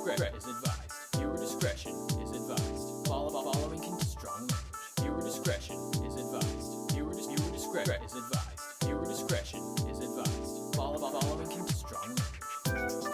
discretion is advised. Viewer discretion is advised. Following can strong language. Viewer discretion is advised. Viewer discretion is advised. Viewer discretion is advised. Following can strong language.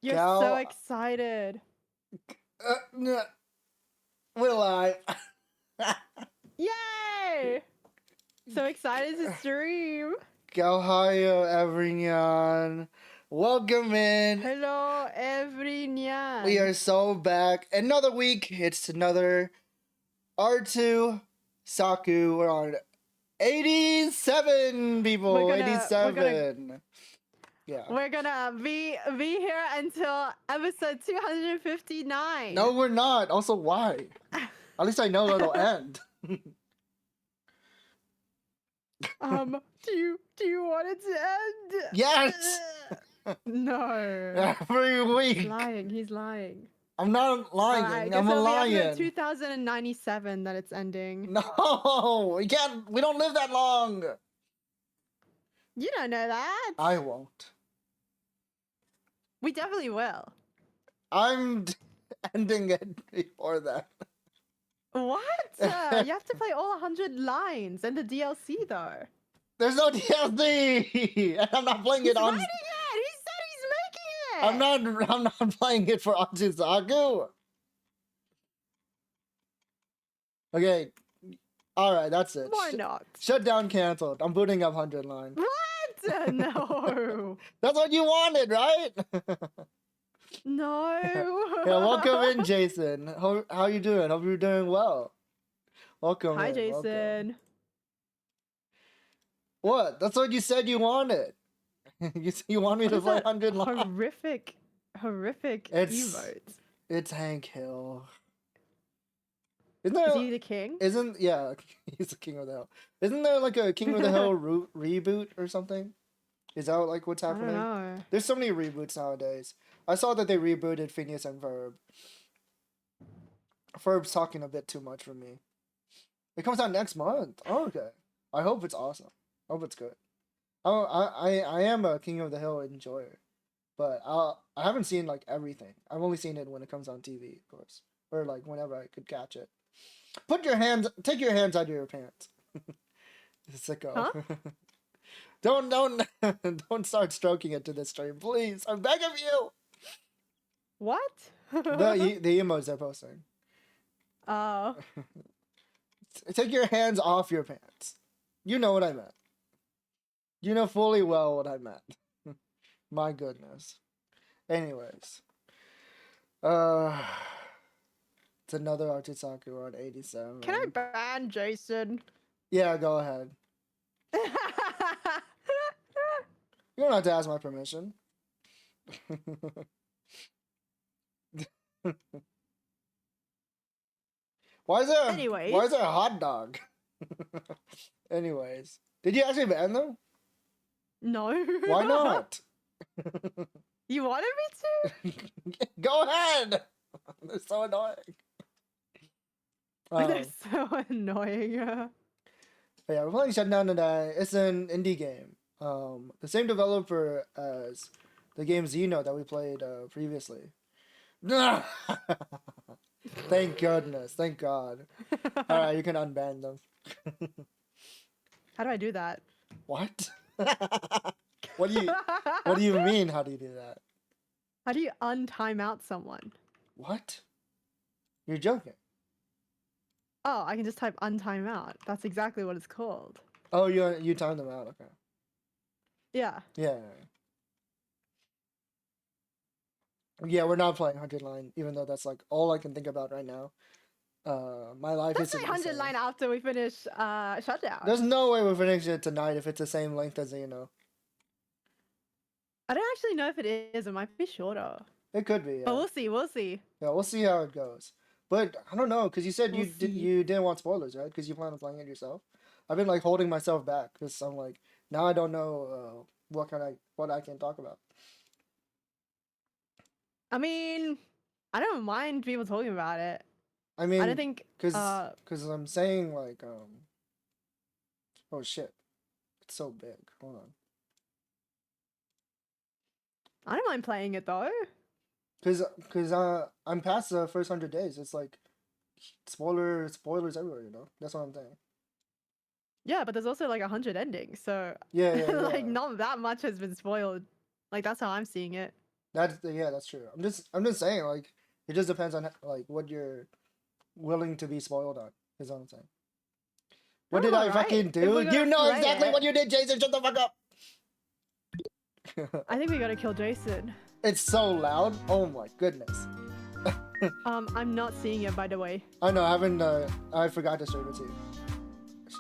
You're so excited. We're live. Yay! So excited to stream. Ohio, everyone. Welcome in. Hello, everyone. We are so back. Another week. It's another ArtsuSaku. We're on 87 people. We're gonna- 87. Yeah. We're gonna be here until episode 259. No, we're not. Also, why? At least I know it'll end. Do you want it to end? Yes. No. Every week. He's lying. I'm not lying. Alright, I'm a it'll be lion. episode 2097 that it's ending. No, we can't. We don't live that long. You don't know that. I won't. We definitely will. I'm ending it before that. What? You have to play all 100 lines and the DLC though. There's no DLC, and I'm not playing He's it on. writing it. He said he's making it. I'm not playing it for ArtsuSaku. Okay. All right, that's it. Why not? Shutdown canceled. I'm booting up 100 line. What? No. That's what you wanted, right? No. Yeah, welcome in, Jason. How you doing? Hope you're doing well. Welcome. Hi, in, Jason. welcome. What? That's what you said you wanted. you want me What to is play that 100 line? horrific It's- emotes. It's Hank Hill. Is he the king? Yeah, he's the king of the hill. Isn't there like a King of the Hill reboot or something? Is that like what's I happening? don't know. There's so many reboots nowadays. I saw that they rebooted Phineas and Ferb. Ferb's talking a bit too much for me. It comes out next month. Oh, okay. I hope it's awesome. I hope it's good. I am a King of the Hill enjoyer, but I haven't seen like everything. I've only seen it when it comes on TV, of course, or like whenever I could catch it. Take your hands out of your pants. Sicko. Huh? Don't start stroking it to the stream, please. I'm begging you. What? The emotes they're posting. Oh. Take your hands off your pants. You know what I meant. You know fully well what I meant. My goodness. Anyways. It's another ArtsuSaku. We're on 87. Can I ban Jason? Yeah, go ahead. You don't have to ask my permission. Why is there a hot dog? Anyways. Did you actually ban them? No. Why not? You wanted me to? Go ahead! They're so annoying. They're so annoying. Yeah, we're playing Shutdown today. It's an indie game. The same developer as the game Xeno that we played previously. Thank goodness. Thank God. Alright, you can unban them. How do I do that? What? What do you mean, how do you do that? How do you untime out someone? What? You're joking. Oh, I can just type untime out. That's exactly what it's called. Oh, you timed them out, okay. Yeah. Yeah. Yeah, we're not playing 100 line, even though that's like all I can think about right now. my life Let's is. say 100 line after we finish Shutdown. There's no way we're finishing it tonight if it's the same length as Xeno. I don't actually know if it is. It might be shorter. It could be. Yeah. But we'll see. We'll see. Yeah, we'll see how it goes. But I don't know, because you said We'll see. you didn't want spoilers, right? Because you plan on playing it yourself. I've been like holding myself back because I'm like, now I don't know what I can talk about. I mean, I don't mind people talking about it. I mean, I don't think. because I'm saying like oh shit, it's so big. Hold on. I don't mind playing it though. Because I'm past the first 100 days. It's like spoilers everywhere. You know, that's what I'm saying. Yeah, but there's also like 100 endings, so Yeah. like not that much has been spoiled. Like that's how I'm seeing it. That's true. I'm just saying like it just depends on like what you're willing to be spoiled on. Is what I'm saying. What did I Alright, fucking if do? we're You gonna know play exactly it- what you did, Jason. Shut the fuck up. I think we gotta kill Jason. It's so loud. Oh my goodness. I'm not seeing it by the way. I know. I haven't. I forgot to stream it to you.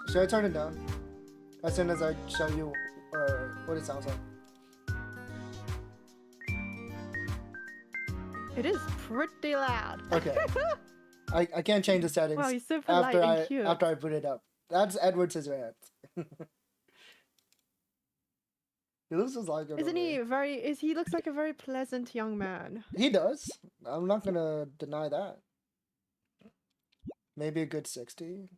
Should I turn it down as soon as I show you what it sounds like? It is pretty loud. Okay. I can't change the settings Wow, he's so polite and cute. after I put it up. That's Edward Scissorhands. He looks just like him. Isn't he very? He looks like a very pleasant young man. He does. I'm not gonna deny that. Maybe a good 60.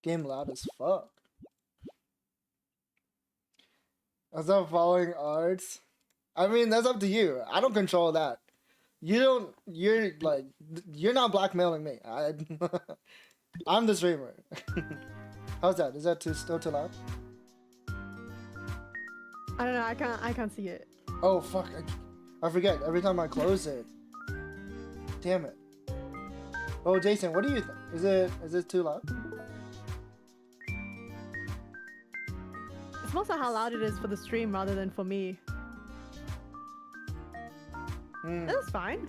Game loud as fuck. I stop following arts. I mean, that's up to you. I don't control that. You're not blackmailing me. I'm the streamer. How's that? Is that still too loud? I don't know. I can't see it. Oh fuck! I forget every time I close it. Damn it. Oh, Jason, what do you think? Is it too loud? It's mostly how loud it is for the stream rather than for me. That's fine.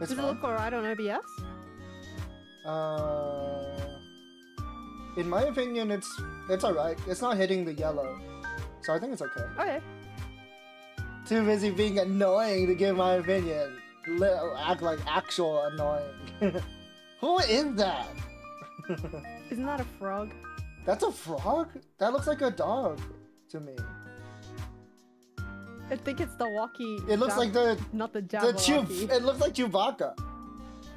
It's Does it fine. look alright on OBS? In my opinion, it's alright. It's not hitting the yellow, so I think it's okay. Okay. Too busy being annoying to give my opinion. Act like actual annoying. Who is that? Isn't that a frog? That's a frog? That looks like a dog to me. I think it's the walkie. It looks like not the the Jabberwocky. It looks like Chewbacca.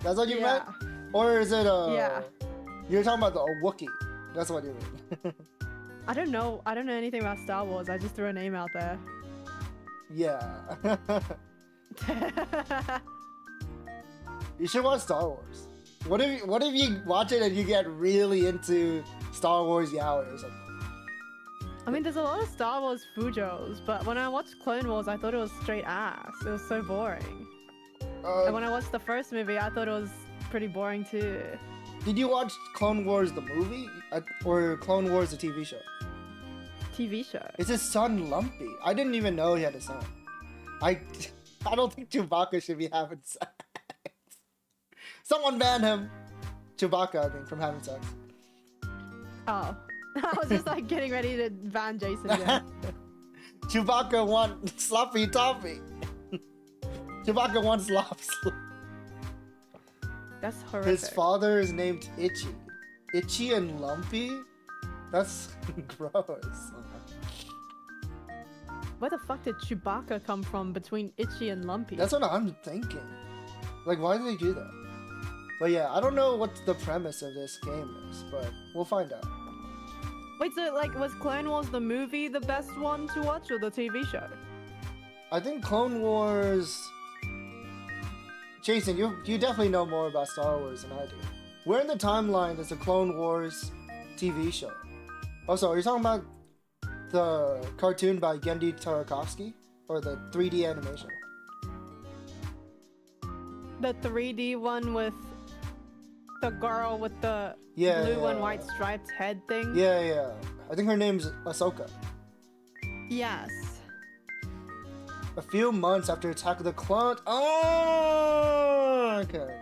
That's what you Yeah. meant? Or is it Yeah. You're talking about a Wookiee. That's what you mean. I don't know anything about Star Wars. I just threw a name out there. Yeah. You should watch Star Wars. What if you watch it and you get really into Star Wars yaoi or something? I mean, there's a lot of Star Wars Fujos, but when I watched Clone Wars, I thought it was straight ass. It was so boring. And when I watched the first movie, I thought it was pretty boring too. Did you watch Clone Wars the movie? Or Clone Wars the TV show? TV show. Is his son Lumpy? I didn't even know he had a son. I don't think Chewbacca should be having sex. Someone ban him. Chewbacca, I mean, from having sex. Oh. I was just like getting ready to ban Jason again. Chewbacca wants sloppy toppy. Chewbacca wants slops. That's horrific. His father is named Itchy. Itchy and Lumpy? That's gross. Where the fuck did Chewbacca come from between Itchy and Lumpy? That's what I'm thinking. Like, why did they do that? But yeah, I don't know what the premise of this game is, but we'll find out. Wait, so like, was Clone Wars the movie the best one to watch, or the TV show? I think Clone Wars... Jason, you definitely know more about Star Wars than I do. Where in the timeline is the Clone Wars TV show? Oh, so are you talking about the cartoon by Genndy Tartakovsky? Or the 3D animation? The 3D one with the girl with the blue and white striped head thing? Yeah. I think her name's Ahsoka. Yes. a few months after Attack of the Clones. Oh, okay.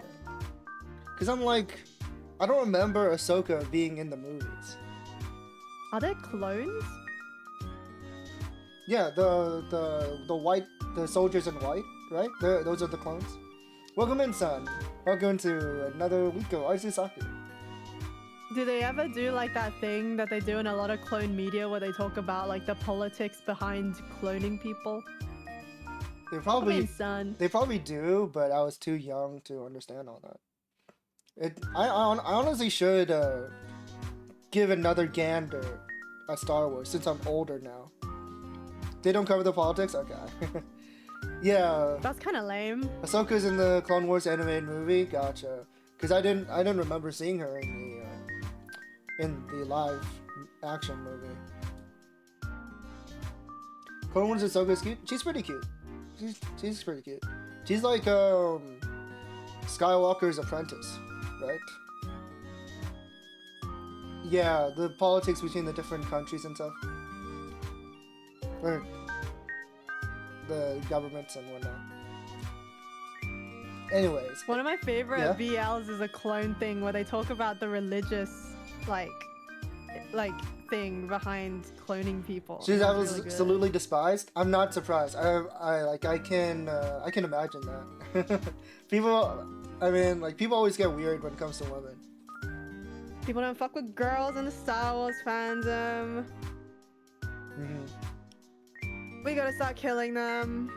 Because I'm like, I don't remember Ahsoka being in the movies. Are there clones? Yeah, the white, the soldiers in white, right? Those are the clones. Welcome in, son. Welcome to another week of ArtsuSaku. Do they ever do like that thing that they do in a lot of clone media where they talk about like the politics behind cloning people? They probably, son. They probably do, but I was too young to understand all that. I honestly should give another gander at Star Wars since I'm older now. They don't cover the politics? Okay. Yeah. That's kind of lame. Ahsoka's in the Clone Wars animated movie? Gotcha. Because I didn't remember seeing her in the live action movie. Clone Wars Ahsoka's cute? She's pretty cute. She's pretty cute. She's like Skywalker's apprentice, right? Yeah, the politics between the different countries and stuff. Or the governments and whatnot. Anyways. One of my favorite VLs is a clone thing where they talk about the religious, like thing behind cloning people. She's absolutely despised. I'm not surprised. I can imagine that. People always get weird when it comes to women. People don't fuck with girls in the Star Wars fandom. We gotta start killing them.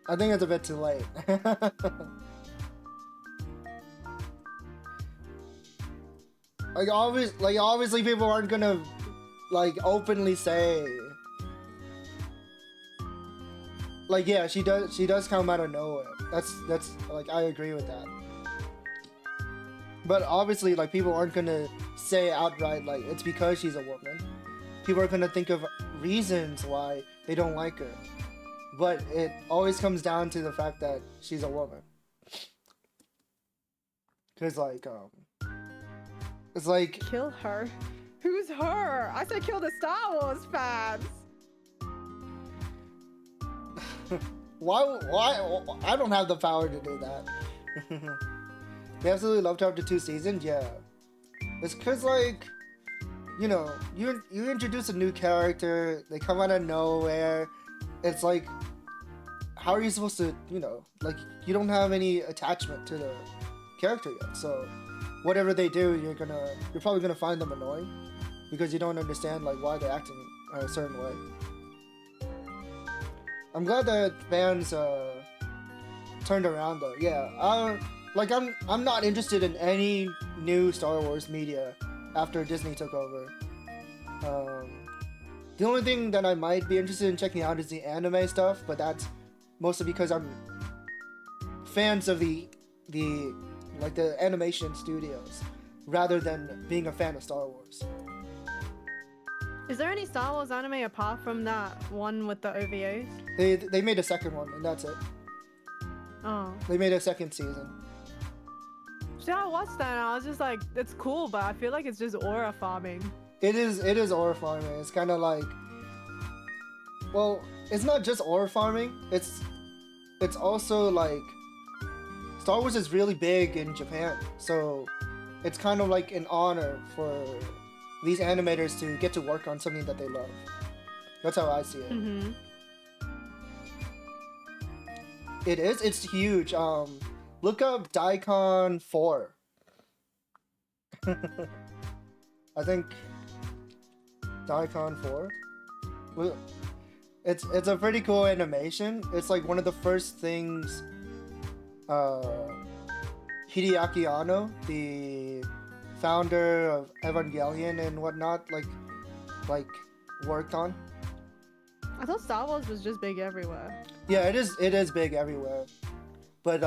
I think it's a bit too late. Obviously people aren't gonna openly say yeah, she does come out of nowhere. That's I agree with that. But obviously people aren't gonna say outright it's because she's a woman. People are gonna think of reasons why they don't like her. But it always comes down to the fact that she's a woman. Cause it's like kill her. Who's her? I said kill the Star Wars fans. Why? I don't have the power to do that. They absolutely love to have the 2 seasons. Yeah, it's cause you introduce a new character, they come out of nowhere. It's how are you supposed to, you don't have any attachment to the character yet. So whatever they do, you're probably gonna find them annoying because you don't understand why they're acting a certain way. I'm glad that fans turned around though. Yeah, I'm not interested in any new Star Wars media after Disney took over. The only thing that I might be interested in checking out is the anime stuff, but that's mostly because I'm fans of the animation studios rather than being a fan of Star Wars. Is there any Star Wars anime apart from that one with the OVAs? They made a second one and that's it. Oh. They made a second season. See, I watched that and I was just like, it's cool, but I feel like it's just aura farming. It is aura farming. It's kind of well, it's not just aura farming. It's also Star Wars is really big in Japan, so it's kind of an honor for these animators to get to work on something that they love. That's how I see it. Mm-hmm. It's huge. Look up Daikon 4. I think Daikon 4. Well, it's a pretty cool animation. It's one of the first things Hideaki Anno, the founder of Evangelion and whatnot, worked on. I thought Star Wars was just big everywhere. Yeah, it is big everywhere. But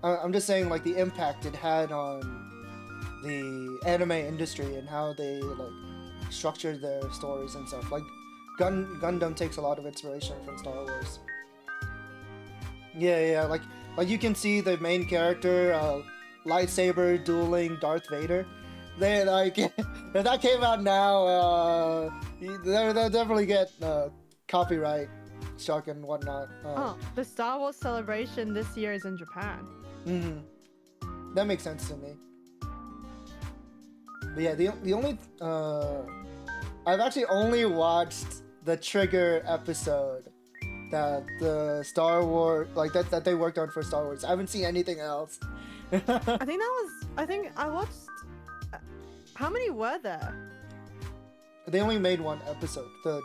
I'm just saying the impact it had on the anime industry and how they structured their stories and stuff. Gundam takes a lot of inspiration from Star Wars. Yeah, you can see the main character lightsaber dueling Darth Vader. They if that came out now, they'll definitely get copyright struck and whatnot. The Star Wars celebration this year is in Japan. That makes sense to me. But yeah, the only I've actually only watched the Trigger episode that the Star Wars that they worked on for Star Wars. I haven't seen anything else. I think I watched. How many were there? They only made one episode. The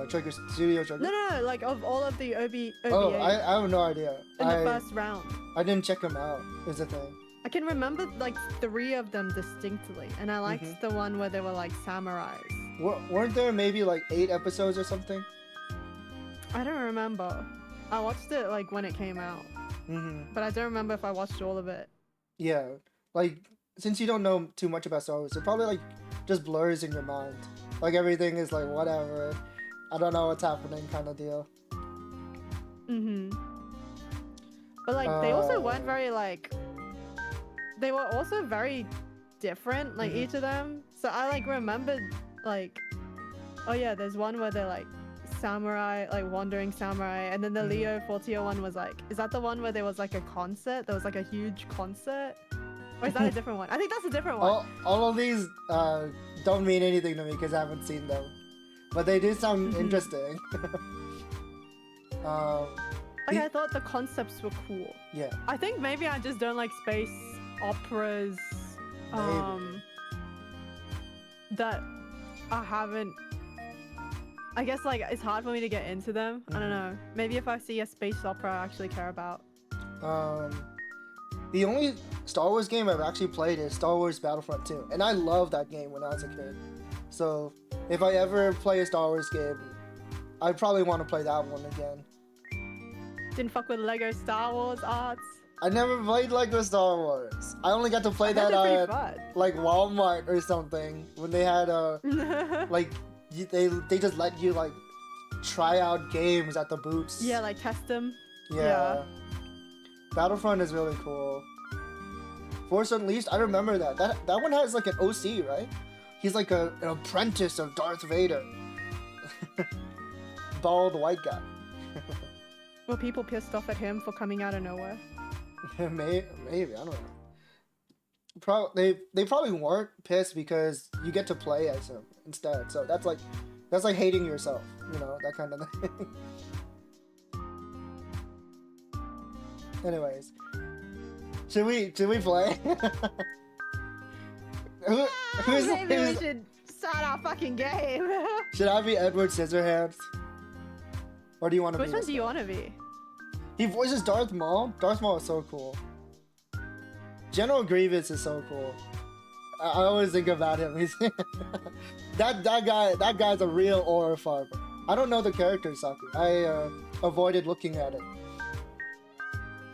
Trigger Studio Trigger. No, like of all of the OVA. Oh, I have no idea. In the first round. I didn't check them out. Is the thing. I can remember like 3 of them distinctly, and I liked the one where they were like samurais. Weren't there maybe like 8 episodes or something? I don't remember. I watched it like when it came out, but I don't remember if I watched all of it. Yeah, like since you don't know too much about Star Wars, it probably like just blurs in your mind. Like everything is like whatever. I don't know what's happening kind of deal. But like they also weren't very like. They were also very different, like each of them. So I like remembered like, oh yeah, there's one where they're like samurai, like wandering samurai, and then the Leo 40 one was like, is that the one where there was like a concert? There was like a huge concert, or is that a different one? I think that's a different one. All of these don't mean anything to me because I haven't seen them, but they do sound interesting. Like I thought the concepts were cool. Yeah. I think maybe I just don't like space operas that I haven't. I guess like it's hard for me to get into them. I don't know. Maybe if I see a space opera I actually care about. The only Star Wars game I've actually played is Star Wars Battlefront 2, and I loved that game when I was a kid. So if I ever play a Star Wars game, I'd probably want to play that one again. Didn't fuck with Lego Star Wars Arts. I never played Lego Star Wars. I only got to play that at like Walmart or something when they had like they just let you like try out games at the booths. Yeah, like test them. Yeah. Battlefront is really cool. Force Unleashed, I remember that. That one has like an OC, right? He's like an apprentice of Darth Vader. Bald white guy. Were people pissed off at him for coming out of nowhere? Maybe, I don't know. They probably weren't pissed because you get to play as him instead. So that's like hating yourself, you know, that kind of thing. Anyways, should we play? Maybe we should start our fucking game. Should I be Edward Scissorhands? Or do you want to be? Which one do you want to be? He voices Darth Maul. Darth Maul is so cool. General Grievous is so cool. I always think about him. He's that guy's a real aura farmer. I don't know the character Saku. I avoided looking at it.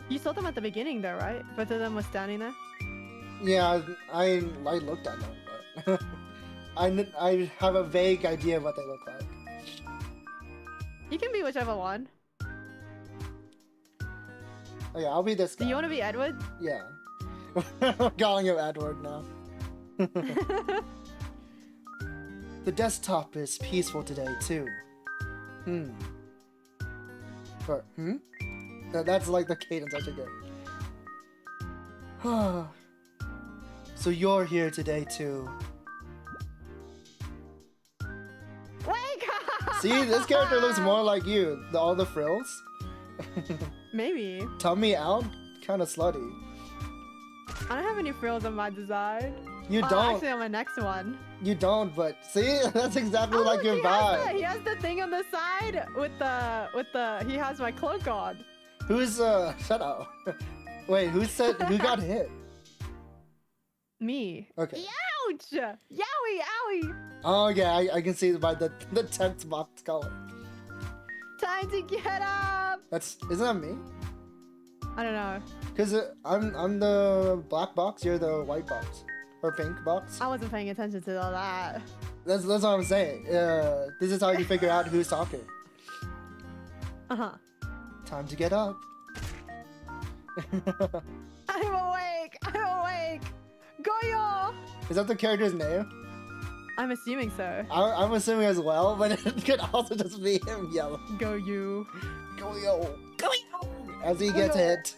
You saw them at the beginning though, right? Both of them were standing there. Yeah, I looked at them, but I have a vague idea of what they look like. You can be whichever one. Oh yeah, I'll be this guy. Do you want to be Edward? Yeah. We're calling him Edward now. The desktop is peaceful today too. Or, That's like the cadence I should get. So you're here today too. Wake up! See, this character looks more like you. All the frills. Maybe. Tummy out, kind of slutty. I don't have any frills on my design. You don't. Actually, on my next one. You don't, but see, that's exactly like your vibe. He has the thing on the side with the. He has my cloak on. Who's shut up. Wait, who got hit? Me. Okay. Ouch! Yowie, owie! Oh yeah, I can see by the text box color. Time to get up! Isn't that me? I don't know. Cause I'm the black box, you're the white box. Or pink box. I wasn't paying attention to all that. That's what I'm saying. This is how you figure out who's talking. Uh-huh. Time to get up. I'm awake! I'm awake! Goyo! Is that the character's name? I'm assuming so. I'm assuming as well, but it could also just be him yelling. Go you. Go yo! Go yo! As he gets yo. hit.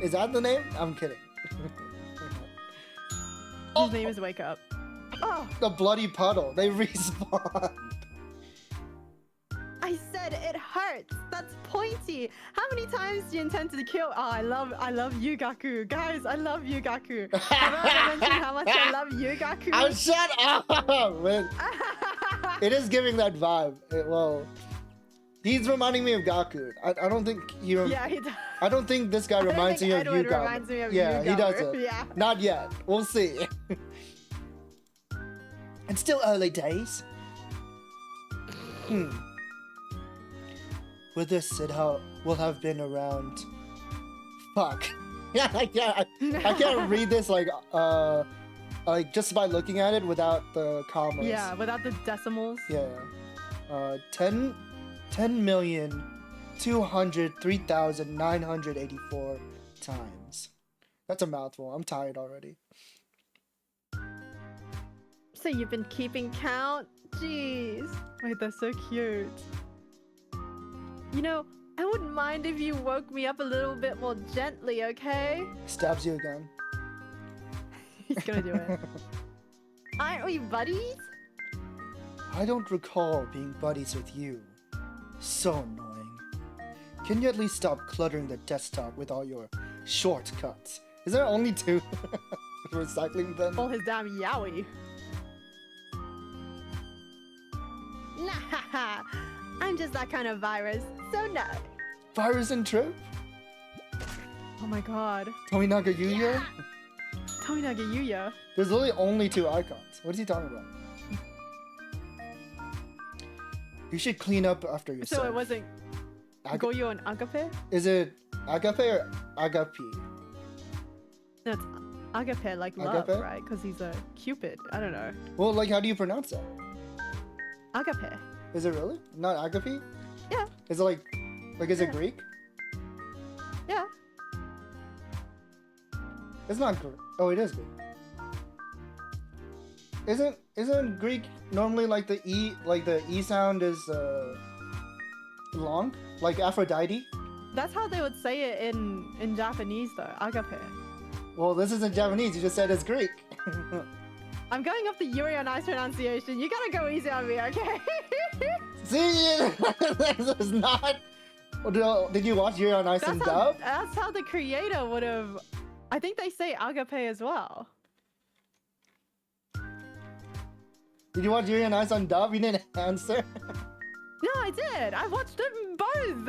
Is that the name? I'm kidding. His name is Wake Up. Oh, The bloody puddle. They respawn. I said it hurts. That's pointy. How many times do you intend to kill? Oh, I love Yugaku. Guys, I love Yugaku. Have I ever mentioned how much I love Yugaku? Oh, shut up! Man. It is giving that vibe. Well, he's reminding me of Gaku. I don't think he. Yeah, he does. I don't think this guy reminds me of Edward Yugaku. reminds me of Yeah, he Yugaku. doesn't. Yeah. Not yet. We'll see. It's still early days. Whether Sidha will have been around. Fuck. Yeah, I can't read this like just by looking at it without the commas. Yeah, without the decimals. Yeah. 10,203,984 times. That's a mouthful. I'm tired already. So you've been keeping count? Jeez. Wait, they're so cute. You know, I wouldn't mind if you woke me up a little bit more gently, okay? Stabs you again. He's gonna do it. Aren't we buddies? I don't recall being buddies with you. So annoying. Can you at least stop cluttering the desktop with all your shortcuts? Is there only 2 recycling bin? All his damn yowie. Nah, I'm just that kind of virus, so no. Virus and Trip? Oh my god. Tominaga Yuya? Tominaga Yuya. There's literally only 2 icons. What is he talking about? You should clean up after yourself. So it wasn't Goyo and Agape? Is it Agape or Agapi? No, it's Agape, like love, Agape? right? Because he's a cupid. I don't know. Well, like, how do you pronounce that? Agape. Is it really? Not Agape? Yeah. Is it like is it Yeah. Greek? Yeah. It's not Greek. Oh, it is Greek. Isn't Greek normally like the E sound is long? Like Aphrodite? That's how they would say it in Japanese though. Agape. Well, this isn't Japanese, you just said it's Greek. I'm going off the Yuri on Ice pronunciation. You gotta go easy on me, okay? See, this is not. Did you watch Yuri on Ice and dub? That's how the creator would have. I think they say agape as well. Did you watch Yuri on Ice on dub? You didn't answer. No, I did. I watched them both.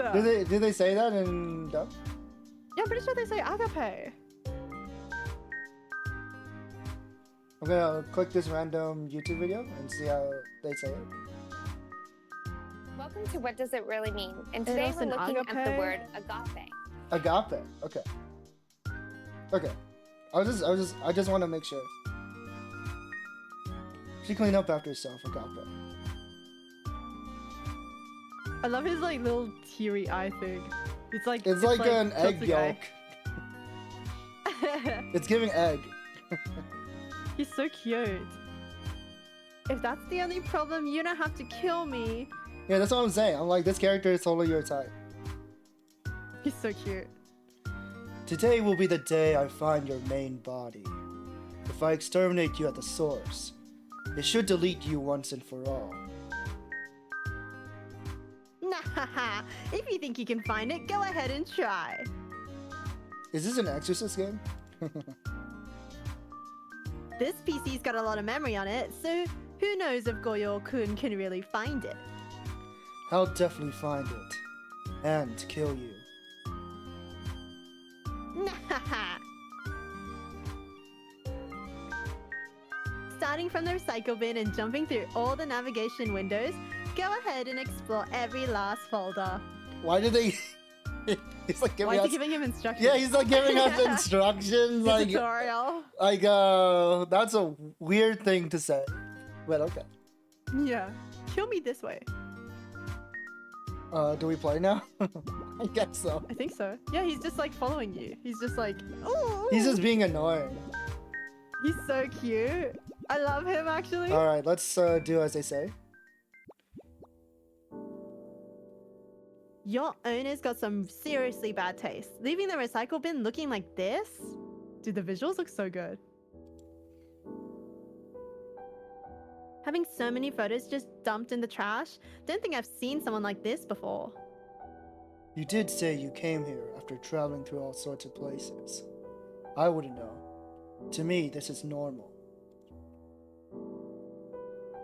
Did they say that in dub? Yeah, I'm pretty sure they say agape. I'm gonna click this random YouTube video and see how they say it. Welcome to What Does It Really Mean? And And today also we're an looking at the agape. word agape. Agape. Okay. Okay. I just want to make sure. She cleaned up after herself. Agape. I love his like little teary eye thing. It's like It's like an egg Kotsugai. yolk. It's giving egg. He's so cute. If that's the only problem, you don't have to kill me. Yeah, that's what I'm saying. I'm like, this character is totally your type. He's so cute. Today will be the day I find your main body. If I exterminate you at the source, it should delete you once and for all. Nah, if you think you can find it, go ahead and try. Is this an Exorcist game? This PC's got a lot of memory on it, so who knows if Goyo-kun can really find it. I'll definitely find it. And kill you. Nah. Starting from the recycle bin and jumping through all the navigation windows, go ahead and explore every last folder. Why did they... He's like giving Why is us... he giving him instructions? Yeah, he's like giving us instructions. Like, tutorial. That's a weird thing to say. But okay. Yeah. Kill me this way. Do we play now? I guess so. I think so. Yeah, he's just like following you. He's just like, oh. He's just being annoying. He's so cute. I love him actually. All right, let's do as they say. Your owner's got some seriously bad taste. Leaving the recycle bin looking like this? Dude, the visuals look so good. Having so many photos just dumped in the trash? Don't think I've seen someone like this before. You did say you came here after traveling through all sorts of places. I wouldn't know. To me, this is normal.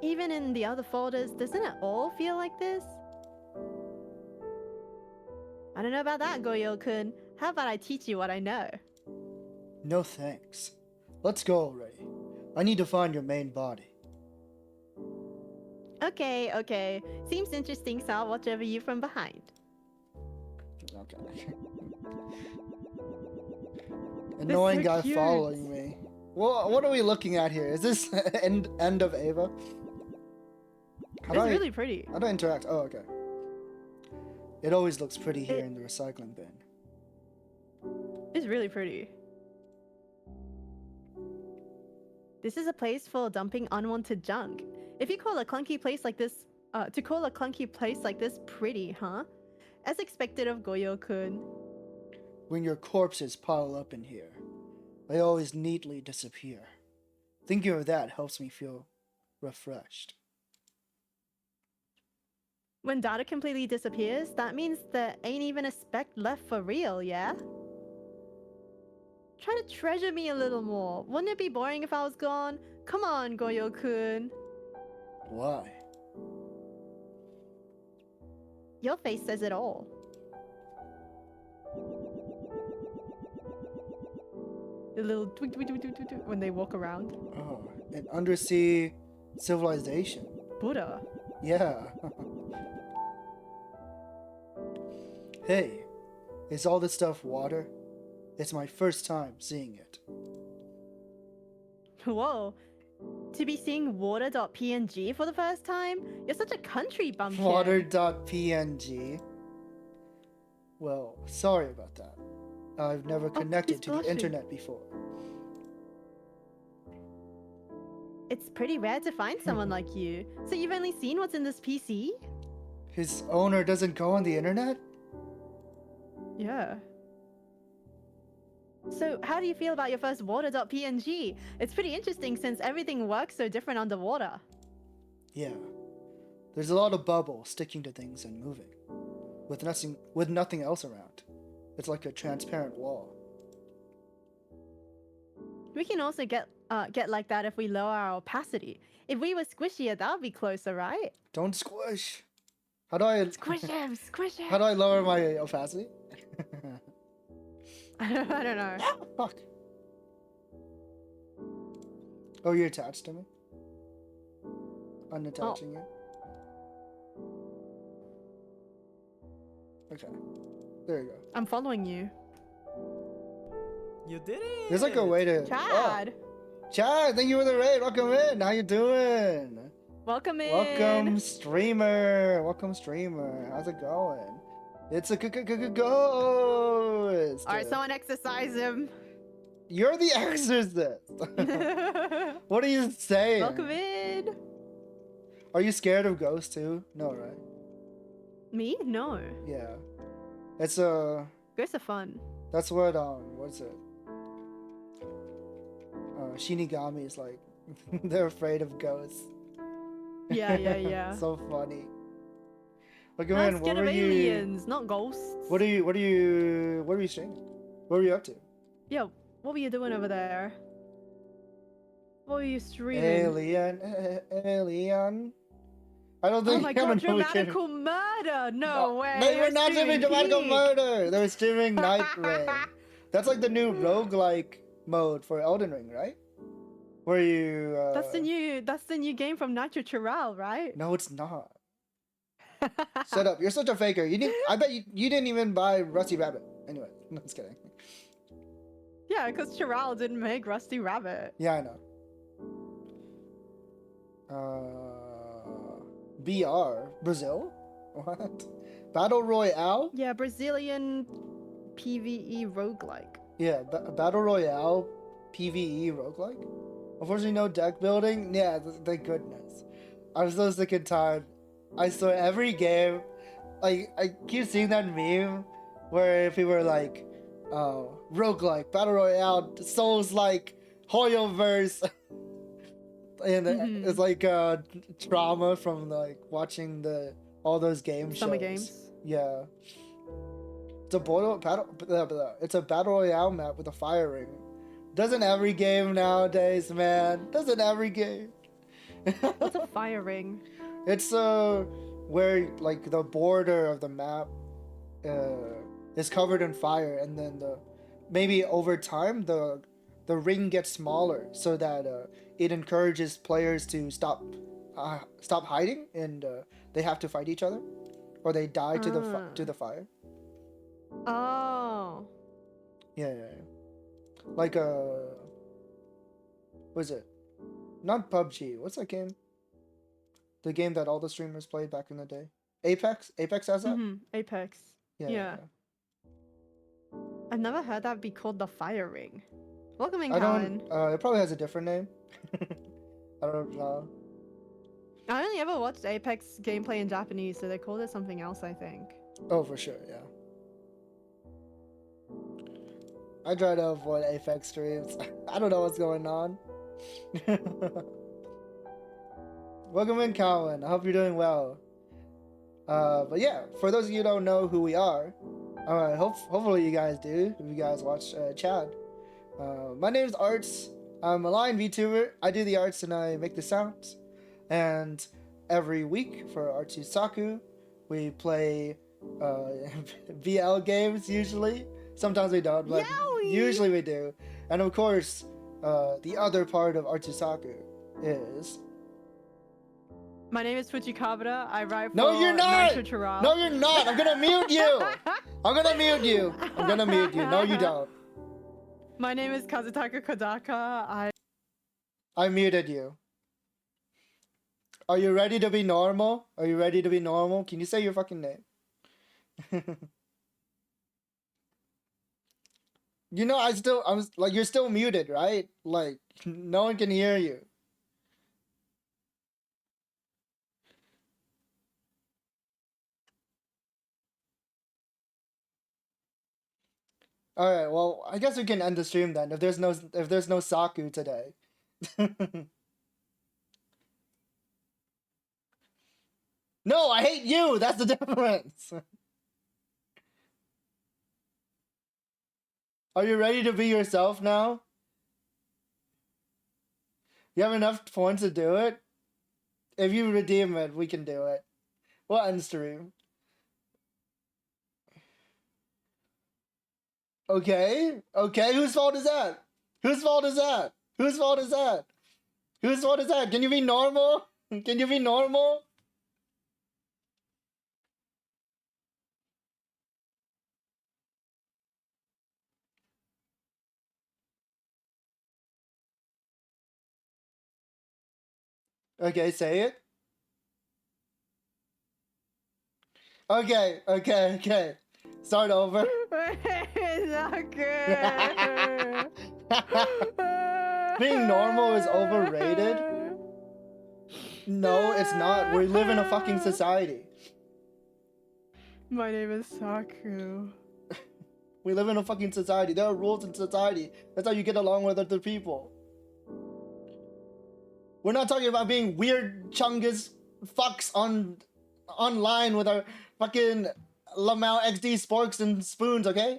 Even in the other folders, doesn't it all feel like this? I don't know about that, Goyo-kun. How about I teach you what I know? No thanks. Let's go already. I need to find your main body. Okay, okay. Seems interesting, so I'll watch over you from behind. Okay. Annoying so guy cute. following me. Well, what are we looking at here? Is this end of Ava? How do It's I- really pretty. How do I interact? Oh, okay. It always looks pretty here in the recycling bin. It's really pretty. This is a place for dumping unwanted junk. If you call a clunky place like this, to call a clunky place like this pretty, huh? As expected of Goyo-kun. When your corpses pile up in here, they always neatly disappear. Thinking of that helps me feel refreshed. When data completely disappears, that means there ain't even a speck left for real, yeah? Try to treasure me a little more. Wouldn't it be boring if I was gone? Come on, Goyo-kun. Why? Your face says it all. The little tweak, tweak, tweak, tweak, tweak, tweak when they walk around. Oh, an undersea civilization. Buddha. Yeah. Hey, is all this stuff water? It's my first time seeing it. Whoa. To be seeing water.png for the first time? You're such a country bumpkin. Water.png. Well, sorry about that. I've never connected he's to the blushing. internet before. It's pretty rare to find someone like you. So you've only seen what's in this PC? His owner doesn't go on the internet? Yeah. So how do you feel about your first water.png? It's pretty interesting since everything works so different underwater. Yeah. There's a lot of bubbles sticking to things and moving. With nothing else around. It's like a transparent wall. We can also get like that if we lower our opacity. If we were squishier, that would be closer, right? Don't squish. How do I Squish him, squish him. How do I lower my opacity? I don't know. Fuck. Oh, you're attached to me? Unattaching you? Okay. There you go. I'm following you. You did it! There's like a way to... Chad! Oh. Chad, thank you for the raid. Welcome in. How you doing? Welcome in! Welcome, streamer. Welcome, streamer. How's it going? It's a ghost. Alright, someone exercise him. You're the exorcist. What are you saying? Welcome in! Are you scared of ghosts too? No, right? Me? No. Yeah. It's Ghosts are fun. that's what what's it? Shinigami is like they're afraid of ghosts. Yeah, yeah, yeah. So funny. Okay, I'm man, what scared were of you aliens, not ghosts. what are you streaming? What were you up to? Yo, what were you doing over there? What were you streaming? Alien. I don't Oh think my I don't god, know which one- dramatical murder! No way! They were you're not streaming Dramatical Peak. Murder! They were streaming Night Rain. That's like the new roguelike mode for Elden Ring, right? Where you That's the new game from Nitro Chiral, right? No, it's not. Shut up. You're such a faker. I bet you didn't even buy Rusty Rabbit. Anyway, no, just kidding. Yeah, because Chiral didn't make Rusty Rabbit. Yeah, I know. BR Brazil? What? Battle Royale? Yeah, Brazilian PvE roguelike. Yeah, Battle Royale PvE roguelike? Unfortunately, no deck building. Yeah, thank goodness. I'm so sick and tired. I swear, every game, like, I keep seeing that meme where people are like, roguelike, battle royale, Souls-like, Hoyoverse. And it's like trauma from like watching all those game shows. Summer games. Yeah. It's a it's a battle royale map with a fire ring. Doesn't every game nowadays, man? Doesn't every game? What's a fire ring? It's where like the border of the map is covered in fire, and then maybe over time the ring gets smaller so that it encourages players to stop hiding, and they have to fight each other, or they die to the fire. Oh. Yeah. Like what is it? Not PUBG. What's that game? The game that all the streamers played back in the day. Apex. Apex has that. Apex. Yeah. Yeah. I've never heard that be called the fire ring. Welcome in, I Colin. don't. It probably has a different name. I don't know. I only ever watched Apex gameplay in Japanese, so they called it something else, I think. Oh, for sure. Yeah. I try to avoid Apex streams. I don't know what's going on. Welcome in, Colin. I hope you're doing well. But yeah, for those of you who don't know who we are, hopefully you guys do, if you guys watch Chad. My name is Arts. I'm a lion VTuber. I do the arts and I make the sounds. And every week for ArtsuSaku, we play VL games usually. Sometimes we don't, but usually we do. And of course, the other part of ArtsuSaku is... My name is Fujikabara. I write for No, you're not! Nitro Terral. No, you're not! I'm gonna mute you! I'm gonna mute you! I'm gonna mute you. No, you don't. My name is Kazutaka Kodaka. I muted you. Are you ready to be normal? Are you ready to be normal? Can you say your fucking name? You know, I'm like, you're still muted, right? Like, no one can hear you. All right, well, I guess we can end the stream then if there's no Saku today. No, I hate you. That's the difference. Are you ready to be yourself now? You have enough points to do it? If you redeem it, we can do it. We'll end stream. Okay, whose fault is that? Whose fault is that? Whose fault is that? Whose fault is that? Can you be normal? Can you be normal? Okay, say it. Okay. Start over. It's not good. Being normal is overrated? No, it's not. We live in a fucking society. My name is Saku. We live in a fucking society. There are rules in society. That's how you get along with other people. We're not talking about being weird chungus fucks online with our fucking Lamau XD sporks and spoons, okay?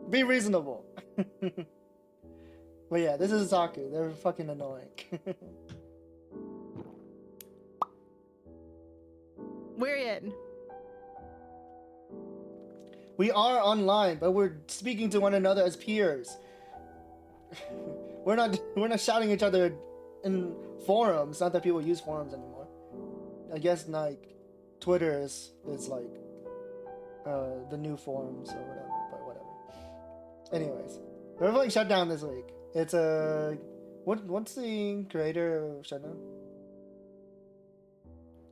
Be reasonable. But yeah, this is Saku. They're fucking annoying. We're in. We are online, but we're speaking to one another as peers. We're not shouting at each other in forums. Not that people use forums anymore. I guess like Twitter is like the new forums or whatever, but whatever. Anyways, we're playing Shutdown this week. It's what's the creator of Shutdown?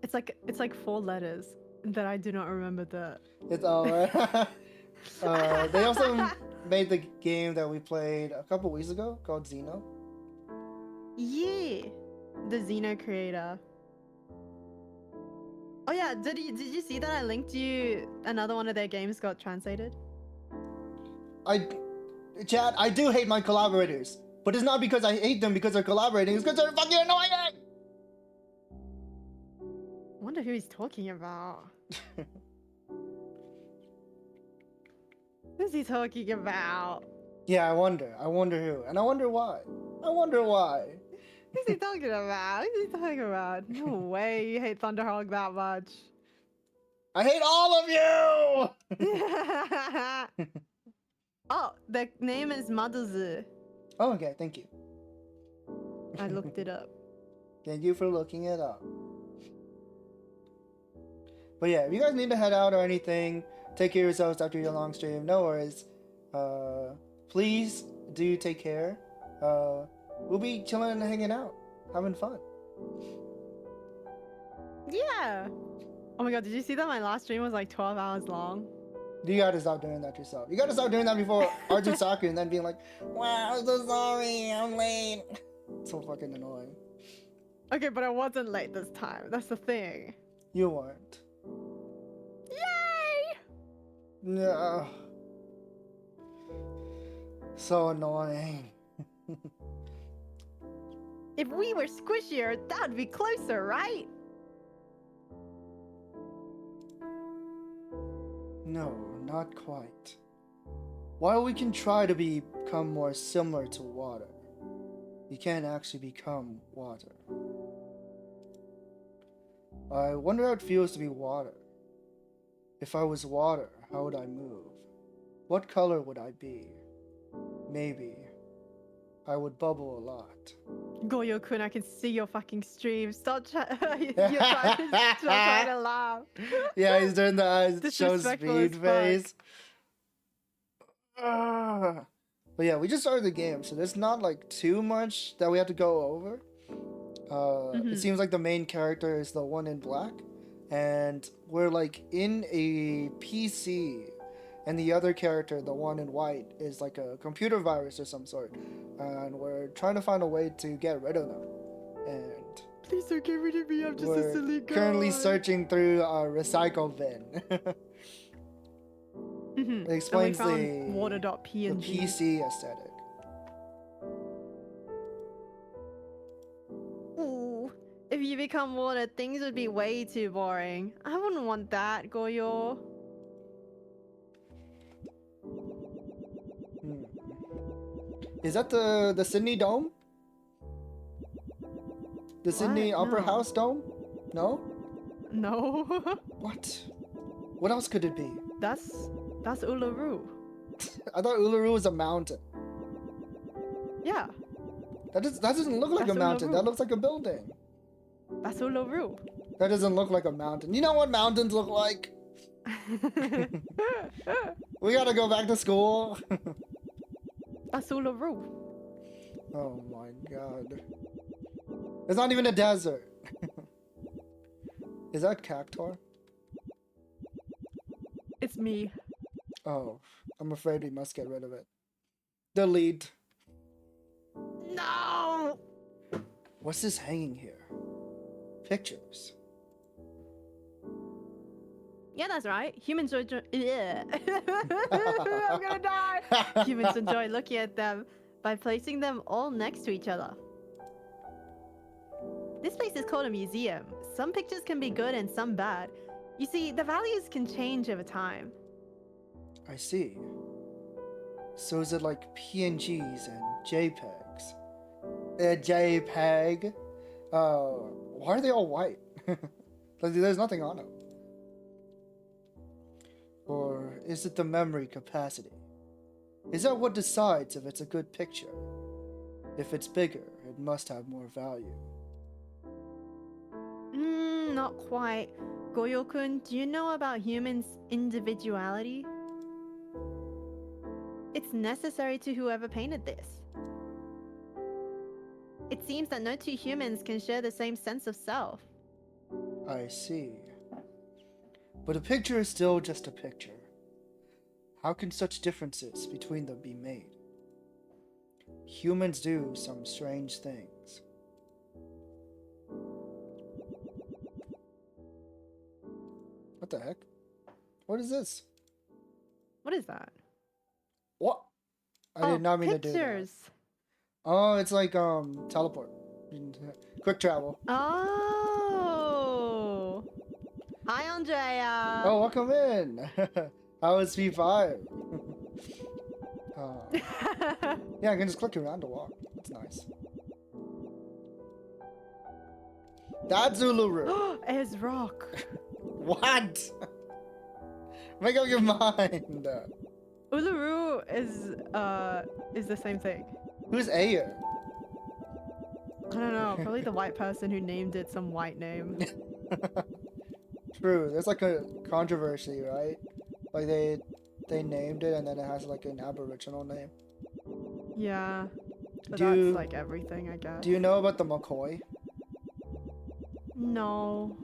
It's like 4 letters that I do not remember the. It's all right. They also made the game that we played a couple weeks ago called Xeno. Yeah, the Xeno creator. Oh yeah, did you see that I linked you another one of their games got translated? Chad, I do hate my collaborators, but it's not because I hate them because they're collaborating. It's because they're fucking annoying. I wonder who he's talking about. Who's he talking about? Yeah, I wonder who, and I wonder why. Who's he talking about? Who's he talking about? No way you hate Thunderhog that much. I hate all of you. Oh, the name is Madozu. Oh, okay, thank you. I looked it up. Thank you for looking it up. But yeah, if you guys need to head out or anything, take care of yourselves after your long stream. No worries. Please do take care. We'll be chilling and hanging out, having fun. Yeah. Oh my god, did you see that my last stream was like 12 hours long? You gotta stop doing that yourself. You gotta stop doing that before ArtsuSaku and then being like, wow, I'm so sorry, I'm late. So fucking annoying. Okay, but I wasn't late this time. That's the thing. You weren't. Yay! No. So annoying. If we were squishier, that'd be closer, right? No, not quite. While we can try to become more similar to water, you can't actually become water. I wonder how it feels to be water. If I was water, how would I move? What color would I be? Maybe I would bubble a lot. Goyo-kun, I can see your fucking stream. Stop trying to laugh. Yeah, he's doing the eyes show Disrespectful speed as fuck. face. But yeah, we just started the game, so there's not like too much that we have to go over. It seems like the main character is the one in black, and we're like in a PC, and the other character, the one in white, is like a computer virus or some sort, and we're trying to find a way to get rid of them. And Please don't get rid of me. I'm just a we're silly guy. currently searching through our recycle bin. It explains and we the found water.png. PC aesthetic. Ooh, if you become water, things would be way too boring. I wouldn't want that, Goyo. Is that the Sydney Dome? The Sydney What? Opera No. House Dome? No? No. What? What else could it be? That's Uluru. I thought Uluru was a mountain. Yeah, That doesn't look like That's a mountain. Uluru. That looks like a building. that's Uluru. That doesn't look like a mountain. You know what mountains look like? We gotta go back to school. That's Uluru. Oh my god. It's not even a desert. Is that Cactor? It's me. Oh, I'm afraid we must get rid of it. Delete. No! What's this hanging here? Pictures. Yeah, that's right. Humans enjoy. Yeah. I'm gonna die. Humans enjoy looking at them by placing them all next to each other. This place is called a museum. Some pictures can be good and some bad. You see, the values can change over time. I see. So is it like PNGs and JPEGs? A JPEG? Why are they all white? Like, there's nothing on them. Or is it the memory capacity? Is that what decides if it's a good picture? If it's bigger, it must have more value. Not quite. Goyo-kun, do you know about humans' individuality? It's necessary to whoever painted this. It seems that no two humans can share the same sense of self. I see. But a picture is still just a picture. How can such differences between them be made? Humans do some strange things. What the heck? What is this? What is that? What? I did not mean to do that. Pictures. Oh, it's like teleport. Quick travel. Oh. Hi, Andrea. Oh, welcome in. How is V5? Yeah, I can just click around to walk. That's nice. That's Uluru. It's rock. What? Make up your mind. Uluru is the same thing. Who's Aya? I don't know. Probably the white person who named it some white name. True. There's like a controversy, right? Like they named it and then it has like an Aboriginal name. Yeah. But Do you- that's like everything, I guess. Do you know about the McCoy? No.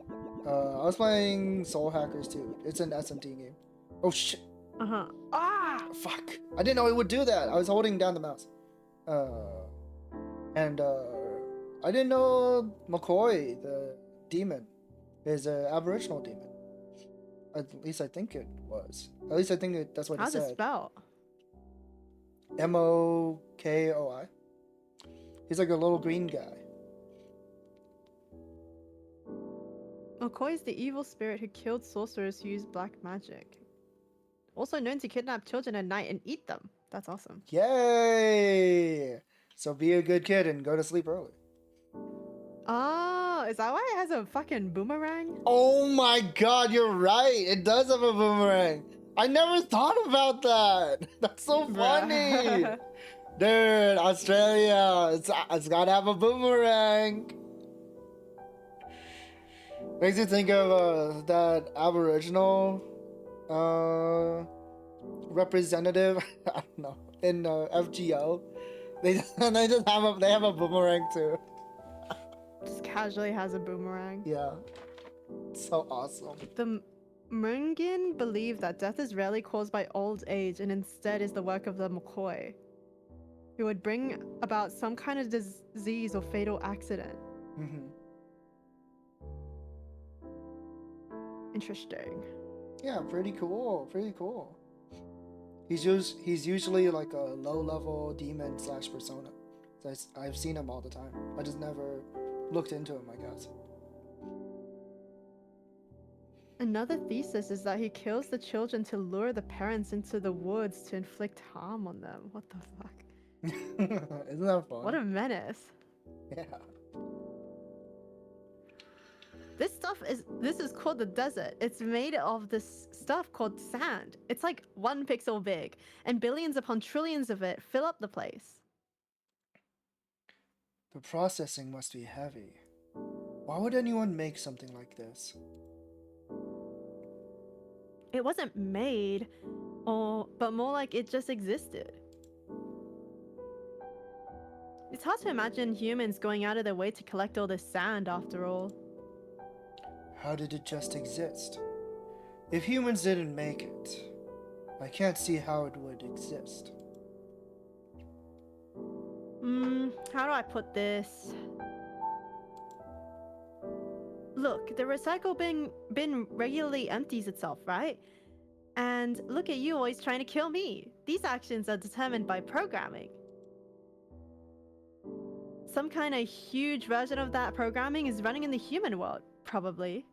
I was playing Soul Hackers 2. It's an SMT game. Oh shit. Uh-huh. Ah! Fuck. I didn't know it would do that. I was holding down the mouse. I didn't know McCoy, the demon, is an Aboriginal demon. At least I think it was. At least I think that's what How's it it said. spelled? Mokoi. He's like a little green guy. McCoy is the evil spirit who killed sorcerers who use black magic. Also known to kidnap children at night and eat them. That's awesome. Yay! So be a good kid and go to sleep early. Oh, is that why it has a fucking boomerang? Oh my god, you're right. It does have a boomerang. I never thought about that. That's so funny. Dude, Australia. It's gotta have a boomerang. Makes you think of that Aboriginal representative. I don't know. In FGO. They have a boomerang too. Just casually has a boomerang. Yeah. So awesome. The Mungin believe that death is rarely caused by old age and instead is the work of the McCoy, who would bring about some kind of disease or fatal accident. Mm-hmm. Interesting. Yeah, pretty cool. Pretty cool. He's usually like a low-level demon / persona. So I've seen him all the time. I just never looked into him, I guess. Another thesis is that he kills the children to lure the parents into the woods to inflict harm on them. What the fuck? Isn't that fun? What a menace. Yeah. This is called the desert. It's made of this stuff called sand. It's like 1 pixel big, and billions upon trillions of it fill up the place. The processing must be heavy. Why would anyone make something like this? It wasn't made, but more like it just existed. It's hard to imagine humans going out of their way to collect all this sand after all. How did it just exist? If humans didn't make it, I can't see how it would exist. How do I put this? Look, the recycle bin regularly empties itself, right? And look at you always trying to kill me. These actions are determined by programming. Some kind of huge version of that programming is running in the human world, probably.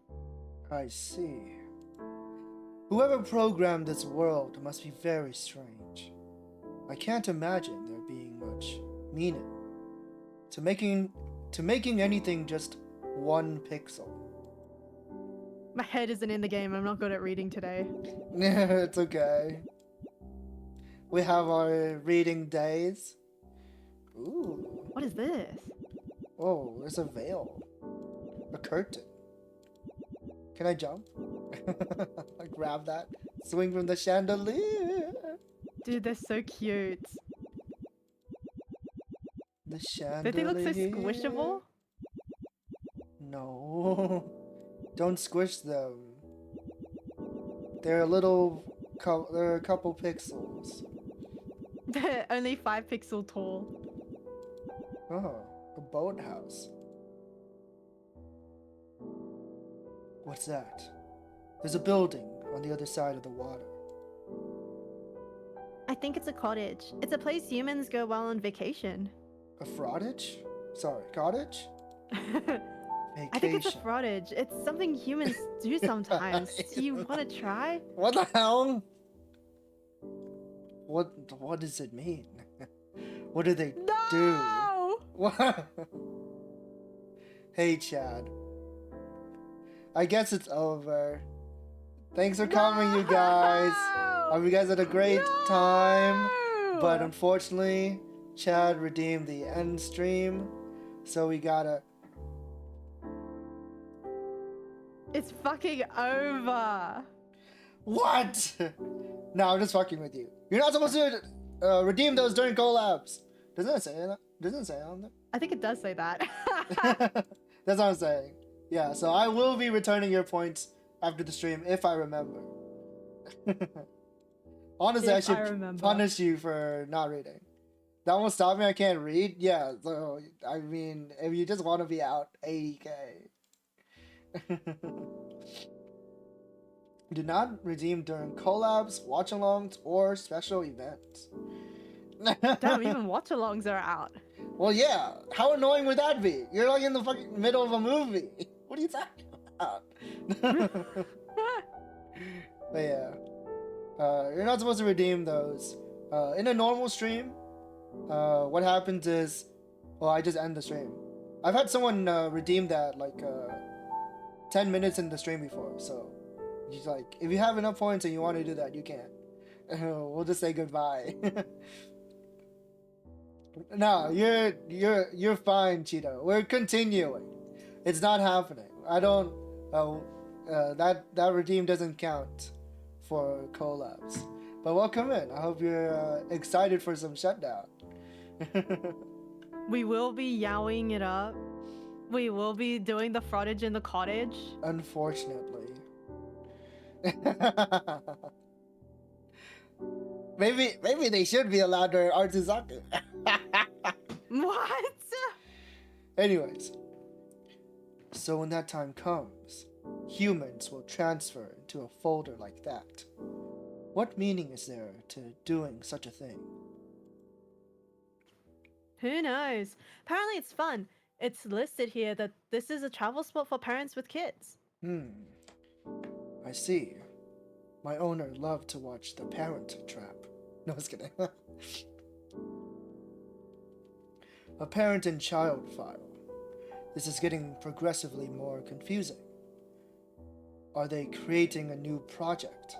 I see. Whoever programmed this world must be very strange. I can't imagine there being much meaning to making anything just 1 pixel. My head isn't in the game. I'm not good at reading today. It's okay. We have our reading days. Ooh. What is this? Oh, there's a veil. A curtain. Can I jump? I grab that. Swing from the chandelier. Dude, they're so cute. The chandelier. Don't they look so squishable? No. Don't squish them. They're a little They're a couple pixels. They're only 5 pixel tall. Oh, a boathouse. What's that? There's a building on the other side of the water. I think it's a cottage. It's a place humans go while on vacation. A frottage? Sorry, cottage? I think it's a frottage. It's something humans do sometimes. Do you want to try? What the hell? What does it mean? What do they do? No! What? Hey, Chad. I guess it's over. Thanks for coming, you guys. I hope you guys had a great time. But unfortunately, Chad redeemed the end stream. So we gotta... It's fucking over. What? No, I'm just fucking with you. You're not supposed to redeem those during collabs. Doesn't it say that? Doesn't it say on there? I think it does say that. That's what I'm saying. Yeah, so I will be returning your points after the stream if I remember. Honestly, I should punish you for not reading. That won't stop me. I can't read. Yeah, so I mean, if you just want to be out 80k. Do not redeem during collabs, watch-alongs, or special events. Damn, even watch-alongs are out. Well, yeah. How annoying would that be? You're like in the fucking middle of a movie. What are you talking about? But yeah. You're not supposed to redeem those. In a normal stream, what happens is... Well, I just end the stream. I've had someone redeem that like 10 minutes in the stream before, so... He's like, if you have enough points and you want to do that, you can. We'll just say goodbye. No, you're fine, Cheeto. We're continuing. It's not happening. I don't. That redeem doesn't count for collabs. But welcome in. I hope you're excited for some shutdown. We will be yowing it up. We will be doing the frottage in the cottage. Unfortunately. Maybe they should be allowed to ArtsuSaku. What? Anyways, so when that time comes, humans will transfer into a folder like that. What meaning is there to doing such a thing? Who knows? Apparently it's fun. It's listed here that this is a travel spot for parents with kids. I see. My owner loved to watch The Parent Trap. No, I was kidding. A parent and child file. This is getting progressively more confusing. Are they creating a new project?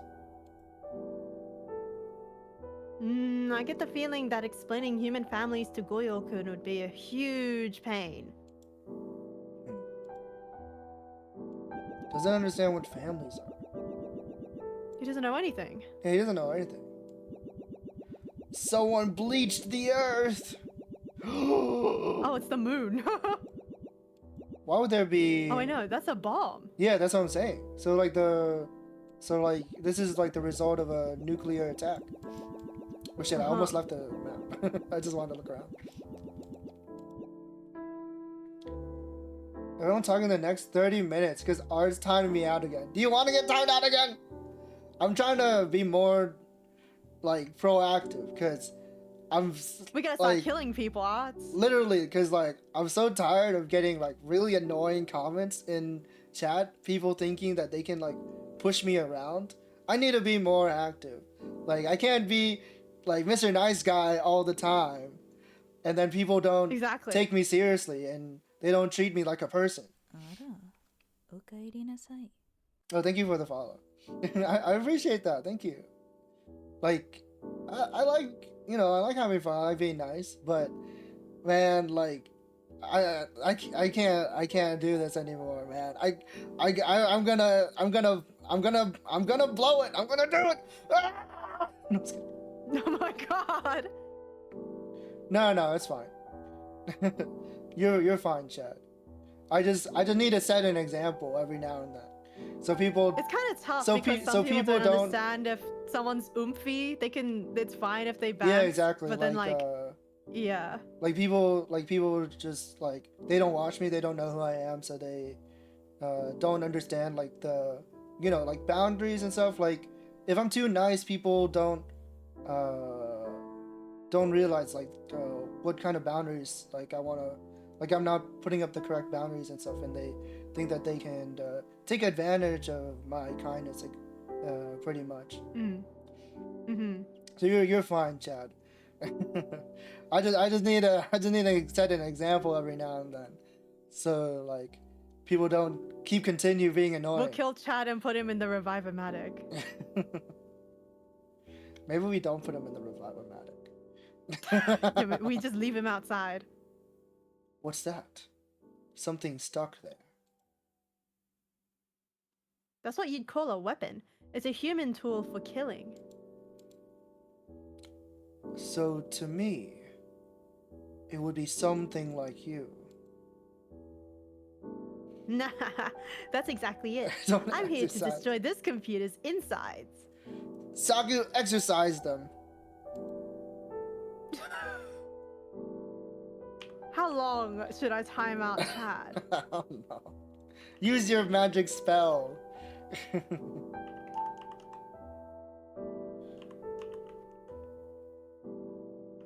I get the feeling that explaining human families to Goyo-kun would be a huge pain. Doesn't understand what families are. He doesn't know anything. Yeah, he doesn't know anything. Someone bleached the earth! Oh, it's the moon. Why would there be... Oh, I know. That's a bomb. Yeah, that's what I'm saying. So this is like the result of a nuclear attack. Oh shit, I almost left the map. I just wanted to look around. Everyone talking the next 30 minutes because Art's timing me out again. Do you want to get timed out again? I'm trying to be more like proactive because we gotta start killing people, Arts. Literally, because like I'm so tired of getting like really annoying comments in chat. People thinking that they can like push me around. I need to be more active. Like I can't be like Mr. Nice Guy all the time, and then people don't take me seriously and they don't treat me like a person. Oh, thank you for the follow. I appreciate that. Thank you. Like, I like, you know, I like having fun. I like being nice, but man, like, I can't do this anymore, man. I'm gonna blow it. I'm gonna do it. Ah! No, oh my god. No, it's fine. You're fine, Chad. I just need to set an example every now and then. So people, It's kind of tough So because pe- some so people people don't don't- understand if someone's oomphy. It's fine if they bounce. yeah, exactly. But then Like yeah. people just like they don't watch me, they don't know who I am, so they don't understand like the like boundaries and stuff. Like if I'm too nice, people don't realize like what kind of boundaries like I want to, like I'm not putting up the correct boundaries and stuff, and they think that they can take advantage of my kindness, like pretty much. So you're fine, Chad. I just need to set an example every now and then, so like people don't continue being annoying. We'll kill Chad and put him in the Revive-O-Matic. Maybe we don't put him in the Revive-O-Matic. Yeah, we just leave him outside. What's that? Something stuck there. That's what you'd call a weapon. It's a human tool for killing. So to me, it would be something like you. Nah, that's exactly it. Don't I'm here to exercise. destroy this computer's insides. Saku, exercise them. How long should I time out Chad? I don't know. Use your magic spell.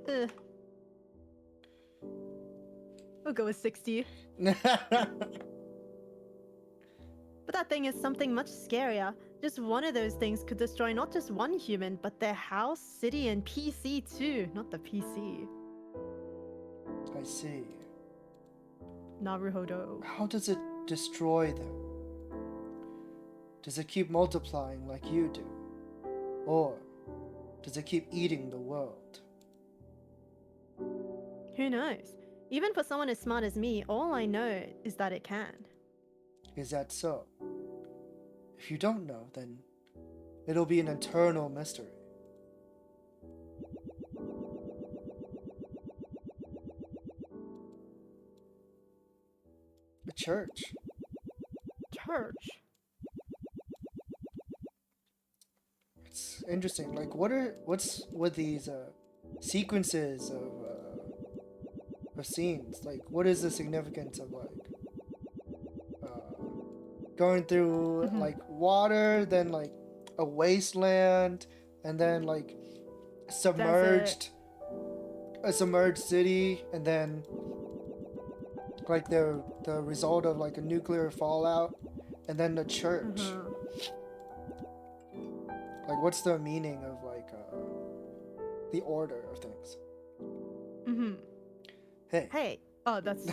Ugh. We'll go with 60. But that thing is something much scarier. Just one of those things could destroy not just one human, but their house, city, and PC too. Not the PC. I see. Naruhodo. How does it destroy them? Does it keep multiplying like you do? Or does it keep eating the world? Who knows? Even for someone as smart as me, all I know is that it can. Is that so? If you don't know, then it'll be an eternal mystery. A church. Church. It's interesting. Like, what's with these sequences of scenes? Like, what is the significance of like going through like water, then like a wasteland, and then like a submerged city, and then like the result of like a nuclear fallout, and then the church. Like, what's the meaning of like the order of things? Hey. Oh, that's.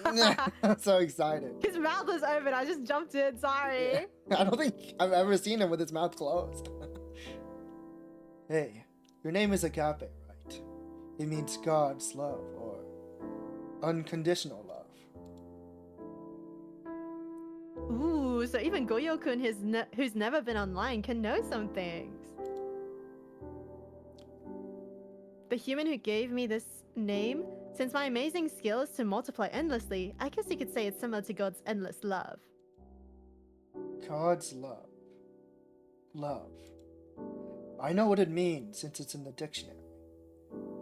I'm so excited. His mouth is open. I just jumped in. Sorry. I don't think I've ever seen him with his mouth closed. Hey, your name is Agape, right? It means God's love or unconditional love. Ooh, so even Goyo-kun, who's never been online, can know some things. The human who gave me this name, since my amazing skill is to multiply endlessly, I guess you could say it's similar to God's endless love. God's love. Love. I know what it means since it's in the dictionary,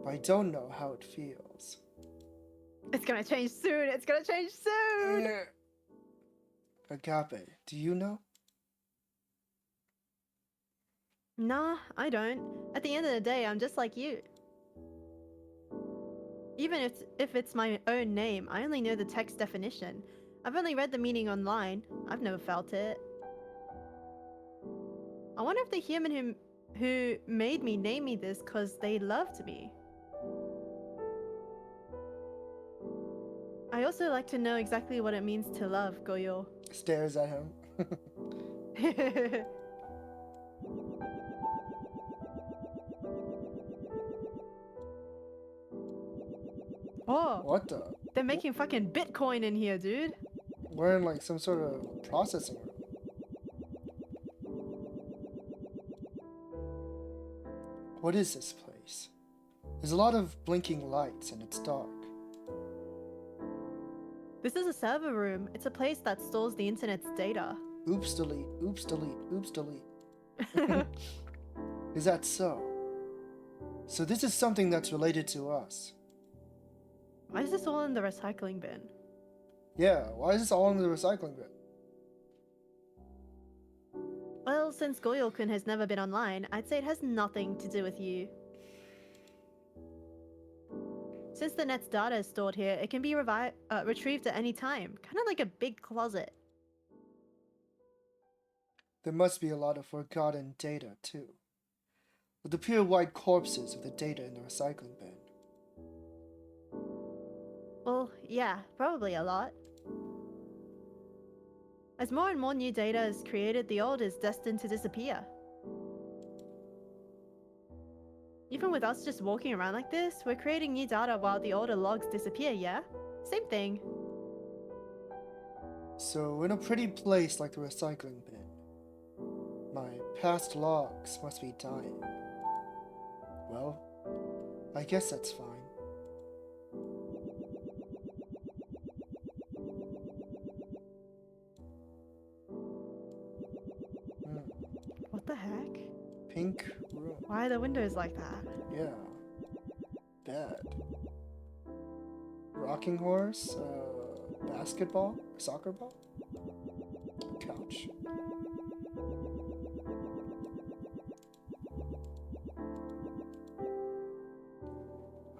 but I don't know how it feels. It's gonna change soon. It's gonna change soon. Agape, do you know? Nah, I don't. At the end of the day, I'm just like you. Even if it's my own name, I only know the text definition. I've only read the meaning online. I've never felt it. I wonder if the human who made me name me this because they loved me. I also like to know exactly what it means to love, Goyo. Stares at him. Oh, What the? they're making fucking Bitcoin in here, dude. We're in like some sort of processing room. What is this place? There's a lot of blinking lights and it's dark. This is a server room. It's a place that stores the internet's data. Oops, delete. Oops, delete. Oops, delete. Is that so? So this is something that's related to us. Why is this all in the recycling bin? Yeah, why is this all in the recycling bin? Well, since Goyo-kun has never been online, I'd say it has nothing to do with you. Since the net's data is stored here, it can be retrieved at any time, kind of like a big closet. There must be a lot of forgotten data, too. With the pure white corpses of the data in the recycling bin. Well, yeah, probably a lot. As more and more new data is created, the old is destined to disappear. Even with us just walking around like this, we're creating new data while the older logs disappear, yeah? Same thing. So, in a pretty place like the recycling bin, my past logs must be dying. Well, I guess that's fine. What the heck? Pink room. Why are the windows like that? Yeah. Bed. Rocking horse? Basketball? Soccer ball? Couch.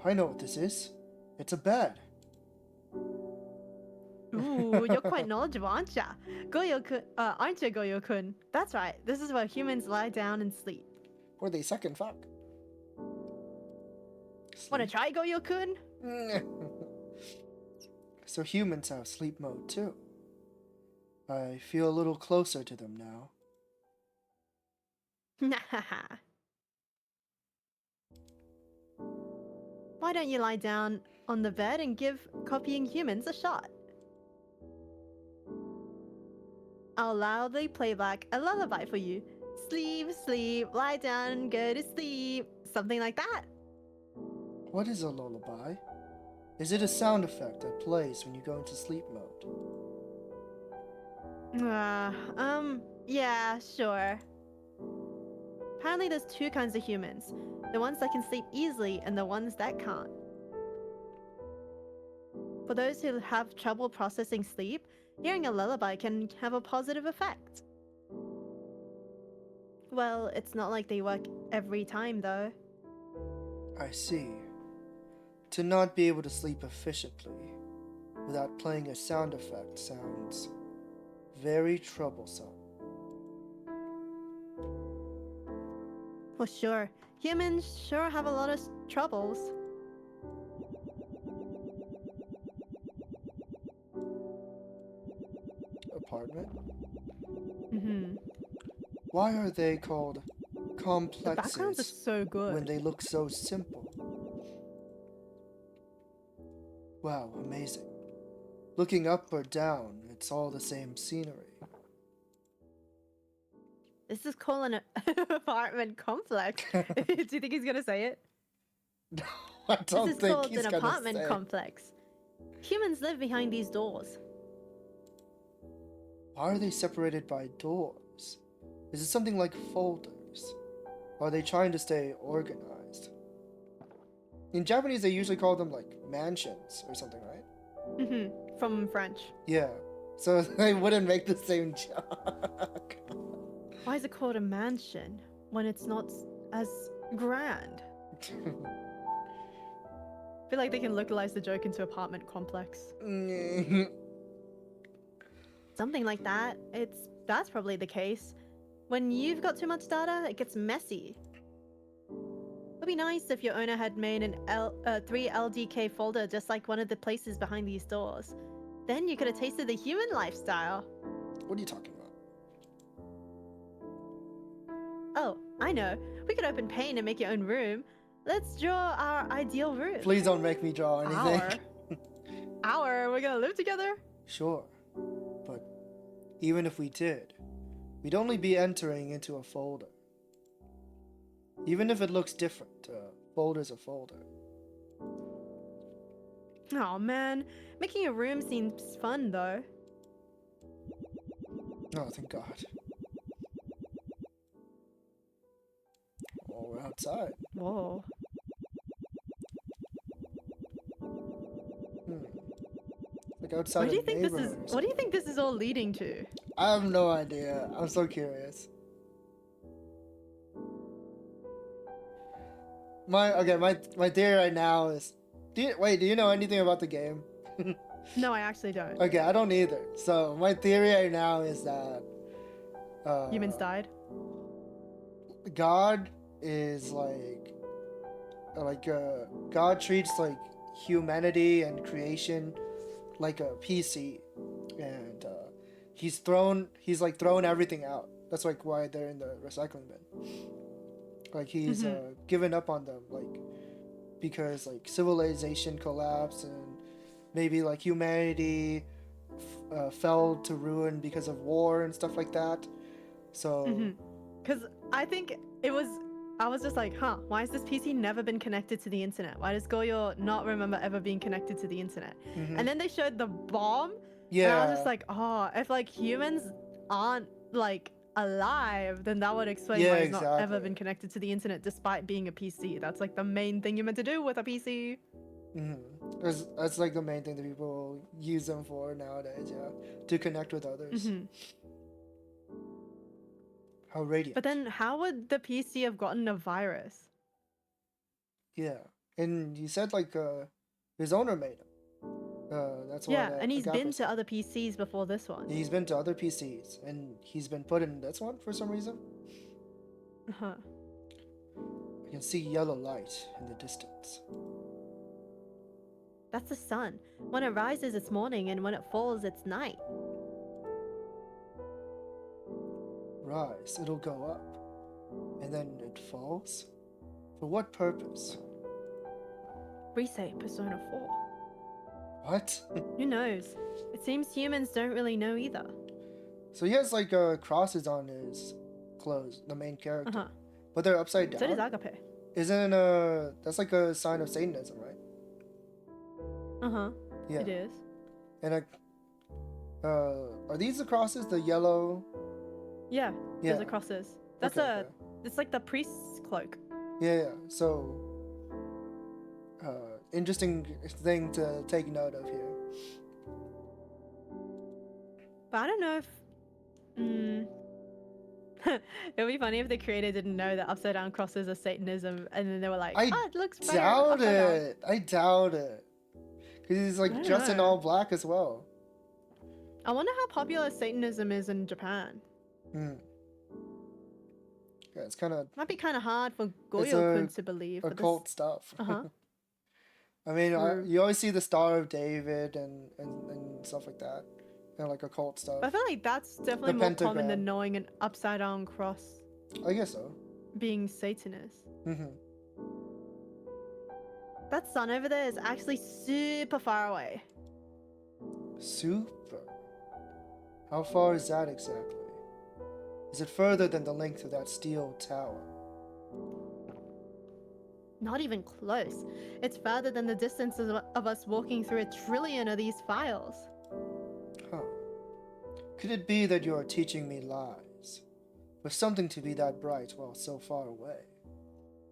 I know what this is. It's a bed. Ooh, you're quite knowledgeable, aren't ya? Goyo-kun, aren't you, Goyo-kun? That's right, this is where humans lie down and sleep. Or they suck and fuck. Wanna try, Goyo-kun? So humans have sleep mode too. I feel a little closer to them now. Why don't you lie down on the bed and give copying humans a shot? I'll loudly play back a lullaby for you. Sleep, sleep, lie down and go to sleep. Something like that. What is a lullaby? Is it a sound effect that plays when you go into sleep mode? Yeah, sure. Apparently there's two kinds of humans. The ones that can sleep easily and the ones that can't. For those who have trouble processing sleep, hearing a lullaby can have a positive effect. Well, it's not like they work every time though. I see. To not be able to sleep efficiently without playing a sound effect sounds very troublesome. Well, sure. Humans sure have a lot of troubles. Apartment? Mm-hmm. Why are they called The backgrounds are complexes so good. when they look so simple? Wow, amazing. Looking up or down, it's all the same scenery. This is called an apartment complex. Do you think he's gonna say it? No, I don't This is think called he's an gonna apartment say. complex. Humans live behind these doors. Why are they separated by doors? Is it something like folders? Or are they trying to stay organized? In Japanese, they usually call them like mansions or something, right? Mm-hmm. From French. Yeah. So they wouldn't make the same joke. Why is it called a mansion when it's not as grand? I feel like they can localize the joke into apartment complex. Something like that. That's probably the case. When you've got too much data, it gets messy. It'd be nice if your owner had made an 3LDK folder just like one of the places behind these doors. Then you could have tasted the human lifestyle. What are you talking about? Oh, I know. We could open Paint and make your own room. Let's draw our ideal room. Please don't make me draw anything. We're gonna live together? Sure. But even if we did, we'd only be entering into a folder. Even if it looks different, folder's a folder. Oh man, making a room seems fun though. Oh, thank God. Oh, we're outside. Whoa. Like outside What do you of think this is? neighborhood or What do you think this is all leading to? something. I have no idea. I'm so curious. My theory right now is, do you know anything about the game? No, I actually don't. Okay, I don't either. So my theory right now is that Humans died. God is God treats like humanity and creation like a PC, and he's thrown everything out. That's like why they're in the recycling bin. Like he's given up on them, like because like civilization collapsed and maybe like humanity fell to ruin because of war and stuff like that. So Because I think I was just like, huh, why has this PC never been connected to the internet? Why does Goyo not remember ever being connected to the internet? And then they showed the bomb. And I was just like, oh, if like humans aren't like alive, then that would explain why it's not ever been connected to the internet despite being a PC. That's like the main thing you're meant to do with a PC. That's like the main thing that people use them for nowadays, to connect with others. How radiant. But then how would the PC have gotten a virus? Yeah, and he said like his owner made him. That's why. Yeah, and he's been Agape's- to other PCs before this one. He's been to other PCs, and he's been put in this one for some reason. Uh-huh. I can see yellow light in the distance. That's the sun. When it rises, it's morning, and when it falls, it's night. Rise, it'll go up, and then it falls. For what purpose? Reset Persona 4. What? Who knows? It seems humans don't really know either. So he has like crosses on his clothes, the main character, Uh-huh. but they're upside down. So does Agape. Isn't that's like a sign of Satanism, right? Uh-huh. Yeah. It is. And are these the crosses? The yellow? Yeah, Yeah. there's a crosses. That's Okay. it's like the priest's cloak. Yeah. So, interesting thing to take note of here. But I don't know if it would be funny if the creator didn't know that upside down crosses are Satanism, and then they were like, I it looks better Doubt upside down." it. I doubt it. Because he's I like don't dressed in know. all black as well. I wonder how popular Satanism is in Japan. Yeah, it's kind of Might be kind of hard for It's Goyo-kun to believe. but this- occult stuff. Uh-huh. I mean, True. you always see the Star of David and stuff like that. And like occult stuff. But I feel like that's definitely The more common pentagram. than knowing an upside down cross I guess so. being Satanist. hmm That sun over there is actually super far away. Super. How far is that exactly? Is it further than the length of that steel tower? Not even close. It's farther than the distance of us walking through 1 trillion of these files. Huh. Could it be that you are teaching me lies? For something to be that bright while so far away.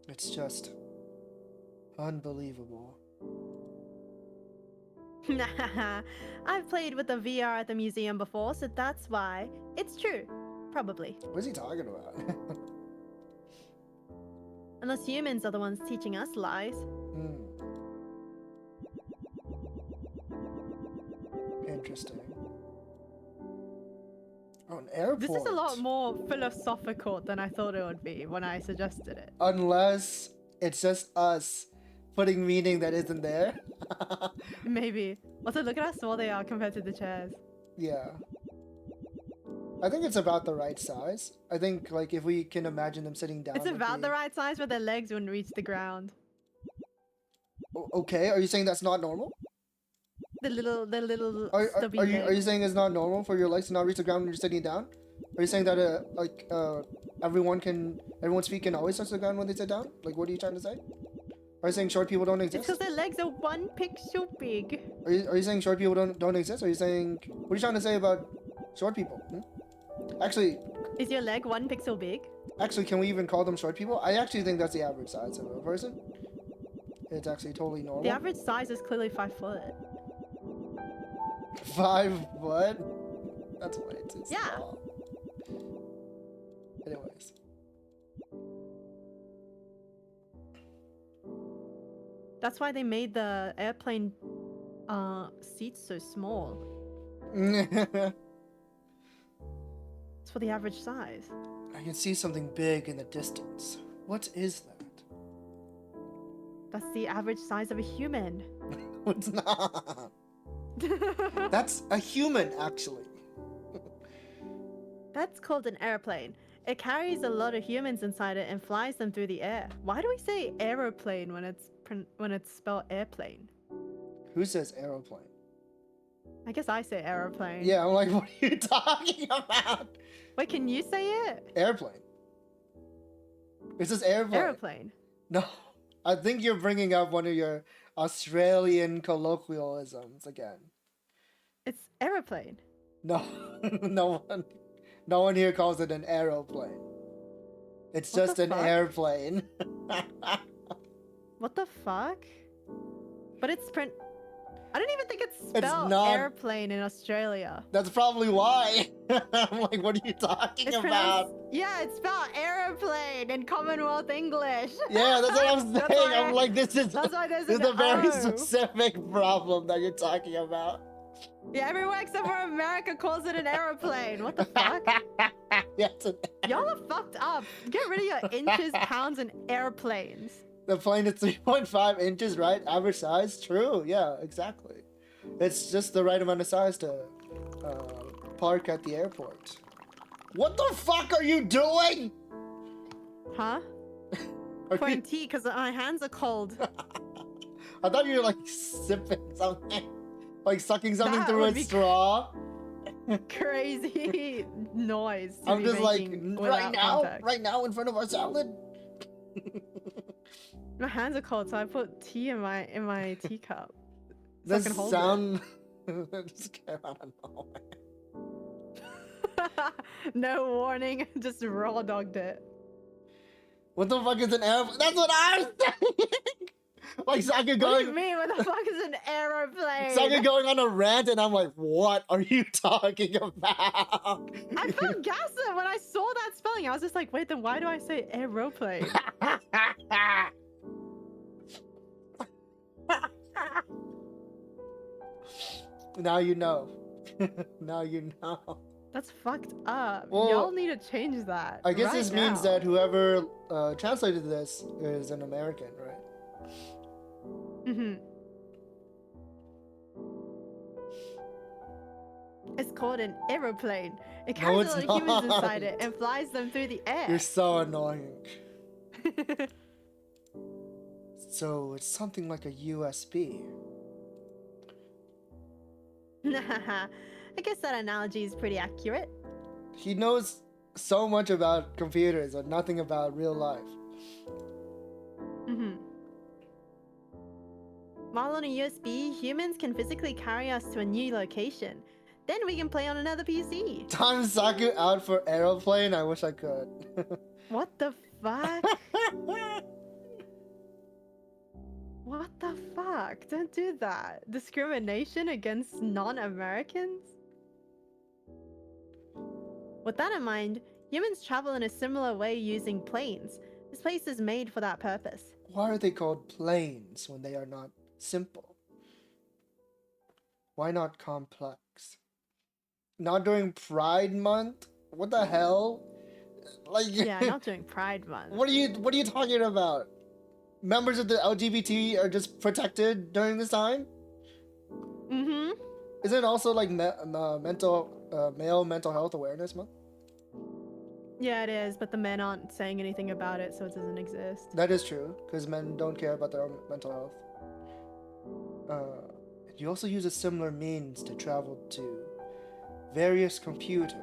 It's just unbelievable. I've played with the VR at the museum before, so that's why. It's true. Probably. What is he talking about? Unless humans are the ones teaching us lies. Interesting. Oh, an airport. This is a lot more philosophical than I thought it would be when I suggested it. Unless it's just us putting meaning that isn't there. Maybe. Also, look at how small they are compared to the chairs. Yeah. I think it's about the right size. I think like if we can imagine them sitting down. It's it'd about be- the right size, but their legs wouldn't reach the ground. Okay, are you saying that's not normal? The little Are stubby you legs. saying it's not normal for your legs to not reach the ground when you're sitting down? Are you saying that everyone's feet can always touch the ground when they sit down? Like what are you trying to say? Are you saying short people don't It's exist? because their legs are 1 pixel big. Are you saying short people don't exist? Are you saying what are you trying to say about short people? Actually, Is your leg 1 pixel big? can we even call them short people? I actually think that's the average size of a person. It's actually totally normal. The average size is clearly 5 foot. 5 foot? That's way too Yeah. small. Anyways. That's why they made the airplane seats so small. I It's for the average size. can see something big in the distance. What is that? That's the average size of a human. It's not. That's a human, actually. That's called an airplane. It carries a lot of humans inside it and flies them through the air. Why do we say aeroplane when it's spelled airplane? Who says aeroplane? I guess I say aeroplane. Yeah, I'm like, what are you talking about? Wait, can you say it? Airplane. It says airplane. Aeroplane. No, I think you're bringing up one of your Australian colloquialisms again. It's aeroplane. No, no one here calls it an aeroplane. It's What just the an fuck? airplane. What the fuck? But it's I don't even think it's It's spelled not- airplane in Australia. That's probably why. I'm like, what are you talking It's about? Yeah, it's spelled airplane in Commonwealth English. Yeah, that's what I'm That's saying. why- I'm like, this is That's why there's this is an a very O. specific problem that you're talking about. Yeah, everywhere except for America calls it an aeroplane. What the fuck? Yeah, it's Y'all are fucked up. Get rid of your inches, pounds, and airplanes. the plane is 3.5 inches, right? Average size? True, yeah, exactly. It's just the right amount of size to park at the airport. What the fuck are you doing? Huh? Are Pouring you... tea because my hands are cold. I thought you were like sipping something. Like sucking something That through a would be straw. Crazy noise. To I'm be just like, making right without now? context. Right now in front of our salad? My hands are cold, so I put tea in my teacup. So I This can hold sound... just came out of nowhere. it. No warning, just raw dogged it. What the fuck is an airplane? That's what I'm saying! Like Saku What do you going... mean? What the fuck is an aeroplane? Saku going on a rant and I'm like, what are you talking about? I felt gaslit when I saw that spelling. I was just like, wait, then why do I say aeroplane? Now you know. Now you know. That's fucked up. Well, Y'all need to change that. I guess right this means now. that whoever translated this is an American, right? Mm-hmm. It's called an aeroplane. It No, carries it's a lot of humans not. inside it and flies them through the air. You're so annoying. So it's something like a USB. I guess that analogy is pretty accurate. He knows so much about computers but nothing about real life. Mm-hmm. While on a USB, humans can physically carry us to a new location. Then we can play on another PC. Time Saku out for aeroplane? I wish I could. What the fuck? What the fuck? Don't do that. Discrimination against non-Americans? With that in mind, humans travel in a similar way using planes. This place is made for that purpose. Why are they called planes when they are not simple? Why not complex? Not during Pride Month? What the hell? Like Yeah, not during Pride Month. What are you talking about? Members of the LGBT are just protected during this time? Mm-hmm. Isn't it also like male mental health awareness month? Yeah, it is, but the men aren't saying anything about it, so it doesn't exist. That is true, because men don't care about their own mental health. You also use a similar means to travel to various computers,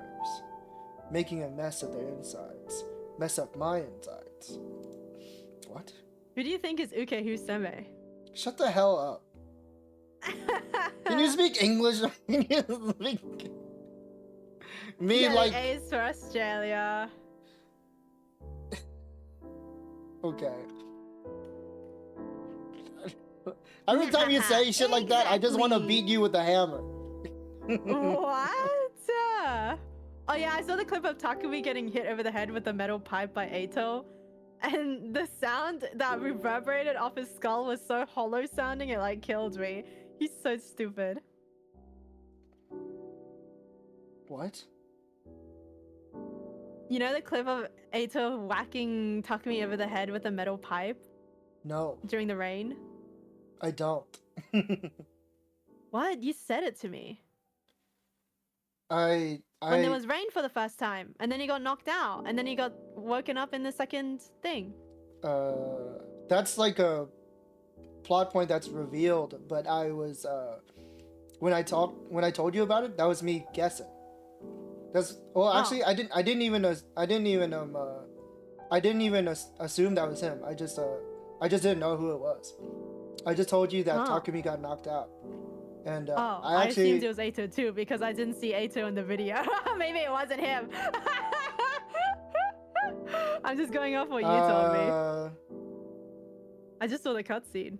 making a mess of their insides. Mess up my insides. What? Who do you think is Uke Huseme? Shut the hell up. Can you speak English? Can you speak... Me Yeah, like... A's for Australia. Okay. Every time you say shit like that, I just want to Exactly. beat you with a hammer. What? Oh yeah, I saw the clip of Takumi getting hit over the head with a metal pipe by Ato. And the sound that reverberated off his skull was so hollow sounding, it like killed me. He's so stupid. What? You know the clip of Ato whacking Takumi over the head with a metal pipe No, during the rain? I don't. What? You said it to me. I When there was rain for the first time, and then he got knocked out, and then he got woken up in the second thing. that's like a plot point that's revealed, but I was when I told you about it, that was me guessing. Actually I didn't even assume that was him. I just didn't know who it was. I just told you that Oh. Takumi got knocked out. And I assumed it was Ato too because I didn't see Ato in the video. Maybe it wasn't him. I'm just going off what you told me. I just saw the cutscene.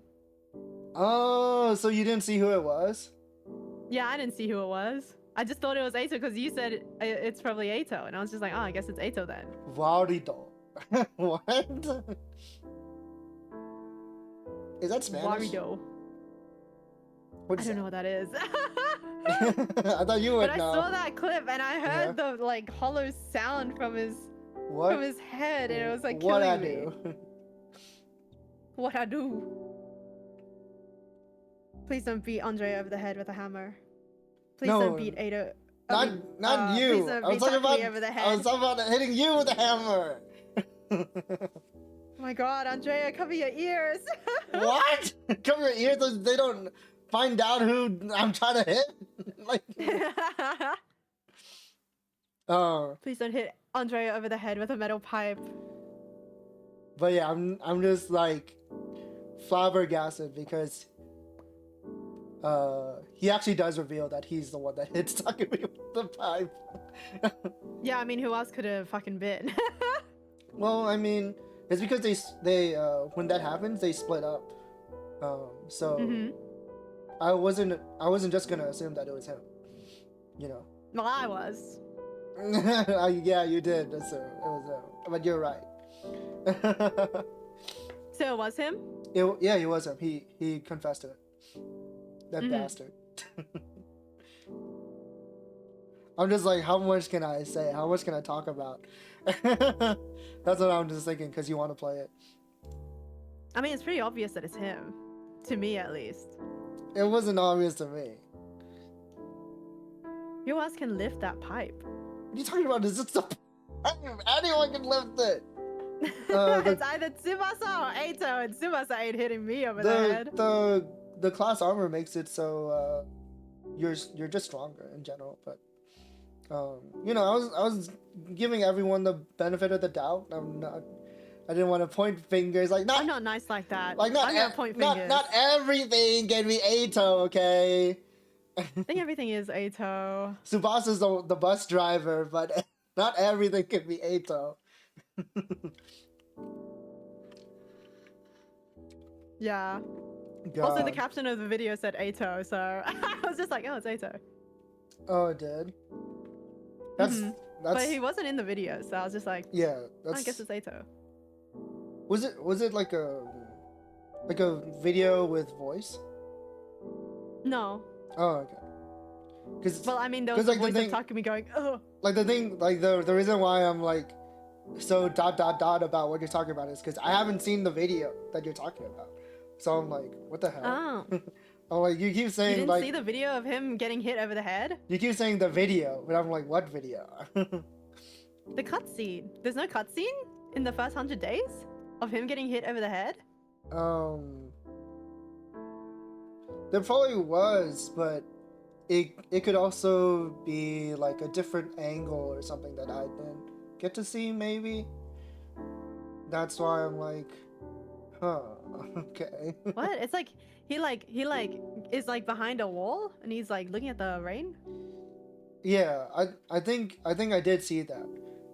Oh, so you didn't see who it was? Yeah, I didn't see who it was. I just thought it was Ato because you said it's probably Ato, and I was just like, oh, I guess it's Ato then. Warido. What? Is that Spanish? Warido. What I is don't know what that is. I thought you would But I know. saw that clip and I heard the like hollow sound from his What? head, and it was like What I killing me. do? What I do? Please don't beat Andre over the head with a hammer. Please No. don't beat Ada. Not you. Please don't I was beat talking about. Takumi over the I head. was talking about hitting you with a hammer. Oh my god, Andrea, cover your ears. What? Cover your ears so they don't find out who I'm trying to hit. Like, oh. Please don't hit Andrea over the head with a metal pipe. But yeah, I'm just like flabbergasted because he actually does reveal that he's the one that hits Takumi with the pipe. Yeah, I mean, who else could have fucking been? Well, I mean, it's because they when that happens they split up. So Mhm. I wasn't just gonna assume that it was him. You know. Well, I was. Yeah, you did assume it was him, but you're right. So it was him? Yeah, he was him. He confessed to it. That bastard. I'm just like, how much can I say? How much can I talk about? That's what I'm just thinking, because you want to play it. I mean, it's pretty obvious that it's him. To me, at least. It wasn't obvious to me. Who else can lift that pipe? What are you talking about? Is this the anyone can lift it? It's either Tsubasa or Ato, and Tsubasa ain't hitting me over the head. The class armor makes it so you're just stronger in general, but you know, I was giving everyone the benefit of the doubt. I didn't want to point fingers. Like I'm not nice like that. Like not I'm gonna point fingers. not everything can be Ato, okay? I think everything is Ato. Tsubasa's the bus driver, but not everything can be Ato. Yeah. God. Also, the caption of the video said Ato, so I was just like, oh, it's Ato. Oh, it did. That's Mhm. that's But he wasn't in the video, so I was just like, yeah. That's I guess it's Ato. was it like a video with voice? No. Oh, okay. Because Well, I mean, there was 'cause, the like, the voice of Takumi going, oh. like the thing, like the reason why I'm like so ... about what you're talking about is because I haven't seen the video that you're talking about. So I'm like, what the hell? Oh. I'm like, you keep You saying didn't like see the video of him getting hit over the head? you keep saying the video, but I'm like, what video? The cutscene. There's no cutscene in the first 100 days of him getting hit over the head? There probably was, but it could also be like a different angle or something that I didn't get to see, maybe. That's why I'm like, Huh. Okay. What? It's like he is like behind a wall and he's like looking at the rain. Yeah, I think I did see that,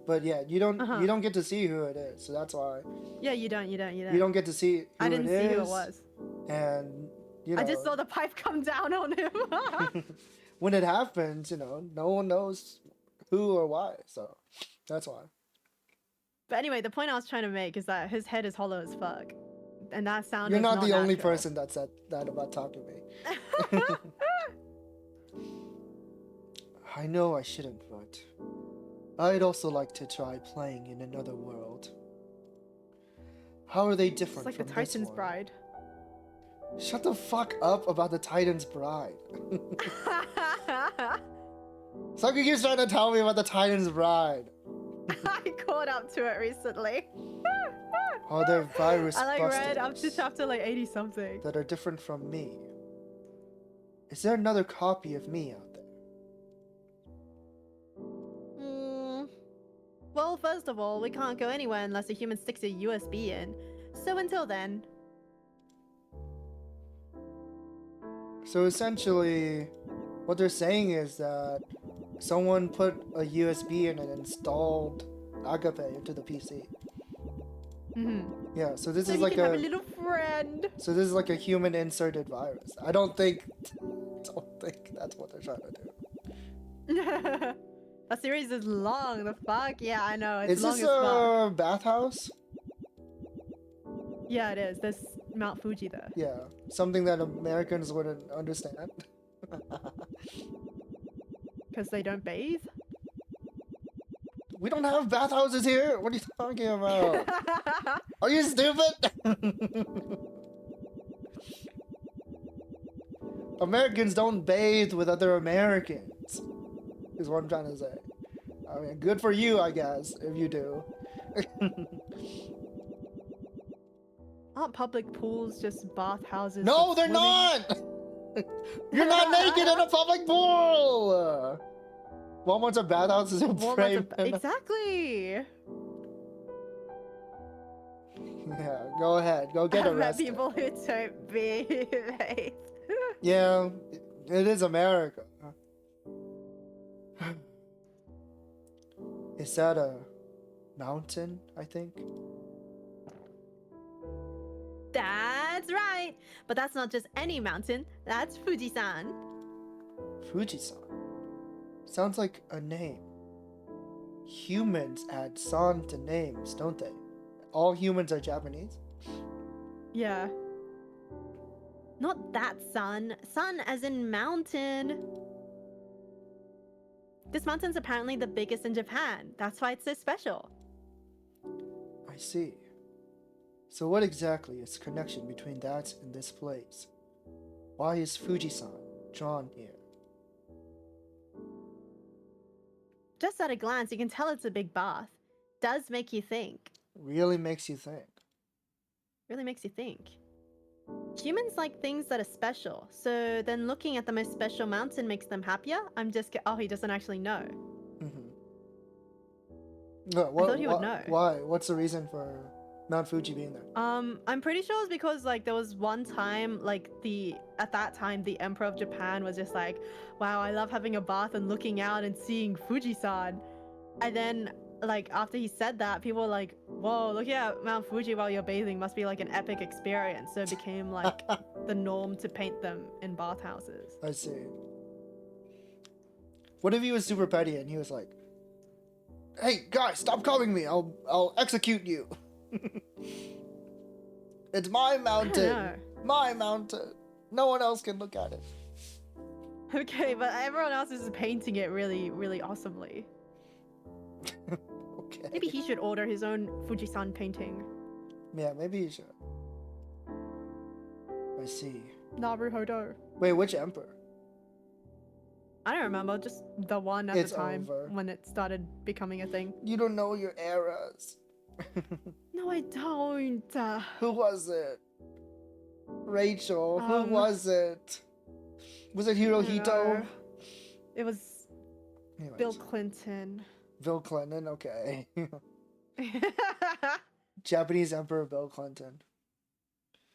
but yeah, you don't Uh-huh. get to see who it is, so that's why Yeah, you don't. you don't get to see who I didn't it see who it is, was. and you know I just saw the pipe come down on him. when it happens, no one knows who or why, so that's why. But anyway, the point I was trying to make is that his head is hollow as fuck, and that sound. You're is not the only natural. person that said that about talking to me. I know I shouldn't, but I'd also like to try playing in another world. How are they It's different like the from this Titan's one? bride. Shut the fuck up about the Titan's bride. Saku keeps trying to tell me about the Titan's bride. I caught up to it recently. Oh, they're virus I read up to busters chapter like 80 something. that are different from me. Is there another copy of me out there? Well, first of all, we can't go anywhere unless a human sticks a USB in. So until then, So essentially, what they're saying is that someone put a USB in and installed Agape into the PC. Yeah, so this so is you like can have a little friend. so this is like a human inserted virus. I don't think that's what they're trying to do. That series is long. The fuck? Yeah, I know. It's Is long this as fuck. a bathhouse? Yeah, it is. There's Mount Fuji there. Yeah, something that Americans wouldn't understand. Because they don't bathe. We don't have bathhouses here. What are you talking about? Are you stupid? Americans don't bathe with other Americans. Is what I'm trying to say. I mean, good for you, I guess, if you do. Aren't public pools just bathhouses? No, for they're swimming? not. You're not naked in a public pool. Walmart's a bathhouse is a Walmart's brave. exactly. Yeah, go ahead. Go get I've met arrested. people who don't bathe. Yeah, it is America. Is that a mountain, I think? That's right. But that's not just any mountain. That's Fuji-san. Fuji-san. Sounds like a name. Humans add san to names, don't they? All humans are Japanese? Yeah. Not that sun. Sun as in mountain. This mountain's apparently the biggest in Japan. That's why it's so special. I see. So what exactly is the connection between that and this place? Why is Fuji-san drawn here? Just at a glance, you can tell it's a big bath. Does make you think. Really makes you think. Really makes you think. Humans like things that are special, so then looking at the most special mountain makes them happier? Oh, he doesn't actually know. No, I thought he would know. Why? What's the reason for Mount Fuji being there? I'm pretty sure it's because like there was one time at that time the Emperor of Japan was just like, wow, I love having a bath and looking out and seeing Fuji-san. And then like after he said that, people were like, whoa, looking at Mount Fuji while you're bathing must be like an epic experience. So it became like the norm to paint them in bathhouses. I see. What if he was super petty and he was like, "Hey guys, stop calling me. I'll execute you." It's my mountain. know. My mountain. No one else can look at it. Okay, but everyone else is painting it really, really awesomely. Okay. Maybe he should order his own Fuji-san painting. Yeah, maybe you should. I see. Naruhodo. Wait, which emperor? I don't remember, just the one at It's the time over. when it started becoming a thing. You don't know your eras. No, I don't. Who was it? Rachel. Who was it? Was it I don't Hirohito? know. It was Anyways. Bill Clinton. Bill Clinton, okay. Japanese Emperor Bill Clinton.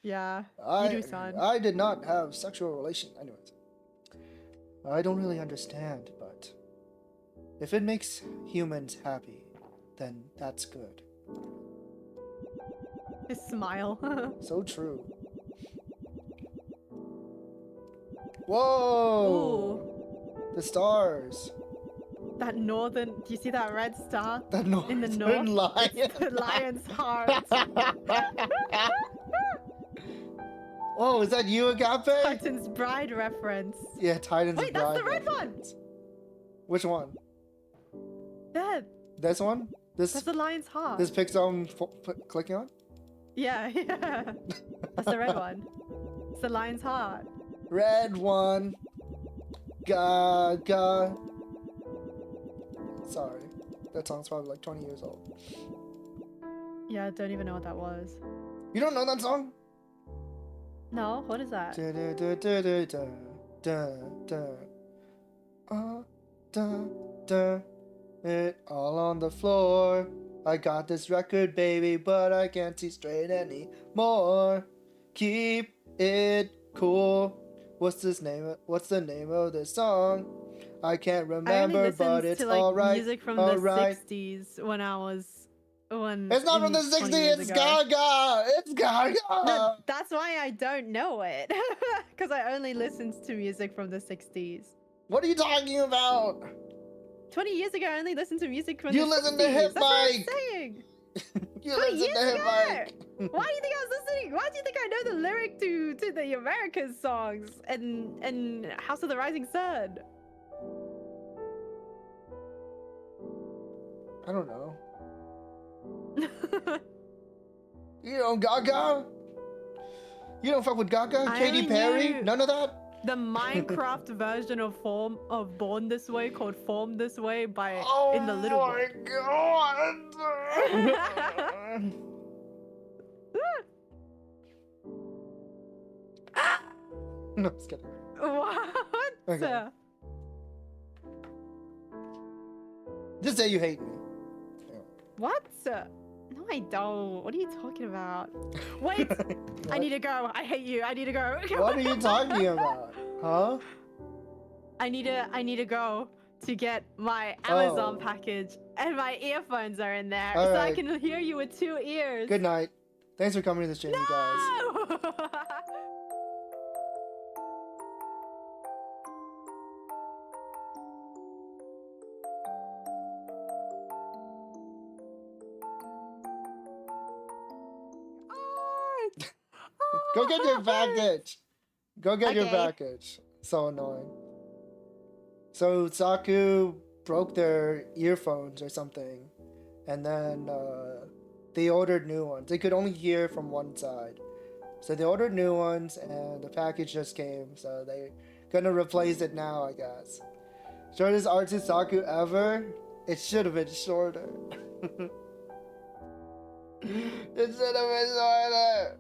Yeah, I you do, son. I did not have sexual relation. Anyways, I don't really understand, but if it makes humans happy, then that's good. His smile. So true. Whoa! The stars. That northern. Do you see that red star? That In the northern north, lion. The lion's heart. Oh, is that you, Agape? Titan's Bride reference. Yeah, Titan's Wait, that's the Bride red one. reference. Which one? There. This one? That's the lion's heart. This picture I'm clicking on? Yeah, yeah. That's the red one. It's the lion's heart. Red one. Gaga. Sorry. That song's probably like 20 years old. Yeah, I don't even know what that was. You don't know that song? No, what is that? Da, da, da, da, da, da, da, da. Da, da. It all on the floor. I got this record, baby, but I can't see straight anymore. Keep it cool. What's the name of this song? I can't I only remember, listened but it's to like alright. music from alright. the 60s when I was It's not from the 20 60s, years it's ago. Gaga! It's Gaga! No, that's why I don't know it. Because I only listened to music from the 60s. What are you talking about? 20 years ago, I only listened to music from You the 60s. listen to Hip That's what I'm Mike. saying. You 20 listen years to Hip ago. Mike. Why do you think I was listening? Why do you think I know the lyric to the Americas songs and House of the Rising Sun? I don't know. You know Gaga? You don't fuck with Gaga? I Katy only Perry? knew- None of that? The Minecraft version of Born This Way called Form This Way by In the Little my Book. god! No, just kidding. What? Okay. Just say you hate me. What? No, I don't. What are you talking about? Wait, I need to go. I hate you. I need to go. What are you talking about? Huh? I need to go to get my Amazon Oh. package, and my earphones are in there, All so I right. can hear you with 2 ears. Good night. Thanks for coming to the stream, you guys. No! Go get your package. Go get your Okay. package. So annoying. So Saku broke their earphones or something, and then they ordered new ones. They could only hear from one side, so they ordered new ones, and the package just came. So they're gonna replace it now, I guess. Shortest ArtsuSaku ever. It should have been shorter. It should have been shorter.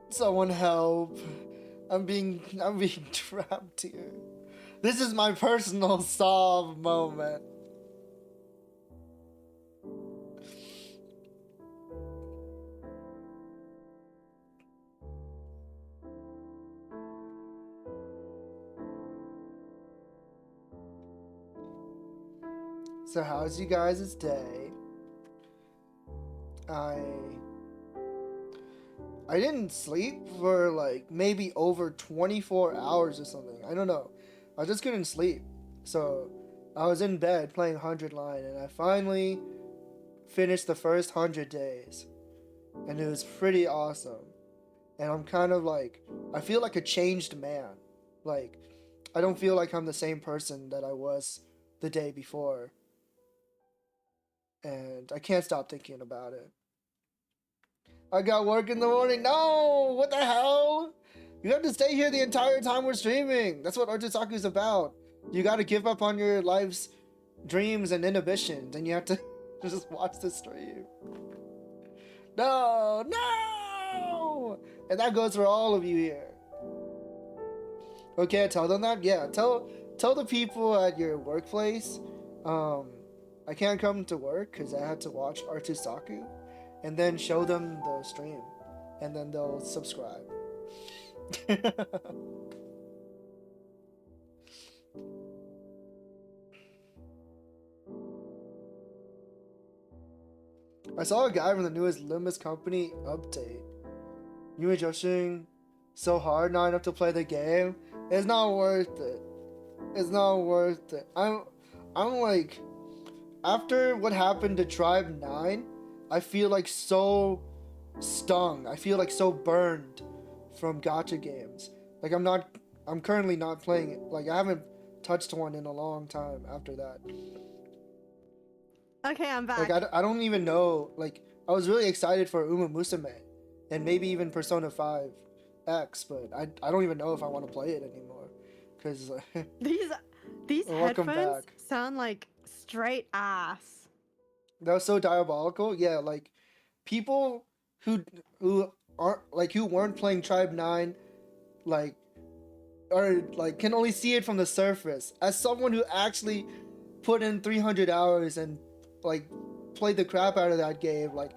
Someone help. I'm being trapped here. This is my personal solve moment. So how's you guys' day? I didn't sleep for like maybe over 24 hours or something. I don't know. I just couldn't sleep. So I was in bed playing 100 Line, and I finally finished the first 100 days. And it was pretty awesome. And I'm kind of like, I feel like a changed man. Like, I don't feel like I'm the same person that I was the day before. And I can't stop thinking about it. I got work in the morning. No! What the hell? You have to stay here the entire time we're streaming. That's what ArtsuSaku is about. You gotta give up on your life's dreams and inhibitions, and you have to just watch the stream. No! No! And that goes for all of you here. Okay, tell them that? Yeah, tell the people at your workplace. I can't come to work because I had to watch ArtsuSaku, and then show them the stream, and then they'll subscribe. I saw a guy from the newest Limbus company update. Yumi Joshin, so hard, not enough to play the game. It's not worth it. It's not worth it. I'm like, after what happened to Tribe 9, I feel like so stung. I feel like so burned from gacha games. Like I'm currently not playing it. Like I haven't touched one in a long time after that. Okay, I'm back. Like I don't even know. Like I was really excited for Uma Musume, and maybe even Persona 5 X, but I don't even know if I want to play it anymore, because These welcome headphones back. sound like straight ass. That was so diabolical. Yeah, like people who aren't like who weren't playing Tribe 9, like or like can only see it from the surface. As someone who actually put in 300 hours and like played the crap out of that game, like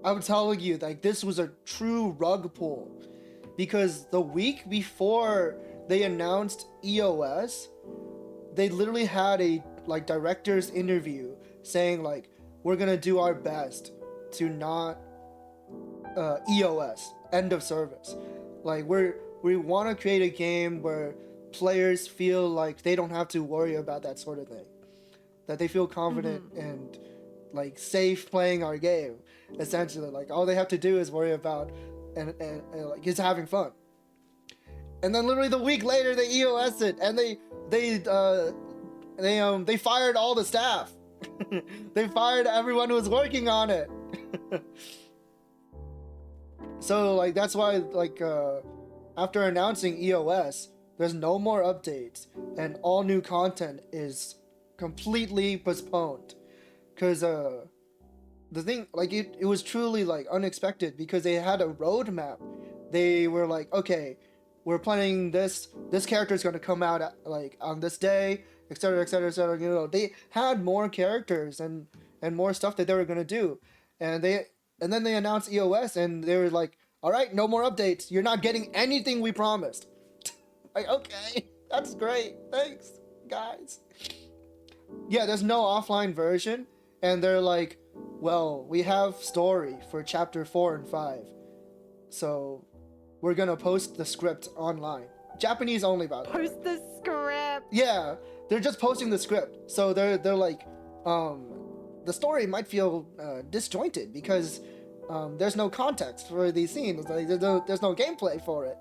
I'm telling you, like this was a true rug pull, because the week before they announced EOS, they literally had a like director's interview saying like, we're gonna do our best to not EOS, end of service. Like we want to create a game where players feel like they don't have to worry about that sort of thing, that they feel confident and like safe playing our game. Essentially, like all they have to do is worry about and like is having fun. And then literally the week later they EOS it, and they fired all the staff. They fired everyone who was working on it. So like that's why like after announcing EOS, there's no more updates, and all new content is completely postponed, because the thing, like it was truly like unexpected, because they had a roadmap. They were like, okay, we're planning this character is going to come out at, like on this day, etc., etc., etc. You know, they had more characters and more stuff that they were going to do, and then they announced EOS, and they were like, all right, no more updates, you're not getting anything we promised. Like, okay, that's great, thanks guys. Yeah, there's no offline version, and they're like, well, we have story for chapter 4 and 5, so we're gonna post the script online. Japanese only, by the way. Post the script. Yeah, they're just posting the script. So they're like, the story might feel disjointed, because there's no context for these scenes. Like there's no gameplay for it,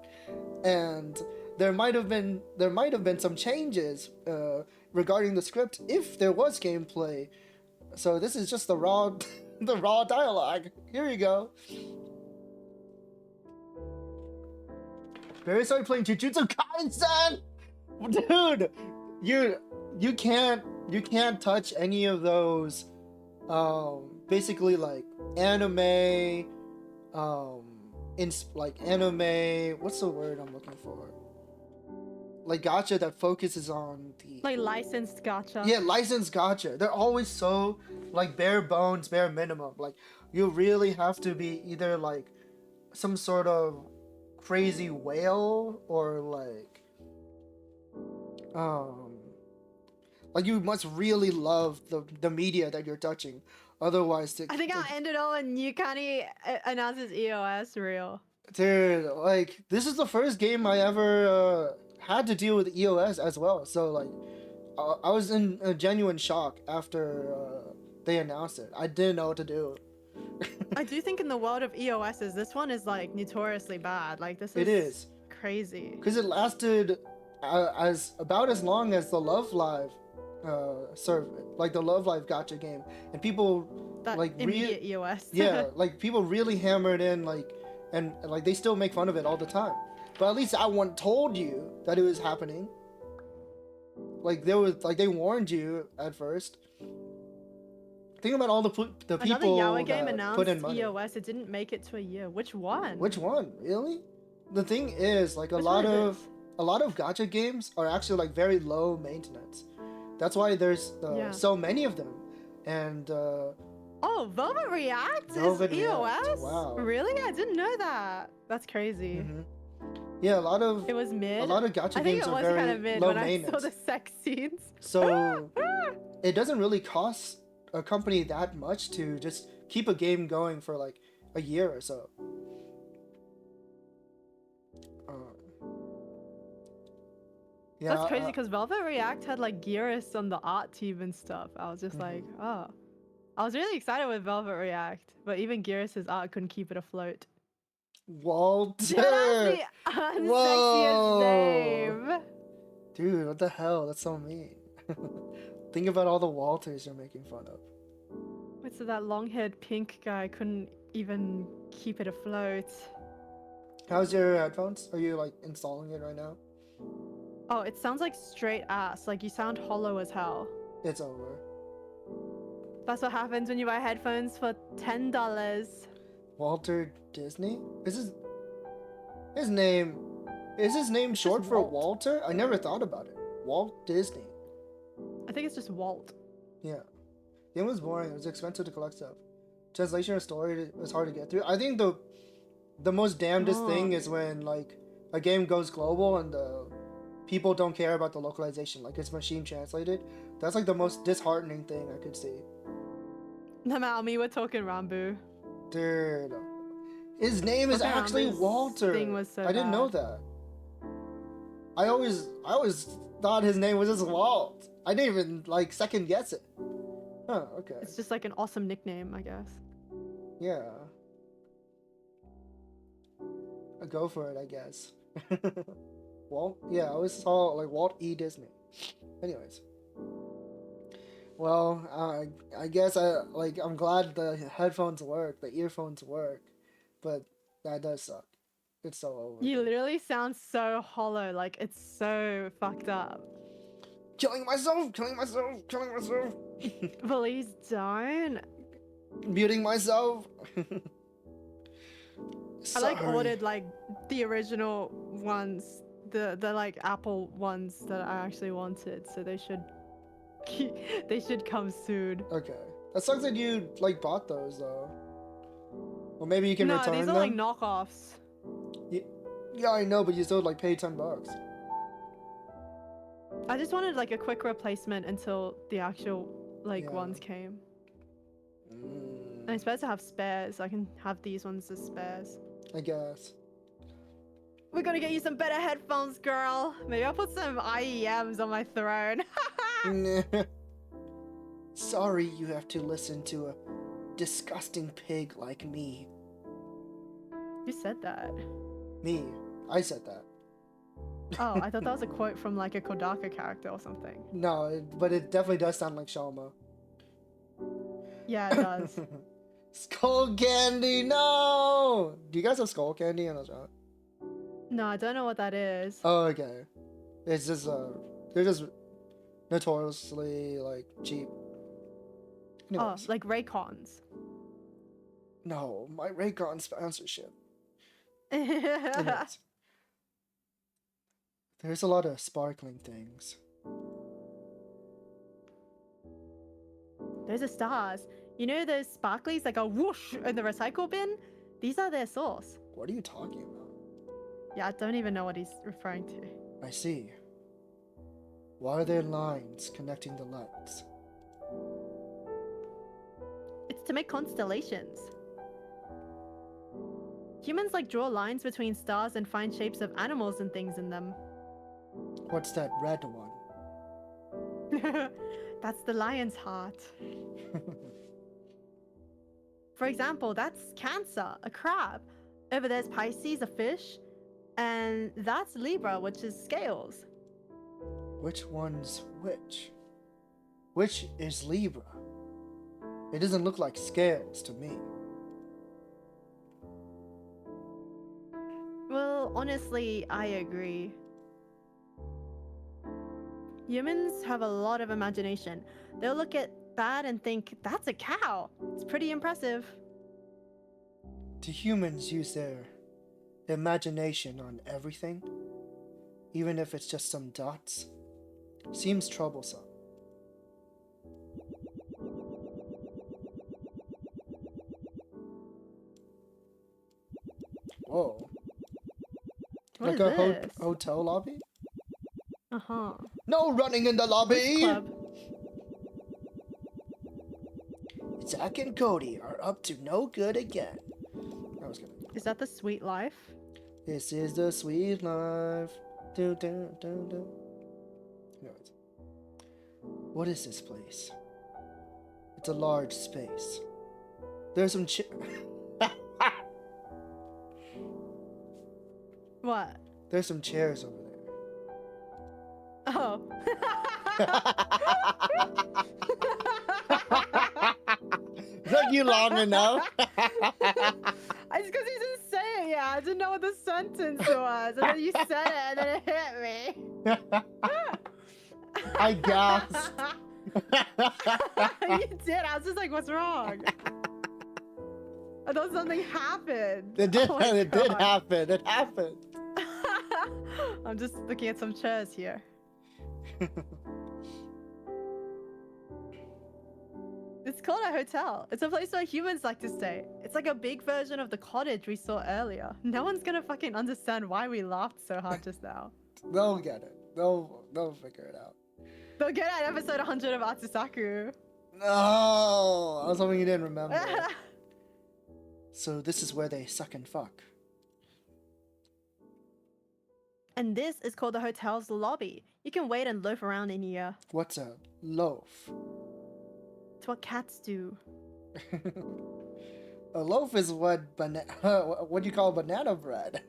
and there might have been some changes regarding the script if there was gameplay. So this is just the raw the raw dialogue. Here you go. Very sorry playing Jujutsu Kaisen, dude. You can't touch any of those. Basically like anime. Like anime. What's the word I'm looking for? Like gacha that focuses on the Like licensed gacha. Yeah, licensed gacha. They're always so like bare bones, bare minimum. Like you really have to be either like some sort of crazy whale, or like you must really love the media that you're touching. Otherwise, I think I'll end it all when Yukani announces EOS real. dude, like this is the first game I ever had to deal with EOS as well. So like I was in a genuine shock after they announced it. I didn't know what to do. I do think in the world of EOSs, this one is like notoriously bad. Like this is It is crazy. because it lasted about as long as the Love Live like the Love Live gacha game, and people That like immediate EOS. yeah, like people really hammered in, like, and like they still make fun of it all the time. But at least I one told you that it was happening. Like they warned you at first. Think about all the Another people Yaoi game that announced put in money. EOS. It didn't make it to a year. Which one? Which one? Really? The thing is, like a Which lot one is of gacha games are actually like very low maintenance. That's why there's Yeah. so many of them. And Oh, Velvet React Velvet is React, EOS? wow. Really? I didn't know that. That's crazy. mhm. Yeah, a lot of It was mid. gacha I think games it are was very kind of mid low when maintenance. I saw the sex scenes. So it doesn't really cost a company that much to just keep a game going for like a year or so. Yeah, That's crazy because Velvet React had like Gearus on the art team and stuff. I was just like, oh. I was really excited with Velvet React, but even Gearus's art couldn't keep it afloat. Walter! That's the unsexiest name. Dude, what the hell? That's so mean. Think about all the Walters you're making fun of. Wait, so that long-haired pink guy couldn't even keep it afloat. How's your headphones? Are you like installing it right now? Oh, it sounds like straight ass. Like you sound hollow as hell. It's over. That's what happens when you buy headphones for $10. Walter Disney? Is his name short for Walt. Walter? I never thought about it. Walt Disney. I think it's just Walt. Yeah. The game was boring. It was expensive to collect stuff. Translation of story was hard to get through. I think the most damnedest thing is when like a game goes global and the people don't care about the localization, like it's machine translated. That's like the most disheartening thing I could see. Naomi, we're talking Rambu. Dude, his name is Okay, actually this Walter. thing was so I didn't know bad. that. I always thought his name was just Walt. I didn't even like second guess it. Huh, okay. It's just like an awesome nickname, I guess. Yeah. Go for it, I guess. Walt? Yeah, I always saw like Walt E. Disney. Anyways. Well, I guess I'm glad the headphones work, the earphones work, but that does suck. It's so over. You literally sound so hollow, like it's so fucked up. Killing myself! Please don't. Muting myself! I like Sorry. ordered like the original ones, the like Apple ones that I actually wanted, so they should come soon. Okay. That sucks that you like bought those though. Well, maybe you can No, return these them. are like knockoffs. Yeah, I know, but you still like paid $10. I just wanted like a quick replacement until the actual like Yeah. ones came. Mm, And I'm supposed to have spares. I can have these ones as spares. I guess. We're gonna get you some better headphones, girl. Maybe I'll put some IEMs on my throne. Sorry you have to listen to a disgusting pig like me. Who said that? Me. I said that. Oh, I thought that was a quote from like a Kodaka character or something. No, but it definitely does sound like Shoma. Yeah, it does. Skull candy, no! Do you guys have skull candy in the chat? No, I don't know what that is. Oh, okay. It's just they're just notoriously like cheap. Oh, Anyways, like Raycons. no, my Raycon sponsorship. There's Anyways, there's a lot of sparkling things. the stars. You know those sparklies that go whoosh in the recycle bin? These are their source. What are you talking about? Yeah, I don't even know what he's referring to. I see. Why are there lines connecting the lights? It's to make constellations. Humans like draw lines between stars and find shapes of animals and things in them. What's that red one? That's the lion's heart. For example, that's Cancer, a crab. Over there's Pisces, a fish. And that's Libra, which is scales. Which one's which? Which is Libra? It doesn't look like scales to me. Well, honestly, I agree. Humans have a lot of imagination. They'll look at that and think, that's a cow. It's pretty impressive. Do humans use their imagination on everything? Even if it's just some dots? Seems troublesome. Like is a this? hotel lobby? Uh-huh. No running in the lobby! Club. Zach and Cody are up to no good again. I was kidding. Is that the sweet life? This is the sweet life. Do, do, do, do. Anyways. What is this place? It's a large space. There's some What? There's some chairs over there. Oh. Took you long enough. It's because you didn't say it yet. I didn't know what the sentence was. And then you said it and then it hit me. I gasped. You did. I was just like, what's wrong? I thought something happened. It did. Oh my It did God. happen. It happened. I'm just looking at some chairs here. It's called a hotel. It's a place where humans like to stay. It's like a big version of the cottage we saw earlier. No one's gonna fucking understand why we laughed so hard just now. They'll get it. They'll figure it out. They'll get at episode 100 of ArtsuSaku. No, I was hoping you didn't remember. So this is where they suck and fuck. And this is called the hotel's lobby. You can wait and loaf around in here. What's a loaf? It's what cats do. A loaf is what what do you call banana bread?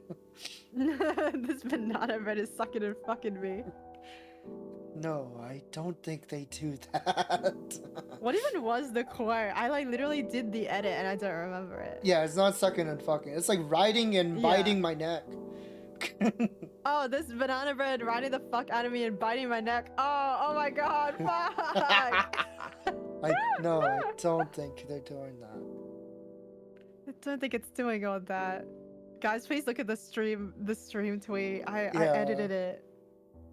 This banana bread is sucking and fucking me. No, I don't think they do that. What even was the quote? I like literally did the edit and I don't remember it. Yeah, it's not sucking and fucking. It's like riding and Yeah. biting my neck. Oh, this banana bread riding the fuck out of me and biting my neck. Oh my god, fuck! No, I don't think they're doing that. I don't think it's doing all that. Guys, please look at the stream tweet. I Yeah. edited it.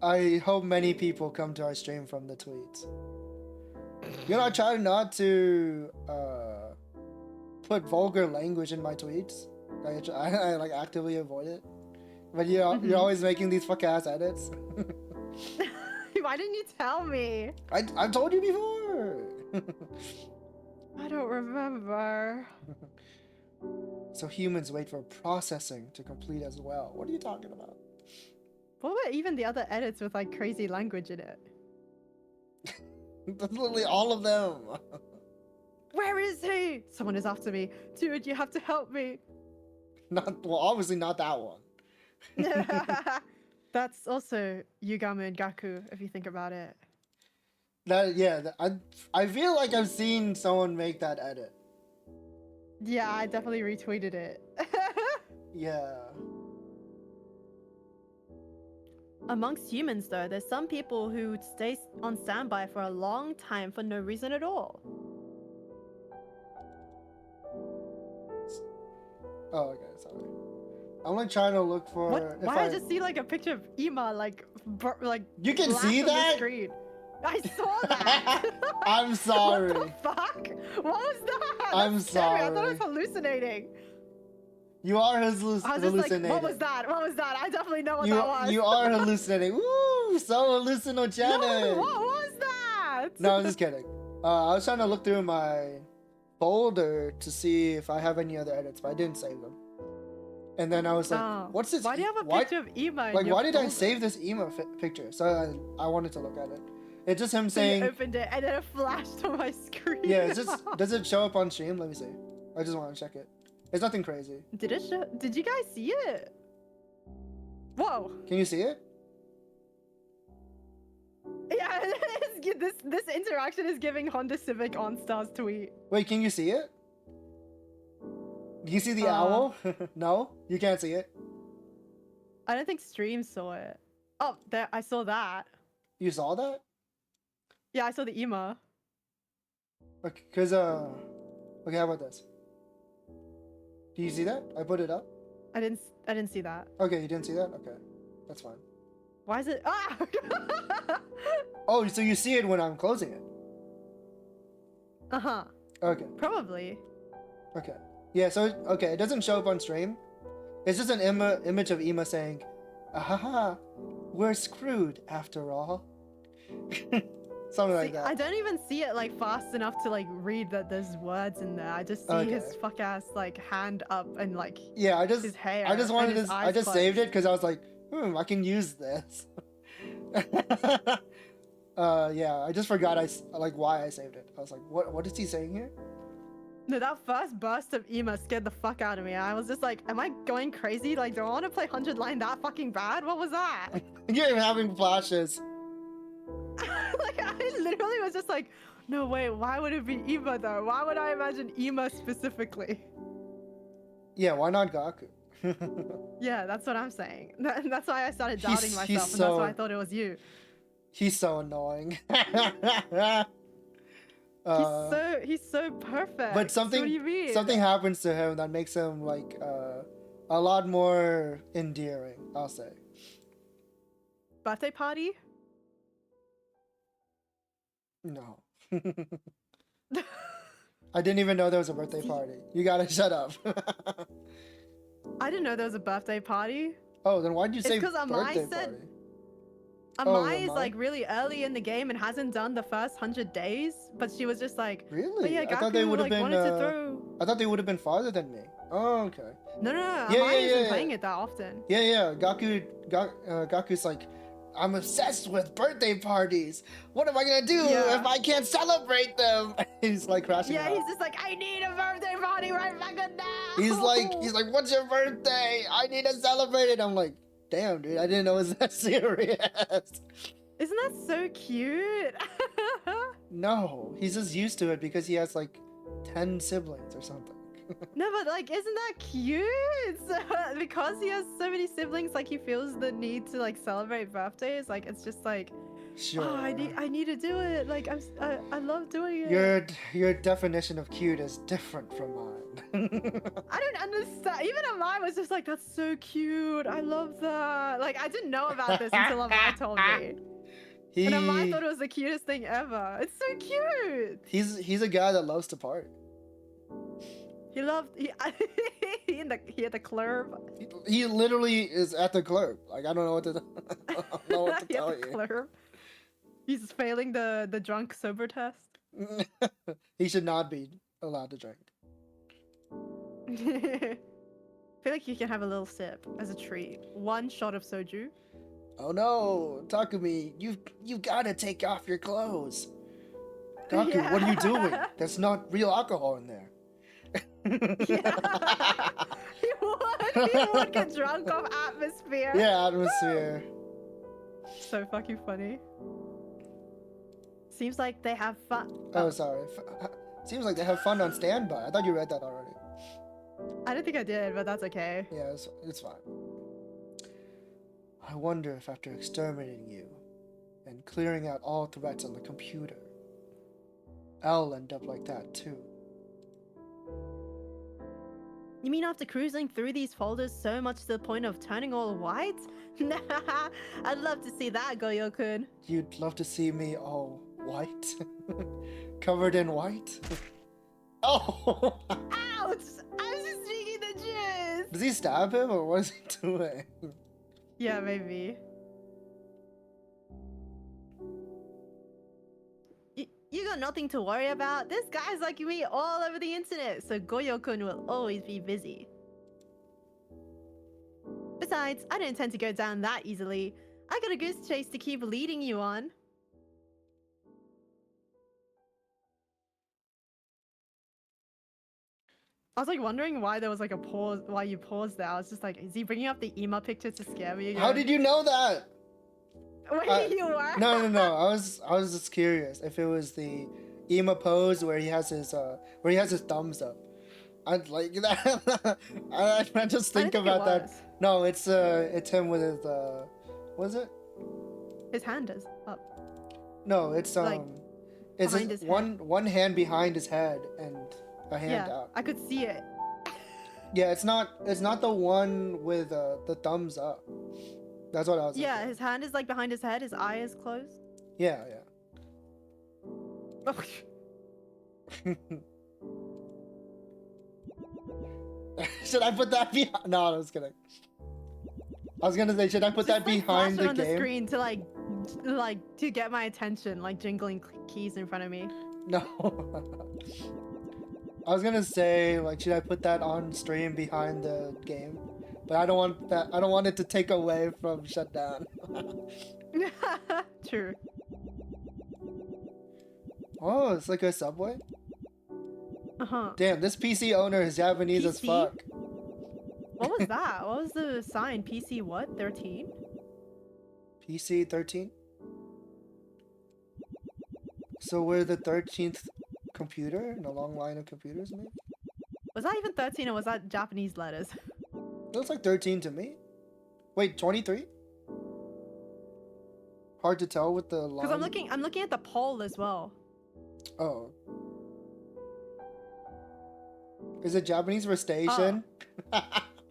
I hope many people come to our stream from the tweets. You know, I try not to put vulgar language in my tweets. I like actively avoid it. But you're always making these fuck ass edits. Why didn't you tell me? I've told you before. I don't remember. So humans wait for processing to complete as well. What are you talking about? What were even the other edits with like crazy language in it? That's literally all of them. Where is he? Someone is after me. Dude, you have to help me. Obviously not that one. That's also Yugamu and Gaku, if you think about it. I feel like I've seen someone make that edit. Yeah, I definitely retweeted it. Yeah. Amongst humans, though, there's some people who stay on standby for a long time for no reason at all. Oh, okay, sorry. I'm like trying to look for. What? Why I just see like a picture of Ima like You can black see on the that? screen. I saw that. I'm sorry. What the fuck? What was that? I'm That's scary. I thought I sorry. was hallucinating. You are I was just like, hallucinating. what was that? What was that? I definitely know what that was. You are hallucinating. Woo! So hallucinogenic. No, what was that? No, I'm just kidding. I was trying to look through my folder to see if I have any other edits, but I didn't save them. And then I was like, Oh. "What's this? Why do you have a picture of Ima? in Like, your why did I folder? save this emo picture?" So I wanted to look at it. It's just him So you saying, opened it and then it flashed on my screen. "Yeah." It's just does it show up on stream? Let me see. I just want to check it. It's nothing crazy. Did it show? Did you guys see it? Whoa. Can you see it? Yeah, this interaction is giving Honda Civic on Stars tweet. Wait, can you see it? Do you see the owl? No, you can't see it. I don't think Stream saw it. Oh, there! I saw that. You saw that? Yeah, I saw the Ima. Okay, cause okay, how about this? Do you see that? I put it up. I didn't see that. Okay, you didn't see that? Okay, that's fine. Why is it? Ah! Oh, so you see it when I'm closing it? Uh-huh. Okay, Probably. okay. Yeah, so okay, it doesn't show up on stream. It's just an image of Ima saying, Ahaha, we're screwed after all. Something like See, that. I don't even see it like fast enough to like read that there's words in there. I just see his Okay. fuck ass like hand up and like Yeah, his hair. I just wanted and his to, I eyes just saved it closed. because I was like, I can use this. Yeah, I just forgot like why I saved it. I was like, what is he saying here? No, that first burst of emo scared the fuck out of me. I was just like, am I going crazy? Like, do I want to play 100 line that fucking bad? What was that? You're having flashes. Like, I literally was just like, no, wait, why would it be emo though? Why would I imagine emo specifically? Yeah, why not Gaku? Yeah, that's what I'm saying. That's why I started He's- doubting he's myself, and that's why I so- thought it was you. He's so annoying. He's so perfect. But So what do you mean? something happens to him that makes him like a lot more endearing, I'll say. Birthday party? No. I didn't even know there was a birthday party. You gotta shut up. I didn't know there was a birthday party. Oh, then why'd you It's say 'cause Amai birthday said- party? Amai is Amai? like really early in the game and hasn't done the first 100 days, but she was just like, Really? oh yeah, I thought they Gaku would have like been. wanted to throw. I thought they would have been farther than me. Oh, okay. No, Yeah, Amai isn't yeah. playing it that often. Yeah. Gaku's like, I'm obsessed with birthday parties. What am I gonna do Yeah. if I can't celebrate them? He's like crashing Yeah, out. he's just like, I need a birthday party right fucking now. He's like, what's your birthday? I need to celebrate it. I'm like, damn, dude, I didn't know it was that serious. Isn't that so cute? No, he's just used to it because he has like 10 siblings or something. No, but like, isn't that cute? Because he has so many siblings, like he feels the need to like celebrate birthdays. Like it's just like, Sure. oh, I need to do it. Like I love doing it. Your definition of cute is different from mine. I don't understand. Even Amai was just like, that's so cute. I love that. Like I didn't know about this until Amai told me. And Amai thought it was the cutest thing ever. It's so cute. He's a guy that loves to party. He loved he at the club. He literally is at the club. Like I don't know what to I don't know what to He at tell the you. club. He's failing the drunk sober test. He should not be allowed to drink. I feel like you can have a little sip as a treat. One shot of soju. Oh no, Takumi, you've got to take off your clothes. Gaku, what are you doing? There's not real alcohol in there. Yeah. He would get drunk off atmosphere. Yeah, atmosphere. So fucking funny. Seems like they have fun. Oh, sorry. Seems like they have fun on standby. I thought you read that already. I don't think I did, but that's okay. Yeah, it's fine. I wonder if after exterminating you and clearing out all threats on the computer, I'll end up like that too. You mean after cruising through these folders so much to the point of turning all white? Nah, I'd love to see that, Goyo-kun. You'd love to see me all white? Covered in white? Oh! Ouch! I was just speaking the gist! Does he stab him or what is he doing? Yeah, maybe. You got nothing to worry about. This guy's like me all over the internet, so Goyo-kun will always be busy. Besides, I don't intend to go down that easily. I got a goose chase to keep leading you on. I was like wondering why there was like a pause, why you paused there. I was just like, is he bringing up the ema picture to scare me again? How did you know that? Wait, you were? No. I was just curious if it was the ema pose where he has his thumbs up. I'd like that. I just think it about that. was. No, it's him with his what is it? His hand is up. No, it's Like, it's behind his his one hand behind his head and a hand Yeah, out. I could see it. Yeah, it's not the one with the thumbs up. That's what I was. Yeah, thinking. his hand is like behind his head, his eye is closed. Yeah. Should I put that behind? No, I was kidding. I was gonna say, should I put that Just, like, behind flash it the on game? the screen to to get my attention, like jingling keys in front of me. No. I was gonna say, like, should I put that on stream behind the game? But I don't want that. I don't want it to take away from Shutdown. True. Oh, it's like a subway. Uh-huh. Damn, this PC owner is Japanese as PC? fuck. What was that? What was the sign? PC what? 13? PC 13. So we're the 13th computer in a long line of computers, maybe? Was that even 13 or was that Japanese letters? It looks like 13 to me. Wait, 23? Hard to tell with the line. Because I'm looking at the poll as well. Oh. Is it Japanese for station?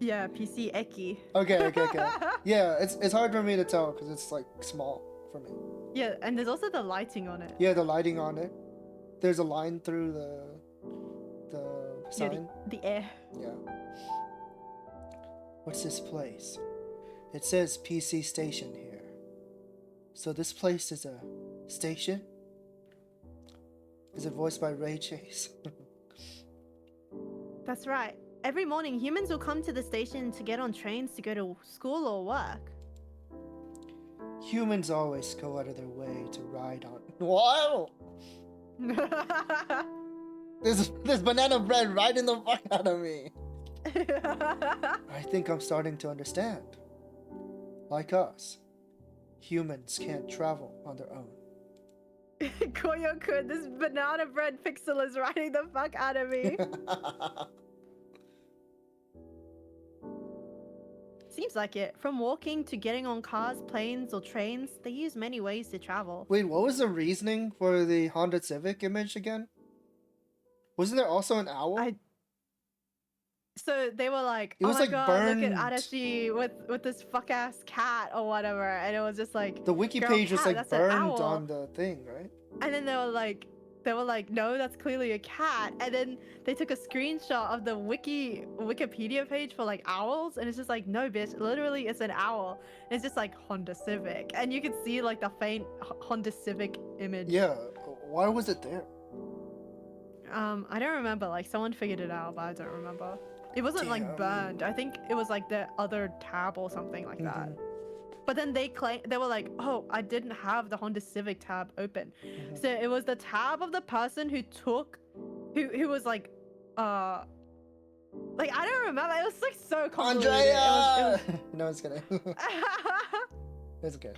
Yeah, PC Eki. Okay. Yeah, it's hard for me to tell because it's like small for me. Yeah, and there's also the lighting on it. Yeah, the lighting on it. There's a line through the Yeah, sign. the air. Yeah. What's this place? It says PC station here. So this place is a station? Is it voiced by Ray Chase? That's right. Every morning, humans will come to the station to get on trains to go to school or work. Humans always go out of their way to ride on. Wow! This banana bread riding the fuck out of me. I think I'm starting to understand. Like us, humans can't travel on their own. Koyo-kun, this banana bread pixel is riding the fuck out of me. Seems like it. From walking to getting on cars, planes, or trains, they use many ways to travel. Wait, what was the reasoning for the Honda Civic image again? Wasn't there also an owl? So they were like, It oh was, my like, god, burned. look at Adachi with this fuck ass cat or whatever, and it was just like The wiki girl, page was cat, like that's an burned owl. on the thing, right? And then they were like, no, that's clearly a cat. And then they took a screenshot of the Wikipedia page for like owls, and it's just like, no, bitch, literally it's an owl. And it's just like Honda Civic, and you can see like the faint Honda Civic image. Yeah. Why was it there? I don't remember. Like someone figured it out, but I don't remember. It wasn't like Damn. burned. I think it was like the other tab or something like that. Mhm. But then they were like, oh, I didn't have the Honda Civic tab open. Mhm. So it was the tab of the person who was like, I don't remember. It was like so convoluted. Andrea! No, it's kidding. It was, It's okay.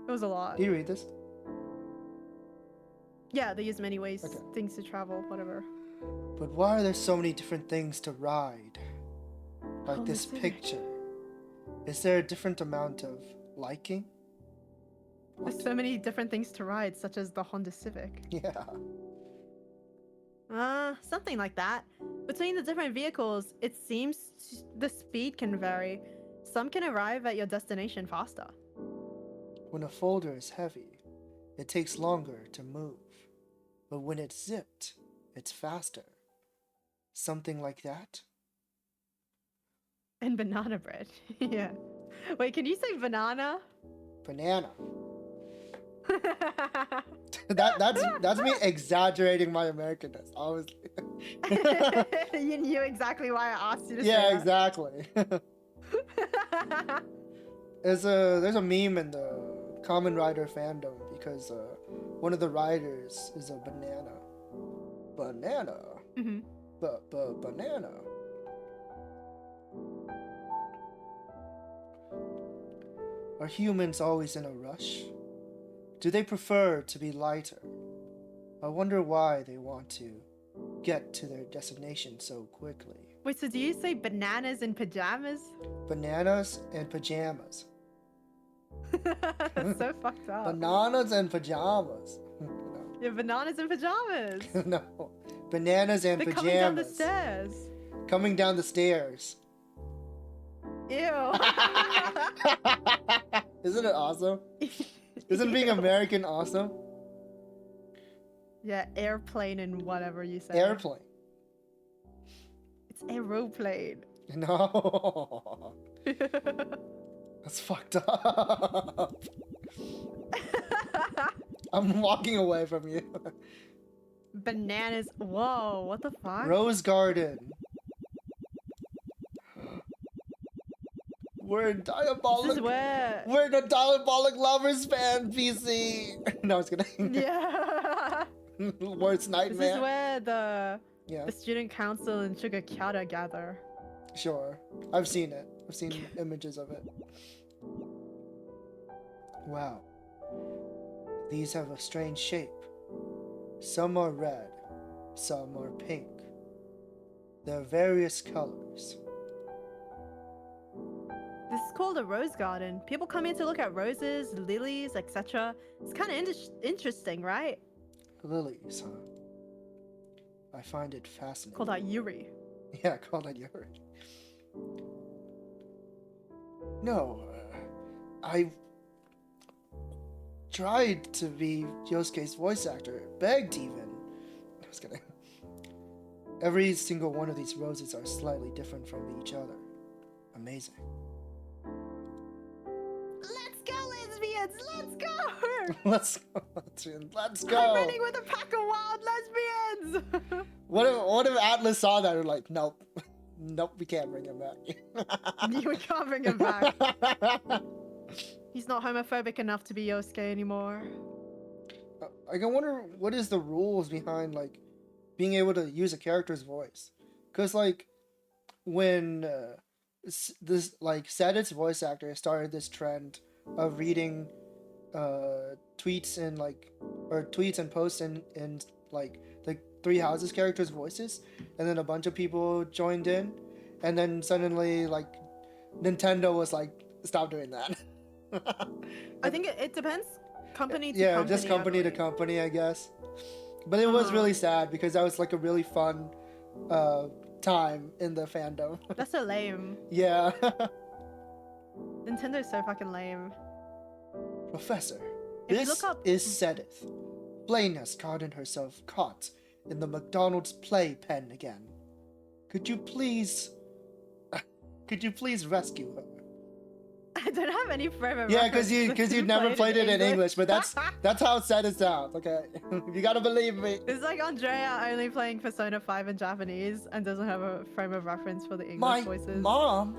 it was a lot. Do you read this? Yeah, they use many ways, Okay. things to travel, whatever. But why are there so many different things to ride? Like Honda this Civic. picture. Is there a different amount of liking? There's so many different things to ride, such as the Honda Civic. Yeah. Something like that. Between the different vehicles, it seems the speed can vary. Some can arrive at your destination faster. When a folder is heavy, it takes longer to move. But when it's zipped, it's faster. Something like that? And banana bread. Yeah. Wait, can you say banana? Banana. That's me exaggerating my Americanness, obviously. You knew exactly why I asked you to say Yeah, that. exactly. There's a meme in the Kamen Rider fandom because one of the riders is a banana. Banana. Mhm. Banana. Are humans always in a rush? Do they prefer to be lighter? I wonder why they want to get to their destination so quickly. Wait, so do you say bananas in pajamas? Bananas and pajamas. That's so fucked up. Bananas and pajamas. Yeah, bananas in pajamas. No. Bananas and They're pajamas. coming down the stairs. Coming down the stairs. Ew. Isn't it awesome? Isn't being American awesome? Yeah, airplane and whatever you say. Airplane. It's aeroplane. No. That's fucked up. I'm walking away from you. Bananas. Whoa, what the fuck? Rose Garden. We're This diabolic. is where. We're the diabolic lovers fan, PC. No, I was kidding. Yeah. Worst This nightmare. is where the Yeah, student council and Sugar Kyata gather. sure. I've seen it. I've seen images of it. Wow. These have a strange shape. Some are red, some are pink. There are various colors. This is called a rose garden. People come in to look at roses, lilies, etc. It's kind of interesting, right? Lilies, huh? I find it fascinating. Called out Yuri. Yeah, call that Yuri. No, I tried to be Yosuke's voice actor, begged even. I was kidding. Every single one of these roses are slightly different from each other. Amazing. Let's go, lesbians! Let's go! Let's go. Let's I'm go. running with a pack of wild lesbians! What if Atlas saw that and like, nope. Nope, we can't bring him back. You can't bring him back. He's not homophobic enough to be Yosuke anymore. I wonder what is the rules behind like being able to use a character's voice, because like when this like Sedit's voice actor started this trend of reading tweets and like or tweets and posts in like the Three Houses characters' voices, and then a bunch of people joined in, and then suddenly like Nintendo was like, stop doing that. I think it depends company to Yeah, company. just company to company, I guess. But it was really sad because that was like a really fun time in the fandom. That's so lame. Yeah. Nintendo's so fucking lame. Professor, If you this look up- is Sedith. Blaine has gotten herself caught in the McDonald's playpen again. Could you please rescue her? I don't have any frame of Yeah, reference because you never played it in English, but that's how Sedith sounds. Okay, you gotta believe me. It's like Andrea only playing Persona 5 in Japanese and doesn't have a frame of reference for the English My voices. mom.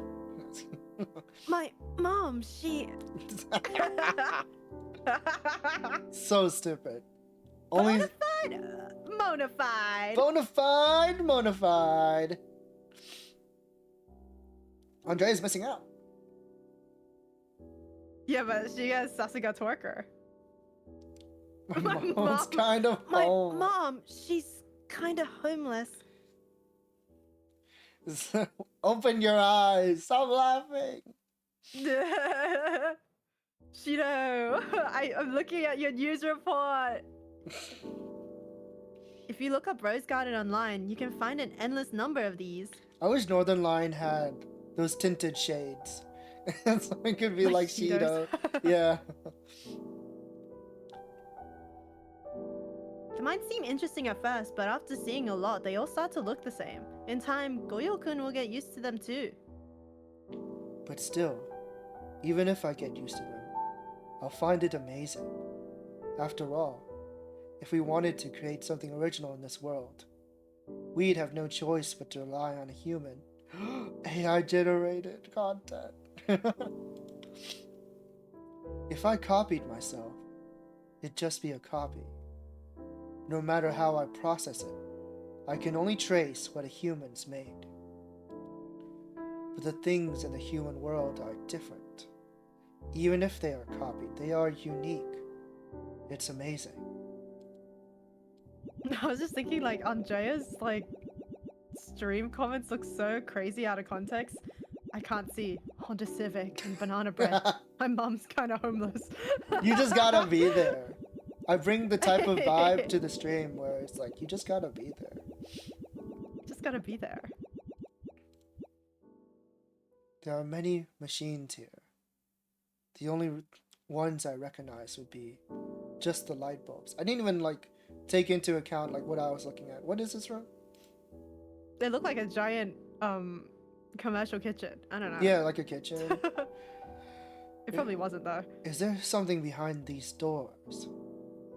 My mom, she. So stupid. Only Monified. Bonafide. Andrea's missing out. Yeah, but she has Sasuga Twerker. My My mom's mom- kind of My home. mom, she's kind of homeless. Open your eyes. Stop laughing. Shido, I'm looking at your news report. If you look up Rose Garden online, you can find an endless number of these. I wish Northern Line had those tinted shades. So it could be like Shido. Shidos. Yeah. It might seem interesting at first, but after seeing a lot, they all start to look the same. In time, Goyo-kun will get used to them too. But still, even if I get used to them, I'll find it amazing. After all, if we wanted to create something original in this world, we'd have no choice but to rely on a human. AI generated content. If I copied myself, it'd just be a copy. No matter how I process it, I can only trace what a human's made. But the things in the human world are different. Even if they are copied, they are unique. It's amazing. I was just thinking, like, Andrea's, like, stream comments look so crazy out of context. I can't see Honda Civic and banana bread. My mom's kind of homeless. You just gotta be there. I bring the type of vibe to the stream where it's like, you just gotta be there. Just gotta be there. There are many machines here. The only ones I recognize would be just the light bulbs. I didn't even like take into account like what I was looking at. What is this from? They look like a giant commercial kitchen. I don't know. Yeah, like a kitchen. It probably wasn't though. Is there something behind these doors?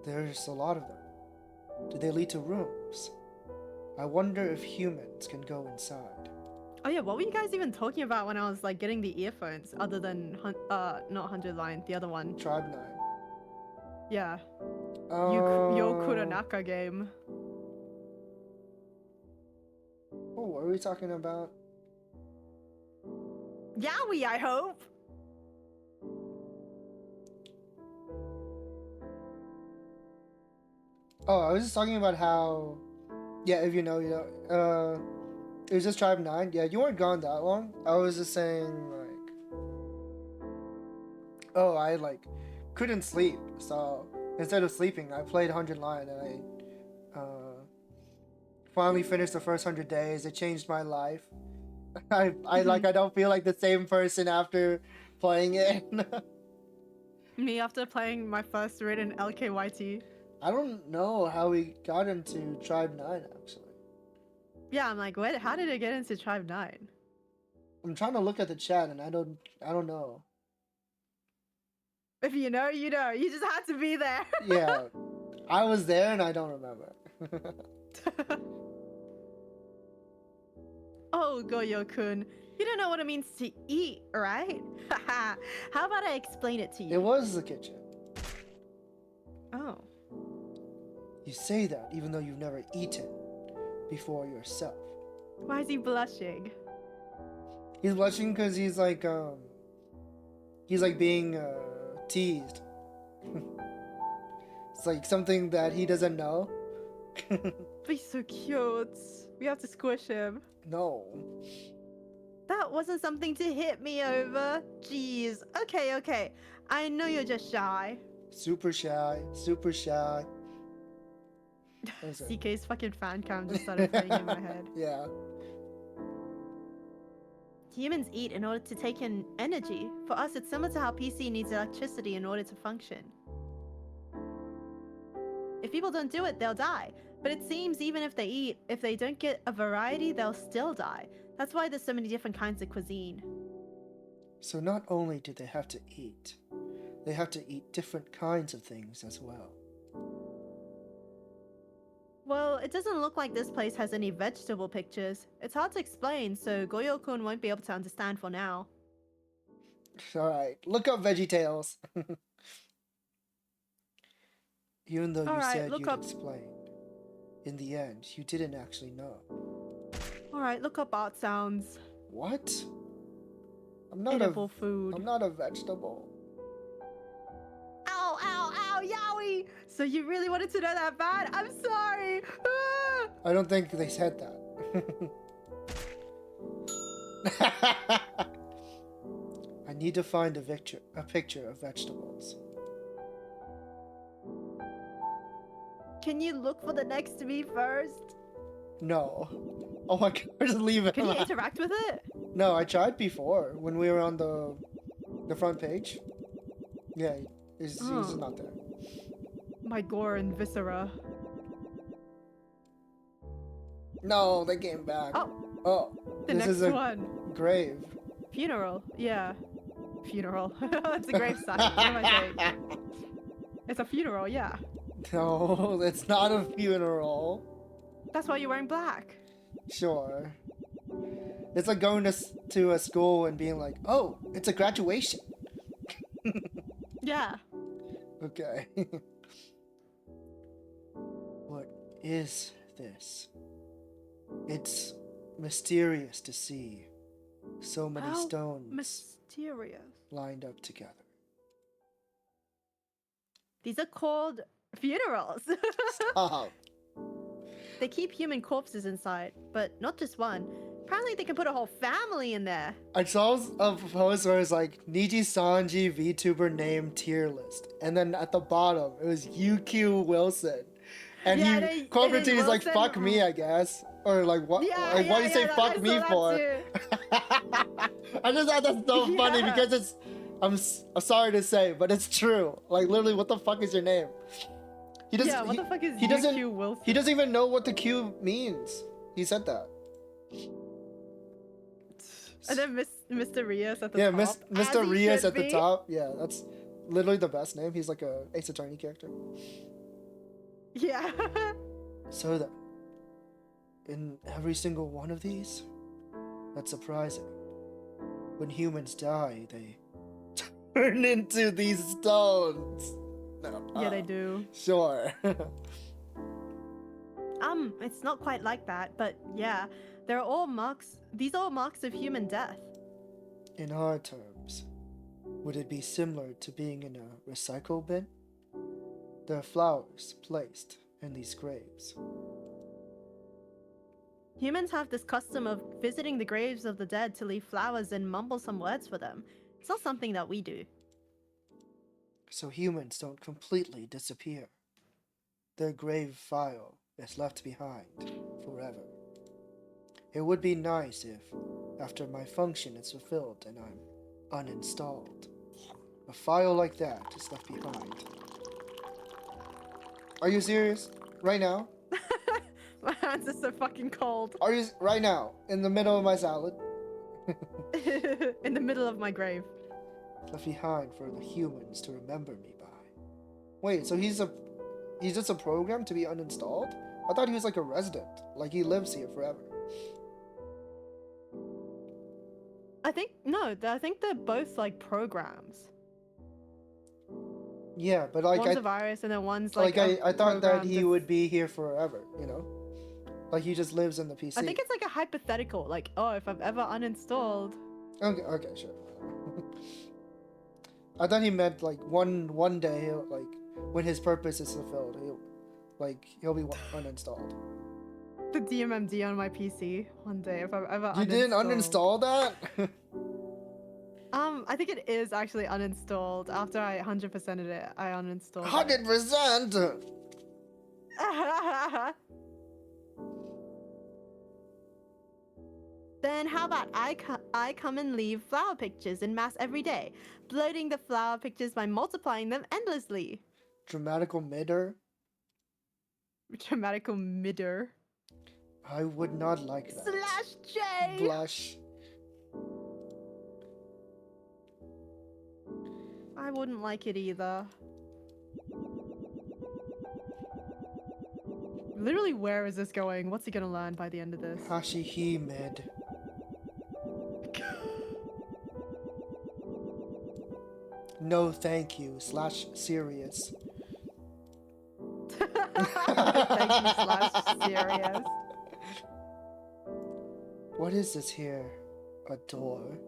There's a lot of them. Do they lead to rooms? I wonder if humans can go inside. Oh yeah, what were you guys even talking about when I was like getting the earphones? Other than not 100 line, the other one. Tribe 9. Yeah. Oh, Your Kuronaka game. oh, what are we talking about? Yowie, I hope. Oh, I was just talking about how, yeah, if you know, you know. It was just Tribe 9. Yeah, you weren't gone that long. I was just saying, like, oh, I like couldn't sleep, so instead of sleeping, I played 100 line, and I finally finished the first 100 days. It changed my life. I like, I don't feel like the same person after playing it. Me after playing my first written LKYT. I don't know how we got into Tribe 9 actually. Yeah, I'm like, what? How did it get into Tribe 9? I'm trying to look at the chat and I don't know. If you know, you know. You just had to be there. Yeah, I was there and I don't remember. Oh, Goyo-kun. You don't know what it means to eat, right? How about I explain it to you? It was the kitchen. Oh. You say that even though you've never eaten before yourself. Why is he blushing? He's blushing because he's like being teased. It's like something that he doesn't know. But he's so cute. We have to squish him. No. That wasn't something to hit me over. Jeez. Okay. I know you're just shy. Super shy. Super shy. What is it? CK's fucking fan cam just started playing in my head. Yeah. Humans eat in order to take in energy. For us, it's similar to how PC needs electricity in order to function. If people don't do it, they'll die. But it seems even if they eat, if they don't get a variety, they'll still die. That's why there's so many different kinds of cuisine. So not only do they have to eat, they have to eat different kinds of things as well. Well, it doesn't look like this place has any vegetable pictures. It's hard to explain, so Goyo-kun won't be able to understand for now. Alright, look up VeggieTales. Even though you Alright, said look you'd up- explain, in the end, you didn't actually know. Alright, look up art sounds. What? I'm not Edible food. I'm not a vegetable. Ow, yowie! So you really wanted to know that bad? I'm sorry! Ah! I don't think they said that. I need to find a picture of vegetables. Can you look for the next to me first? No. Oh my god, just leave it. Can you interact with it? No, I tried before when we were on the front page. Yeah, he's not there. My gore and viscera. No, they came back. Oh, The this next is a one. grave. Funeral. Yeah. Funeral. It's a grave site. What am I saying? It's a funeral, yeah. No, it's not a funeral. That's why you're wearing black. Sure. It's like going to a school and being like, oh, it's a graduation. Yeah. Okay. What is this? It's mysterious to see so many How stones mysterious. lined up together. These are called funerals. Stop. They keep human corpses inside, but not just one. Apparently they can put a whole family in there. I saw a post where it's like Niji Sanji VTuber name tier list, and then at the bottom it was UQ Wilson, and Yeah, he quoted he's like Wilson- "fuck me," I guess, or like what? Yeah, like what do you say I "fuck saw me" that for? too. I just thought that's so funny Yeah. because it's. I'm sorry to say, but it's true. Like literally, what the fuck is your name? He doesn't. Yeah, what the fuck is he doesn't. UQ Wilson? He doesn't even know what the Q means. He said that. And then Mr. Rios at the Yeah, top. Mr. as he Rios should at the be. top. Yeah, that's literally the best name. He's like a Ace Attorney character. Yeah. So then, in every single one of these, that's surprising. When humans die, they turn into these stones. No, Yeah, they do. Sure. It's not quite like that, but yeah, they're all marks. These are all marks of human death. In our terms, would it be similar to being in a recycle bin? There are flowers placed in these graves. Humans have this custom of visiting the graves of the dead to leave flowers and mumble some words for them. It's not something that we do. So humans don't completely disappear. Their grave file is left behind forever. It would be nice if, after my function is fulfilled and I'm uninstalled, a file like that is left behind. Are you serious? Right now? My hands are so fucking cold. Are you right now? In the middle of my salad? In the middle of my grave. Left behind for the humans to remember me by. Wait, so he's just a program to be uninstalled? I thought he was like a resident. Like he lives here forever. I think they're both like programs. Yeah, but like One's a virus and then one's like I thought that program he to- would be here forever, you know? Like he just lives in the PC. I think it's like a hypothetical, like, oh, if I've ever uninstalled. Okay, sure. I thought he meant like one day he'll, like when his purpose is fulfilled, he'll be uninstalled. The DMMD on my PC one day if I've ever You didn't uninstall that? I think it is actually uninstalled. After I 100%ed it, I uninstalled 100%. it. Then how about I come and leave flower pictures in mass every day, bloating the flower pictures by multiplying them endlessly. Dramatical midder? Dramatical midder. I would not like that. /J. Blush. I wouldn't like it either. Literally, where is this going? What's he gonna learn by the end of this? Hashihi mid. No thank you / serious. Thank you / serious. What is this here? A door?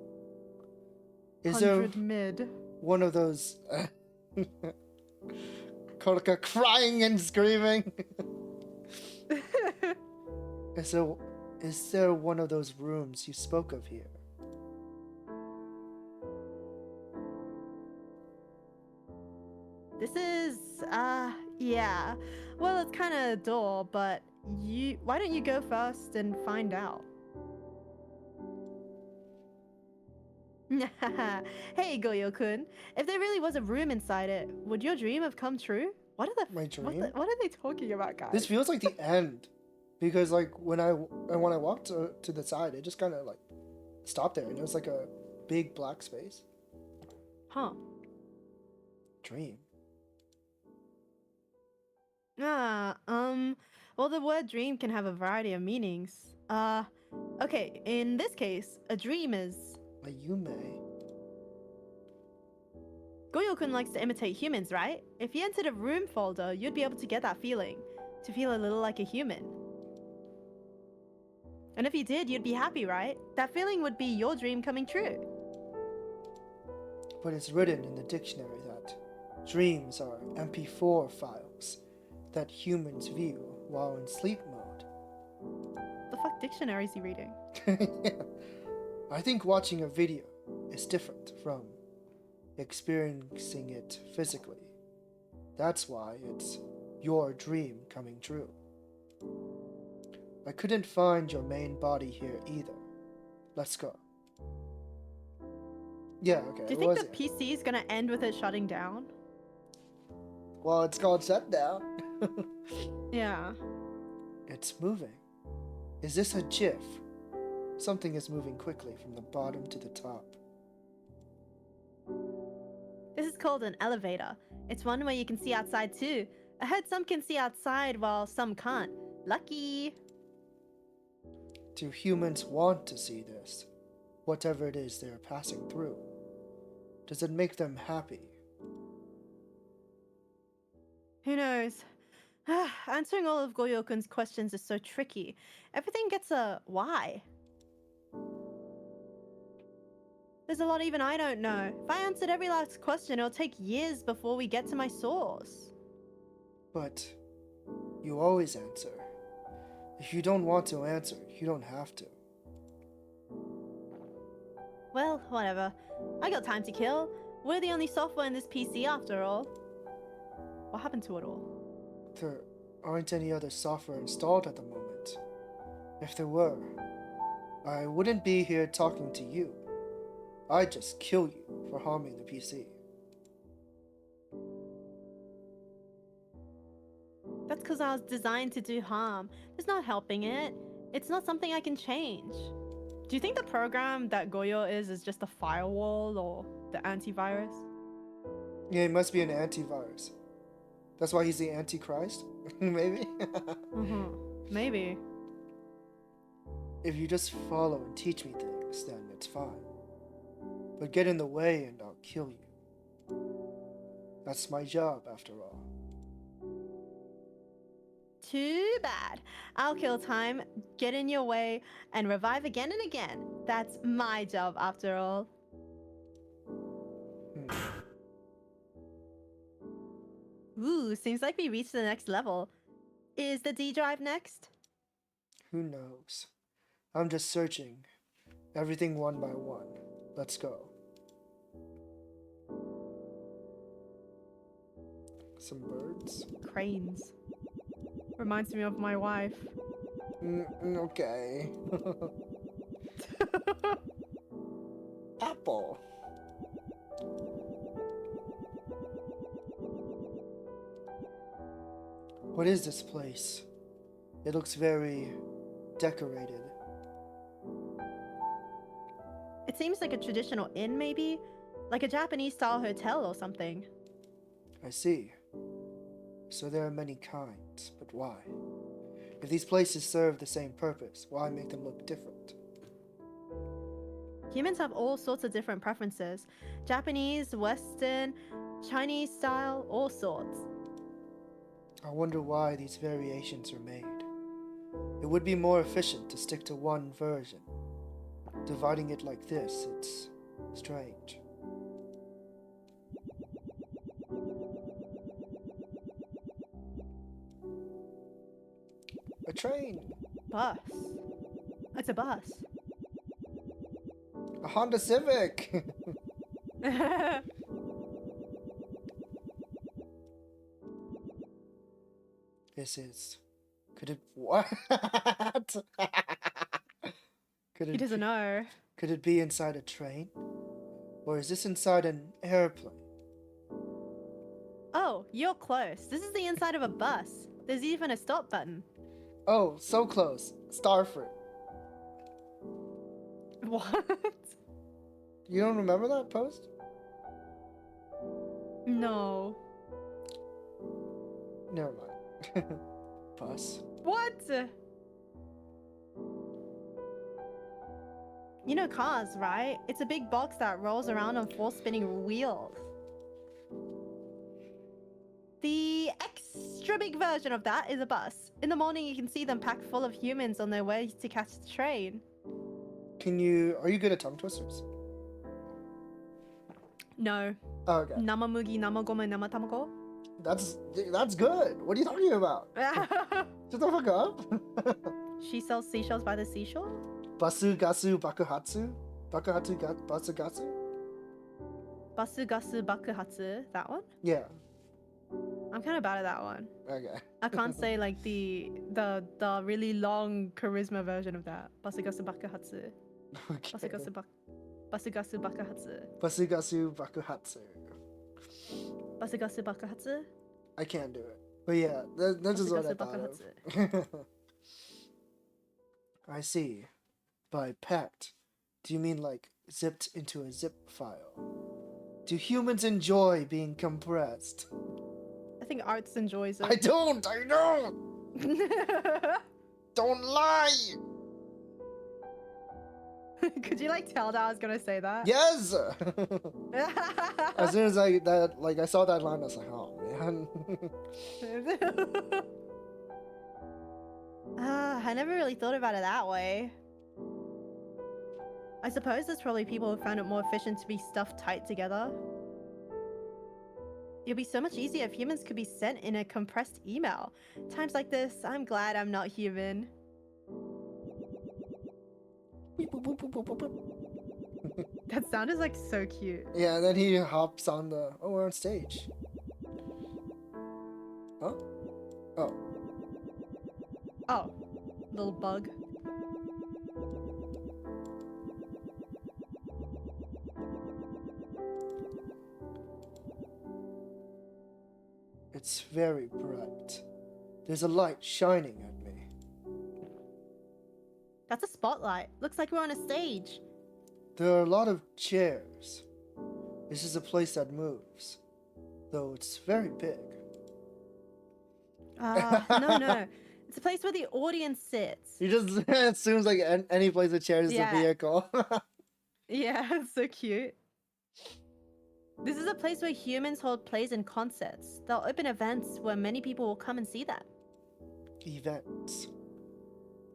Is there 100 mid. one of those Korka crying and screaming? Is there one of those rooms you spoke of here? This is, yeah. Well, it's kind of a door, but why don't you go first and find out? Hey, Goyo-kun. If there really was a room inside it, would your dream have come true? What are My dream? what are they talking about, guys? This feels like the end, because like when I walked to the side, it just kind of like stopped there, and it was like a big black space. Huh. Dream. Well, the word dream can have a variety of meanings. Okay, in this case, a dream is... A Yume. Goyo-kun likes to imitate humans, right? If you entered a room folder, you'd be able to get that feeling. To feel a little like a human. And if you did, you'd be happy, right? That feeling would be your dream coming true. But it's written in the dictionary that dreams are MP4 files that humans view while in sleep mode. The fuck dictionary is he reading? Yeah. I think watching a video is different from experiencing it physically. That's why it's your dream coming true. I couldn't find your main body here either. Let's go. Yeah, okay. Do you think the PC is gonna end with it shutting down? Well, it's called shutdown. Yeah. It's moving. Is this a GIF? Something is moving quickly from the bottom to the top. This is called an elevator. It's one where you can see outside too. I heard some can see outside while some can't. Lucky. Do humans want to see this? Whatever it is they are passing through. Does it make them happy? Who knows? Answering all of Goyo-kun's questions is so tricky. Everything gets a why. There's a lot even I don't know. If I answered every last question, it'll take years before we get to my source. But you always answer. If you don't want to answer, you don't have to. Well, whatever. I got time to kill. We're the only software in this PC after all. What happened to it all? There aren't any other software installed at the moment. If there were, I wouldn't be here talking to you. I'd just kill you for harming the PC. That's because I was designed to do harm. There's no helping it. It's not something I can change. Do you think the program that Goyo is just a firewall or the antivirus? Yeah, he must be an antivirus. That's why he's the Antichrist? Maybe? Maybe. If you just follow and teach me things, then it's fine. But get in the way and I'll kill you. That's my job, after all. Too bad. I'll kill time, get in your way, and revive again and again. That's my job, after all. Ooh, seems like we reached the next level. Is the D drive next? Who knows? I'm just searching. Everything one by one. Let's go. Some birds. Cranes. Reminds me of my wife. Okay. Apple. What is this place? It looks very decorated. It seems like a traditional inn, maybe? Like a Japanese-style hotel or something. I see. So there are many kinds, but why? If these places serve the same purpose, why make them look different? Humans have all sorts of different preferences. Japanese, Western, Chinese style, all sorts. I wonder why these variations are made. It would be more efficient to stick to one version. Dividing it like this, it's strange. A train! Bus. It's a bus. A Honda Civic! This is... Could it... What? Could He it doesn't know. Could it be inside a train? Or is this inside an airplane? Oh, you're close. This is the inside of a bus. There's even a stop button. Oh, so close. Starfruit. What? You don't remember that post? No. Never mind. Bus. What? You know cars, right? It's a big box that rolls around on 4 spinning wheels. The extra big version of that is a bus. In the morning, you can see them packed full of humans on their way to catch the train. Are you good at tongue twisters? No. Oh, okay. Namamugi, namagome, namatamago. That's good. What are you talking about? Shut the fuck up. She sells seashells by the seashore? Basu gasu bakuhatsu? Bakuhatsu basu gasu? Basu gasu bakuhatsu, that one? Yeah. I'm kind of bad at that one. Okay. I can't say like the really long charisma version of that. Basugasu bakuhatsu. Okay. Basugasu bakuhatsu. Basugasu bakuhatsu. Basugasu bakuhatsu. I can't do it. But yeah, that's just what I Basugasu thought of. I see. by packed, do you mean like zipped into a zip file? Do humans enjoy being compressed? I think Arts enjoys it. I don't! Don't lie! Could you like tell that I was gonna say that? Yes! As soon as I saw that line, I was like, oh man. I never really thought about it that way. I suppose there's probably people who found it more efficient to be stuffed tight together. It'd be so much easier if humans could be sent in a compressed email. Times like this, I'm glad I'm not human. That sound is like so cute. Yeah, and then he hops on the. Oh, we're on stage. Huh? Oh. Oh, little bug. It's very bright. There's a light shining at me. That's a spotlight. Looks like we're on a stage. There are a lot of chairs. This is a place that moves, though it's very big. No. It's a place where the audience sits. He just assumes like any place with chairs is a Yeah. vehicle. Yeah, it's so cute. This is a place where humans hold plays and concerts. They'll open events where many people will come and see them. Events.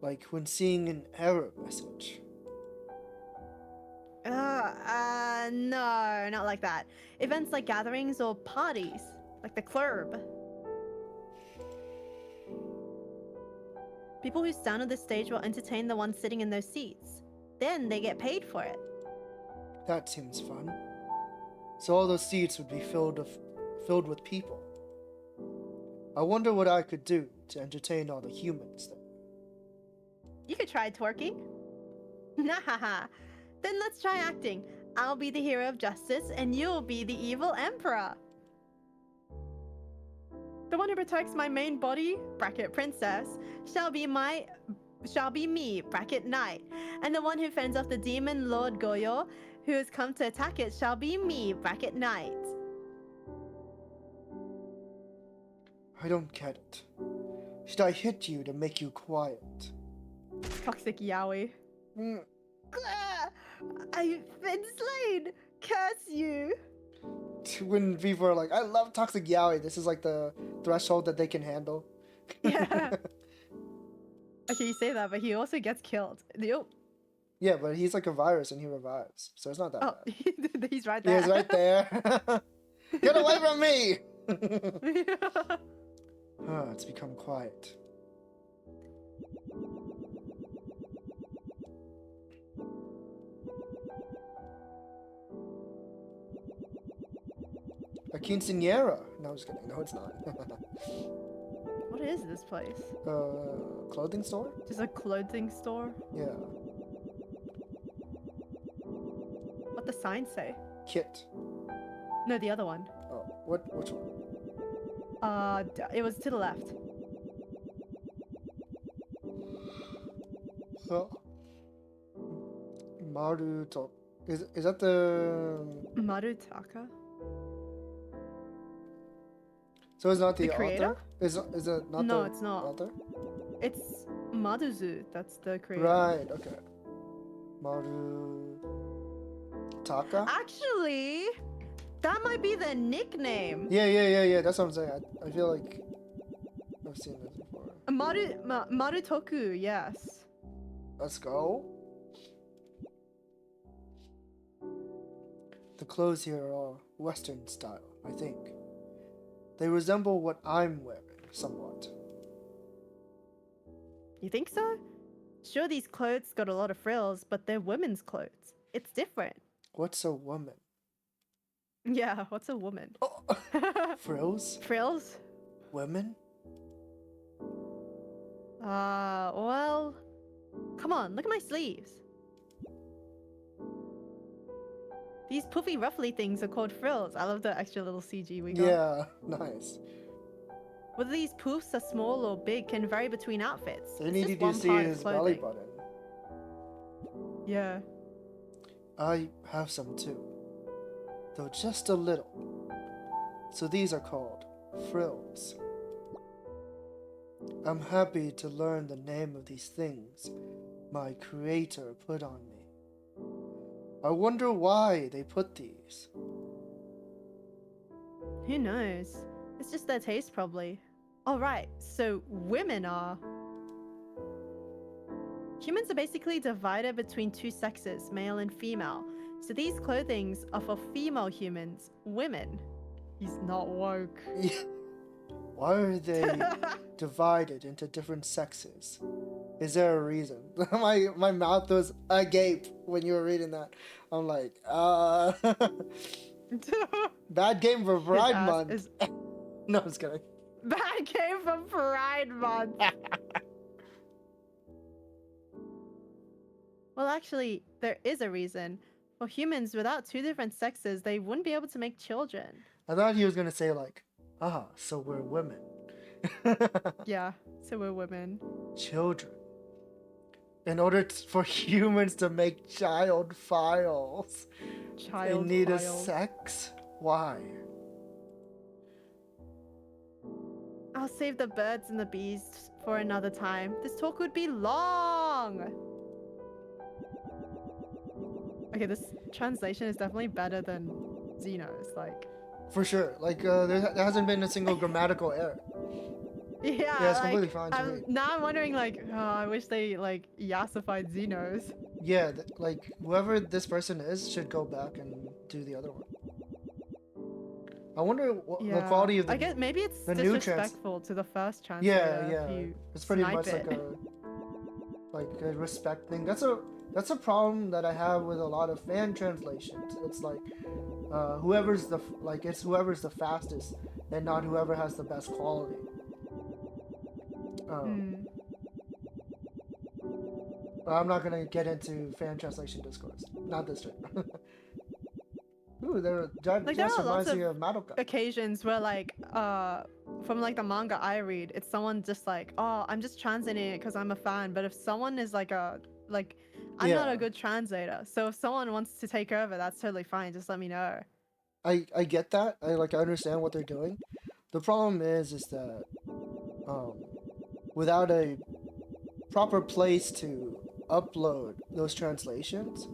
Like when seeing an error message. No, not like that. Events like gatherings or parties, like the club. People who stand on the stage will entertain the ones sitting in those seats. Then they get paid for it. That seems fun. So all those seats would be filled with people. I wonder what I could do to entertain all the humans there. You could try twerking. Nah. Then let's try acting. I'll be the hero of justice and you'll be the evil emperor. The one who protects my main body, bracket princess, shall be me, bracket knight. And the one who fends off the demon Lord Goyo, who has come to attack it, shall be me, bracket knight. I don't get it. Should I hit you to make you quiet? Toxic yaoi. Mm. I've been slain. Curse you. When people are like, I love toxic yaoi, this is like the threshold that they can handle. Yeah. Okay, you say that, but he also gets killed. Yup. Yeah, but he's like a virus and he revives, so it's not that Oh, bad. he's right there. Yeah, he's right there. Get away from me! It's become quiet. A quinceañera. No, I'm just kidding. No, it's not. What is this place? Clothing store? Just a clothing store? Yeah. What the sign say? Kit. No, the other one. Oh, which one? It was to the left. Oh. Maruto. Is that the... Marutaka? So it's not the creator? author? Is it not No, the it's not. author? It's Maruzu, that's the creator. Right, okay. Marutaka? Actually, that might be the nickname. Yeah, that's what I'm saying. I feel like I've seen this before. Marutoku, yes. Let's go. The clothes here are all Western style, I think. They resemble what I'm wearing, somewhat. You think so? Sure, these clothes got a lot of frills, but they're women's clothes. It's different. What's a woman? Yeah, what's a woman? Oh, frills? Frills? Women? Well, come on, look at my sleeves. These puffy ruffly things are called frills. I love the extra little CG we got. Yeah, nice. Whether these poofs are small or big can vary between outfits. They It's needed just to one see part of his belly clothing. button. Yeah. I have some too, though just a little. So these are called frills. I'm happy to learn the name of these things my creator put on me. I wonder why they put these. Who knows? It's just their taste, probably. Alright, so women are. Humans are basically divided between two sexes, male and female. So these clothings are for female humans, women. He's not woke. Why are they divided into different sexes? Is there a reason? my mouth was agape when you were reading that. I'm like, bad game for Pride Month. No, I'm just kidding. Bad game for Pride Month. Well, actually, there is a reason. For humans, without two different sexes, they wouldn't be able to make children. I thought he was gonna say like, so we're women. Yeah, so we're women. Children. In order for humans to make child files, they need a sex? Why? I'll save the birds and the bees for another time. This talk would be long! Okay, this translation is definitely better than Xeno's, like... For sure. Like, there hasn't been a single grammatical error. Yeah, it's completely fine to read. Now I'm wondering, like, I wish they, like, yassified Xeno's. Yeah, like, whoever this person is should go back and do the other one. I wonder what the quality of the I guess maybe it's the disrespectful to the first translator. Yeah. It's pretty much like a respect thing. That's a problem that I have with a lot of fan translations. It's like whoever's the fastest and not whoever has the best quality. I'm not gonna get into fan translation discourse. Not this trip. Ooh, there are lots of Madoka. occasions where, like, from like the manga I read, it's someone just like, oh, I'm just translating it because I'm a fan. But if someone is like I'm not a good translator, so if someone wants to take over, that's totally fine. Just let me know. I get that. I understand what they're doing. The problem is that without a proper place to upload those translations,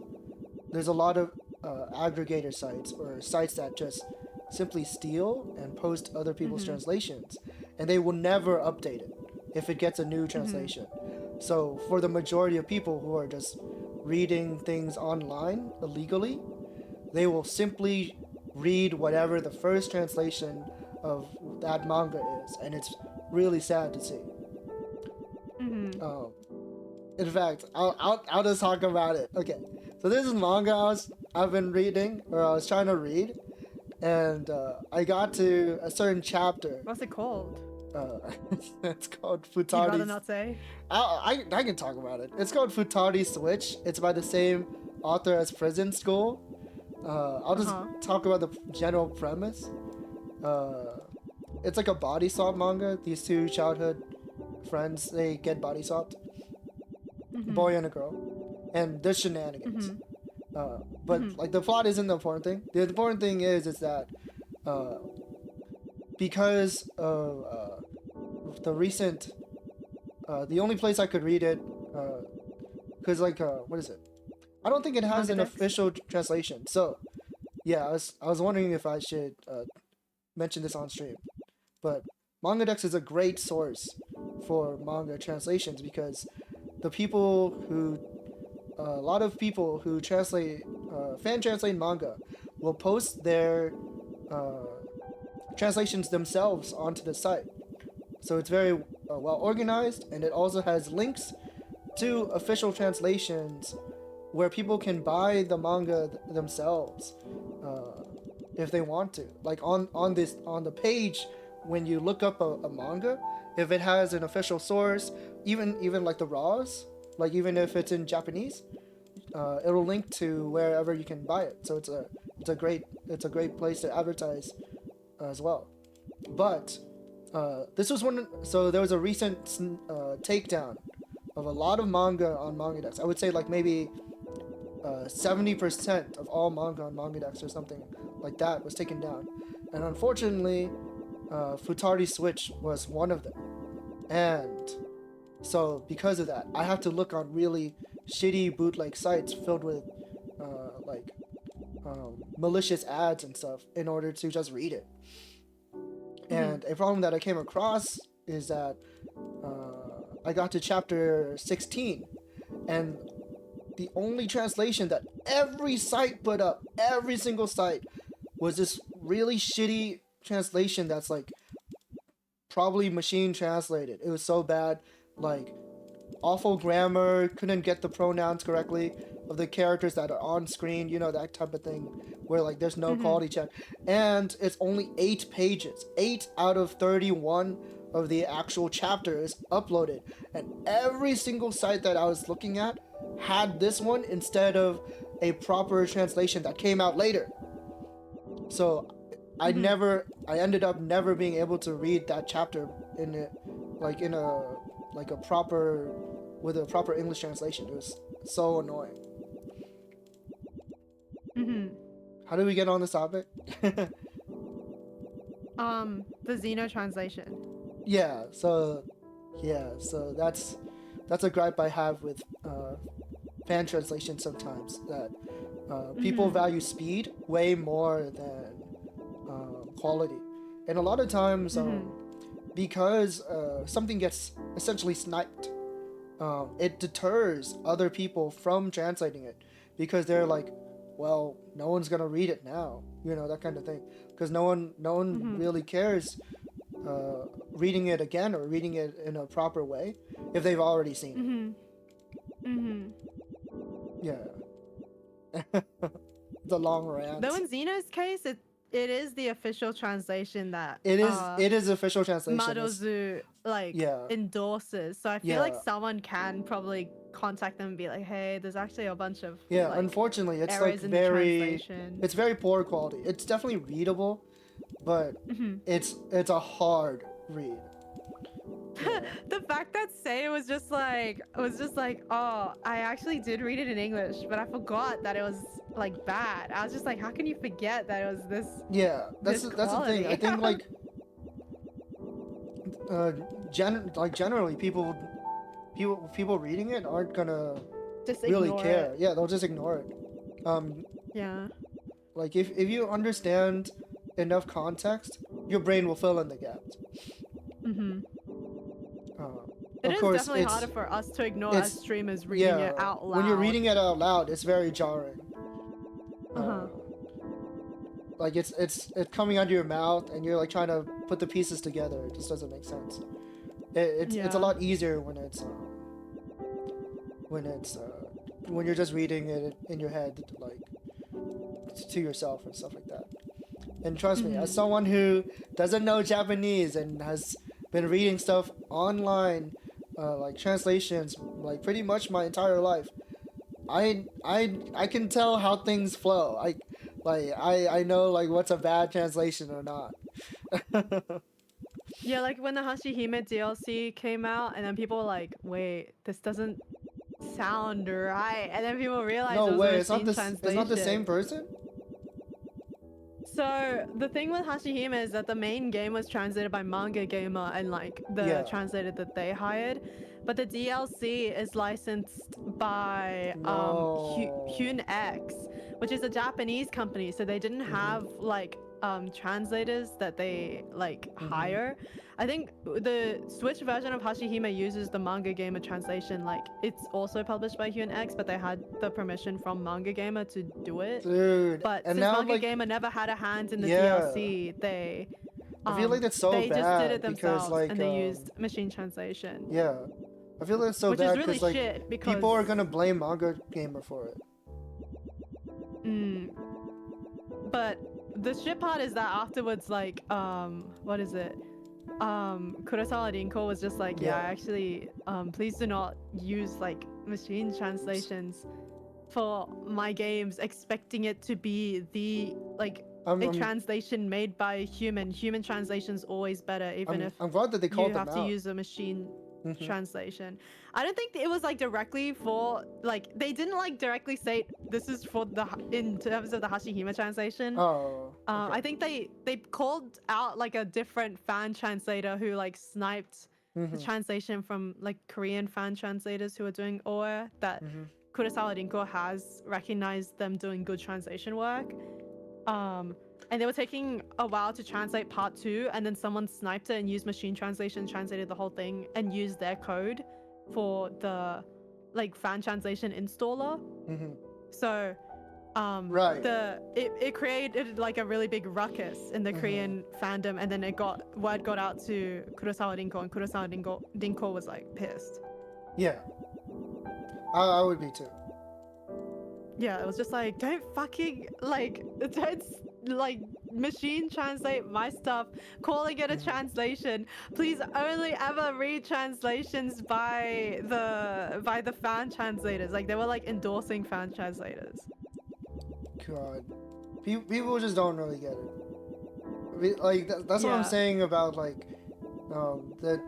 there's a lot of aggregator sites or sites that just simply steal and post other people's translations, and they will never update it if it gets a new translation. So for the majority of people who are just reading things online illegally, they will simply read whatever the first translation of that manga is, and it's really sad to see. In fact, I'll just talk about it. Okay, so this is manga I've been reading, or I was trying to read, and I got to a certain chapter. What's it called? It's called You'd Futari. rather not say? I can talk about it. It's called Futari Switch. It's by the same author as Prison School. I'll just talk about the general premise. It's like a body swap manga. These two childhood friends, they get body swapped. Boy and a girl. And there's shenanigans. But like the plot isn't the important thing. The important thing is that because of the recent the only place I could read it because what is it? I don't think it has an official translation. So yeah, I was wondering if I should mention this on stream. But MangaDex is a great source for manga translations because the people who a lot of people who translate fan translate manga will post their translations themselves onto the site. So it's very well organized, and it also has links to official translations where people can buy the manga themselves if they want to. Like on the page when you look up a manga, if it has an official source, even like the raws, like even if it's in Japanese, it'll link to wherever you can buy it. So it's a great place to advertise as well. But this was so there was a recent takedown of a lot of manga on MangaDex. I would say like maybe 70% of all manga on Mangadex or something like that was taken down. And unfortunately, Futari Switch was one of them. And so because of that, I have to look on really shitty bootleg sites filled with malicious ads and stuff in order to just read it. And a problem that I came across is that I got to chapter 16, and the only translation that every site put up, every single site, was this really shitty translation that's like probably machine translated. It was so bad, like awful grammar, couldn't get the pronouns correctly of the characters that are on screen, you know, that type of thing, where like there's no quality check. And it's only 8 pages. 8 out of 31 of the actual chapter is uploaded, and every single site that I was looking at had this one instead of a proper translation that came out later. So I ended up never being able to read that chapter with a proper English translation. It was so annoying. How do we get on this topic? The Xeno translation. So that's a gripe I have with fan translation sometimes, that people value speed way more than quality. And a lot of times, because something gets essentially sniped, it deters other people from translating it, because they're like, well, no one's gonna read it now, you know, that kind of thing, because no one really cares reading it again or reading it in a proper way if they've already seen it. The long rant. Though in Xeno's case, it is the official translation that it is official translation. Madozu endorses. So I feel like someone can probably contact them and be like, hey, there's actually a bunch of unfortunately it's like it's very poor quality. It's definitely readable, but it's a hard read. The fact that Say was just like, oh, I actually did read it in English, but I forgot that it was like bad. I was just like, how can you forget that it was this? Yeah, that's the thing. I think like generally people reading it aren't gonna just really care. It. Yeah, they'll just ignore it. Like if you understand enough context, your brain will fill in the gaps. It is definitely harder for us to ignore as streamers reading it out loud. When you're reading it out loud, it's very jarring. Like it's coming out of your mouth, and you're like trying to put the pieces together. It just doesn't make sense. It's a lot easier when you're just reading it in your head, like to yourself and stuff like that. And trust me, as someone who doesn't know Japanese and has been reading stuff online, like translations, like pretty much my entire life, I can tell how things flow. I know like what's a bad translation or not. Yeah, like when the Hashihime DLC came out, and then people were like, wait, this doesn't sound right, and then people realized it was a machine translation. It's not the same person? So the thing with Hashihime is that the main game was translated by Manga Gamer and like the translator that they hired, but the DLC is licensed by Hyun X, which is a Japanese company. So they didn't have like translators that they like hire. I think the Switch version of Hashihime uses the Manga Gamer translation. Like it's also published by Hyun X, but they had the permission from Manga Gamer to do it. Dude, but and since now, Manga like, Gamer never had a hand in the DLC, they I feel like that's so they bad just did it themselves, because like and they used machine translation. Yeah, I feel like it's so which bad is really like shit because people are gonna blame Manga Gamer for it. But the shit part is that afterwards, like, what is it? Kurosawa Rinko was just like, yeah, actually, please do not use like machine translations for my games, expecting it to be the like a translation made by human. Human translation's always better, even if I'm glad that they called you them have out. to use a machine. translation. I don't think it was like directly for like they didn't like directly say this is for the in terms of the Hashihime translation. Oh. I think they called out like a different fan translator who like sniped the translation from like Korean fan translators who are doing OR that Kurosawa Rinko has recognized them doing good translation work. And they were taking a while to translate part 2, and then someone sniped it and used machine translation, translated the whole thing, and used their code for the like fan translation installer. So Right. it created like a really big ruckus in the Korean fandom, and then word got out to Kurosawa Rinko, and Kurosawa Rinko was like pissed. Yeah. I would be too. Yeah, it was just like, don't machine translate my stuff, calling it a translation. Please only ever read translations by the fan translators. Like they were like endorsing fan translators. God, people just don't really get it. Like that's what I'm saying about like that.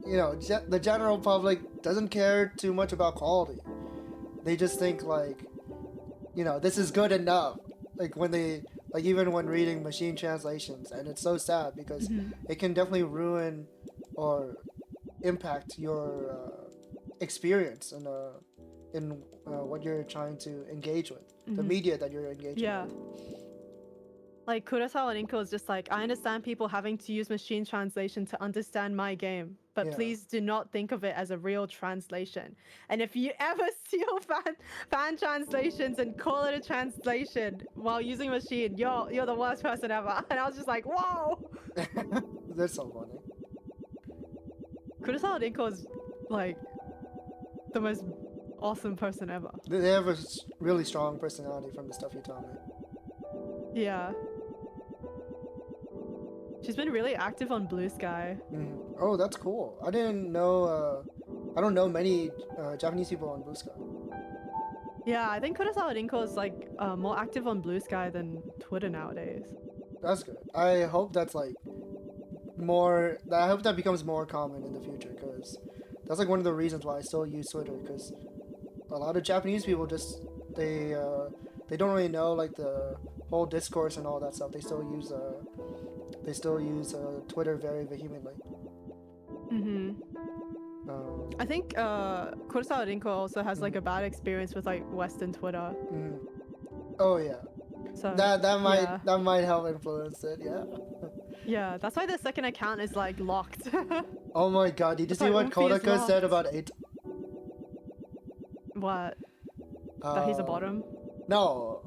You know, the general public doesn't care too much about quality. They just think like, you know, this is good enough. Like when they like even when reading machine translations, and it's so sad because it can definitely ruin or impact your experience in what you're trying to engage with, the media that you're engaging with. Like Kurosawa Rinko is just like, I understand people having to use machine translation to understand my game, but please do not think of it as a real translation. And if you ever steal fan translations and call it a translation while using machine, you're the worst person ever. And I was just like, whoa! That's so funny. Kurosawa Rinko is like the most awesome person ever. They have a really strong personality from the stuff you told me. Yeah. She's been really active on Bluesky. Oh, that's cool. I didn't know. I don't know many Japanese people on Bluesky. Yeah, I think Kurosawa Rinko is like more active on Bluesky than Twitter nowadays. That's good. I hope that's like more. I hope that becomes more common in the future, because that's like one of the reasons why I still use Twitter, because a lot of Japanese people just they don't really know like the whole discourse and all that stuff. They still use Twitter very vehemently. I think Kurosawa Rinko also has like a bad experience with like Western Twitter. Oh yeah. So that might help influence it. Yeah. Yeah, that's why the second account is like locked. Oh my god! Did you see what Kodaka said about 8? What? That he's a bottom? No.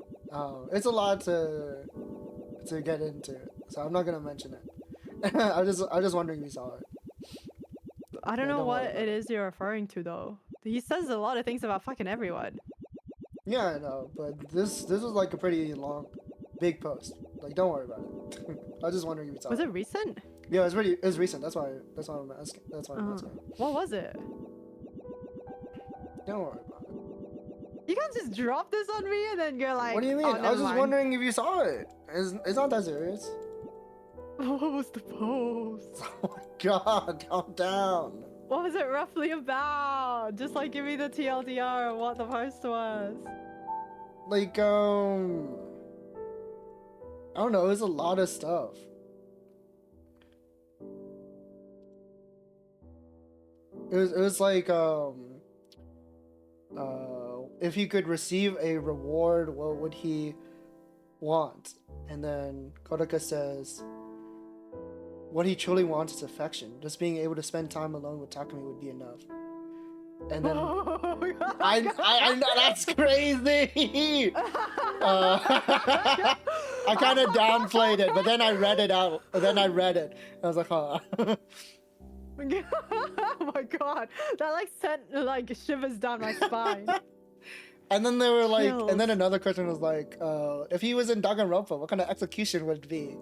It's a lot to get into, so I'm not gonna mention it. I'm just wondering if you saw it. I don't know what it is you're referring to though. He says a lot of things about fucking everyone. Yeah, I know, but this was like a pretty long, big post. Like, don't worry about it. I was just wondering if you saw it. Was it recent? Yeah, it was recent. That's why I'm asking. That's why I'm asking. What was it? Don't worry about it. You can't just drop this on me and then go like. What do you mean? I was just wondering if you saw it. It's not that serious. What was the post? Oh my god, calm down. What was it roughly about? Just like give me the TLDR of what the post was. Like, I don't know, it's a lot of stuff. It was like, if he could receive a reward, what would he want? And then Kodaka says, what he truly wants is affection. Just being able to spend time alone with Takumi would be enough. And then I know that's crazy. I kind of downplayed it, but then I read it out. I was like, huh. Oh my god, that like sent like shivers down my spine. And then they were like, and then another question was like, if he was in Danganronpa, what kind of execution would it be?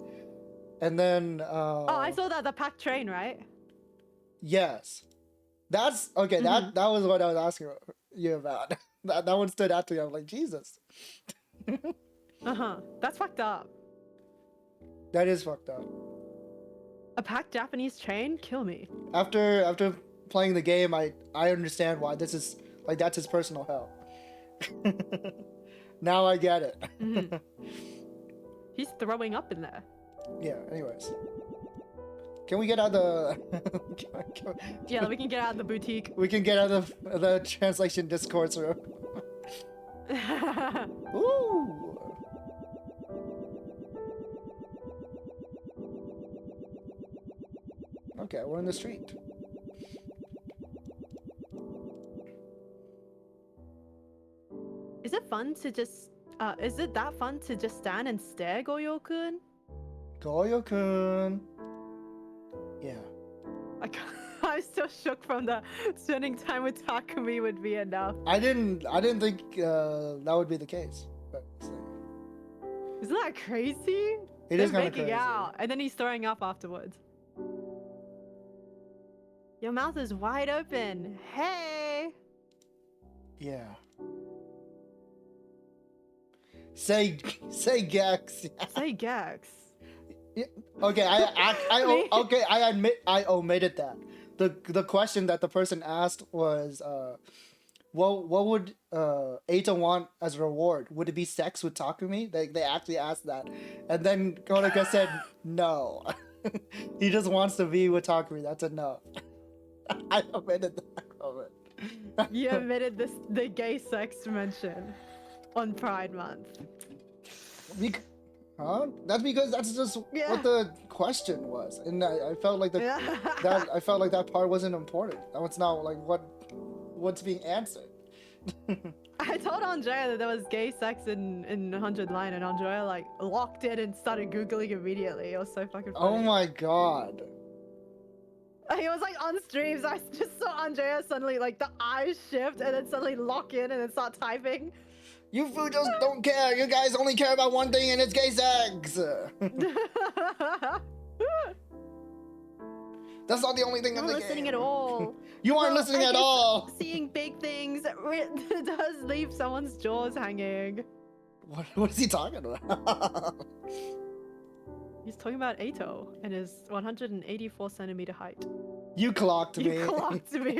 And then oh, I saw that, the packed train, right? Yes. That's okay. That was what I was asking you about. that one stood out to me. I was like, Jesus. That's fucked up. That is fucked up. A packed Japanese train? Kill me. After playing the game, I understand why this is like that's his personal hell. Now I get it. Mhm. He's throwing up in there. Yeah. Anyways, can we get out the? Yeah, we can get out of the boutique. We can get out of the translation discourse room. Ooh. Okay, we're in the street. Is it fun to just? Is it that fun to just stand and stare, Goyo-kun? Goyo-kun. Yeah. I'm still shook from the spending time with Takumi would be enough. I didn't think that would be the case. But Isn't that crazy? it They're is kind of making crazy. out, and then he's throwing up afterwards. Your mouth is wide open. Hey. Yeah. Say Gex. Say Gex. Okay, I admit I omitted that. The question that the person asked was what would Eita want as a reward? Would it be sex with Takumi? They actually asked that. And then Konaka said no. He just wants to be with Takumi. That's enough. I omitted that comment. You omitted the gay sex mention on Pride Month. Huh? That's because that's just Yeah. what the question was, and I felt like I felt like that part wasn't important. That was not like what's being answered. I told Andrea that there was gay sex in 100 Line, and Andrea like locked in and started googling immediately. It was so fucking funny. Oh my god. He was like on streams. So I just saw Andrea suddenly like the eyes shift and then suddenly lock in and then start typing. You Fujos don't care. You guys only care about one thing, and it's gay sex. That's not the only thing in Not the listening game. at all. You aren't Well, listening I at guess all. Seeing big things does leave someone's jaws hanging. What is he talking about? He's talking about Eito and his 184 centimeter height. You clocked me. You clocked me.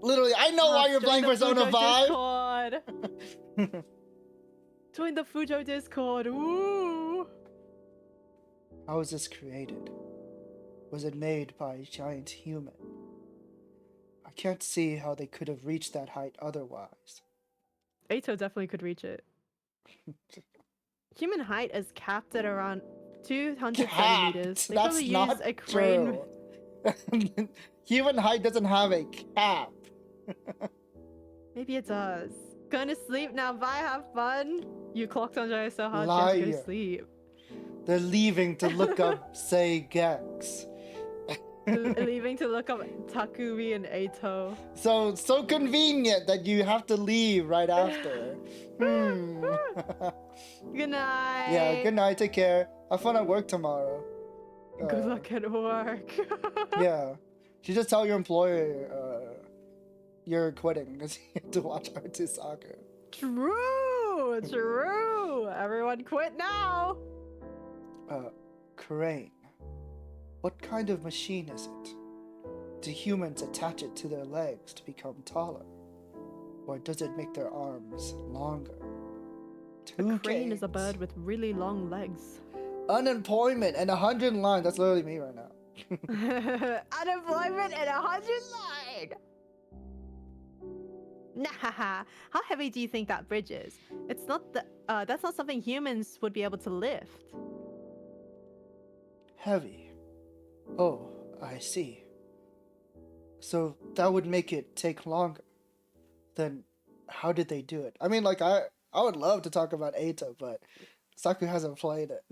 Literally, I know why you're playing Persona 5. Discord. Join the Fujo Discord. Woo! How was this created? Was it made by a giant human? I can't see how they could have reached that height otherwise. Eito definitely could reach it. Human height is capped at around 200 centimeters. They That's probably use not a crane. true. Human height doesn't have a cap. Maybe it does. Going to sleep now. Bye. Have fun. You clocked Andrea so hard. She has to go Liar. to sleep. They're leaving to look up Say Gex. Leaving to look up Takumi and Eito. So convenient that you have to leave right after. Good night. Yeah, good night, take care. Have fun at work tomorrow. Good luck at work. Yeah. You just tell your employer you're quitting because you have to watch ArtsuSaku. True. Everyone quit now. Crane. What kind of machine is it? Do humans attach it to their legs to become taller? Or does it make their arms longer? A crane is a bird with really long legs. Unemployment and 100 lines. That's literally me right now. Unemployment and 100 line. Nah, how heavy do you think that bridge is? It's not that's not something humans would be able to lift. Heavy. Oh, I see. So that would make it take longer. Then how did they do it? I mean, like, I would love to talk about Eito, but Saku hasn't played it.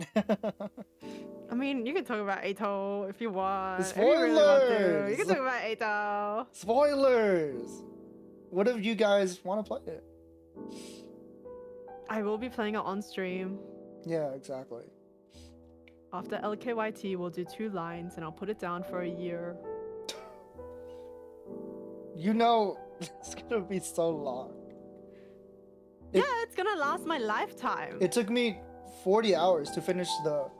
I mean, you can talk about Eito if you want. If you Spoilers! really want to. You can talk about Eito. Spoilers! What if you guys want to play it? I will be playing it on stream. Yeah, exactly. After LKYT, we'll do 2 lines and I'll put it down for a year. You know, it's gonna be so long. Yeah, it's gonna last my lifetime. It took me 40 hours to finish the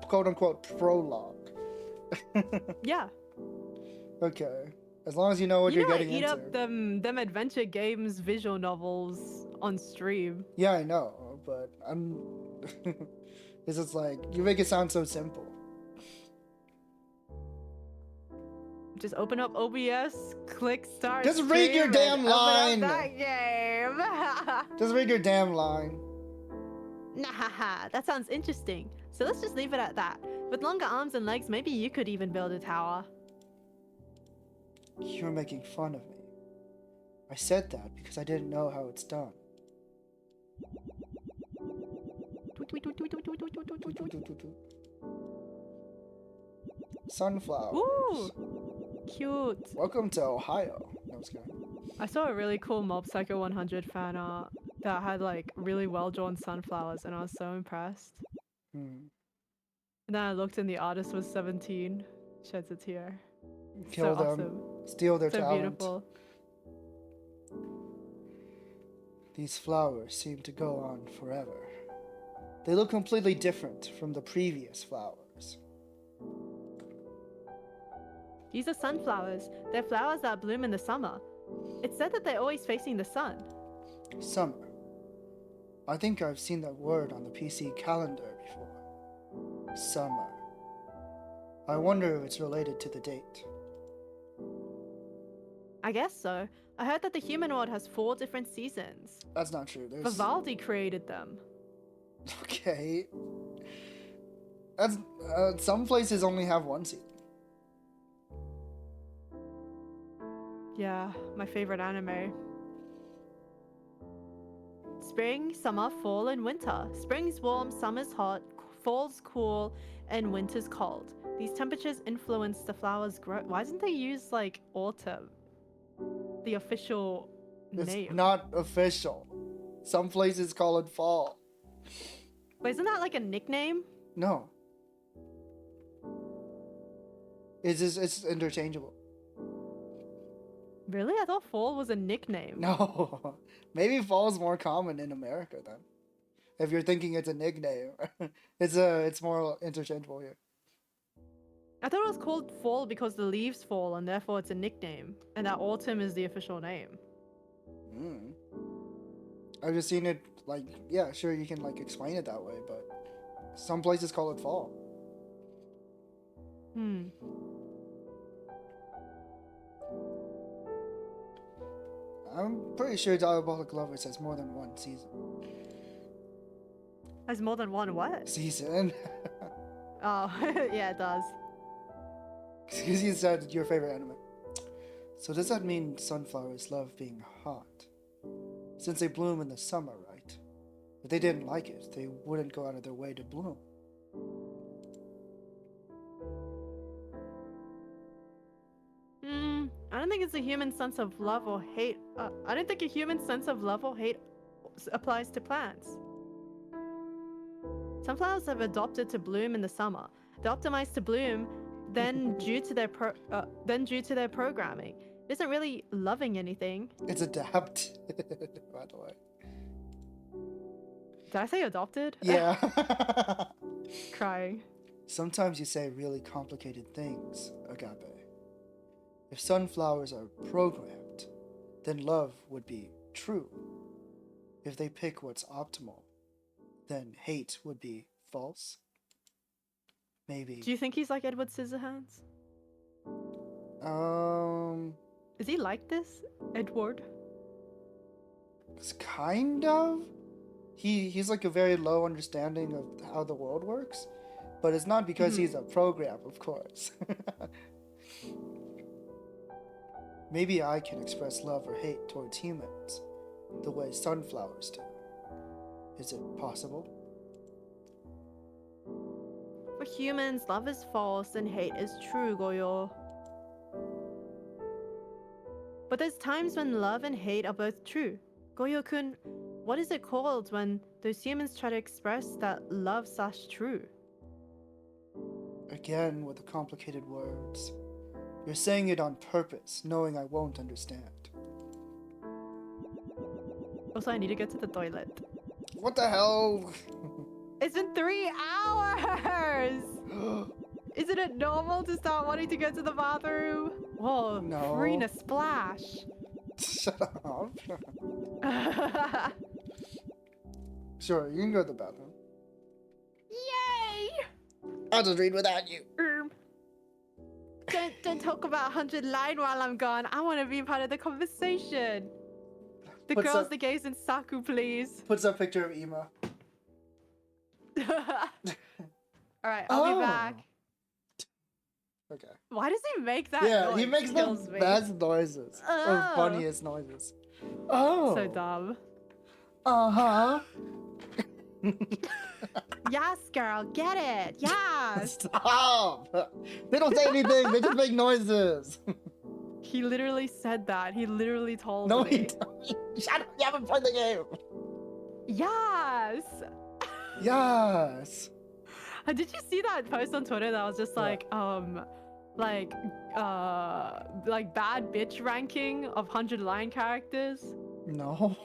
quote-unquote prologue. Yeah. Okay. As long as you know what You you're know I getting eat into. up them adventure games visual novels on stream. Yeah, I know, but I'm. It's just like you make it sound so simple. Just open up OBS, click start. Just read your stream, damn and open up line. that game. Just read your damn line. Nah, that sounds interesting. So let's just leave it at that. With longer arms and legs, maybe you could even build a tower. You're making fun of me. I said that because I didn't know how it's done. Sunflowers. Ooh, cute. Welcome to Ohio. No, I'm just kidding. I saw a really cool Mob Psycho 100 fan art that had like really well drawn sunflowers, and I was so impressed. Hmm. And then I looked and the artist was 17. Sheds a tear. Kill so them. awesome. Steal their So talent. beautiful. These flowers seem to go on forever. They look completely different from the previous flowers. These are sunflowers. They're flowers that bloom in the summer. It's said that they're always facing the sun. Summer. I think I've seen that word on the PC calendar before. Summer. I wonder if it's related to the date. I guess so. I heard that the human world has 4 different seasons. That's not true. There's Vivaldi created them. okay. That's some places only have one season. Yeah, my favorite anime. Spring, summer, fall, and winter. Spring's warm, summer's hot, fall's cool, and winter's cold. These temperatures influence the flowers' growth. Why didn't they use like autumn? The official It's name. not official. Some places call it fall. But isn't that like a nickname? No. It's interchangeable. Really? I thought fall was a nickname. No. Maybe fall's more common in America then. If you're thinking it's a nickname. It's more interchangeable here. I thought it was called fall because the leaves fall and therefore it's a nickname. And that autumn is the official name. Mm. I've just seen it like, yeah, sure you can like explain it that way, but some places call it fall. Hmm. I'm pretty sure Diabolic Lovers has more than one season. Has more than one what? Season? Oh, yeah, it does. Because you said your favorite anime. So does that mean sunflowers love being hot? Since they bloom in the summer, right? If they didn't like it, they wouldn't go out of their way to bloom. I don't think it's a human sense of love or hate. I don't think a human sense of love or hate applies to plants. Sunflowers have adopted to bloom in the summer. They're optimized to bloom, then due to their programming. It isn't really loving anything. It's adapted, by the way. Did I say adopted? Yeah. Crying. Sometimes you say really complicated things, Agape. If sunflowers are programmed, then love would be true. If they pick what's optimal, then hate would be false. Maybe. Do you think he's like Edward Scissorhands? Is he like this, Edward? It's kind of. He's like a very low understanding of how the world works, but it's not because he's a program, of course. Maybe I can express love or hate towards humans the way sunflowers do. Is it possible? For humans, love is false and hate is true, Goyo. But there's times when love and hate are both true. Goyo-kun, what is it called when those humans try to express that love/true? Again with the complicated words. You're saying it on purpose, knowing I won't understand. Also, I need to go to the toilet. What the hell? It's been 3 hours! Isn't it normal to start wanting to go to the bathroom? Whoa, No. Farina splash. Shut up. Sure, you can go to the bathroom. Yay! I'll just read without you. Don't talk about 100 line while I'm gone. I want to be part of the conversation. The What's girls, up? the gays, and Saku, please. Puts up a picture of Ema. Alright, I'll be back. Okay. Why does he make that Yeah, noise? he makes the Kills me. best noises. Or Oh. funniest noises. Oh. So dumb. Uh-huh. Yes, girl, get it. Yes. Stop! They don't say anything, they just make noises. He literally said that. He literally told No, me. he don't. Shut up, you haven't played the game. Yes. Yes. Did you see that post on Twitter that was just like, like bad bitch ranking of 100 line characters? No.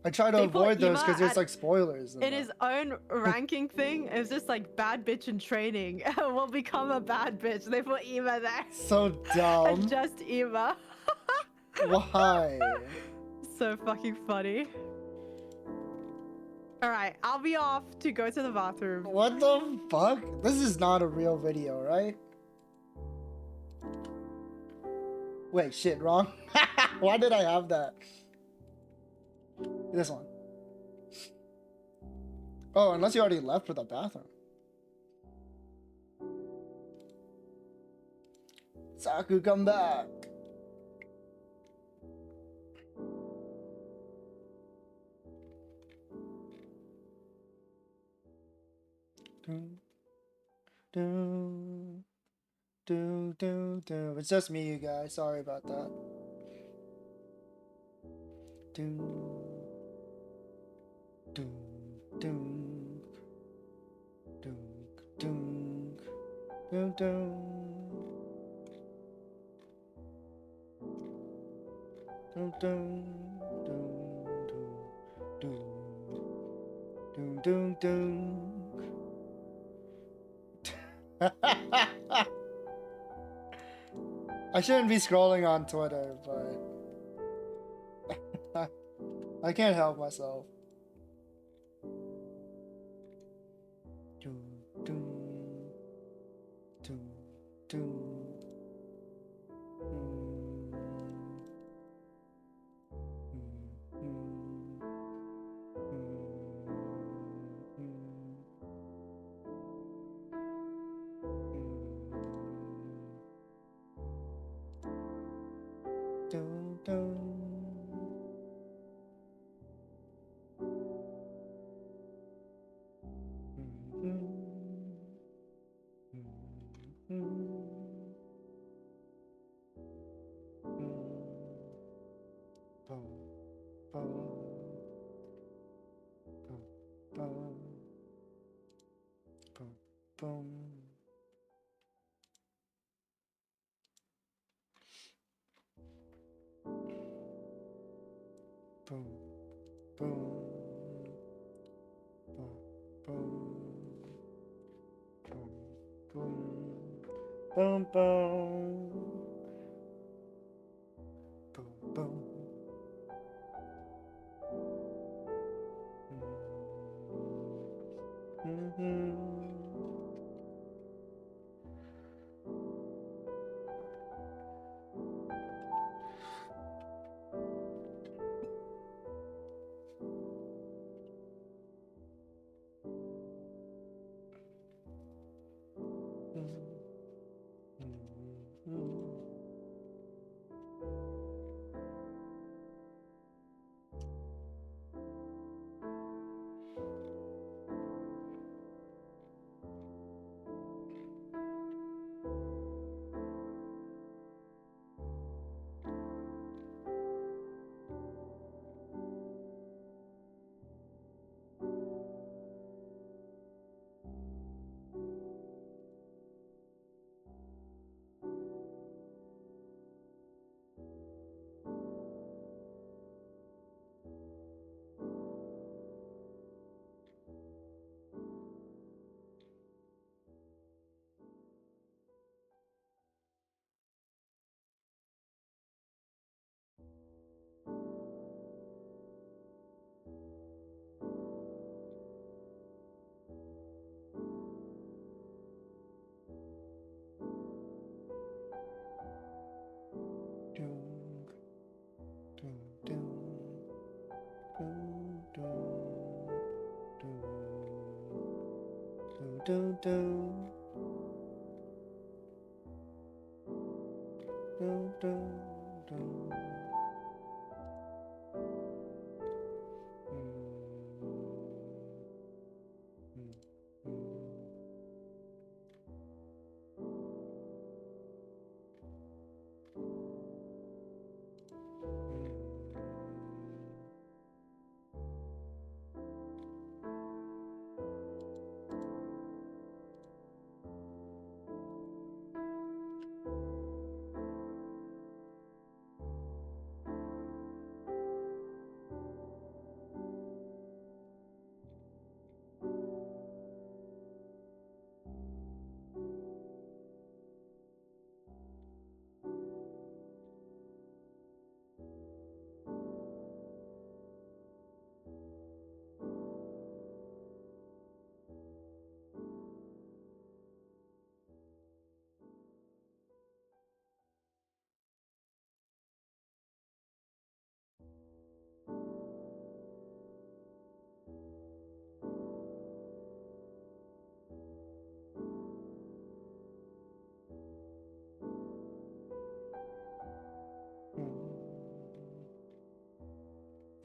I try to They put avoid those Ema because there's at- like spoilers. In his own ranking thing, it was just like bad bitch in training will become a bad bitch. They put Ema there. So dumb. And just Ema. Why? So fucking funny. Alright, I'll be off to go to the bathroom. What the fuck? This is not a real video, right? Wait, shit, wrong? Why did I have that? This one. Oh, unless you already left for the bathroom. Saku, come back. It's just me, you guys. Sorry about that. I shouldn't be scrolling on Twitter, but I can't help myself. Boom, boom. Boom, boom. do, do. Do, do, do.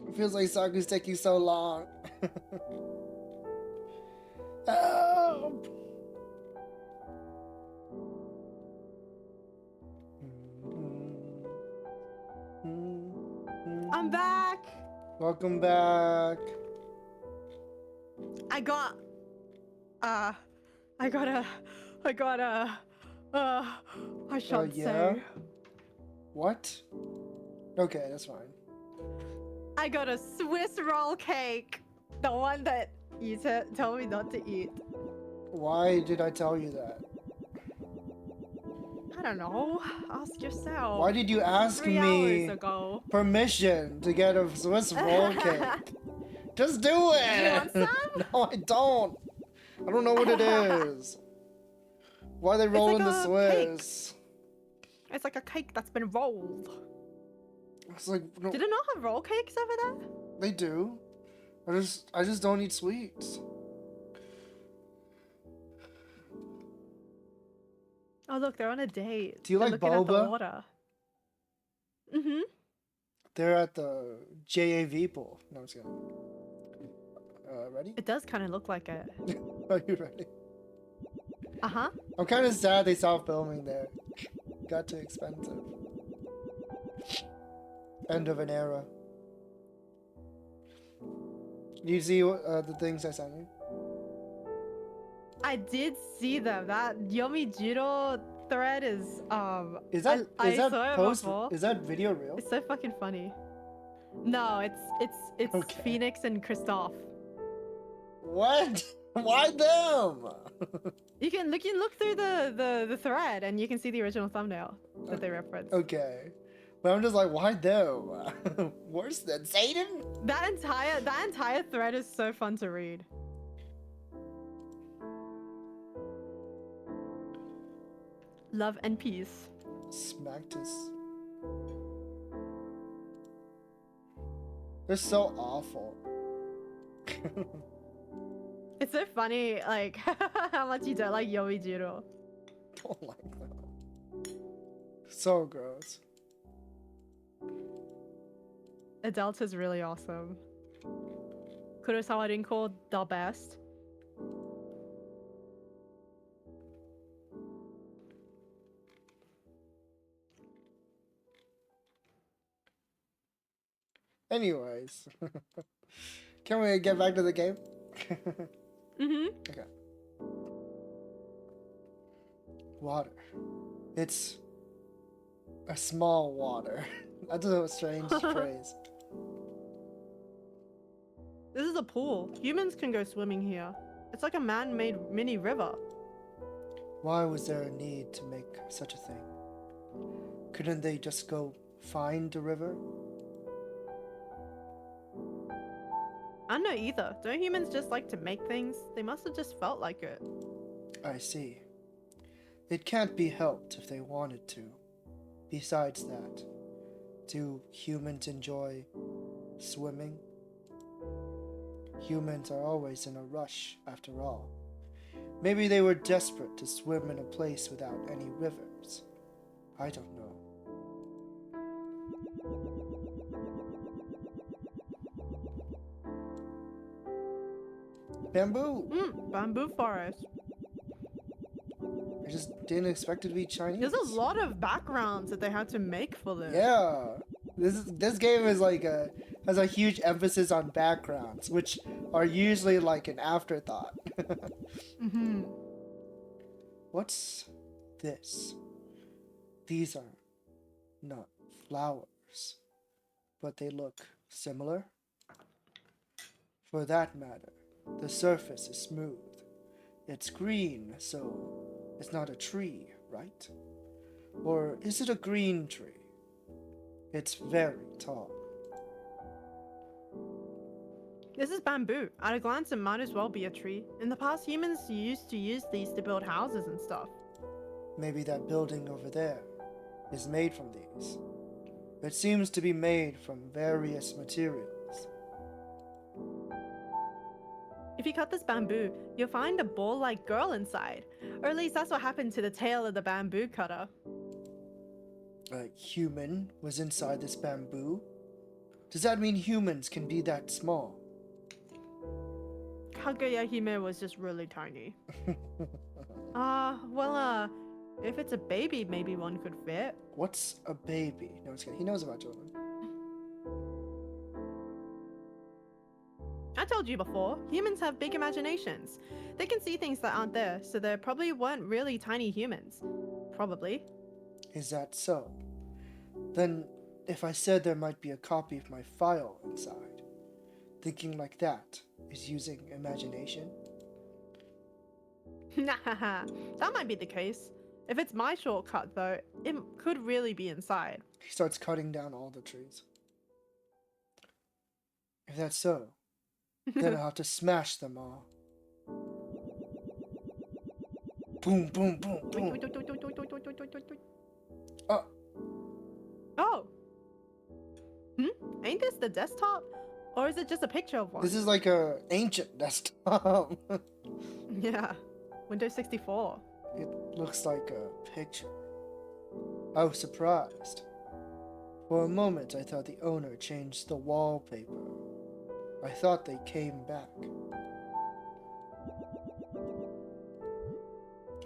It feels like Saku's taking so long. Help! I'm back. Welcome back. I got I shan't yeah? say. What? Okay, that's fine. I got a Swiss roll cake. The one that you told me not to eat. Why did I tell you that? I don't know. Ask yourself. Why did you ask 3 me hours ago. permission to get a Swiss roll cake? Just do it! Do you want some? No, I don't. I don't know what it is. Why are they rolling like the a Swiss? It's like a cake that's been rolled. It's like no, Did it not have roll cakes over there? they do. I just don't eat sweets. Oh look, they're on a date. Do you They're like looking at the boba? water. Mm-hmm. They're at the JAV pool. No, I'm just kidding. Ready? It does kind of look like it. Are you ready? Uh-huh. I'm kind of sad they stopped filming there. Got too expensive. End of an era. Do you see the things I sent you? I did see them. That Yomi Jiro thread is Is that I is that saw it post? before. Is that video real? It's so fucking funny. No, it's Okay. Phoenix and Christoph. What? Why them? You can look through the thread and you can see the original thumbnail that they reference. Okay, but I'm just like, why them? Worse than Satan? That entire thread is so fun to read. Love and peace. Smacked his. They're so awful. It's so funny, like how much you don't like Yomi Jiro. Don't like them. So gross. Adelta's really awesome. Kurosawa Rinko, the best. Anyways, can we get back to the game? Mm-hmm. Okay. Water. It's a small water. That's a strange phrase. This is a pool. Humans can go swimming here. It's like a man-made mini river. Why was there a need to make such a thing? Couldn't they just go find the river? I don't know either. Don't humans just like to make things? They must have just felt like it. I see. It can't be helped if they wanted to. Besides that, do humans enjoy swimming? Humans are always in a rush, after all. Maybe they were desperate to swim in a place without any rivers. I don't know. Bamboo! Bamboo forest. I just didn't expect it to be Chinese. There's a lot of backgrounds that they had to make for this. Yeah. This game is like has a huge emphasis on backgrounds, which are usually like an afterthought. What's this? These are not flowers, but they look similar. For that matter, the surface is smooth. It's green, so it's not a tree, right? Or is it a green tree? It's very tall. This is bamboo. At a glance, it might as well be a tree. In the past, humans used to use these to build houses and stuff. Maybe that building over there is made from these. It seems to be made from various materials. If you cut this bamboo, you'll find a ball-like girl inside. Or at least that's what happened to the tail of the bamboo cutter. A human was inside this bamboo? Does that mean humans can be that small? Kageyahime was just really tiny. If it's a baby, maybe one could fit. What's a baby? No, it's kidding. He knows about children. I told you before, humans have big imaginations. They can see things that aren't there, so there probably weren't really tiny humans. Probably. Is that so? Then, if I said there might be a copy of my file inside, thinking like that is using imagination? Nah, that might be the case. If it's my shortcut, though, it could really be inside. He starts cutting down all the trees. If that's so, then I'll have to smash them all. Boom, boom, boom, boom. Oh! Ain't this the desktop? Or is it just a picture of one? This is like a ancient desktop. Yeah, Windows 64. It looks like a picture. I was surprised. For a moment, I thought the owner changed the wallpaper. I thought they came back.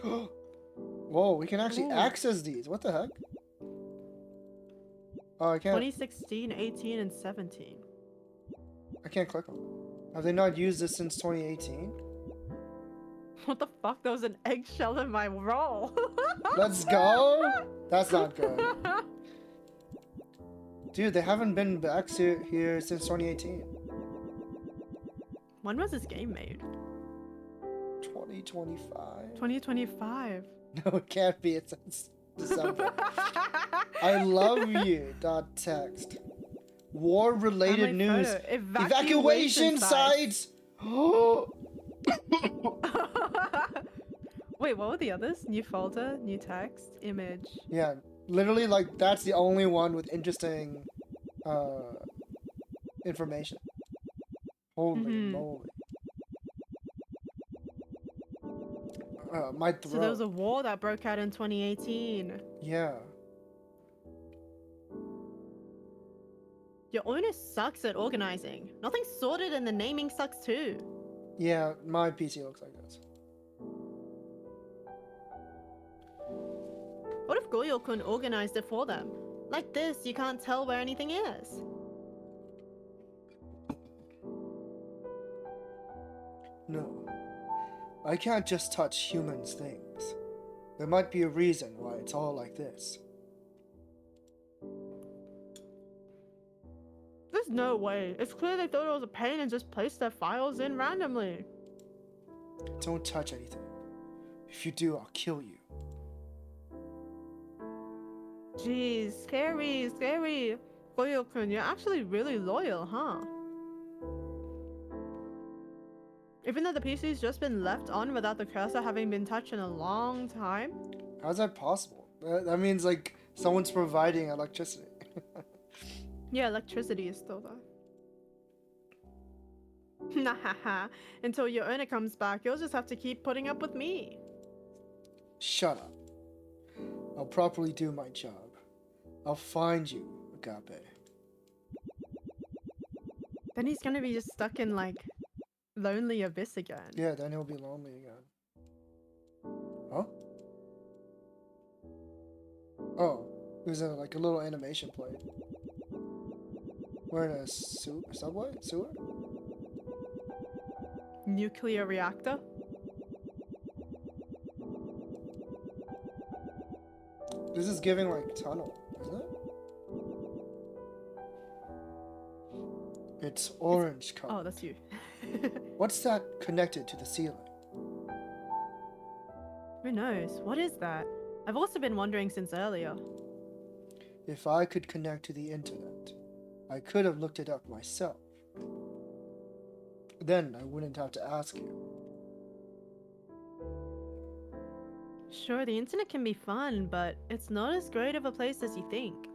Whoa, we can actually access these. What the heck? Oh, I can't. 2016, 18, and 17. I can't click on them. Have they not used this since 2018? What the fuck? There was an eggshell in my roll. Let's go. That's not good. Dude, they haven't been back here since 2018. When was this game made? 2025? 2025. No, it can't be. It's since December. I love you. .text. War-related news. Evacuation sites. Wait, what were the others? New folder, new text, image. Yeah, literally, like, that's the only one with interesting information. Holy moly. My throat. So there was a war that broke out in 2018. Yeah. Your owner sucks at organizing. Nothing's sorted and the naming sucks too. Yeah, my PC looks like this. What if Goyo-kun organized it for them? Like this, you can't tell where anything is. No. I can't just touch humans' things. There might be a reason why it's all like this. There's no way. It's clear they thought it was a pain and just placed their files in randomly. Don't touch anything. If you do, I'll kill you. Jeez, scary, scary. Goyo-kun, you're actually really loyal, huh? Even though the PC's just been left on without the cursor having been touched in a long time? How's that possible? That means, like, someone's providing electricity. Yeah, electricity is still there. Nah, until your owner comes back, you'll just have to keep putting up with me. Shut up. I'll properly do my job. I'll find you, Agape. Then he's gonna be just stuck in like lonely abyss again. Yeah, then he'll be lonely again. Huh? Oh, there's like a little animation played. We're in a subway? Sewer? Nuclear reactor. This is giving like tunnel, isn't it? It's orange color. Oh, that's you. What's that connected to the ceiling? Who knows? What is that? I've also been wondering since earlier. If I could connect to the internet, I could have looked it up myself. Then I wouldn't have to ask you. Sure, the internet can be fun, but it's not as great of a place as you think.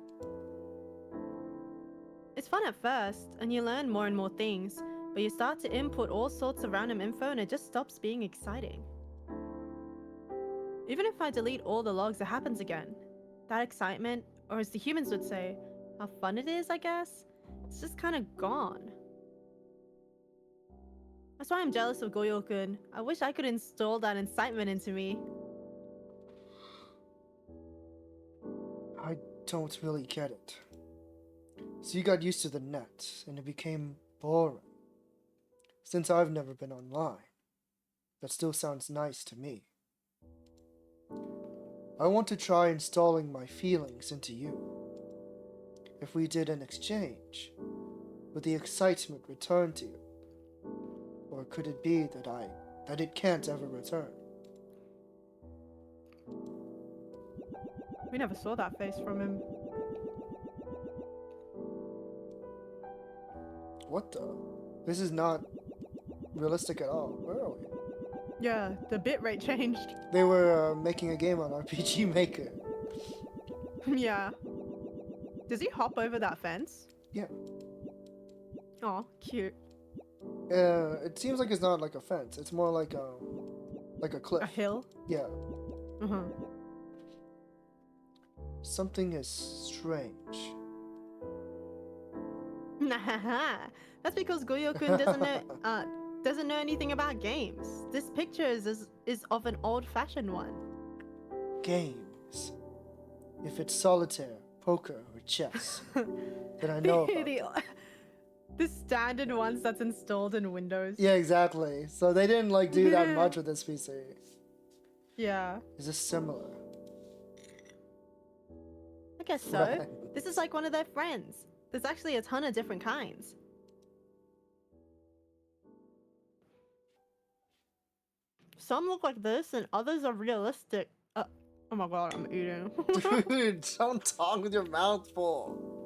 It's fun at first, and you learn more and more things, but you start to input all sorts of random info and it just stops being exciting. Even if I delete all the logs, it happens again. That excitement, or as the humans would say, how fun it is, I guess, it's just kind of gone. That's why I'm jealous of Goyo-kun. I wish I could install that incitement into me. I don't really get it. So you got used to the net, and it became boring. Since I've never been online, that still sounds nice to me. I want to try installing my feelings into you. If we did an exchange, would the excitement return to you? Or could it be that it can't ever return? We never saw that face from him. What the? This is not realistic at all. Where are we? Yeah, the bitrate changed. They were making a game on RPG Maker. Yeah. Does he hop over that fence? Yeah. Oh, cute. It seems like it's not like a fence. It's more like a cliff. A hill? Yeah. Uh-huh. Something is strange. Nah, that's because Goyo-kun doesn't know anything about games. This picture is of an old-fashioned one. Games. If it's solitaire, poker, or chess, then I know about it. The standard ones that's installed in Windows. Yeah, exactly. So they didn't like do that much with this PC. Yeah. Is this similar? I guess so. Right. This is like one of their friends. There's actually a ton of different kinds. Some look like this and others are realistic. Oh my god, I'm eating. Dude, don't talk with your mouth full.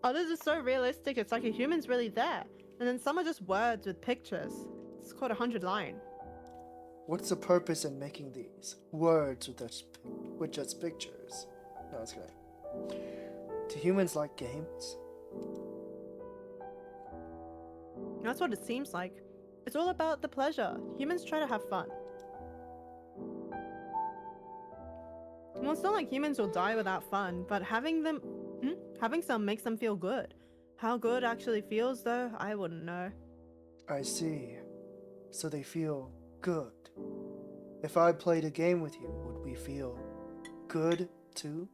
Others are so realistic, it's like a human's really there. And then some are just words with pictures. It's called 100 line. What's the purpose in making these? Words with just pictures. No, it's kidding. Do humans like games? That's what it seems like. It's all about the pleasure. Humans try to have fun. Well, it's not like humans will die without fun, but having some makes them feel good. How good actually feels, though, I wouldn't know. I see. So they feel good. If I played a game with you, would we feel good too?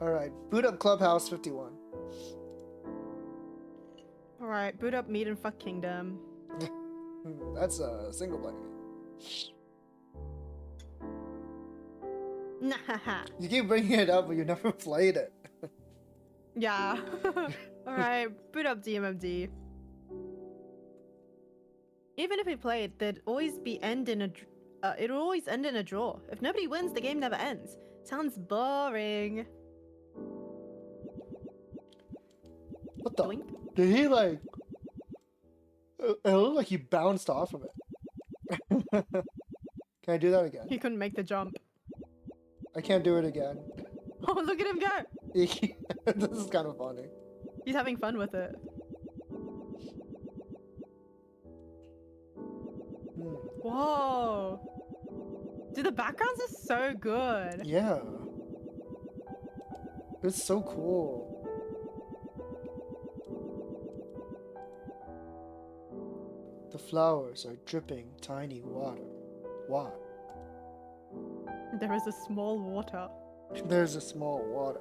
Alright, boot up Clubhouse 51. Alright, boot up Meat and Fuck Kingdom. That's a single player. Nah. You keep bringing it up, but you never played it. Yeah. Alright, boot up DMMD. Even if we played, there'd always it'll always end in a draw. If nobody wins, the game never ends. Sounds boring. What the? Doink. Did he like... It looked like he bounced off of it. Can I do that again? He couldn't make the jump. I can't do it again. Oh, look at him go! This is kind of funny. He's having fun with it. Whoa. Dude, the backgrounds are so good. Yeah. It's so cool. The flowers are dripping tiny water. Why? There is a small water. There's a small water.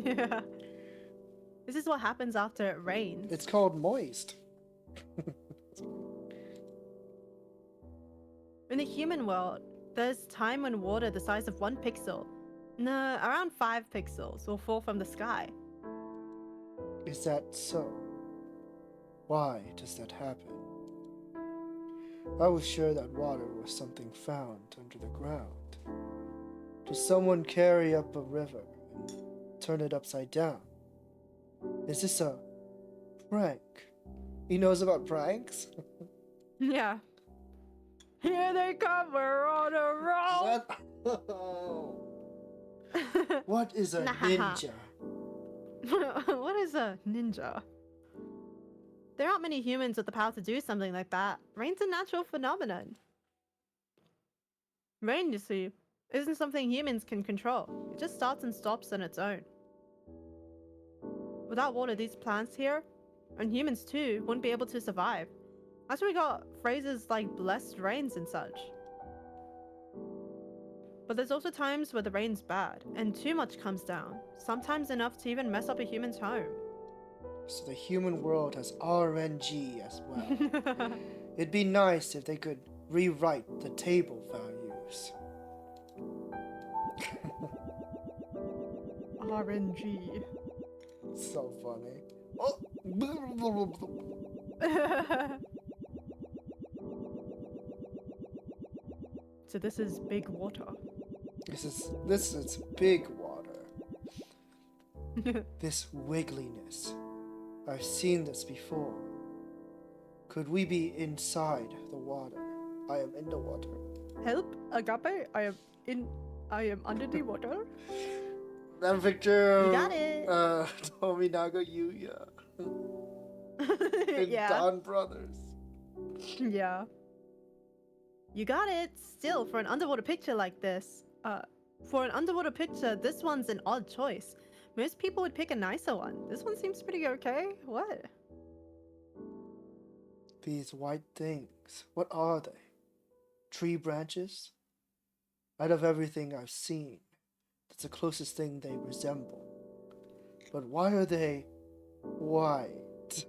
Yeah. This is what happens after it rains. It's called moist. In the human world, there's time when water the size of 1 pixel, no, around 5 pixels, will fall from the sky. Is that so? Why does that happen? I was sure that water was something found under the ground. Does someone carry up a river and turn it upside down? Is this a prank? He knows about pranks? Yeah. Here they come, we're on a roll! What is a ninja? What is a ninja? There aren't many humans with the power to do something like that. Rain's a natural phenomenon. Rain, you see, isn't something humans can control. It just starts and stops on its own. Without water, these plants here, and humans too, wouldn't be able to survive. That's why we got phrases like blessed rains and such. But there's also times where the rain's bad, and too much comes down, sometimes enough to even mess up a human's home. So the human world has RNG as well. It'd be nice if they could rewrite the table values. RNG. So funny. Oh. So this is big water. This is big water. This wiggliness. I've seen this before. Could we be inside the water? I am in the water. Help, Agape, I am under the water. That picture of You got it. Tominaga Yuya and Yeah. Don Brothers. Yeah. You got it. Still, for an underwater picture like this, for an underwater picture, this one's an odd choice. Most people would pick a nicer one. This one seems pretty okay. What? These white things, what are they? Tree branches? Out of everything I've seen, that's the closest thing they resemble. But why are they white?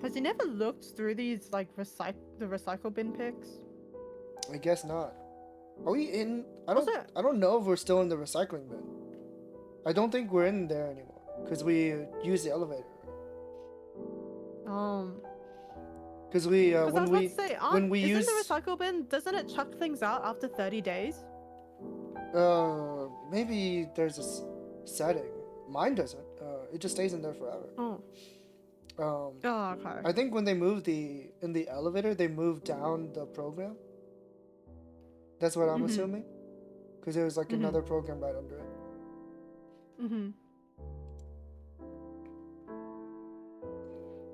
Has he never looked through these like the recycle bin pics? I guess not. Are we in? I Also- don't know if we're still in the recycling bin. I don't think we're in there anymore because we use the elevator. Because we 'Cause I when was we about to say, when we isn't use the recycle bin, doesn't it chuck things out after 30 days? maybe there's a setting. Mine doesn't. It just stays in there forever. Oh. Um, Oh, okay. I think when they moved in the elevator, they moved down the program. That's what I'm Mhm. assuming. Because there was like Mhm. another program right under it. Mm-hmm.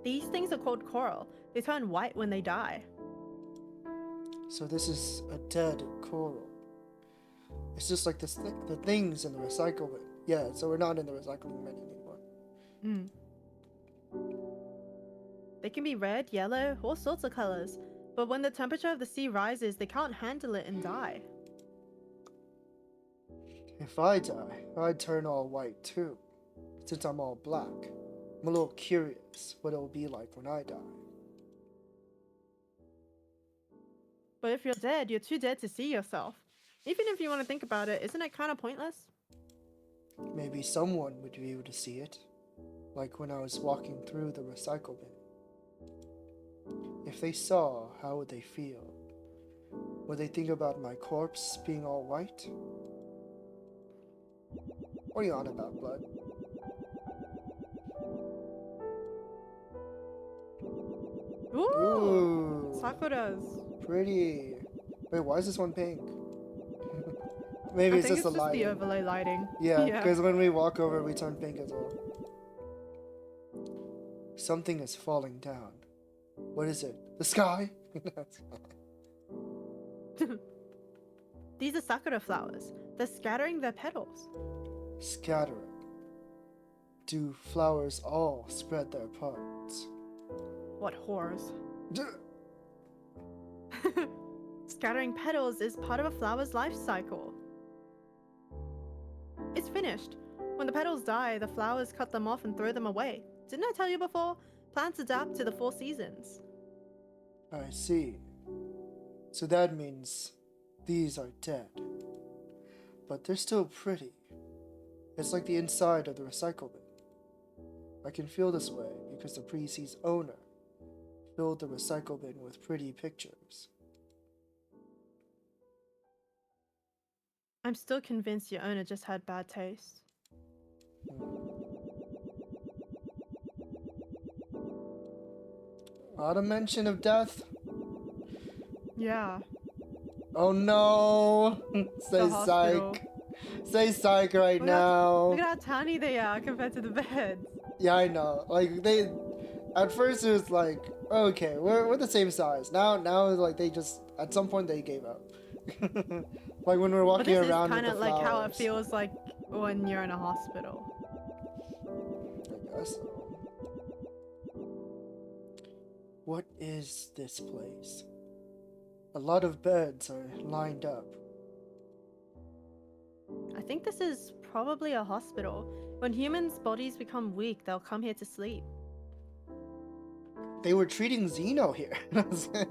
These things are called coral. They turn white when they die. So this is a dead coral. It's just like this the things in the recycle bin. Yeah, so we're not in the recycling bin anymore. Mm. They can be red, yellow, all sorts of colors. But when the temperature of the sea rises, they can't handle it and die. If I die, I'd turn all white too. Since I'm all black. I'm a little curious what it'll be like when I die. But if you're dead, you're too dead to see yourself. Even if you want to think about it, isn't it kind of pointless? Maybe someone would be able to see it. Like when I was walking through the recycle bin. If they saw, how would they feel? Would they think about my corpse being all white? What are you on about, blood? Ooh! Ooh, Sakura's. pretty. Wait, why is this one pink? Maybe I it's think just it's the just lighting. the overlay lighting. Yeah, because when we walk over, we turn pink as well. Something is falling down. What is it? The sky? That's fine. These are sakura flowers. They're scattering their petals. Scattering. Do flowers all spread their parts? What whores. D- Scattering petals is part of a flower's life cycle. It's finished. When the petals die, the flowers cut them off and throw them away. Didn't I tell you before? Plants adapt to the 4 seasons. I see. So that means these are dead. But they're still pretty. It's like the inside of the recycle bin. I can feel this way because the pre-deceased owner filled the recycle bin with pretty pictures. I'm still convinced your owner just had bad taste. Not a mention of death? Yeah. Oh no! Say The hospital. psych. Say psych right Look at now. Look at how tiny they are compared to the beds. Yeah, I know. Like they, at first it was like, okay, we're the same size. Now like they just at some point they gave up. Like when we're But walking this is around with kind the of like how it flowers. feels like when you're in a hospital. I guess so. What is this place? A lot of beds are lined up. I think this is probably a hospital. When humans' bodies become weak, they'll come here to sleep. They were treating Xeno here.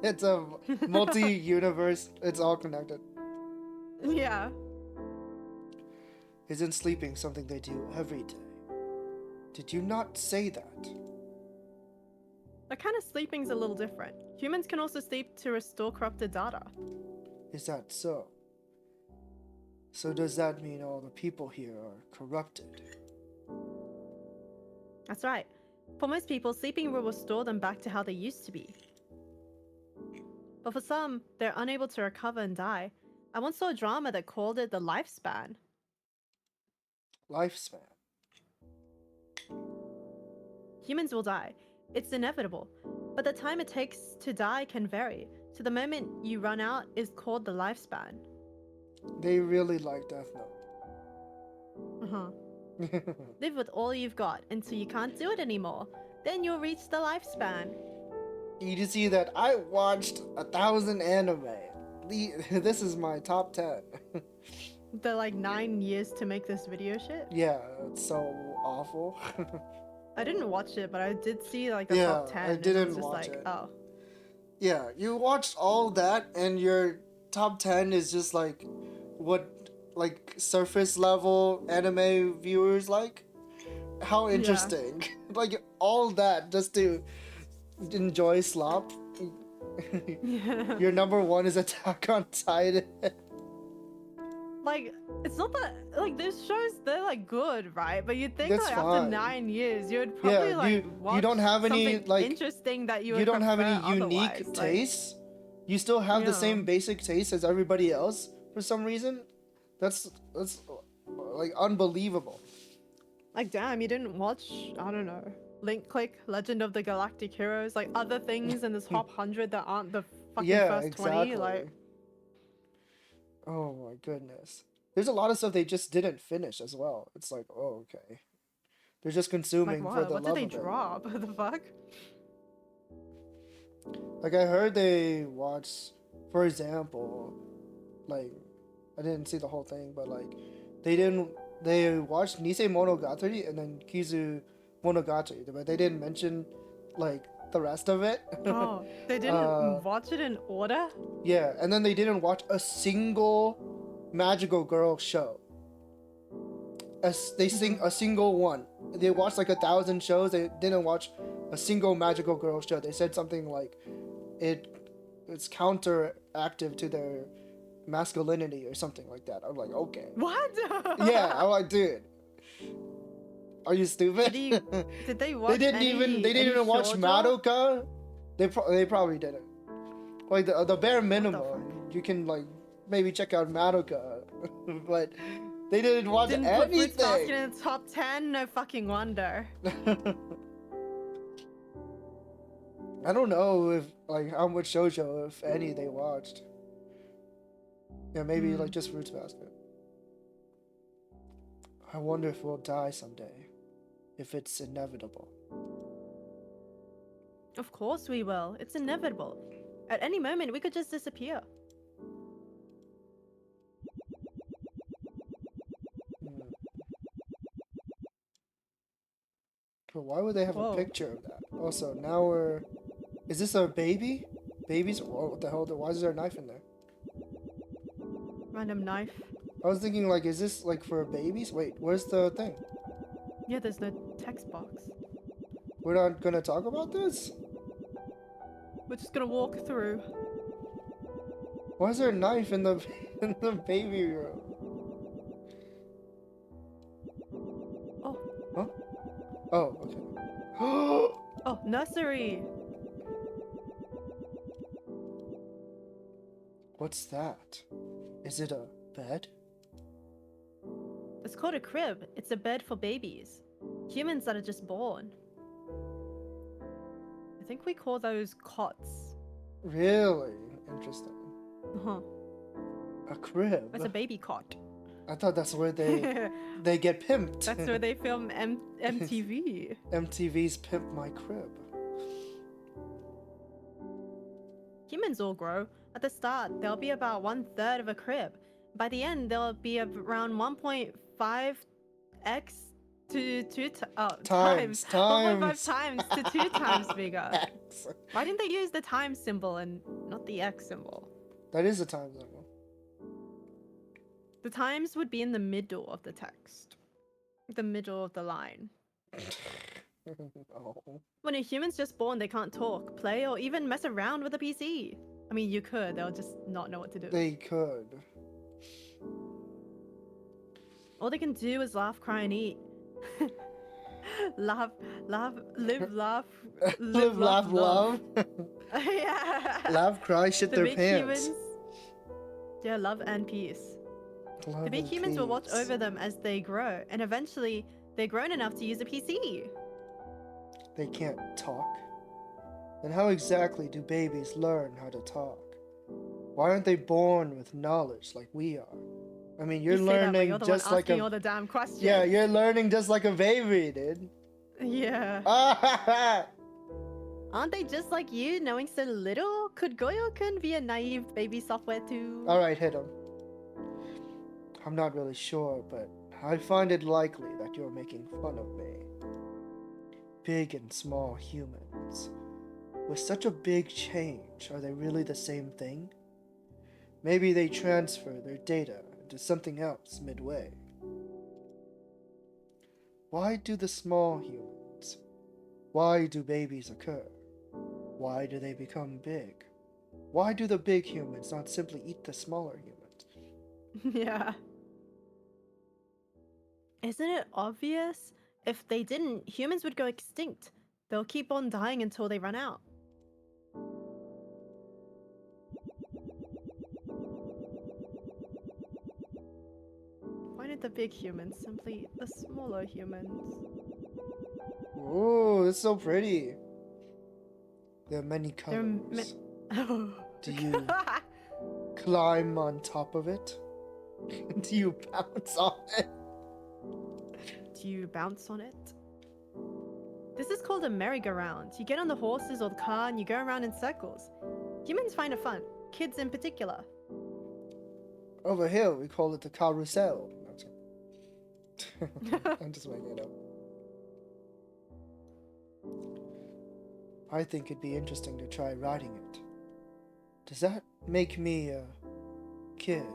It's a multi-universe. It's all connected. Yeah. Isn't sleeping something they do every day? Did you not say that? That kind of sleeping's a little different. Humans can also sleep to restore corrupted data. Is that so? So does that mean all the people here are corrupted? That's right. For most people, sleeping will restore them back to how they used to be. But for some, they're unable to recover and die. I once saw a drama that called it the lifespan. Lifespan. Humans will die. It's inevitable. But the time it takes to die can vary. So the moment you run out is called the lifespan. They really like Death Uh-huh. Note. Live with all you've got until you can't do it anymore. Then you'll reach the lifespan. You just see that I watched 1,000 anime. This is my top 10. The like 9 years to make this video shit. Yeah, it's so awful. I didn't watch it, but I did see like the Yeah, top 10. I and it didn't was just watch like, it. oh. Yeah, you watched all that and your top 10 is just like what like surface level anime viewers like? How interesting. Like all that just to enjoy slop. Yeah. Your number 1 is Attack on Titan. Like, it's not that, like, those shows, they're like good, right? But you'd think That's like fine. after 9 years, you would probably Yeah, like you watch don't have any, something like, interesting that you You would don't have prefer any unique otherwise, like- tastes. You still have the Yeah. same basic taste as everybody else for some reason. That's like unbelievable. Like, damn, you didn't watch, I don't know, Link Click, Legend of the Galactic Heroes, like other things in this top 100 that aren't the fucking Yeah, first 20, exactly. like, Oh my goodness. There's a lot of stuff they just didn't finish as well. It's like, oh, okay. They're just consuming like for what? the What love did they of it. drop? the fuck? Like I heard they watched, for example, like I didn't see the whole thing, but like they watched Nisei Monogatari and then Kizu Monogatari, but they didn't mention like the rest of it. Oh, they didn't watch it in order? Yeah, and then they didn't watch a single magical girl show. As they sing a single one. They watched like 1,000 shows. They didn't watch a single magical girl show. They said something like it's counteractive to their masculinity or something like that. I'm like, okay. What? Yeah, I'm like, dude. Are you stupid? Did they watch They didn't even watch shoujo? Madoka. They probably didn't. Like the bare minimum, fuck? you can like maybe check out Madoka, but they didn't watch Didn't put Fruits Basket anything. in the top 10? No fucking wonder. I don't know if like how much shoujo, if any, they watched. Yeah, maybe like just Fruits Basket. I wonder if we'll die someday. If it's inevitable. Of course we will. It's inevitable. At any moment, we could just disappear. But why would they have Whoa. a picture of that? Also, now we're... Is this a baby? Babies? What the hell? Why is there a knife in there? Random knife. I was thinking, like, is this, like, for babies? Wait, where's the thing? Yeah, there's no text box. We're not gonna talk about this? We're just gonna walk through. Why is there a knife in the in the baby room? Oh. Huh? Oh, okay. Oh, nursery. What's that? Is it a bed? It's called a crib. It's a bed for babies. Humans that are just born. I think we call those cots. Really? Interesting. Uh-huh. A crib? It's a baby cot. I thought that's where they get pimped. That's where they film MTV. MTV's Pimp My Crib. Humans all grow. At the start, they'll be about 1/3 of a crib. By the end, they'll be around 1.5x to times 1.5 times to 2 times bigger. X. Why didn't they use the times symbol and not the X symbol? That is a time symbol. The times would be in the middle of the text. The middle of the line. Oh. When a human's just born, they can't talk, play, or even mess around with a PC. I mean, you could, they'll just not know what to do. They could. All they can do is laugh, cry, and eat. Laugh, live, laugh, Live, laugh, love. Yeah. Laugh, cry, shit The their big pants. humans. Yeah, love and peace. Love The big and humans will watch peace. over them as they grow, and eventually they're grown enough to use a PC. They can't talk. Then how exactly do babies learn how to talk? Why aren't they born with knowledge like we are? I mean, you're You say that, but learning you're the just one like asking a... all the damn questions. Yeah, you're learning just like a baby, dude. Yeah. Aren't they just like you, knowing so little? Could Goyo-kun be a naive baby software too? Alright, hit him. I'm not really sure, but I find it likely that you're making fun of me. Big and small humans. With such a big change, are they really the same thing? Maybe they transfer their data into something else midway. Why do the small humans? Why do babies occur? Why do they become big? Why do the big humans not simply eat the smaller humans? Yeah. Isn't it obvious? If they didn't, humans would go extinct. They'll keep on dying until they run out. Why did the big humans simply eat the smaller humans? Oh, it's so pretty. There are many There are colors. Oh. Do you climb on top of it? Do you bounce on it? Do you bounce on it? This is called a merry-go-round. You get on the horses or the car and you go around in circles. Humans find it fun, kids in particular. Over here, we call it the carousel. I'm just making it up. I think it'd be interesting to try riding it. Does that make me a kid?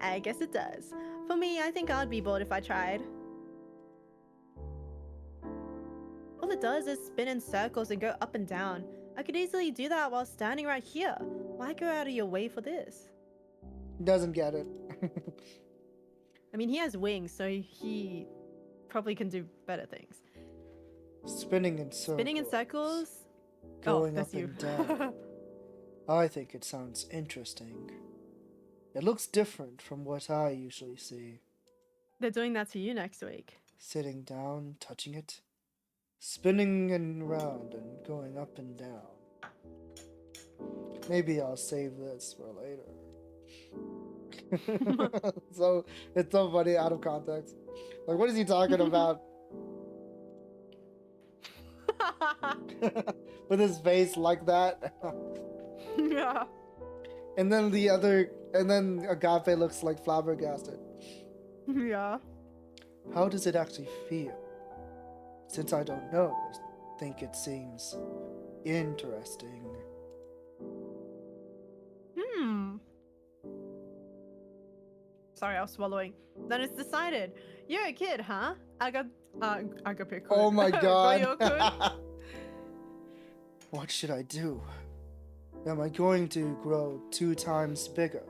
I guess it does. For me, I think I'd be bored if I tried. All it does is spin in circles and go up and down. I could easily do that while standing right here. Why go out of your way for this? Doesn't get it. I mean, he has wings, so he probably can do better things. Spinning in circles. Spinning in circles? Going that's up you. and down. I think it sounds interesting. It looks different from what I usually see. They're doing that to you next week. Sitting down, touching it. spinning and round and going up and down. Maybe I'll save this for later. So it's so funny out of context. Like, what is he talking about? With his face like that. Yeah. And then Agape looks like flabbergasted. Yeah. How does it actually feel? Since I don't know, I think it seems interesting. Sorry, I was swallowing. Then it's decided. You're a kid, huh? Agape-kun. Oh my god. Goyo-kun. What should I do? Am I going to grow 2 times bigger?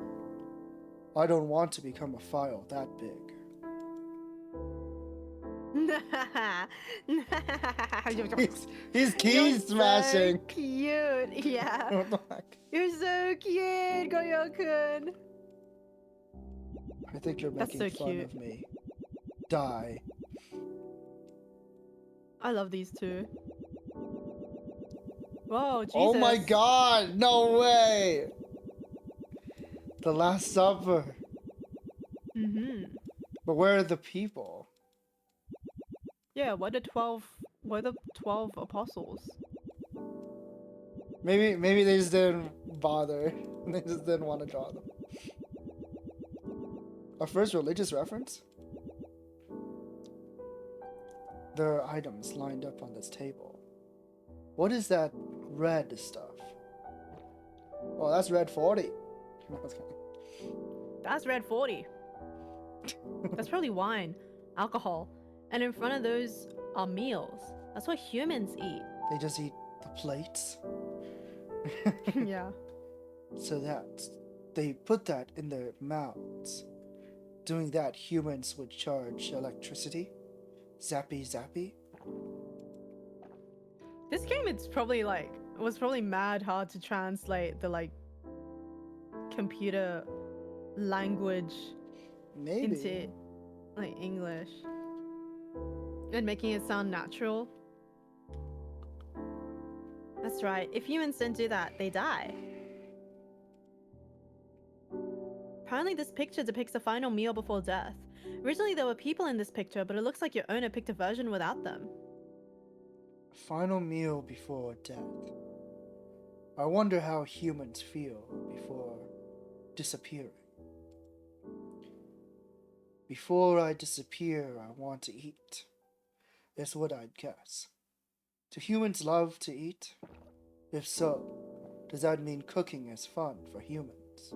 I don't want to become a file that big. He's key smashing. So cute. Yeah. What the heck? You're so cute, Goyo-kun. I think you're That's making so fun cute. of me. Die. I love these two. Whoa, Jesus. Oh my god! No way! The Last Supper. Mm-hmm. But where are the people? Yeah, what the 12 apostles? Maybe they just didn't bother. They just didn't want to draw them. Our first religious reference? There are items lined up on this table. What is that red stuff? Oh, that's red 40. That's red 40. That's probably wine, alcohol. And in front of those are meals. That's what humans eat. They just eat the plates. Yeah. So that they put that in their mouths. Doing that, humans would charge electricity. Zappy zappy. This game was probably mad hard to translate the computer language Maybe. into English and making it sound natural. That's right. If humans don't do that, they die. Apparently this picture depicts the final meal before death. Originally there were people in this picture, but it looks like your owner picked a version without them. Final meal before death. I wonder how humans feel before disappearing. Before I disappear, I want to eat. Is what I'd guess. Do humans love to eat? If so, does that mean cooking is fun for humans?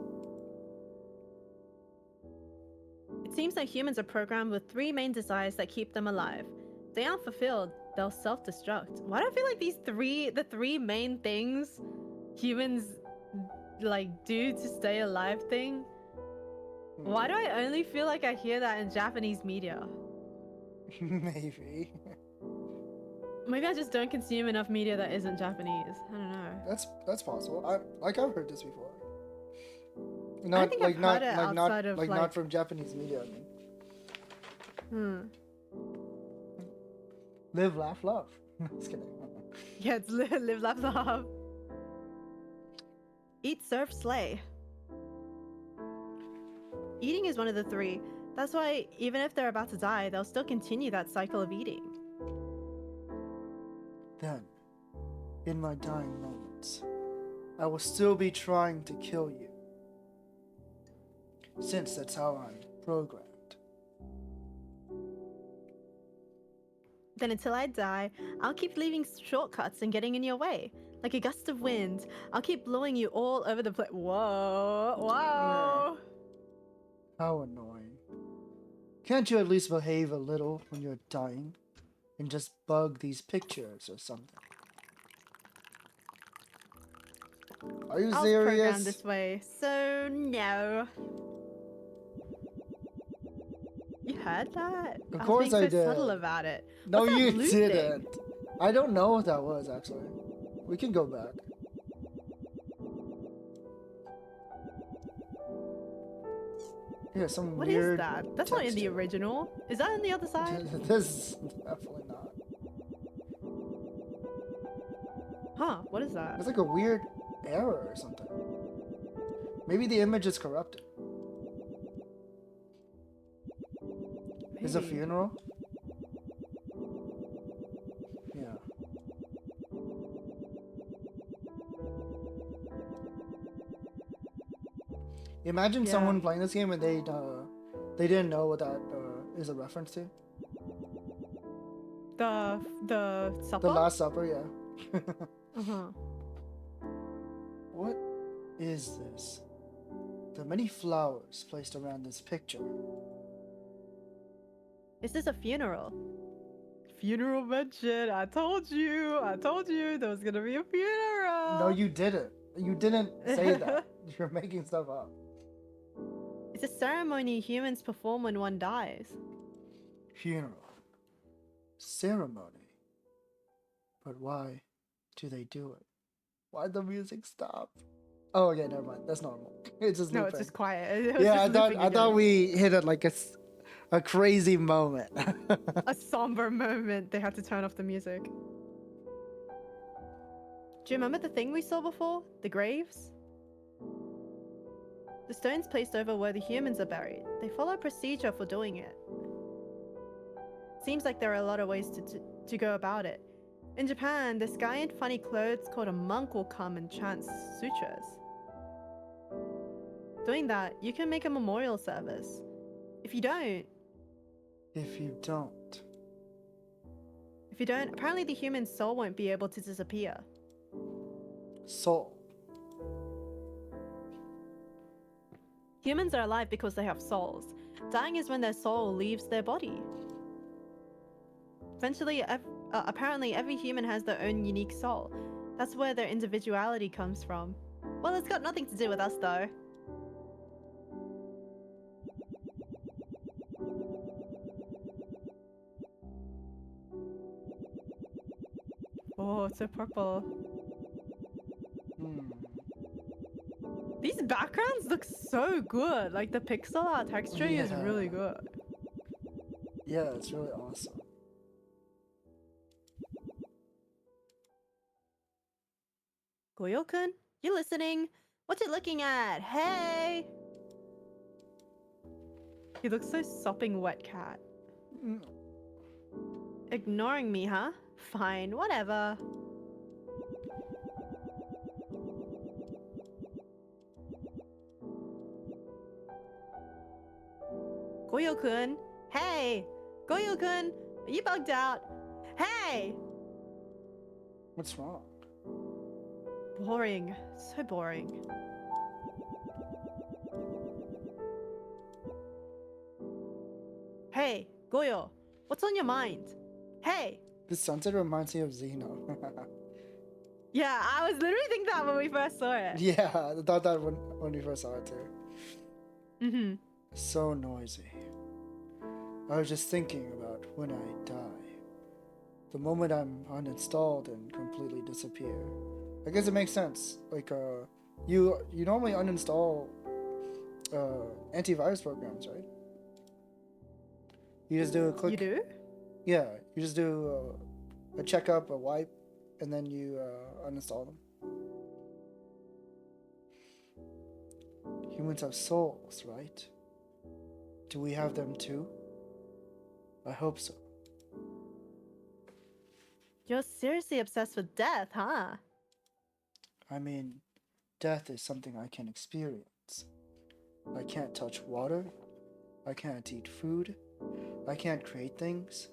It seems that humans are programmed with 3 main desires that keep them alive. If they aren't fulfilled, they'll self-destruct. Why do I feel like the three main things humans do to stay alive thing? Why do I only feel like I hear that in Japanese media? Maybe. Maybe I just don't consume enough media that isn't Japanese. I don't know. That's possible. I've heard this before. I think I've heard it outside of, not from Japanese media. I mean. Live, laugh, love. Just kidding. Yeah, it's live, laugh, love. Eat, serve, slay. Eating is one of the 3. That's why even if they're about to die, they'll still continue that cycle of eating. Then, in my dying moments, I will still be trying to kill you. Since that's how I'm programmed. Then until I die, I'll keep leaving shortcuts and getting in your way. Like a gust of wind, I'll keep blowing you all over the place. Whoa, whoa. How annoying. Can't you at least behave a little when you're dying? And just bug these pictures or something? Are you I was serious? programmed this way, so no. You heard that? Of I course was being I so did. subtle about it. No, What's that you blue thing? didn't. I don't know what that was, actually. We can go back. Yeah, some What weird is that? That's not in the texture. original. Is that on the other side? This is definitely not. Huh, what is that? It's like a weird error or something. Maybe the image is corrupted. Is a Maybe. funeral? Yeah. Imagine Yeah. someone playing this game and they didn't know what that is a reference to. The supper? The Last Supper, yeah. Uh-huh. What is this? The many flowers placed around this picture. Is this a funeral? Funeral mention. I told you there was gonna be a funeral. No, you didn't. You didn't say that. You're making stuff up. It's a ceremony humans perform when one dies. Funeral. Ceremony. But why do they do it? Why'd the music stop? Oh, okay, never mind. That's normal. It's just No, looping. it's just quiet. It was Yeah, just looping I thought again. we hit it like a crazy moment. A somber moment. They had to turn off the music. Do you remember the thing we saw before? The graves? The stones placed over where the humans are buried. They follow procedure for doing it. Seems like there are a lot of ways to go about it. In Japan, this guy in funny clothes called a monk will come and chant sutras. Doing that, you can make a memorial service. If you don't, If you don't. apparently the human soul won't be able to disappear. Soul. Humans are alive because they have souls. Dying is when their soul leaves their body. Eventually, apparently every human has their own unique soul. That's where their individuality comes from. Well, it's got nothing to do with us though. Oh, it's so purple. Hmm. These backgrounds look so good. Like the pixel art texturing is really Yeah. good. Yeah, it's really awesome. Goyo-kun, you listening? What you looking at? Hey! He looks so sopping wet cat. Mm. Ignoring me, huh? Fine, whatever. Goyo-kun, hey! Goyo-kun, are you bugged out? Hey! What's wrong? Boring, so boring. Hey, Goyo, what's on your mind? Hey! This sunset reminds me of Xeno. Yeah, I was literally thinking that when we first saw it. Yeah, I thought that when we first saw it too. Mm-hmm. So noisy. I was just thinking about when I die. The moment I'm uninstalled and completely disappear. I guess it makes sense. Like, you normally uninstall antivirus programs, right? You just do a click. You do? Yeah, you just do a checkup, a wipe, and then you uninstall them. Humans have souls, right? Do we have them too? I hope so. You're seriously obsessed with death, huh? I mean, death is something I can experience. I can't touch water, I can't eat food, I can't create things,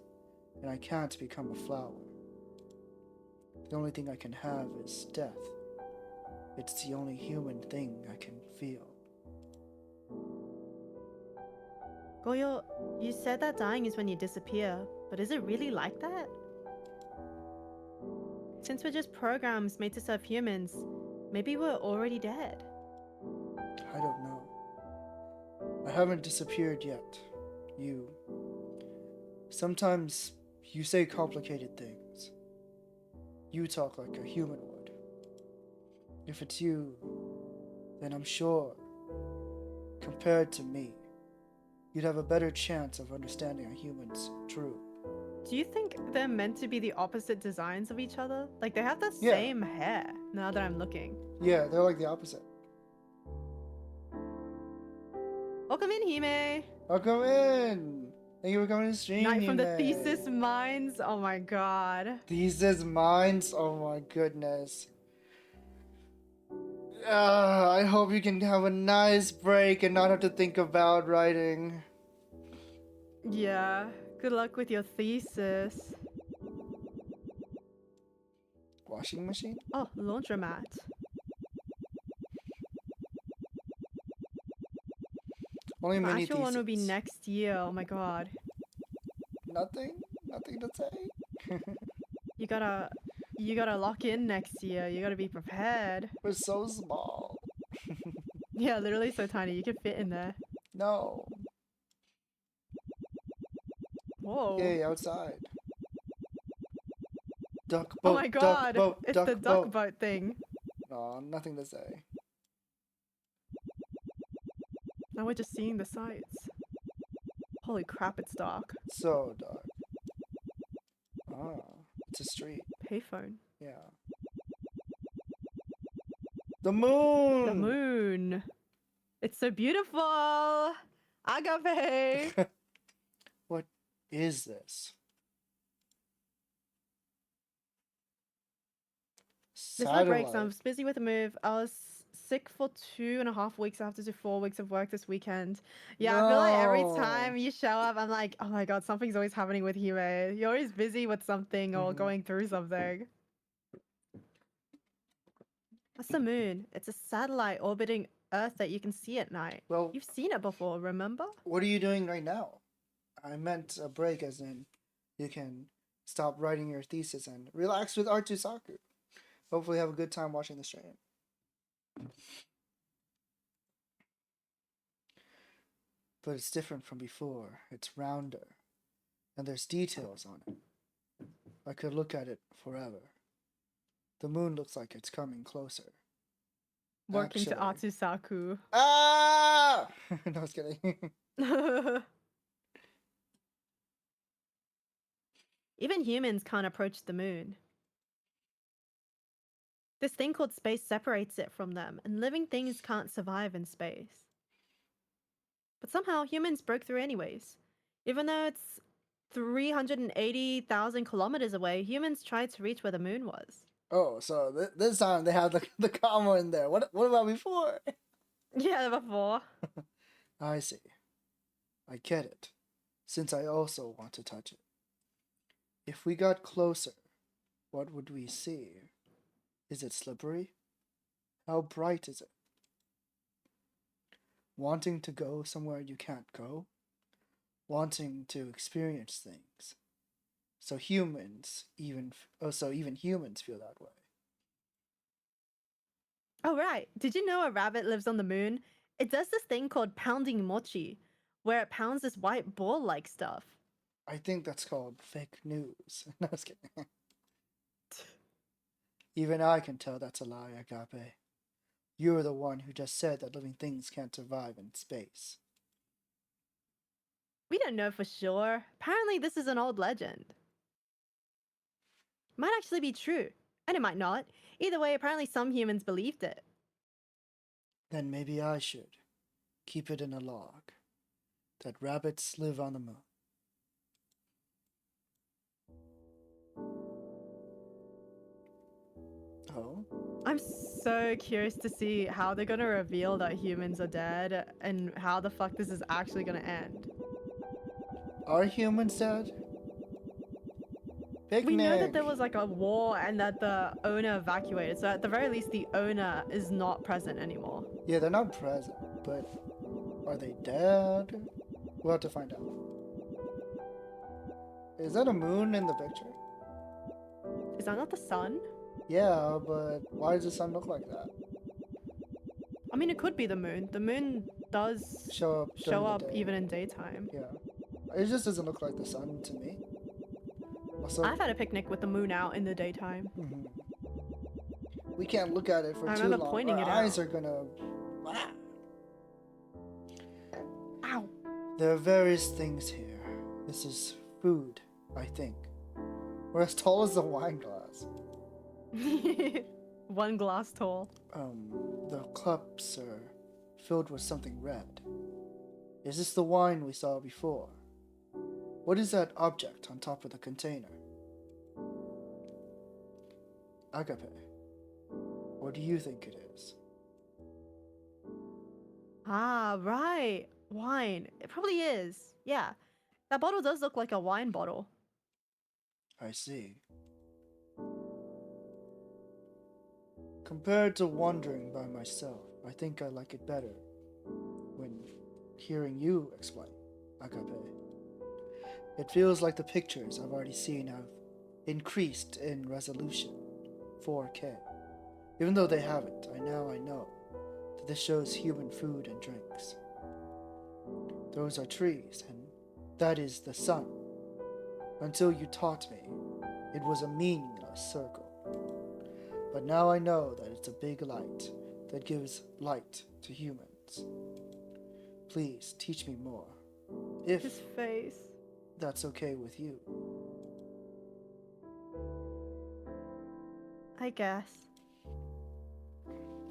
and I can't become a flower. The only thing I can have is death. It's the only human thing I can feel. Goyo, you said that dying is when you disappear, but is it really like that? Since we're just programs made to serve humans, maybe we're already dead. I don't know. I haven't disappeared yet. You. Sometimes you say complicated things. You talk like a human would. If it's you, then I'm sure, compared to me, you'd have a better chance of understanding a human's true Do you think they're meant to be the opposite designs of each other? Like they have the Yeah. same hair. Now that I'm looking. Yeah, they're like the opposite. Welcome in, Hime. Welcome in. Thank you for coming to stream. Night from the Yume. Thesis Minds. Oh my god. Thesis minds. Oh my goodness. I hope you can have a nice break and not have to think about writing. Yeah. Good luck with your thesis. Washing machine? Oh, laundromat. Only My mini actual one will be thesis. next year. Oh my god. Nothing? Nothing to say? You gotta lock in next year. You gotta be prepared. We're so small. Yeah, literally so tiny. You can fit in there. No. Whoa. Yay, outside. Duck boat. Oh my god. Duck boat. It's Duck the boat. duck boat thing. No, nothing to say. Now we're just seeing the sights. Holy crap, it's dark. So dark. Ah, it's a street. Payphone. Yeah. The moon. The moon. It's so beautiful. Agape. What is this? There's no breaks. I Satellite. was busy with a move. I was sick for 2.5 weeks. I have to do 4 weeks of work this weekend. Yeah, I feel like every No. time you show up, I'm like, oh my god, something's always happening with Hime. You're always busy with something or Mhm. going through something. That's the moon. It's a satellite orbiting Earth that you can see at night. Well, You've seen it before, remember? what are you doing right now? I meant a break, as in you can stop writing your thesis and relax with ArtsuSaku. Hopefully, have a good time watching the stream. But it's different from before. It's rounder, and there's details on it. I could look at it forever. The moon looks like it's coming closer. Working to Actually. ArtsuSaku. Ah! No, I was kidding. Even humans can't approach the moon. This thing called space separates it from them, and living things can't survive in space. But somehow humans broke through anyways. Even though it's 380,000 kilometers away, humans tried to reach where the moon was. Oh, so this time they have the comma in there. What about before? Yeah, before. I see. I get it. Since I also want to touch it. If we got closer, what would we see? Is it slippery? How bright is it? Wanting to go somewhere you can't go? Wanting to experience things. So humans even humans feel that way. Oh, right. Did you know a rabbit lives on the moon? It does this thing called pounding mochi, where it pounds this white ball-like stuff. I think that's called fake news. No, I was kidding. Even I can tell that's a lie, Agape. You're the one who just said that living things can't survive in space. We don't know for sure. Apparently, this is an old legend. Might actually be true, and it might not. Either way, apparently some humans believed it. Then maybe I should keep it in a log that rabbits live on the moon. Oh? I'm so curious to see how they're gonna reveal that humans are dead and how the fuck this is actually gonna end. Are humans dead? Picnic! We know that there was like a war and that the owner evacuated, so at the very least the owner is not present anymore. Yeah, they're not present, but are they dead? We'll have to find out. Is that a moon in the picture? Is that not the sun? Yeah, but why does the sun look like that? I mean, it could be the moon. The moon does Show up during show the up day. even in daytime. Yeah. It just doesn't look like the sun to me. Also, I've had a picnic with the moon out in the daytime. mhm. We can't look at it for I too remember long. pointing Our it eyes out. are gonna... Ow! There are various things here. This is food. I think. We're as tall as the wine glass. 1 glass tall. The cups are filled with something red. Is this the wine we saw before? What is that object on top of the container? Agape, what do you think it is? Ah, right. Wine. It probably is. Yeah. That bottle does look like a wine bottle. I see. Compared to wondering by myself, I think I like it better when hearing you explain, Agape. It feels like the pictures I've already seen have increased in resolution, 4K. Even though they haven't, I know that this shows human food and drinks. Those are trees, and that is the sun. Until you taught me, it was a meaningless circle. But now I know that it's a big light that gives light to humans. Please teach me more, if His face. that's okay with you. I guess.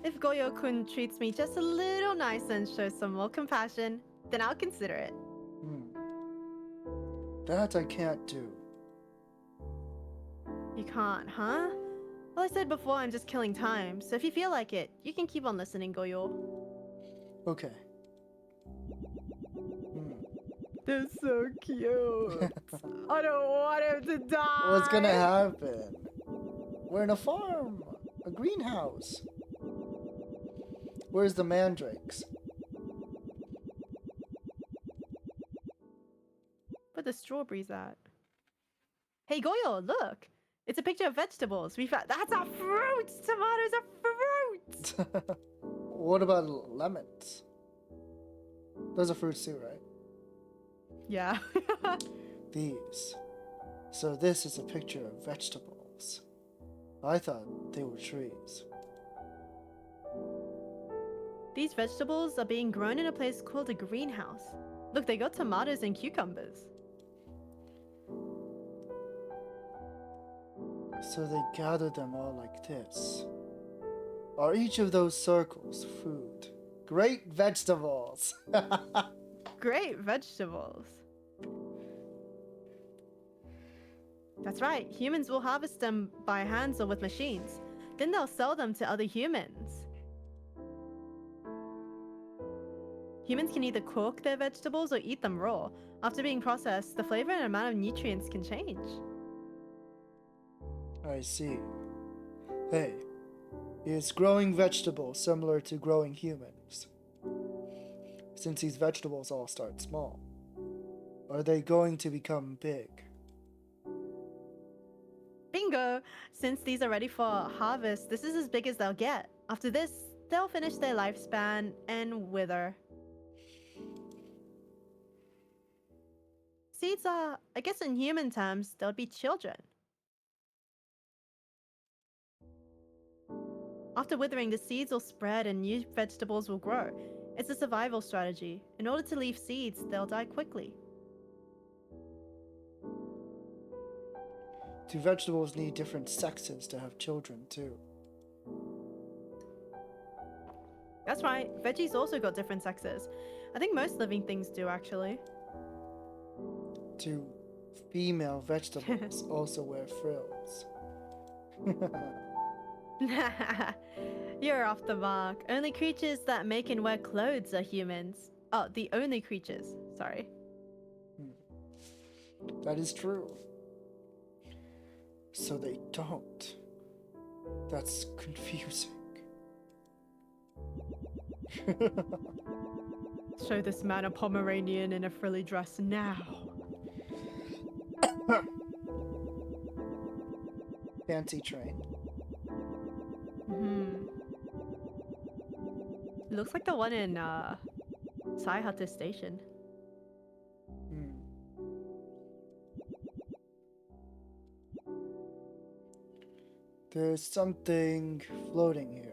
If Goyo-kun treats me just a little nicer and shows some more compassion, then I'll consider it. That I can't do. You can't, huh? Well, I said before I'm just killing time, so if you feel like it, you can keep on listening, Goyo. Okay. They're so cute. I don't want him to die. What's gonna happen? We're in a farm, a greenhouse. Where's the mandrakes? Where the strawberries at? Hey, Goyo, look! It's a picture of vegetables. We found that's a fruit. Tomatoes are fruit. What about lemons? Those are fruits too, right? Yeah. These. So this is a picture of vegetables. I thought they were trees. These vegetables are being grown in a place called a greenhouse. Look, they got tomatoes and cucumbers. So they gather them all like this. Are each of those circles food? Great vegetables! Great vegetables. That's right. Humans will harvest them by hands or with machines. Then they'll sell them to other humans. Humans can either cook their vegetables or eat them raw. After being processed, the flavor and amount of nutrients can change. I see. Hey, is growing vegetables similar to growing humans? Since these vegetables all start small, are they going to become big? Bingo! Since these are ready for harvest, this is as big as they'll get. After this, they'll finish their lifespan and wither. Seeds are, I guess in human terms, they'll be children. After withering, the seeds will spread and new vegetables will grow. It's a survival strategy. In order to leave seeds, they'll die quickly. Do vegetables need different sexes to have children too? That's right, veggies also got different sexes. I think most living things do, actually. Do female vegetables also wear frills? You're off the mark. Only creatures that make and wear clothes are humans. Oh, the only creatures. Sorry. That is true. So they don't. That's confusing. Show this man a Pomeranian in a frilly dress now. Fancy train. Looks like the one in Saihata Station. There's something floating here.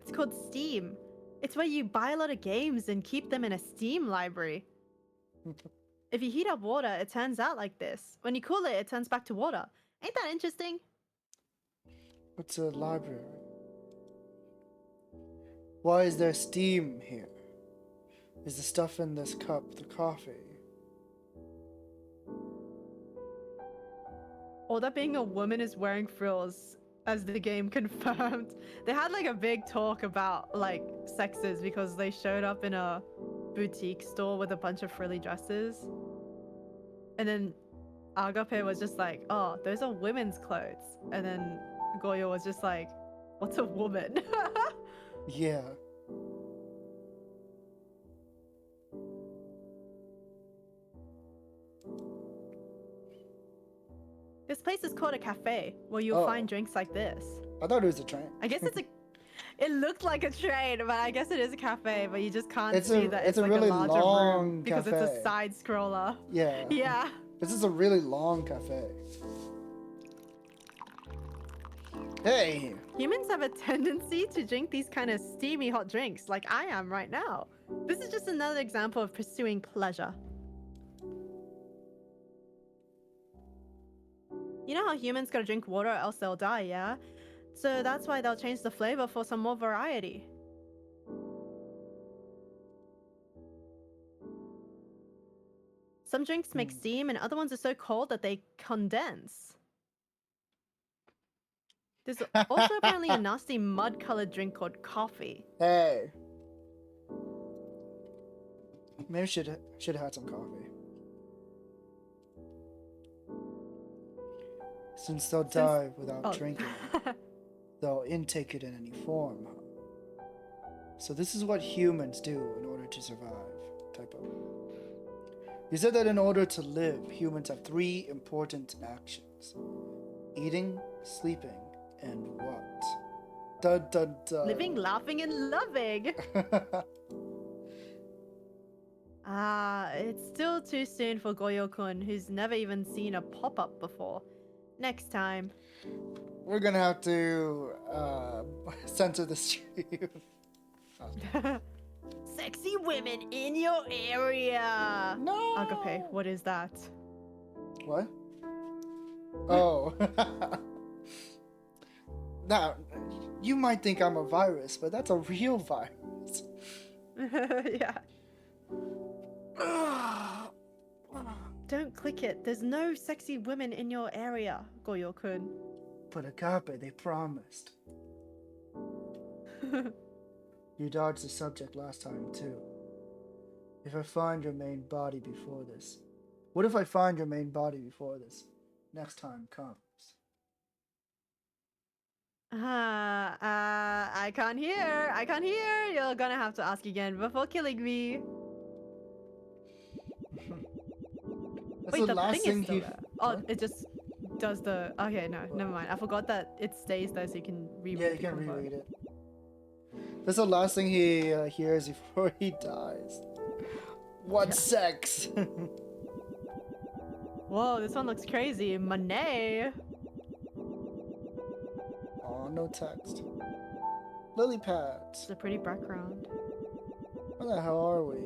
It's called Steam. It's where you buy a lot of games and keep them in a Steam library. If you heat up water, it turns out like this. When you cool it, it turns back to water. Ain't that interesting? It's a library. Why is there steam here? Is the stuff in this cup the coffee? Or that being a woman is wearing frills, as the game confirmed. They had like a big talk about like sexes because they showed up in a boutique store with a bunch of frilly dresses. And then Agape was just like, oh, those are women's clothes. And then Goyo was just like, what's a woman? Yeah. This place is called a cafe where you'll find drinks like this. I thought it was a train. I guess it's a. It looked like a train, but I guess it is a cafe. But you just can't It's see a- that it's it's a like really a larger long room because it's cafe. a side scroller. Yeah. Yeah. This is a really long cafe. Hey! Humans have a tendency to drink these kind of steamy hot drinks, like I am right now. This is just another example of pursuing pleasure. You know how humans gotta drink water or else they'll die, yeah? So that's why they'll change the flavor for some more variety. Some drinks make steam and other ones are so cold that they condense. There's also apparently a nasty mud-colored drink called coffee. Hey! Maybe should have had some coffee. Since they'll die without drinking it, they'll intake it in any form. So this is what humans do in order to survive. Typo. You said that in order to live, humans have 3 important actions: eating, sleeping, and what? Dun dun dun. Living, laughing, and loving. It's still too soon for Goyo-kun, who's never even seen a pop-up before. Next time. We're gonna have to censor the stream. Sexy women in your area. No. Agape, what is that? What? Oh. Now, you might think I'm a virus, but that's a real virus. Yeah. Don't click it. There's no sexy women in your area, Goyo-kun. But Agape, they promised. You dodged the subject last time, too. If I find your main body before this... What if I find your main body before this next time comes? I can't hear. I can't hear. You're gonna have to ask again before killing me. That's Wait, the last thing thing is still he... there. Oh, What? it just does the... Okay, no, never mind. I forgot that it stays there so you can reread Yeah, you can reread it. That's the last thing he hears before he dies. What sex? Whoa, this one looks crazy. Monet. Oh, no text. Lily pads. It's a pretty background. Where the hell are we?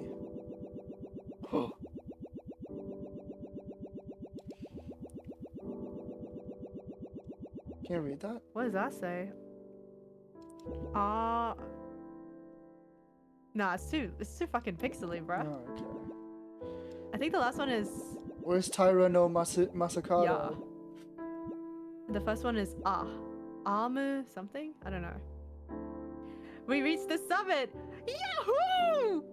Can you read that? What does that say? Nah, it's too fucking pixely, bruh. Oh, okay. I think the last one is Where's Tyra no Masakado? yeah. The first one is Amu something? I don't know. We reached the summit! Yahoo!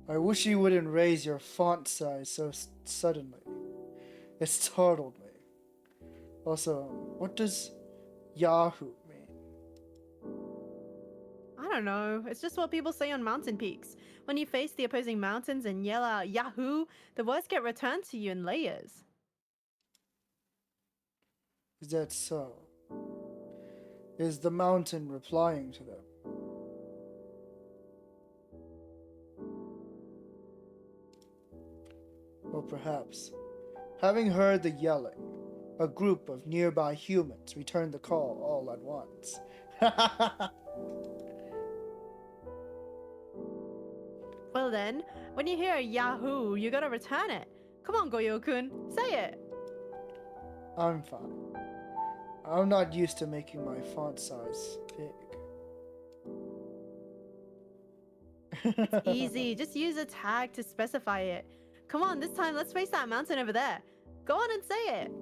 I wish you wouldn't raise your font size so suddenly. It startled me. Also, what does Yahoo mean? I don't know. It's just what people say on mountain peaks. When you face the opposing mountains and yell out Yahoo, the words get returned to you in layers. Is that so? Is the mountain replying to them? Or perhaps, having heard the yelling, a group of nearby humans returned the call all at once. Well then, when you hear Yahoo, you gotta return it. Come on, Goyo-kun, say it. I'm fine. I'm not used to making my font size big. It's easy. Just use a tag to specify it. Come on, this time let's face that mountain over there. Go on and say it.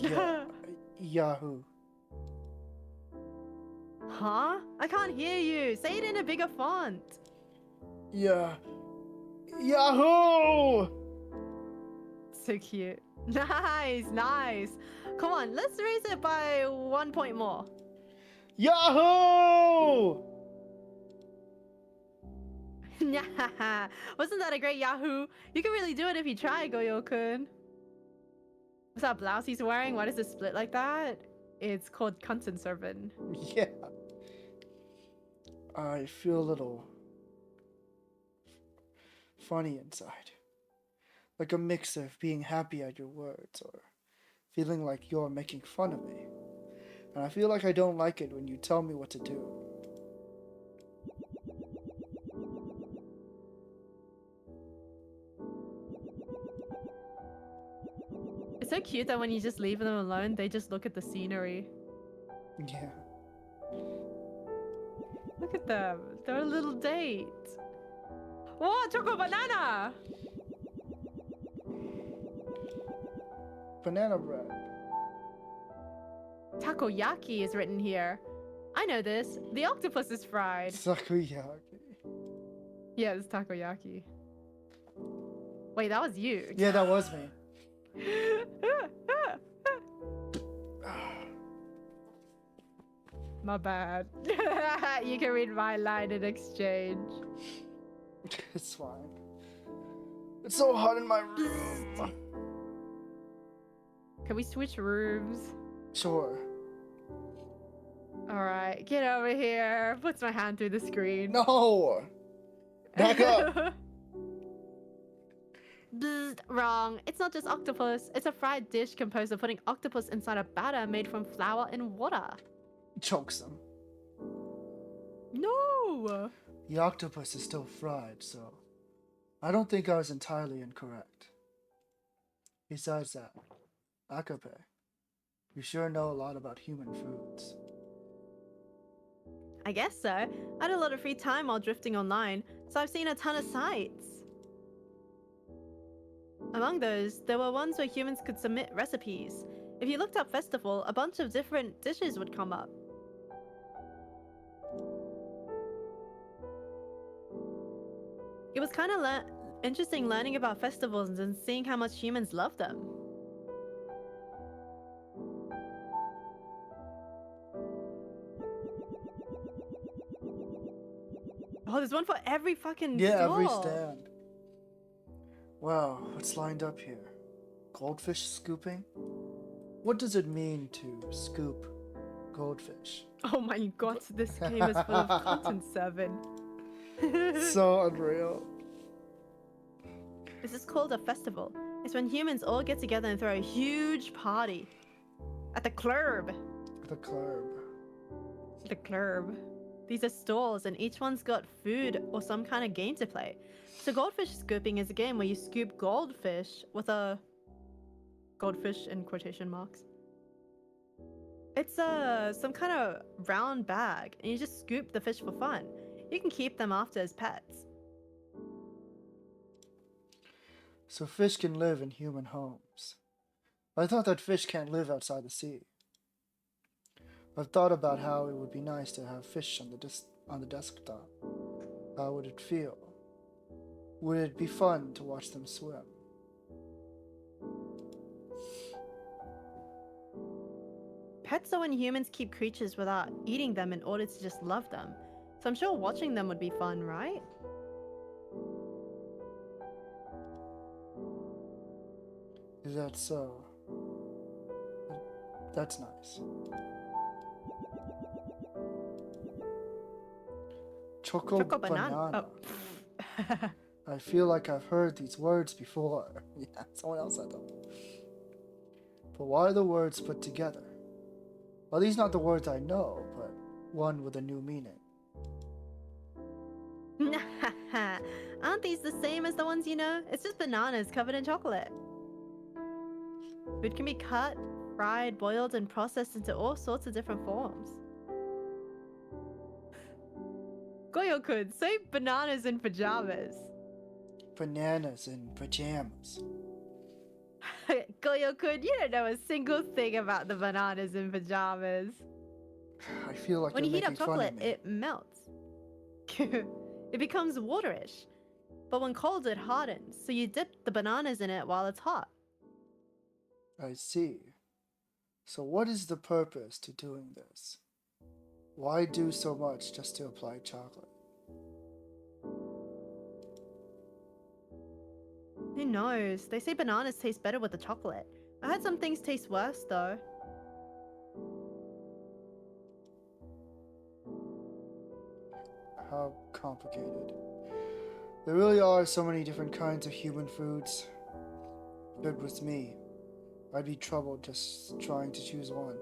Yeah, Yahoo. Huh? I can't hear you. Say it in a bigger font. Yeah. Yahoo! So cute. Nice, nice. Come on, let's raise it by 1 point more. Yahoo! Wasn't that a great Yahoo? You can really do it if you try, Goyo-kun. What's that blouse he's wearing? Why does it split like that? It's called content servant. Yeah. I feel a little funny inside. Like a mix of being happy at your words or feeling like you're making fun of me. And I feel like I don't like it when you tell me what to do. It's so cute that when you just leave them alone, they just look at the scenery. Yeah. Look at them. They're a little date. Whoa, choco banana! Banana bread. Takoyaki is written here. I know this. The octopus is fried. Sakuyaki. Yeah, it's takoyaki. Wait, that was you. Yeah, that was me. My bad. You can read my line in exchange. It's fine. It's so hot in my room. Can we switch rooms? Sure. Alright, get over here. Puts my hand through the screen. No! Back up! Bzzzt, wrong. It's not just octopus. It's a fried dish composed of putting octopus inside a batter made from flour and water. Chokes them. No! The octopus is still fried, so I don't think I was entirely incorrect. Besides that, Akape, you sure know a lot about human foods. I guess so. I had a lot of free time while drifting online, so I've seen a ton of sites. Among those, there were ones where humans could submit recipes. If you looked up festival, a bunch of different dishes would come up. It was kind of interesting learning about festivals and seeing how much humans love them. Oh, there's one for every fucking Yeah, every stall. stand. Wow, what's lined up here? Goldfish scooping? What does it mean to scoop goldfish? Oh my god, this game is full of content 7. So unreal. This is called a festival. It's when humans all get together and throw a huge party. At the club. The club. The club. These are stalls and each one's got food or some kind of game to play. So goldfish scooping is a game where you scoop goldfish with a... goldfish in quotation marks. It's some kind of round bag and you just scoop the fish for fun. You can keep them after as pets. So fish can live in human homes. I thought that fish can't live outside the sea. I've thought about how it would be nice to have fish on the desktop. How would it feel? Would it be fun to watch them swim? Pets are when humans keep creatures without eating them in order to just love them. So I'm sure watching them would be fun, right? Is that so? That's nice. Choco banana. Oh. I feel like I've heard these words before. Yeah, someone else said them. But why are the words put together? Well, these are not the words I know, but one with a new meaning. Aren't these the same as the ones you know? It's just bananas covered in chocolate. Food can be cut, fried, boiled, and processed into all sorts of different forms. Goyo-kun, say bananas in pajamas. Bananas in pajamas. Goyo-kun, you don't know a single thing about the bananas in pajamas. I feel like When you you're heat up making fun of chocolate, me. it melts. It becomes waterish. But when cold, it hardens, so you dip the bananas in it while it's hot. I see. So what is the purpose to doing this? Why do so much just to apply chocolate? Who knows? They say bananas taste better with the chocolate. I heard some things taste worse, though. How complicated. There really are so many different kinds of human foods. If it was me, I'd be troubled just trying to choose one.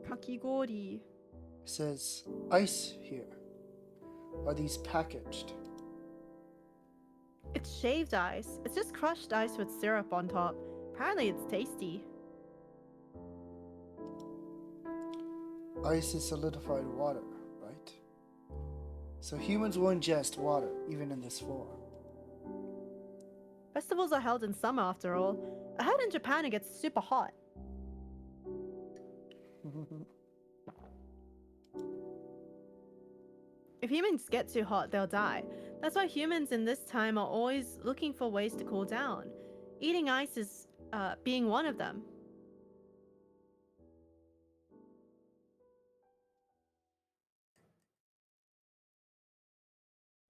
Kakigori. It says ice here. Are these packaged? It's shaved ice. It's just crushed ice with syrup on top. Apparently it's tasty. Ice is solidified water, right? So humans will ingest water, even in this form. Festivals are held in summer after all. I heard in Japan it gets super hot. If humans get too hot, they'll die. That's why humans in this time are always looking for ways to cool down. Eating ice is being one of them.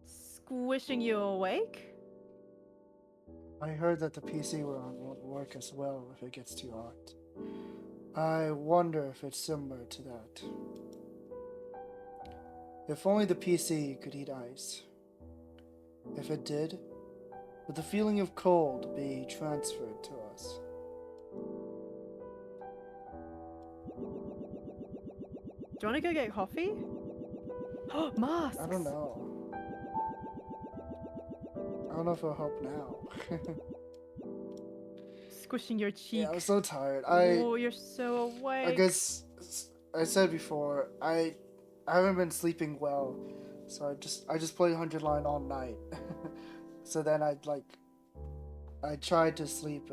Squishing you awake? I heard that the PC we're on won't work as well if it gets too hot. I wonder if it's similar to that. If only the PC could eat ice. If it did, would the feeling of cold be transferred to us? Do you want to go get coffee? Masks! I don't know. I don't know if it'll help now. Squishing your cheek. Yeah, I'm so tired. Oh, you're so awake. I guess I said before, I haven't been sleeping well, so I just played 100 Line all night. So then I tried to sleep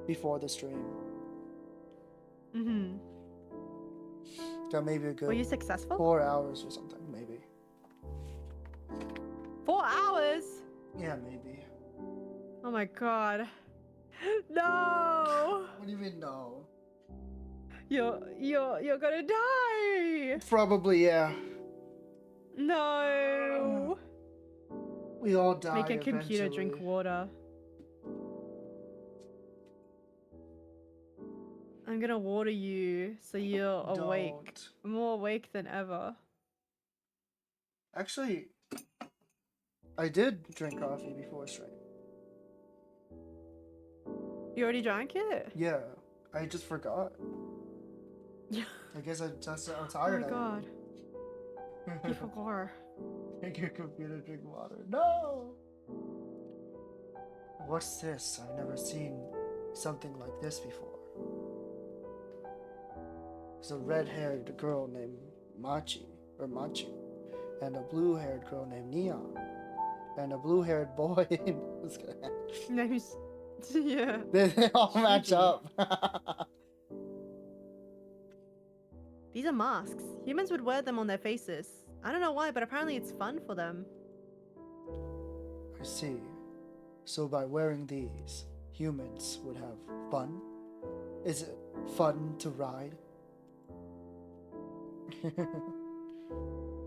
before the stream. Mm-hmm. Got maybe a good Were you successful? 4 hours or something, maybe. 4 hours? Yeah, maybe. Oh my god. No! What do you mean no? You're gonna die! Probably, yeah. No! We all die Make a computer drink eventually. water. I'm gonna water you so you're awake. Don't. More awake than ever. Actually, I did drink coffee before stream. You already drank it? Yeah, I just forgot. I guess I'm Oh tired. my god. You forgot. Make your computer drink water. No! What's this? I've never seen something like this before. There's a red-haired girl named Machi, and a blue-haired girl named Neon, and a blue-haired boy. Name's... Yeah. They all match Cutie. up. These are masks. Humans would wear them on their faces. I don't know why, but apparently it's fun for them. I see. So by wearing these, humans would have fun? Is it fun to ride?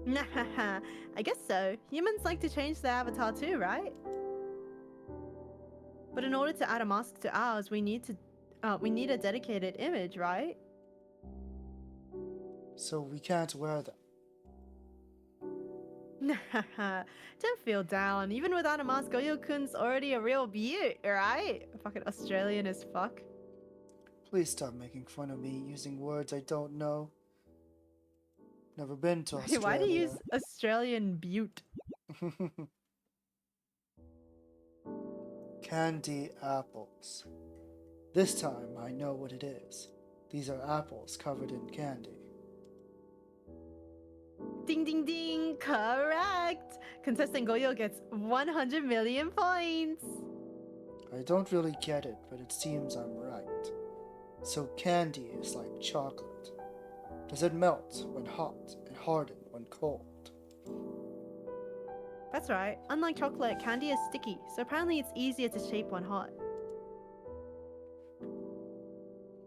Nah, I guess so. Humans like to change their avatar too, right? But in order to add a mask to ours, we need a dedicated image, right? So we can't wear them. Don't feel down. Even without a mask, Goyo-kun's already a real beaut, right? Fucking Australian as fuck. Please stop making fun of me using words I don't know. Never been to Australia. Why do you use Australian beaut? Candy apples. This time I know what it is. These are apples covered in candy. Ding ding ding! Correct! Contestant Goyo gets 100 million points! I don't really get it, but it seems I'm right. So candy is like chocolate. Does it melt when hot and harden when cold? That's right. Unlike chocolate, candy is sticky, so apparently it's easier to shape when hot.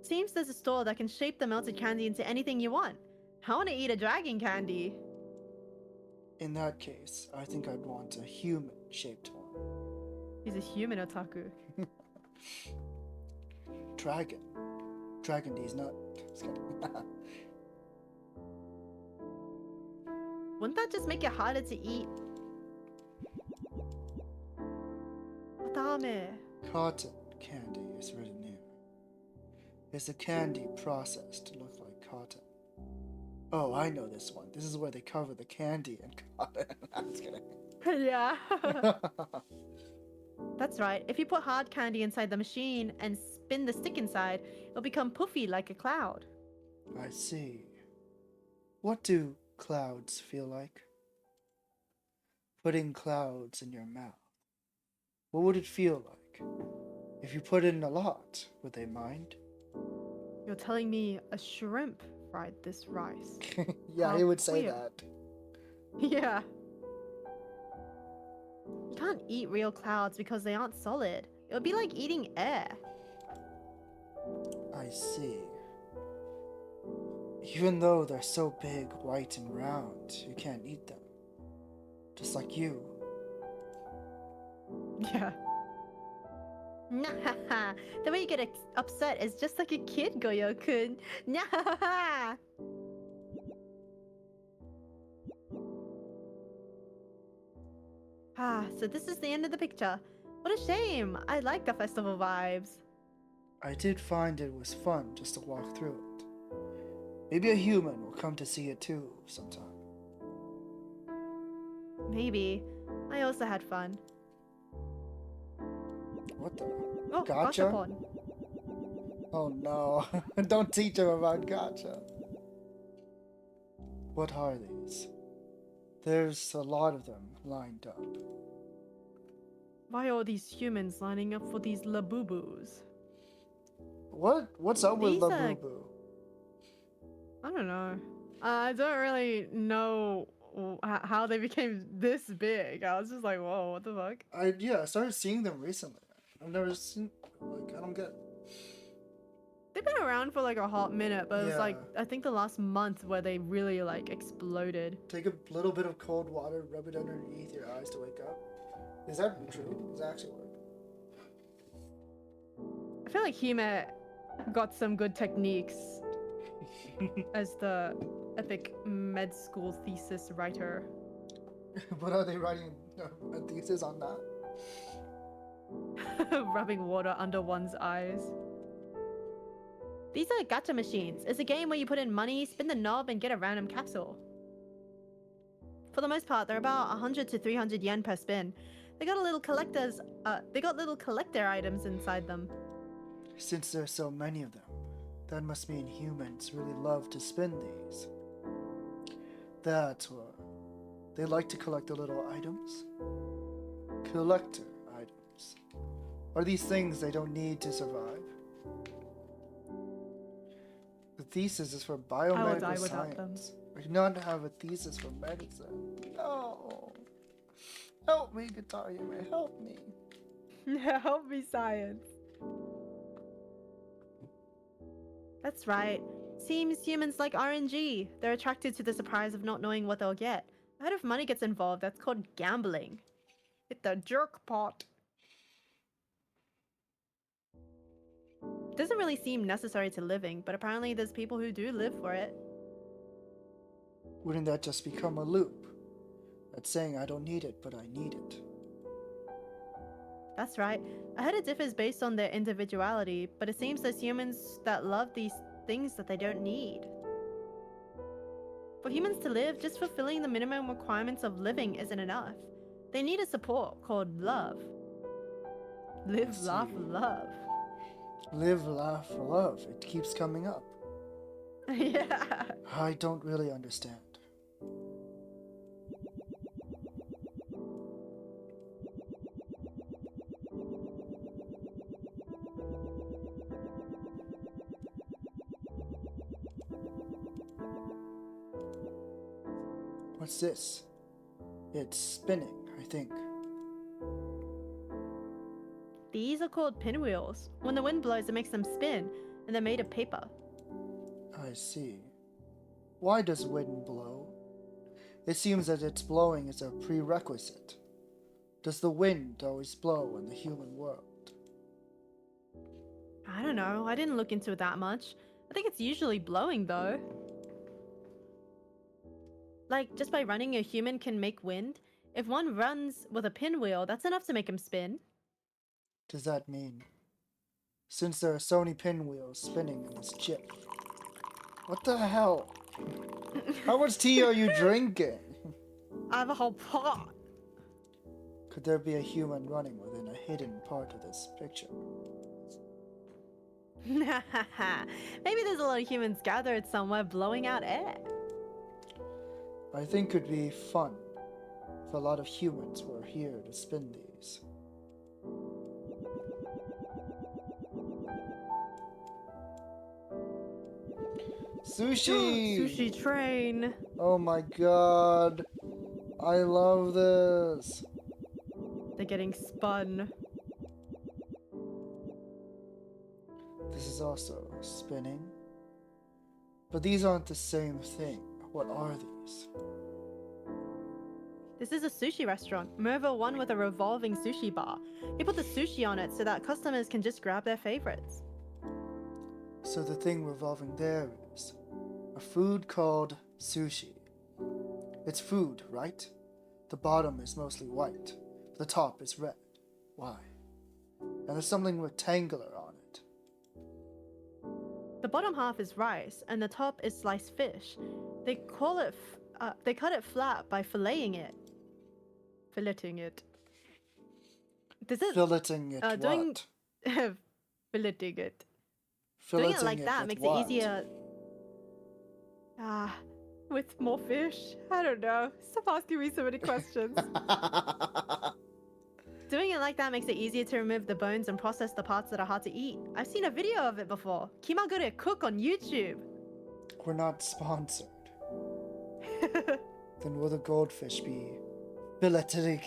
Seems there's a store that can shape the melted candy into anything you want. I want to eat a dragon candy. In that case, I think I'd want a human-shaped one. He's a human otaku. Dragon. Dragon D's not. Just kidding. Wouldn't that just make it harder to eat? Watame. Cotton candy is written here. Is the candy processed to look like cotton? Oh, I know this one. This is where they cover the candy in cotton. I'm just kidding. Yeah. That's right. If you put hard candy inside the machine and spin the stick inside, it'll become puffy like a cloud. I see. What do clouds feel like? Putting clouds in your mouth. What would it feel like? If you put in a lot, would they mind? You're telling me a shrimp fried this rice? Yeah, How he would say weird. that. Yeah. You can't eat real clouds because they aren't solid. It would be like eating air. I see. Even though they're so big, white, and round, you can't eat them. Just like you. Yeah. Nah, the way you get upset is just like a kid, Goyo-kun. Nah. So this is the end of the picture. What a shame. I like the festival vibes. I did find it was fun just to walk through it. Maybe a human will come to see it too sometime. Maybe. I also had fun. What the? Oh, Gotcha? gachapon. Oh no, don't teach him about gacha. What are these? There's a lot of them lined up. Why are these humans lining up for these labubus? What's up with These are- Labubu? I don't know. I don't really know how they became this big. I was just like, whoa, what the fuck? I started seeing them recently. I've never seen, I don't get. They've been around for like a hot minute, but it was like, Yeah. I think the last month where they really like exploded. Take a little bit of cold water, rub it underneath your eyes to wake up. Is that true? Does that actually work? I feel like Hime got some good techniques as the epic med school thesis writer. What are they writing a thesis on that? Rubbing water under one's eyes. These are gacha machines. It's a game where you put in money, spin the knob, and get a random capsule. For the most part, they're about 100 to 300 yen per spin. They got little collector items inside them. Since there's so many of them, that must mean humans really love to spin these. That's why they like to collect the little items. Collector items. Are these things they don't need to survive? The thesis is for biomedical die without them. science. I do not have a thesis for medicine. No. Help me, Guitar Yume, help me. Help me, science. That's right. Seems humans like RNG. They're attracted to the surprise of not knowing what they'll get. I heard if money gets involved, that's called gambling. Hit the jerk pot. Doesn't really seem necessary to living, but apparently there's people who do live for it. Wouldn't that just become a loop? That's saying I don't need it, but I need it. That's right. I heard it differs based on their individuality, but it seems there's humans that love these things that they don't need. For humans to live, just fulfilling the minimum requirements of living isn't enough. They need a support called love. Live, laugh, love. Live, laugh, love. It keeps coming up. Yeah. I don't really understand. What's this? It's spinning, I think. These are called pinwheels. When the wind blows, it makes them spin, and they're made of paper. I see. Why does wind blow? It seems that its blowing is a prerequisite. Does the wind always blow in the human world? I don't know. I didn't look into it that much. I think it's usually blowing, though. Like, just by running, a human can make wind. If one runs with a pinwheel, that's enough to make him spin. Does that mean? Since there are so many pinwheels spinning in this chip. What the hell? How much tea are you drinking? I have a whole pot. Could there be a human running within a hidden part of this picture? Maybe there's a lot of humans gathered somewhere blowing out air. I think it'd be fun if a lot of humans were here to spin these. Sushi! Sushi train. Oh my god. I love this. They're getting spun. This is also spinning. But these aren't the same thing. What are these? This is a sushi restaurant. Merva one with a revolving sushi bar. He put the sushi on it so that customers can just grab their favorites. So the thing revolving there is a food called sushi. It's food, right? The bottom is mostly white. The top is red. Why? And there's something rectangular on it. The bottom half is rice, and the top is sliced fish. They cut it flat by filleting it. Filleting it. Does it? Filleting it Doing what? filleting it. Filleting Doing it like it that with makes what? it easier. With more fish? I don't know. Stop asking me so many questions. Doing it like that makes it easier to remove the bones and process the parts that are hard to eat. I've seen a video of it before. Kimagure cook on YouTube. We're not sponsored. Then will the goldfish be filleted?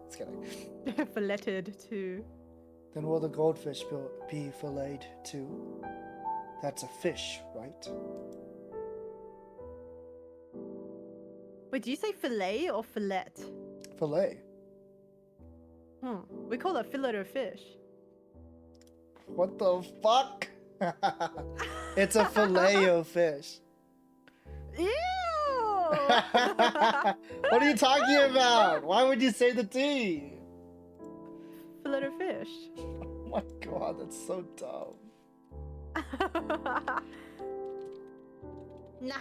Just kidding. Filleted too. Then will the goldfish be filleted too? That's a fish, right? Wait, do you say fillet or fillet? Fillet. We call it fillet of fish. What the fuck? It's a filet of fish. Ew! What are you talking about? Why would you say the T? Fillet of fish. Oh my god, that's so dumb. Nah,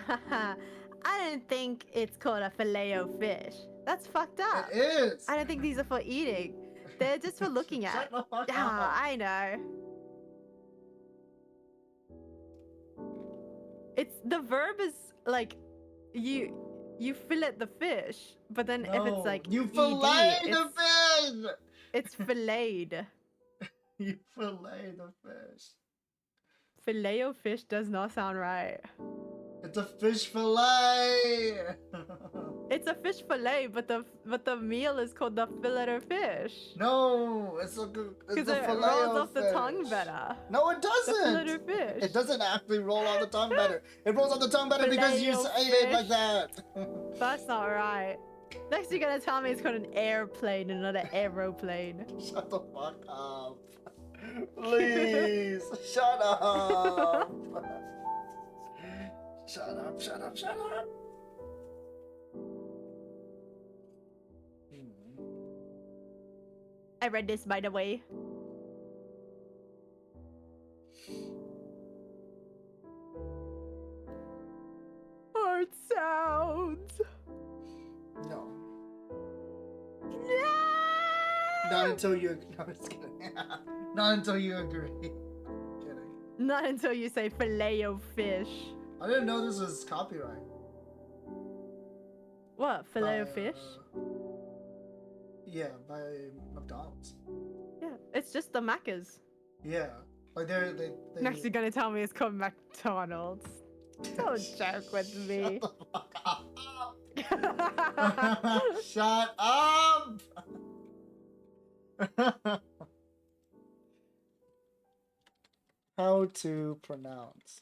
I don't think it's called a filet of fish. That's fucked up. It is. I don't think these are for eating. They're just for looking at. Shut the fuck Ah, up. I know. It's the verb is like you fillet the fish, but then if it's like you ED, fillet the it's- fish. It's filleted. You fillet the fish. Filet of fish does not sound right. It's a fish fillet. It's a fish fillet, but the meal is called the fillet of fish. No, it's a Because it fillet rolls of off the fish. tongue better. No, it The fillet doesn't. of fish. It doesn't actually roll off the tongue better. It rolls off the tongue better because you Filet-o say it like fish. that. That's not right. Next you're gonna tell me it's called an airplane and not an aeroplane. Shut the fuck up. Please, shut up. Shut up, shut up, shut up. I read this by the way. Art sounds. No. No! Not until you. No, I'm just kidding. Not until you agree. Kidding. Not until you say filet of fish. I didn't know this was copyright. What? Filet of By, fish? Yeah, by McDonald's. Yeah, it's just the Maccas. Yeah, like they Next, you're gonna tell me it's called McDonald's. Don't joke with me. Shut up! How to pronounce?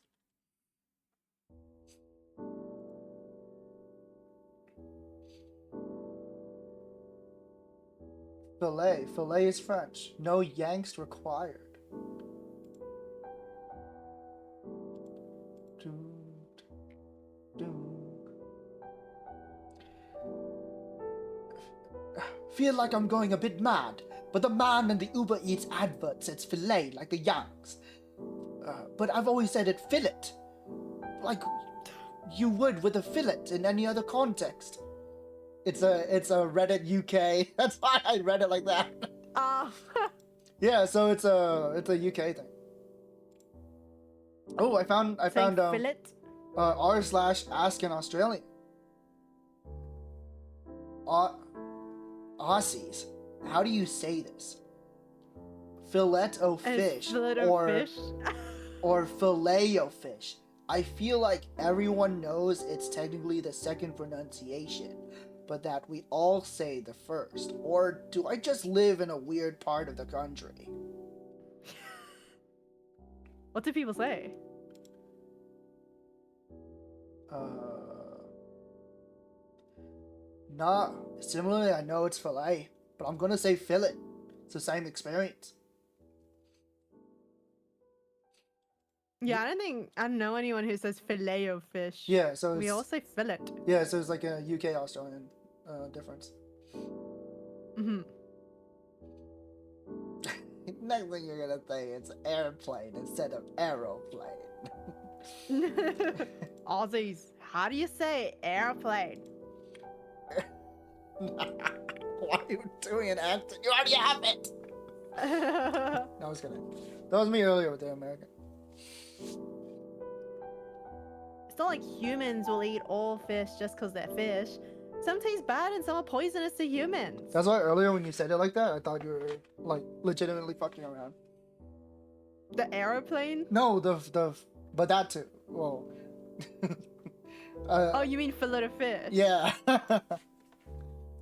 Filet. Filet is French. No yanks required. Feel like I'm going a bit mad, but the man in the Uber Eats advert says filet like the Yanks. But I've always said it fillet, like you would with a fillet in any other context. It's a Reddit UK. That's why I read it like that. Yeah, so it's a UK thing. Oh, I found fillet. r/ask in Australian. Aussies, how do you say this? Fillet o fish or fillet o fish. I feel like everyone knows it's technically the second pronunciation, but that we all say the first. Or do I just live in a weird part of the country? What do people say? Nah, similarly, I know it's fillet, but I'm gonna say fillet. It's the same experience. Yeah, I don't know anyone who says filet of fish. Yeah, so we all say fillet. Yeah, so it's like a UK Australian difference. Mm-hmm. Next thing you're gonna say it's airplane instead of aeroplane. Aussies, how do you say airplane? Why are you doing an accent? You already have it! No, I was kidding. That was me earlier with the American. It's not like humans will eat all fish just because they're fish. Some taste bad and some are poisonous to humans. That's why earlier when you said it like that, I thought you were like legitimately fucking around. The aeroplane? No, but that too. Well. Oh, you mean fillet of fish? Yeah.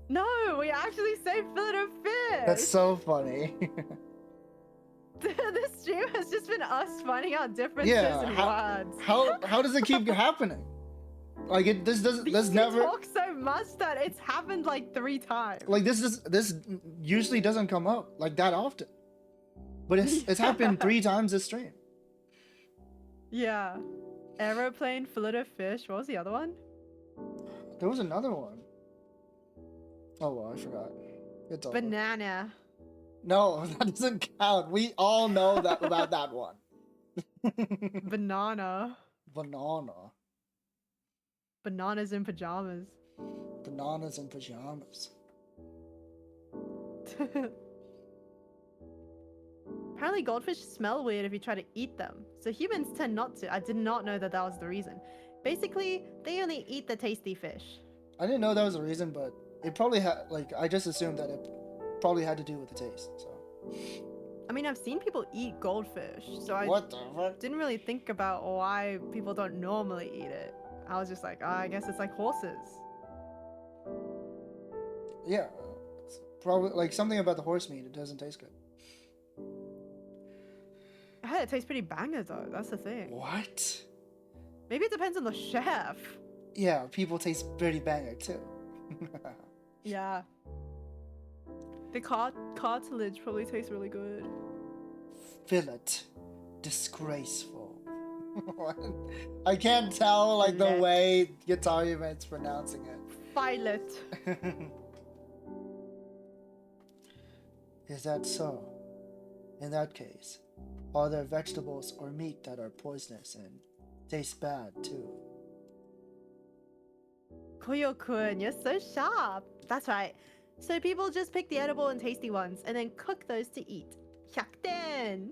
No, we actually say fillet of fish. That's so funny. This stream has just been us finding out differences in words. How does it keep happening? Like this You never talk so much that it's happened like 3 times. like this usually doesn't come up like that often. But it's happened 3 times this stream. Yeah. Aeroplane, fillet of fish. What was the other one? There was another one. Oh well, I forgot. It's over. Banana. No, that doesn't count. We all know that about that one. Banana. Banana. Bananas in pajamas. Bananas in pajamas. Apparently goldfish smell weird if you try to eat them, so humans tend not to. I did not know that was the reason. Basically, they only eat the tasty fish. I didn't know that was the reason, but it probably had, like, I just assumed that it probably had to do with the taste, so. I mean, I've seen people eat goldfish, so I What the fuck? didn't really think about why people don't normally eat it. I was just like, oh, I guess it's like horses. Yeah. It's probably, like, something about the horse meat, it doesn't taste good. I heard it tastes pretty banger though, that's the thing. What? Maybe it depends on the chef. Yeah, people taste pretty banger, too. Yeah. The cartilage probably tastes really good. Fillet. Disgraceful. I can't tell, like, the Fillet. way Guitar Man's pronouncing it. Filet. Is that so? In that case, are there vegetables or meat that are poisonous and taste bad too? Koyo-kun, you're so sharp. That's right. So people just pick the edible and tasty ones and then cook those to eat. 100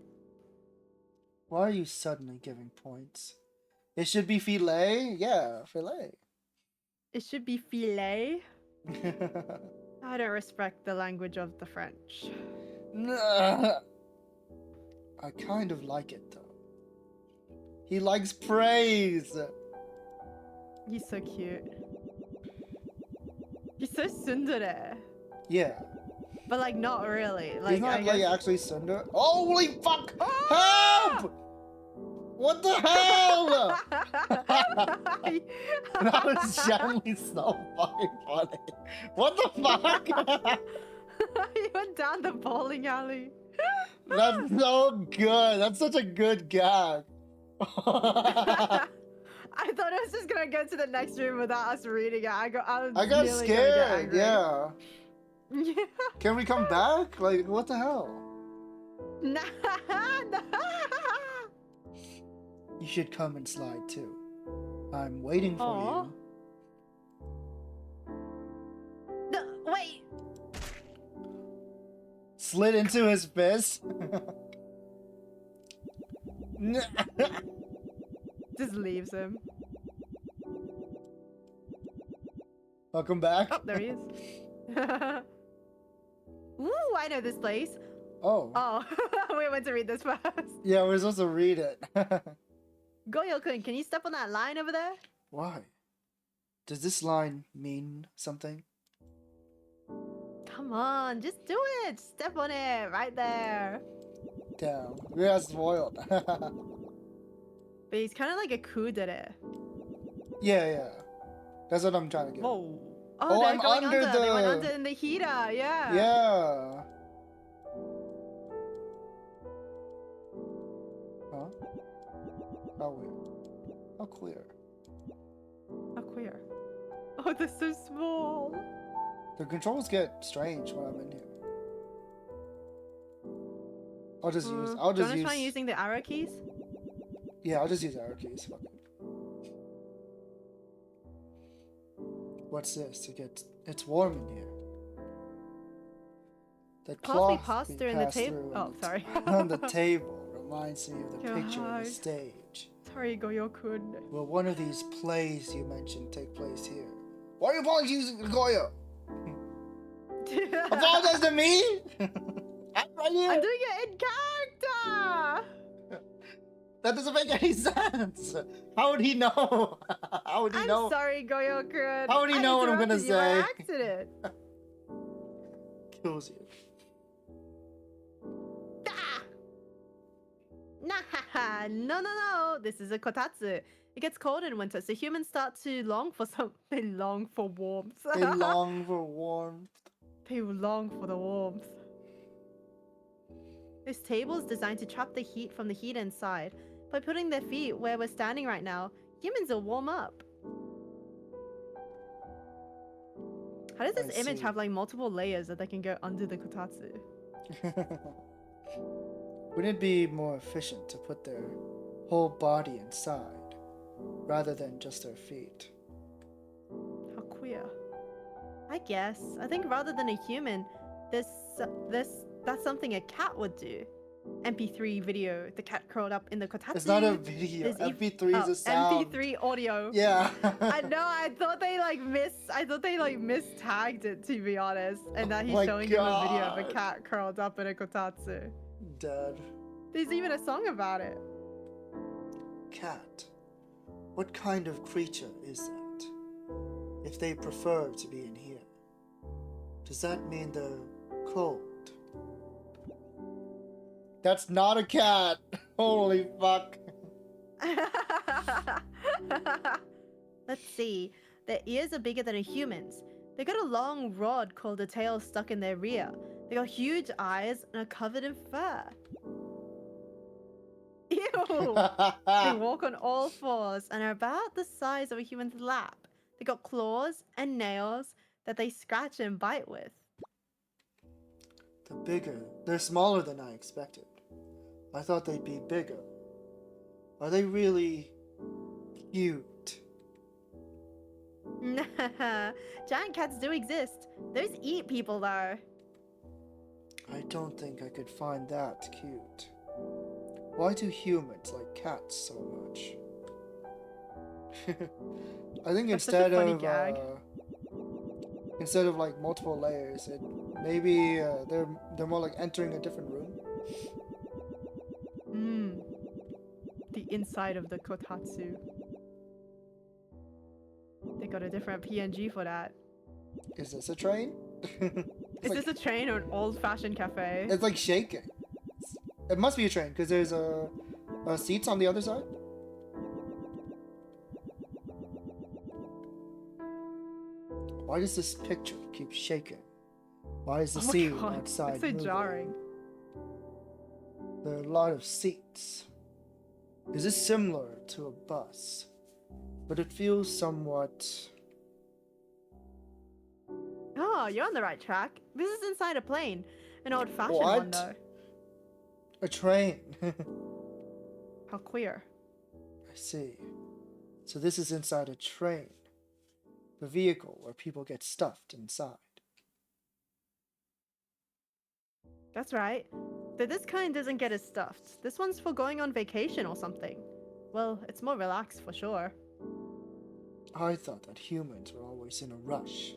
Why are you suddenly giving points? It should be filet? Yeah, filet. It should be filet. I don't respect the language of the French. Nah. I kind of like it though. He likes praise. He's so cute. He's so tsundere. Yeah. But like not really. Like He's not I like guess... actually Sunder. Holy fuck! Ah! Help! What the hell? That was genuinely so fucking funny. What the fuck? He went down the bowling alley. That's so good. That's such a good gag. I thought I was just gonna go to the next room without us reading it. I got I really scared. Yeah. Yeah. Can we come back? Like, what the hell? Nah, nah. You should come and slide too. I'm waiting for Aw. you. No, wait. Slid into his fist. Just leaves him. Welcome back. Oh, there he is. Ooh, I know this place. Oh. Oh, we went to read this first. Yeah, we're supposed to read it. Goyo-kun, can you step on that line over there? Why? Does this line mean something? Come on, just do it. Step on it right there. Damn, we got spoiled. But he's kind of like a kudere. Yeah. That's what I'm trying to get. Whoa. Oh, they're I'm going under They went the- under in the heater, yeah. Yeah. Huh? How weird. How clear. How queer. Oh, they're so small. The controls get strange when I'm in here. I'll just use. Do I'll you just want to use. try using the arrow keys? Yeah, I'll just use arrow keys. Fuck it. What's this? It's warm in here. The Cloth we cloth passed we through in the passed table. through Oh, on the- sorry. on the table reminds me of the picture on God. the stage. Sorry, Goyo-kun. Will one of these plays you mentioned take place here? Why are you apologizing to Goyo? Apologize to me? I'm right here. I'm doing it in character! That doesn't make any sense. How would he know? How would he I'm know? sorry, Goyo-kun. How would he know what I'm gonna interrupted you by say? accident. Kills you. Ah! Nah, no. This is a kotatsu. It gets cold in winter, so humans start to long for They long for warmth. They long for warmth. They long for the warmth. This table is designed to trap the heat from the heat inside. By putting their feet where we're standing right now, humans will warm up. How does this I image see. have like multiple layers that they can go under the kotatsu? Wouldn't it be more efficient to put their whole body inside rather than just their feet? How queer. I guess. I think rather than a human, that's something a cat would do. MP3 video, the cat curled up in the kotatsu. It's not a video. There's MP3 is a sound. MP3 audio. Yeah. I know. I thought they mistagged it, to be honest, and that he's my showing him a video of a God. cat curled up in a kotatsu. Dead. There's even a song about it. Cat. What kind of creature is that? If they prefer to be in here, does that mean they're cold? That's not a cat. Holy fuck. Let's see. Their ears are bigger than a human's. They got a long rod called a tail stuck in their rear. They got huge eyes and are covered in fur. Ew! They walk on all fours and are about the size of a human's lap. They got claws and nails that they scratch and bite with. They're smaller than I expected. I thought they'd be bigger. Are they really cute? Giant cats do exist. Those eat people though. I don't think I could find that cute. Why do humans like cats so much? I think That's such a instead funny of gag. instead of like multiple layers, maybe they're more like entering a different room. The inside of the kotatsu. They got a different PNG for that. Is this a train? Is this a train or an old-fashioned cafe? It's like shaking. It must be a train because there's seats on the other side. Why does this picture keep shaking? Why is the Oh my scene God, outside it's so moving? jarring. There are a lot of seats. Is this similar to a bus? But it feels somewhat... Oh, you're on the right track. This is inside a plane. An old-fashioned one What? though. a train. How queer. I see. So this is inside a train. The vehicle where people get stuffed inside. That's right. Though this kind doesn't get us stuffed. This one's for going on vacation or something. Well, it's more relaxed for sure. I thought that humans were always in a rush,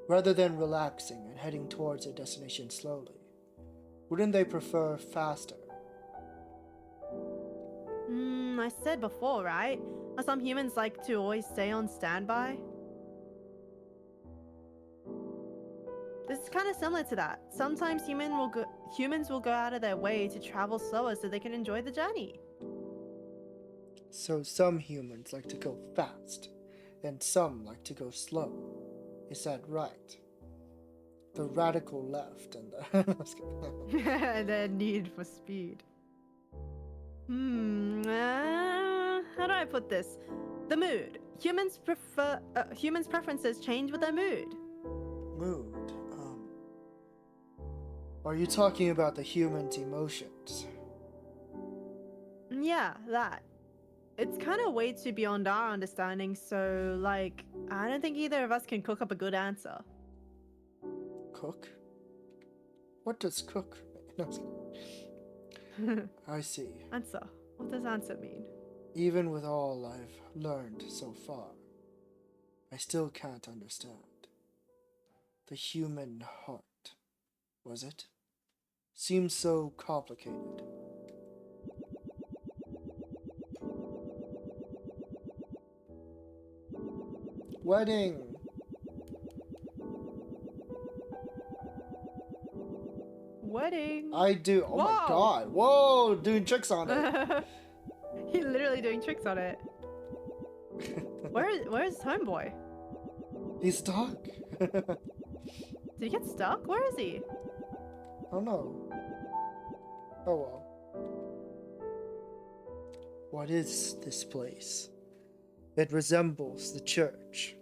rather than relaxing and heading towards their destination slowly. Wouldn't they prefer faster? I said before, right? How some humans like to always stay on standby. This is kind of similar to that. Sometimes humans will go out of their way to travel slower so they can enjoy the journey. So some humans like to go fast, and some like to go slow. Is that right? The radical left and the... The need for speed. How do I put this? The mood. Humans' preferences change with their mood. Mood. Are you talking about the human's emotions? Yeah, that. It's kind of way too beyond our understanding, so, like, I don't think either of us can cook up a good answer. Cook? What does cook mean? No, I see. Answer. What does answer mean? Even with all I've learned so far, I still can't understand. The human heart, was it? Seems so complicated. Wedding! Wedding. I do. Oh my Whoa. god. Whoa, doing tricks on it. He's literally doing tricks on it. Where's Homeboy? He's stuck. Did he get stuck? Where is he? Oh no. Oh well. What is this place? It resembles the church.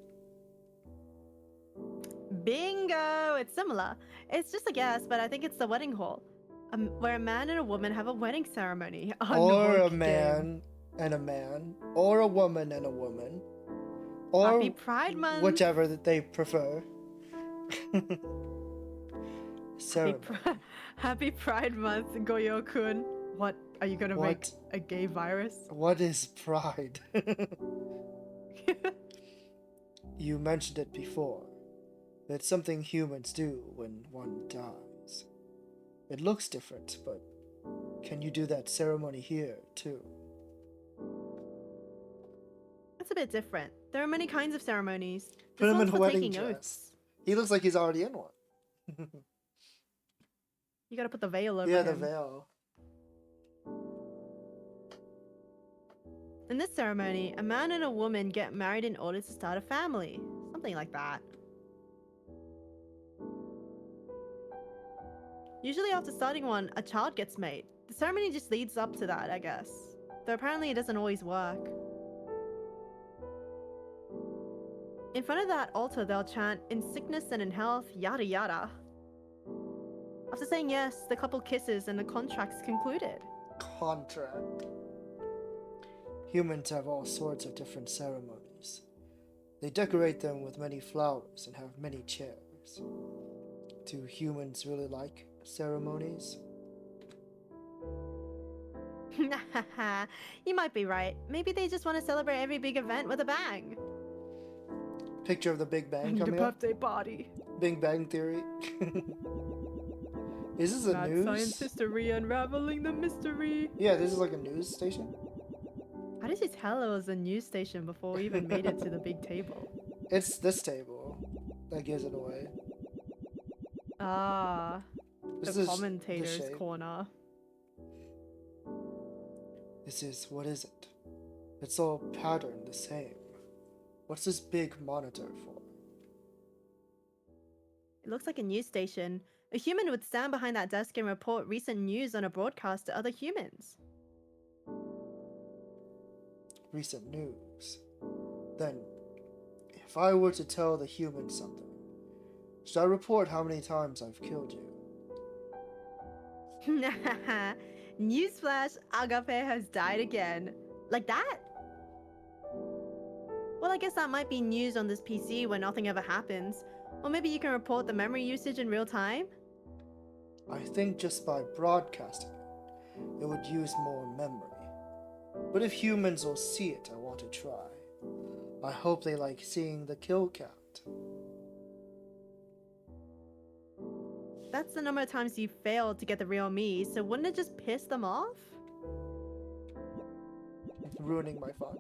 Bingo! It's similar. It's just a guess, but I think it's the wedding hall, where a man and a woman have a wedding ceremony. Or a Unwoke man and a man. Or a woman and a woman. Or Happy Pride Month. whichever that they prefer. Happy, Ceremony. Happy Pride Month, Goyo-kun. What? Are you gonna make a gay virus? What is pride? You mentioned it before. It's something humans do when one dies. It looks different, but can you do that ceremony here, too? That's a bit different. There are many kinds of ceremonies. Put This him one's in a for wedding taking dress. oaths. He looks like he's already in one. You gotta put the veil over Yeah, him. the veil. In this ceremony, a man and a woman get married in order to start a family. Something like that. Usually after starting one, a child gets made. The ceremony just leads up to that, I guess. Though apparently it doesn't always work. In front of that altar, they'll chant, "In sickness and in health, yada yada." After saying yes, the couple kisses and the contract's concluded. Contract. Humans have all sorts of different ceremonies. They decorate them with many flowers and have many chairs. Do humans really like ceremonies? You might be right. Maybe they just want to celebrate every big event with a bang. Picture of the Big Bang The coming up. birthday party. Big Bang Theory. Is this a Mad news? science history unraveling the mystery. Yeah, this is like a news station. How did you tell it was a news station before we even made it to the big table? It's this table that gives it away. Ah, This the is commentator's shape. corner. This is, what is it? It's all patterned the same. What's this big monitor for? It looks like a news station. A human would stand behind that desk and report recent news on a broadcast to other humans. Recent news. Then, if I were to tell the humans something, should I report how many times I've killed you? Newsflash, Agape has died again. Like that? Well, I guess that might be news on this PC where nothing ever happens. Or maybe you can report the memory usage in real time? I think just by broadcasting it would use more memory. But if humans will see it, I want to try. I hope they like seeing the kill count. That's the number of times you failed to get the real me, so wouldn't it just piss them off? Ruining my fun.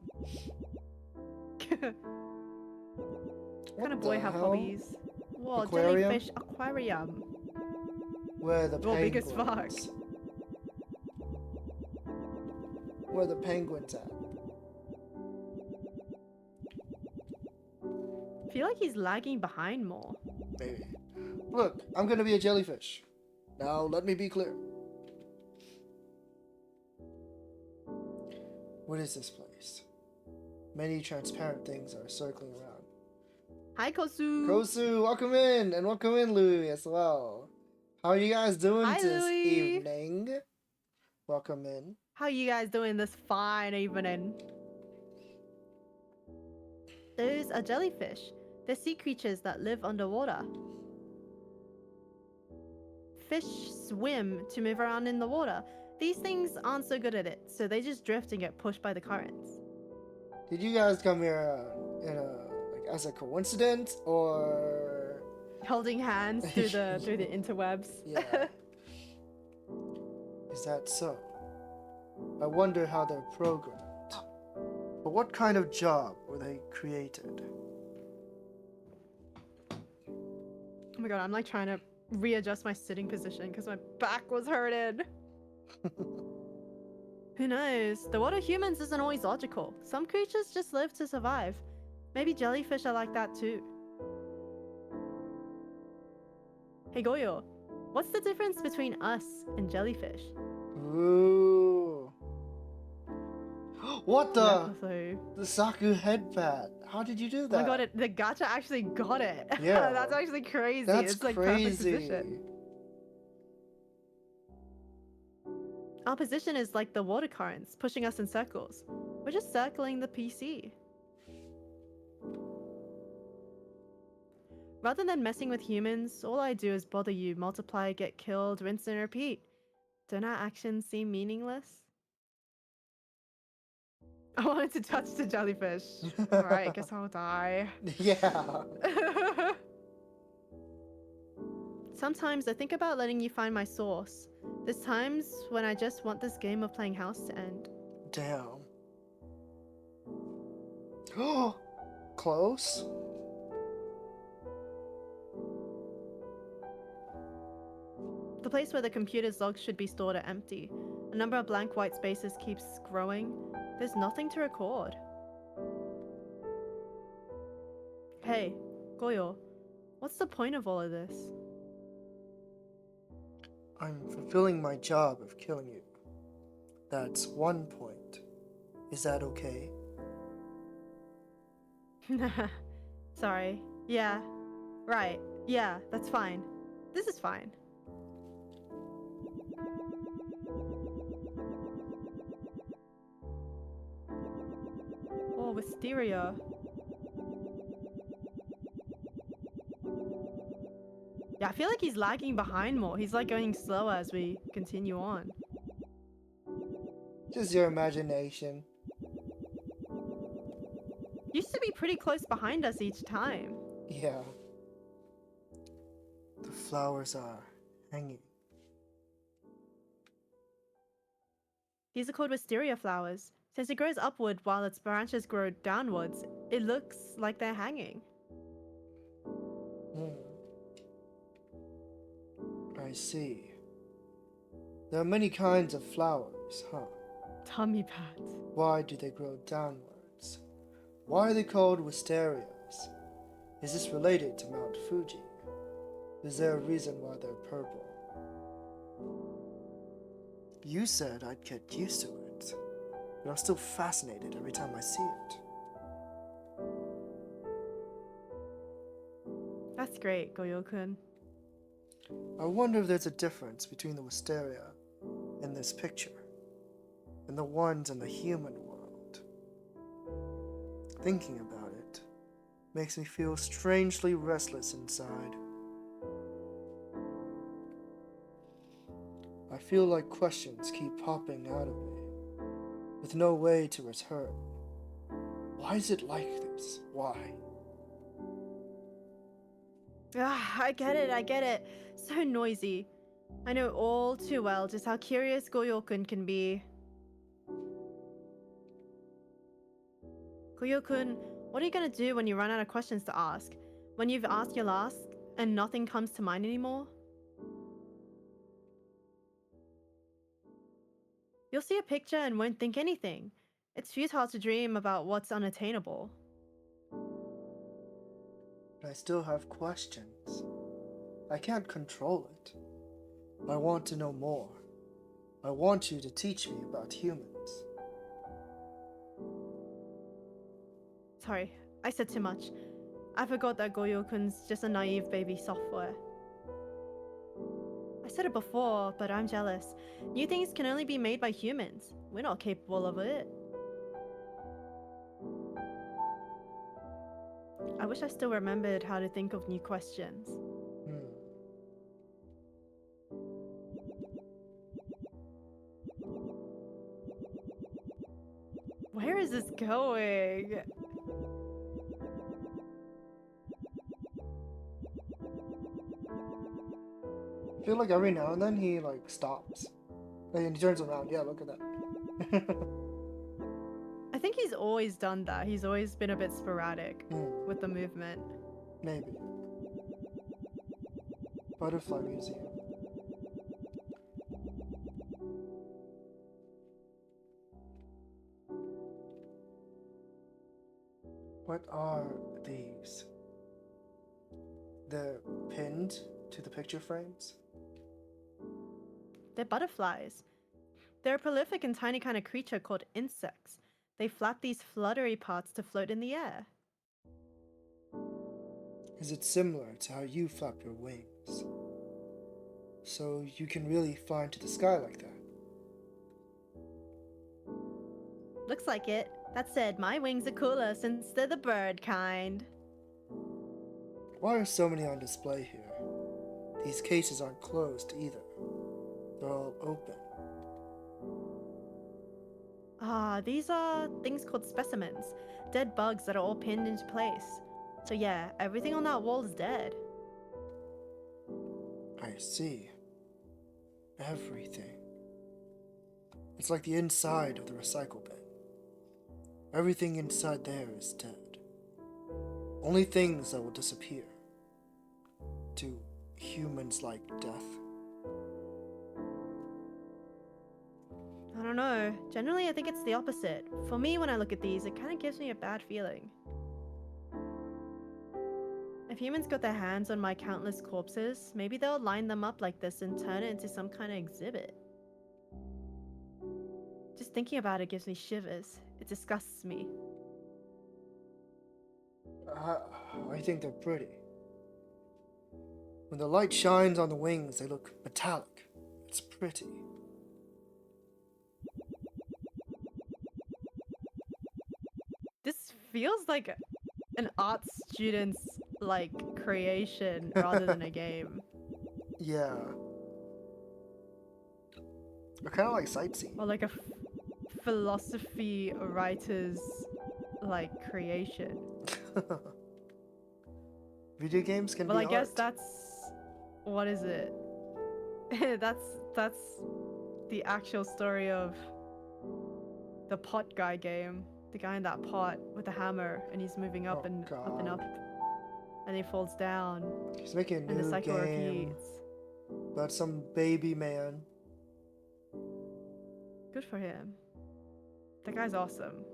What kind of boy the have hell? hobbies? Whoa, Aquarium? jellyfish aquarium. Where the Well, big as penguins? Where the penguins at? I feel like he's lagging behind more. Maybe. Look, I'm gonna be a jellyfish. Now let me be clear. What is this place? Many transparent things are circling around. Hi, Kosu. Kosu, welcome in, and welcome in, Louis, as well. How are you guys doing Hi, this Louis. evening? Welcome in. How you guys doing this fine evening? Those are jellyfish. They're sea creatures that live underwater. Fish swim to move around in the water. These things aren't so good at it, so they just drift and get pushed by the currents. Did you guys come here as a coincidence, or? Holding hands through the interwebs. Yeah. Is that so? I wonder how they're programmed. But what kind of job were they created? Oh my god, I'm like trying to readjust my sitting position because my back was hurting. Who knows? The world of humans isn't always logical. Some creatures just live to survive. Maybe jellyfish are like that too. Hey Goyo, what's the difference between us and jellyfish? Ooh. What the? So, The Saku headband. How did you do oh that? my god, the gacha actually got it. Yeah. That's actually crazy. That's it's like perfect crazy. position. Our position is like the water currents pushing us in circles. We're just circling the PC. Rather than messing with humans, all I do is bother you, multiply, get killed, rinse and repeat. Don't our actions seem meaningless? I wanted to touch the jellyfish. Alright, guess I'll die. Yeah. Sometimes I think about letting you find my source. There's times when I just want this game of playing house to end. Damn. Close? The place where the computer's logs should be stored are empty. A number of blank white spaces keeps growing. There's nothing to record. Hey, Goyo, what's the point of all of this? I'm fulfilling my job of killing you. That's one point. Is that okay? Sorry. Yeah. Right. Yeah, that's fine. This is fine. wisteria. Yeah, I feel like he's lagging behind more. He's like going slower as we continue on. Just your imagination. Used to be pretty close behind us each time. Yeah. The flowers are hanging. These are called wisteria flowers. Since it grows upward while its branches grow downwards, it looks like they're hanging. Hmm. I see. There are many kinds of flowers, huh? Tummy pads. Why do they grow downwards? Why are they called wisterias? Is this related to Mount Fuji? Is there a reason why they're purple? You said I'd get used to it, but I'm still fascinated every time I see it. That's great, Goyo-kun. I wonder if there's a difference between the wisteria in this picture and the ones in the human world. Thinking about it makes me feel strangely restless inside. I feel like questions keep popping out of me, with no way to return. Why is it like this? Why? I get it. So noisy. I know all too well just how curious Goyo-kun can be. Goyo-kun, what are you gonna do when you run out of questions to ask? When you've asked your last and nothing comes to mind anymore? You'll see a picture and won't think anything. It's futile to dream about what's unattainable. But I still have questions. I can't control it. I want to know more. I want you to teach me about humans. Sorry, I said too much. I forgot that Goyo-kun's just a naive baby software. I said it before, but I'm jealous. New things can only be made by humans. We're not capable of it. I wish I still remembered how to think of new questions. Where is this going? I feel like every now and then he like stops. And he turns around. Yeah, look at that. I think he's always done that. He's always been a bit sporadic with the movement. Maybe. Butterfly Museum. What are these? They're pinned to the picture frames? They're butterflies. They're a prolific and tiny kind of creature called insects. They flap these fluttery parts to float in the air. Is it similar to how you flap your wings? So you can really fly into the sky like that? Looks like it. That said, my wings are cooler since they're the bird kind. Why are so many on display here? These cases aren't closed either. They're all open. These are things called specimens. Dead bugs that are all pinned into place. So yeah, everything on that wall is dead. I see. Everything. It's like the inside of the recycle bin. Everything inside there is dead. Only things that will disappear. Do humans like death? I don't know. Generally, I think it's the opposite. For me, when I look at these, it kind of gives me a bad feeling. If humans got their hands on my countless corpses, maybe they'll line them up like this and turn it into some kind of exhibit. Just thinking about it gives me shivers. It disgusts me. I think they're pretty. When the light shines on the wings, they look metallic. It's pretty. This feels like an art student's like creation rather than a game. Yeah. Or kind of like sightseeing. Or like a philosophy writer's like creation. Video games can Well, be I guess art. that's what is it? that's the actual story of the pot guy game. The guy in that pot with the hammer, and he's moving up Oh, and up and God. up, and he falls down, He's making a and the new cycle game repeats. about some baby man. Good for him. That guy's awesome.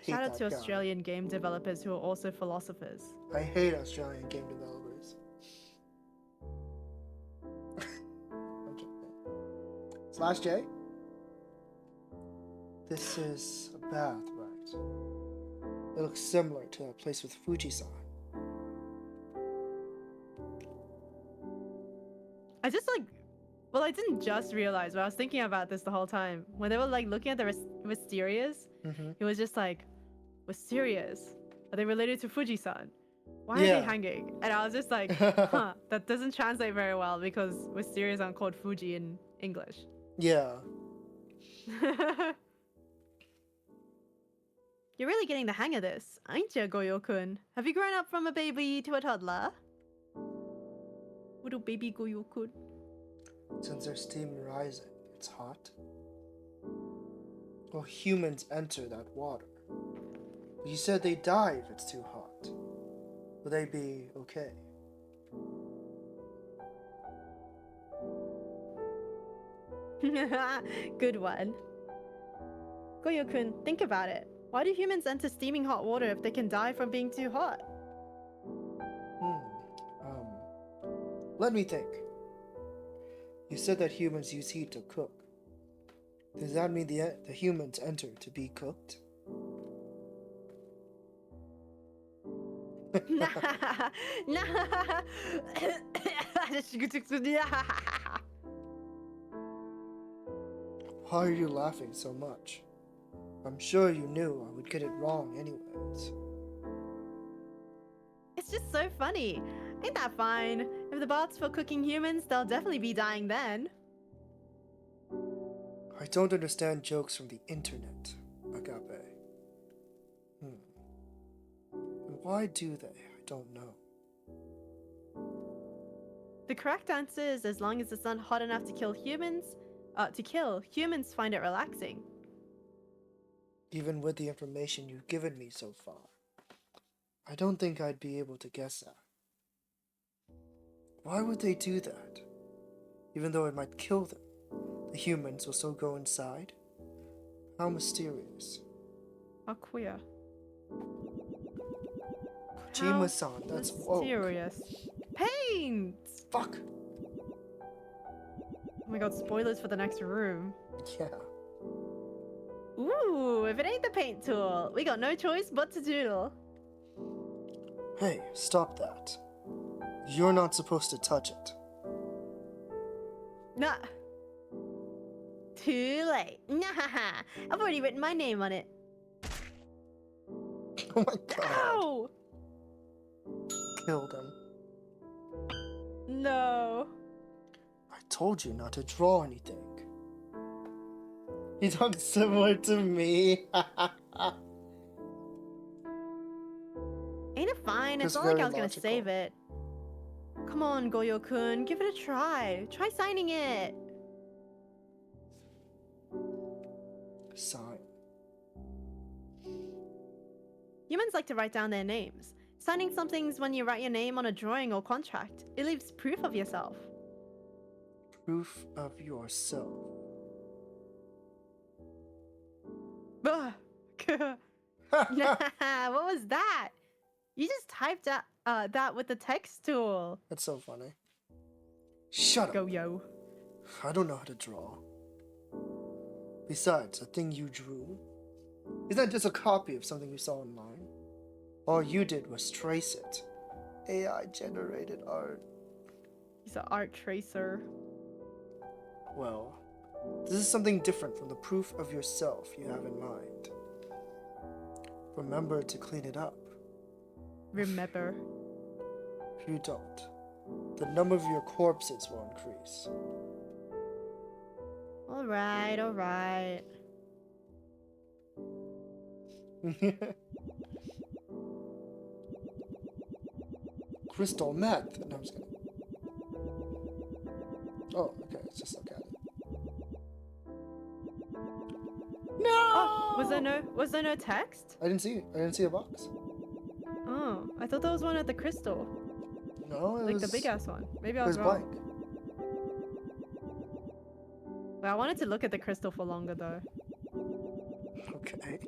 Hate Shout out that to guy. Australian game developers who are also philosophers. I hate Australian game developers. I'm joking. Slash J? This is a bath, right? It looks similar to that place with Fuji-san. I just like, well, I didn't just realize, but I was thinking about this the whole time. When they were like looking at the Wisterias, Mm-hmm. it was just like, Wisterias? Are they related to Fuji-san? Why are Yeah. they hanging? And I was just like, huh, that doesn't translate very well because Wisterias aren't called Fuji in English. Yeah. You're really getting the hang of this, ain't you, Goyo-kun? Have you grown up from a baby to a toddler? Little baby Goyo-kun. Since there's steam rising, it's hot. Well, humans enter that water. But you said they die if it's too hot. Will they be okay? Good one. Goyo-kun, think about it. Why do humans enter steaming hot water if they can die from being too hot? Let me think. You said that humans use heat to cook. Does that mean the humans enter to be cooked? Why are you laughing so much? I'm sure you knew I would get it wrong anyways. It's just so funny. Ain't that fine? If the bath's for cooking humans, they'll definitely be dying then. I don't understand jokes from the internet, Agape. And why do they? I don't know. The correct answer is as long as it's not hot enough to kill humans, humans find it relaxing. Even with the information you've given me so far, I don't think I'd be able to guess that. Why would they do that? Even though it might kill them, the humans will still go inside? How mysterious. How queer. Jima-san, that's woke. mysterious. Paint! Fuck! Oh my god, spoilers for the next room. Yeah. Ooh, if it ain't the paint tool, we got no choice but to doodle. Hey, stop that. You're not supposed to touch it. Nah. Too late. Nah, I've already written my name on it. Oh my god. Ow! Killed him. No. I told you not to draw anything. He talks similar to me. Ain't it fine? It's Just not like very I was gonna logical. save it. Come on, Goyo-kun, give it a try. Try signing it. Sign. Humans like to write down their names. Signing something's when you write your name on a drawing or contract. It leaves proof of yourself. Proof of yourself. Ugh. What was that? You just typed that with the text tool. That's so funny. Shut up. Go-yo. I don't know how to draw. Besides, the thing you drew, is that just a copy of something you saw online? All you did was trace it. AI generated art. He's an art tracer. Well, this is something different from the proof of yourself you have in mind. remember to clean it up. Remember. If you don't, the number of your corpses will increase. Alright, alright. Crystal meth. No, I'm just kidding. Oh, okay. Let's just look at it. No! Oh, was there no text? I didn't see it. I didn't see a box. Oh, I thought there was one at the crystal. No, it Like was the big ass one. Maybe I It was was wrong. blank. Well, I wanted to look at the crystal for longer though. Okay.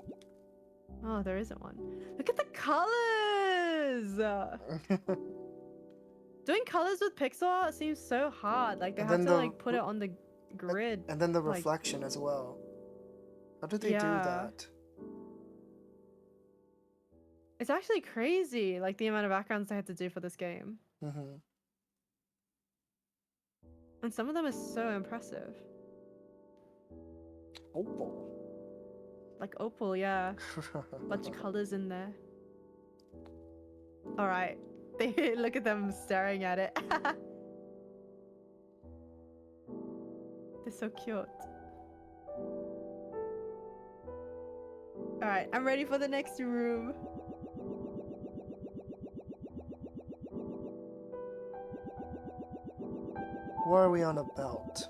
Oh, there isn't one. Look at the colors! Doing colors with pixel art seems so hard. Like they And have then to the like put it on the grid. And then the like- reflection as well. How did they do Yeah. that? It's actually crazy, like the amount of backgrounds they had to do for this game. Mm-hmm. And some of them are so impressive. Opal. Like opal, yeah. Bunch of colors in there. Alright. They look at them staring at it. They're so cute. Alright, I'm ready for the next room. Why are we on a belt?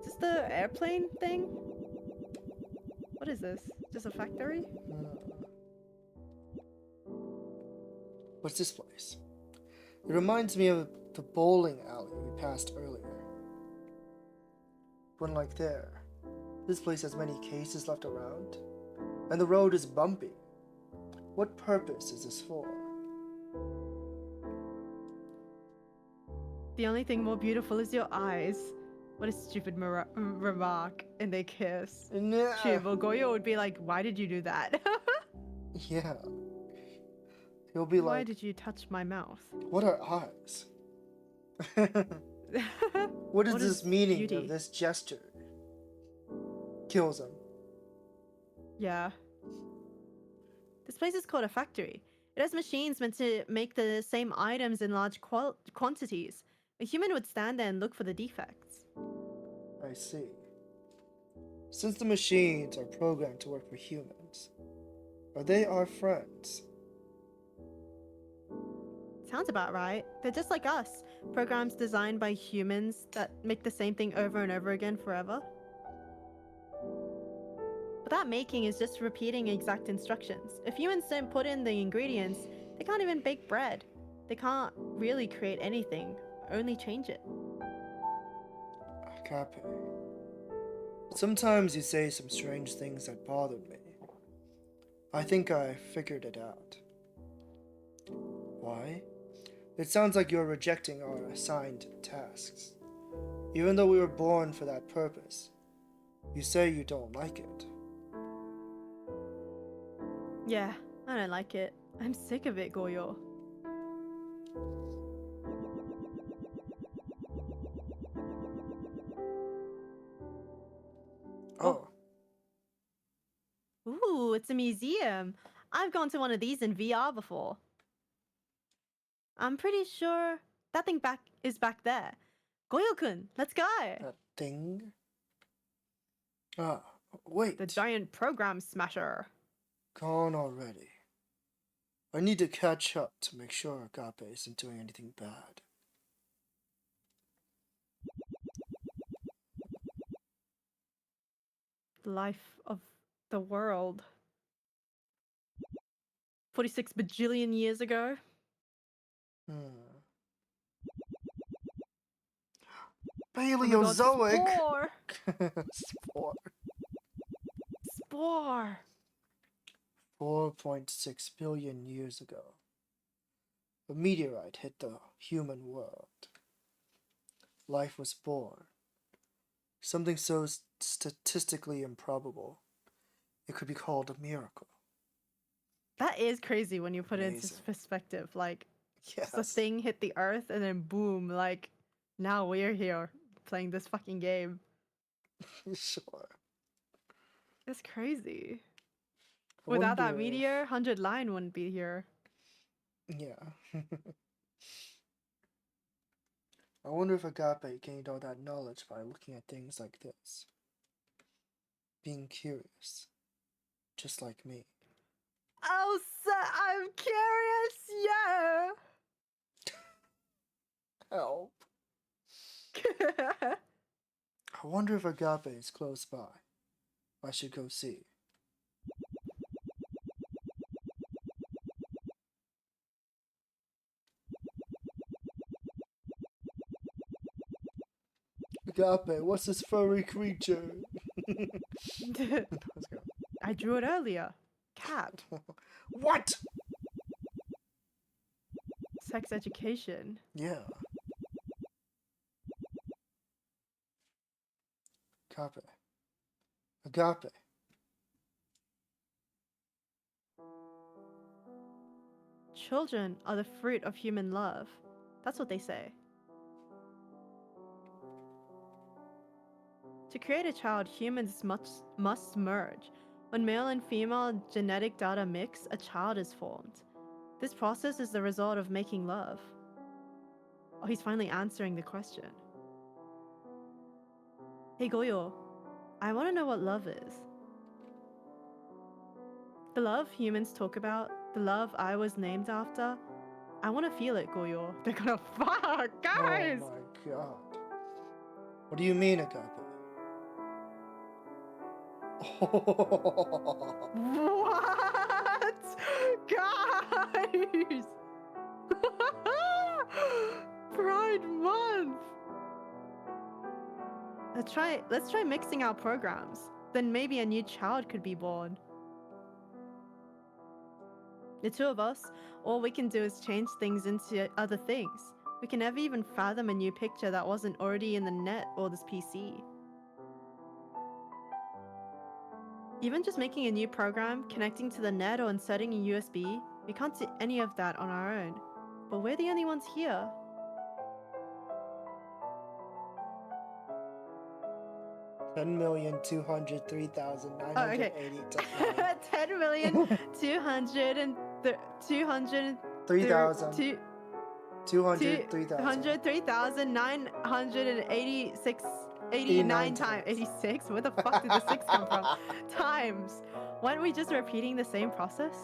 Is this the airplane thing? What is this? Just a factory? What's this place? It reminds me of the bowling alley we passed earlier. One like there. This place has many cases left around, and the road is bumpy. What purpose is this for? The only thing more beautiful is your eyes. What a stupid remark. And they kiss. Nah. Well, Goyo would be like, why did you do that? Yeah. He'll be Why like, did you touch my mouth? what are eyes? What is this meaning beauty? of this gesture? Kills him. Yeah. This place is called a factory. It has machines meant to make the same items in large quantities. A human would stand there and look for the defects. I see. Since the machines are programmed to work for humans, are they our friends? Sounds about right. They're just like us. Programs designed by humans that make the same thing over and over again forever. But that making is just repeating exact instructions. If humans don't put in the ingredients, they can't even bake bread. They can't really create anything, only change it. Cape. Sometimes you say some strange things that bothered me. I think I figured it out. Why? It sounds like you're rejecting our assigned tasks. Even though we were born for that purpose, you say you don't like it. Yeah, I don't like it. I'm sick of it, Goyo. Oh, Ooh, it's a museum. I've gone to one of these in VR before. I'm pretty sure that thing is back there. Goyo-kun, let's go! that thing? Ah, wait. The giant program smasher. Gone already. I need to catch up to make sure Agape isn't doing anything bad. Life of the world. 46 bajillion years ago. Paleozoic! Oh Spore. Spore! 4.6 billion years ago. A meteorite hit the human world. Life was born. Something so statistically improbable, it could be called a miracle. That is crazy when you put it into Amazing. perspective. Like, Yes. the thing hit the earth and then boom, like, now we're here playing this fucking game. Sure. It's crazy. Without that wonder meteor, 100 line wouldn't be here. Yeah. I wonder if Agape gained all that knowledge by looking at things like this. Being curious. Just like me. Elsa, I'm curious, yeah. Help. I wonder if Agape is close by. I should go see. Agape, what's this furry creature? Let's go. I drew it earlier. Cat. What? Sex education. Yeah. Agape. Agape. Children are the fruit of human love. That's what they say. To create a child, humans must merge. When male and female genetic data mix, a child is formed. This process is the result of making love. Oh, he's finally answering the question. Hey Goyo, I want to know what love is. The love humans talk about, the love I was named after, I want to feel it, Goyo. They're gonna fuck, guys! Oh my god. What do you mean, Agape? What? Guys! Pride Month! Let's try mixing our programs. Then maybe a new child could be born. The two of us, all we can do is change things into other things. We can never even fathom a new picture that wasn't already in the net or this PC. Even just making a new program, connecting to the net or inserting a USB, we can't do any of that on our own. But we're the only ones here. $10,203,980. 3,000. 89 times. 86? Where the fuck did the 6 come from? Times. Why aren't we just repeating the same process?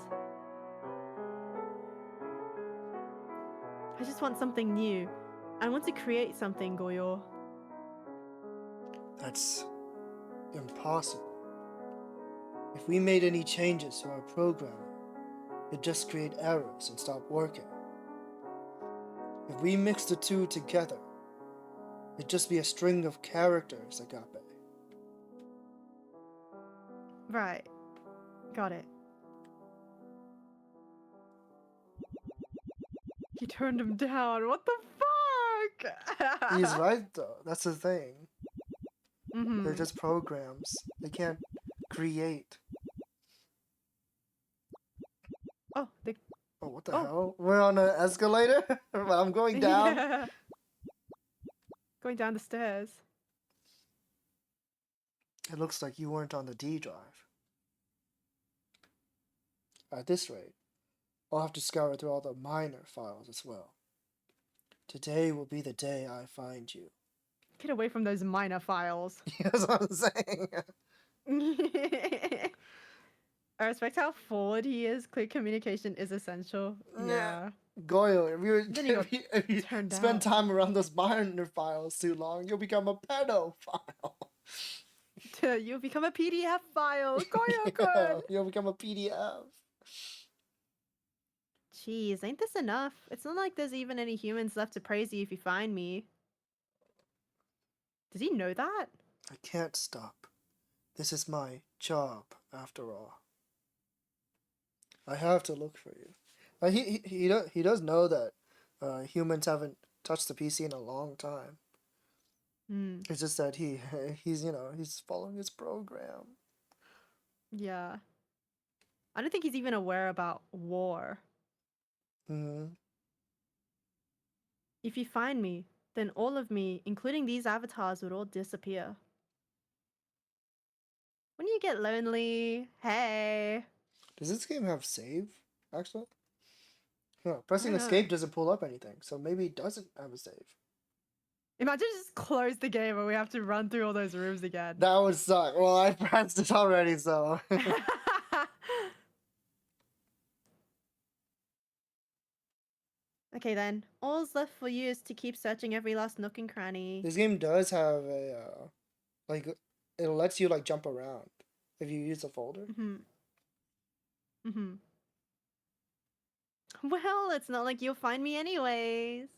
I just want something new. I want to create something, Goyo. That's impossible. If we made any changes to our programming, it'd just create errors and stop working. If we mix the two together, it'd just be a string of characters, Agape. Right. Got it. He turned him down. What the fuck? He's right, though. That's the thing. Mm-hmm. They're just programs. They can't create. Oh, they... Oh, what the Oh. hell? We're on an escalator? I'm going down. Yeah. Going down the stairs. It looks like you weren't on the D drive. At this rate, I'll have to scour through all the minor files as well. Today will be the day I find you. Get away from those minor files. That's what I'm saying. I respect how forward he is. Clear communication is essential. Yeah. Goyo, Then he got if you turned spend down. time around those minor files too long, you'll become a pedophile. You'll become a PDF file. Goyo Yeah, good. you'll become a PDF. Jeez, ain't this enough? It's not like there's even any humans left to praise you if you find me. Does he know that? I can't stop. This is my job, after all. I have to look for you. He does know that humans haven't touched the PC in a long time. Hmm. It's just that he's following his program. Yeah. I don't think he's even aware about war. Hmm. If you find me, then all of me, including these avatars, would all disappear. When you get lonely, hey. Does this game have save, actually? No, pressing don't know. escape doesn't pull up anything, so maybe it doesn't have a save. Imagine just close the game and we have to run through all those rooms again. That would suck. Well, I pressed it already, so. Okay then, all's left for you is to keep searching every last nook and cranny. This game does have a, like, it lets you, like, jump around if you use the folder. Well, it's not like you'll find me anyways.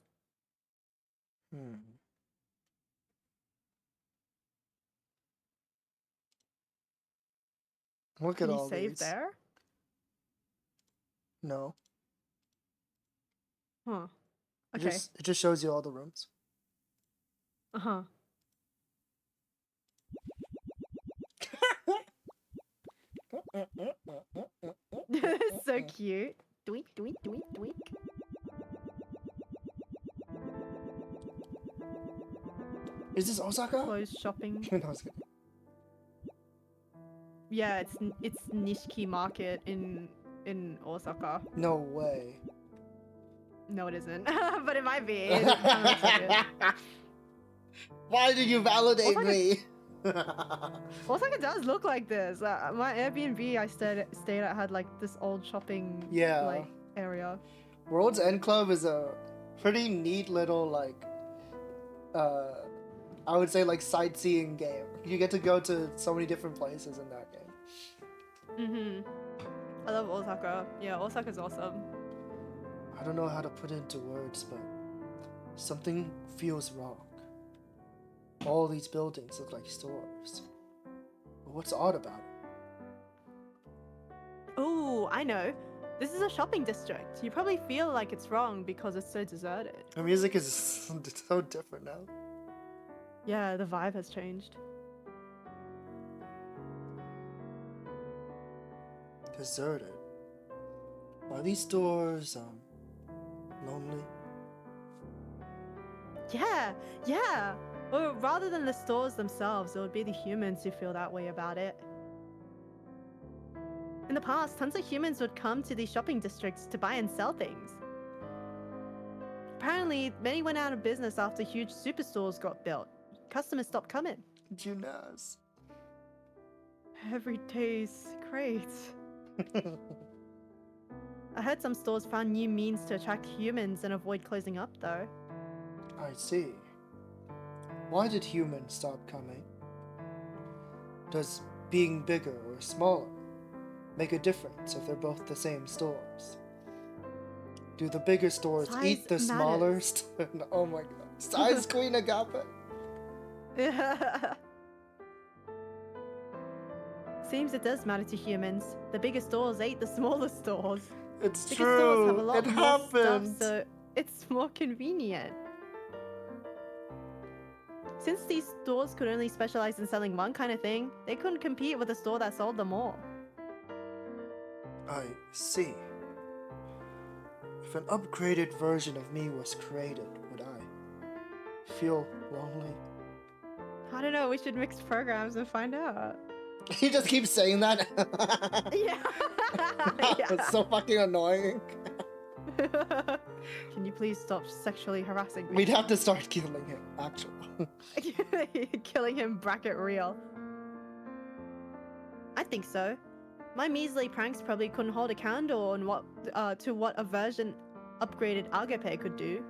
Look Can at you all save these. there? No. Huh. It Okay. it just shows you all the rooms. Uh-huh. So cute. Doink, doink, doink, doink. Is this Osaka? Closed shopping. No, I was kidding. Yeah, it's Nishiki Market in Osaka. No way. No, it isn't. But it might be. It kinda looks like it. Why did you validate Osaka- me? Osaka does look like this. My Airbnb I stayed at had like this old shopping Yeah. like area. World's End Club is a pretty neat little, like, I would say, like, sightseeing game. You get to go to so many different places in that game. I love Osaka. Yeah, Osaka's awesome. I don't know how to put it into words, but something feels wrong. All these buildings look like stores. But what's odd about it? Oh, I know. This is a shopping district. You probably feel like it's wrong because it's so deserted. The music is so different now. Yeah, the vibe has changed. Deserted. Are these stores, lonely? Yeah. Or rather than the stores themselves, it would be the humans who feel that way about it. In the past, tons of humans would come to these shopping districts to buy and sell things. Apparently, many went out of business after huge superstores got built. Customers stopped coming. Junas. Every day's great. I heard some stores found new means to attract humans and avoid closing up, though. I see. Why did humans stop coming? Does being bigger or smaller make a difference if they're both the same stores? Do the bigger stores Size eat the smaller matters. stores? Oh my god. Size Queen Agape? Seems it does matter to humans. The bigger stores ate the smaller stores. It's Bigger stores have a true. lot It more stuff, happened. so it's more convenient. Since these stores could only specialize in selling one kind of thing, they couldn't compete with a store that sold them all. I see. If an upgraded version of me was created, would I feel lonely? I don't know, we should mix programs and find out. He just keeps saying that. Yeah. It's so fucking annoying. Can you please stop sexually harassing me? We'd have to start killing him, actually. Killing him bracket real. I think so. My measly pranks probably couldn't hold a candle on to what a version upgraded Agape could do.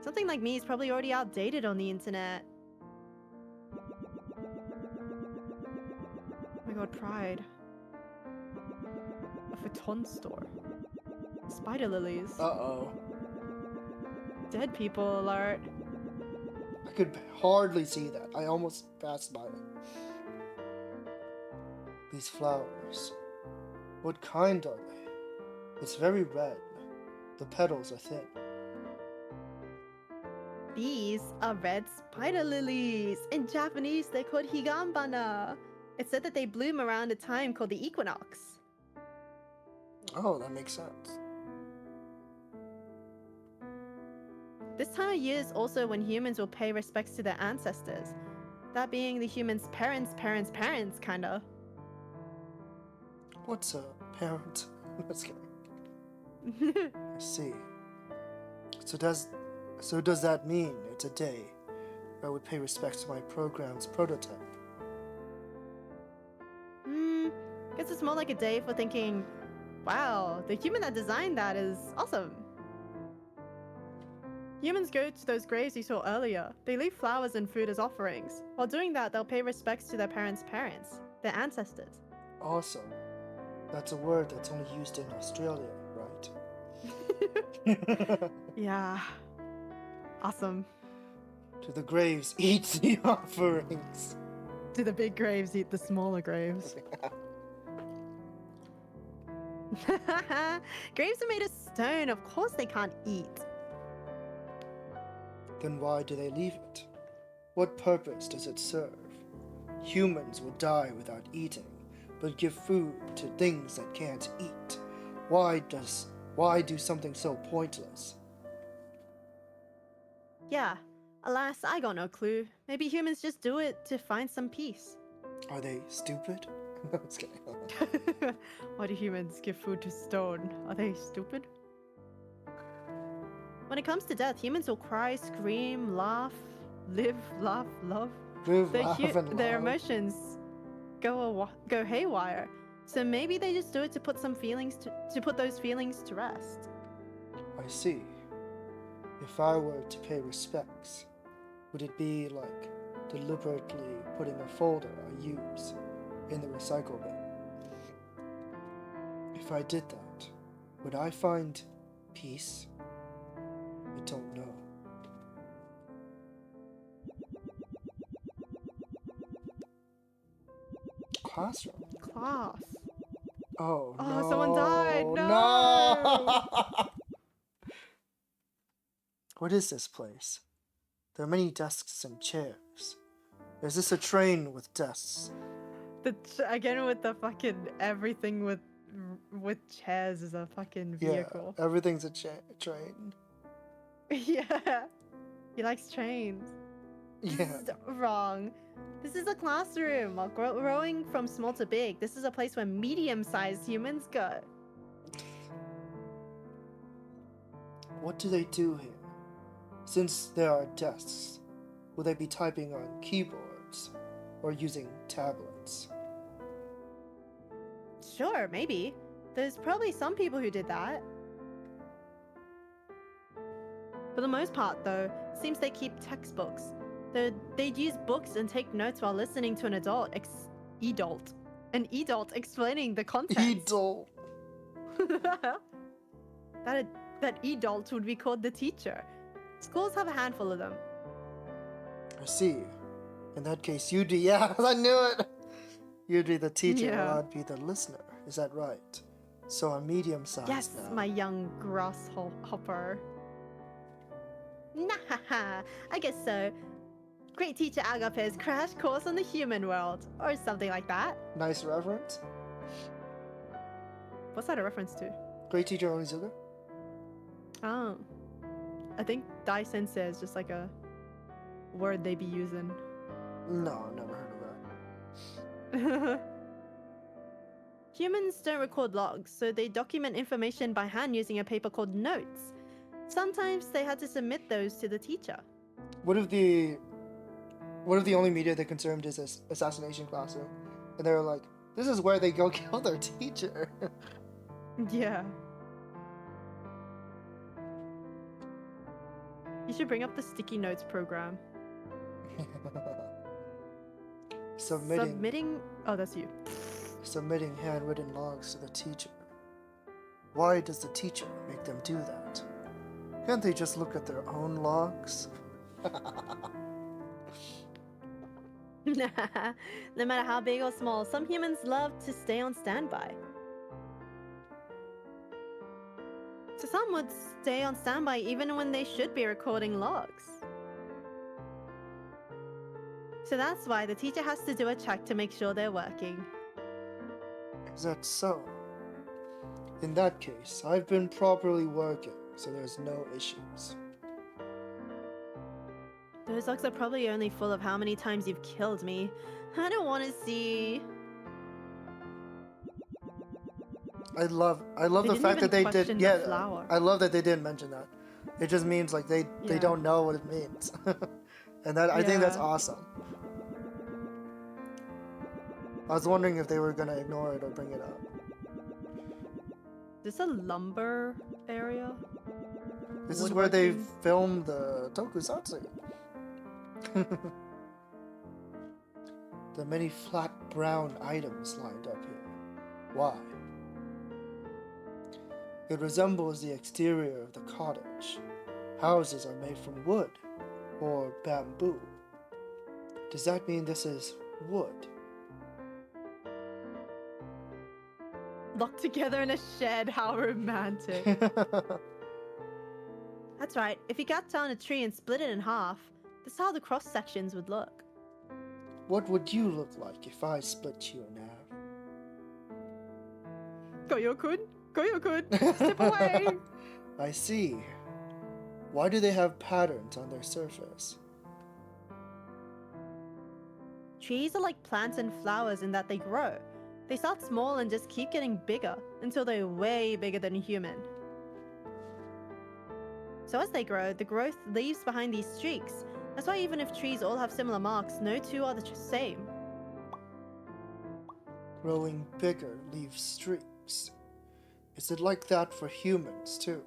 Something like me is probably already outdated on the internet. Oh my god, pride. A futon store. Spider lilies. Uh-oh. Dead people alert. I could hardly see that. I almost passed by it. These flowers. What kind are they? It's very red. The petals are thin. These are red spider lilies. In Japanese, they're called higambana. It's said that they bloom around a time called the equinox. Oh, that makes sense. This time of year is also when humans will pay respects to their ancestors. That being the humans' parents' kinda. What's a parent? That's kidding. I see. So does that mean it's a day where I would pay respect to my program's prototype? Guess it's more like a day for thinking, wow, the human that designed that is awesome. Humans go to those graves you saw earlier. They leave flowers and food as offerings. While doing that, they'll pay respects to their parents' parents, their ancestors. Awesome. That's a word that's only used in Australia, right? Yeah. Awesome. To the graves, eat the offerings. Do the big graves eat the smaller graves? Graves are made of stone. Of course they can't eat. Then why do they leave it? What purpose does it serve? Humans will die without eating, but give food to things that can't eat. Why do something so pointless? Yeah. Alas, I got no clue. Maybe humans just do it to find some peace. Are they stupid? I'm just kidding. Why do humans give food to stone? Are they stupid? When it comes to death, humans will cry, scream, laugh, live, laugh, love. Live, laugh, and Their love. emotions go haywire. So maybe they just do it to put some feelings to put those feelings to rest. I see. If I were to pay respects, would it be like deliberately putting a folder I use in the recycle bin? If I did that, would I find peace? I don't know. Classroom? Class. Oh, Oh, no. someone died. No! What is this place? There are many desks and chairs. Is this a train with desks? Again with the fucking everything with chairs is a fucking vehicle. Yeah, everything's a train. Yeah. He likes trains. This Yeah. is wrong. This is a classroom. While growing from small to big, this is a place where medium-sized humans go. What do they do here? Since there are desks, will they be typing on keyboards or using tablets? Sure, maybe. There's probably some people who did that. For the most part, though, it seems they keep textbooks. They'd use books and take notes while listening to an adult explaining the contents. Edol. that adult would be called the teacher. Schools have a handful of them. I see. In that case, you'd be, yeah, I knew it! You'd be the teacher Yeah. while I'd be the listener. Is that right? So I'm medium-sized Yes, now. my young grasshopper. Nah, I guess so. Great teacher Agape's crash course on the human world, or something like that. Nice reference. What's that a reference to? Great teacher Onizuka? Oh, I think Dai Sensei is just like a word they be using. No, never heard of that. Humans don't record logs, so they document information by hand using a paper called notes. Sometimes they had to submit those to the teacher. What if the only media they consumed is this assassination classroom? And they were like, this is where they go kill their teacher. Yeah. You should bring up the sticky notes program. Submitting Oh, that's you. submitting handwritten logs to the teacher. Why does the teacher make them do that? Can't they just look at their own logs? No matter how big or small, some humans love to stay on standby. So some would stay on standby even when they should be recording logs. So that's why the teacher has to do a check to make sure they're working. Is that so? In that case, I've been properly working, so there's no issues. Those logs are probably only full of how many times you've killed me. I don't want to see. I love They the didn't fact that even they question did. the Yeah, flower. I love that they didn't mention that. It just means like they Yeah. don't know what it means, and that I think that's Yeah. awesome. I was wondering if they were gonna ignore it or bring it up. Is this a lumber area? This is where they Woodworking? filmed the tokusatsu. The many flat brown items lined up here. Why? It resembles the exterior of the cottage. Houses are made from wood or bamboo. Does that mean this is wood? Locked together in a shed, how romantic. That's right, if you cut down a tree and split it in half, that's how the cross sections would look. What would you look like if I split you in half? Goyo-kun? Goyo-kun! Step away! I see. Why do they have patterns on their surface? Trees are like plants and flowers in that they grow. They start small and just keep getting bigger until they're way bigger than a human. So as they grow, the growth leaves behind these streaks. That's why even if trees all have similar marks, no two are the same. Growing bigger leaves streaks. Is it like that for humans too?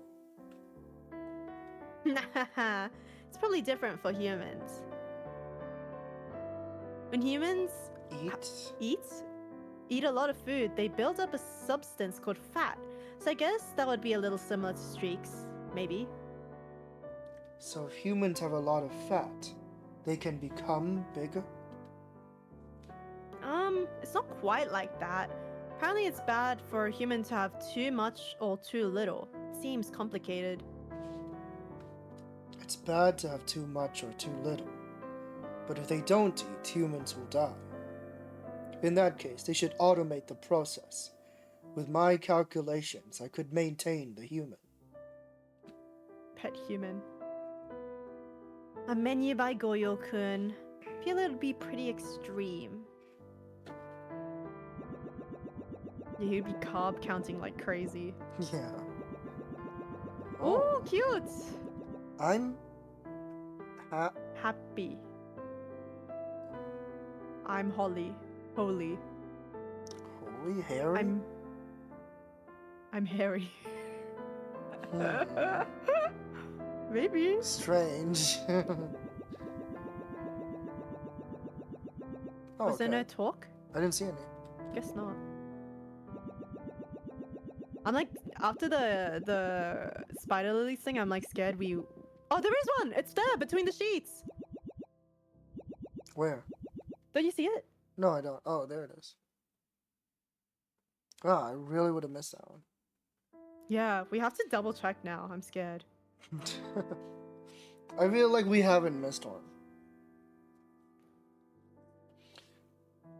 It's probably different for humans. When humans eat a lot of food, they build up a substance called fat. So I guess that would be a little similar to streaks, maybe. So if humans have a lot of fat, they can become bigger? It's not quite like that. Apparently it's bad for a human to have too much or too little. It seems complicated. It's bad to have too much or too little. But if they don't eat, humans will die. In that case, they should automate the process. With my calculations, I could maintain the human. Pet human. A menu by Goyo-kun. Feel it would be pretty extreme. Yeah, he'd be carb counting like crazy. Yeah. Oh, cute! I'm... Happy. I'm Holy. Holy. Holy Harry? I'm Harry. Hmm. Maybe. Strange. Oh, Was there no okay. talk? I didn't see any. Guess not. I'm like, after the spider lily thing, I'm like scared we... Oh, there is one! It's there, between the sheets! Where? Don't you see it? No, I don't. Oh, there it is. Ah, I really would have missed that one. Yeah, we have to double check now. I'm scared. I feel like we haven't missed one.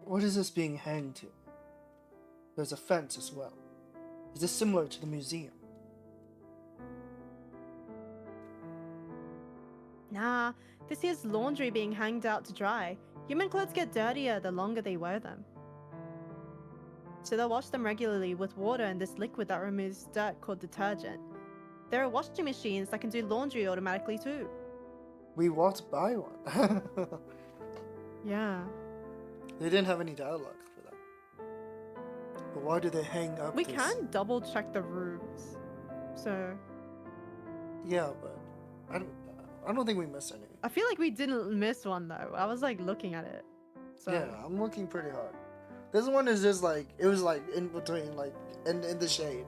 What is this being hanged to? There's a fence as well. Is this similar to the museum? Nah, this here's laundry being hanged out to dry. Human clothes get dirtier the longer they wear them. So they'll wash them regularly with water and this liquid that removes dirt called detergent. There are washing machines that can do laundry automatically too. We walked by one. Yeah. They didn't have any dialogue for that. But why do they hang up We this? can double check the rooms. So Yeah, but I don't think we missed any. I feel like we didn't miss one though. I was like looking at it. So Yeah, I'm looking pretty hard. This one is just like, it was like in between, like in the shade.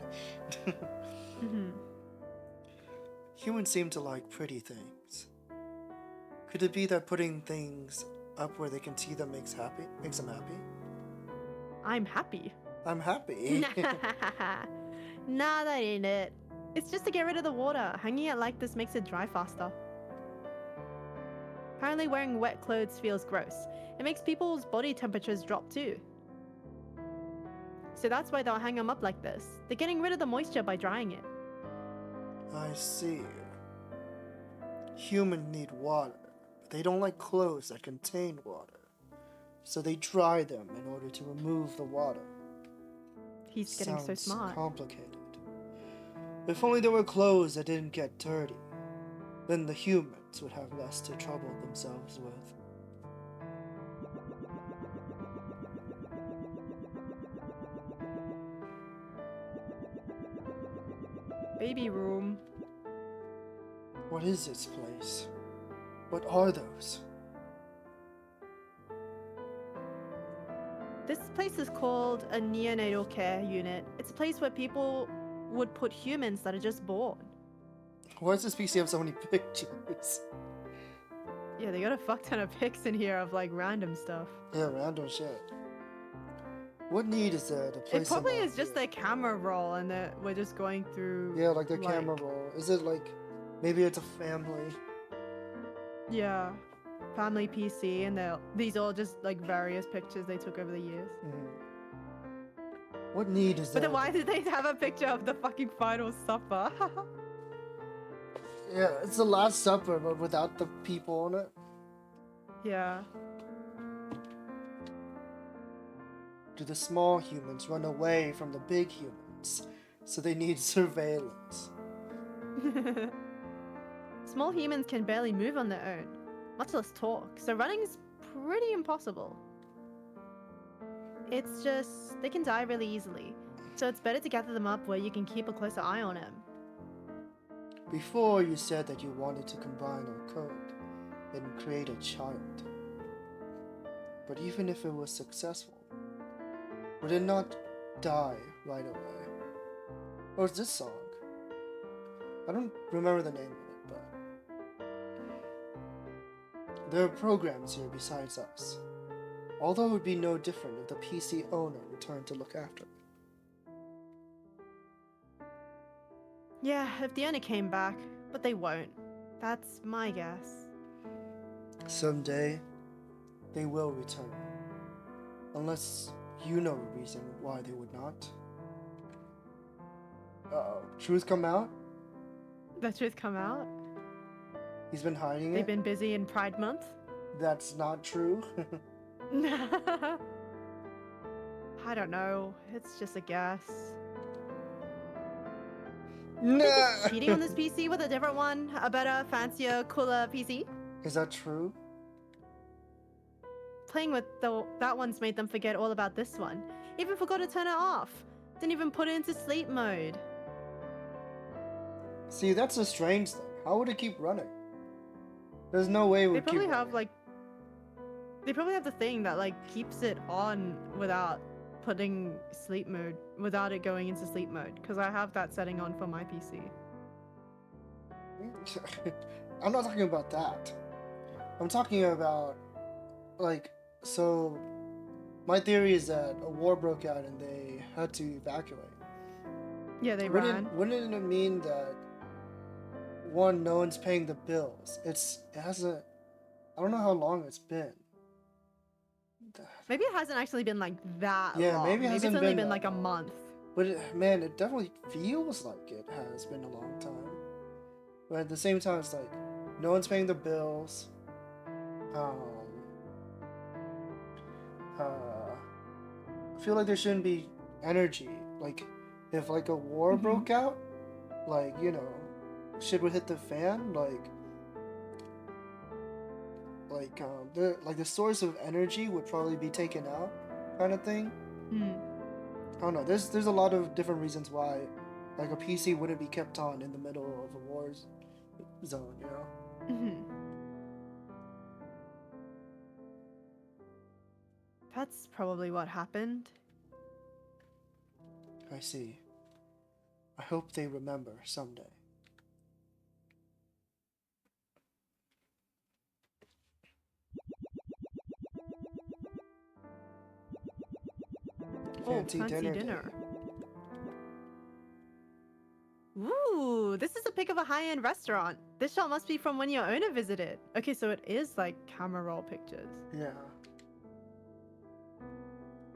Mhm. Humans seem to like pretty things. Could it be that putting things up where they can see them makes them happy? I'm happy. I'm happy. Nah, that ain't it. It's just to get rid of the water. Hanging it like this makes it dry faster. Apparently wearing wet clothes feels gross. It makes people's body temperatures drop too. So that's why they'll hang them up like this. They're getting rid of the moisture by drying it. I see. Humans need water, but they don't like clothes that contain water. So they dry them in order to remove the water. He's getting so Sounds smart. complicated. If only there were clothes that didn't get dirty, then the humans would have less to trouble themselves with. Baby room. What is this place? What are those? This place is called a neonatal care unit. It's a place where people would put humans that are just born. Why does this PC have so many pictures? Yeah, they got a fuck ton of pics in here of like random stuff. Yeah, random shit. What need is there to place It probably them is out just here? their camera roll and that we're just going through. Yeah, like their camera roll. Is it like maybe it's a family? Yeah, family PC, and these all just like various pictures they took over the years. What need is But there? then why did they have a picture of the fucking final supper? Yeah, it's the Last Supper, but without the people on it. Yeah. Do the small humans run away from the big humans? So they need surveillance. Small humans can barely move on their own, much less talk, so running's pretty impossible. It's just, they can die really easily, so it's better to gather them up where you can keep a closer eye on them. Before you said that you wanted to combine our code and create a child. But even if it was successful, would it not die right away? Or is this song? I don't remember the name of it, but there are programs here besides us. Although it would be no different if the PC owner returned to look after it. Yeah, if the owner came back, but they won't. That's my guess. Someday, they will return. Unless you know a reason why they would not. Uh-oh. Truth come out? The truth come out? He's been hiding They've it? been busy in Pride Month? That's not true. I don't know. It's just a guess. Nah. Cheating on this PC with a different one, a better, fancier, cooler PC. Is that true? Playing with that one's made them forget all about this one. Even forgot to turn it off. Didn't even put it into sleep mode. See, that's a strange thing. How would it keep running? There's no way it They would probably keep have running. they probably have the thing that like keeps it on without putting sleep mode, without it going into sleep mode. Because I have that setting on for my PC. I'm not talking about that. I'm talking about, like, so my theory is that a war broke out and they had to evacuate. Yeah, they ran. Wouldn't it mean that, one, no one's paying the bills? It hasn't, I don't know how long it's been. Maybe it hasn't actually been like that Yeah, long. maybe it it's hasn't only been been that like a long. month. But man, it definitely feels like it has been a long time. But at the same time, it's like, no one's paying the bills. I feel like there shouldn't be energy. Like, if like a war Mhm. broke out, like, you know, shit would hit the fan. The source of energy would probably be taken out, kind of thing. Hmm. I don't know. There's a lot of different reasons why, like, a PC wouldn't be kept on in the middle of a war zone. You know. Mhm. That's probably what happened. I see. I hope they remember someday. Fancy dinner day. Ooh, this is a pic of a high-end restaurant. This shot must be from when your owner visited. Okay, so it is like camera roll pictures. Yeah.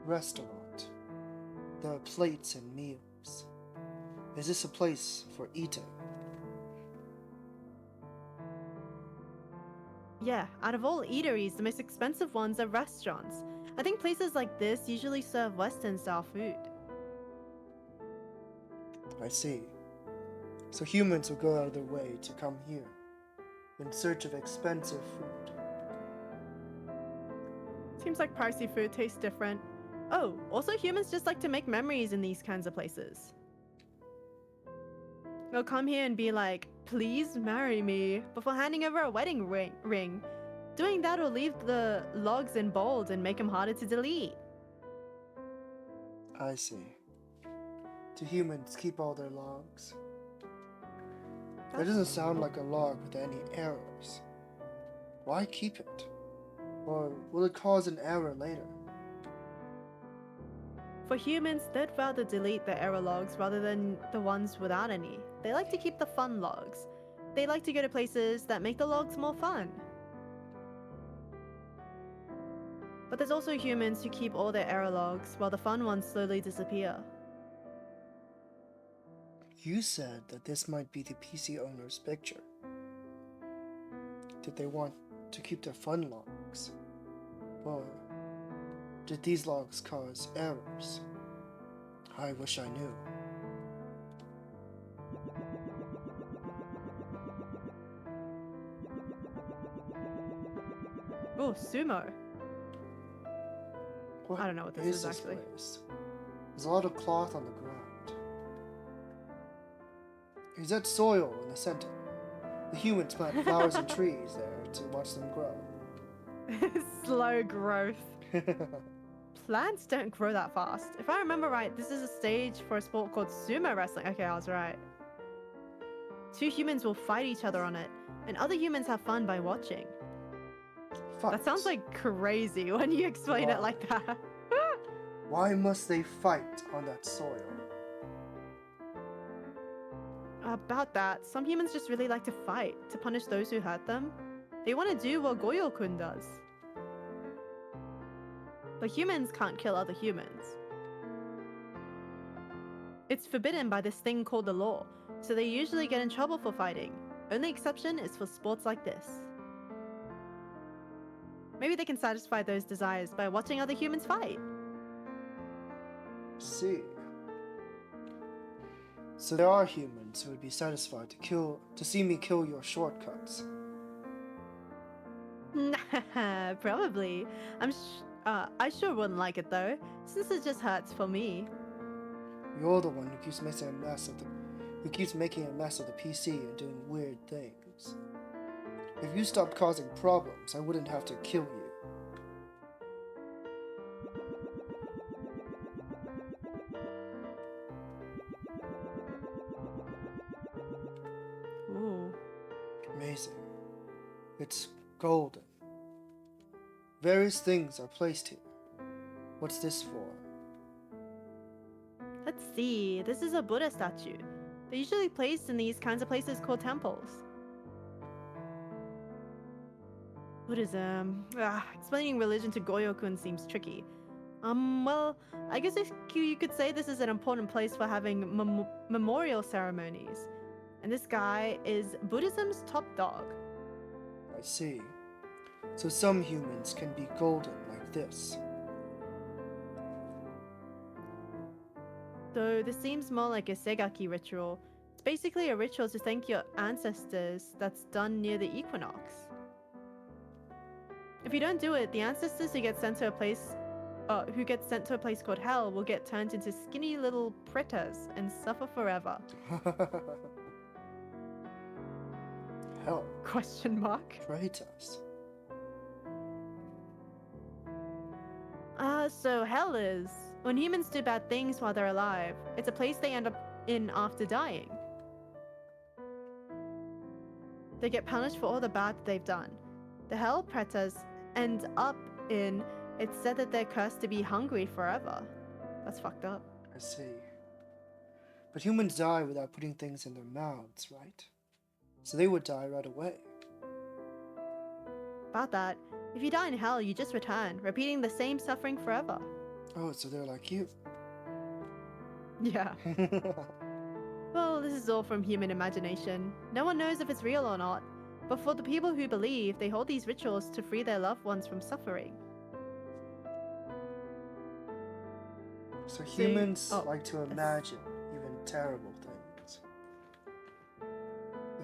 Restaurant. There are plates and meals. Is this a place for eating? Yeah, out of all eateries, the most expensive ones are restaurants. I think places like this usually serve Western-style food. I see. So humans will go out of their way to come here in search of expensive food. Seems like pricey food tastes different. Oh, also humans just like to make memories in these kinds of places. They'll come here and be like, please marry me, before handing over a wedding ring. Doing that will leave the logs in bold and make them harder to delete. I see. Do humans keep all their logs? That doesn't sound like a log with any errors. Why keep it? Or will it cause an error later? For humans, they'd rather delete the error logs rather than the ones without any. They like to keep the fun logs. They like to go to places that make the logs more fun. But there's also humans who keep all their error logs while the fun ones slowly disappear. You said that this might be the PC owner's picture. Did they want to keep their fun logs? Or did these logs cause errors? I wish I knew. Oh, sumo. What I don't know what this is this actually. place? There's a lot of cloth on the ground. Is that soil in the center? The humans plant flowers and trees there to watch them grow. Slow growth. Plants don't grow that fast. If I remember right, this is a stage for a sport called sumo wrestling. Okay, I was right. Two humans will fight each other on it, and other humans have fun by watching. That sounds Fight. like crazy when you explain it like that. Why must they fight on that soil? About that, some humans just really like to fight, to punish those who hurt them. They want to do what Goyo-kun does. But humans can't kill other humans. It's forbidden by this thing called the law, so they usually get in trouble for fighting. Only exception is for sports like this. Maybe they can satisfy those desires by watching other humans fight. See. So there are humans who would be satisfied to see me kill your shortcuts. Nah, probably. I sure wouldn't like it though, since it just hurts for me. You're the one who keeps making a mess of the PC and doing weird things. If you stopped causing problems, I wouldn't have to kill you. Ooh. Amazing. It's golden. Various things are placed here. What's this for? Let's see, this is a Buddha statue. They're usually placed in these kinds of places called temples. Buddhism. Explaining religion to Goyo-kun seems tricky. Well, I guess you could say this is an important place for having memorial ceremonies. And this guy is Buddhism's top dog. I see. So some humans can be golden like this. Though this seems more like a Segaki ritual. It's basically a ritual to thank your ancestors that's done near the equinox. If you don't do it, the ancestors who get sent to a place called hell will get turned into skinny little pretas and suffer forever. Hell, Question mark. Kratos. So hell is when humans do bad things while they're alive. It's a place they end up in after dying. They get punished for all the bad they've done. The hell pretas end up in, it's said that they're cursed to be hungry forever. That's fucked up. I see. But humans die without putting things in their mouths, right? So they would die right away. About that, if you die in hell, you just return, repeating the same suffering forever. Oh, so they're like you. Yeah. Well, this is all from human imagination. No one knows if it's real or not. But for the people who believe, they hold these rituals to free their loved ones from suffering. So humans oh, like to imagine even terrible things.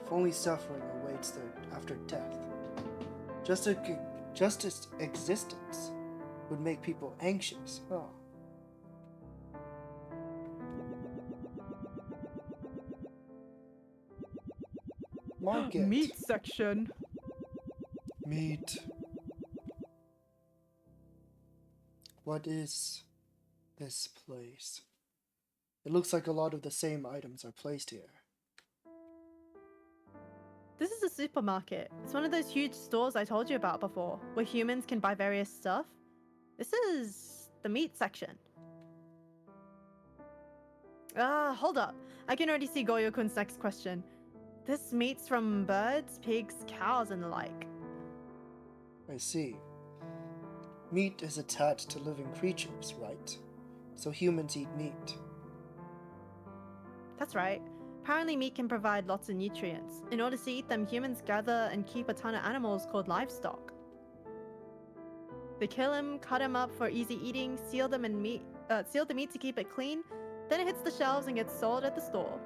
if only suffering awaits there after death. Just its existence would make people anxious. Oh. Market. Meat section. Meat. What is this place? It looks like a lot of the same items are placed here. This is a supermarket. It's one of those huge stores I told you about before, where humans can buy various stuff. This is the meat section. Hold up. I can already see Goyo-kun's next question. This meat's from birds, pigs, cows, and the like. I see. Meat is attached to living creatures, right? So humans eat meat. That's right. Apparently meat can provide lots of nutrients. In order to eat them, humans gather and keep a ton of animals called livestock. They kill them, cut them up for easy eating, seal the meat to keep it clean, then it hits the shelves and gets sold at the store.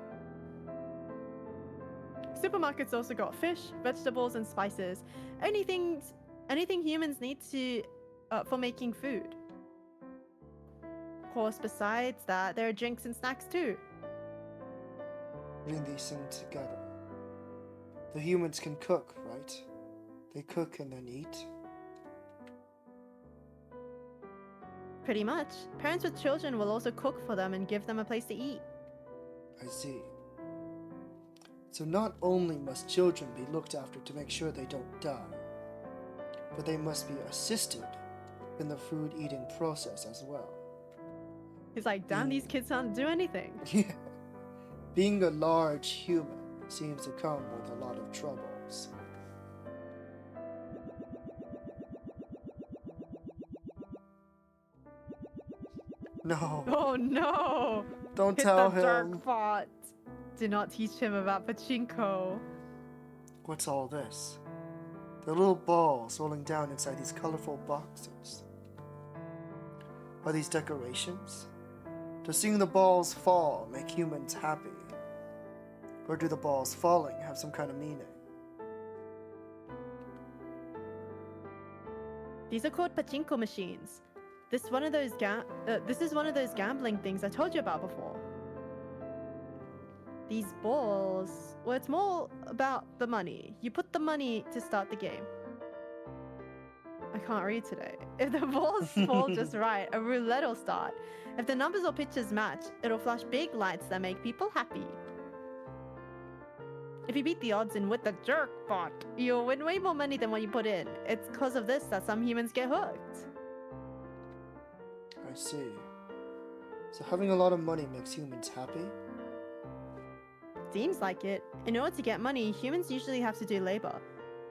Supermarkets also got fish, vegetables, and spices. Anything humans need to for making food. Of course, besides that, there are drinks and snacks too. Putting these things together. The humans can cook, right? They cook and then eat. Pretty much. Parents with children will also cook for them and give them a place to eat. I see. So not only must children be looked after to make sure they don't die, but they must be assisted in the food eating process as well. He's like, damn, these kids don't do anything. Yeah. Being a large human seems to come with a lot of troubles. No. Oh no! Don't Hit tell the him. jackpot. Do not teach him about pachinko. What's all this? The little balls rolling down inside these colorful boxes. Are these decorations? Does seeing the balls fall make humans happy? Or do the balls falling have some kind of meaning? These are called pachinko machines. This is one of those gambling things I told you about before. These balls, well, it's more about the money. You put the money to start the game. I can't read today. If the balls fall just right, a roulette will start. If the numbers or pictures match, it'll flash big lights that make people happy. If you beat the odds and with the jackpot, you'll win way more money than what you put in. It's because of this that some humans get hooked. I see. So having a lot of money makes humans happy? Seems like it. In order to get money, humans usually have to do labor.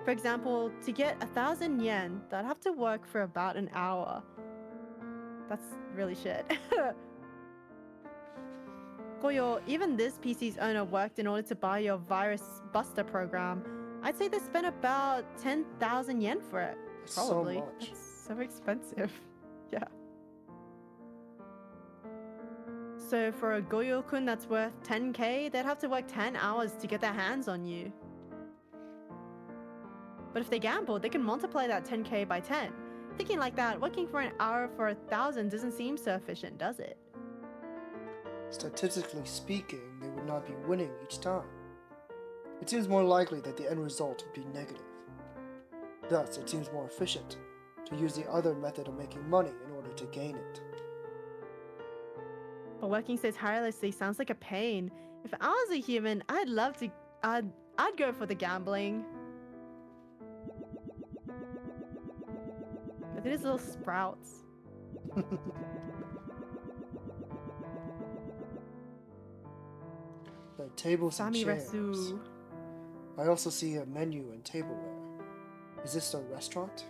For example, to get 1,000 yen, they'd have to work for about an hour. That's really shit. Goyo, even this PC's owner worked in order to buy your virus buster program. I'd say they spent about 10,000 yen for it. That's Probably. so much. That's so expensive. Yeah. So for a Goyo-kun that's worth 10k, they'd have to work 10 hours to get their hands on you. But if they gamble, they can multiply that 10k by 10. Thinking like that, working for an hour for 1,000 doesn't seem so efficient, does it? Statistically speaking, they would not be winning each time. It seems more likely that the end result would be negative. Thus, it seems more efficient to use the other method of making money in order to gain it. But working so tirelessly sounds like a pain. If I was a human, I'd go for the gambling. Look at his little sprouts. The tables and Sami chairs. Resu. I also see a menu and tableware. Is this a restaurant?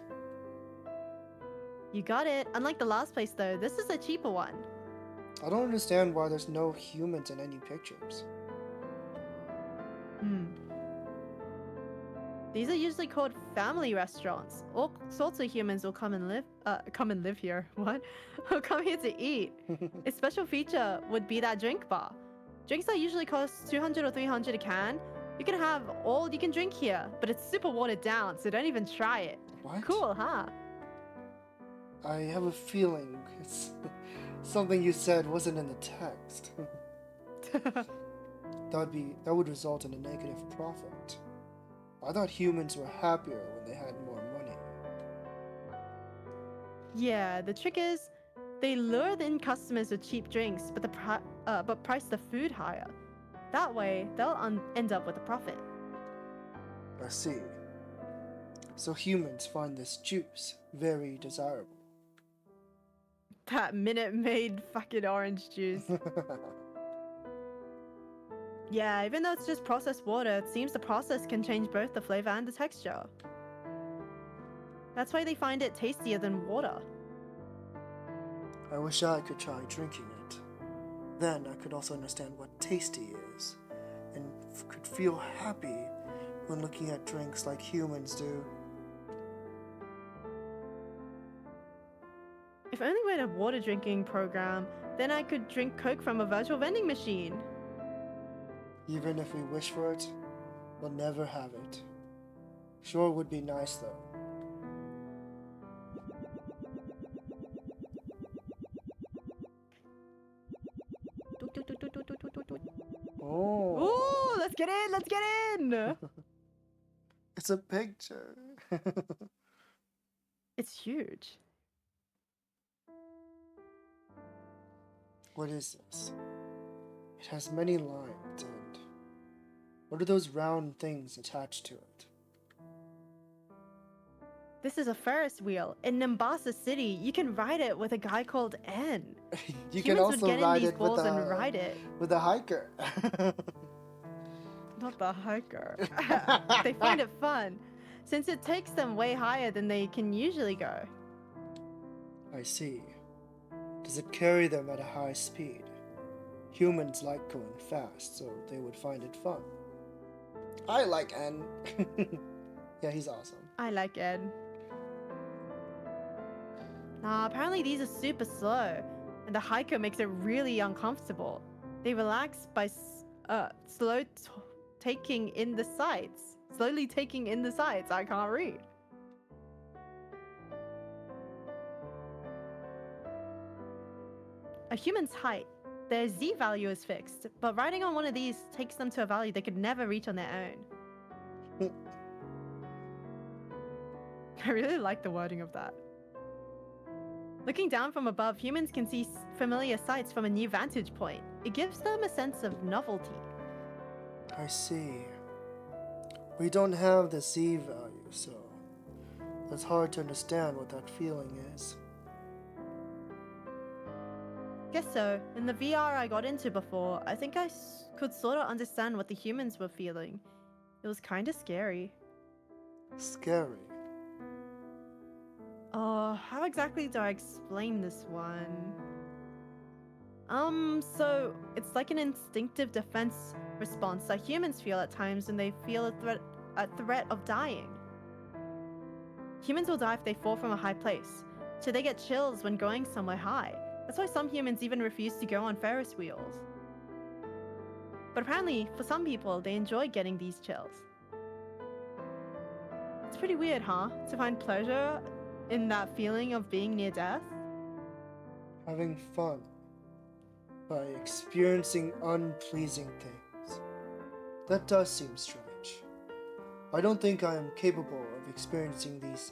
You got it. Unlike the last place though, this is a cheaper one. I don't understand why there's no humans in any pictures. These are usually called family restaurants. All sorts of humans will come and live here. What? Will come here to eat. A special feature would be that drink bar. Drinks that usually cost 200 or 300 a can You can have all you can drink here, but it's super watered down, so don't even try it. What? Cool, huh? I have a feeling it's something you said wasn't in the text. That would result in a negative profit. I thought humans were happier when they had more money. Yeah, the trick is, they lure in customers with cheap drinks, but price the food higher. That way, they'll end up with a profit. I see. So humans find this juice very desirable. That Minute Maid fucking orange juice. Yeah, even though it's just processed water, it seems the process can change both the flavor and the texture. That's why they find it tastier than water. I wish I could try drinking it. Then I could also understand what tasty is, and could feel happy when looking at drinks like humans do. If only we had a water drinking program, then I could drink Coke from a virtual vending machine. Even if we wish for it, we'll never have it. Sure would be nice though. Oh, Ooh, let's get in, let's get in! it's a picture. It's huge. What is this? It has many lines and what are those round things attached to it? This is a Ferris wheel. In Nimbasa City, you can ride it with a guy called N. You can Humans also would get ride in these it with balls and ride it. a hiker. Not the hiker. They find it fun, since it takes them way higher than they can usually go. I see. Does it carry them at a high speed? Humans like going fast, so they would find it fun. I like N. Yeah, he's awesome. I like N. Nah, apparently these are super slow, and the hiker makes it really uncomfortable. They relax by taking in the sights. Slowly taking in the sights. I can't read. A human's height, their Z value is fixed, but riding on one of these takes them to a value they could never reach on their own. I really like the wording of that. Looking down from above, humans can see familiar sights from a new vantage point. It gives them a sense of novelty. I see. We don't have the Z value, so it's hard to understand what that feeling is. Guess so. In the VR I got into before, I think I could sort of understand what the humans were feeling. It was kind of scary. Scary. Oh, how exactly do I explain this one? So it's like an instinctive defense response that humans feel at times when they feel a threat of dying. Humans will die if they fall from a high place, so they get chills when going somewhere high. That's why some humans even refuse to go on Ferris wheels. But apparently, for some people, they enjoy getting these chills. It's pretty weird, huh? To find pleasure in that feeling of being near death? Having fun by experiencing unpleasing things. That does seem strange. I don't think I am capable of experiencing these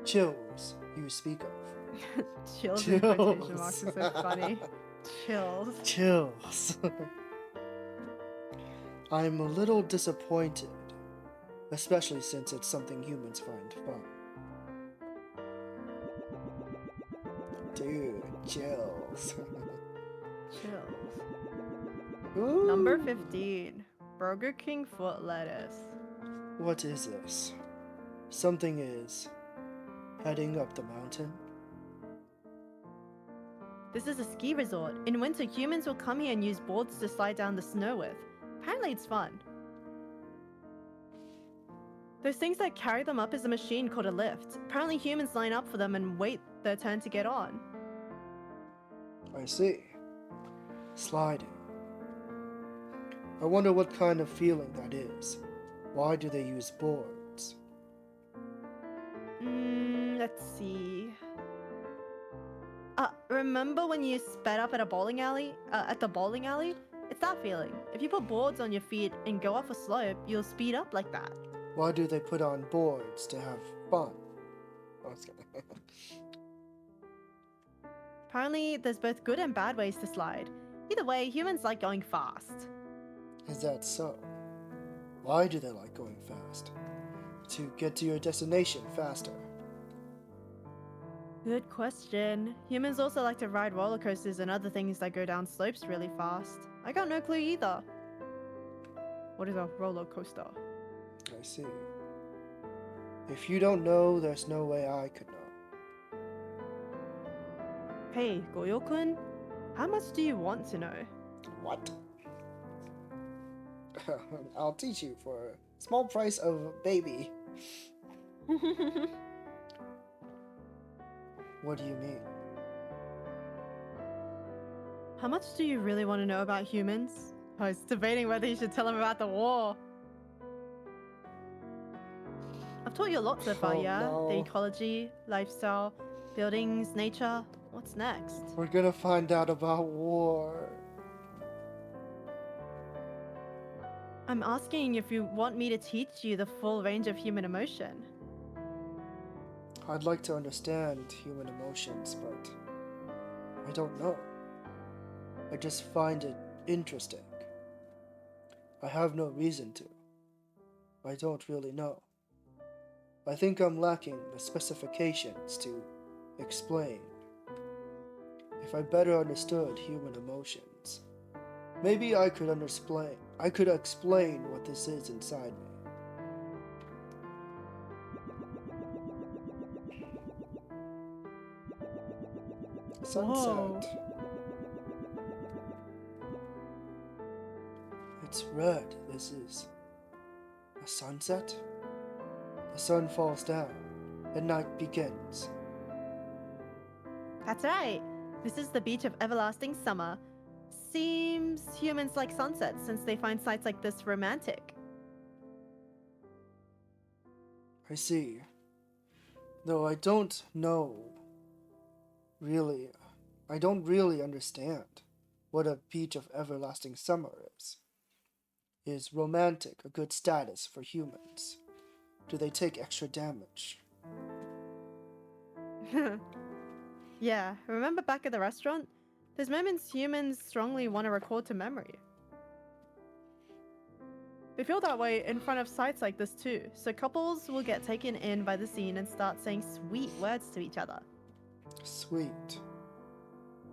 chills you speak of. Chills in quotation marks is so funny. Chills. Chills. I'm a little disappointed, especially since it's something humans find fun. Dude, chills. Chills. Ooh. Number 15. Burger King foot lettuce. What is this? Something is heading up the mountain? This is a ski resort. In winter, humans will come here and use boards to slide down the snow with. Apparently it's fun. Those things that carry them up is a machine called a lift. Apparently humans line up for them and wait their turn to get on. I see. Sliding. I wonder what kind of feeling that is. Why do they use boards? Let's see. Remember when you sped up at a bowling alley? At the bowling alley? It's that feeling. If you put boards on your feet and go off a slope, you'll speed up like that. Why do they put on boards to have fun? Oh, it's kidding. Apparently, there's both good and bad ways to slide. Either way, humans like going fast. Is that so? Why do they like going fast? To get to your destination faster. Good question. Humans also like to ride roller coasters and other things that go down slopes really fast. I got no clue either. What is a roller coaster? I see. If you don't know, there's no way I could know. Hey, Goyo-kun, how much do you want to know? What? I'll teach you for a small price of a baby. What do you mean? How much do you really want to know about humans? I was debating whether you should tell him about the war. I've taught you a lot so far, Oh, yeah? no. The ecology, lifestyle, buildings, nature. What's next? We're gonna find out about war. I'm asking if you want me to teach you the full range of human emotion. I'd like to understand human emotions, but I don't know. I just find it interesting. I have no reason to. I don't really know. I think I'm lacking the specifications to explain. If I better understood human emotions, maybe I could explain what this is inside me. Sunset. Whoa. It's red. This is a sunset. The sun falls down and night begins. That's right. This is the beach of everlasting summer. Seems humans like sunsets since they find sights like this romantic. I see. Though I don't really understand what a beach of everlasting summer is. Is romantic a good status for humans? Do they take extra damage? Yeah, remember back at the restaurant? There's moments humans strongly want to record to memory. They feel that way in front of sites like this too, so couples will get taken in by the scene and start saying sweet words to each other. Sweet.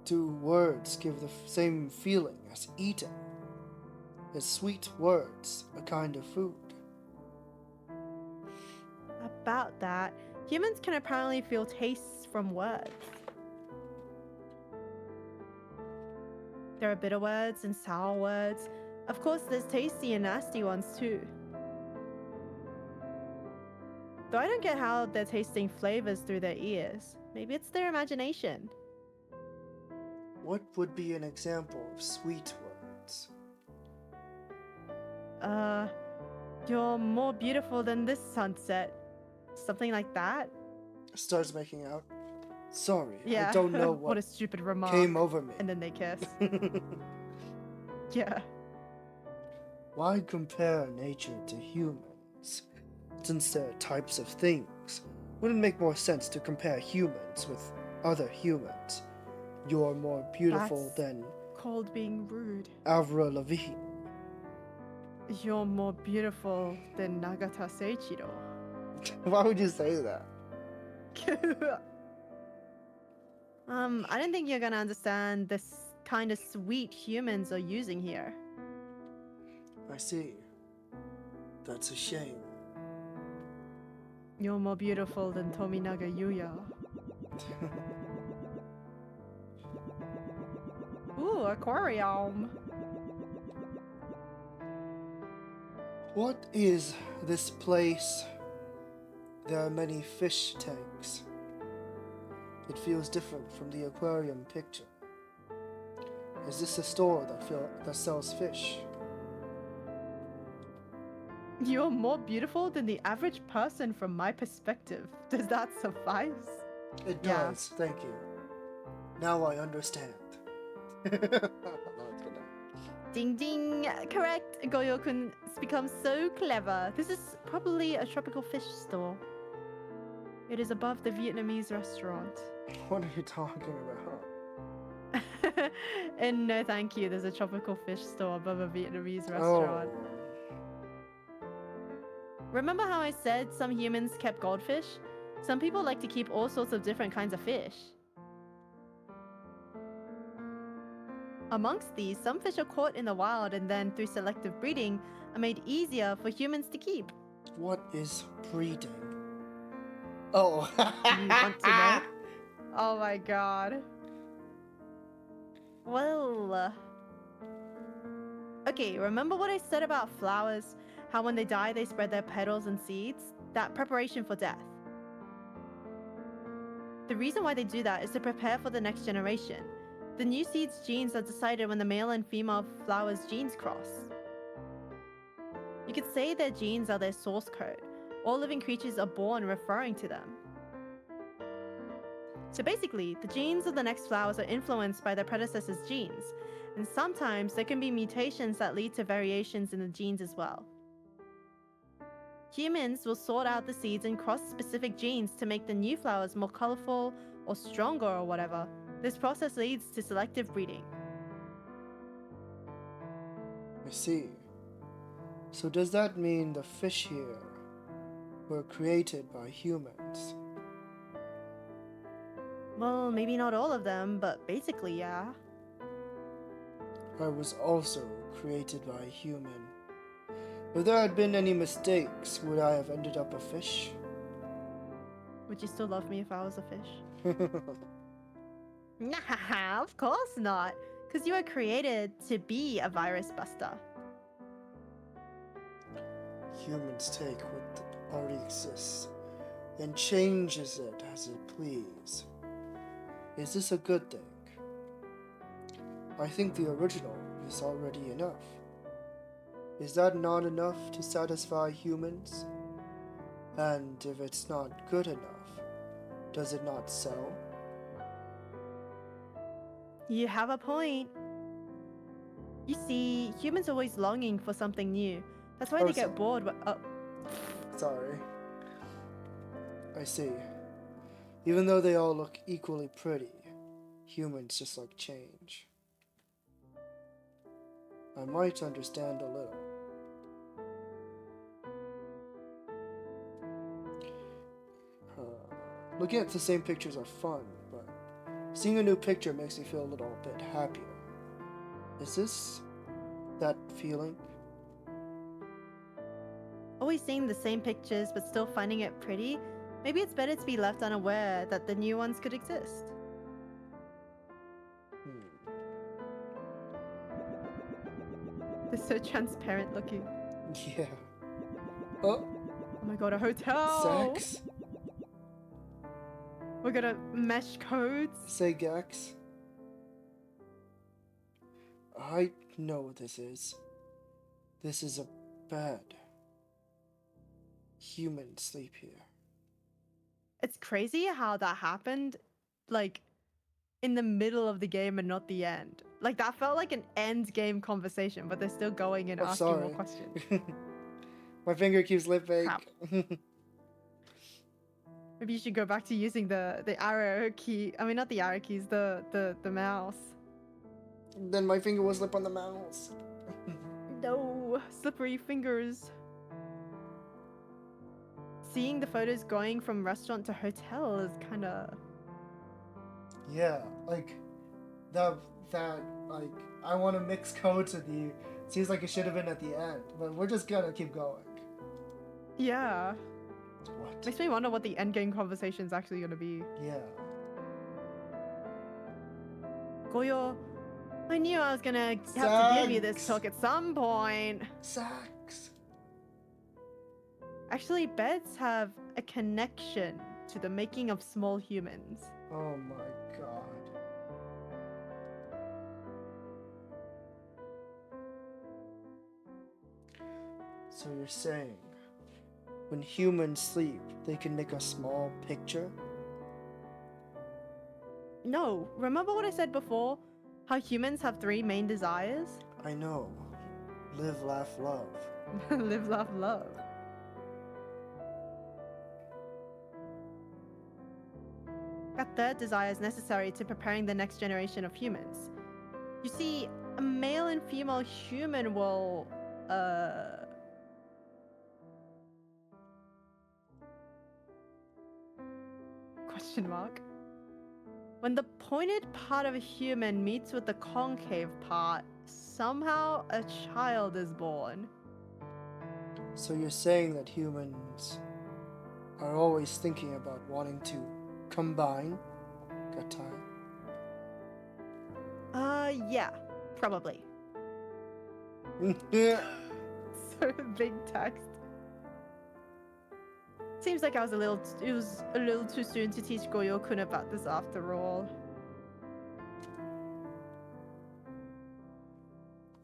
Do words give the same feeling as eating? Is sweet words a kind of food? About that, humans can apparently feel tastes from words. There are bitter words and sour words. Of course, there's tasty and nasty ones too. Though I don't get how they're tasting flavors through their ears. Maybe it's their imagination. What would be an example of sweet words? You're more beautiful than this sunset. Something like that? Starts making out. Sorry, Yeah. I don't know what what a stupid remark. came over me. And then they kiss. Yeah. Why compare nature to humans? Since they're types of things, wouldn't it make more sense to compare humans with other humans? You're more beautiful That's than called being rude. Avril Lavigne. You're more beautiful than Nagata Seichiro. Why would you say that? I don't think you're gonna understand this kind of sweet humans are using here. I see. That's a shame. You're more beautiful than Tominaga Yuya. Ooh, aquarium. What is this place? There are many fish tanks. It feels different from the aquarium picture. Is this a store that sells fish? You're more beautiful than the average person from my perspective. Does that suffice? It Yeah. does, thank you. Now I understand. No, it's good. Ding ding! Correct! Goyo-kun becomes so clever. This is probably a tropical fish store. It is above the Vietnamese restaurant. What are you talking about? And no thank you, there's a tropical fish store above a Vietnamese Oh, restaurant. Remember how I said some humans kept goldfish? Some people like to keep all sorts of different kinds of fish. Amongst these, some fish are caught in the wild and then, through selective breeding, are made easier for humans to keep. what is breeding? Oh. You want to know? Oh my god. Well... Okay, remember what I said about flowers? How when they die, they spread their petals and seeds? That preparation for death. The reason why they do that is to prepare for the next generation. The new seed's genes are decided when the male and female flowers' genes cross. You could say their genes are their source code. All living creatures are born referring to them. So basically, the genes of the next flowers are influenced by their predecessors' genes, and sometimes there can be mutations that lead to variations in the genes as well. Humans will sort out the seeds and cross specific genes to make the new flowers more colorful or stronger or whatever. This process leads to selective breeding. I see. So does that mean the fish here were created by humans? Well, maybe not all of them, but basically, yeah. I was also created by a human. If there had been any mistakes, would I have ended up a fish? Would you still love me if I was a fish? Nah, of course not. Because you were created to be a virus buster. Humans take what already exists and changes it as it please. Is this a good thing? I think the original is already enough. Is that not enough to satisfy humans? And if it's not good enough, does it not sell? You have a point. You see, humans are always longing for something new. That's why Oh, they get bored. Oh, Sorry. I see. Even though they all look equally pretty, humans just like change. I might understand a little. Looking at the same pictures are fun, but seeing a new picture makes me feel a little bit happier. Is this that feeling? always seeing the same pictures but still finding it pretty. Maybe it's better to be left unaware that the new ones could exist. They're so transparent looking. Yeah. Oh, Oh my god, a hotel! sex? We're gonna mesh codes. Say Gex. I know what this is. This is a bed. Humans sleep here. It's crazy how that happened, like, in the middle of the game and not the end. Like, that felt like an end game conversation, but they're still going and Oh, asking more sorry. questions. My finger keeps slipping. Crap. Maybe you should go back to using the arrow key. I mean, not the arrow keys, the mouse. Then my finger will slip on the mouse. No, slippery fingers. Seeing the photos going from restaurant to hotel is kind of... Yeah, like that like I want to mix codes with you. Seems like it should have been at the end, but we're just gonna keep going. Yeah. What? Makes me wonder what the end game conversation is actually going to be. Yeah. Goyo, I knew I was going to have to give you this talk at some point. Sex. Actually, beds have a connection to the making of small humans. Oh my god. So you're saying when humans sleep, they can make a small picture? No, remember what I said before? How humans have three main desires? I know. Live, laugh, love. Live, laugh, love. That third desire is necessary to preparing the next generation of humans. You see, a male and female human will, question mark. When the pointed part of a human meets with the concave part, somehow a child is born. So you're saying that humans are always thinking about wanting to combine? Gatai? Yeah, probably. So big text. Seems like it was a little too soon to teach Goyo-kun about this after all.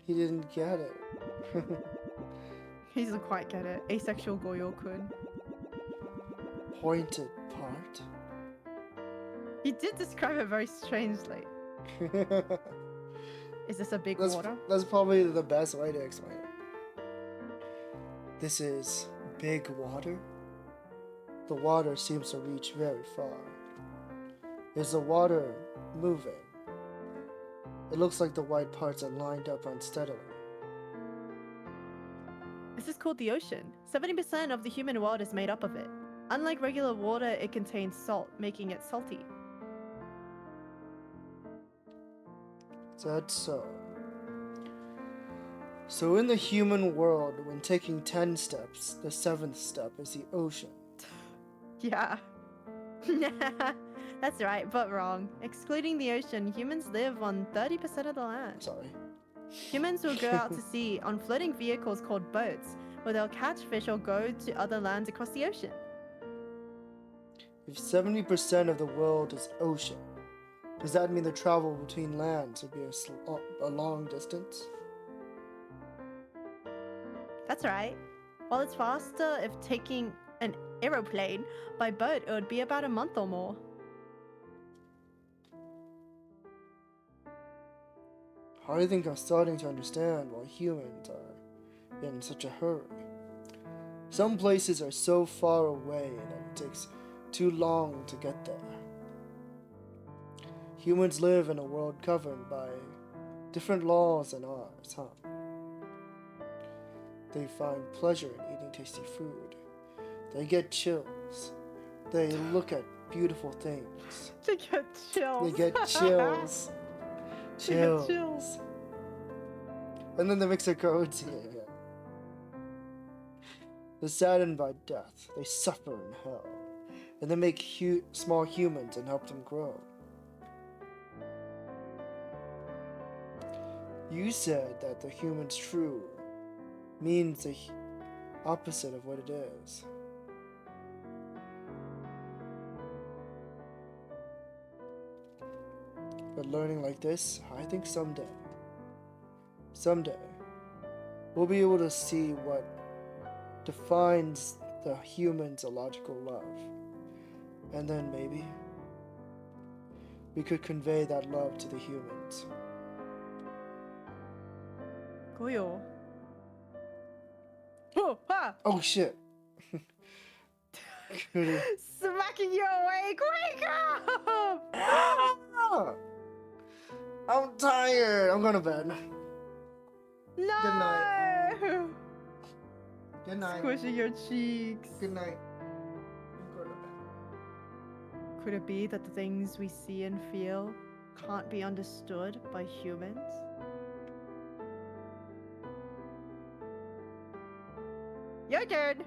He didn't get it. He doesn't quite get it. Asexual Goyo-kun. Pointed part? He did describe it very strangely. Is this a big water? That's probably the best way to explain it. This is big water? The water seems to reach very far. Is the water moving? It looks like the white parts are lined up unsteadily. This is called the ocean. 70% of the human world is made up of it. Unlike regular water, it contains salt, making it salty. That's so. So in the human world, when taking 10 steps, the 7th step is the ocean. Yeah. That's right, but wrong. Excluding the ocean, humans live on 30% of the land. Sorry. Humans will go out to sea on floating vehicles called boats, where they'll catch fish or go to other lands across the ocean. If 70% of the world is ocean, does that mean the travel between lands would be a long distance? That's right. While it's faster if taking an aeroplane, by boat it would be about a month or more. I think I'm starting to understand why humans are in such a hurry. Some places are so far away that it takes too long to get there. Humans live in a world governed by different laws than ours, huh? They find pleasure in eating tasty food. They get chills. They look at beautiful things. They get chills. They get chills. They get chills. And then the mixer codes here. They're saddened by death. They suffer in hell. And they make small humans and help them grow. You said that the human's true means the opposite of what it is. But learning like this, I think someday, we'll be able to see what defines the human's illogical love. And then maybe we could convey that love to the humans. Goyo. Oh, ha! Oh shit! Smacking you awake! Wake up! Ah! I'm tired. I'm going to bed. No! night. Good night. Squishing your cheeks. Good night. I'm going to bed. Could it be that the things we see and feel can't be understood by humans? Your turn!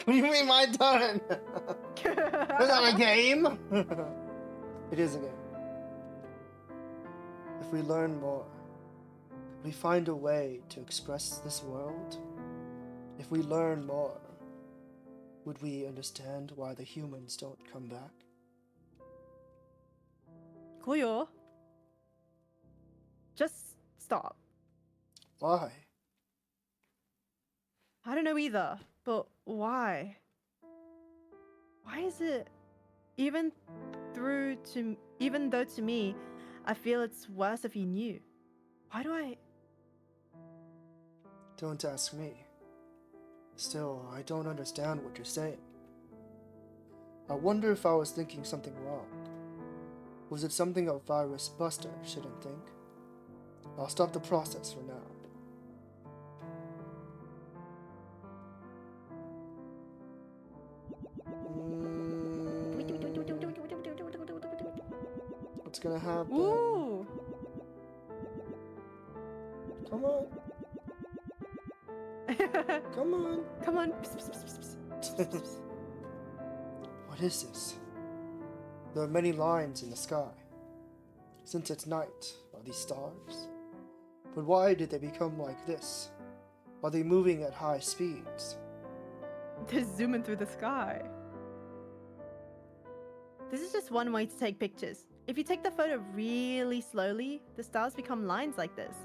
What do you mean my turn? Is that a game? It is a game. If we learn more, we find a way to express this world. If we learn more, would we understand why the humans don't come back? Goyo. Just stop. Why? I don't know either, but why? Why is it even though to me I feel it's worse if you knew? Why do I? Don't ask me. Still, I don't understand what you're saying. I wonder if I was thinking something wrong. Was it something a virus buster shouldn't think? I'll stop the process for now. What's gonna happen? Ooh! Come on. Come on. Come on. What is this? There are many lines in the sky. Since it's night, are these stars? But why did they become like this? Are they moving at high speeds? They're zooming through the sky. This is just one way to take pictures. If you take the photo really slowly, the stars become lines like this.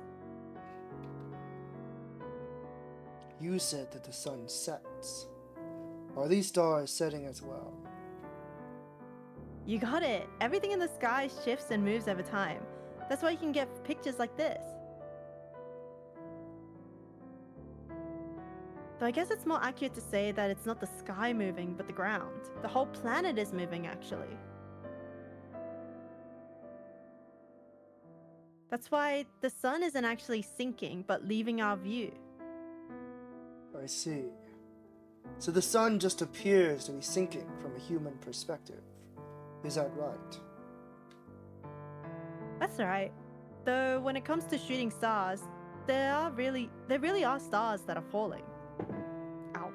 You said that the sun sets. Are these stars setting as well? You got it. Everything in the sky shifts and moves over time. That's why you can get pictures like this. Though I guess it's more accurate to say that it's not the sky moving, but the ground. The whole planet is moving, actually. That's why the sun isn't actually sinking, but leaving our view. I see. So the sun just appears to be sinking from a human perspective. Is that right? That's right. Though when it comes to shooting stars, there really are stars that are falling. Ow.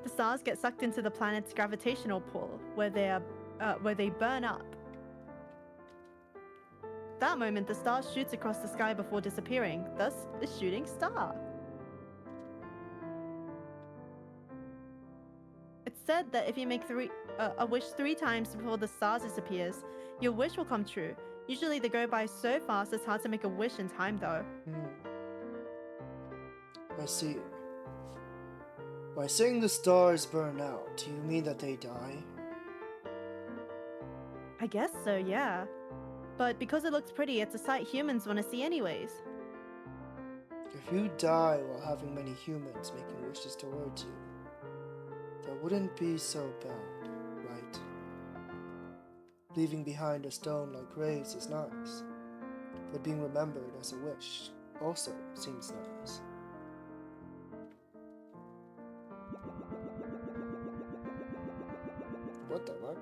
The stars get sucked into the planet's gravitational pull, where they burn up. That moment, the star shoots across the sky before disappearing, thus a shooting star. It's said that if you make a wish 3 times before the star disappears, your wish will come true. Usually they go by so fast it's hard to make a wish in time though. I see. By saying the stars burn out, do you mean that they die? I guess so, yeah. But because it looks pretty, it's a sight humans want to see anyways. If you die while having many humans making wishes towards you, that wouldn't be so bad, right? Leaving behind a stone like graves is nice, but being remembered as a wish also seems nice. What the fuck?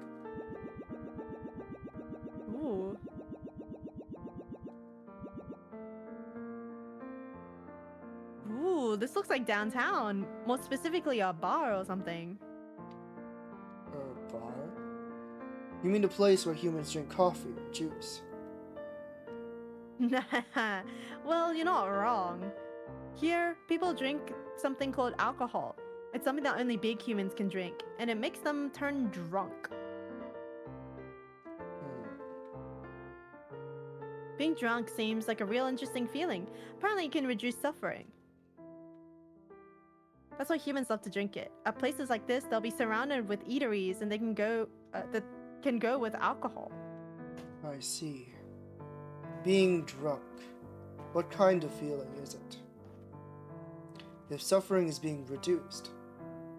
Ooh. Ooh, this looks like downtown. More specifically, a bar or something. A bar? You mean the place where humans drink coffee or juice? Nah, well, you're not wrong. Here, people drink something called alcohol. It's something that only big humans can drink, and it makes them turn drunk. Being drunk seems like a real interesting feeling. Apparently, it can reduce suffering. That's why humans love to drink it. At places like this, they'll be surrounded with eateries, and they can go with alcohol. I see. Being drunk. What kind of feeling is it? If suffering is being reduced,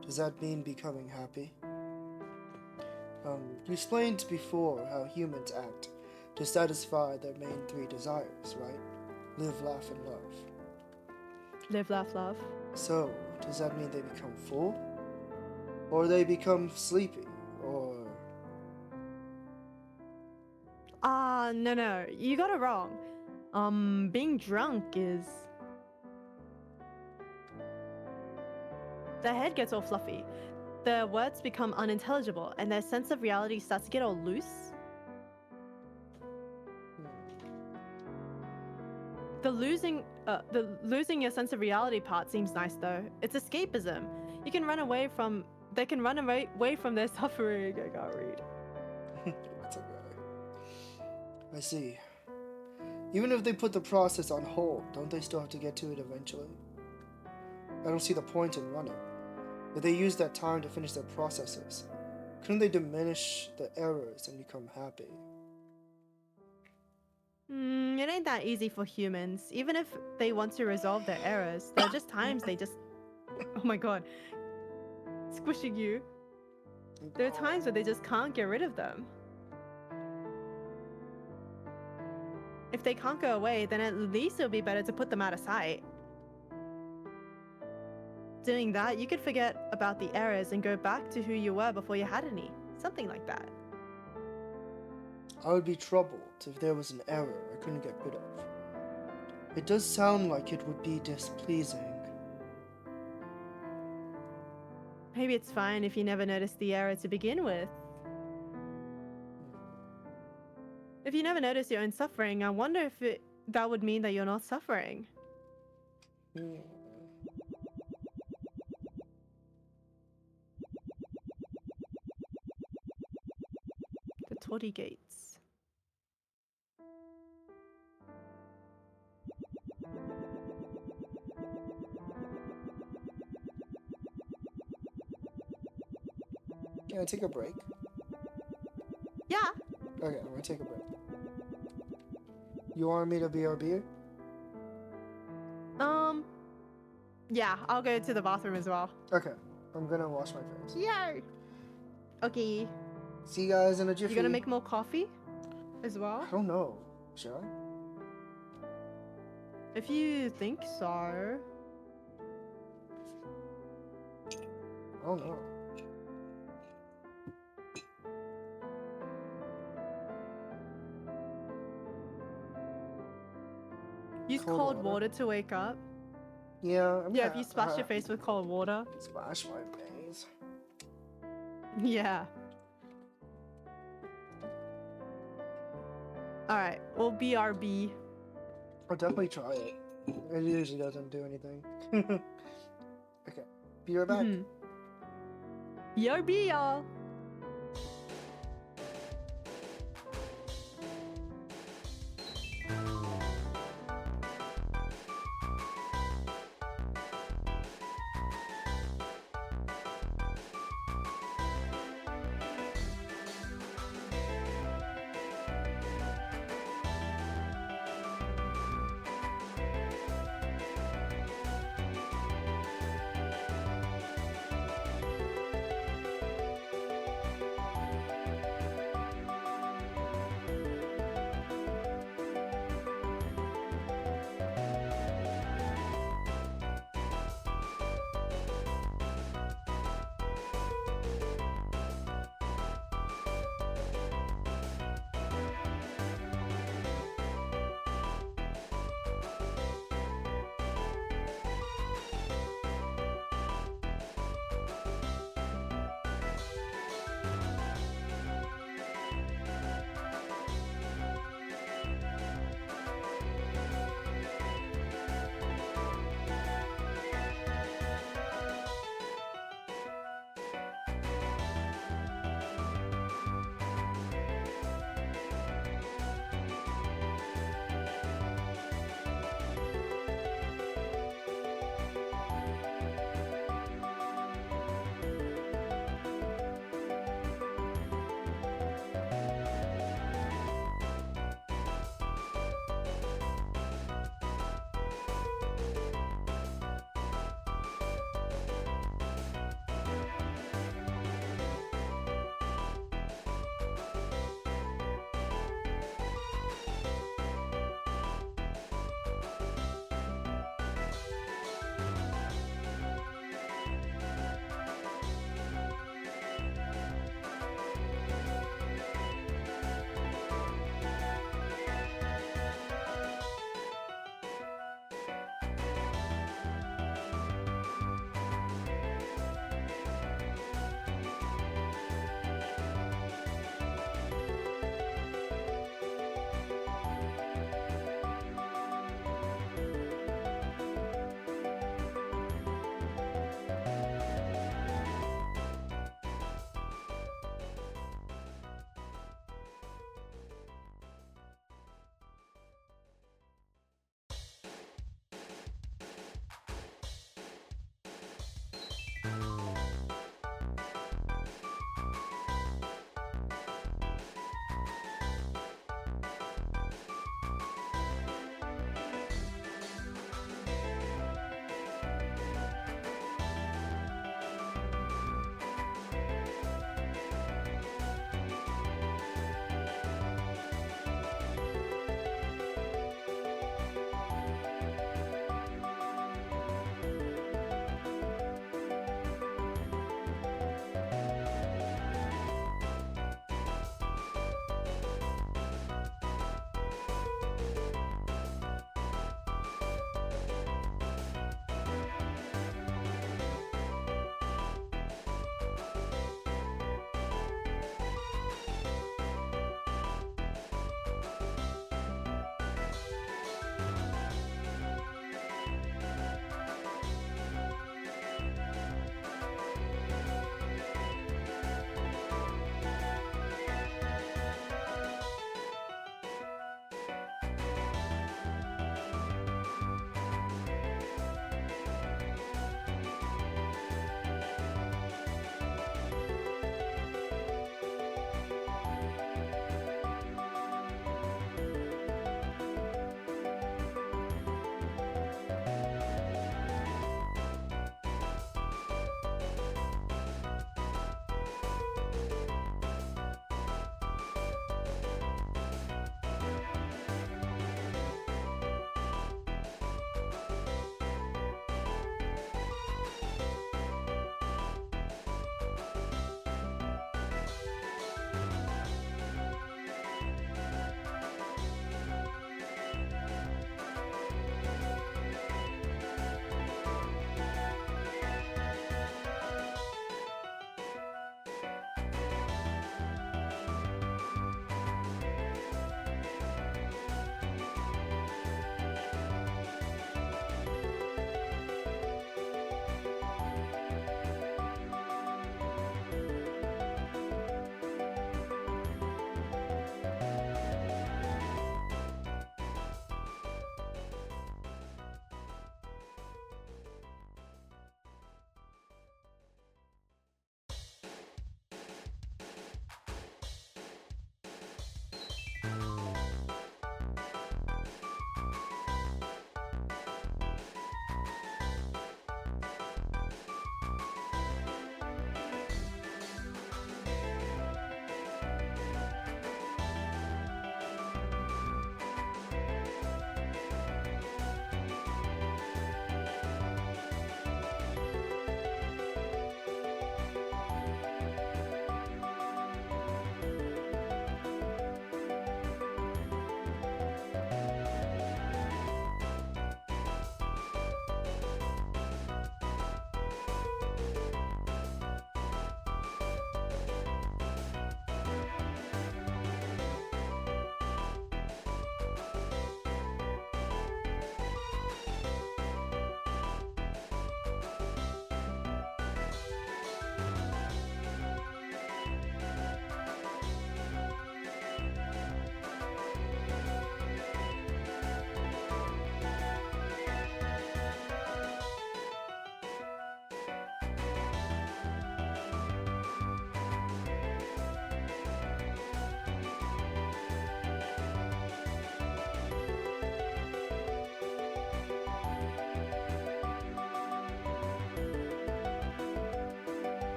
does that mean becoming happy? You explained before how humans act to satisfy their main 3 desires, right? Live, laugh, and love. Live, laugh, love. So, does that mean they become full? Or they become sleepy? Or... No, you got it wrong. Being drunk is... Their head gets all fluffy. Their words become unintelligible, and their sense of reality starts to get all loose. The losing your sense of reality part seems nice though. It's escapism. You can run away from. They can run away from their suffering. I can't read. It's okay. I see. Even if they put the process on hold, don't they still have to get to it eventually? I don't see the point in running. If they use that time to finish their processes, couldn't they diminish the errors and become happy? It ain't that easy for humans. Even if they want to resolve their errors, there are just times they just... Oh my god. Squishing you. There are times where they just can't get rid of them. If they can't go away, then at least it'll be better to put them out of sight. Doing that, you could forget about the errors and go back to who you were before you had any. Something like that. I would be troubled if there was an error I couldn't get rid of. It does sound like it would be displeasing. Maybe it's fine if you never noticed the error to begin with. If you never notice your own suffering, I wonder if that would mean that you're not suffering. Hmm. The Tori Gates. Can I take a break? Yeah. Okay, I'm gonna take a break. You want me to BRB? Yeah, I'll go to the bathroom as well. Okay, I'm gonna wash my face. Yay! Okay. See you guys in a jiffy. You gonna make more coffee as well? I don't know. Should I? If you think so. I don't know. Use Cold cold water? water to wake up. Yeah, I mean, Yeah, if you splash your face with cold water. Splash my face. Yeah. Alright, we'll BRB. I'll definitely try it. It usually doesn't do anything. Okay, be right back. BRB, y'all.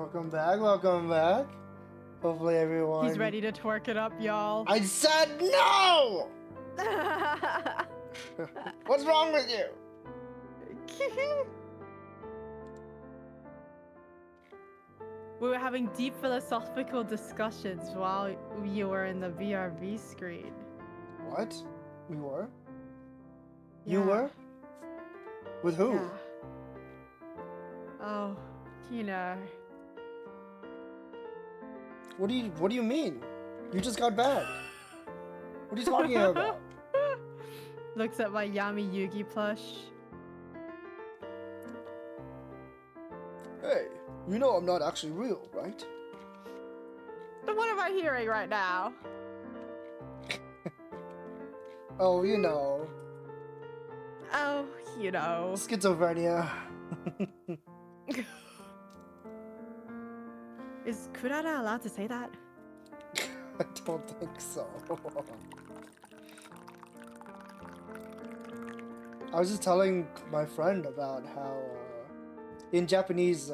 Welcome back, welcome back. Hopefully everyone... He's ready to twerk it up, y'all. I said no! What's wrong with you? We were having deep philosophical discussions while you were in the VRV screen. What? We were? You Yeah. were? With who? Yeah. Oh, you know. What do you mean? You just got back. What are you talking about? Looks at my Yami Yugi plush. Hey, you know I'm not actually real, right? Then what am I hearing right now? Oh, you know. Oh, you know. Schizophrenia. Is Kurara allowed to say that? I don't think so. I was just telling my friend about how in Japanese,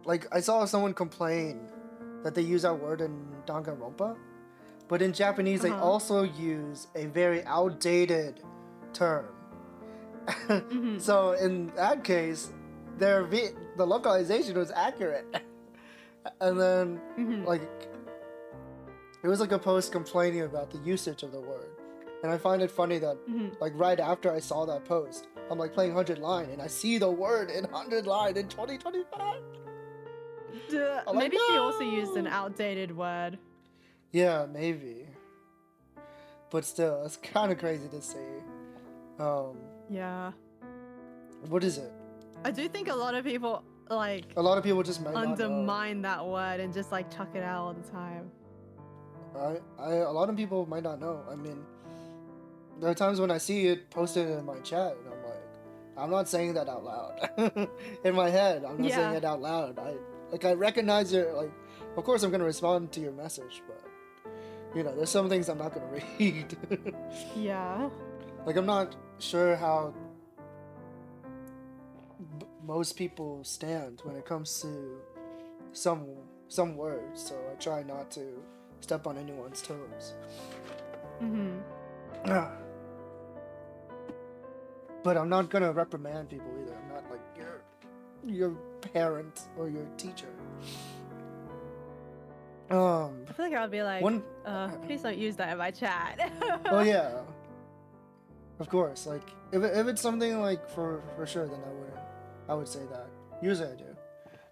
like I saw someone complain that they use that word in Danganronpa, but in Japanese they also use a very outdated term. So in that case, the localization was accurate. And then like it was like a post complaining about the usage of the word. And I find it funny that like right after I saw that post, I'm like playing 100 Line and I see the word in 100 Line in 2025. I'm Maybe like, she also "No!" used an outdated word. Yeah, maybe. But still, it's kind of crazy to see. Yeah. What is it? I do think a lot of people like A lot of people just might not know. undermine that word and just like chuck it out all the time. A lot of people might not know. I mean, there are times when I see it posted in my chat and I'm like, I'm not saying that out loud. In my head, I'm not saying Yeah. it out loud. I recognize your, like, of course I'm gonna respond to your message, but you know, there's some things I'm not gonna read. Yeah. Like, I'm not sure how most people stand when it comes to some words, so I try not to step on anyone's toes. But I'm not gonna reprimand people either. I'm not like your parent or your teacher. I feel like I'll be like, One- please don't use that in my chat. Oh yeah, of course. Like if it's something like for sure, then I would say that. Usually I do.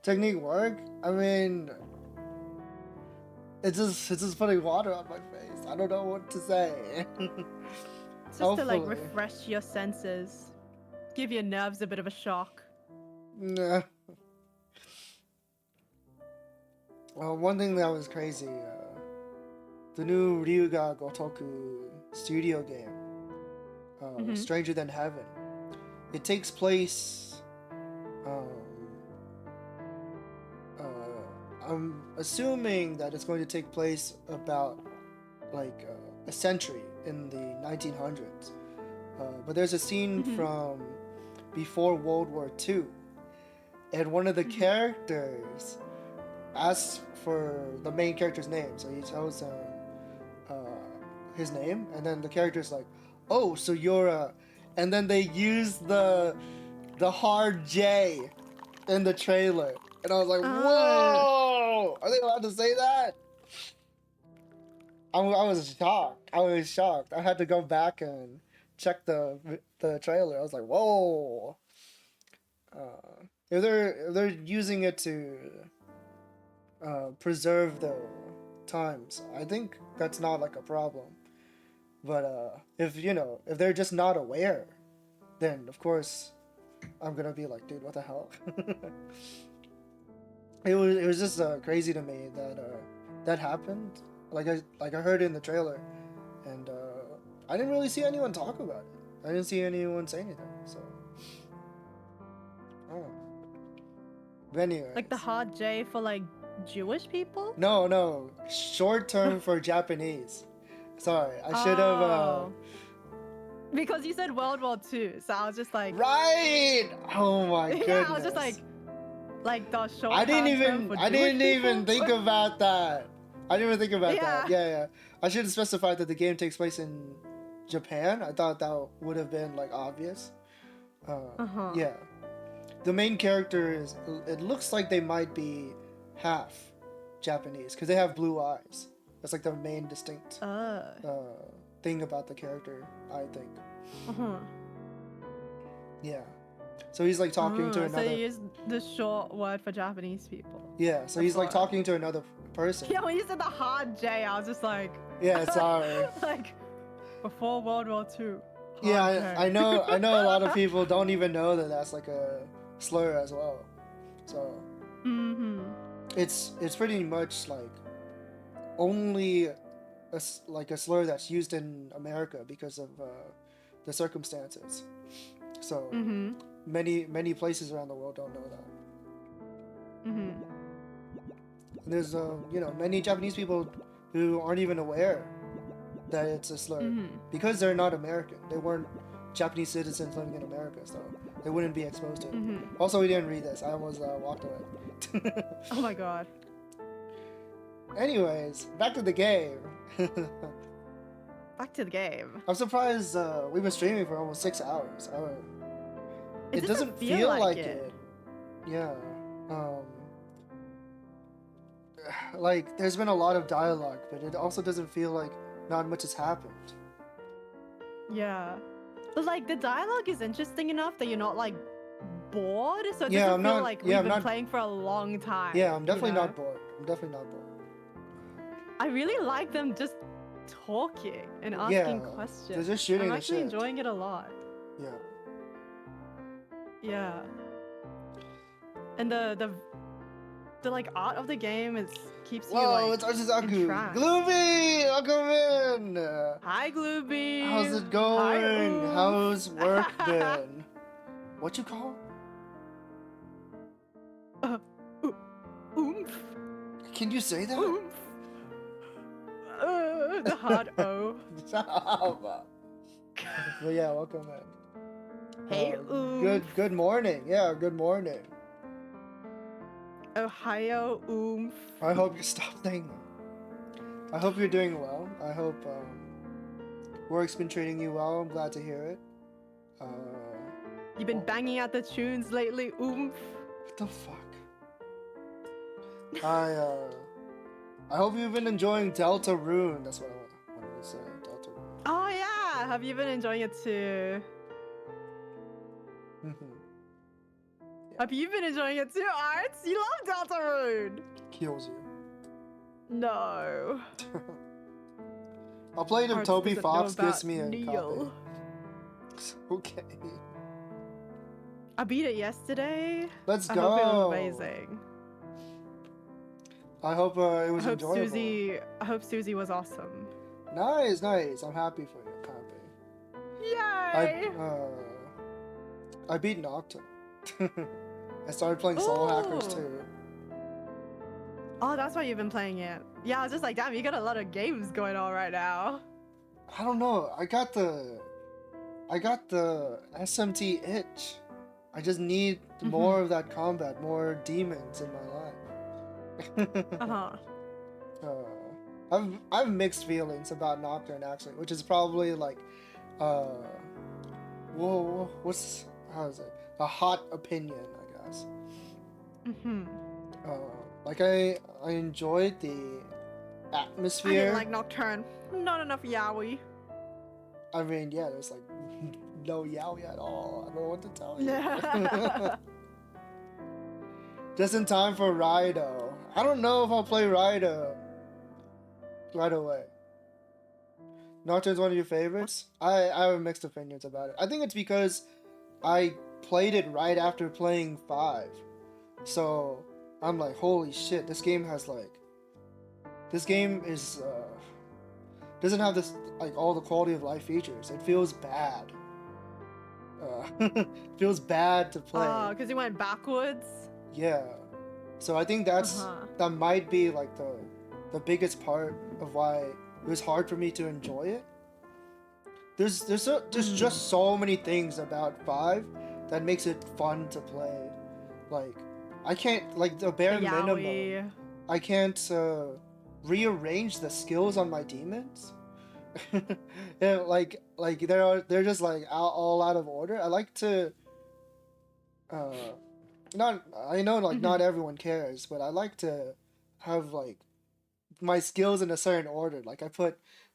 Technique work? I mean, it's just putting water on my face. I don't know what to say. Just to like Hopefully. refresh your senses, give your nerves a bit of a shock. Nah. Well, one thing that was crazy, the new Ryuga Gotoku studio game, Stranger Than Heaven. It takes place, I'm assuming that it's going to take place about like a century in the 1900s. But there's a scene from before World War II, and one of the characters asks for the main character's name, so he tells him his name, and then the character's like, "Oh, so you're a," and then they use the hard J in the trailer, and I was like, "Whoa! Are they allowed to say that?" I was shocked. I had to go back and check the trailer. I was like, "Whoa!" If they're using it to preserve the times, I think that's not like a problem. But if they're just not aware, then of course I'm gonna be like, dude, what the hell? It was just crazy to me that that happened. Like I heard it in the trailer, and I didn't really see anyone talk about it. I didn't see anyone say anything. So, oh. But anyways. Like the hard J for like Jewish people? No, short term for Japanese. Sorry, I should have. Oh. Because you said World War II, so I was just like, Right. Oh my goodness. yeah, I was just like, like the short. I didn't term for even Jewish think people. about that. I didn't even think about Yeah. that. Yeah. I should have specified that the game takes place in Japan. I thought that would have been like obvious. Uh-huh. Yeah. The main character is. It looks like they might be half Japanese because they have blue eyes. That's like the main distinct thing about the character, I think. Uh-huh. Yeah. So he's like talking to another. So you use the short word for Japanese people. Yeah. So he's like Before. talking to another person. Yeah, when you said the hard J, I was just like, Yeah. Sorry. like before World War II. Yeah, hard J. I know a lot of people don't even know that that's like a slur as well. So Mm-hmm. it's pretty much like only like a slur that's used in America because of the circumstances. So Mm-hmm. many places around the world don't know that. Mm-hmm. And there's many Japanese people who aren't even aware that it's a slur Mm-hmm. because they're not American. They weren't Japanese citizens living in America, so they wouldn't be exposed to it. Mm-hmm. Also, we didn't read this. I almost walked away. Oh my god. Anyways, back to the game. Back to the game. I'm surprised we've been streaming for almost 6 hours. It doesn't feel like it. Yeah. Like there's been a lot of dialogue, but it also doesn't feel like not much has happened. Yeah. But like the dialogue is interesting enough that you're not like bored, so it Yeah, doesn't I'm feel not- like yeah, I'm we've been not- playing for a long time. Yeah, I'm you definitely know? not bored. I'm definitely not bored. I really like them just talking and asking Yeah, questions. they're just shooting I'm the actually shit. enjoying it a lot. Yeah. Yeah. And the like art of the game is keeps you Whoa, like it's ArtsuSaku. entranced. Gloomy, welcome in. Hi Glooby. How's it Hi, going? Oof. How's work been? What you call? Oomph. Can you say that? Oomph. The hard O. Stop. But yeah, welcome in. Hey, Good morning. Yeah, good morning. Ohio oomph. I hope you stop saying that. I hope you're doing well. I hope work's been treating you well. I'm glad to hear it. You've been banging out the tunes lately, oomph. What the fuck? I hope you've been enjoying Delta Rune. That's what I wanted to say. Delta Rune. Oh yeah, have you been enjoying it too? Have you been enjoying it too, Arts? You love Deltarune. Kills you. No. I'll play it if Arts Toby doesn't know Fox about gives me a Neil. copy. Okay. I beat it yesterday. Let's I go. hope it was amazing. I hope it was enjoyable. I hope Susie was awesome. Nice. I'm happy for you. I'm happy. Yay! I beat Nocturne. I started playing Soul Hackers Ooh. too. Oh, that's why you've been playing it. Yeah, I was just like, damn, you got a lot of games going on right now. I don't know. I got the SMT itch. I just need more of that combat, more demons in my life. I've mixed feelings about Nocturne actually, which is probably like, how is it? A hot opinion, I guess. Like I enjoyed the I atmosphere. didn't like Nocturne. Not enough yaoi. I mean, yeah, there's like no yaoi at all. I don't know what to tell you. Just in time for Raido. I don't know if I'll play Raido right away. Nocturne's one of your favorites? I have mixed opinions about it. I think it's because I played it right after playing 5. So I'm like, holy shit, this game is doesn't have this like all the quality of life features. It feels bad. Feels bad to play. Oh, because you went backwards? Yeah. So I think that might be like the biggest part of why it was hard for me to enjoy it. There's just so many things about 5 that makes it fun to play. Like I can't like the bare minimum. Yaoi. I can't rearrange the skills on my demons. Yeah, like they're just like all out of order. I like to not I know like not everyone cares, but I like to have like my skills in a certain order. Like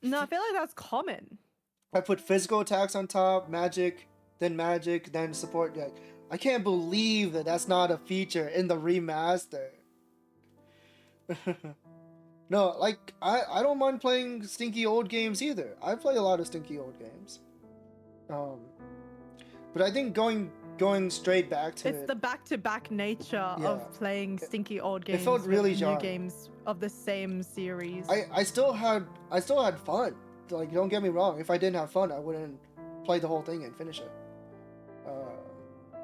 No, I feel like that's common. I put physical attacks on top, magic, then support. Like I can't believe that that's not a feature in the remaster. No, like I don't mind playing stinky old games either. I play a lot of stinky old games. But I think going straight back to It's the back-to-back nature of playing stinky old games. It felt really with jarring. new games of the same series. I still had fun. Like don't get me wrong. If I didn't have fun, I wouldn't play the whole thing and finish it.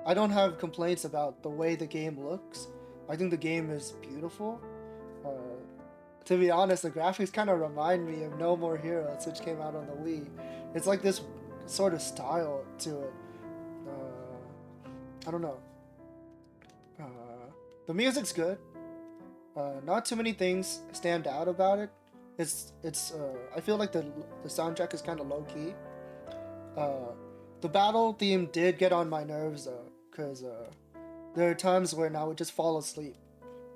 I don't have complaints about the way the game looks. I think the game is beautiful. To be honest, the graphics kind of remind me of No More Heroes, which came out on the Wii. It's like this sort of style to it. I don't know. The music's good. Not too many things stand out about it. It's I feel like the soundtrack is kind of low key. The battle theme did get on my nerves though, because there are times when I would just fall asleep,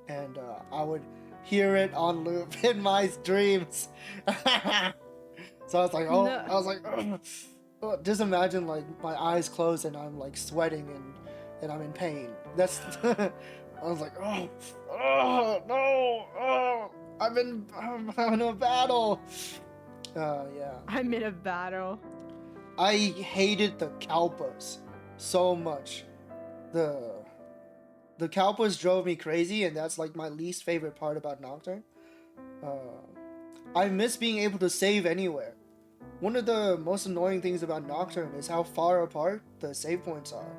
and I would hear it on loop in my dreams. So I was like, oh, No. I was like, ugh. Just imagine like my eyes closed and I'm like sweating and I'm in pain. That's I was like, oh no, I'm in a battle. Yeah. I'm in a battle. I hated the Kalpas so much. The Kalpas drove me crazy, and that's like my least favorite part about Nocturne. I miss being able to save anywhere. One of the most annoying things about Nocturne is how far apart the save points are,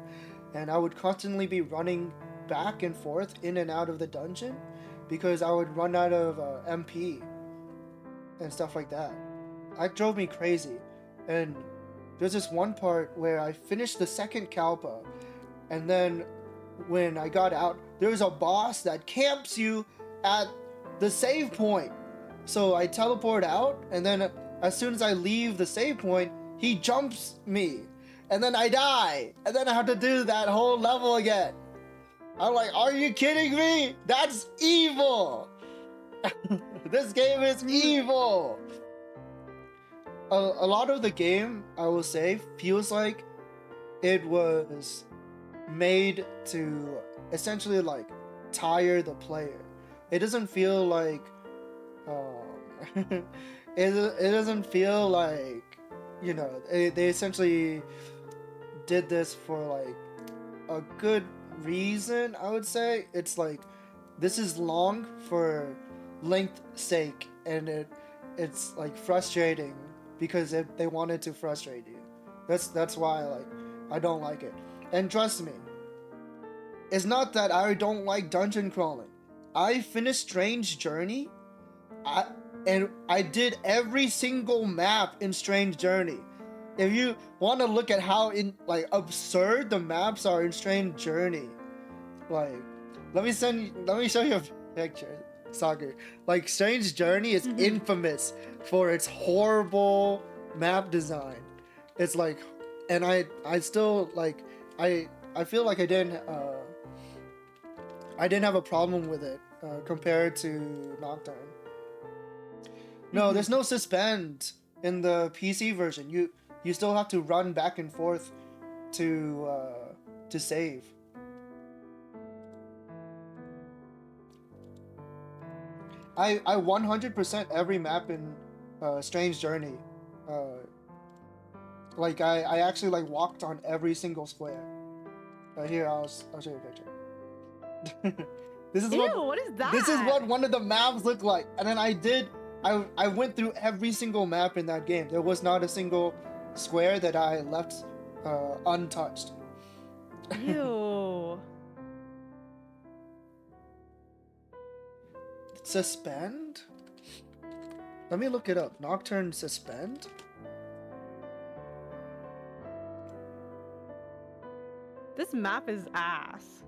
and I would constantly be running back and forth in and out of the dungeon because I would run out of MP and stuff like that. That drove me crazy. And there's this one part where I finished the second Kalpa, and then when I got out, there's a boss that camps you at the save point. So I teleport out, and then as soon as I leave the save point, he jumps me, and then I die, and then I have to do that whole level again. I'm like, are you kidding me? That's evil! This game is evil! A lot of the game, I will say, feels like it was made to essentially like tire the player. It doesn't feel like it doesn't feel like, you know, they essentially did this for like a good reason. I would say it's like this is long for length's sake, and it's like frustrating because they wanted to frustrate you. That's why I don't like it. And trust me, it's not that I don't like dungeon crawling. I finished Strange Journey, and I did every single map in Strange Journey. If you want to look at how absurd the maps are in Strange Journey, like let me show you a picture, Saku. Like Strange Journey is infamous for its horrible map design. It's like, and I still like I feel like I didn't have a problem with it compared to Nocturne. No, there's no suspend in the PC version. You still have to run back and forth to save. I 100% every map in Strange Journey. Like I actually like walked on every single square. Here, I'll show you a picture. This is what is that? This is what one of the maps looked like, and then I went through every single map in that game. There was not a single square that I left untouched. Ew. Suspend? Let me look it up. Nocturne suspend? This map is ass.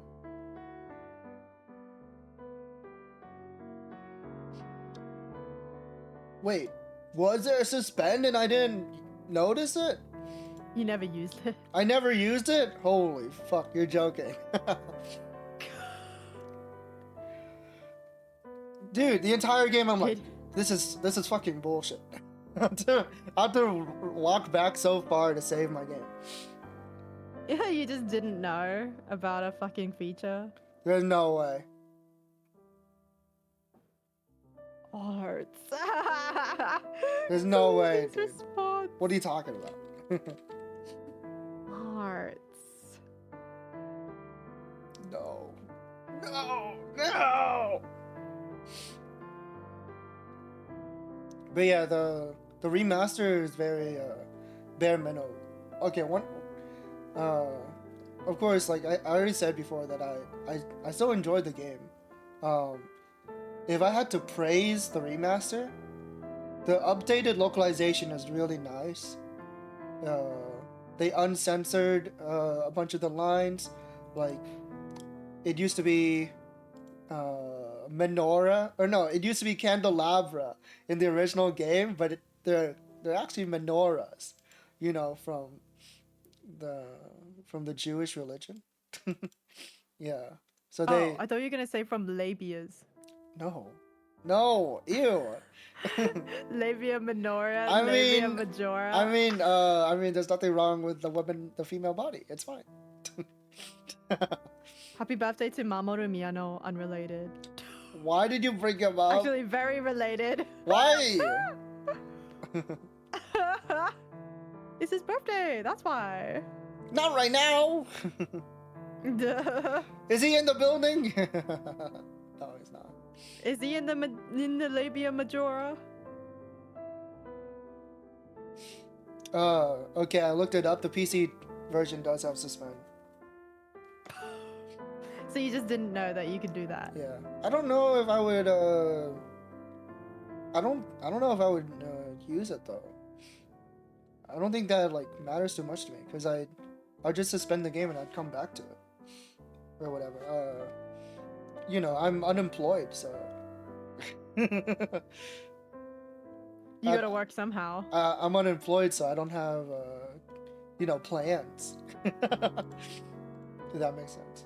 Wait, was there a suspend and I didn't notice it? You never used it. I never used it? Holy fuck, you're joking. Dude, the entire game I'm like, this is fucking bullshit. I have to walk back so far to save my game. Yeah, you just didn't know about a fucking feature. There's no way. Arts. There's no way, His dude. response. What are you talking about? Arts. No. No. No. But yeah, the remaster is very bare minimum. Okay, one. Of course, like I already said before that I still enjoyed the game. If I had to praise the remaster, the updated localization is really nice. They uncensored a bunch of the lines. Like, it used to be menorah, or no, it used to be candelabra in the original game, but they're actually menorahs, you know, from the Jewish religion. Yeah. So they. Oh, I thought you were gonna say from labias. No, ew. Labia minora, I labia mean- majora. I mean, there's nothing wrong with the female body. It's fine. Happy birthday to Mamoru Miyano, unrelated. Why did you bring him up? Actually, very related. Why? It's his birthday, that's why. Not right now. Duh. Is he in the building? No, he's not. Is he in the labia majora? Okay, I looked it up. The PC version does have suspend. So you just didn't know that you could do that. Yeah, I don't know if I would. I don't know if I would use it though. I don't think that like matters too much to me because I'll just suspend the game and I'd come back to it or whatever. You know, I'm unemployed, so. You gotta work somehow. I'm unemployed, so I don't have, you know, plans. If that makes sense.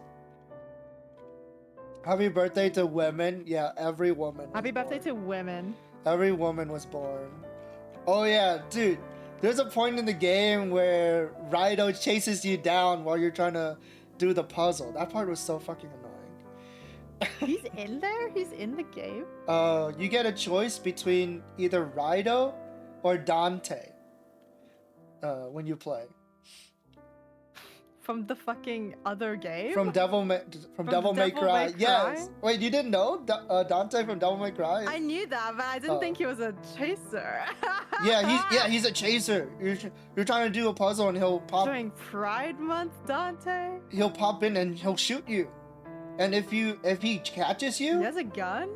Happy birthday to women. Yeah, every woman. was Happy birthday born. to women. Every woman was born. Oh yeah, dude. There's a point in the game where Raido chases you down while you're trying to do the puzzle. That part was so fucking annoying. He's in there? He's in the game? You get a choice between either Raido or Dante when you play. From the fucking other game? From Devil May Devil May Cry. Cry? Yes. Wait, you didn't know Dante from Devil May Cry? I knew that, but I didn't Oh. think he was a chaser. He's a chaser. You're trying to do a puzzle and he'll pop. During Pride Month, Dante? He'll pop in and he'll shoot you. And if he catches you, He has a gun?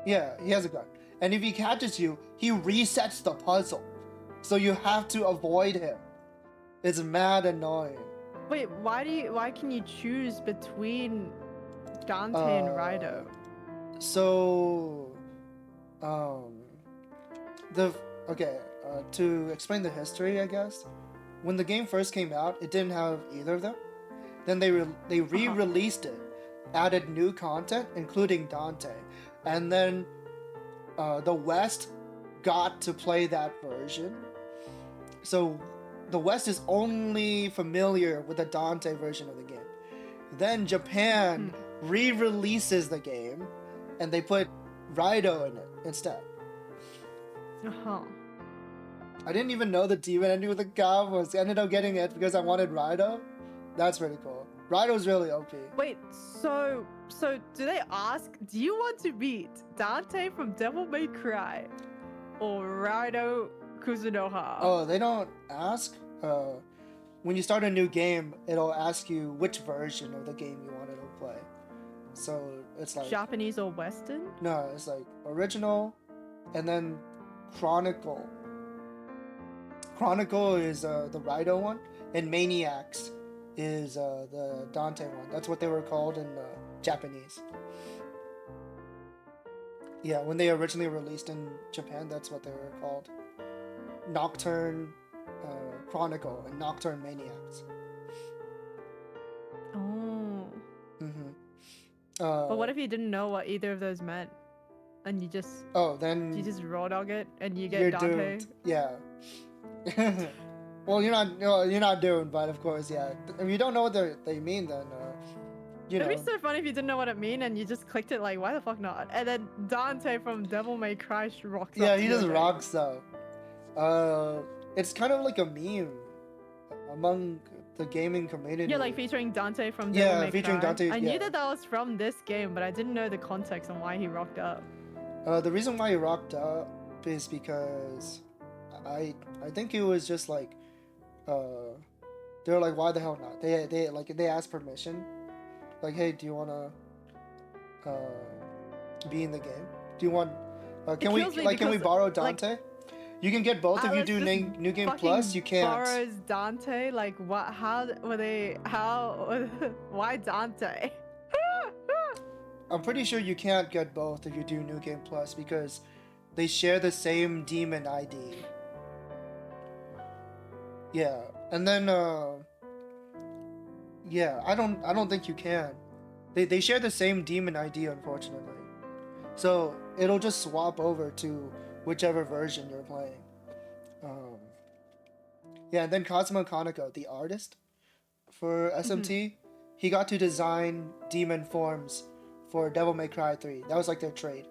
yeah, he has a gun. And if he catches you, he resets the puzzle. So you have to avoid him. It's mad annoying. Wait, why can you choose between Dante and Raido? So, to explain the history, I guess, when the game first came out, it didn't have either of them. Then they re-released it, added new content, including Dante, and then the West got to play that version. So the West is only familiar with the Dante version of the game. Then Japan re-releases the game, and they put Raido in it instead. Uh-huh. I didn't even know the demon ending with the cow ended up getting it because I wanted Raido. That's pretty cool. Raido's really OP. Wait, so do they ask, do you want to beat Dante from Devil May Cry or Raido Kuzunoha? Oh, they don't ask. When you start a new game, it'll ask you which version of the game you wanted to play. So it's like Japanese or Western? no, it's like original, and then Chronicle. Chronicle is the Raido one, and Maniacs is the Dante one. That's what they were called in Japanese. Yeah, when they originally released in Japan, that's what they were called. Nocturne Chronicle and Nocturne Maniacs. Oh. Mm-hmm. But what if you didn't know what either of those meant, and you just then raw dog it and you you're get Dante? doomed. Yeah. Well, you're not doomed, but of course, yeah. If you don't know what they mean, then you know. It'd be so funny if you didn't know what it mean and you just clicked it like, why the fuck not? And then Dante from Devil May Cry rocks up. Yeah, to he your just game. rocks though. It's kind of like a meme among the gaming community. Yeah, like featuring Dante from Devil May featuring Cry. Dante. I yeah. knew that was from this game, but I didn't know the context on why he rocked up. The reason why he rocked up is because I think it was just like they're like, why the hell not? They asked permission, like, hey, do you wanna be in the game? Do you want can we borrow Dante? Like, you can get both if you Alex do just New Game Plus. You can't. Borrows Dante? Like what? How were they? How? Why Dante? I'm pretty sure you can't get both if you do New Game Plus because they share the same demon ID. Yeah, and then yeah, I don't think you can. They share the same demon ID, unfortunately. So it'll just swap over to whichever version you're playing. Yeah, and then Kazuma Kaneko, the artist for SMT, he got to design demon forms for Devil May Cry 3. That was like their trade.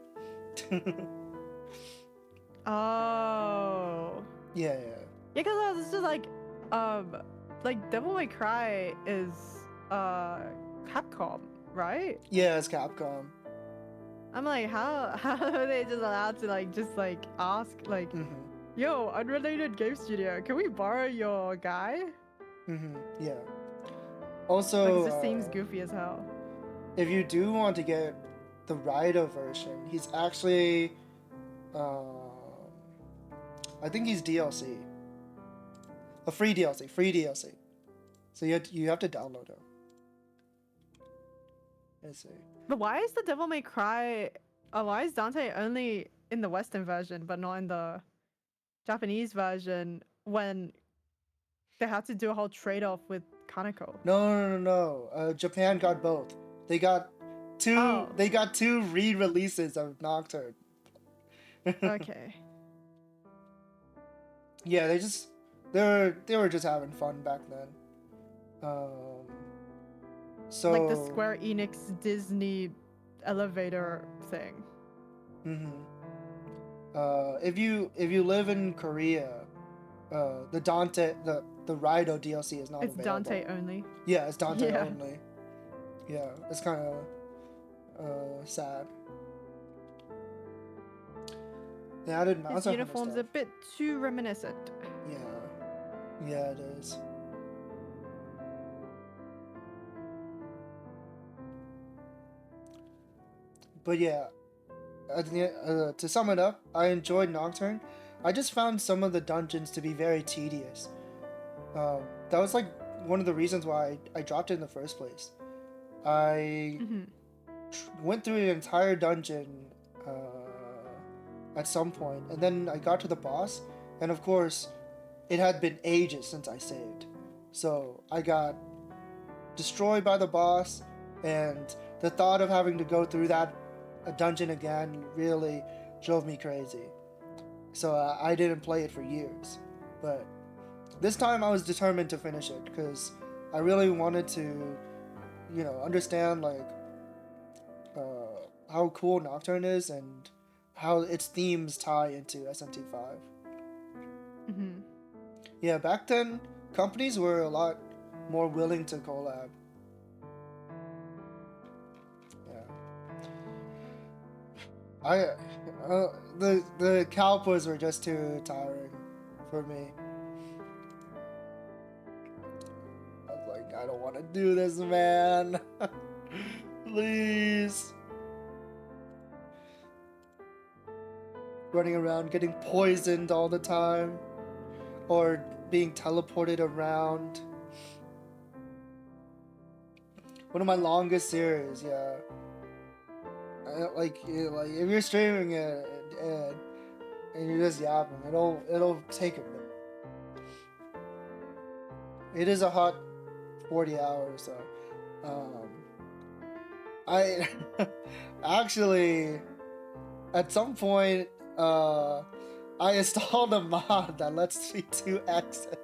Oh. Yeah. Yeah, because I was just like Devil May Cry is Capcom, right? Yeah, it's Capcom. I'm like, how are they just allowed to ask like, yo, unrelated game studio, can we borrow your guy? Yeah. Also, Like, it just seems goofy as hell. if you do want to get the Raido version, he's actually, I think he's DLC. A free DLC. So you have to download him. Let's see. But why is the Devil May Cry? Why is Dante only in the Western version but not in the Japanese version when they had to do a whole trade-off with Kaneko? No. Japan got both. They got two. Oh. They got two re-releases of Nocturne. Okay. Yeah, they were just having fun back then. So Like the Square Enix Disney elevator thing. if you live in Korea, the Raido DLC is not It's available. Dante only. Yeah, it's Dante Yeah. only. Yeah, it's kind of sad. They added His Monster Hunter uniform's a stuff. bit too reminiscent. Yeah, it is. But yeah, to sum it up, I enjoyed Nocturne. I just found some of the dungeons to be very tedious. That was like one of the reasons why I dropped it in the first place. I went through an entire dungeon at some point, and then I got to the boss, and of course, it had been ages since I saved. So I got destroyed by the boss, and the thought of having to go through that dungeon again really drove me crazy. So I didn't play it for years. But this time I was determined to finish it because I really wanted to, understand like how cool Nocturne is and how its themes tie into SMT5. Yeah, back then companies were a lot more willing to collab. The Kalpas were just too tiring for me. I was like, I don't want to do this, man. Please. Running around getting poisoned all the time, or being teleported around. One of my longest series, yeah. like if you're streaming it and you're just yapping, it'll take a bit. It is a hot 40 hours, so I actually at some point I installed a mod that lets me do exit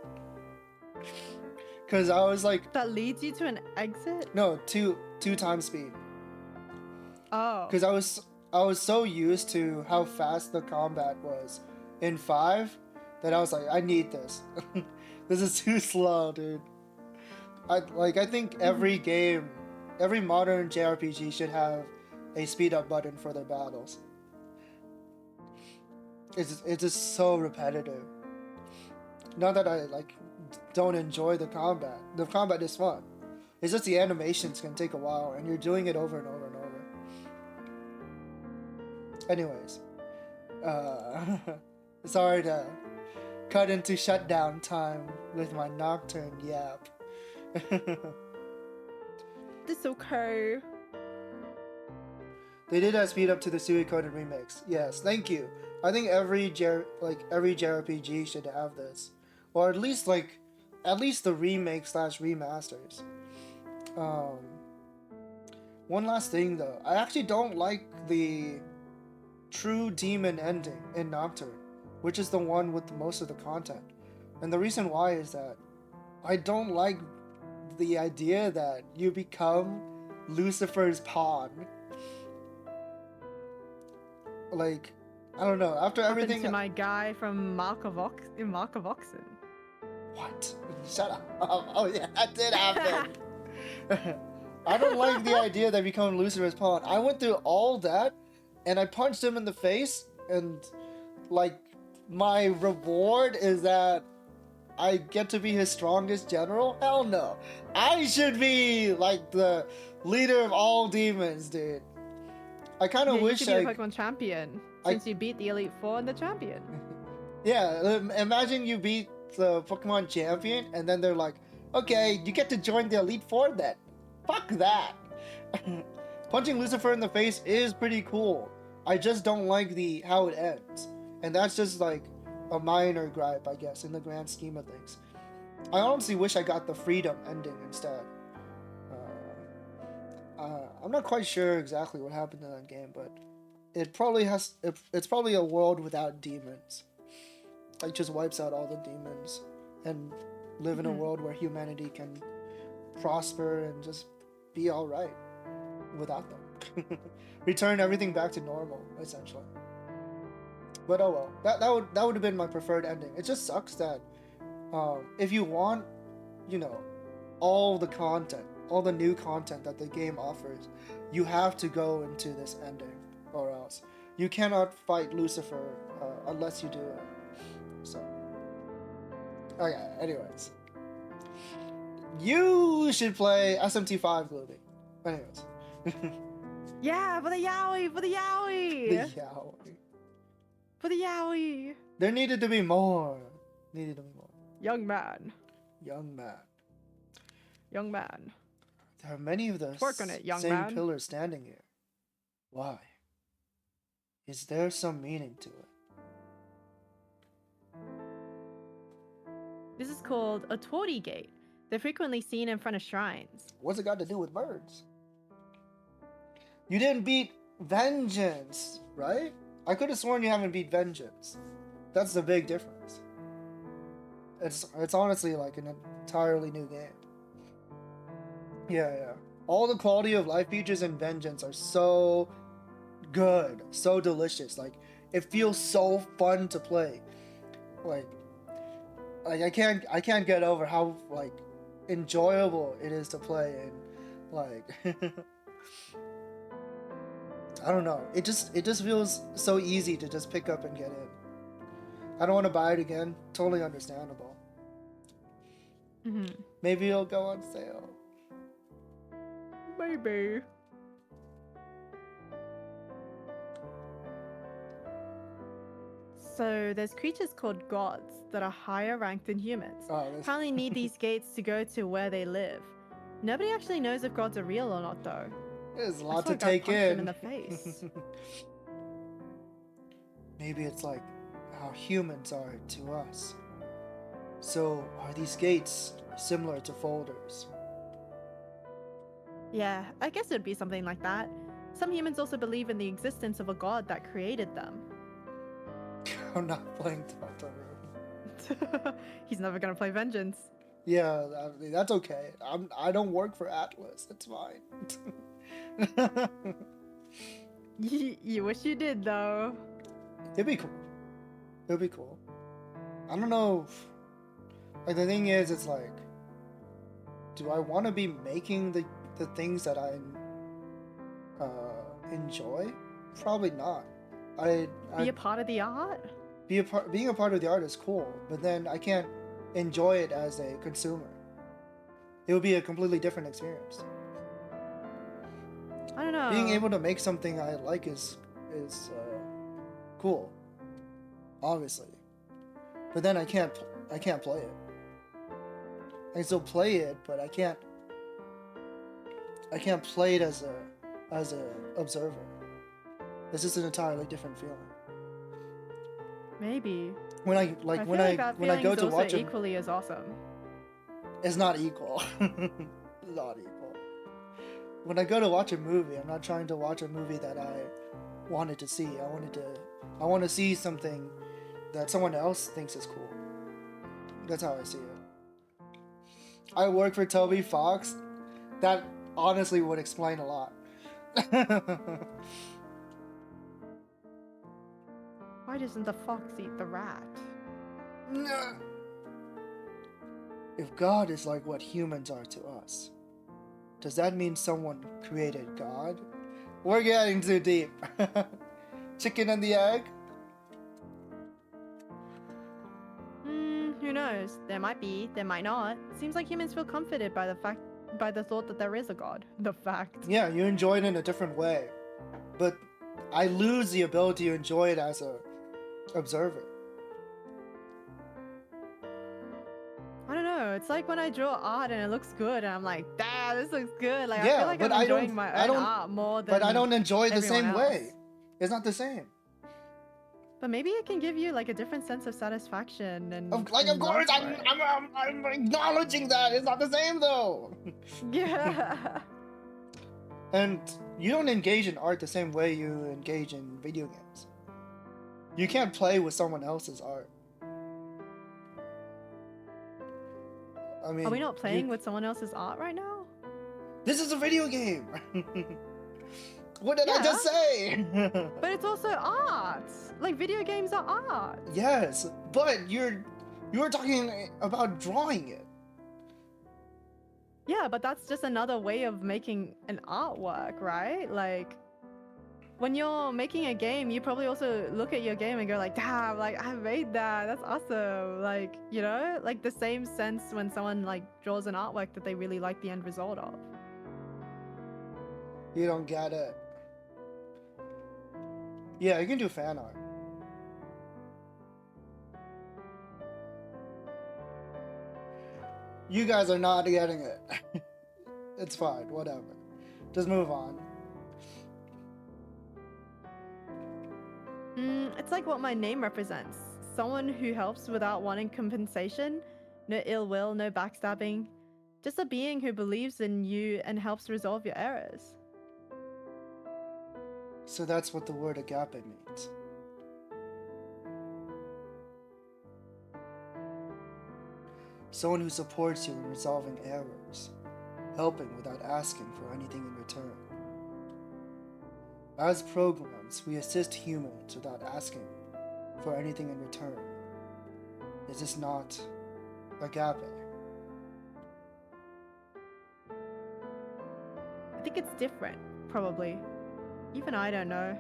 because I was like, That leads you to an exit? no, two times speed. Oh. Because I was so used to how fast the combat was in 5 that I was like, I need this. This is too slow, dude. I think every game, every modern JRPG should have a speed up button for their battles. It's just so repetitive. Not that I don't enjoy the combat. The combat is fun. It's just the animations can take a while, and you're doing it over and over and over. Anyways, sorry to cut into shutdown time with my nocturne yap. This okay. They did speed up to the Suikoden remix. Yes, thank you. I think every JRPG should have this, or at least the remake / remasters. One last thing though, I actually don't like the true demon ending in Nocturne, which is the one with most of the content. And the reason why is that I don't like the idea that you become Lucifer's pawn. Like, I don't know, after everything... Happened to my guy from Mark of Oxen. What? Shut up. Oh yeah, that did happen. I don't like the idea that become Lucifer's pawn. I went through all that, and I punched him in the face, and my reward is that I get to be his strongest general? Hell no. I should be the leader of all demons, dude. I kind of wish you should be a Pokemon champion since you beat the Elite Four and the champion. Yeah, imagine you beat the Pokemon champion, and then they're like, okay, you get to join the Elite Four then. Fuck that. Punching Lucifer in the face is pretty cool. I just don't like how it ends. And that's just a minor gripe, I guess, in the grand scheme of things. I honestly wish I got the freedom ending instead. I'm not quite sure exactly what happened in that game, but it probably it's probably a world without demons. Just wipes out all the demons and live in a world where humanity can prosper and just be alright without them. Return everything back to normal, essentially. But oh well, that would have been my preferred ending. It just sucks that if you want, all the content, all the new content that the game offers, you have to go into this ending, or else you cannot fight Lucifer unless you do it. So, okay. Anyways, you should play SMT5, Gloomy. Anyways. Yeah, for the yaoi, for the yaoi, The yaoi. for the yaoi. There needed to be more. Young man, Young man. young man. There are many of the Work on it, young same man. pillars standing here. Why? Is there some meaning to it? This is called a Tori gate. They're frequently seen in front of shrines. What's it got to do with birds? You didn't beat Vengeance, right? I could have sworn you haven't beat Vengeance. That's the big difference. It's honestly an entirely new game. Yeah. All the quality of life features in Vengeance are so good, so delicious. It feels so fun to play. I can't get over how enjoyable it is to play, and I don't know. It just feels so easy to just pick up and get in. I don't want to buy it again. Totally understandable. Maybe it'll go on sale. Maybe. So there's creatures called gods that are higher ranked than humans. Apparently need these gates to go to where they live. Nobody actually knows if gods are real or not though. There's a I lot saw to a guy take punch him in. in the face. Maybe it's like how humans are to us. So are these gates similar to folders? Yeah, I guess it'd be something like that. Some humans also believe in the existence of a god that created them. I'm not playing Tataru. He's never gonna play Vengeance. Yeah, I mean, that's okay. I don't work for Atlas. It's fine. You wish you did, though. It'd be cool. It'd be cool. I don't know. Like the thing is, it's like, do I want to be making the things that I enjoy? Probably not. Be a part of the art? Being a part of the art is cool, but then I can't enjoy it as a consumer. It would be a completely different experience. I don't know. Being able to make something I like is cool, obviously, but then I can't play it. I can still play it, but I can't play it as a observer. It's just an entirely different feeling. Maybe. When I feel when that I go feeling's to also watch a, equally as awesome. it's not equal. It's not equal. When I go to watch a movie, I'm not trying to watch a movie that I wanted to see. I want to see something that someone else thinks is cool. That's how I see it. I work for Toby Fox. That honestly would explain a lot. Why doesn't the fox eat the rat? If God is like what humans are to us, does that mean someone created God? We're getting too deep. Chicken and the egg? Who knows? There might be, there might not. Seems like humans feel comforted by the thought that there is a god. The fact. Yeah, you enjoy it in a different way. But I lose the ability to enjoy it as a observer. I don't know. It's like when I draw art and it looks good, and I'm like, "Damn, this looks good." Like I Yeah, feel like but I'm I don't- enjoying my I own don't- art more than. But I don't enjoy it the everyone same else. way. It's not the same. But maybe it can give you like a different sense of satisfaction and. Of and course, love for it. I'm acknowledging that. It's not the same though. Yeah. And you don't engage in art the same way you engage in video games. You can't play with someone else's art. I mean, Are we not playing with someone else's art right now? This is a video game. What did I Yeah. just say? But it's also art. Like video games are art. Yes, but you were talking about drawing it. Yeah, but that's just another way of making an artwork, right? Like when you're making a game, you probably also look at your game and go like, damn, like I made that. That's awesome. Like, you know, like the same sense when someone like draws an artwork that they really like the end result of. You don't get it. Yeah, you can do fan art. You guys are not getting it. It's fine, whatever. Just move on. It's like what my name represents. Someone who helps without wanting compensation. No ill will, no backstabbing. Just a being who believes in you and helps resolve your errors. So that's what the word agape means. Someone who supports you in resolving errors, helping without asking for anything in return. As programs, we assist humans without asking for anything in return. Is this not agape? I think it's different, probably. Even I don't know.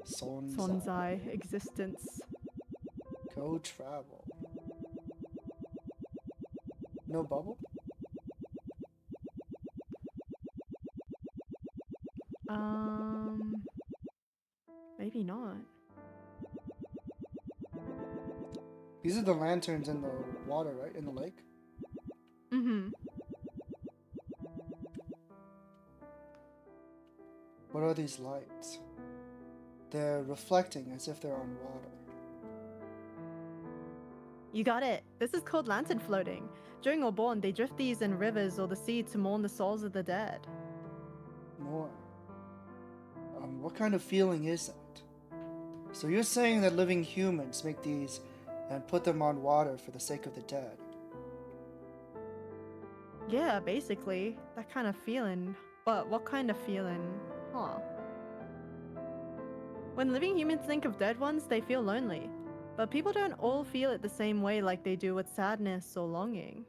Sonzai, existence. Go travel. No bubble? Maybe not. These are the lanterns in the water, right? In the lake? Mm-hmm. What are these lights? They're reflecting as if they're on water. You got it. This is called lantern floating. During Obon, they drift these in rivers or the sea to mourn the souls of the dead. More. What kind of feeling is that? So you're saying that living humans make these and put them on water for the sake of the dead? Yeah, basically. That kind of feeling. But what kind of feeling? Huh. When living humans think of dead ones, they feel lonely. But people don't all feel it the same way like they do with sadness or longing.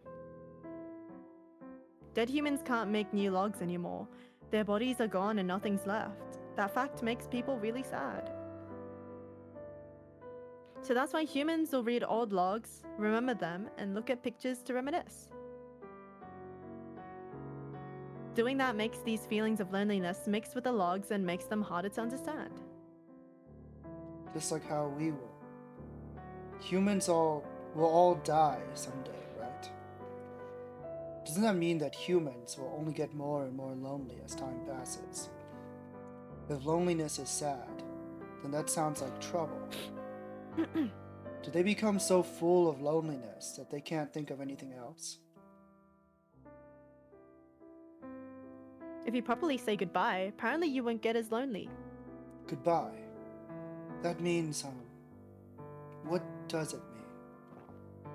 Dead humans can't make new logs anymore. Their bodies are gone and nothing's left. That fact makes people really sad. So that's why humans will read old logs, remember them, and look at pictures to reminisce. Doing that makes these feelings of loneliness mixed with the logs and makes them harder to understand. Just like how we will. Humans will all die someday, right? Doesn't that mean that humans will only get more and more lonely as time passes? If loneliness is sad, then that sounds like trouble. Do they become so full of loneliness that they can't think of anything else? If you properly say goodbye, apparently you won't get as lonely. Goodbye. That means, what does it mean?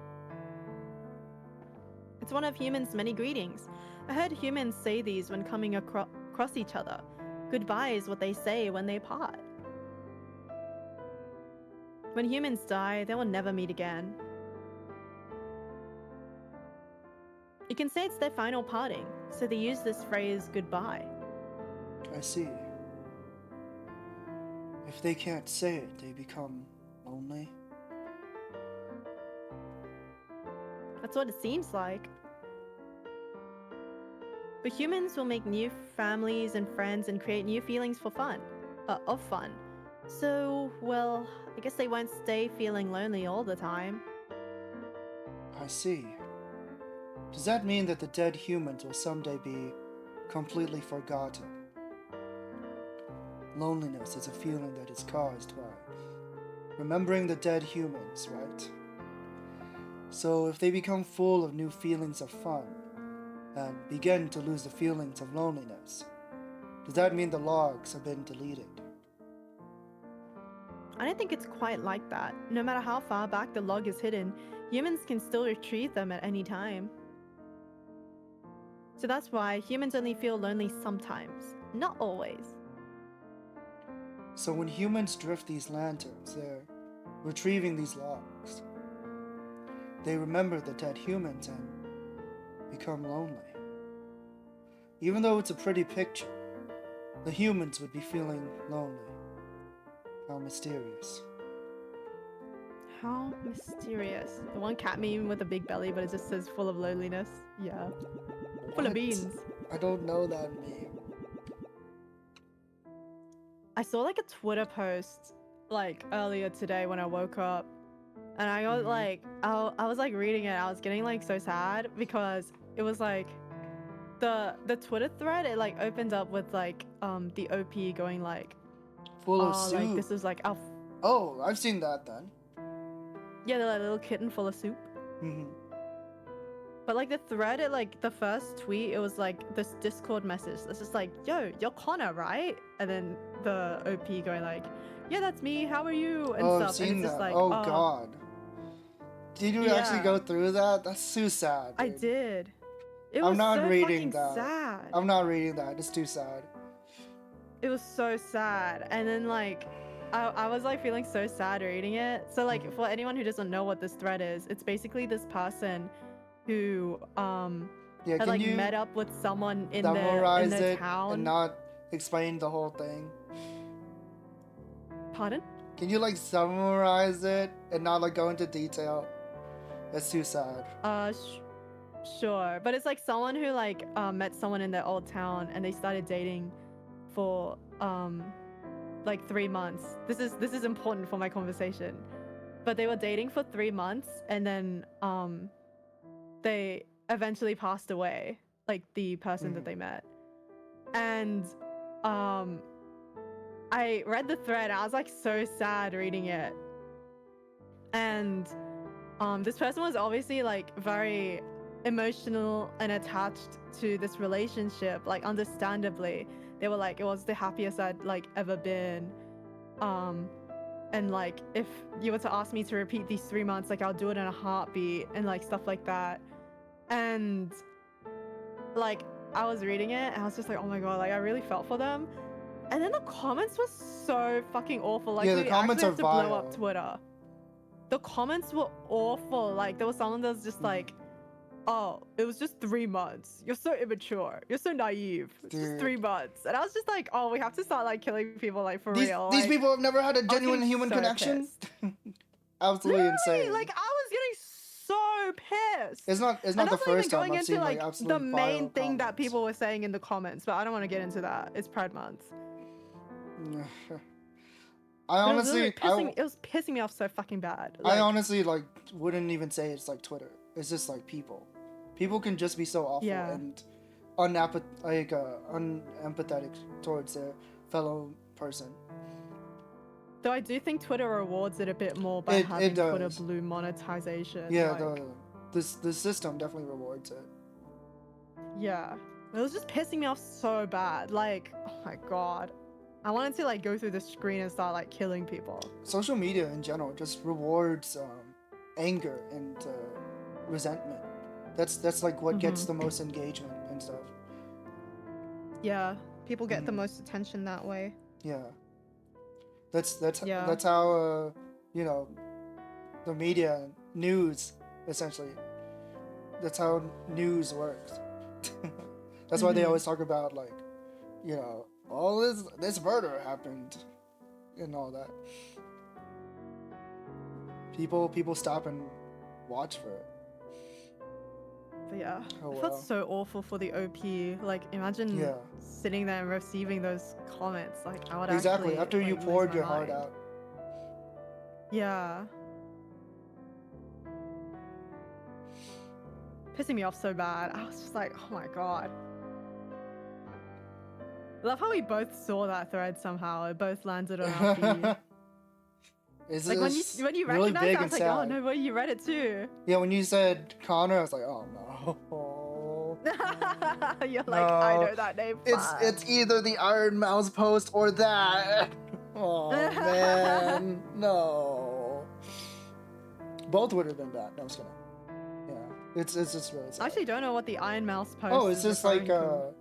It's one of humans' many greetings. I heard humans say these when coming across each other. Goodbye is what they say when they part. When humans die, they will never meet again. You can say it's their final parting, so they use this phrase goodbye. I see. If they can't say it, they become lonely. That's what it seems like. But humans will make new families and friends and create new feelings of fun. So, well, I guess they won't stay feeling lonely all the time. I see. Does that mean that the dead humans will someday be completely forgotten? Loneliness is a feeling that is caused by remembering the dead humans, right? So if they become full of new feelings of fun and begin to lose the feelings of loneliness, does that mean the logs have been deleted? I don't think it's quite like that. No matter how far back the log is hidden, humans can still retrieve them at any time. So that's why humans only feel lonely sometimes, not always. So when humans drift these lanterns, they're retrieving these logs. They remember the dead humans and become lonely. Even though it's a pretty picture, the humans would be feeling lonely. How mysterious. How mysterious. The one cat meme with a big belly, but it just says full of loneliness. Yeah. Full of What? beans. I don't know that meme. I saw like a Twitter post like earlier today when I woke up, and I got like I was like reading it. I was getting like so sad because it was like the Twitter thread. It like opened up with like the OP going like Full of soup. like this is like our Oh, I've seen that then. yeah, they're like a little kitten full of soup. Mhm. But like the thread, it like the first tweet, it was like this Discord message that's just like, yo, you're Connor, right? And then the OP going like, yeah, that's me, how are you? And Oh, stuff. I've seen and it's that. just like, Oh god. Did you actually Yeah. go through that? That's too sad. I dude. did. It I'm was not so reading fucking that. sad. I'm not reading that. It's too sad. It was so sad. And then like I was like feeling so sad reading it. So like for anyone who doesn't know what this thread is, it's basically this person who Yeah, had can like you met up with someone in summarize their it town. and not explain the whole thing? Pardon? Can you like summarize it and not like go into detail? That's too sad. Sure. But it's like someone who like met someone in their old town and they started dating for like 3 months. This is important for my conversation. but they were dating for 3 months, and then they eventually passed away, like the person that they met. And I read the thread. I was like so sad reading it. And this person was obviously like very emotional and attached to this relationship, like understandably. They were like, it was the happiest I'd like ever been. And like, if you were to ask me to repeat these 3 months, like I'll do it in a heartbeat and like stuff like that. And like, I was reading it and I was just like, oh my god, like I really felt for them. And then the comments were so fucking awful. Like, Yeah, the we comments actually are had to blow vile. up Twitter. The comments were awful. Like, there was someone that was just like, oh, it was just 3 months. You're so immature. You're so naive. It's just Dude. 3 months. And I was just like, oh, we have to start like killing people like for These real. these like, people have never had a I was genuine getting human so connection. pissed. Absolutely Literally, insane. like I was getting so pissed. It's not And the that's first not time even I've going seen into like like absolute the main vile thing that comments. people were saying in the comments, but I don't want to get into that. It's Pride Month. I But honestly, it was pissing me off so fucking bad. I Like, honestly like wouldn't even say it's like Twitter. It's just like people. People can just be so awful Yeah. and unempathetic towards their fellow person. though I do think Twitter rewards it a bit more by It having Twitter does. Blue monetization. Yeah, like, the system definitely rewards it. yeah. It was just pissing me off so bad. Like, oh my god. I wanted to like go through the screen and start like killing people. Social media in general just rewards anger and resentment. That's like what gets the most engagement and stuff. Yeah. People get the most attention that way. Yeah. That's Yeah. that's how you know, the media, news, essentially. That's how news works. That's why they always talk about like, you know, all this murder happened and all that. People stop and watch for it. But yeah, Oh, I felt wow. so awful for the OP. Like, imagine Yeah. sitting there and receiving those comments. Like, I would Exactly. actually, After you like, lose poured my your heart mind. out. Yeah. Pissing me off so bad. I was just like, oh my god. I love how we both saw that thread somehow. It both landed on our feed. It's Like when just you really recognized big it, I and was like, oh sad. no, well, you read it too. Yeah, when you said Connor, I was like, oh no. You're like, I No, know that name. It's either the Iron Mouse post or that. Oh man, no. Both would have been bad. No, I'm just kidding. Yeah, it's just really sad. I actually don't know what the Iron Mouse post. Oh, it's is just like referring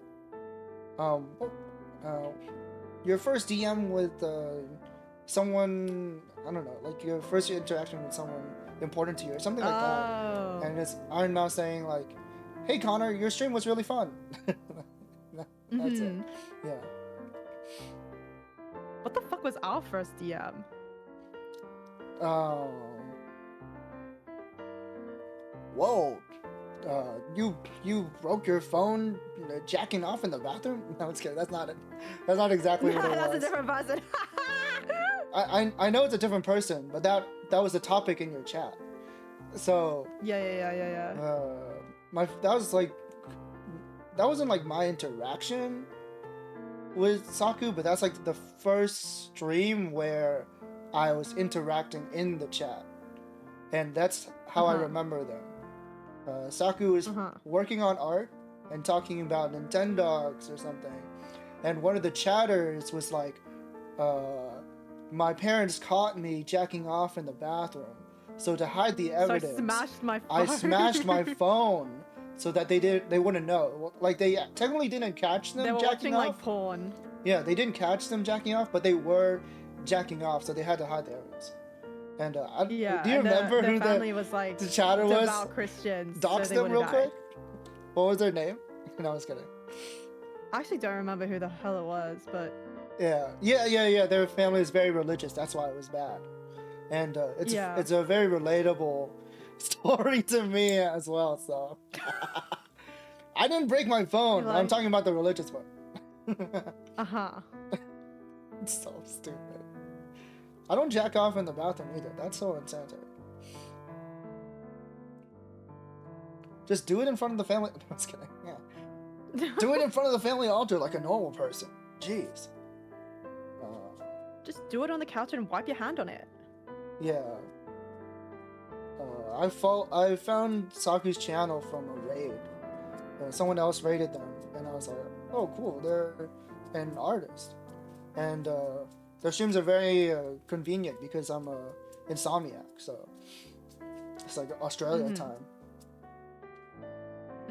to. your first DM with someone, I don't know, like your first interaction with someone important to you or something like that. Oh. And it's Iron Mouse saying like, "Hey Connor, your stream was really fun." That's it. Mhm. Yeah. What the fuck was our first DM? Whoa. You broke your phone jacking off in the bathroom? No, I'm just kidding. That's not it. That's not exactly what it That's was. a different person. I know it's a different person, but that was the topic in your chat. So yeah. that wasn't like my interaction with Saku, but that's like the first stream where I was interacting in the chat, and that's how I remember them. Saku was working on art and talking about Nintendogs or something, and one of the chatters was like, my parents caught me jacking off in the bathroom, so to hide the evidence, So I smashed my phone. I smashed my phone so that they wouldn't know. Like they technically didn't catch them They were jacking watching off. like porn. Yeah, they didn't catch them jacking off, but they were jacking off, so they had to hide the evidence. And do you and remember their who family was like the chatter was? devout Christians. Dox so they them would've real died. quick. What was their name? No, I was kidding. I actually don't remember who the hell it was, but Yeah. Their family is very religious. That's why it was bad. And it's a very relatable story to me as well. So I didn't break my phone. I'm talking about the religious one. It's so stupid. I don't jack off in the bathroom either. That's so unsanitary. Just do it in front of the family. No, I was kidding. Yeah. Do it in front of the family altar like a normal person. Jeez. Just do it on the couch and wipe your hand on it. Yeah. I found Saku's channel from a raid. Someone else raided them, and I was like, oh, cool, they're an artist. And their streams are very convenient because I'm a insomniac, so it's like Australia time.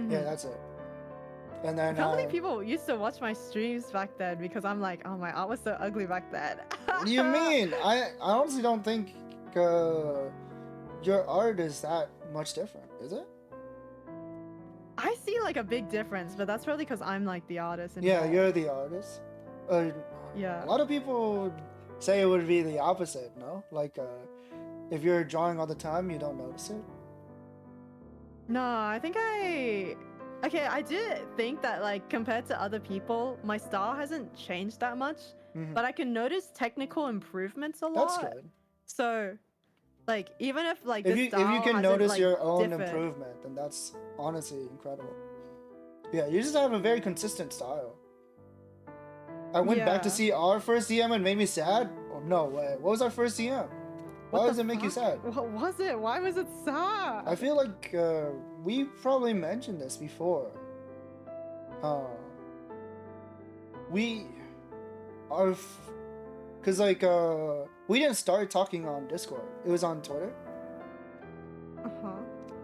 Yeah, that's it. And then How many people used to watch my streams back then because I'm like, oh, my art was so ugly back then. What do you mean? I honestly don't think your art is that much different, is it? I see like a big difference, but that's probably because I'm like the artist. Yeah, involved. you're the artist. Yeah. A lot of people say it would be the opposite, no? Like, if you're drawing all the time, you don't notice it. No, I think I did think that like compared to other people, my style hasn't changed that much, but I can notice technical improvements a lot. That's good. So, like even if like If the you style can hasn't, notice like, your own differed. improvement, then that's honestly incredible. Yeah, you just have a very consistent style. I went back to Yeah. see our first DM and it made me sad. Oh no way! What was our first DM? Why What does the it make you fuck? sad? What was it? Why was it sad? I feel like we probably mentioned this before. We are, cause like we didn't start talking on Discord. It was on Twitter.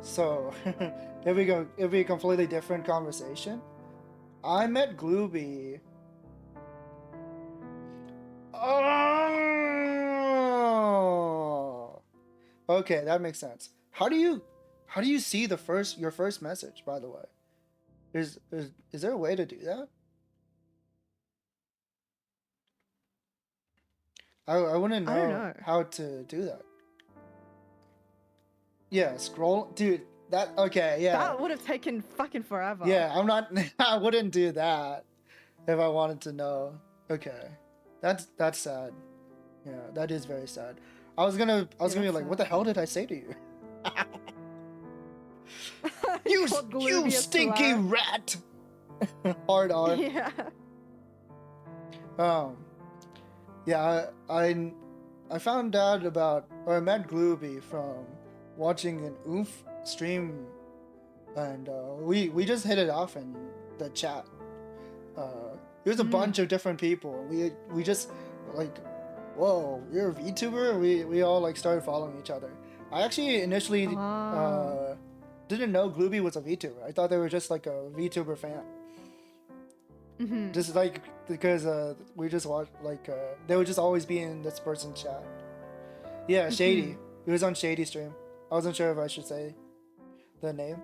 So it'd be a completely different conversation. I met Glooby. Oh, okay, that makes sense. How do you see your first message? By the way, is there a way to do that? I want to I don't know know. how to do that. Yeah, scroll, dude. That okay? Yeah. That would have taken fucking forever. Yeah, I'm not. I wouldn't do that if I wanted to know. Okay, that's sad. Yeah, that is very sad. I was gonna be that's like, what the hell did I say to you? You called Glooby you a stinky slur. rat. Hard R. Yeah. Yeah, I found out about, or I met Glooby from watching an Oomph stream, and we just hit it off in the chat. There's a bunch of different people. We just like, whoa, you're a VTuber? We all like started following each other. I actually initially didn't know Glooby was a VTuber. I thought they were just like a VTuber fan. Just like because we just watched like they would just always be in this person's chat. Yeah, Shady. It was on Shady stream. I wasn't sure if I should say the name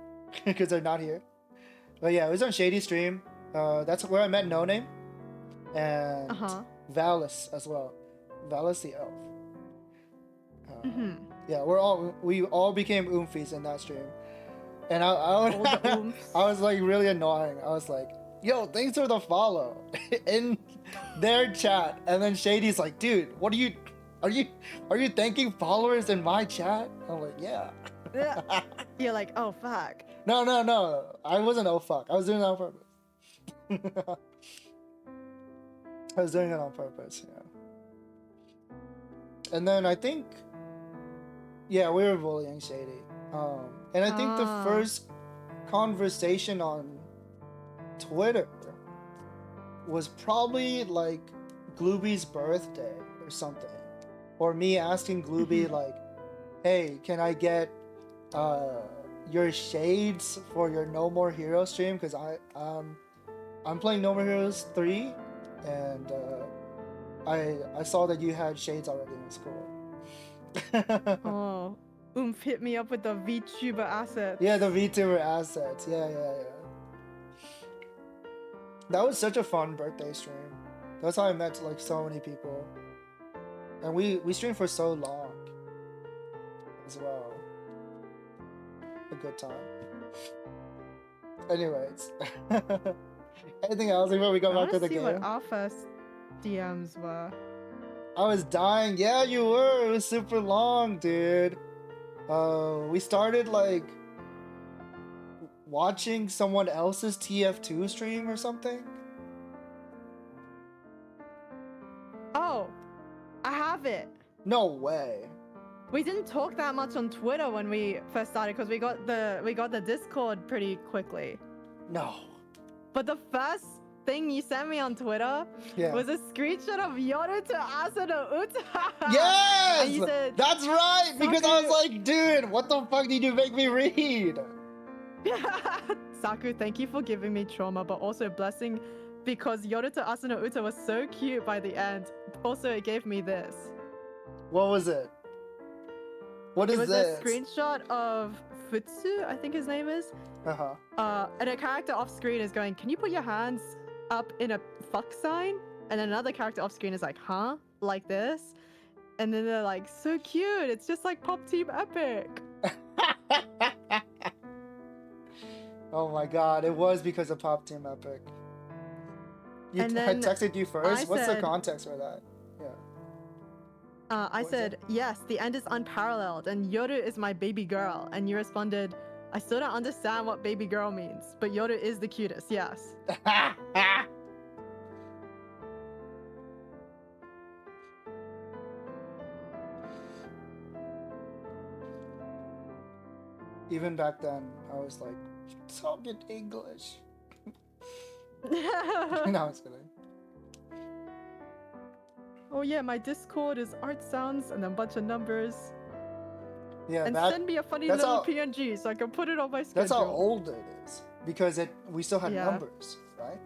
because they're not here. But yeah, it was on Shady stream. That's where I met No Name and Valis as well. Valis the elf. Yeah, we all became Oomfies in that stream, and I was like really annoying. I was like, yo, thanks for the follow in their chat, and then Shady's like, dude, what are you thanking followers in my chat? I'm like, yeah. You're like, oh fuck. No, I wasn't. Oh fuck, I was doing it on purpose. I was doing it on purpose, yeah. And then I think, yeah, we were bullying Shady. And I think the first conversation on Twitter was probably like Glooby's birthday or something, or me asking Glooby like, "Hey, can I get your shades for your No More Heroes stream? Because I'm playing No More Heroes 3, and I saw that you had shades already in school." Oh, Oomph hit me up with the VTuber assets. Yeah, the VTuber assets. Yeah. That was such a fun birthday stream. That's how I met like so many people, and we streamed for so long as well. A good time. Anyways, anything else before we go back to the see game? what our first DMs were. I was dying. Yeah, you were. It was super long, dude. We started like watching someone else's TF2 stream or something. Oh, I have it. No way. We didn't talk that much on Twitter when we first started because we got the Discord pretty quickly. No. But the first thing you sent me on Twitter Yeah. was a screenshot of Yoru to Asano Uta. Yes! And you said, That's right! Because I was Saku- like, dude, what the fuck did you make me read? Saku, thank you for giving me trauma, but also blessing because Yoru to Asano Uta was so cute by the end. Also, it gave me this. What was it? What It is was this? a screenshot of Futsu, I think his name is. Uh-huh. And a character off screen is going, "Can you put your hands up in a fuck sign?" And then another character off screen is like, "Huh?" Like this. And then they're like, "So cute. It's just like Pop Team Epic." Oh my god, it was because of Pop Team Epic. You And I then texted you first? I What's the said- context for that? Yeah. I What was said, "Yes, the end is unparalleled, and Yoru is my baby girl." And you responded, "I still don't understand what baby girl means, but Yoru is the cutest, yes." Even back then, I was like, talk in English. No, I was kidding. Oh yeah, my Discord is art sounds and a bunch of numbers. Yeah, And that, send me a funny that's little how- PNG so I can put it on my schedule. that's how old it is. Because we still had Yeah. numbers, right?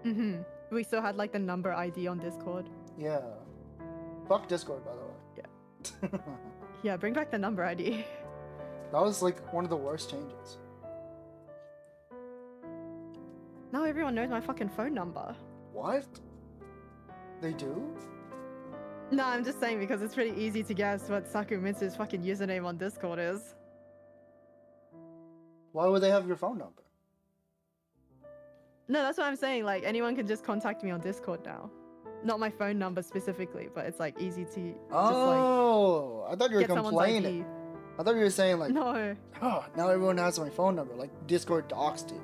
Mm-hmm. We still had like the number ID on Discord. Yeah. Fuck Discord, by the way. Yeah. Yeah, bring back the number ID. That was like one of the worst changes. Now everyone knows my fucking phone number. What? They do? No, I'm just saying because it's pretty easy to guess what Sakumitsu's fucking username on Discord is. Why would they have your phone number? No, that's what I'm saying. Like anyone can just contact me on Discord now. Not my phone number specifically, but it's like easy to Oh, I thought you were just like get someone's complaining. ID. I thought you were saying like, No, oh, now everyone has my phone number. Like Discord doxed you.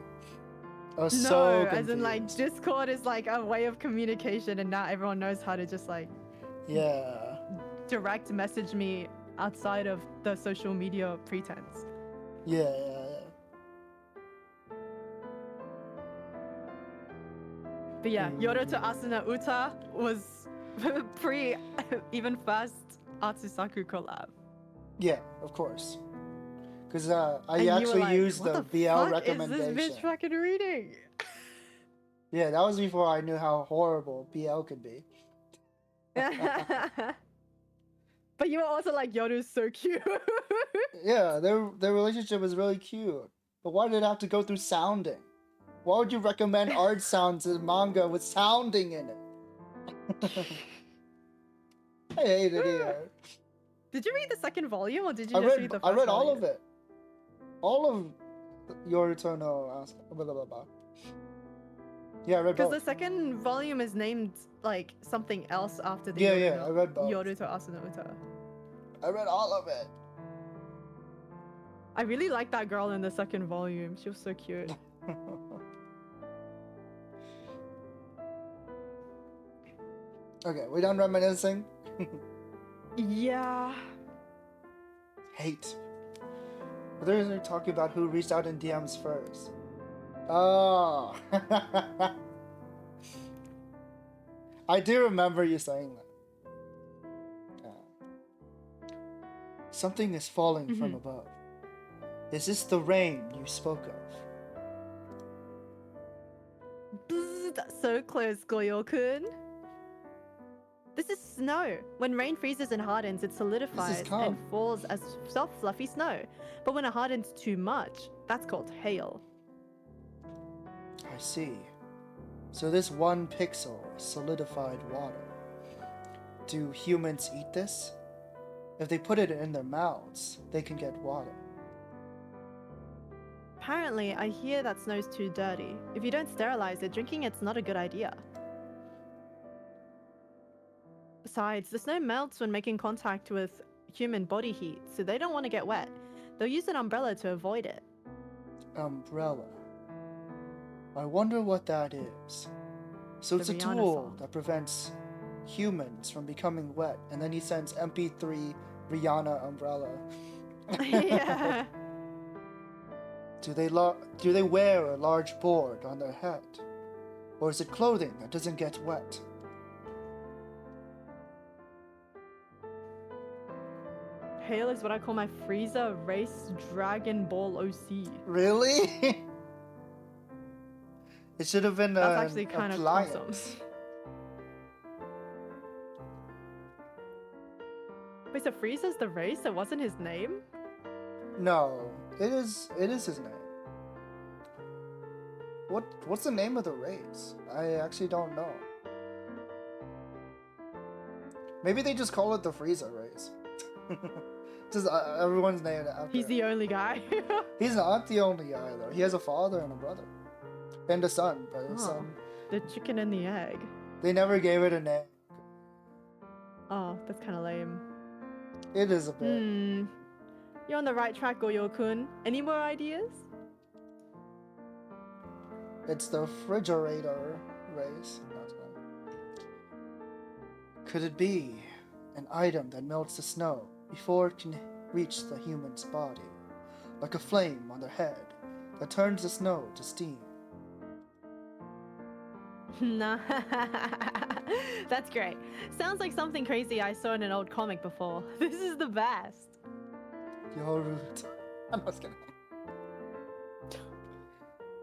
I was no, so as in like confused. Discord is like a way of communication, and now everyone knows how to just like Yeah. direct message me outside of the social media pretense. Yeah, yeah, But yeah, Yoru to Asuna Uta was pre even first ArtsuSaku collab. yeah, of course. Because I And you were actually like, used what the BL fuck recommendation. is this bitch fucking reading? Yeah, that was before I knew how horrible BL could be. But you were also like, Yoru's so cute. Yeah, their relationship was really cute. But why did it have to go through sounding? Why would you recommend art sounds in manga with sounding in it? I hate it here. Did you read the second volume or did you I just read read the first I read all volume? of it. All of Yoruto no blah, blah, blah. Yeah, I read Because both. the second volume is named like something else after the Yeah, Yoru yeah, no- I read both. Yoru to Asuna Uta. I read all of it. I really like that girl in the second volume. She was so cute. Okay, we done reminiscing? Yeah. Hate. They're talking about who reached out in DMs first. Oh. I do remember you saying that. Something is falling from above. Is this the rain you spoke of? Bzz, that's so close, Goyo-kun. This is snow. When rain freezes and hardens, it solidifies calm. and falls as soft, fluffy snow. But when it hardens too much, that's called hail. I see. So this 1 pixel is solidified water. Do humans eat this? If they put it in their mouths, they can get water. Apparently, I hear that snow's too dirty. If you don't sterilize it, drinking it's not a good idea. Besides, the snow melts when making contact with human body heat, so they don't want to get wet. They'll use an umbrella to avoid it. Umbrella. I wonder what that is. So it's The a Rihanna tool song. that prevents humans from becoming wet, and then he sends MP3 Rihanna umbrella. Yeah. Do they wear a large board on their head? Or is it clothing that doesn't get wet? Hail is what I call my Frieza Race Dragon Ball OC. Really? It should have been That's an actually kind of appliance. awesome. Wait, so Frieza's the race? It wasn't his name? No, it is his name. What's the name of the race? I actually don't know. Maybe they just call it the Frieza race. Just everyone's named after He's him. the only guy. He's not the only guy though. He has a father and a brother. And a son, but his Oh. son, The chicken and the egg. they never gave it a name. Oh, that's kind of lame. It is a bit. Hmm. You're on the right track, Goyo-kun. Any more ideas? It's the refrigerator race. That's fine. Could it be an item that melts the snow before it can reach the human's body, like a flame on their head that turns the snow to steam? Nah. That's great. Sounds like something crazy I saw in an old comic before. This is the best. You're rude. I'm just kidding.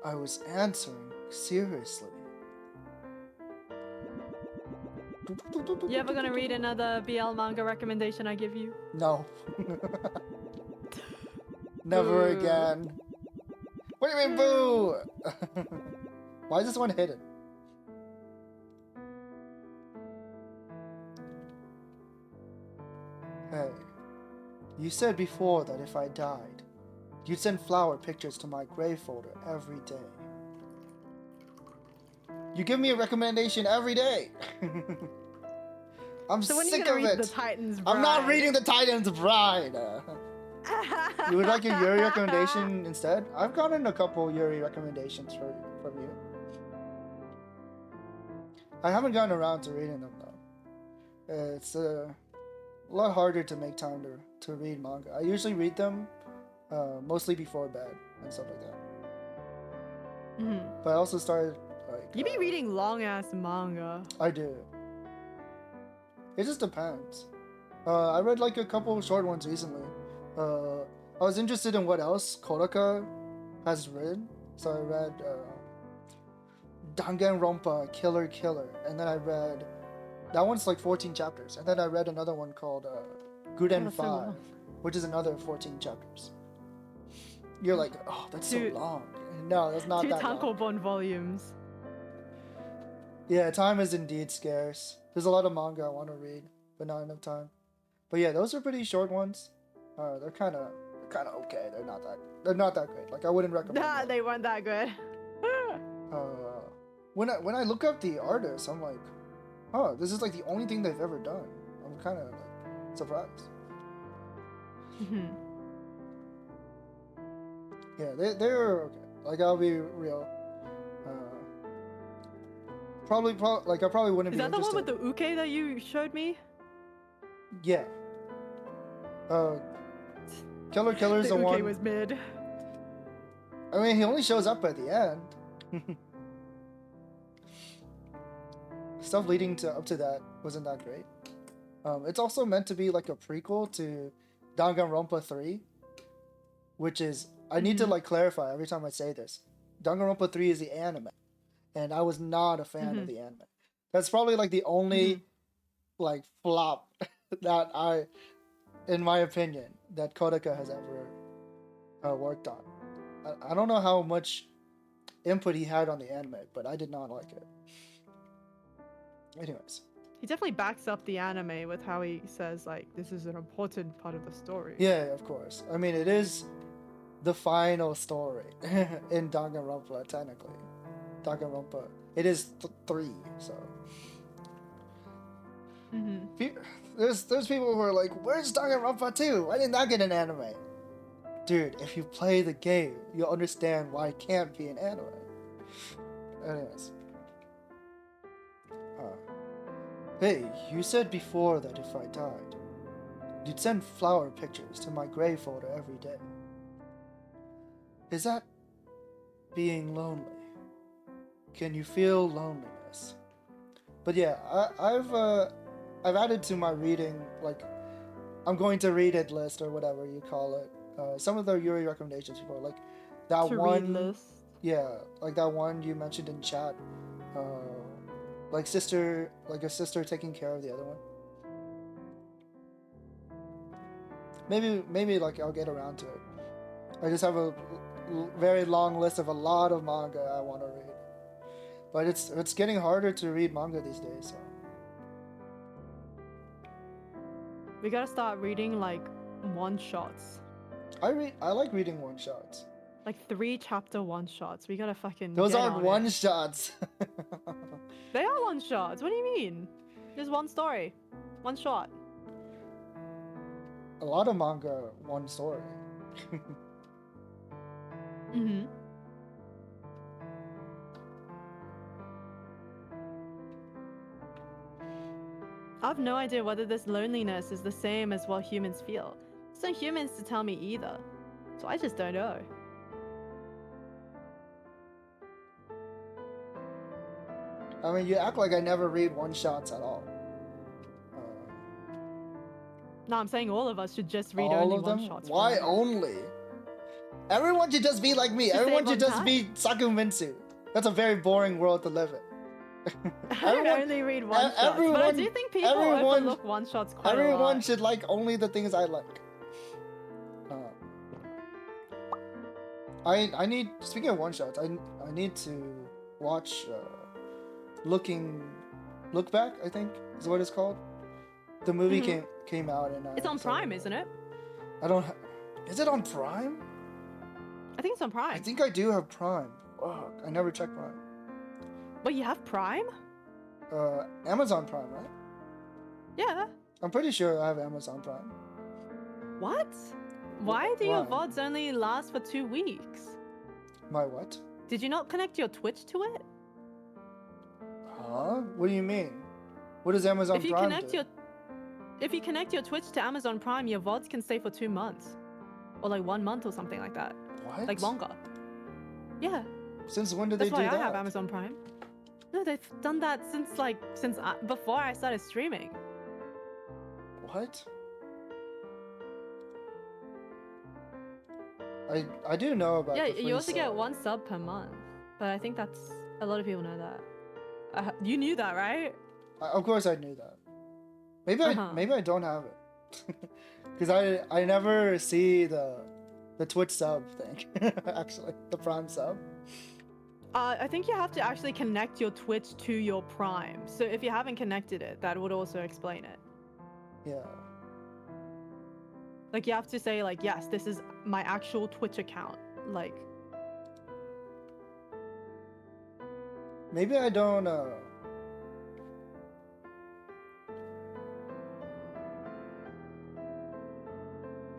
I was answering seriously. You ever gonna read another BL manga recommendation I give you? No. Never Boo. again. What do you mean, boo? Why is this one hidden? Hey, you said before that if I died, you'd send flower pictures to my grave folder every day. You give me a recommendation every day. I'm So when are you sick gonna of read it. The Titan's I'm not Bride? reading the Titan's Bride. You would like a Yuri recommendation instead? I've gotten a couple Yuri recommendations from you. I haven't gotten around to reading them though. It's a lot harder to make time to read manga. I usually read them mostly before bed and stuff like that. Mhm. But I also started like You be reading long ass manga. I do. It just depends. I read like a couple short ones recently. I was interested in what else Kodaka has written, so I read Danganronpa Killer Killer, and then I read that one's like 14 chapters, and then I read another one called Guden that's so 5, long. which is another 14 chapters. You're like, oh, that's Two- so long. No, that's not Two that long. tankobon volumes. Yeah, time is indeed scarce. There's a lot of manga I want to read, but not enough time. But yeah, those are pretty short ones. They're kind of okay. They're not that great. Like I wouldn't recommend. Nah, them. they weren't that good. When I look up the artists, I'm like, oh, this is like the only thing they've ever done. I'm kind of like surprised. Mhm. Yeah, they're okay. Like I'll be real. Probably like I probably wouldn't Is be that the one interested. with the uke that you showed me? Yeah. Killer Killer's The the uke one. was mid. I mean, he only shows up at the end. Stuff leading up to that wasn't that great. It's also meant to be like a prequel to Danganronpa 3, which is I need to like clarify every time I say this. Danganronpa 3 is the anime, and I was not a fan of the anime. That's probably like the only like flop that in my opinion, that Kodaka has ever worked on. I don't know how much input he had on the anime, but I did not like it. Anyways. He definitely backs up the anime with how he says like this is an important part of the story. Yeah, of course. I mean, it is the final story in Danganronpa, technically. Danganronpa. It is 3, so. There's people who are like, where's Danganronpa 2? Why didn't that get an anime? Dude, if you play the game, you'll understand why it can't be an anime. Anyways. Hey, you said before that if I died, you'd send flower pictures to my grave folder every day. Is that being lonely? Can you feel loneliness? But yeah, I've added to my reading, like, I'm going to read it list or whatever you call it. Some of the Yuri recommendations before, like that To one read list. Yeah, like that one you mentioned in chat. Like a sister taking care of the other one. Maybe like I'll get around to it. I just have a very long list of a lot of manga I want to read. But it's getting harder to read manga these days, so. We gotta start reading like one-shots. I like reading one-shots. Like 3-chapter one-shots. We gotta fucking Those get aren't on it. one-shots. They are one-shots. What do you mean? There's one story. One shot. A lot of manga, one story. Mm-hmm. I have no idea whether this loneliness is the same as what humans feel. There's no humans to tell me either. So I just don't know. I mean, you act like I never read one-shots at all. No, I'm saying all of us should just read All only of them? one-shots. Why forever. only? Everyone should just be like me. To Everyone save should on just time. be sakumintsu. That's a very boring world to live in. I don't only read one-shots, but I everyone- do think people everyone- overlook one-shots quite a Everyone lot. should like only the things I like. I need, speaking of one-shots, I need to watch Look Back, I think is what it's called. The movie Mhm. came out and It's on Prime, isn't it? I don't. Is it on Prime? I think it's on Prime. I think I do have Prime. Fuck, I never checked Prime. But you have Prime? Amazon Prime, right? Yeah. I'm pretty sure I have Amazon Prime. What? Why do your Why? VODs only last for 2 weeks? My what? Did you not connect your Twitch to it? Huh? What do you mean? What does Amazon If you Prime connect do? your Twitch to Amazon Prime, your VODs can stay for 2 months. Or like 1 month or something like that. What? Like longer. Yeah. Since when did That's they do why I that? have Amazon Prime. No, they've done that since before I started streaming. What? I do know about. Yeah, the free you also get sub. 1 sub per month. But I think that's a lot of people know that. You knew that, right? Of course, I knew that. Maybe Uh-huh. maybe I don't have it, because I never see the Twitch sub thing. Actually, the Prime sub. I think you have to actually connect your Twitch to your Prime. So if you haven't connected it, that would also explain it. Yeah. Like you have to say like, yes, this is my actual Twitch account. Like, Maybe I don't.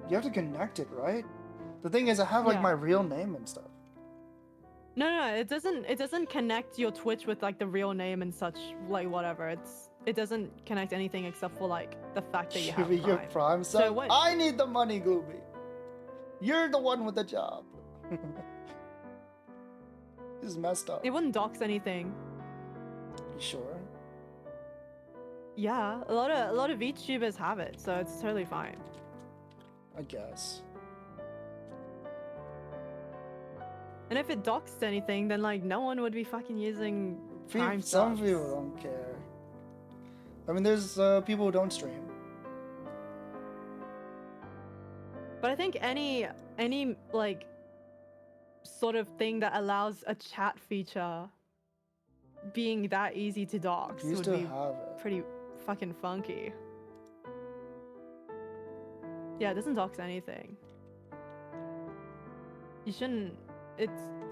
You have to connect it, right? The thing is, I have like Yeah. my real name and stuff. no, it doesn't connect your Twitch with like the real name and such, like whatever. It doesn't connect anything except for like the fact that you have Give me your Prime. Prime So sub. what- I need the money, Gloomy. You're the one with the job. This is messed up. It wouldn't dox anything. You sure? Yeah, a lot of VTubers have it, so it's totally fine. I guess. And if it doxed anything, then like no one would be fucking using Prime Some subs. people don't care. I mean, there's people who don't stream. But I think any like sort of thing that allows a chat feature being that easy to dox Used would to be have it. pretty fucking funky. Yeah, it doesn't dox anything. You shouldn't.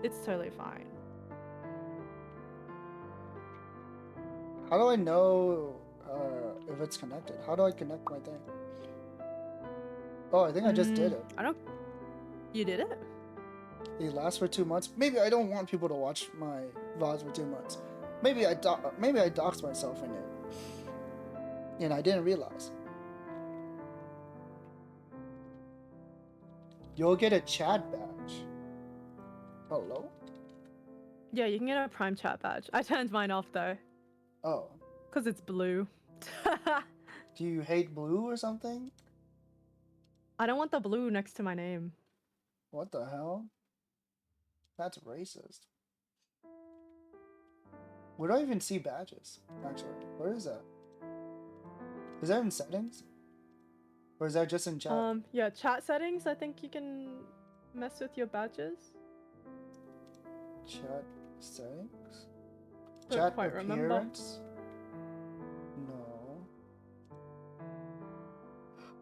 It's totally fine. How do I know if it's connected. How do I connect my thing? Oh, I think I just did it. I don't. You did it? It lasts for 2 months. Maybe I don't want people to watch my VODs for 2 months. Maybe I doxed myself in it, and I didn't realize. You'll get a chat badge. Hello? Yeah, you can get a Prime Chat badge. I turned mine off though, Oh, cause it's blue. do you hate blue or something? I don't want the blue next to my name. What the hell? That's racist. Where do I even see badges? Actually, where is that? Is that in settings? Or is that just in chat? Yeah, chat settings. I think you can mess with your badges. Chat settings? Don't Chat quite remember. appearance? No.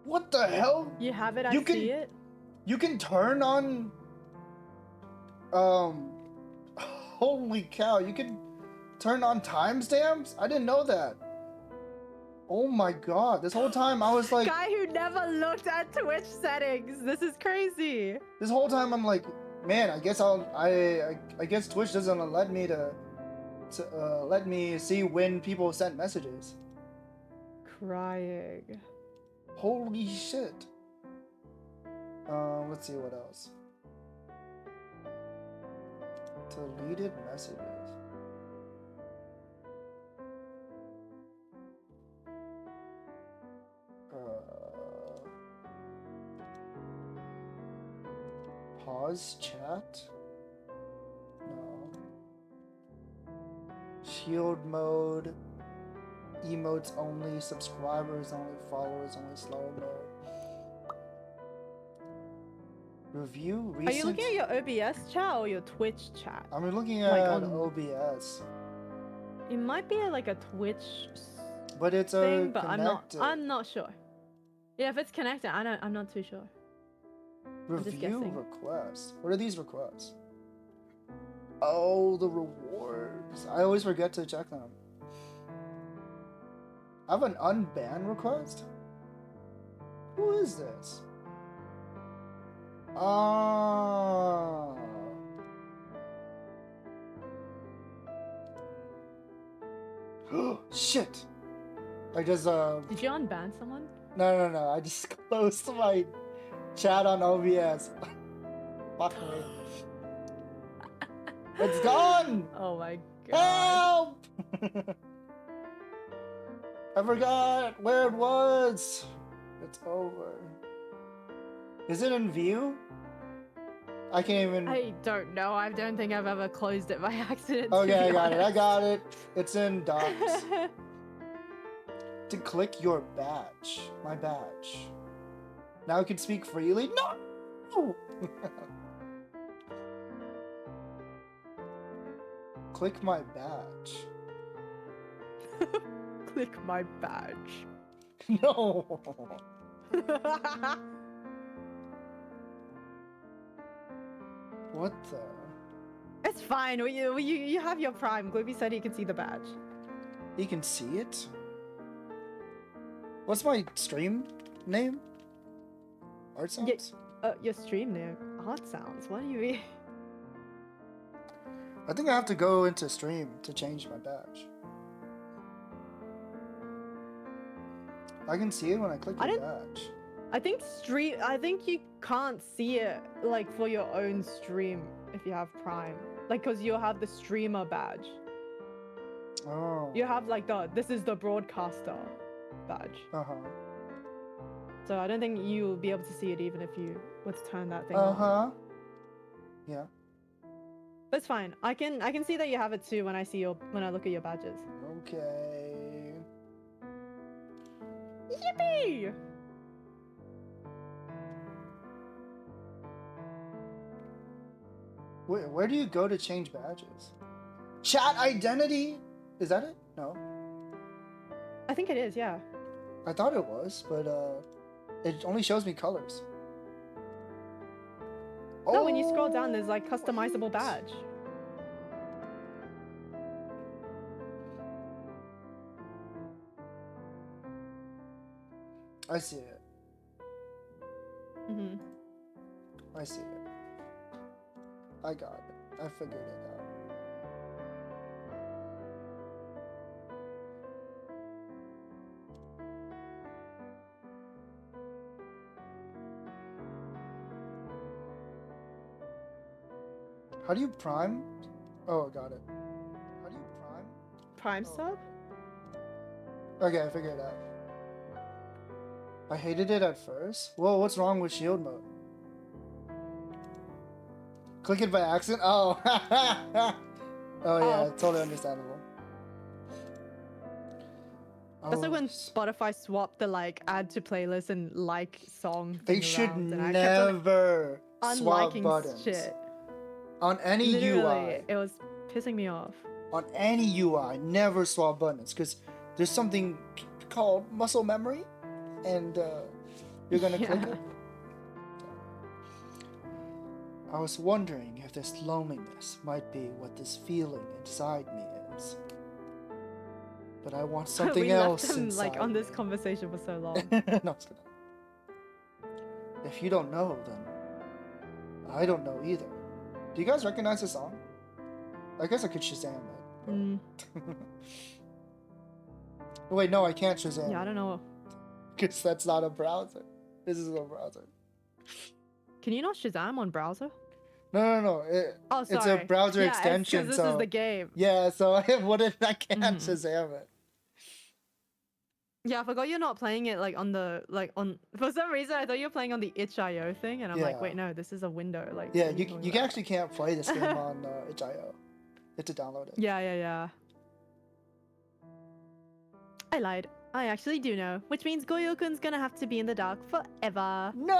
What the hell? You have it. I You can- see it. You can turn on... Holy cow, you can turn on timestamps? I didn't know that. Oh my god, this whole time I was like... Guy who never looked at Twitch settings. This is crazy. This whole time I'm like, man, I guess I guess Twitch doesn't let me let me see when people send messages. Crying. Holy shit. Let's see what else. Deleted messages. Pause chat? No. Shield mode. Emotes only, subscribers only, followers only, slow mode. Review recent. Are you looking at your OBS chat or your Twitch chat? I'm looking at Like on- OBS, It might be like a Twitch but it's a thing, but connected. I'm not sure. Yeah, if it's connected, I'm not too sure. just Review guessing. requests. What are these requests? Oh, the rewards. I always forget to check them. I have an unban request? Who is this? Ah. Shit. I just Did you unban someone? No. I just closed my chat on OBS. Fuck me. It's gone! Oh my god. Help! I forgot where it was. It's over. Is it in view? I can't even. I don't know. I don't think I've ever closed it by accident. to Okay, I be got it. I honest. got it. It's in docs. To click your badge. My badge. Now I can speak freely? No! Click my badge. Click my badge. No! What the? It's fine. You have your Prime. Glooby said he can see the badge. You can see it? What's my stream name? Art Sounds? Your stream name. Art Sounds. What do you mean? I think I have to go into stream to change my badge. I can see it when I click I your didn't- badge. I think you can't see it like for your own stream if you have Prime. Like, cause you'll have the streamer badge. Oh. You have like this is the broadcaster badge. Uh-huh. So I don't think you'll be able to see it even if you were to turn that thing on. Uh-huh. Yeah. But it's fine. I can see that you have it too when I look at your badges. Okay. Yippee! Where do you go to change badges? Chat identity? Is that it? No. I think it is, yeah. I thought it was, but it only shows me colors. No, when you scroll down, there's like customizable wait. badge. I see it. Mm-hmm. I see it. I got it. I figured it out. How do you prime? Oh, got it. How do you prime? Prime Oh. sub? Okay, I figured it out. I hated it at first. Whoa, what's wrong with shield mode? Click it by accident? Oh. Oh yeah, Oh. totally understandable. That's like when Oh, Spotify swapped the like add to playlist and like song. they thing should around, and I kept on never swap unliking buttons. shit. On any Literally, UI. it was pissing me off. On any UI, never swap buttons because there's something called muscle memory, and you're gonna click Yeah. it. I was wondering if this loneliness might be what this feeling inside me is. But I want something we else left them inside like on this me. conversation for so long. No, I'm just kidding. If you don't know, then I don't know either. Do you guys recognize the song? I guess I could Shazam it. but- Mm, Wait, no, I can't Shazam yeah, I it don't know. because that's not a browser. This is a browser. Can you not Shazam on browser? No. Oh, sorry. It's a browser yeah, extension. It's 'cause this so is the game. yeah, so what if I can't Mhm. Shazam it? Yeah, I forgot you're not playing it like on the For some reason, I thought you were playing on the itch.io thing, and I'm like, Yeah. wait, no, this is a window. Like, Yeah, what are you talking you about? actually can't play this game on itch.io. You have to download it. Yeah. I lied. I actually do know, which means Goyo-kun's gonna have to be in the dark forever. No!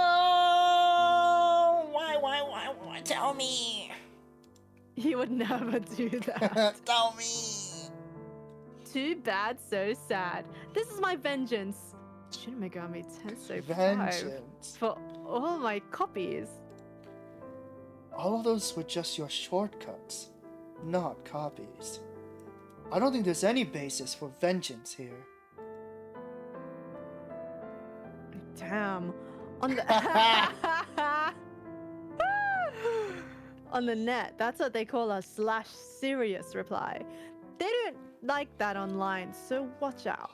Why? Tell me! He would never do that. Tell me! Too bad, so sad. This is my vengeance. Shin Megami Tensei 5 Vengeance. for all my copies. All of those were just your shortcuts, not copies. I don't think there's any basis for vengeance here. Damn. On the on the net, that's what they call a /serious reply. They don't like that online, so watch out.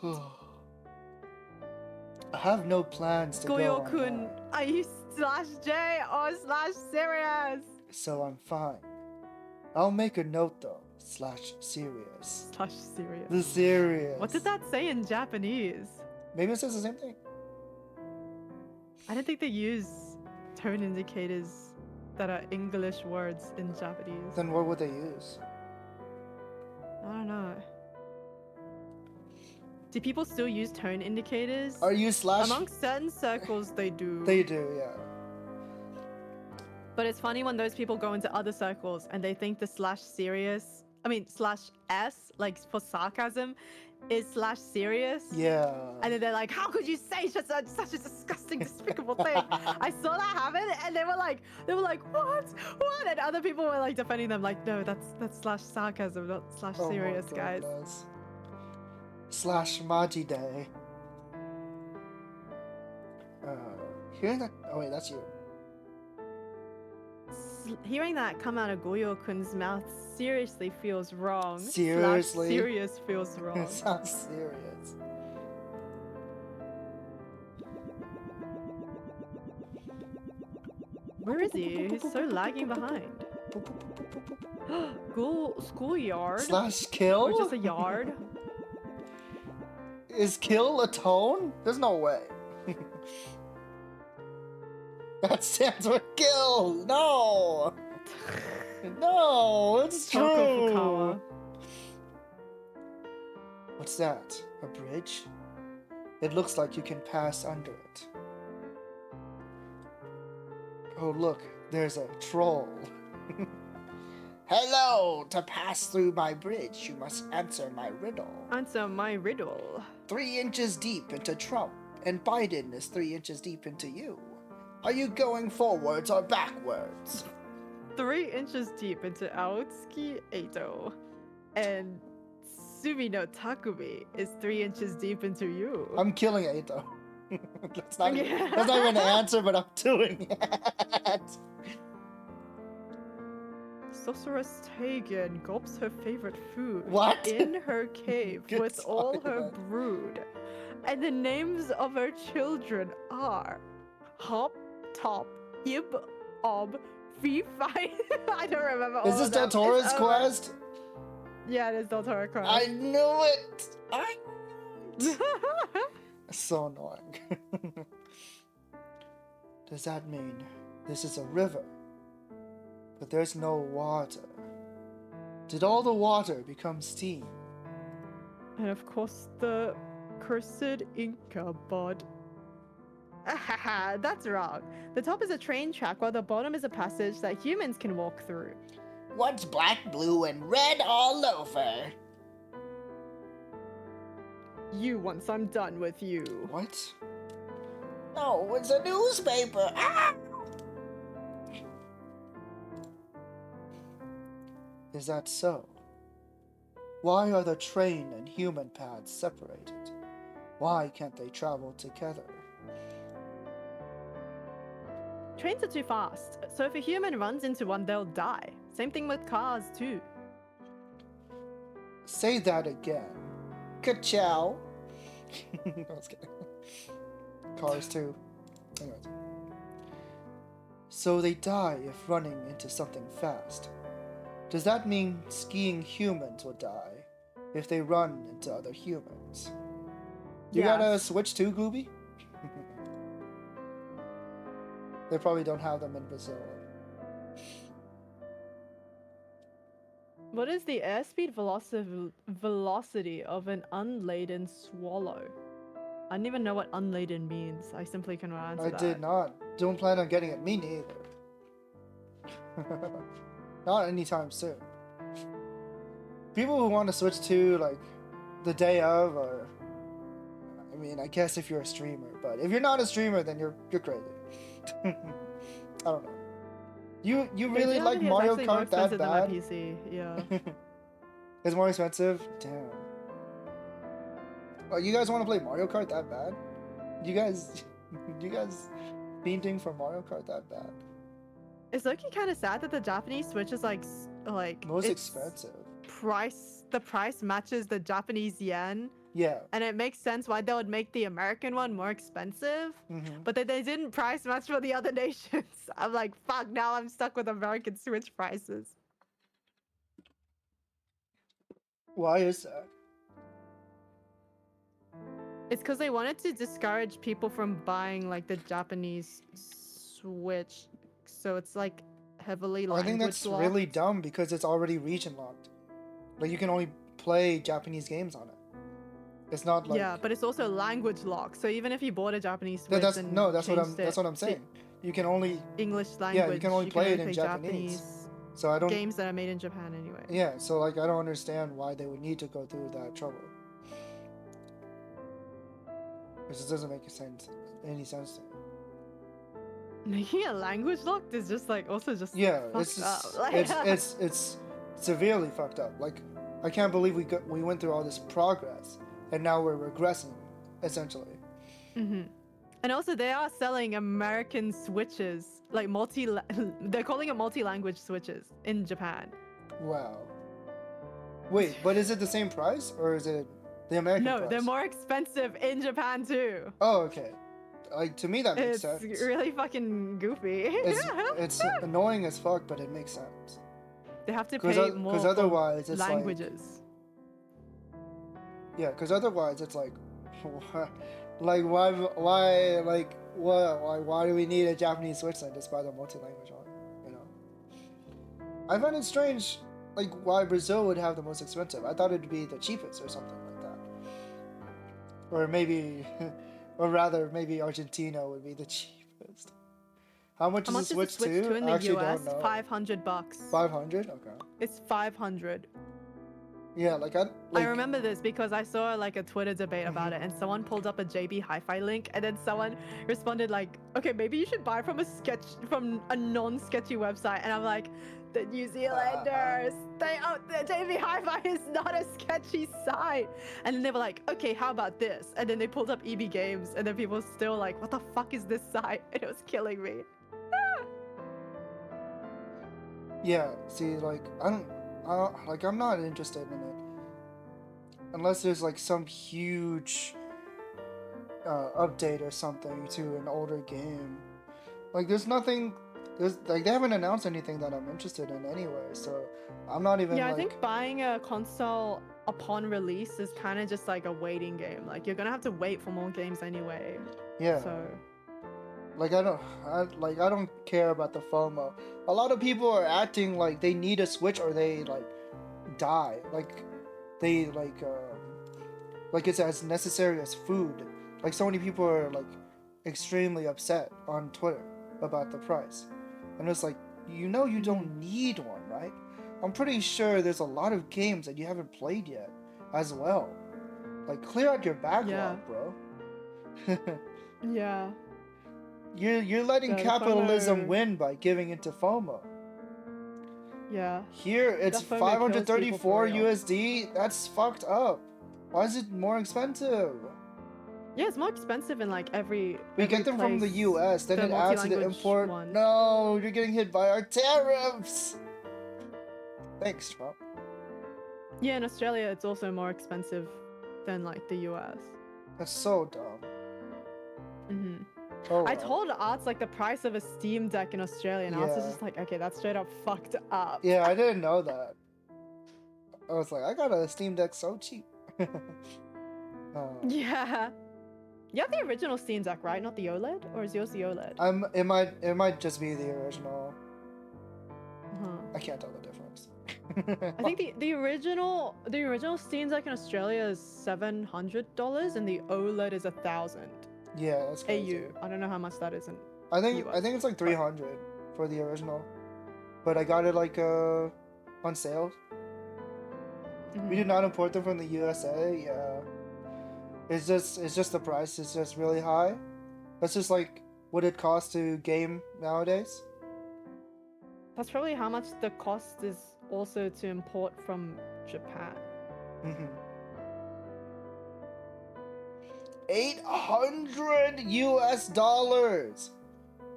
I have no plans to go Goyo-kun, online, are you /J or /serious? so I'm fine. I'll make a note though. /serious. /serious. The serious. What did that say in Japanese? Maybe it says the same thing. I don't think they use tone indicators that are English words in Japanese. Then what would they use? I don't know. Do people still use tone indicators? Are you slash? Among certain circles, they do. They do, yeah. But it's funny when those people go into other circles and they think the /serious, /s, like for sarcasm, is /serious. Yeah. And then they're like, how could you say such a disgusting, despicable thing? I saw that happen, and they were like, what? And other people were like defending them, like, no, that's /sarcasm, not Oh my /serious, guys. goodness. /maji day. Hearing that. Oh wait, that's you. Hearing that come out of Goyo-kun's mouth seriously feels wrong. Seriously? /serious feels wrong. It sounds serious. Where is he? He's so lagging behind. Schoolyard? /kill? Or just a yard? Is kill a tone? There's no way. That stands for kill. No. No, it's true. Toko Fukawa. What's that? A bridge? It looks like you can pass under it. Oh look, there's a troll. Hello! To pass through my bridge, you must answer my riddle. Answer my riddle. 3 inches deep into Trump, and Biden is 3 inches deep into you. Are you going forwards or backwards? 3 inches deep into Aotsuki Eito. And Sumi no Takumi is 3 inches deep into you. I'm killing Eito. that's not even an answer, but I'm doing it. Sorceress Tegan gulps her favorite food What? in her cave Good with all song, her man. brood. And the names of her children are Hop, Top, Ib, Ob, Fee, Fi. I don't remember all Is this of Del them. Toro's It's quest? Yeah, it is Del Toro quest. I knew it. So annoying. Does that mean this is a river? But there's no water. Did all the water become steam? And of course, the cursed Inca bud. That's wrong. The top is a train track while the bottom is a passage that humans can walk through. What's black, blue, and red all over? You once I'm done with you. What? No, it's a newspaper. Ah! Is that so? Why are the train and human paths separated? Why can't they travel together? Trains are too fast, so if a human runs into one, they'll die. Same thing with cars, too. Say that again. Ka-chow. I was kidding. Cars too. Anyways. So they die if running into something fast. Does that mean skiing humans will die if they run into other humans? You Yes. got a Switch too, Gooby? They probably don't have them in Brazil. What is the airspeed velocity of an unladen swallow? I don't even know what unladen means. I simply cannot answer I that. did not. Don't plan on getting it. Me neither. Not anytime soon. People who want to switch to like the day of, or I mean, I guess if you're a streamer, but if you're not a streamer, then you're crazy. I don't know. You really like Mario Kart that bad? Than my PC. Yeah. It's more expensive. Damn. Oh, you guys want to play Mario Kart that bad? You guys fiending for Mario Kart that bad? It's looking kind of sad that the Japanese Switch is like Most it's expensive. The price matches the Japanese yen, Yeah. and it makes sense why they would make the American one more expensive. Mm-hmm. But they didn't price match for the other nations. I'm like, fuck, now I'm stuck with American Switch prices. Why is that? It's because they wanted to discourage people from buying like the Japanese Switch. So it's like heavily I think that's locked. really dumb because it's already region locked. Like you can only play Japanese games on it. It's not like Yeah, but it's also language locked. So even if you bought a Japanese Switch, that's and what changed that's what I'm it to saying. You can only English language. you can only play it in Japanese. So I don't games that are made in Japan anyway. Yeah, so like I don't understand why they would need to go through that trouble. It just doesn't make any sense to me. Making a language locked is just like also just Yeah, fucked it's up. just, Like, it's severely fucked up. Like I can't believe we went through all this progress and now we're regressing, essentially. Mhm. And also they are selling American Switches, like they're calling it multi-language Switches in Japan. Wow. Wait, but is it the same price or is it the American No, price? they're more expensive in Japan too. Oh, okay. Like to me that makes It's sense. really fucking goofy. It's annoying as fuck, but it makes sense. They have to 'Cause pay o- more 'cause for otherwise it's like- languages. Yeah, because otherwise it's like, like why do we need a Japanese Switch then? Just buy the multi-language one, you know? I find it strange, like why Brazil would have the most expensive. I thought it'd be the cheapest or something like that. Or maybe, or rather maybe Argentina would be the cheapest. How much How is much the is Switch the Switch 2 in I the actually US? don't know. $500. 500? Okay. It's 500. Yeah, like I remember this because I saw like a Twitter debate about it, and someone pulled up a JB Hi-Fi link, and then someone responded like, "Okay, maybe you should buy from a non-sketchy website." And I'm like, the New Zealanders, the JB Hi-Fi is not a sketchy site. And then they were like, "Okay, how about this?" And then they pulled up EB Games, and then people were still like, "What the fuck is this site?" And it was killing me. Yeah, see, like I'm not interested in it unless there's like some huge update or something to an older game. Like there's nothing. There's like they haven't announced anything that I'm interested in anyway, so I'm not even. Yeah, like... I think buying a console upon release is kind of just like a waiting game. Like you're gonna have to wait for more games anyway. Yeah. So. Like I don't care about the FOMO. A lot of people are acting like they need a Switch or they like die. Like they like it's as necessary as food. Like so many people are like extremely upset on Twitter about the price. And it's like, you know, you don't need one, right? I'm pretty sure there's a lot of games that you haven't played yet as well. Like clear out your backlog, bro. Yeah. You're letting capitalism FOMO. win by giving into FOMO. Yeah. Here it's That FOMO kills people 534 for real. USD. That's fucked up. Why is it more expensive? Yeah, it's more expensive in like every. We every get them from the place, US, then the it adds to the multi-language import. one. No, you're getting hit by our tariffs. Thanks, Trump. Yeah, in Australia, it's also more expensive than like the US. That's so dumb. Mm-hmm. Oh, I well. told Arts like the price of a Steam Deck in Australia, and Arts was Yeah. just like, "Okay, that's straight up fucked up." Yeah, I didn't know that. I was like, I got a Steam Deck so cheap. Yeah. You have the original Steam Deck, right? Not the OLED, or is yours the OLED? It might just be the original. Uh-huh. I can't tell the difference. I think the original Steam Deck in Australia is $700, and the OLED is 1,000 Yeah, that's crazy. AU. I don't know how much that is in. I think US. it's like 300 for the original, but I got it like on sale. We did not import them from the USA. Yeah, it's just the price is just really high. That's just like what it costs to game nowadays. That's probably how much the cost is also to import from Japan. 800 US dollars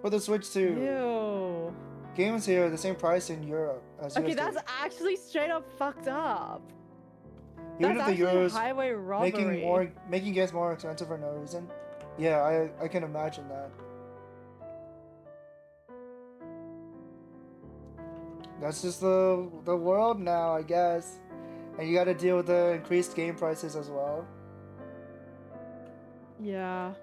for the Switch 2. Ew. Games here are the same price in Europe as Okay, USD. that's actually straight up fucked up. Even That's if the actually euros highway robbery. making games more expensive for no reason. Yeah, I can imagine that. That's just the world now, I guess. And you got to deal with the increased game prices as well. Yeah.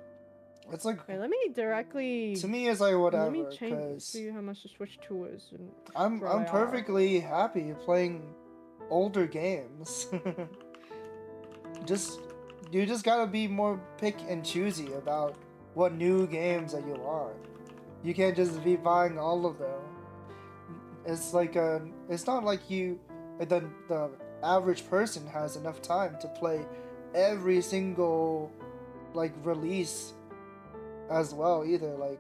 It's like, Wait, let me directly. to me, it's like whatever. Let me change. 'cause See how much the Switch 2 is. And I'm where they are. perfectly happy playing older games. You just gotta be more pick and choosy about what new games that you want. You can't just be buying all of them. It's like it's not like the average person has enough time to play every single like release as well either. Like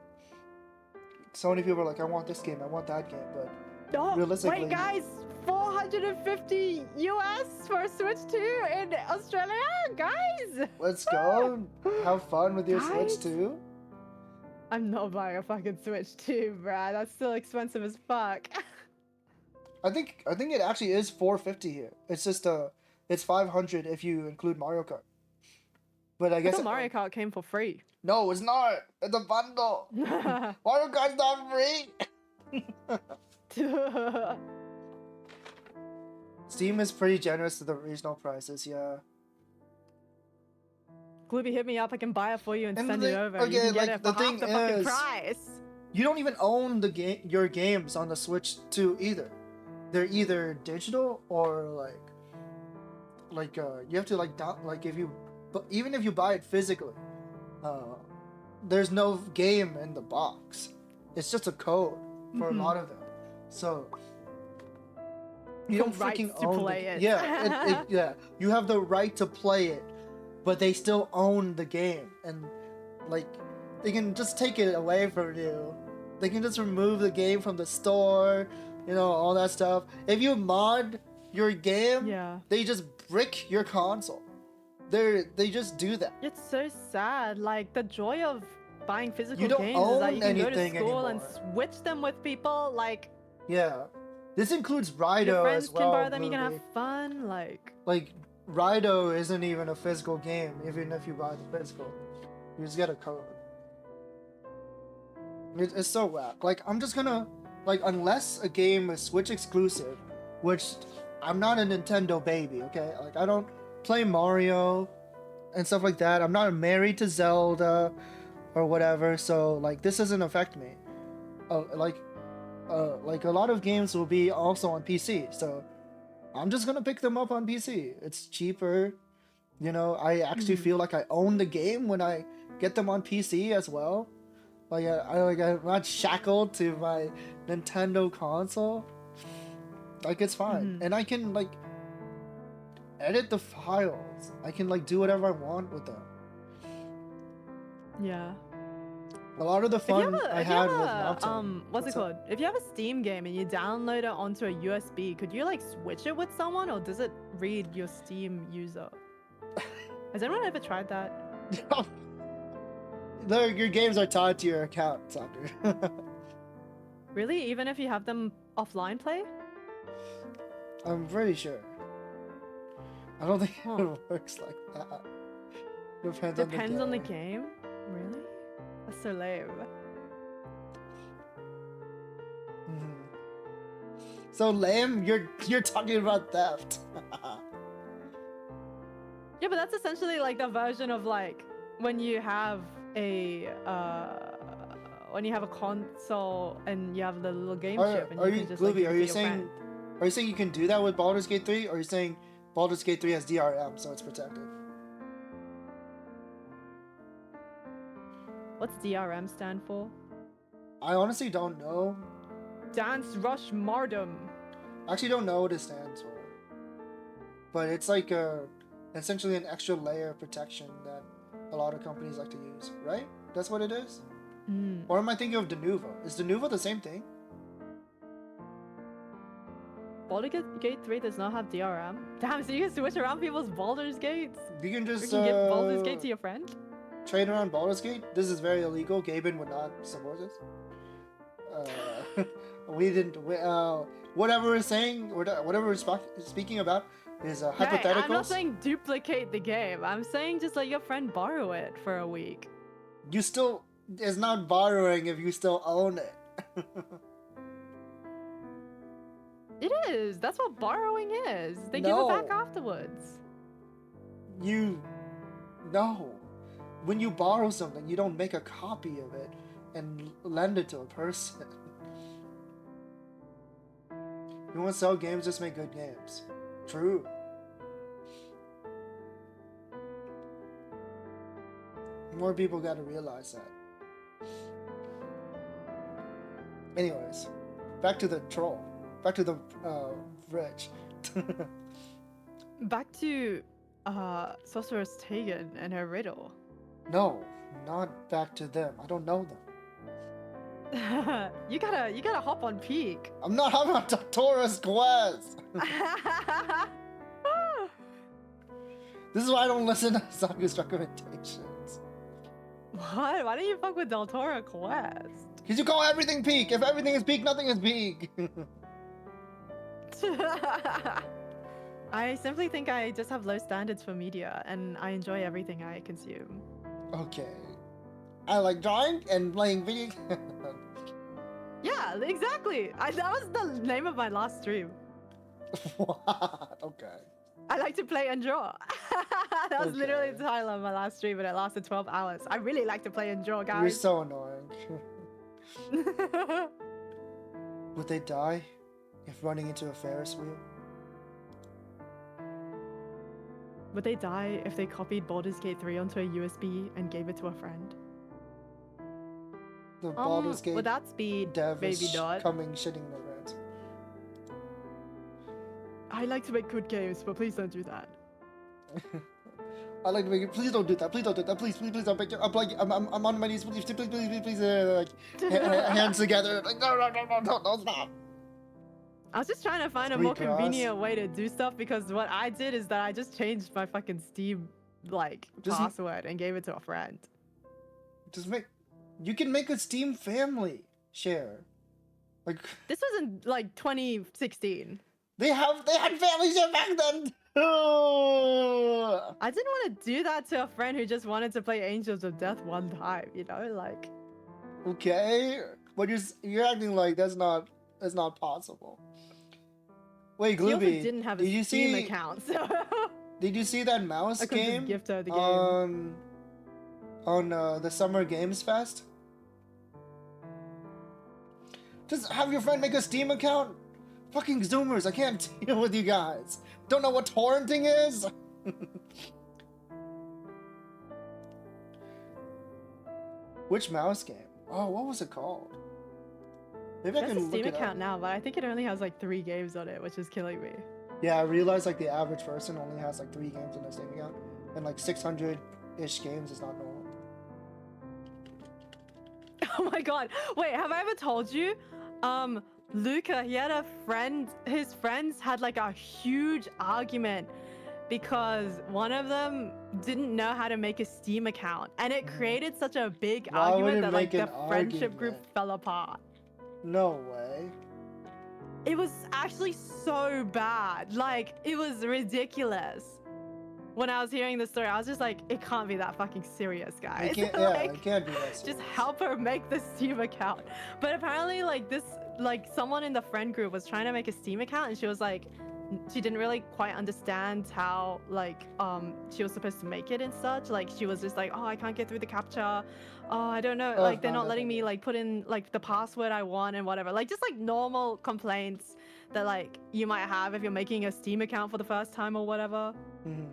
so many people are like, I want this game, I want that game, but Oh, realistically- wait, guys! 450 US for a Switch 2 in Australia, guys! let's go have fun with your Guys. Switch too. I'm not buying a fucking Switch 2, bruh. That's still expensive as fuck. I think it actually is 450 here. It's just it's 500 if you include Mario Kart. But I I guess thought Mario Kart came for free. No, it's not. It's a bundle. Mario Kart's not free. Steam is pretty generous to the regional prices, yeah. Glooby, hit me up. I can buy it for you and And send the it thing- over. okay, You can get like, it for the half thing the fucking is- price. You don't even own your games on the Switch 2 either. They're either digital or you have to even if you buy it physically, there's no game in the box. It's just a code for a lot of them. So you don't rights freaking to own play the, it. Yeah, yeah. You have the right to play it, but they still own the game, and like they can just take it away from you. They can just remove the game from the store, you know, all that stuff. If you mod your game, Yeah. they just brick your console. They just do that. It's so sad. Like the joy of buying physical don't games is that own you can go to anything school and anymore. switch them with people. Like Yeah, this includes your Rido friends as well. can borrow them. You can Bluey. have fun. Like Rido isn't even a physical game, even if you buy the physical. You just get a code. It's so whack. Like I'm just gonna like unless a game is Switch exclusive, which I'm not a Nintendo baby, okay? Like I don't play Mario and stuff like that. I'm not married to Zelda or whatever, so like this doesn't affect me. Like a lot of games will be also on PC, so I'm just gonna pick them up on PC. It's cheaper, you know. I actually feel like I own the game when I get them on PC as well. Like I'm not shackled to my Nintendo console. Like it's fine, and I can like edit the files. I can like do whatever I want with them. yeah. A lot of the If you fun have a, I if you had have with a, Naruto. what's it called? If you have a Steam game and you download it onto a USB, could you like switch it with someone, or does it read your Steam user? Has anyone ever tried that? Your games are tied to your account, Saku. Really? Even if you have them offline play? I'm pretty sure. I don't think Huh. it works like that. Depends on the game? Really? That's so lame. Mhm. So lame. You're talking about theft. Yeah, but that's essentially like the version of like when you have a console and you have the little game chip and Are you you can just Glooby? like, Are give it you to your saying? friend. Are you saying you can do that with Baldur's Gate 3? Or are you saying Baldur's Gate 3 has DRM, so it's protected? What's DRM stand for? I honestly don't know. Dance Rush Mardum. I actually don't know what it stands for. But it's like essentially an extra layer of protection that a lot of companies like to use, right? That's what it is? Or am I thinking of Denuvo? Is Denuvo the same thing? Baldur's Gate 3 does not have DRM. Damn, so you can switch around people's Baldur's Gates? You can You just can give Baldur's Gate to your friend? trade around Baldur's Gate. This is very illegal. Gaben would not support this. We didn't. Whatever we're saying, whatever we're speaking about is hypotheticals. I'm not saying duplicate the game. I'm saying just let your friend borrow it for a week. You still. It's not borrowing if you still own it. It is. That's what borrowing is. They give it back No. afterwards. No. When you borrow something, you don't make a copy of it and lend it to a person. You want to sell games, just make good games. True. More people got to realize that. Anyways, back to the troll. Back to the bridge. Back to Sorceress Tegan and her riddle. No, not back to them. I don't know them. you gotta hop on peak. I'm not having a Tora's quest. This is why I don't listen to Saku's recommendations. What? Why don't you fuck with Del Toro Quest? Because you call everything peak. If everything is peak, nothing is peak. I simply think I just have low standards for media and I enjoy everything I consume. Okay. I like drawing and playing video games. Yeah, exactly. That was the name of my last stream. What? Okay. I like to play and draw. That was literally Okay. the title of my last stream and it lasted 12 hours. I really like to play and draw, You're guys. so annoying. Would they die if running into a Ferris wheel? Would they die if they copied Baldur's Gate 3 onto a USB and gave it to a friend? The Baldur's Gate With that speed, dev maybe is not. coming shitting their pants. I like to make good games, but please don't do that. I like to make it. Please don't do that. Please don't do that. Please don't make it. I'm on my knees. Please, like hands together. Like no, stop. I was just trying to find a Sweet more grass. convenient way to do stuff because what I did is that I just changed my fucking Steam Just- password and gave it to a friend. You can make a Steam family share. Like This was in like 2016. they had family share back then. I didn't want to do that to a friend who just wanted to play Angels of Death one time, you know, like. Okay, but you're acting like that's not possible. Wait, He also Glooby, didn't have a did you Steam see? account, so Did you see that mouse I couldn't game? just gift her the game. On the Summer Games Fest? Just have your friend make a Steam account? Fucking Zoomers, I can't deal with you guys. Don't know what torrenting is? Which mouse game? Oh, what was it called? Maybe I There's can a look Steam it account up. now, but I think it only has like 3 games on it, which is killing me. Yeah, I realized like the average person only has like 3 games on their Steam account, and like 600-ish games is not normal. Oh my god. Wait, have I ever told you? Luca, he had a friend, his friends had like a huge argument because one of them didn't know how to make a Steam account. And it created such a big Why would argument it that like make the an friendship group argument? fell apart. No way. It was actually so bad. Like, it was ridiculous. When I was hearing the story, I was just like, it can't be that fucking serious, guys. It can't, Like, it can't be that just serious. help her make the Steam account. But apparently, like, someone in the friend group was trying to make a Steam account, and she was like, she didn't really quite understand how, like, she was supposed to make it and such. Like, she was just like, oh, I can't get through the captcha. Oh, I don't know. Oh, Like, they're no, not no, letting no, me, no. like, put in, like, the password I want and whatever. Like, just, like, normal complaints that, like, you might have if you're making a Steam account for the first time or whatever. Mhm.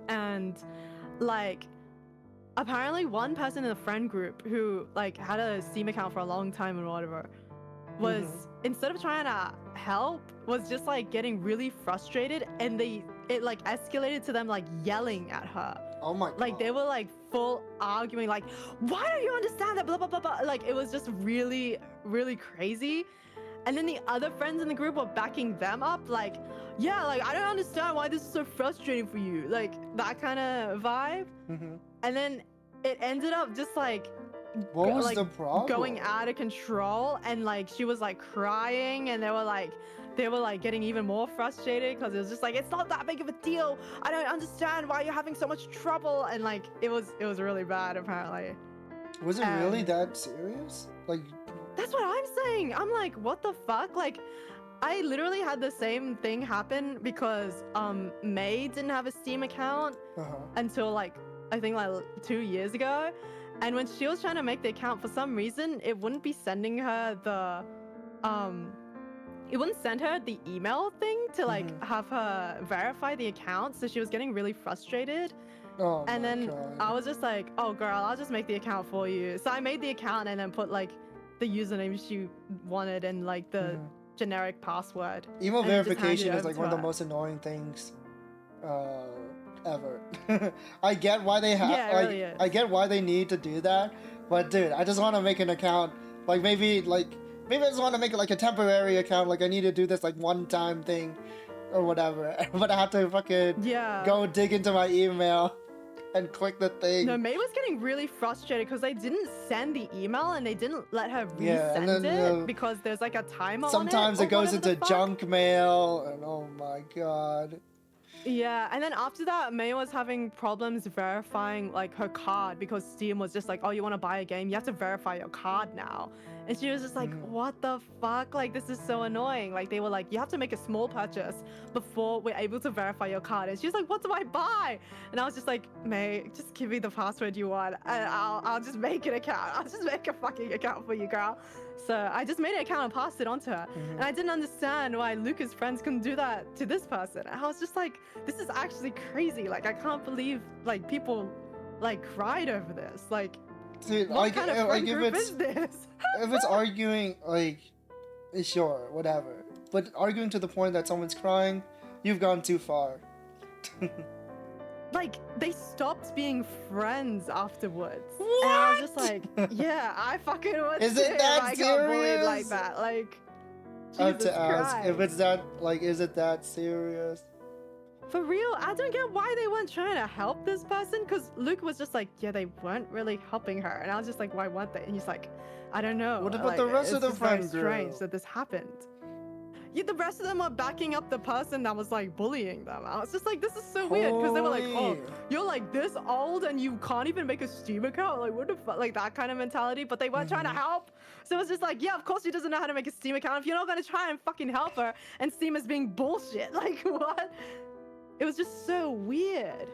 And like apparently one person in the friend group who like had a Steam account for a long time and whatever was instead of trying to help was just like getting really frustrated, and it like escalated to them like yelling at her. Oh my god. Like they were like full arguing, like, why don't you understand that, blah blah blah blah. Like it was just really really crazy. And then the other friends in the group were backing them up, like, yeah, like, I don't understand why this is so frustrating for you. Like, that kind of vibe. Mhm. And then it ended up just, like, What was like, the problem? going out of control. And, like, she was, like, crying. And they were, like, getting even more frustrated because it was just, like, it's not that big of a deal. I don't understand why you're having so much trouble. And, like, it was really bad, apparently. Was it really that serious? Like, That's what I'm saying. I'm like, what the fuck? Like, I literally had the same thing happen because May didn't have a Steam account until like I think like 2 years ago, and when she was trying to make the account, for some reason it wouldn't be sending her the it wouldn't send her the email thing to like have her verify the account, so she was getting really frustrated. oh And my then god. I was just like, oh girl, I'll just make the account for you. So I made the account and then put like the username she wanted and like the generic password. Email and then just verification hand it is like over one to of the her. most annoying things ever. I get why they have Yeah, it really is. I get why they need to do that, but dude, I just want to make an account. Like maybe I just want to make it like a temporary account, like I need to do this like one time thing or whatever. But I have to fucking Yeah. go dig into my email and click the thing. No, May was getting really frustrated because they didn't send the email and they didn't let her resend Yeah, and then, it because there's like a timer Sometimes on it goes or whatever into the fuck. junk mail, and oh my god. Yeah, and then after that, May was having problems verifying like her card because Steam was just like, oh, you want to buy a game? You have to verify your card now. And she was just like, what the fuck? Like, this is so annoying. Like, they were like, you have to make a small purchase before we're able to verify your card. And she was like, what do I buy? And I was just like, May, just give me the password you want and I'll just make an account. I'll just make a fucking account for you, girl. So I just made an account and passed it on to her. And I didn't understand why Luca's friends couldn't do that to this person. And I was just like, this is actually crazy. Like, I can't believe like people like cried over this. Like, Dude, what kind of friend group is this? if it's arguing, like, sure, whatever. But arguing to the point that someone's crying, You've gone too far. Like, they stopped being friends afterwards. What? And I was just like, yeah, I fucking would Is too it that if I got bullied serious? like that. Like, I have Jesus to ask Christ. if it's that, like, is it that serious? For real, I don't get why they weren't trying to help this person, because Luke was just like, yeah, they weren't really helping her. And I was just like, why weren't they? And he's like, I don't know. What about like, the rest of it's the just very friend strange group? that this happened. Yeah, the rest of them are backing up the person that was like bullying them. I was just like, this is so weird, because they were like, oh, Holy. you're like this old and you can't even make a Steam account? Like, what the fuck? Like, that kind of mentality, but they weren't trying to help. So it was just like, yeah, of course she doesn't know how to make a Steam account if you're not going to try and fucking help her, and Steam is being bullshit. Like, what? It was just so weird.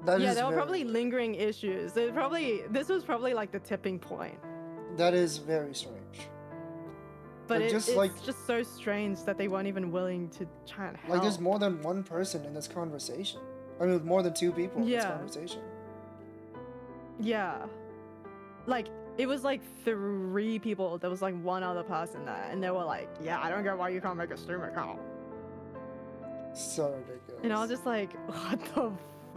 That Yeah, is there were very probably weird. lingering issues. This was probably like the tipping point. That is very strange. But Like, it's just just so strange that they weren't even willing to try and help. Like, there's more than one person in this conversation. I mean, more than two people in this Yeah. conversation. Yeah. Like, it was like 3 people. There was like one other person there, and they were like, yeah, I don't get why you can't make a Steam account. So ridiculous. And I was just like, what the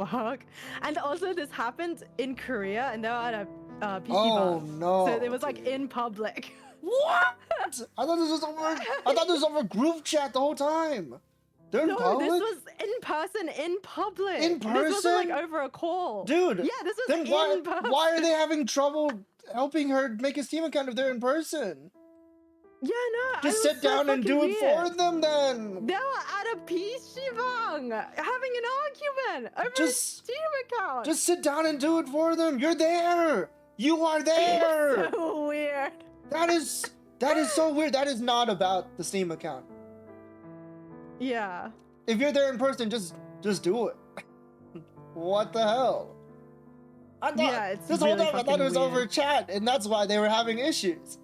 fuck? And also, this happened in Korea, and they were at a PC Oh bar. no. So it was like dude. in public. What? I thought this was over group chat the whole time. They're in No, public? this was in person, in public. In This wasn't person? like over a call. Dude. Yeah, this was Then in person. why are they having trouble helping her make a Steam account if they're in person? Yeah, no. Just it was sit so down and fucking do it for weird. them then. They were at a PC bang, having an argument over a Just- Steam account. Just sit down and do it for them. You're there. You are there. It's so weird. That is so weird. That is not about the Steam account. Yeah. If you're there in person, just do it. What the hell? I thought Yeah, it's this whole really time I thought it was fucking over weird. chat, and that's why they were having issues.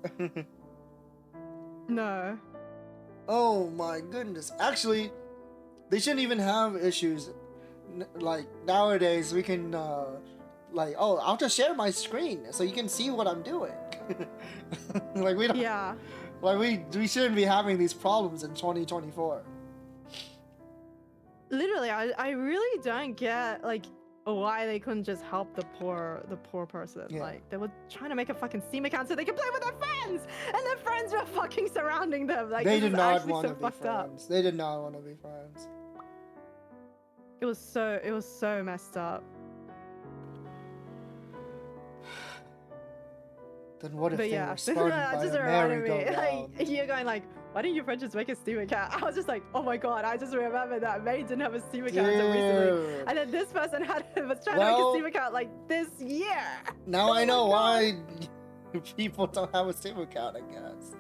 No. Oh my goodness. Actually, they shouldn't even have issues. Like nowadays, we can like, oh, I'll just share my screen so you can see what I'm doing. Like we don't. Yeah. Like we shouldn't be having these problems in 2024. Literally, I really don't get like why they couldn't just help the poor person. Yeah. Like, they were trying to make a fucking Steam account so they could play with their friends, and their friends were fucking surrounding them. Like, They this did is not actually want so to be fucked up. friends. They did not want to be friends. It was so messed up. Then what if But they yeah, were spun that by just a reminded me. merry-go-round? Like, you're going like, why didn't your friend just make a Steam account? I was just like, oh my god, I just remembered that May didn't have a Steam account until recently. Dude. And then this person was trying to Well- make a Steam account like this year. Now Oh I my know God. why people don't have a Steam account, I guess.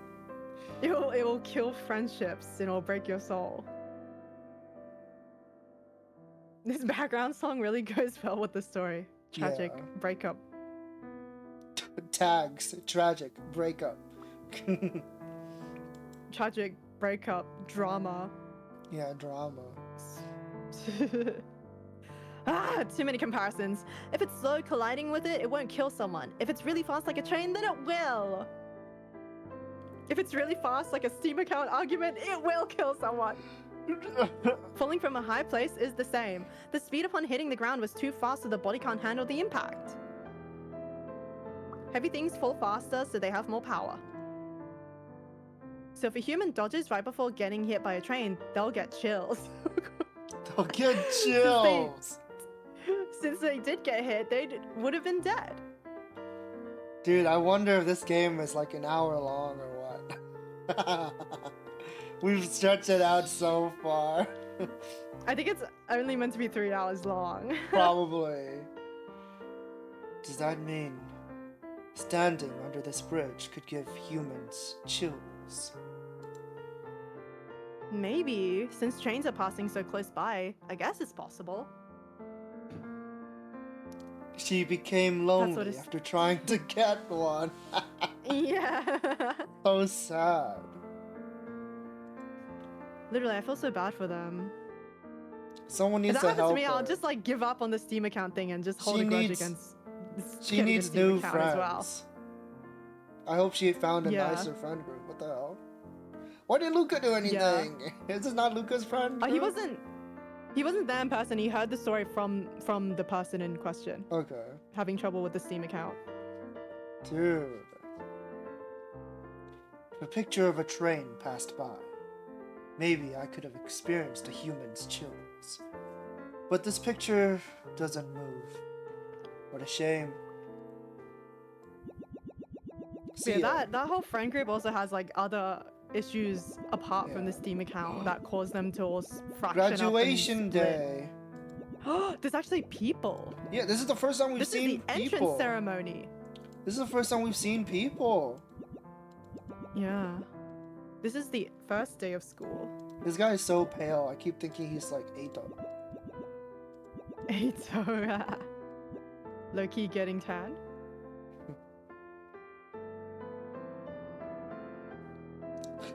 It will kill friendships and it'll break your soul. This background song really goes well with the story. Tragic Yeah. breakup. Tags, tragic, breakup. Tragic breakup drama. Yeah, drama. Too many comparisons. If it's slow colliding with it, it won't kill someone. If it's really fast like a train, then it will. If it's really fast like a Steam account argument, it will kill someone. Falling from a high place is the same. The speed upon hitting the ground was too fast so the body can't handle the impact. Heavy things fall faster so they have more power. So if a human dodges right before getting hit by a train, they'll get chills. They'll get chills. Since they did get hit, they would have been dead. Dude, I wonder if this game is like an hour long or what. We've stretched it out so far. I think it's only meant to be 3 hours long. Probably. Does that mean standing under this bridge could give humans chills? Maybe, since trains are passing so close by, I guess it's possible. She became what lonely it's- after trying to get one. Yeah. So sad. Literally, I feel so bad for them. Someone If needs that to happens to help me, her. I'll just like give up on the Steam account thing and just hold She a grudge needs- against. She getting a needs Steam new account friends. as well. I hope she found a Yeah. nicer friend group. What the hell? Why didn't Luca do anything? Is this not Luca's friend? He wasn't there in person. He heard the story from the person in question. Okay. Having trouble with the Steam account. Dude. If a picture of a train passed by, maybe I could have experienced a human's chills. But this picture doesn't move. What a shame. So yeah, that whole friend group also has like other issues apart from the Steam account that cause them to all fraction up and Graduation split. day. There's actually people. Yeah, this is the first time we've This seen is the entrance people. ceremony. This is the first time we've seen people. Yeah. This is the first day of school. This guy is so pale. I keep thinking he's like Eito. Eito. Low-key getting tan.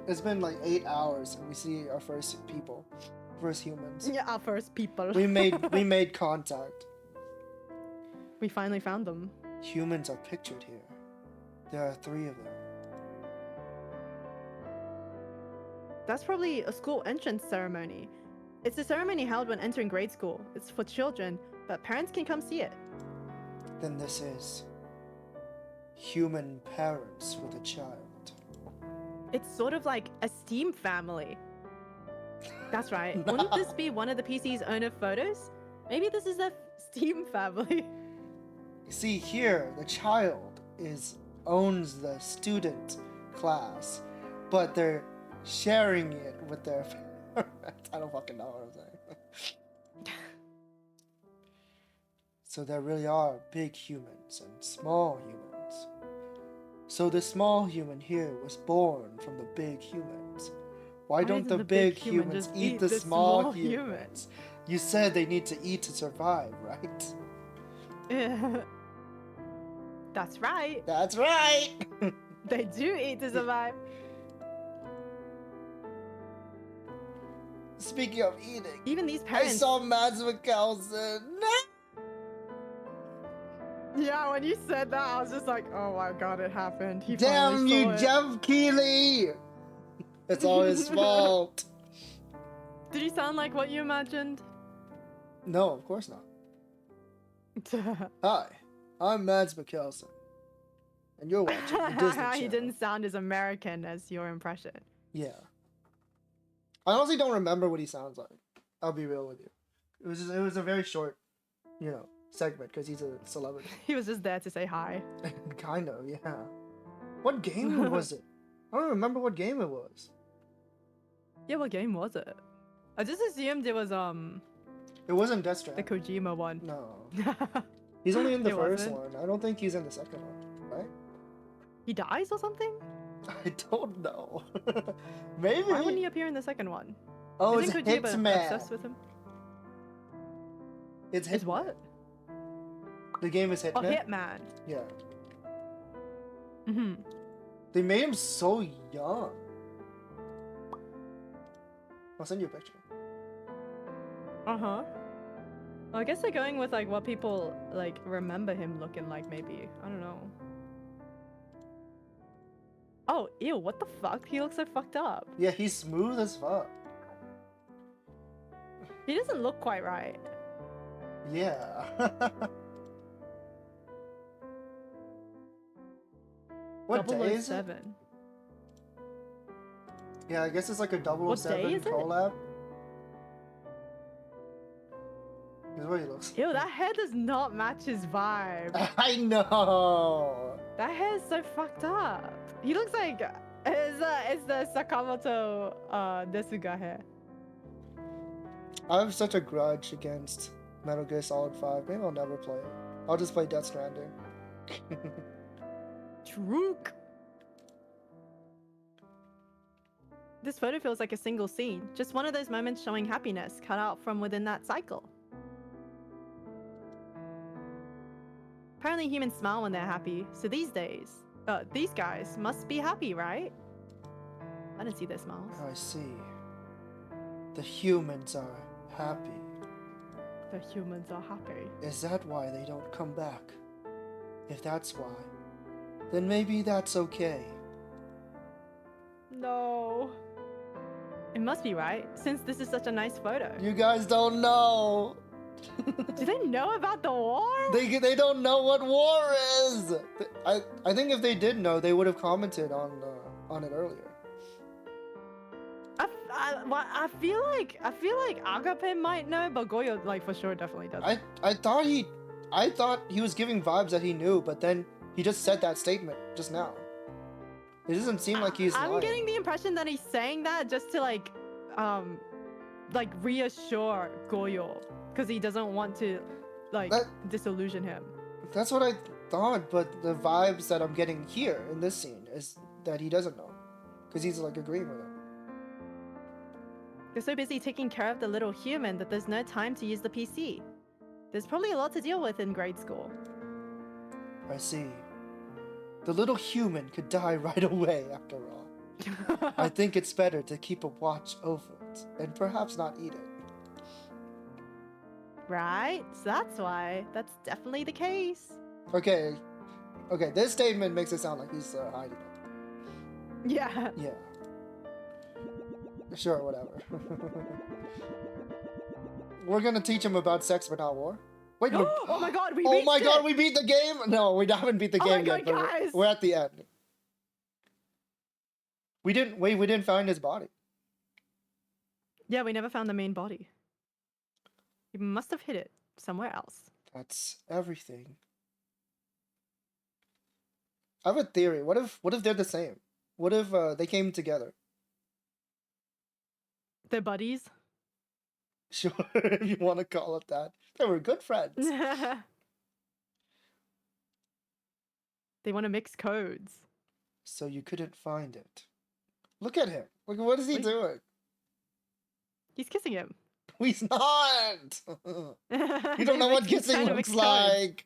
It's been like 8 hours and we see our first people. First humans. Yeah, our first people. We made contact. We finally found them. Humans are pictured here. There are 3 of them. That's probably a school entrance ceremony. It's a ceremony held when entering grade school. It's for children, but parents can come see it. Then this is human parents with a child. It's sort of like a Steam family. That's right. Wouldn't this be one of the PC's owner photos? Maybe this is a Steam family. See here, the child owns the student class, but they're sharing it with their parents. I don't fucking know what I'm saying. So there really are big humans and small humans. So the small human here was born from the big humans. Why don't doesn't the big humans just eat the small humans? You said they need to eat to survive, right? That's right. That's right! They do eat to survive. Speaking of eating, Even these I parents. saw Mads Mikkelsen. Yeah, when you said that, I was just like, oh my god, it happened. He Damn finally you, saw it. Jeff Keighley! It's all his fault. Did he sound like what you imagined? No, of course not. Hi, I'm Mads Mikkelsen. And you're watching the Disney Channel. He didn't sound as American as your impression. Yeah. I honestly don't remember what he sounds like. I'll be real with you. It was a very short, segment because he's a celebrity. He was just there to say hi. Kind of, yeah. What game was it? I don't remember what game it was. Yeah, what game was it? I just assumed it was It wasn't Death the Stranding. Kojima one. No. He's only in the It first wasn't? one. I don't think he's in the second one, right? He dies or something? I don't know. Maybe. Why wouldn't he appear in the second one? Oh, it's Isn't Kojima Hitman. obsessed with him? It's It's Hitman. what? The game is Hitman. Oh, Hitman. Yeah. Mm-hmm. They made him so young. I'll send you a picture. Uh-huh. Well, I guess they're going with like what people like remember him looking like, maybe. I don't know. Oh, ew, what the fuck? He looks so fucked up. Yeah, he's smooth as fuck. He doesn't look quite right. Yeah. What day is it? 007. Yeah, I guess it's like a 007 What day is it? collab. Here's what he looks. Ew, that hair does not match his vibe. I know. That hair is so fucked up. He looks like it's the Sakamoto Desuga hair. I have such a grudge against Metal Gear Solid 5. Maybe I'll never play it. I'll just play Death Stranding. Truk. This photo feels like a single scene, just one of those moments showing happiness cut out from within that cycle. Apparently humans smile when they're happy, so these guys must be happy, right? I didn't see their smiles. I see. The humans are happy. The humans are happy. Is that why they don't come back? If that's why, then maybe that's okay. No. It must be right, since this is such a nice photo. You guys don't know. Do they know about the war? They don't know what war is. I think if they did know, they would have commented on it earlier. I feel like Agape might know, but Goyo like for sure definitely doesn't. I thought he was giving vibes that he knew, but then he just said that statement just now. It doesn't seem like he's I'm lying. getting the impression that he's saying that just to like reassure Goyo, because he doesn't want to disillusion him. That's what I thought, but the vibes that I'm getting here in this scene is that he doesn't know, because he's like agreeing with him. They're so busy taking care of the little human that there's no time to use the PC. There's probably a lot to deal with in grade school. I see. The little human could die right away after all. I think it's better to keep a watch over it, and perhaps not eat it. Right? So that's why. That's definitely the case. Okay, this statement makes it sound like he's hiding it. Yeah. Yeah. Sure, whatever. We're gonna teach him about sex but not war. Wait, no. Oh my god, we Oh reached my god, it! we beat the game? No, we haven't beat the Oh my game yet, God, but guys! we're at the end. We didn't find his body. Yeah, we never found the main body. He must have hid it somewhere else. That's everything. I have a theory. What if they're the same? What if they came together? They're buddies. Sure, if you want to call it that. They were good friends. They want to mix codes. So you couldn't find it. Look at him. Look, what is he Wait. doing? He's kissing him. He's not. You You don't know what kissing looks like.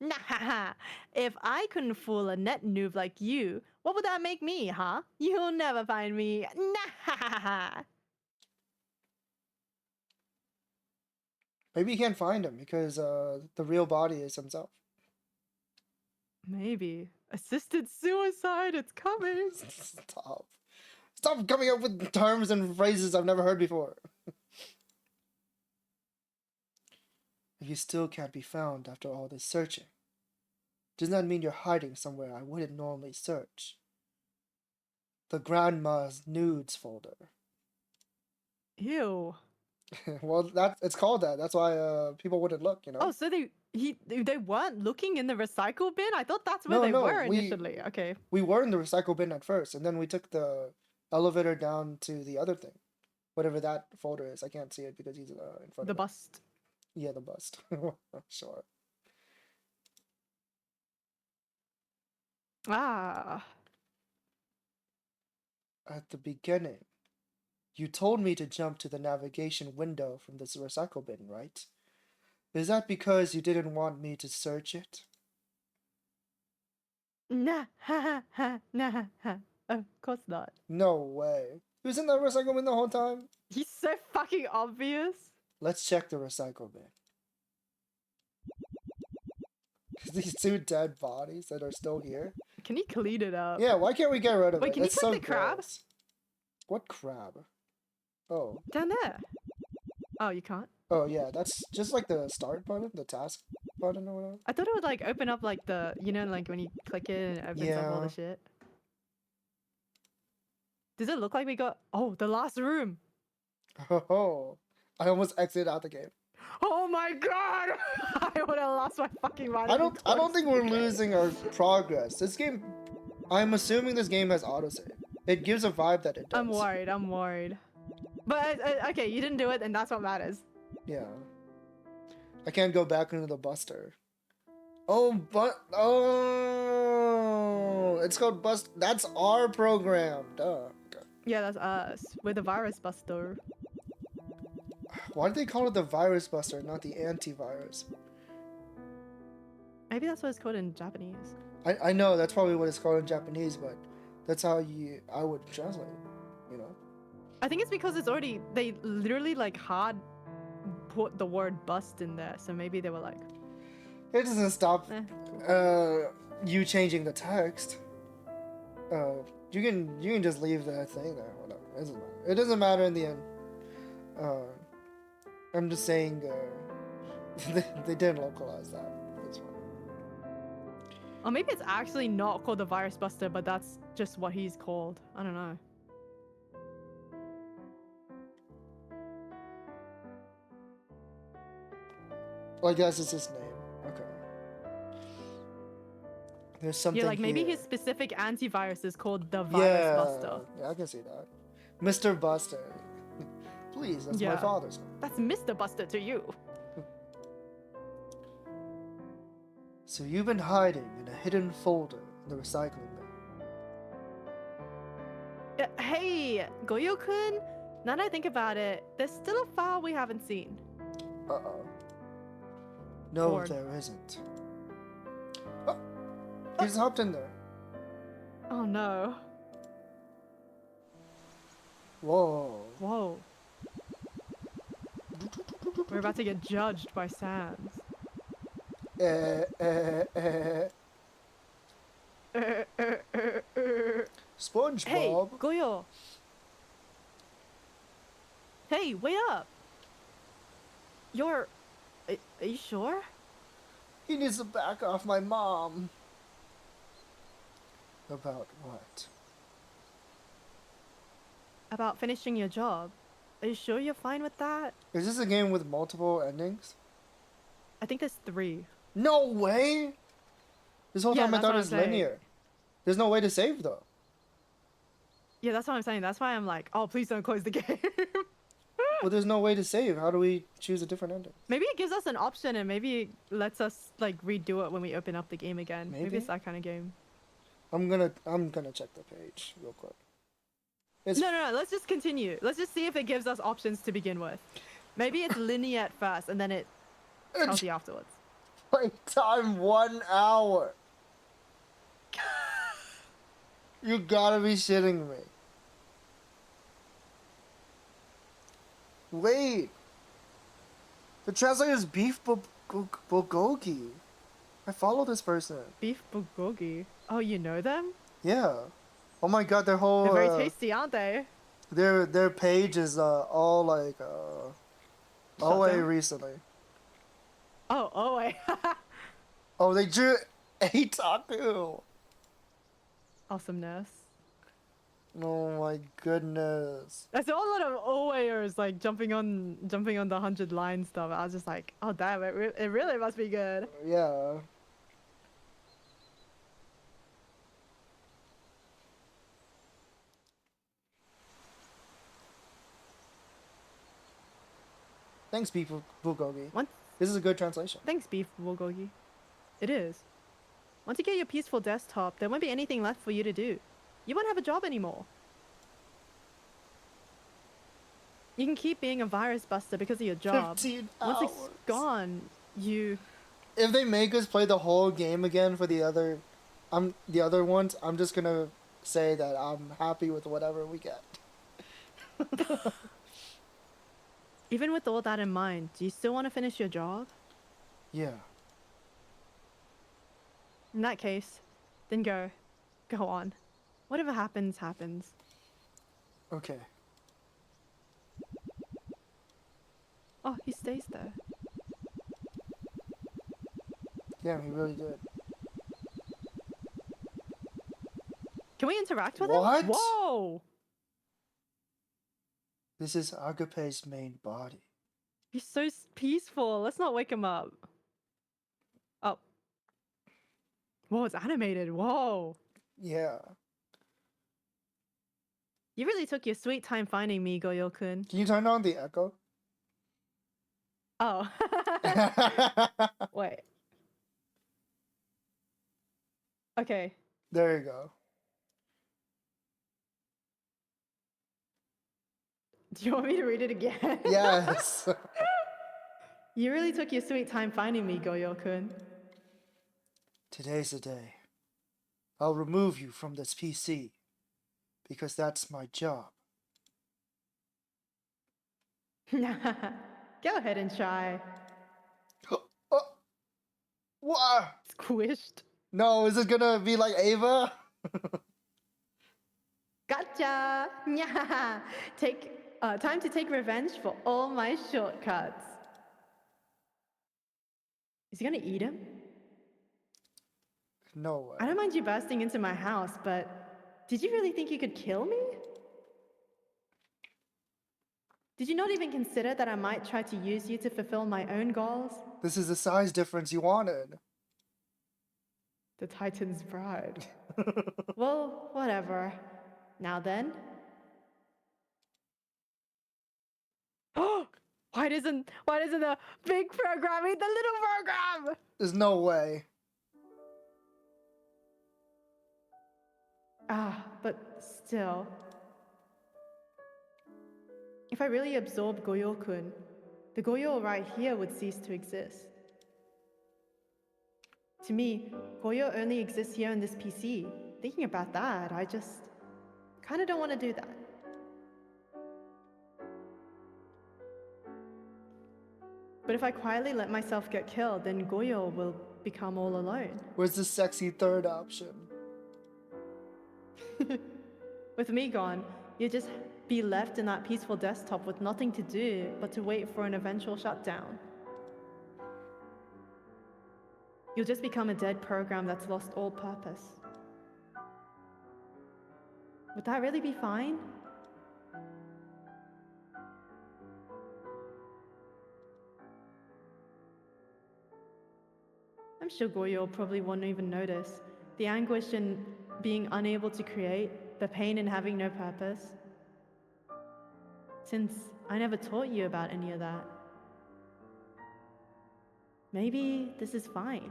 Nah, if I couldn't fool a net noob like you, what would that make me, huh? You'll never find me. Nah. Maybe he can't find him because the real body is himself. Maybe. Assisted suicide, it's coming. Stop coming up with terms and phrases I've never heard before. If you still can't be found after all this searching, doesn't that mean you're hiding somewhere I wouldn't normally search? The grandma's nudes folder. Ew. Well, it's called that. That's why people wouldn't look, you know. Oh, so they weren't looking in the recycle bin? I thought that's where No, they no, were initially. Okay. We were in the recycle bin at first, and then we took the elevator down to the other thing, whatever that folder is. I can't see it because he's in front of The it. bust. Yeah, the bust. Sure. Ah. At the beginning, you told me to jump to the navigation window from this recycle bin, right? Is that because you didn't want me to search it? Nah, nah, of course not. No way. He was in that recycle bin the whole time? He's so fucking obvious. Let's check the recycle bin. These two dead bodies that are still here. Can you clean it up? Yeah, why can't we get rid of Wait, it? can you It's check so the crab? gross. What crab? Oh. Down there. Oh, you can't? Oh, yeah, that's just like the start button, the task button or whatever. I thought it would like open up like the, you know, like when you click it and it opens up all Yeah. the shit. Does it look like we got, oh, the last room? Oh, I almost exited out the game. Oh my god! I would have lost my fucking mind. I if we don't think we're closed the game. losing our progress. This game, I'm assuming this game has autosave. It gives a vibe that it does. I'm worried. But okay, you didn't do it, and that's what matters. Yeah. I can't go back into the buster. Oh, it's called bust. That's our program. Duh. Okay. Yeah, that's us. We're the virus buster. Why did they call it the virus buster, not the antivirus? Maybe that's what it's called in Japanese. I know that's probably what it's called in Japanese, but that's how I would translate it, you know? I think it's because it's already, they literally like hard put the word bust in there, so maybe they were like, It doesn't stop Eh. you changing the text. You can just leave that thing there. Whatever. It doesn't matter in the end. I'm just saying they didn't localize that. It's fine. Or maybe it's actually not called the Virus Buster, but that's just what he's called. I don't know. Well, I guess it's his name. Okay. There's something. Yeah, like maybe here. his specific antivirus is called the Virus Buster. Yeah, I can see that. Mr. Buster. Please, that's my Yeah. father's name. That's Mr. Buster to you. So you've been hiding in a hidden folder in the recycling bin. Hey, Goyo-kun, now that I think about it, there's still a file we haven't seen. Uh-oh. No, Ford. there isn't. Oh, he just hopped in there. Oh no. Whoa. Whoa. We're about to get judged by Sans. Hey, SpongeBob. Goyo. Hey, wait up. Are you sure? He needs to back off my mom. About what? About finishing your job. Are you sure you're fine with that? Is this a game with multiple endings? I think there's 3. No way! This whole Yeah, time I that's thought what it I'm was saying. linear. There's no way to save though. Yeah, that's what I'm saying. That's why I'm like, oh, please don't close the game. Well, there's no way to save. How do we choose a different ending? Maybe it gives us an option and maybe it lets us like redo it when we open up the game again. Maybe it's Maybe? that kind of game. I'm gonna check the page real quick. It's No. Let's just continue. Let's just see if it gives us options to begin with. Maybe it's linear at first and then it tells you afterwards. Wait time 1 hour. You gotta be shitting me. Wait. The translator is Beef Bulgogi. I follow this person. Beef bulgogi. Oh, you know them? Yeah. Oh my god, their whole They're very tasty, aren't they? their page is all like OA down? recently. Oh wait. Oh, they drew Taku. Awesomeness. Oh my goodness. I saw a lot of OAers like jumping on the 100 line stuff. I was just like, oh damn, it really must be good. Yeah. Thanks, people, Bulgogi. Once, This is a good translation. thanks, Beef Bulgogi. It is. Once you get your peaceful desktop, there won't be anything left for you to do. You won't have a job anymore. You can keep being a virus buster because of your job. 15 Once hours. it's gone, you... If they make us play the whole game again for the other ones, I'm just gonna say that I'm happy with whatever we get. Even with all that in mind, do you still want to finish your job? Yeah. In that case, then go. Go on. Whatever happens, happens. Okay. Oh, he stays there. Yeah, he really did. Can we interact with What? him? Whoa! This is Agape's main body. He's so peaceful. Let's not wake him up. Oh. Whoa, it's animated. Whoa. Yeah. You really took your sweet time finding me, Goyo-kun. Can you turn on the echo? Oh. Wait. Okay. There you go. Do you want me to read it again? Yes. You really took your sweet time finding me, Goyo-kun. Today's the day. I'll remove you from this PC. Because that's my job. Go ahead and try. Oh. What? Squished. No, is it gonna be like Ava? gotcha. Yeah. Time to take revenge for all my shortcuts. Is he gonna eat him? No way. I don't mind you bursting into my house, but did you really think you could kill me? Did you not even consider that I might try to use you to fulfill my own goals? This is the size difference you wanted. The Titan's bride. Well, whatever. Now then. Oh! Why doesn't the big program eat the little program? There's no way. But still. If I really absorb Goyo-kun, the Goyo right here would cease to exist. To me, Goyo only exists here in this PC. Thinking about that, I just kind of don't want to do that. But if I quietly let myself get killed, then Goyo will become all alone. Where's the sexy third option? With me gone, you'll just be left in that peaceful desktop with nothing to do but to wait for an eventual shutdown. You'll just become a dead program that's lost all purpose. Would that really be fine? I'm sure Goyo probably won't even notice. The anguish in being unable to create, the pain in having no purpose. Since I never taught you about any of that. Maybe this is fine.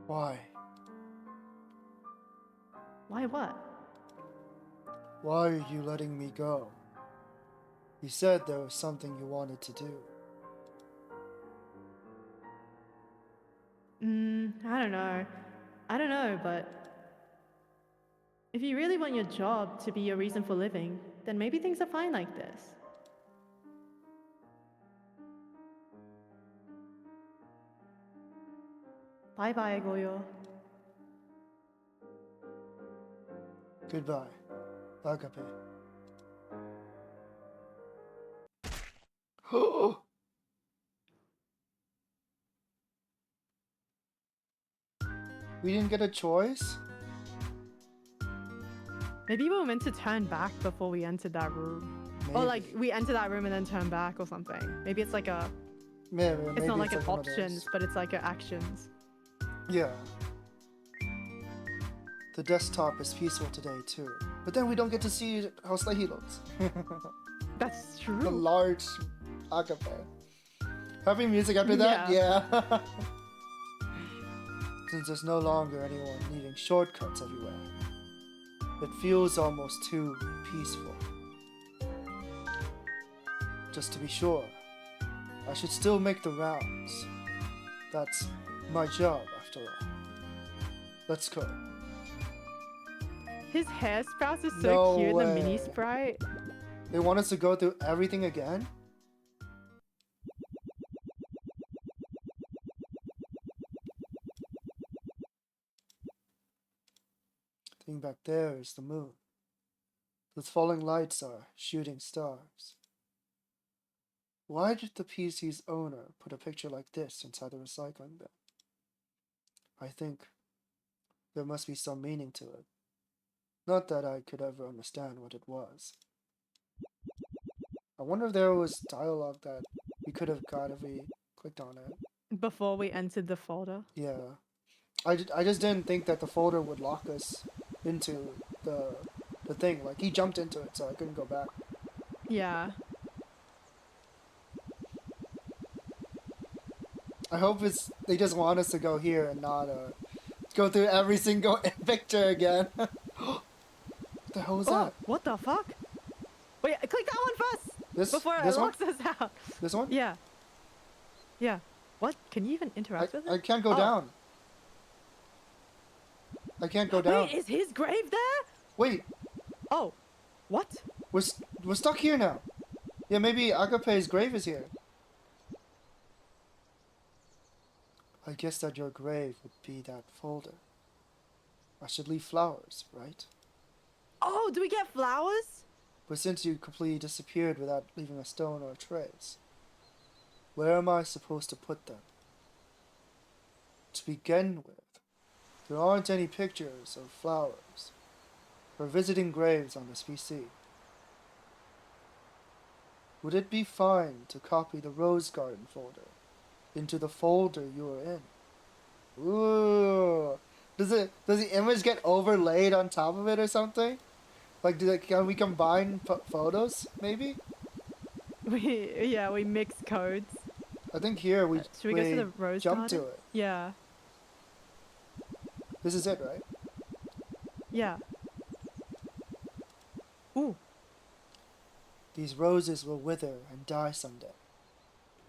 Why? Why what? Why are you letting me go? You said there was something you wanted to do. I don't know, but if you really want your job to be your reason for living, then maybe things are fine like this. Bye-bye, Goyo. Goodbye, Agape. We didn't get a choice? Maybe we were meant to turn back before we entered that room. Or like, we enter that room and then turn back or something. Maybe it's like a... Maybe it's not like an one of options, those. but it's like an actions. Yeah. The desktop is peaceful today too. But then we don't get to see how Slayhy looks. That's The true. large Agape. Happy music after that? Yeah. Since there's no longer anyone needing shortcuts everywhere, it feels almost too peaceful. Just to be sure, I should still make the rounds. That's my job after all. Let's go. His hair sprouts is so No cute, the mini way. sprite. They want us to go through everything again? Thing back there is the moon. Those falling lights are shooting stars. Why did the PC's owner put a picture like this inside the recycling bin? I think there must be some meaning to it. Not that I could ever understand what it was. I wonder if there was dialogue that we could have got if we clicked on it. Before we entered the folder. Yeah. I just didn't think that the folder would lock us into the thing. Like, he jumped into it, so I couldn't go back. Yeah. I hope they just want us to go here and not go through every single picture again. What the hell was that? What the fuck? Wait, click that one first! This Before it this one? locks us out. This one? Yeah. Yeah. What? Can you even interact with it? I can't go Oh. down. I can't go down. Wait, is his grave there? Wait, Oh. What? we're stuck here now. Yeah, maybe Agape's grave is here. I guess that your grave would be that folder. I should leave flowers, right? Oh, do we get flowers? But since you completely disappeared without leaving a stone or a trace, where am I supposed to put them? To begin with, there aren't any pictures of flowers or visiting graves on this PC. Would it be fine to copy the Rose Garden folder into the folder you were in? Ooh. Does the image get overlaid on top of it or something? Like, can we combine photos, maybe? We mix codes. I think here we, Should we go to the Rose jump Garden? to it. Yeah. This is it, right? Yeah. Ooh. These roses will wither and die someday.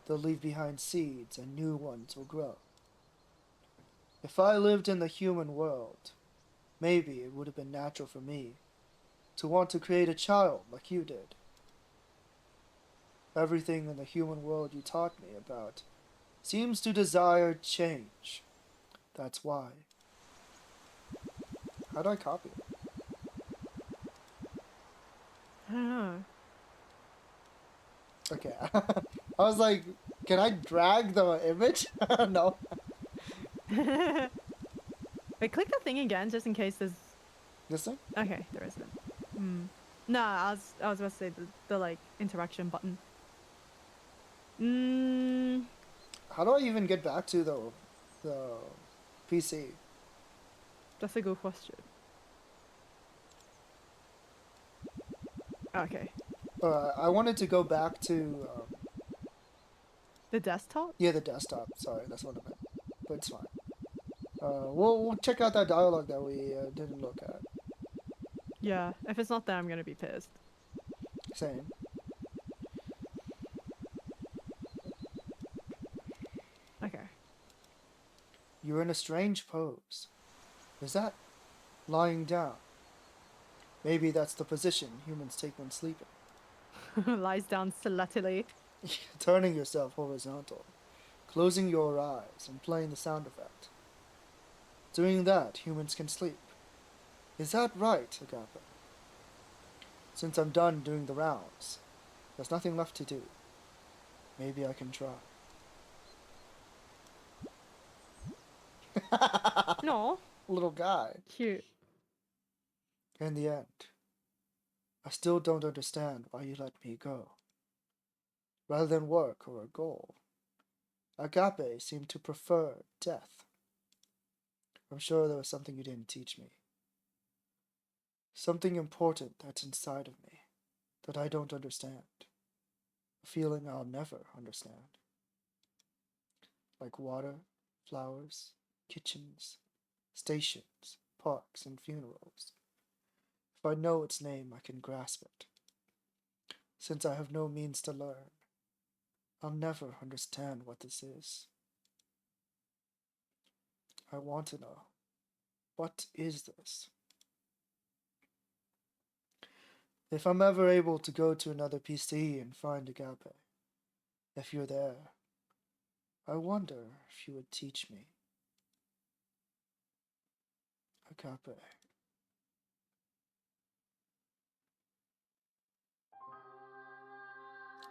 They'll leave behind seeds and new ones will grow. If I lived in the human world, maybe it would have been natural for me to want to create a child like you did. Everything in the human world you taught me about seems to desire change. That's why. How do I copy it? I don't know. Okay. I was like, can I drag the image? No. Wait, click the thing again just in case there's... This thing? Okay, there isn't. No, I was about to say the like interaction button. How do I even get back to the PC? That's a good question. Okay. I wanted to go back to The desktop? yeah, the desktop. Sorry, that's what I meant. But it's fine. We'll check out that dialogue that we didn't look at. Yeah, if it's not there, I'm gonna be pissed. Same. Okay. You're in a strange pose. Is that lying down? Maybe that's the position humans take when sleeping. Lies down slettily. Turning yourself horizontal, closing your eyes, and playing the sound effect. Doing that, humans can sleep. Is that right, Agape? Since I'm done doing the rounds, there's nothing left to do. Maybe I can try. No. Little guy. Cute. In the end, I still don't understand why you let me go. Rather than work or a goal, Agape seemed to prefer death. I'm sure there was something you didn't teach me. Something important that's inside of me that I don't understand. A feeling I'll never understand. Like water, flowers, kitchens, stations, parks, and funerals. If I know its name, I can grasp it. Since I have no means to learn, I'll never understand what this is. I want to know, what is this? If I'm ever able to go to another PC and find Agape, if you're there, I wonder if you would teach me. Agape.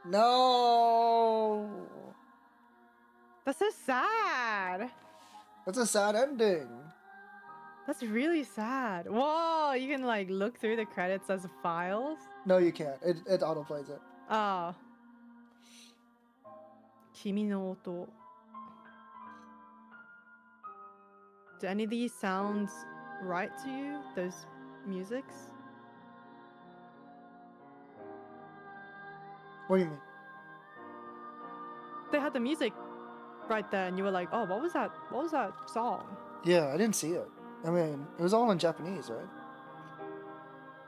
No! That's so sad. That's a sad ending. That's really sad. Whoa, you can like look through the credits as files. No, you can't. It autoplays it. Oh. Kimi no oto. Do any of these sounds right to you? Those musics? What do you mean? They had the music right there, and you were like, "Oh, what was that? What was that song?" Yeah, I didn't see it. I mean, it was all in Japanese, right?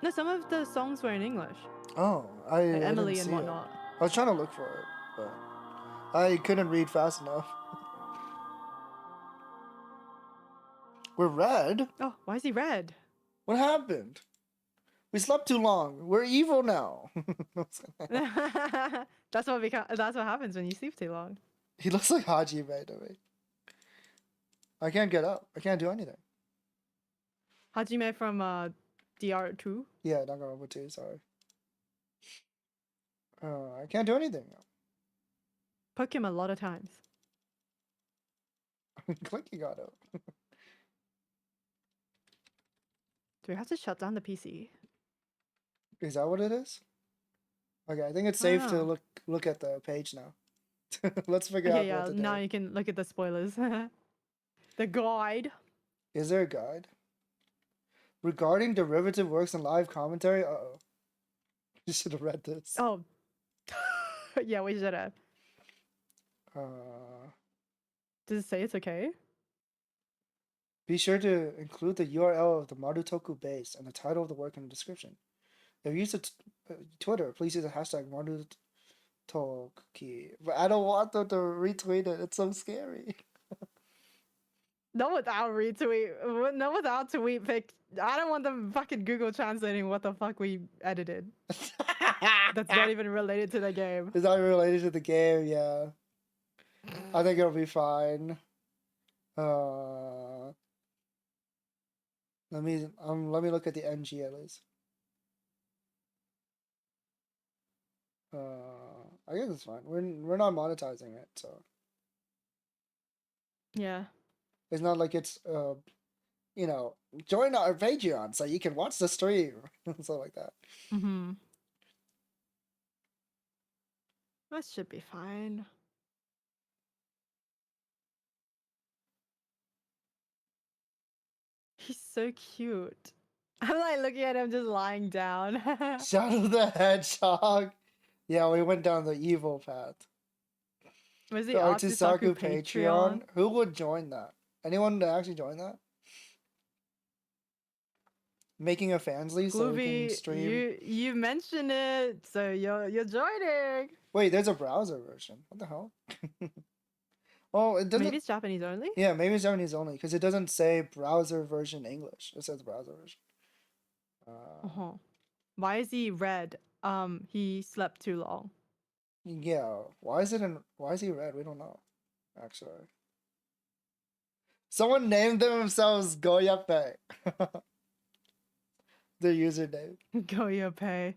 No, some of the songs were in English. Oh, I Like Emily didn't and see whatnot. it. I was trying to look for it, but I couldn't read fast enough. We're red? Oh, why is he red? What happened? We slept too long. We're evil now. That's what happens when you sleep too long. He looks like Hajime to me. I can't get up. I can't do anything. Hajime from DR2. Yeah, Danganronpa 2, sorry. I can't do anything. Poke him a lot of times. I'm clicking on it. Do we have to shut down the PC? Is that what it is? Okay, I think it's safe to know. look at the page now. Let's figure out Okay, yeah, what to now do. you can look at the spoilers. The guide. Is there a guide? Regarding derivative works and live commentary? Uh-oh. You should have read this. Oh. Yeah, we should have. Does it say it's okay? Be sure to include the URL of the Marutoku base and the title of the work in the description. If you use Twitter, please use the hashtag Marutoki. But I don't want them to retweet it. It's so scary. Not without retweet. Not without tweet pic. I don't want them fucking Google translating what the fuck we edited. That's not even related to the game. It's not related to the game, yeah. I think it'll be fine. Let me look at the NG at least. I guess it's fine. We're not monetizing it, so Yeah. it's not like it's join our Patreon so you can watch the stream stuff like that. Mm-hmm. That should be fine. He's so cute. I'm like looking at him just lying down. Shadow the Hedgehog. Yeah, we went down the evil path. Was the The ArtsuSaku ArtsuSaku Patreon? Patreon. Who would join that? Anyone to actually join that? Making a fansly so we Gloovy, can stream. you mentioned it, so you're joining. Wait, there's a browser version. What the hell? Oh, it doesn't. Maybe it's Japanese only. Yeah, maybe it's Japanese only because it doesn't say browser version English. It says browser version. Uh-huh. Why is he red? He slept too long. Yeah. Why is he red? We don't know. Actually. Someone named themselves Goyape. Their username. Go your pay.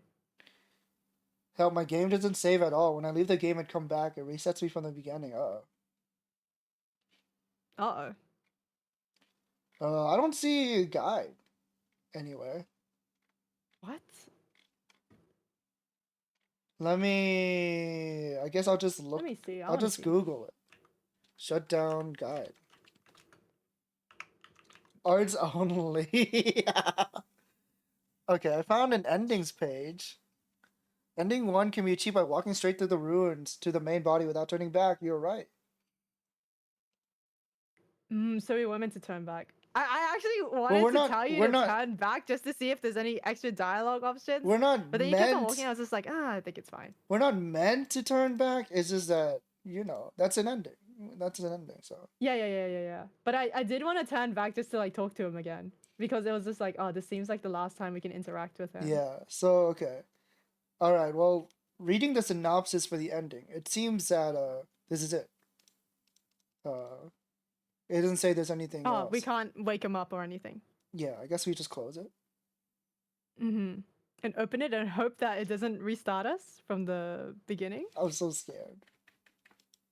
Hell, my game doesn't save at all. When I leave the game and come back, it resets me from the beginning. Uh-oh. I don't see a guide anywhere. What? I guess I'll just look. Let me see. I'll just Google it. Shutdown guide. Arts only. Okay, I found an endings page. Ending 1 can be achieved by walking straight through the ruins to the main body without turning back. You're right. So we were meant to turn back. I actually wanted to tell you to turn back just to see if there's any extra dialogue options. We're not But then you kept on walking, I was just like, I think it's fine. We're not meant to turn back. It's just that, that's an ending. That's an ending, so. Yeah. But I did want to turn back just to like talk to him again. Because it was just like, oh, this seems like the last time we can interact with him. Yeah, so, okay. Alright, well, reading the synopsis for the ending, it seems that, this is it. It doesn't say there's anything else. We can't wake him up or anything. Yeah, I guess we just close it. Mm-hmm. And open it and hope that it doesn't restart us from the beginning. I'm so scared.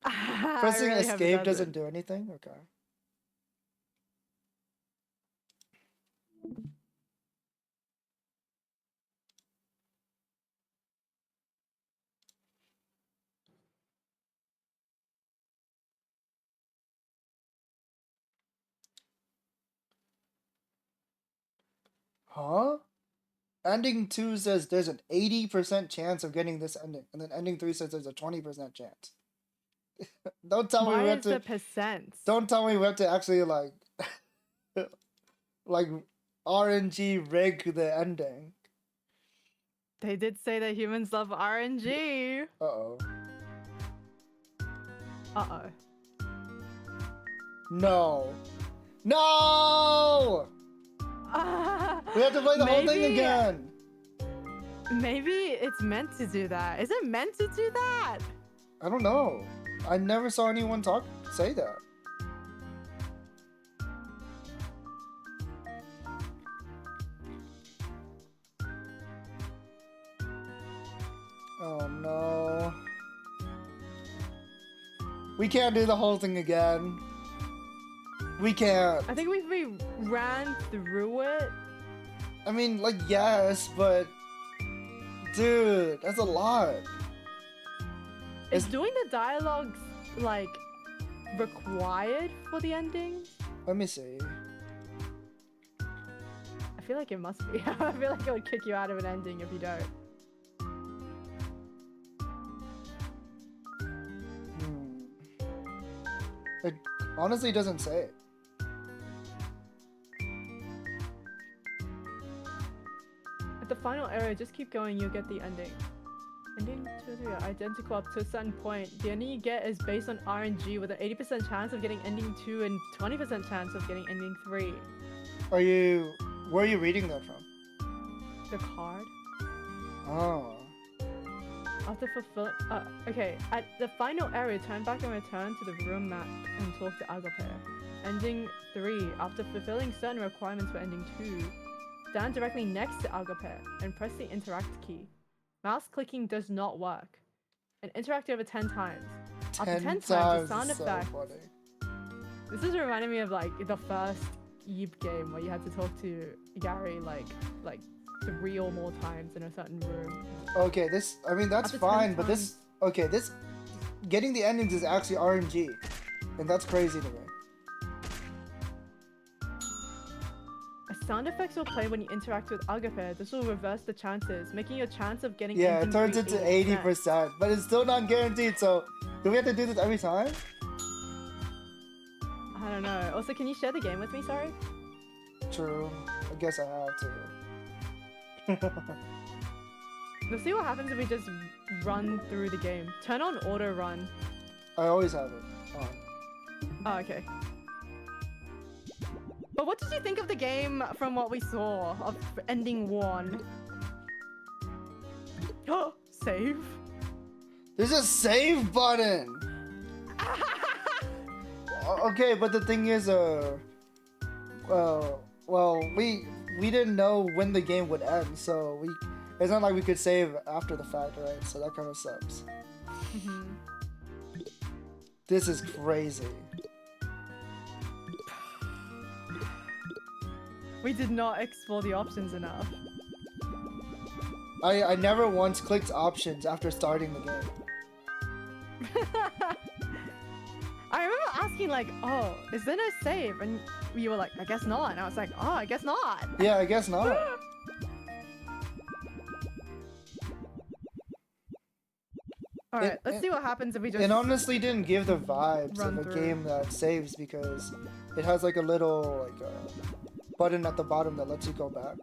I Pressing really hope it escape doesn't do anything? Okay. Huh? Ending 2 says there's an 80% chance of getting this ending, and then ending 3 says there's a 20% chance. Don't tell me we have to. Why is the percent? Don't tell me we have to actually like RNG rig the ending. They did say that humans love RNG. Uh-oh. Uh-oh. No. No! We have to play the whole thing again. Maybe it's meant to do that. Is it meant to do that? I don't know. I never saw anyone say that. Oh no. We can't do the whole thing again. We can't. I think we ran through it. I mean, like, yes, but... Dude, that's a lot. Is doing the dialogues, like, required for the ending? Let me see. I feel like it must be. I feel like it would kick you out of an ending if you don't. It honestly doesn't say. At the final area, just keep going, you'll get the ending. Ending 2 and 3 are identical up to a certain point. The ending you get is based on RNG with an 80% chance of getting ending 2 and 20% chance of getting ending 3. Where are you reading that from? The card? Oh. After fulfilling... okay. At the final area, turn back and return to the room map and talk to Agape. Ending 3. After fulfilling certain requirements for ending 2, stand directly next to Agape and press the interact key. Mouse clicking does not work. And interact over 10 times. After 10 times, the sound effect... This is reminding me of, like, the first Eve game where you had to talk to Gary, like 3 or more times in a certain room. Okay, this... I mean, that's After fine, 10 but this... Okay, this... Getting the endings is actually RNG. And that's crazy to me. A sound effects will play when you interact with Agape. This will reverse the chances, making your chance of getting Yeah, it ending turns 3 into 80%, but it's still not guaranteed, so... Do we have to do this every time? I don't know. Also, can you share the game with me, sorry? True. I guess I have to. We'll see what happens if we just run through the game. Turn on auto run. I always have it on. Oh, okay. But what did you think of the game from what we saw of ending 1? Oh, save. There's a save button! Okay, but the thing is, we didn't know when the game would end, so it's not like we could save after the fact, right? So that kind of sucks. This is crazy. We did not explore the options enough. I never once clicked options after starting the game. I remember asking like, oh, is there no save? And you were like, I guess not. And I was like, oh, I guess not. Yeah, I guess not. Alright, let's see what happens if we just... It honestly didn't give the vibes run of a through. game that saves because it has like a little button at the bottom that lets you go back.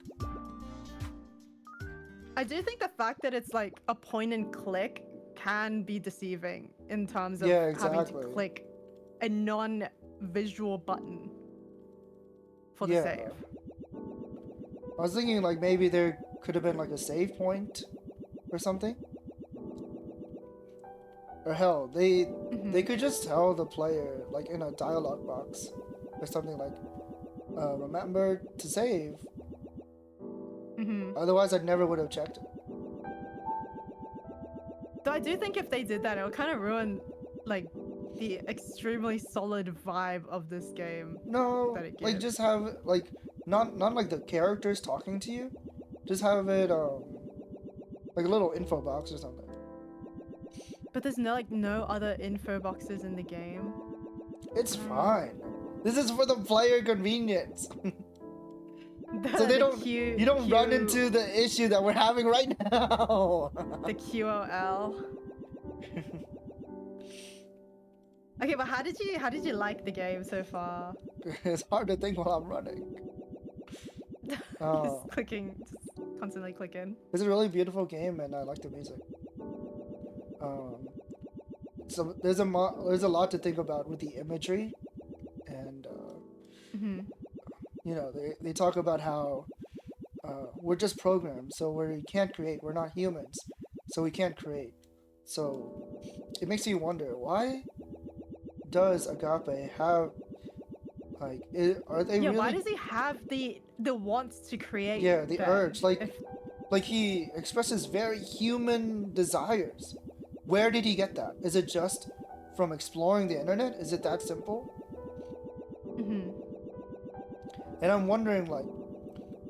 I do think the fact that it's like a point and click can be deceiving in terms of having to click a non-visual button for the save. I was thinking like maybe there could have been like a save point or something. Or hell, they could just tell the player like in a dialogue box or something like, remember to save. Otherwise, I never would have checked it. Though I do think if they did that, it would kind of ruin like the extremely solid vibe of this game. No, that it like gives. just have like not like the characters talking to you. Just have it like a little info box or something. But there's no other info boxes in the game. It's fine. This is for the player convenience. So they don't you don't run into the issue that we're having right now. The QOL. Okay, but how did you like the game so far? It's hard to think while I'm running. Just clicking, just constantly clicking. It's a really beautiful game, and I like the music. So there's a lot to think about with the imagery, and you know they talk about how we're just programs, so we can't create. We're not humans, so we can't create. So it makes you wonder, why does Agape have like are they really? Why does he have the wants to create? Yeah, the then? urge. Like Like he expresses very human desires. Where did he get that? Is it just from exploring the internet? Is it that simple? Mhm. And I'm wondering, like,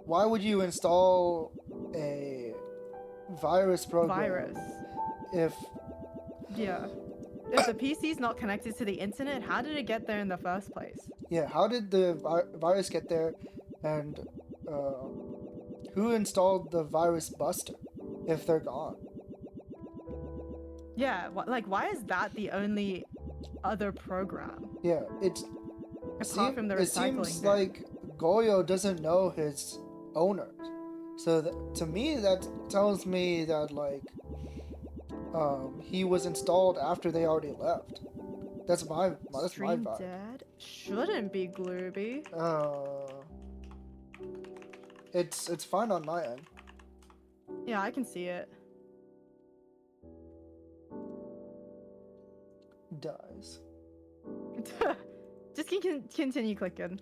why would you install a virus program Virus. if Yeah. If the PC's not connected to the internet, how did it get there in the first place? yeah, how did the virus get there, and who installed the virus buster if they're gone? Yeah, like why is that the only other program Yeah, it's apart from the it recycling seems bin? like Goyo doesn't know his owners. So to me, that tells me that like he was installed after they already left. That's my Stream vibe. dead shouldn't be Glooby. It's fine on my end. Yeah, I can see it. Dies. Just continue clicking.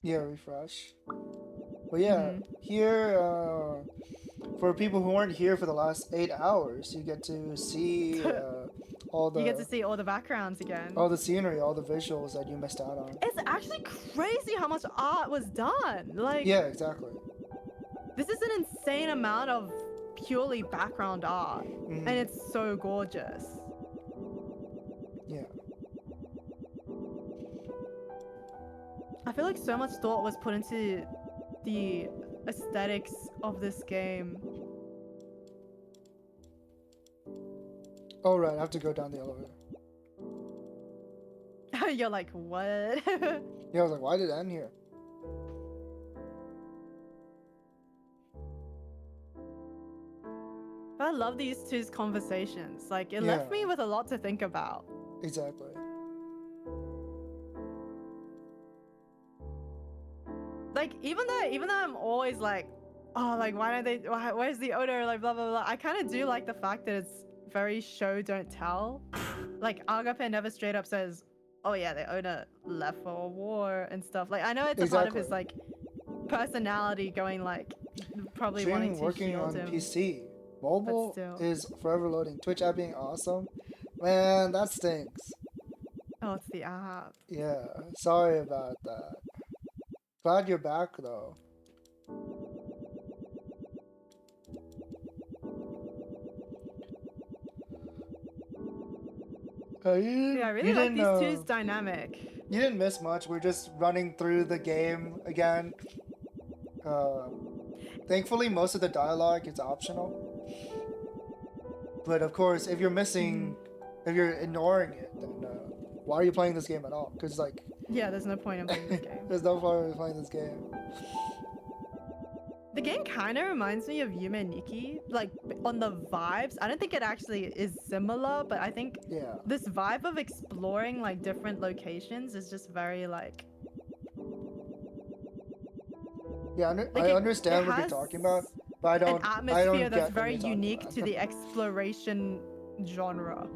Yeah, refresh. But yeah, Mhm. here for people who weren't here for the last 8 hours, you get to see all the You get to see all the backgrounds again. all the scenery, all the visuals that you missed out on. It's actually crazy how much art was done. Like, Yeah, exactly. this is an insane amount of purely background art, Mhm. and it's so gorgeous. Yeah. I feel like so much thought was put into the aesthetics of this game. Oh right, I have to go down the elevator. You're like, what? Yeah, I was like, why did it end here? I love these two's conversations. Like, it left Yeah. me with a lot to think about. Exactly. Like, even though I'm always like, oh, like, why don't they? Where's the odor? Like, blah blah blah. I kind of do like the fact that it's very show don't tell. Like, Agape never straight up says, oh yeah, the owner left for a war and stuff. Like, I know it's a part of his like personality going like probably wanting Stream to working shield on him. PC. Mobile still. is forever loading. Twitch app being awesome. Man, that stinks. Oh, it's the app. Yeah, sorry about that. Glad you're back though. Yeah, I really like these two's dynamic. You didn't miss much. We're just running through the game again. Thankfully, most of the dialogue is optional. But of course, if you're missing, if you're ignoring it, then why are you playing this game at all? Because like, Yeah, there's no point in playing this game. there's no point in playing this game. The game kind of reminds me of Yume Nikki, like on the vibes. I don't think it actually is similar, but I think Yeah. this vibe of exploring like different locations is just very like. Yeah, Like I it understand what you're has talking about, but I don't. An I atmosphere don't that's get what very you're talking unique about. to the exploration genre.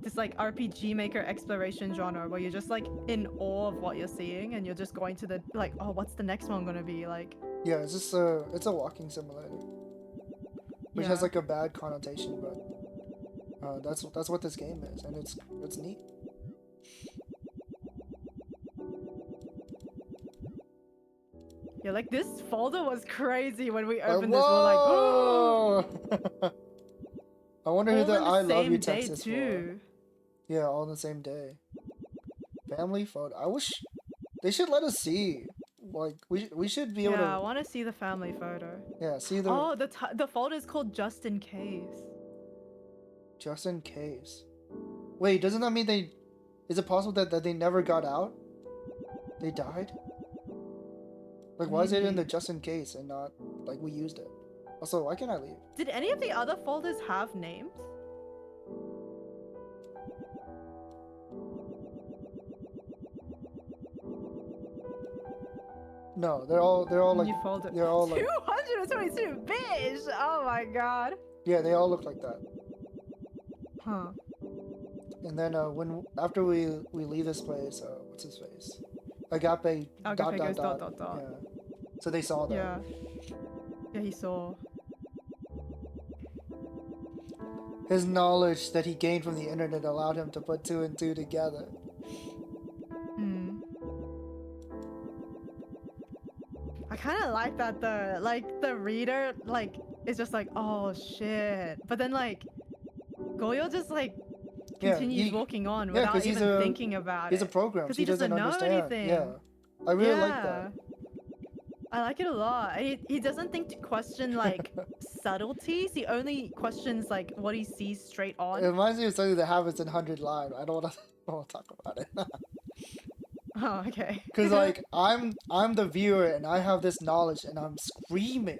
This like RPG Maker exploration genre where you're just like in awe of what you're seeing and you're just going to the like, oh, what's the next one gonna be like? Yeah, it's just it's a walking simulator, which has Yeah. like a bad connotation, but that's what this game is, and it's neat. Yeah, like this folder was crazy when we opened this. We're like, oh, whoa! I wonder who all the in the I love same you day text is for. too. Yeah, all on the same day. Family photo. I wish they should let us see. Like we should be able Yeah, I to. want to see the family photo. Yeah, see the Oh, the folder is called Just in Case. just in case. Wait, doesn't that mean they? Is it possible that they never got out? They died. Like, why is it in the Maybe. just in case and not like we used it? Also, why can't I leave? Did any of the other folders have names? No, they're all like New folder. they're all like 222 bitch! Oh my god. yeah, they all look like that. Huh. And then after we leave this place, what's his face? Agape. Agape goes dot, dot, dot. Yeah. So they saw that. Yeah. Yeah, he saw. His knowledge that he gained from the internet allowed him to put 2 and 2 together. I kind of like that though. Like the reader, like is just like, oh shit. But then like, Goyo just like continues walking on without even thinking about He's it. a program. Because He doesn't know understand. anything. Yeah. I really like that. I like it a lot. He doesn't think to question like subtleties. He only questions like what he sees straight on. It reminds me of something that happens in 100 Live. I don't want to talk about it. Oh, okay. Because like I'm the viewer and I have this knowledge and I'm screaming,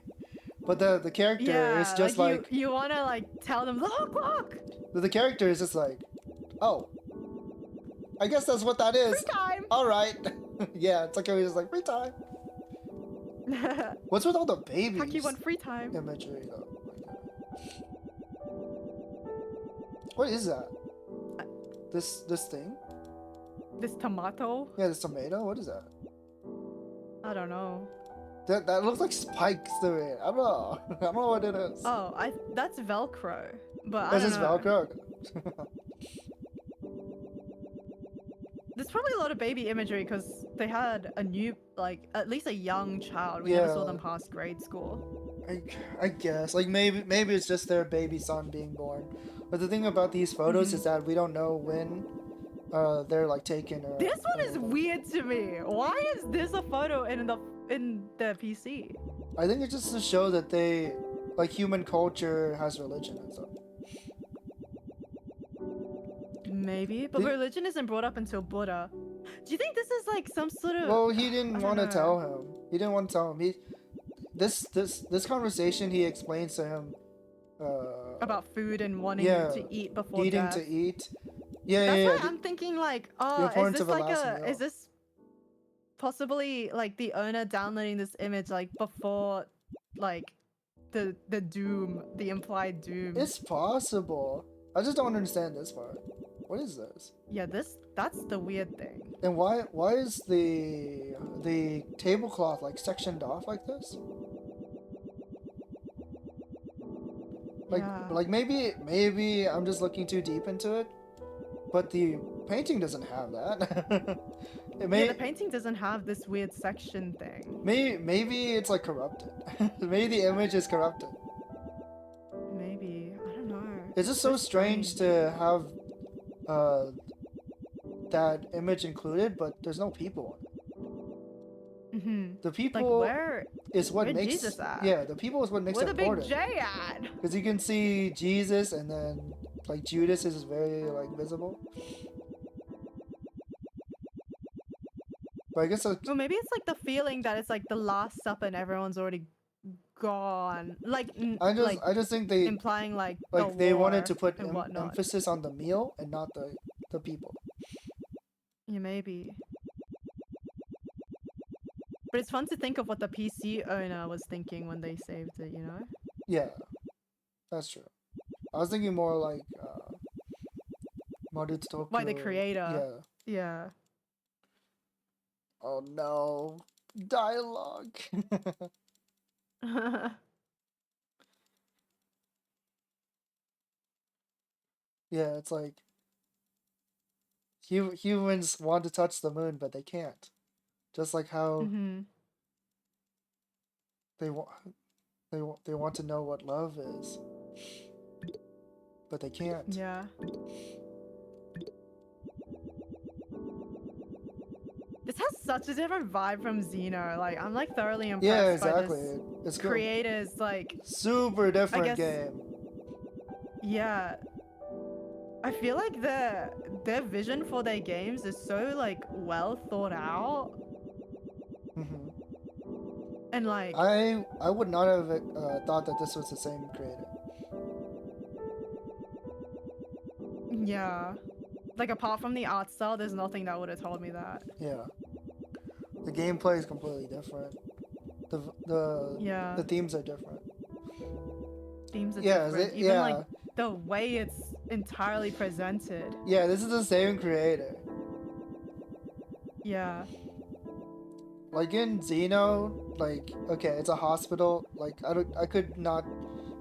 but the character is just like you wanna like tell them look. The character is just like, oh, I guess that's what that is. Free time. All right. Yeah, it's like he's just like free time. What's with all the babies? Taki want free time. Imagery though. What is that? This thing? This tomato? Yeah, this tomato. What is that? I don't know. That looks like spikes to me. I don't know. I don't know what it is. Oh, that's Velcro. But Is this Velcro? There's probably a lot of baby imagery because they had a new, like, at least a young child. We never saw them past grade school. I guess. Like, maybe it's just their baby son being born. But the thing about these photos is that we don't know when they're, like, taken or... This one is weird to me. Why is this a photo in the PC? I think it's just to show that they... Like, human culture has religion and stuff. Maybe, but religion isn't brought up until Buddha. Do you think this is like some sort of? Well, he didn't want to tell him. He didn't want to tell him. This conversation he explains to him. About food and wanting to eat before eating death. to eat. That's why I'm thinking like, is this like meal. is this possibly like the owner downloading this image like before, like the doom, the implied doom? It's possible. I just don't understand this part. What is this? Yeah, that's the weird thing. And why is the tablecloth like sectioned off like this? Like maybe I'm just looking too deep into it, but the painting doesn't have that. The painting doesn't have this weird section thing. Maybe it's like corrupted. Maybe the image is corrupted. Maybe, I don't know. It's just so strange to have that image included, but there's no people on it. The people is what makes Jesus at? Yeah, the people is what makes it important. Where the big J at? Because you can see Jesus and then like Judas is very like visible. But I guess well, maybe it's like the feeling that it's like the Last Supper and everyone's already gone. Like I just think they implying like they wanted to put emphasis on the meal and not the people. Yeah, maybe. But it's fun to think of what the PC owner was thinking when they saved it, you know? Yeah, that's true. I was thinking more like Maruto. Like the creator. Yeah. Oh no, dialogue. Yeah, it's like humans want to touch the moon, but they can't. Just like how they want to know what love is, but they can't. Yeah. This has such a different vibe from Xeno. Like, I'm like thoroughly impressed. Yeah, exactly. By this it's cool. creators like super different game. Yeah. I feel like their vision for their games is so like well thought out. And like I would not have thought that this was the same creator. Yeah. Like apart from the art style, there's nothing that would have told me that. Yeah. The gameplay is completely different. The themes are different. Themes are different. Even like the way it's entirely presented. Yeah, this is the same creator. Yeah. Like in Xeno, like okay, it's a hospital. Like I could not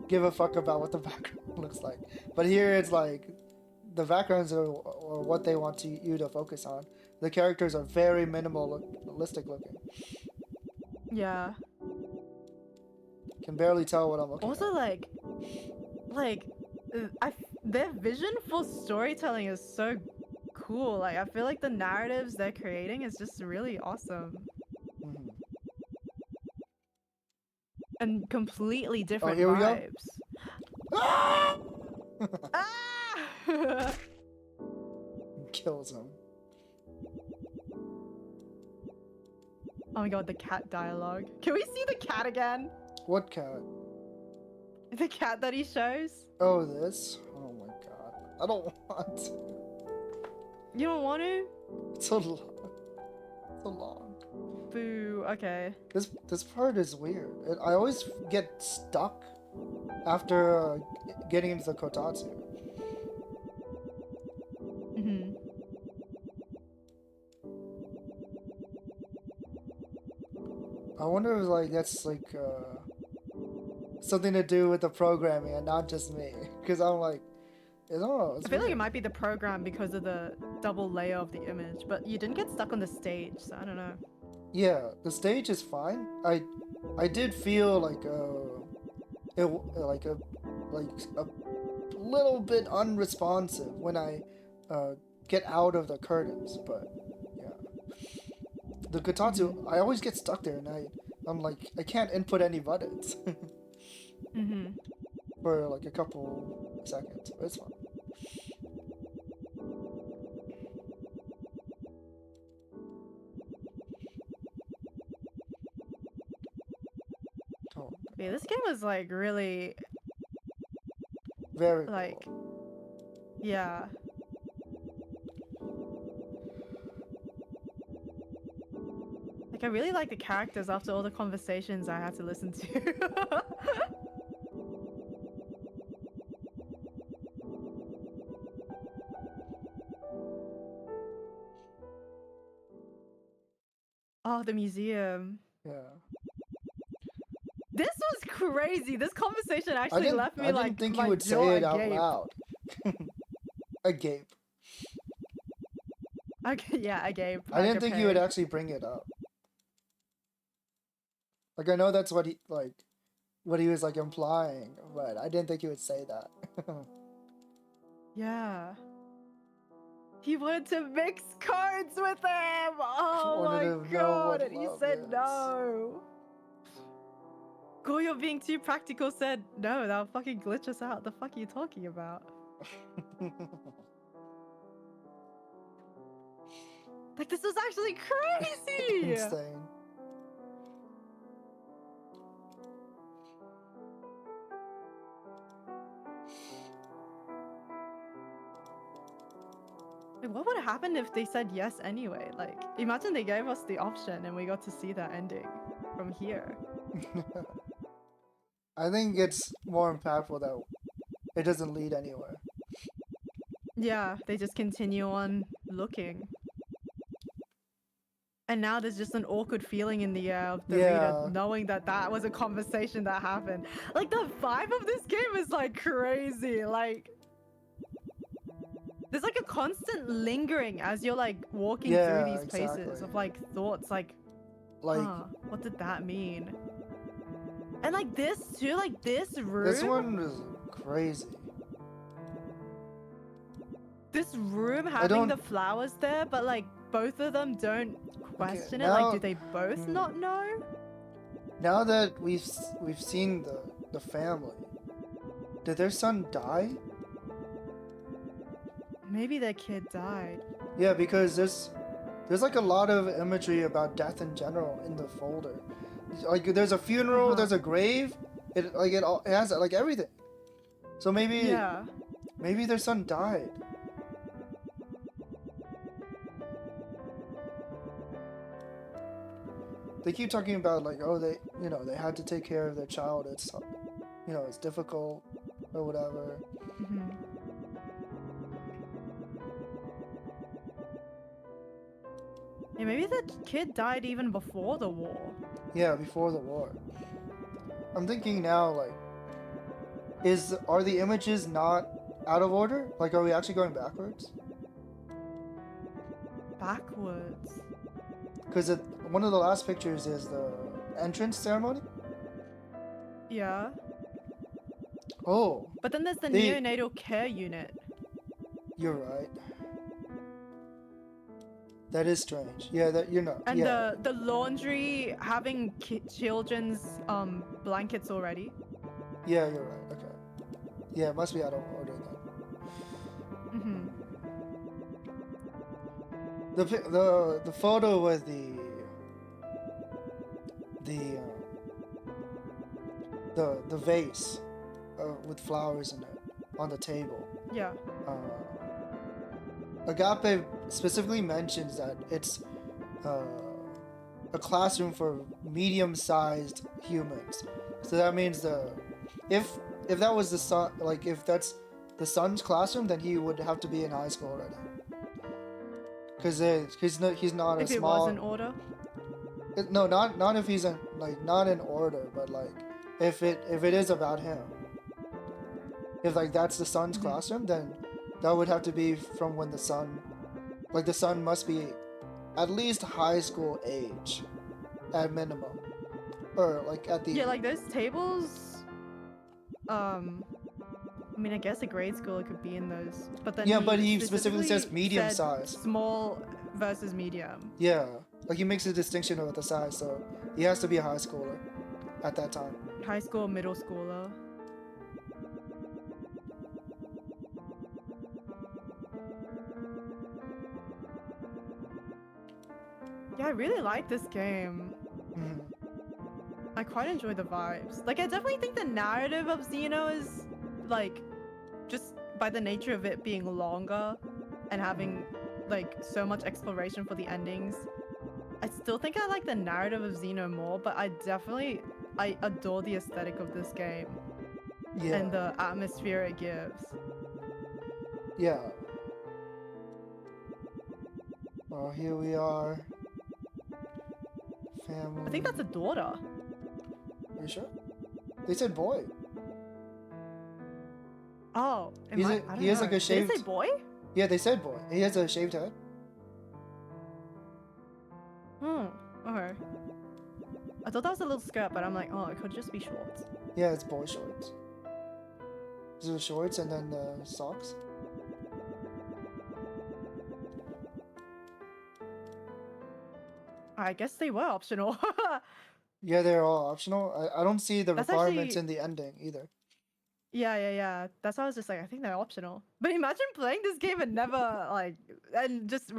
give a fuck about what the background looks like. But here it's like the backgrounds are what they want you to focus on. The characters are very minimalistic looking. Yeah. Can barely tell what I'm looking Also, at. their vision for storytelling is so cool. Like, I feel like the narratives they're creating is just really awesome Mhm. and completely different here we go. vibes. Ah! Ah! Kills him. Oh my god, the cat dialogue. Can we see the cat again? What cat? The cat that he shows? Oh, this? Oh my god. I don't want to. You don't want to? It's so long. So long. Boo. Okay. This part is weird. I always get stuck after getting into the kotatsu. Mm-hmm. I wonder if like that's like something to do with the programming and not just me, because I'm like, I don't know. It's I feel like it weird. might be the program because of the double layer of the image, but you didn't get stuck on the stage, so I don't know. Yeah, the stage is fine. I did feel like like a little bit unresponsive when I get out of the curtains, but yeah. The kotatsu, I always get stuck there, and I'm like, I can't input any buttons Mm-hmm. for like a couple seconds. But it's fine. Oh, Yeah, this game was like really very like, cool. yeah. Like, I really like the characters after all the conversations I had to listen to. Oh, the museum. Yeah. This was crazy. This conversation actually left me I like didn't think my you would jaw say it out agape. loud. Agape. Okay, yeah, agape. I didn't think you would agape. actually bring it up. Like I know that's what he was like implying, but I didn't think he would say that. Yeah. He wanted to mix cards with him. Oh Wanted my to know god, what and he love said is. no. Goyo being too practical said no. That'll fucking glitch us out. The fuck are you talking about? Like, this was actually crazy. Insane. Like, what would have happened if they said yes anyway? Like, imagine they gave us the option and we got to see that ending from here. I think it's more impactful that it doesn't lead anywhere. Yeah, they just continue on looking. And now there's just an awkward feeling in the air of the reader Yeah. knowing that that was a conversation that happened. Like, the vibe of this game is like crazy. Like, there's like a constant lingering as you're like walking Yeah, through these places exactly. of like thoughts like, Like huh, what did that mean? And like this too, like this room. this one was crazy. This room having don't- the flowers there, but like both of them don't question it. now- Like, do they both not know? Now that we've seen the family, did their son die? Maybe their kid died. Yeah, because there's like a lot of imagery about death in general in the folder. Like there's a funeral, there's a grave. It has like everything. So maybe their son died. They keep talking about like, oh, they had to take care of their child. It's it's difficult or whatever. Mhm. Yeah, maybe the kid died even before the war. Yeah, before the war. I'm thinking now, like, are the images not out of order? Like, are we actually going backwards? Backwards. Because one of the last pictures is the entrance ceremony. Yeah. Oh, But then there's the They- neonatal care unit. you're right. That is strange. Yeah, that you're not. And yeah, the laundry having children's blankets already. yeah, you're right. Okay. Yeah, it must be out of order then. Mm-hmm. The photo with the vase with flowers in it on the table. Yeah. Agape specifically mentions that it's a classroom for medium-sized humans. So that means if that was the son, like if that's the son's classroom, then he would have to be in high school already. Because he's not a If it small. was in order. No, not if he's in not in order, but like if it is about him. If like that's the son's classroom, then that would have to be from when the son must be at least high school age, at minimum, or like at the Yeah, like those tables. I mean, I guess a grade schooler could be in those, but then Yeah, but he specifically says medium said size. small versus medium. Yeah, like he makes a distinction about the size, so he has to be a high schooler at that time. High school, middle schooler. Yeah, I really like this game. Mhm. I quite enjoy the vibes. Like, I definitely think the narrative of Xeno is, like, just by the nature of it being longer and having, like, so much exploration for the endings. I still think I like the narrative of Xeno more, but I adore the aesthetic of this game Yeah, and the atmosphere it gives. yeah. Oh, here we are. Family. I think that's a daughter. Are you sure? They said boy. Oh, am He's I a- don't he has, know. like, a Did it say shaved- boy? Yeah, they said boy. He has a shaved head. Okay. I thought that was a little skirt, but I'm like, oh, it could just be shorts. Yeah, it's boy shorts. These are the shorts and then the socks. I guess they were optional. Yeah, they're all optional. I don't see the That's requirements actually- in the ending either. Yeah. That's why I was just like, I think they're optional. But imagine playing this game and never like, and just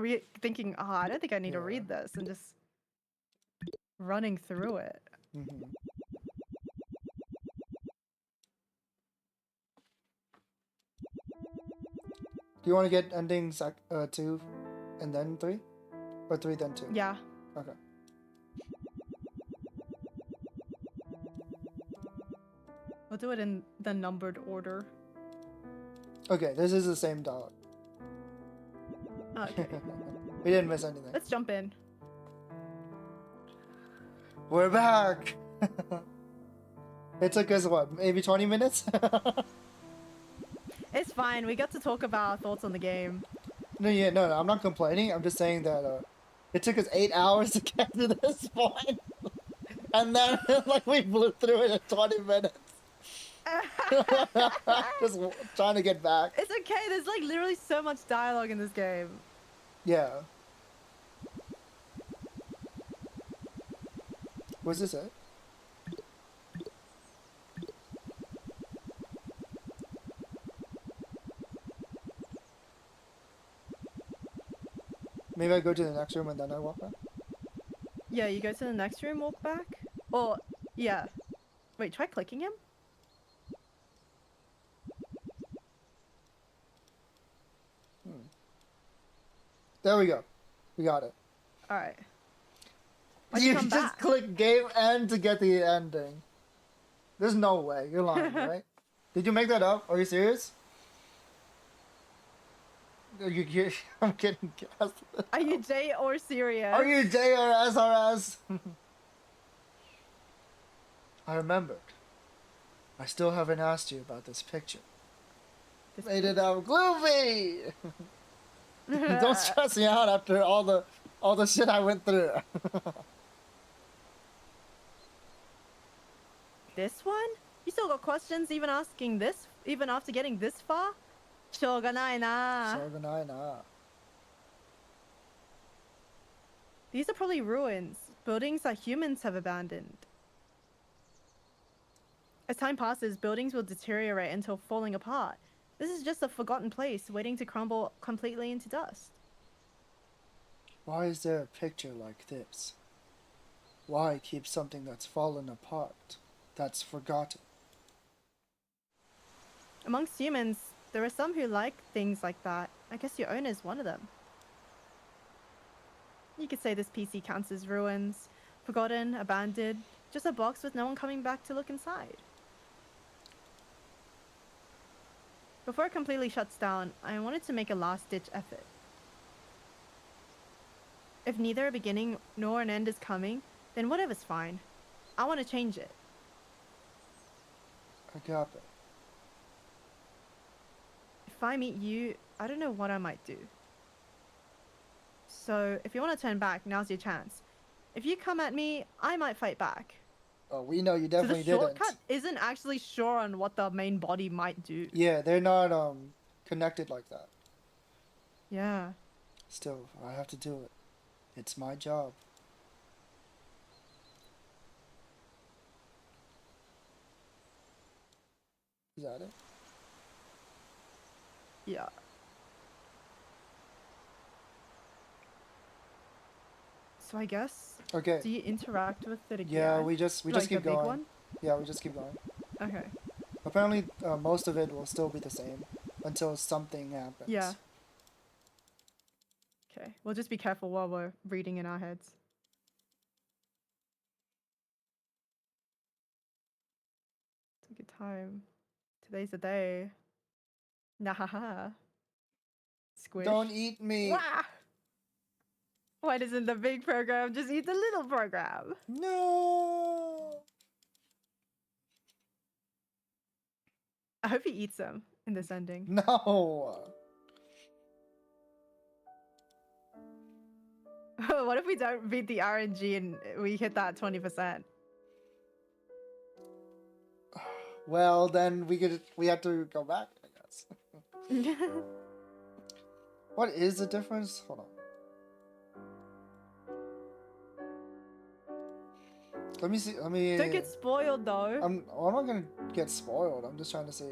thinking, oh, I don't think I need to Yeah. read this, and just running through it. Hmm. Do you want to get ending 2 and then 3? Or 3 then 2? Yeah. Okay. We'll do it in the numbered order. Okay, this is the same dog. Okay. We didn't miss anything. Let's jump in. We're back! It took us, what, maybe 20 minutes? It's fine. We got to talk about our thoughts on the game. No, I'm not complaining. I'm just saying that it took us 8 hours to get to this point. And then, like, we blew through it in 20 minutes. Just trying to get back. It's okay. There's like literally so much dialogue in this game. Yeah. Was this it? Maybe I go to the next room and then I walk back? Yeah, you go to the next room, walk back. Or, yeah. Wait, try clicking him? There we go. We got it. Alright. Why'd you come just back? click game end to get the ending. There's no way. You're lying, right? Did you make that up? Are you serious? I'm getting gassed. Are you J or serious? Are you J or SRS? I remembered. I still haven't asked you about this picture. This Made it out gloomy. Don't stress me out after all the shit I went through. This one? You still got questions even asking this, even after getting this far? しょうがないな. These are probably ruins, buildings that humans have abandoned. As time passes, buildings will deteriorate until falling apart. This is just a forgotten place waiting to crumble completely into dust. Why is there a picture like this? Why keep something that's fallen apart, that's forgotten? Amongst humans, there are some who like things like that. I guess your owner is one of them. You could say this PC counts as ruins, forgotten, abandoned, just a box with no one coming back to look inside. Before it completely shuts down, I wanted to make a last-ditch effort. If neither a beginning nor an end is coming, then whatever's fine. I want to change it. Agape. If I meet you, I don't know what I might do. So, if you want to turn back, now's your chance. If you come at me, I might fight back. Oh, we know you So definitely the didn't. shortcut isn't actually sure on what the main body might do. Yeah, they're not connected like that. Yeah. Still, I have to do it. It's my job. Is that it? Yeah. So I guess, Okay. do you interact with it again? Yeah, we just Like keep the big going. one? Yeah, we just keep going. Okay. Apparently, most of it will still be the same until something happens. Yeah. Okay. We'll just be careful while we're reading in our heads. Take your time. Today's the day. Nah. Squish. Don't eat me. Wah! Why doesn't the big program just eat the little program? No. I hope he eats them in this ending. No. What if we don't beat the RNG and we hit that 20%? Well, then we have to go back, I guess. What is the difference? Hold on. Let me see. Let me. Don't get spoiled though. I'm not gonna get spoiled. I'm just trying to see.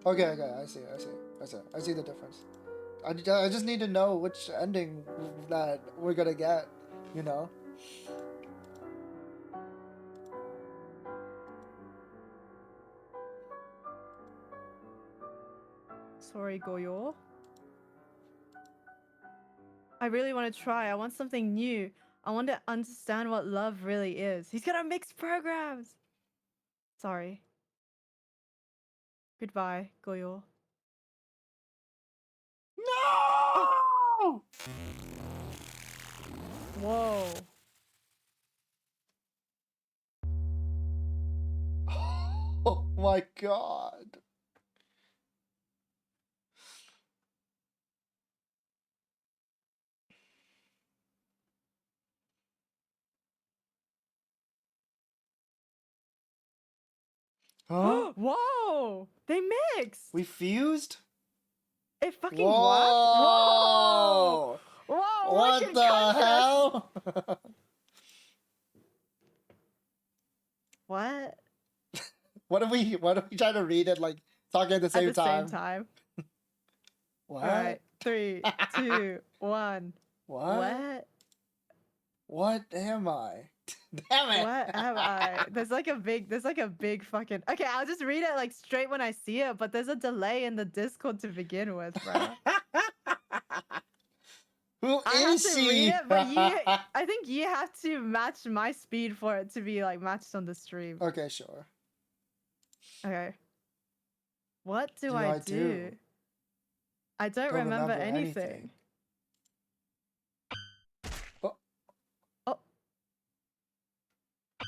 Okay. I see the difference. I just need to know which ending that we're gonna get. You know. Sorry, Goyo. I really want to try. I want something new. I want to understand what love really is. He's gonna mix programs. Sorry. Goodbye, Goyo. No! Whoa. Oh my god. Huh? Whoa! They mixed! We fused? It fucking Whoa! worked? Whoa! Whoa! What wicked the contrast. hell? What? What if we try to read it like talking at the same At the time? same time. What? Alright. 3, 2, 1. What? What? What am I? Damn it! What am I? There's like a big fucking. Okay, I'll just read it like straight when I see it, but there's a delay in the Discord to begin with, bro. Who I have is to she? read it, but I think you have to match my speed for it to be like matched on the stream. Okay, sure. Okay. What do Do I I do? do? I don't Don't remember remember anything. anything. Oh. Oh.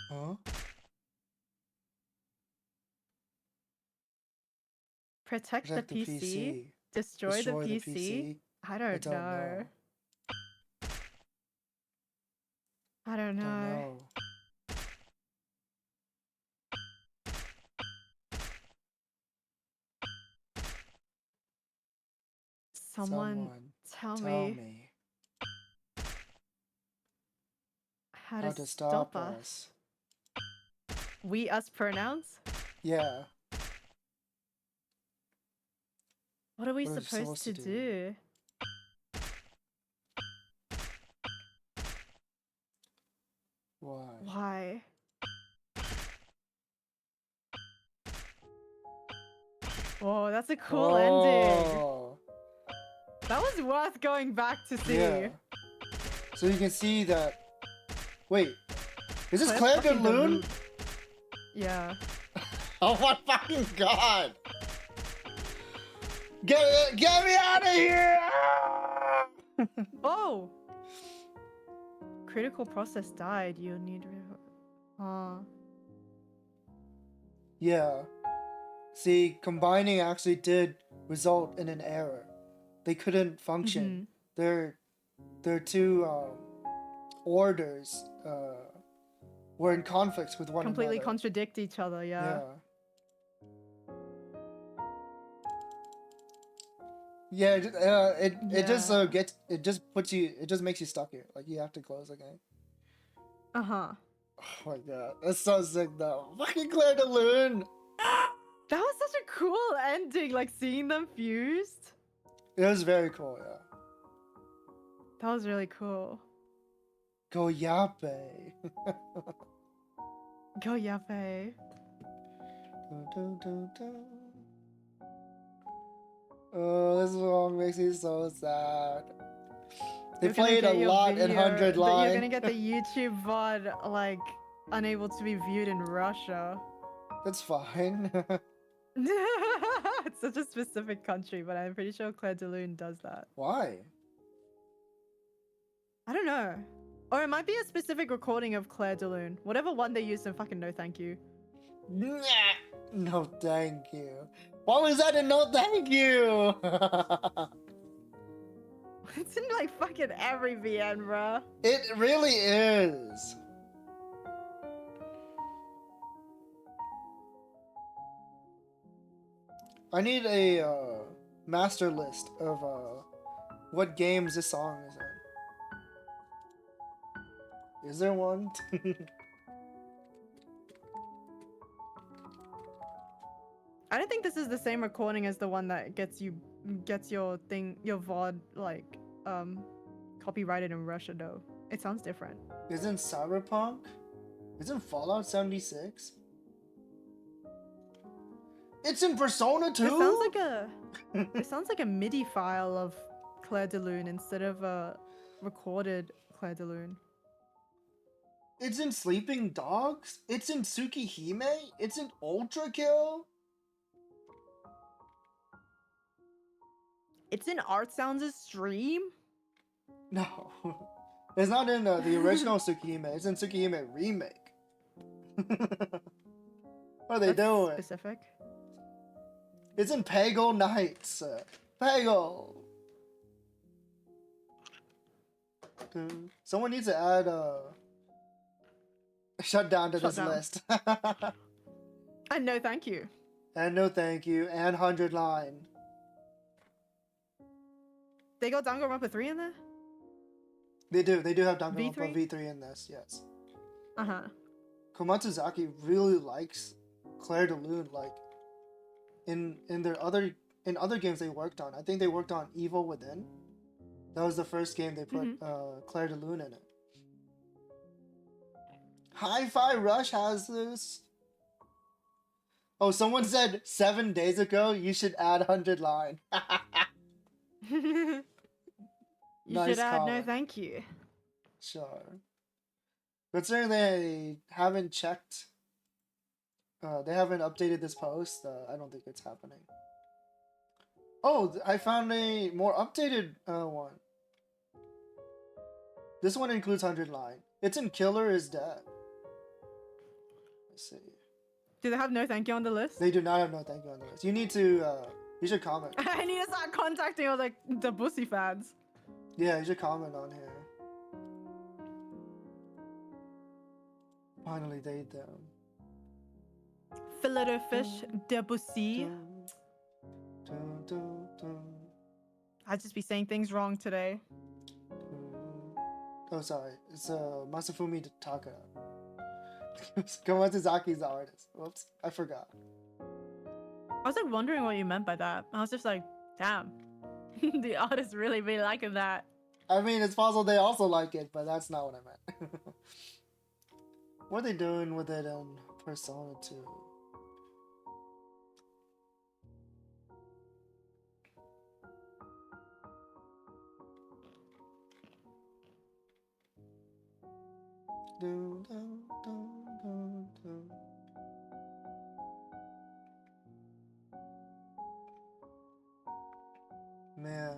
Huh? Protect the Protect the PC. PC. Destroy the Destroy the PC. PC. I don't know. I don't Don't know. know. Someone tell me how how to to stop stop us. us. We us pronouns? Yeah. What are we What are we supposed to supposed to do? Why? Why? Whoa, that's a cool ending. Oh. That was worth going back to see. Yeah. So you can see that. Wait. Is this Claire Claire de fucking Lune? Delune. Yeah. Oh my fucking god! Get me out of here! Oh! Critical process died. You need. Yeah. See, combining actually did result in an error. They couldn't function. Their two orders were in conflicts with one Completely another. contradict each other. Yeah. Yeah, it just Yeah. it just makes you stuck here. Like you have to close the game. Uh-huh. Oh my god, that's so sick though. Fucking Claire de Lune. That was such a cool ending, like seeing them fused. It was very cool, yeah. That was really cool. Go yappe. Go yappe. Dun, dun, dun, dun. Oh, this song makes me so sad. They You're gonna played a get your lot in video- 100 You're line. gonna get the YouTube VOD, like, unable to be viewed in Russia. That's fine. It's such a specific country, but I'm pretty sure Claire de Lune does that. Why? I don't know. Or it might be a specific recording of Claire de Lune. Whatever one they used, then fucking no thank you. Nah. No thank you. Why was that a no thank you? It's in like fucking every VN, bruh. It really is. I need a master list of what games this song is in. Is there one? I don't think this is the same recording as the one that gets your VOD like copyrighted in Russia though. It sounds different. Isn't Cyberpunk? Isn't Fallout 76? It's in Persona 2? It sounds like a MIDI file of Claire de Lune instead of a recorded Claire de Lune. It's in Sleeping Dogs? It's in Tsukihime? It's in Ultra Kill? It's in Art Sounds' stream? No. It's not in the original Tsukihime. It's in Tsukihime Remake. What are they That's doing? specific. It's in Peggle Nights. Peggle! Someone needs to add Shutdown to this Shutdown. list. And no thank you. And no thank you. And 100 line. They got Danganronpa 3 in there? They do have Danganronpa V3? V3 in this, yes. Uh-huh. Komatsuzaki really likes Claire de Lune, like in other games they worked on. I think they worked on Evil Within. That was the first game they put Claire de Lune in it. Hi-Fi Rush has this. Oh, someone said 7 days ago you should add 100 line. You Nice should add no comment. thank you. Sure. Considering they haven't checked they haven't updated this post. I don't think it's happening. Oh, I found a more updated one. This one includes 100 line. It's in Killer is Dead. Let's see. Do they have no thank you on the list? They do not have no thank you on the list. You need to, you should comment. I need to start contacting all the Bussy fans. Yeah, you should comment on here. Finally date them. Fillet of fish, Debussy. I'd just be saying things wrong today. Oh, sorry. It's Masafumi Takao. Komatsuzaki's the artist. Whoops, I forgot. I was like wondering what you meant by that. I was just like, damn. The artists really be liking that. I mean, it's possible they also like it, but that's not what I meant. What are they doing with it in Persona 2? Man.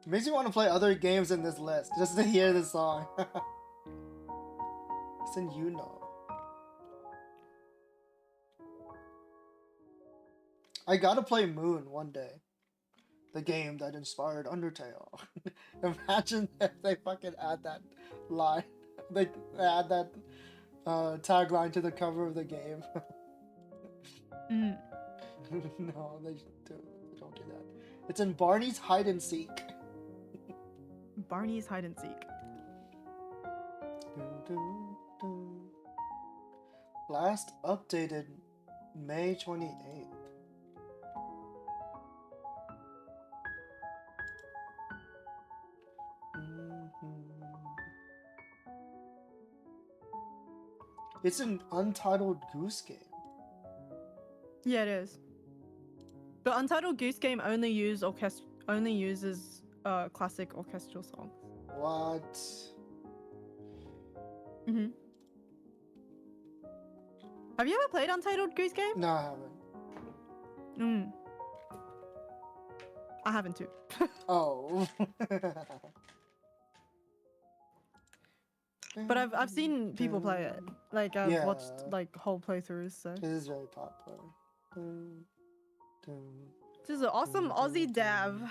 It makes me want to play other games in this list just to hear this song. Then you know. I gotta play Moon one day. The game that inspired Undertale. Imagine if they fucking add that line. They add that tagline to the cover of the game. No, they don't do that. It's in Barney's Hide and Seek. Barney's Hide and Seek. Last updated May 28th. It's an Untitled Goose Game. Yeah, it is. The Untitled Goose Game only uses classic orchestral songs. What? Mhm. Have you ever played Untitled Goose Game? No, I haven't. I haven't too. Oh. But I've seen people play it. Like I've watched like whole playthroughs. So It is very popular. this is an awesome Aussie dev.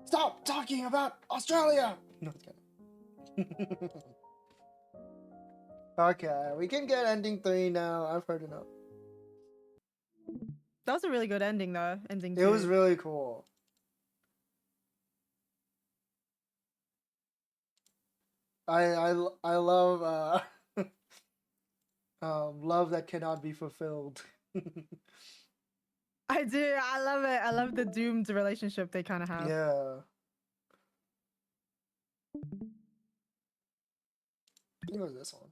Stop talking about Australia. No, it's kidding. Okay, we can get ending 3 now. I've heard enough. That was a really good ending though. Ending It 2. was really cool. I love love that cannot be fulfilled. I do. I love it. I love the doomed relationship they kind of have. Yeah. I think it was this one.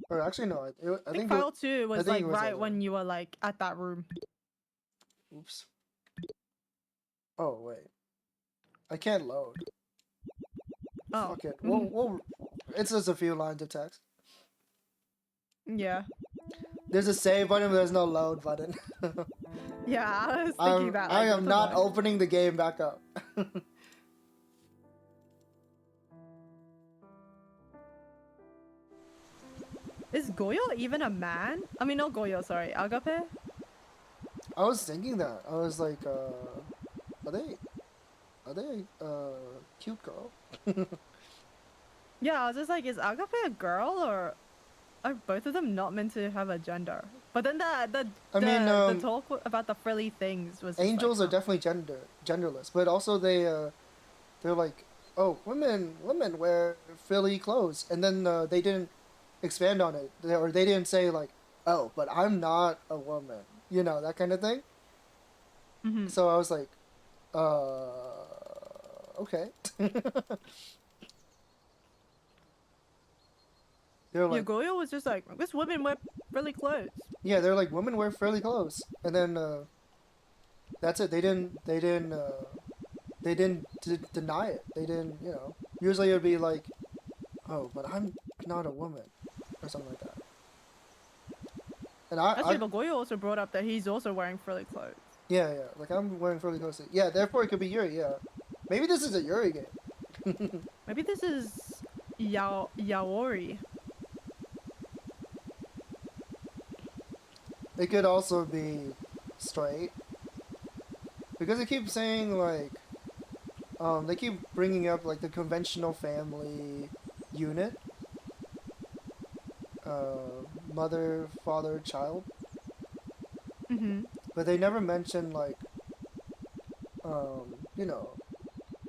Or actually, no. I I think think File 2 was think like it was right that when one. you were like at that room. Oops. Oh wait. I can't load. Oh. Fuck it. We'll it's just a few lines of text. Yeah. There's a save button, but there's no load button. Yeah, I was thinking that. I like, am what the not fuck? opening the game back up. Is Goyo even a man? I mean, not Goyo, sorry. Agape? I was thinking that. I was like, are they cute girl? Yeah, I was just like, is Agape a girl or are both of them not meant to have a gender? But then the talk about the frilly things was just Angels like, are definitely genderless, but also they're like, oh, women wear frilly clothes, and then they didn't expand on it, or they didn't say like, oh, but I'm not a woman, you know, that kind of thing. mm-hmm. So I was like, okay. They're Yeah, like, Goyo was just like, this women wear frilly clothes. yeah, they're like, women wear frilly clothes, and then that's it. They didn't deny it. They didn't, you know, Usually it would be like, oh, but I'm not a woman, or something like that. And Actually, but Goyo also brought up that he's also wearing frilly clothes. yeah, like I'm wearing frilly clothes. Yeah, therefore it could be Yuri. Yeah, maybe this is a Yuri game. Maybe this is Yaori. It could also be straight because they keep saying like, they keep bringing up like the conventional family unit, mother, father, child, Mm-hmm. but they never mention like, you know,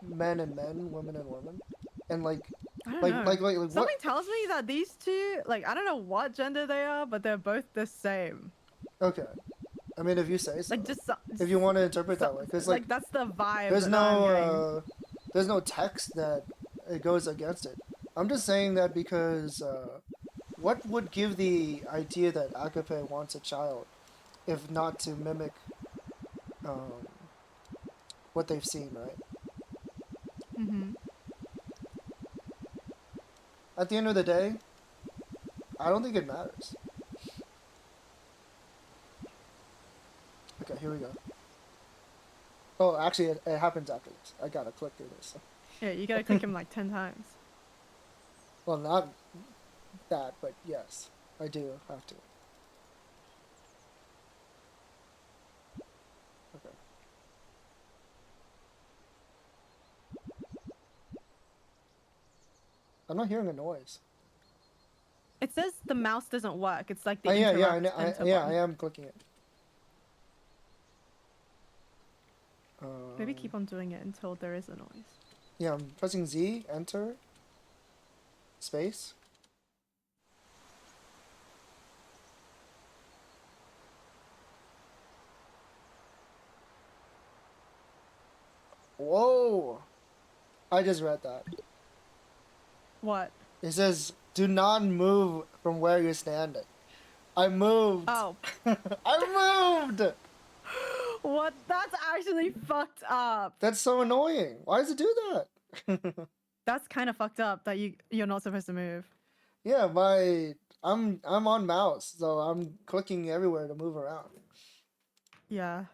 men and men, women and women, and like, I don't like, know. like, like, like what? Something tells me that these two, like, I don't know what gender they are, but they're both the same. Okay, I mean, if you say so. Like, just If you want to interpret that way, because like, that's the vibe. there's that I'm getting. no, there's no text that it goes against it. I'm just saying that because, what would give the idea that Agape wants a child, if not to mimic, what they've seen, right? Mm-hmm. At the end of the day, I don't think it matters. Okay, here we go. Oh, actually, it happens after this. I gotta click through this. Yeah, you gotta click him like 10 times. Well, not that, but yes, I do have to. Okay. I'm not hearing a noise. It says the mouse doesn't work. It's like the Yeah, I interrupt know, enter yeah, I button. am clicking it. Maybe keep on doing it until there is a noise. Yeah, I'm pressing Z, enter, space. Whoa! I just read that. What? It says, do not move from where you're standing. I moved! Oh. I moved! What? That's actually fucked up. That's so annoying. Why does it do that? That's kind of fucked up that you're not supposed to move. Yeah, I'm on mouse, so I'm clicking everywhere to move around. Yeah.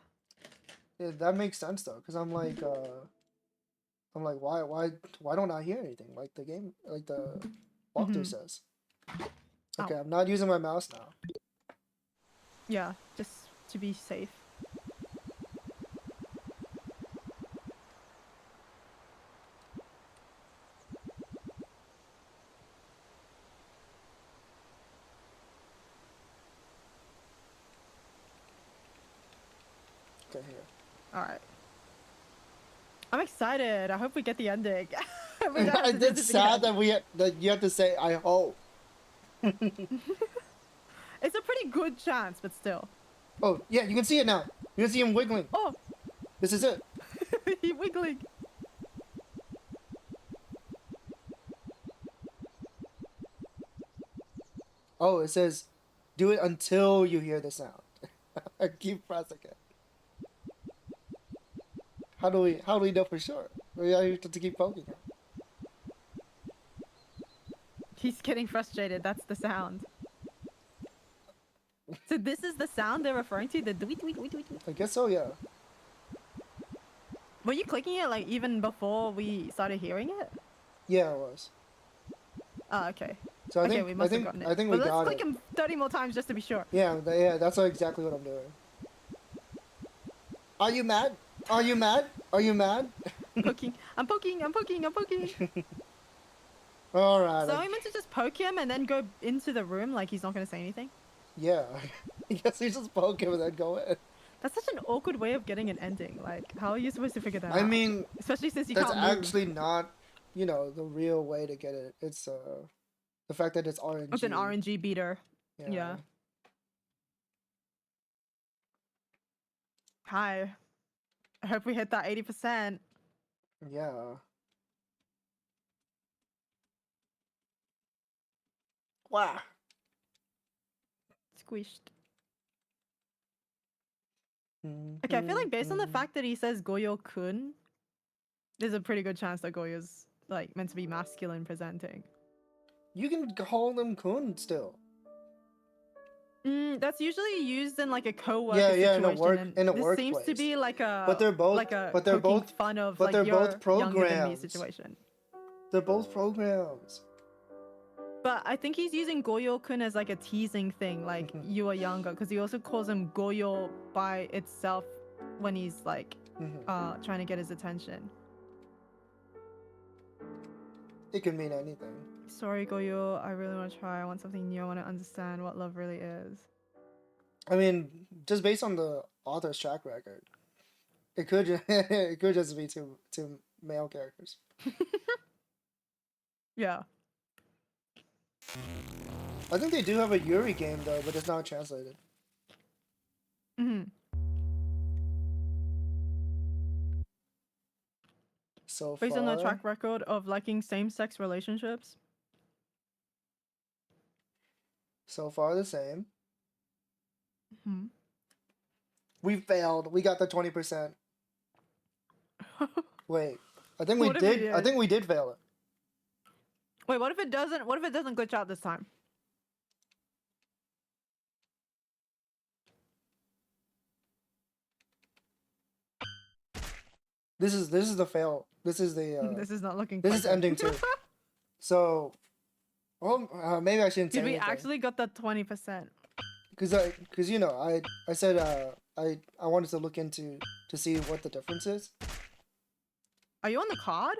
Yeah, that makes sense though, because I'm like, why don't I hear anything? Like the game, like the walkthrough says. Okay, Ow. I'm not using my mouse now. Yeah, just to be safe. Okay, here. Alright. I'm excited. I hope we get the ending. We don't have to do It's this sad again. that you have to say I hope. It's a pretty good chance, but still. Oh yeah, you can see it now. You can see him wiggling. Oh, This is it. he's wiggling. Oh, it says, do it until you hear the sound. Keep pressing it. How do we know for sure? We have to keep poking it. He's getting frustrated. That's the sound. So this is the sound they're referring to? The tweet, tweet, tweet, tweet, tweet. I guess so, yeah. Were you clicking it like even before we started hearing it? Yeah, it was. Oh, okay. So I Okay, think we must have gotten it. I think But we let's got click it. him 30 more times just to be sure. Yeah, that's exactly what I'm doing. Are you mad? Are you mad? Are you mad? Poking. I'm poking. I'm poking. I'm poking. All right. So are we meant to just poke him and then go into the room like he's not going to say anything? Yeah. I guess you just poke him and then go in. That's such an awkward way of getting an ending. Like, how are you supposed to figure that out? I mean, especially since you that's can't move. actually not, the real way to get it. It's the fact that it's RNG. It's an RNG beater. Yeah. Hi. I hope we hit that 80%. Yeah. Wow. Squished. Okay, I feel like based on the fact that he says Goyo-kun, there's a pretty good chance that Goyo's like meant to be masculine presenting. You can call them kun still. That's usually used in like a co-worker Yeah, situation. in a this workplace. seems to be like a But they're both like a but they're poking both fun of but like they're you're both younger than me programs. situation. They're both programs. But I think he's using Goyo-kun as like a teasing thing, like you are younger, because he also calls him Goyo by itself when he's like trying to get his attention. It can mean anything. Sorry, Goyo, I really want to try. I want something new. I want to understand what love really is. I mean, just based on the author's track record, it could it could just be two male characters. Yeah. I think they do have a Yuri game though, but it's not translated. So Based far, on the track record of liking same-sex relationships. so far the same. Hmm. We failed. We got the 20%. Wait, I think we What if we did. I did? think we did fail it. Wait, what if it doesn't? What if it doesn't glitch out this time? This is the fail. This is the. This is not looking. This quite is good. ending too. So, well, maybe I shouldn't say Dude, we anything. actually got that 20%. Cause you know I said I wanted to look into to see what the difference is. Are you on the card?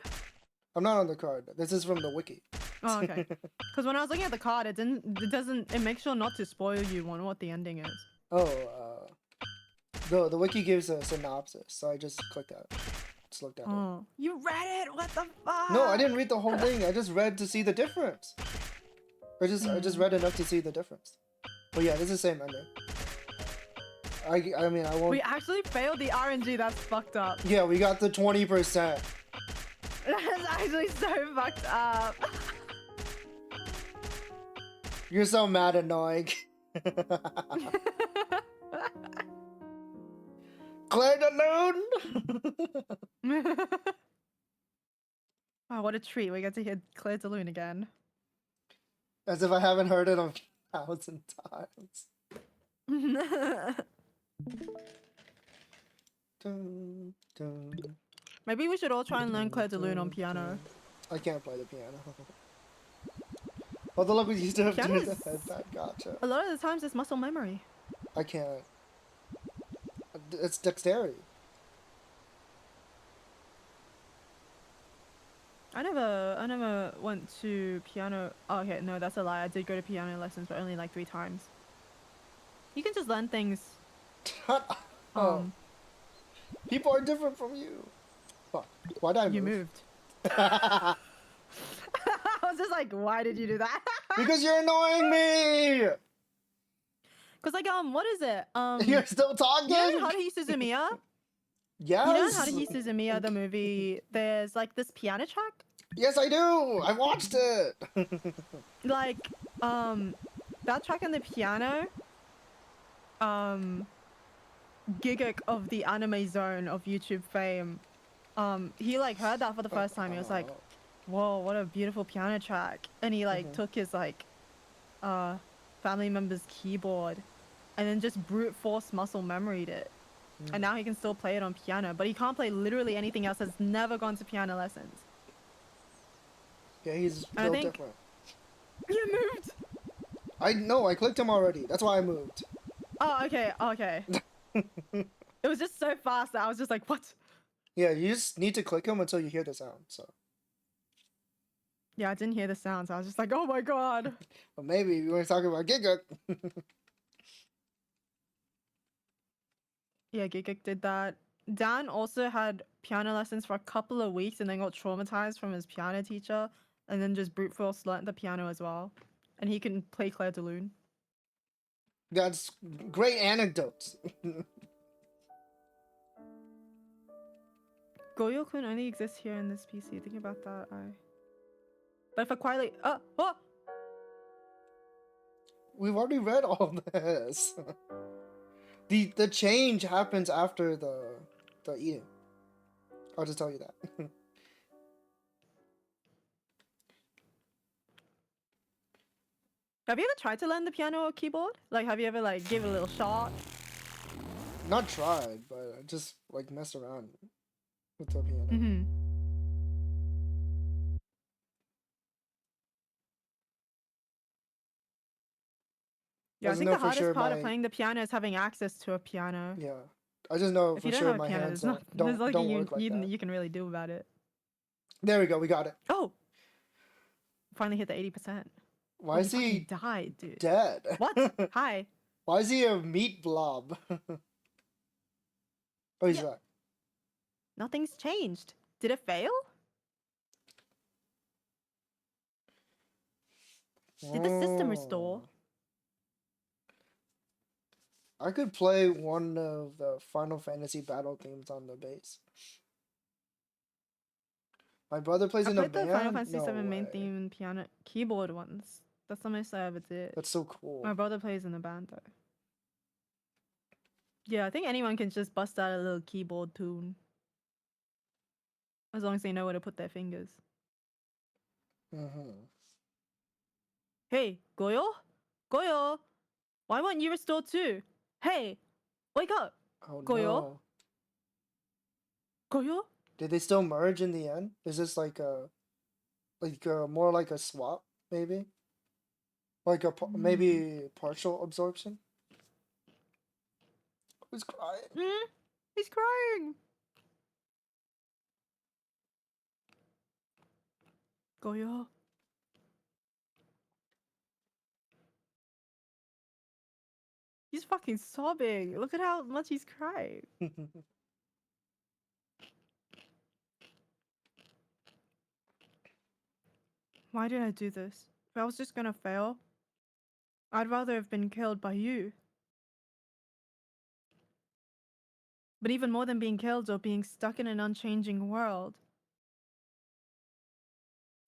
I'm not on the card. This is from the wiki. Oh, okay. Because when I was looking at the card, it makes sure not to spoil you on what the ending is. Oh, the wiki gives a synopsis, so I just clicked that. Just looked at it. Oh, you read it? What the fuck? No, I didn't read the whole thing. I just read to see the difference. I just read enough to see the difference. But yeah, this is the same ending. I mean I won't. We actually failed the RNG. That's fucked up. Yeah, we got the 20%. That's actually so fucked up. You're so mad annoying. Claire alone. Oh, what a treat. We get to hear Claire DeLune again. As if I haven't heard it 1,000 times. Dun, dun, Maybe we should all try and learn Claire DeLune on piano. I can't play the piano. Although look what you did Piano the is- head back. Gotcha. A lot of the times it's muscle memory. I can't. It's dexterity. I never went to piano. Oh, okay, no, that's a lie. I did go to piano lessons, but only like 3 times. You can just learn things. Oh, people are different from you. Fuck. Why did I You move? moved. I was just like, why did you do that? Because you're annoying me. Cause like what is it? You're still talking. You know Haruhi Suzumiya? Yes. You know Haruhi Suzumiya, the movie? There's like this piano track. Yes, I do. I watched it. Like that track on the piano. Gigak of the Anime Zone of YouTube fame. He like heard that for the first time. He was like, whoa, what a beautiful piano track. And he like took his like family member's keyboard and then just brute force muscle memoried it. And now he can still play it on piano, but he can't play literally anything else. Has never gone to piano lessons. Yeah, he's I built think- different. You moved. I know. I clicked him already. That's why I moved. Oh, okay, okay. It was just so fast that I was just like, what? Yeah, you just need to click him until you hear the sound. So, Yeah, I didn't hear the sounds. I was just like, oh my god. but maybe we were talking about Giga. Yeah, Gigik did that. Dan also had piano lessons for a couple of weeks and then got traumatized from his piano teacher and then just brute force learnt the piano as well. And he can play Claire DeLune. That's great anecdotes. Goyo-kun only exists here in this PC. Think about that. But if I quietly... We've already read all this. The change happens after the eating. I'll just tell you that. Have you ever tried to learn the piano or keyboard? Like, have you ever like give it a little shot? Not tried, but I just like mess around with the piano. Mm-hmm. Yeah, I Doesn't think know the for hardest sure part of my- playing the piano is having access to a piano. Yeah, I just know If for you don't sure have a my piano, hands there's don't nothing work like that. you can really do about it. There we go, we got it. Oh, finally hit the 80%. Why is he died, dude? dead? What? Hi. Why is he a meat blob? Oh, he's Yeah. back. Nothing's changed. Did it fail? Did the system restore? I could play one of the Final Fantasy battle themes on the bass. My brother plays I in a played the band. Final Fantasy No 7 main way. theme piano keyboard ones. That's the most I ever did. That's so cool. My brother plays in a band though. Yeah, I think anyone can just bust out a little keyboard tune. As long as they know where to put their fingers. Mm-hmm. Hey, Goyo? Goyo! Why won't you restore too? Hey! Wake up! Oh Goyo? no. Goyo? Did they still merge in the end? Is this like a more like a swap, maybe? Like a maybe partial absorption? Who's crying? He's crying! Goyo. He's fucking sobbing. Look at how much he's crying. Why did I do this? If I was just gonna fail, I'd rather have been killed by you. But even more than being killed or being stuck in an unchanging world,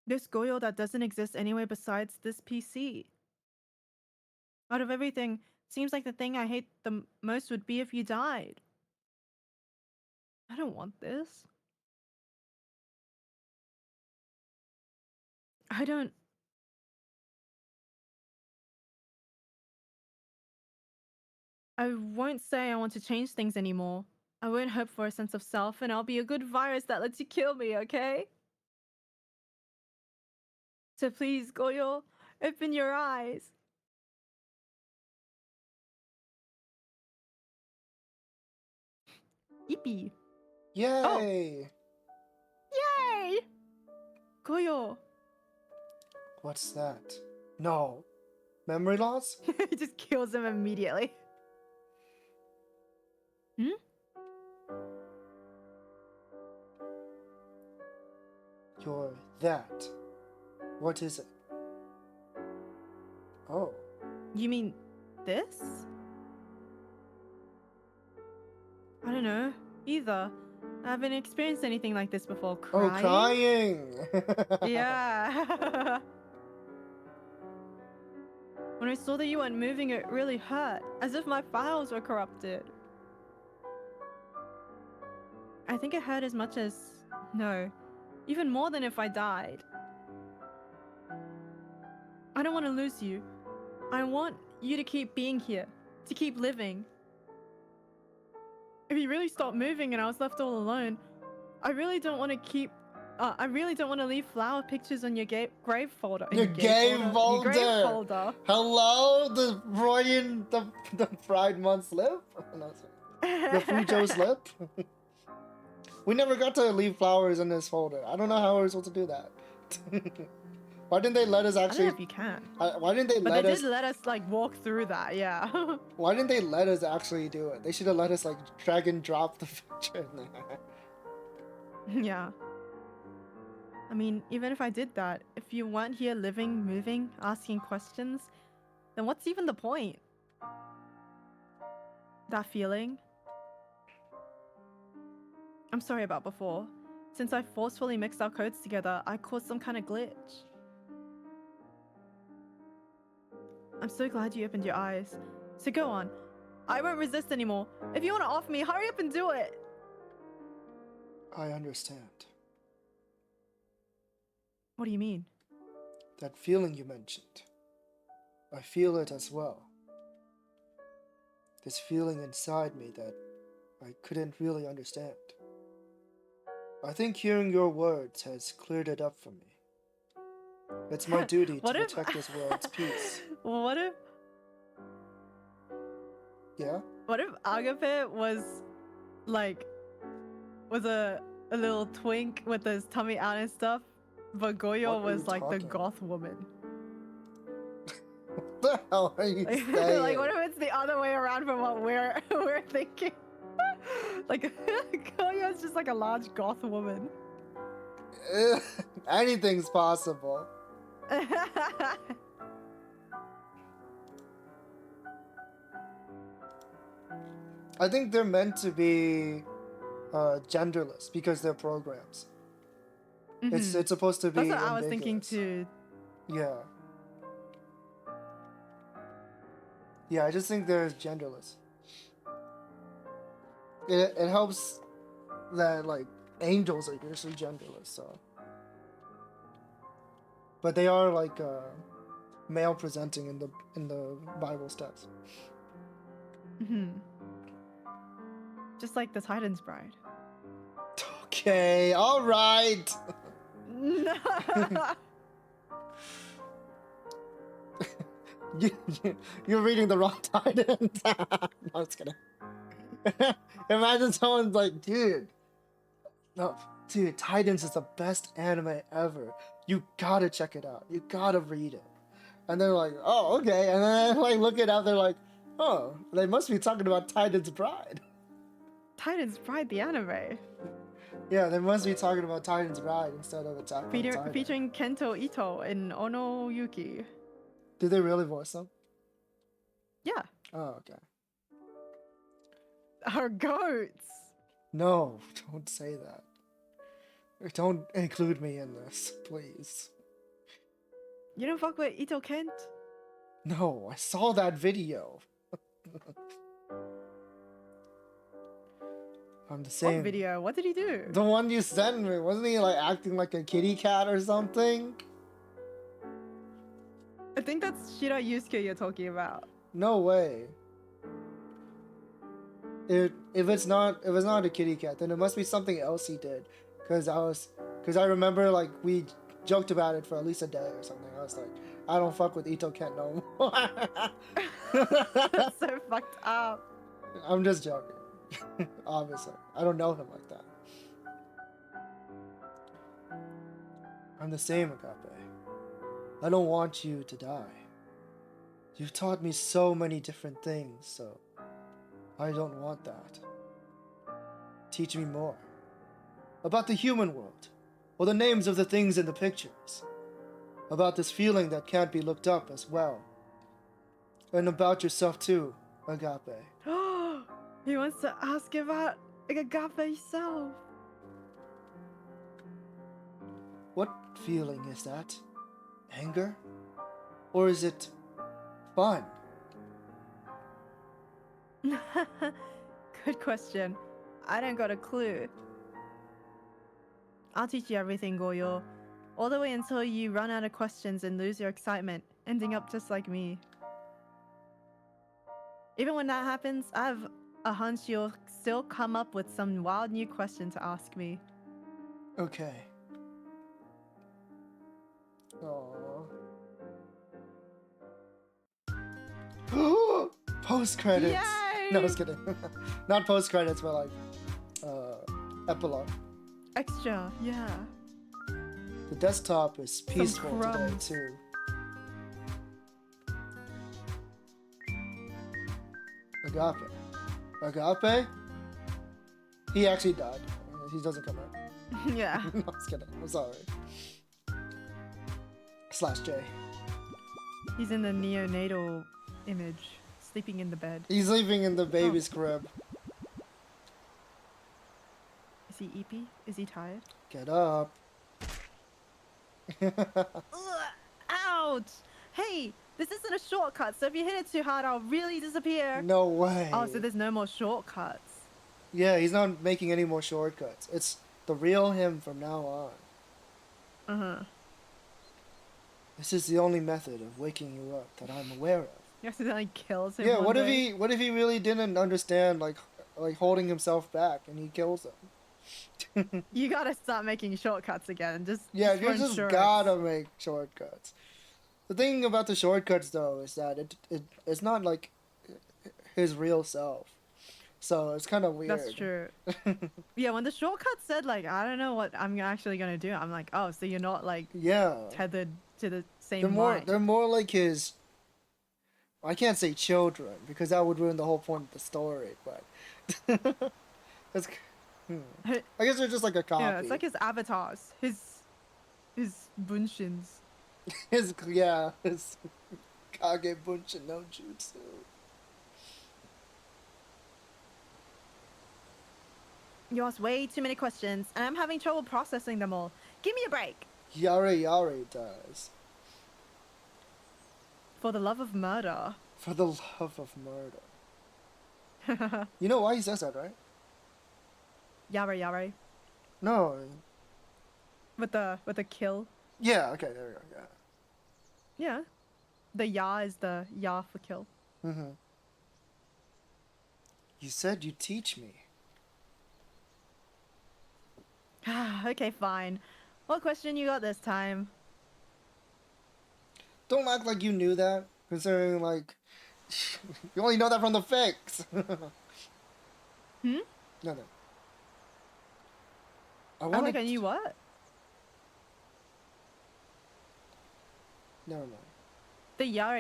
this Goyo that doesn't exist anywhere besides this PC. Out of everything, seems like the thing I hate the most would be if you died. I don't want this. I won't say I want to change things anymore. I won't hope for a sense of self, and I'll be a good virus that lets you kill me, okay? So please, Goyo, open your eyes. Yippee. Yay! Yay! Goyo. What's that? No. Memory loss? He just kills him immediately. You're that. What is it? Oh. You mean this? I don't know. Either. I haven't experienced anything like this before. Crying? Oh, crying! Yeah. When I saw that you weren't moving, it really hurt. As if my files were corrupted. I think it hurt as much as... No. Even more than if I died. I don't want to lose you. I want you to keep being here. To keep living. If you really stopped moving and I was left all alone, I really don't want to keep... I really don't want to leave flower pictures on your grave folder. Your grave folder! Your grave folder. Hello? The Freudian... The Pride Month slip? No, sorry. The Fujo slip? We never got to leave flowers in this folder. I don't know how we're supposed to do that. Why didn't they let us actually... I don't know if you can. Why didn't they let us... But they did let us, like, walk through that, yeah. Why didn't they let us actually do it? They should have let us, like, drag and drop the picture in there. Yeah. I mean, even if I did that, if you weren't here living, moving, asking questions, then what's even the point? That feeling? I'm sorry about before. Since I forcefully mixed our codes together, I caused some kind of glitch. I'm so glad you opened your eyes. So go on. I won't resist anymore. If you want to off me, hurry up and do it! I understand. What do you mean? That feeling you mentioned. I feel it as well. This feeling inside me that I couldn't really understand. I think hearing your words has cleared it up for me. It's my duty to What if- protect this world's peace. What if Yeah? Agape was like a little twink with his tummy out and stuff, but Goyo What are was you like the talking? goth woman. What the hell are you Like, saying? like what if it's the other way around from what we're thinking? Like Goyo's just like a large goth woman. Anything's possible. I think they're meant to be genderless because they're programs. Mhm. It's supposed to be. That's what I was thinking ambiguous. too. Yeah. Yeah, I just think they're genderless. It helps that like angels are usually genderless, so. But they are like male presenting in the Bible text. Mhm. Just like the Titan's Bride. Okay, all right. You're reading the wrong Titan. No, I'm just kidding. Imagine someone's like, dude, no, dude, Titans is the best anime ever. You gotta check it out. You gotta read it. And they're like, oh, okay. And then like look it up. They're like, oh, they must be talking about Titan's Bride. Titan's Bride, the anime. Yeah, they must be talking about Titan's Bride instead of Attack on Titan. Featuring Kento Ito and Ono Yuki. Did they really voice them? Yeah. Oh, okay. Our goats. No, don't say that. Don't include me in this, please. You don't fuck with Ito Kent? No, I saw that video. I'm the same. What video? What did he do? The one you sent me, wasn't he like acting like a kitty cat or something? I think that's Shira Yusuke you're talking about. No way. If it's not a kitty cat, then it must be something else he did. Cause I remember like we joked about it for at least a day or something. I was like, I don't fuck with Ito Kent no more. That's so fucked up. I'm just joking. Obviously, I don't know him like that. I'm the same, Agape. I don't want you to die. You've taught me so many different things, so I don't want that. Teach me more. About the human world, or the names of the things in the pictures. About this feeling that can't be looked up as well. And about yourself too, Agape. He wants to ask about Agape self. What feeling is that? Anger? Or is it fun? Good question. I don't got a clue. I'll teach you everything, Goyo. All the way until you run out of questions and lose your excitement, ending up just like me. Even when that happens, I have a hunch you'll still come up with some wild new question to ask me. Okay. Aww. Post credits. Yay! No, I was kidding. Not post credits, but like epilogue. Extra, yeah. The desktop is peaceful today crumbs. too. Agape. Agape? He actually died. He doesn't come out. Yeah. No, I was kidding. I'm sorry. Slash J. He's in the neonatal image, sleeping in the bed. He's sleeping in the baby's crib. Is he eepy? Is he tired? Get up. Ugh, ouch! Hey, this isn't a shortcut, so if you hit it too hard, I'll really disappear. No way. Oh, so there's no more shortcuts. Yeah, he's not making any more shortcuts. It's the real him from now on. Uh-huh. This is the only method of waking you up that I'm aware of. He accidentally kills him. Yeah, one day. what if he really didn't understand like holding himself back and he kills him? You gotta start making shortcuts again. Just Yeah, for you just insurance. gotta make shortcuts. The thing about the shortcuts though is that it's not like his real self. So it's kind of weird. That's true. Yeah, when the shortcut said like I don't know what I'm actually gonna do, I'm like, oh, so you're not like Yeah. tethered to the same They're mind. more like his. I can't say children because that would ruin the whole point of the story, but that's. I guess they're just like a copy. Yeah, it's like his avatars, his bunshins. his Kage Bunshin no Jutsu. You asked way too many questions, and I'm having trouble processing them all. Give me a break. Yare does. For the love of murder. For the love of murder. You know why he says that, right? Yare. No. With the kill. Yeah. Okay. There we go. Yeah. Yeah. The ya is the ya for kill. Mhm. You said you'd teach me. Okay, fine. What question you got this time? Don't act like you knew that, considering like you only know that from the fix. Hmm? Nothing. I'm like, I knew what? Never mind. The yare?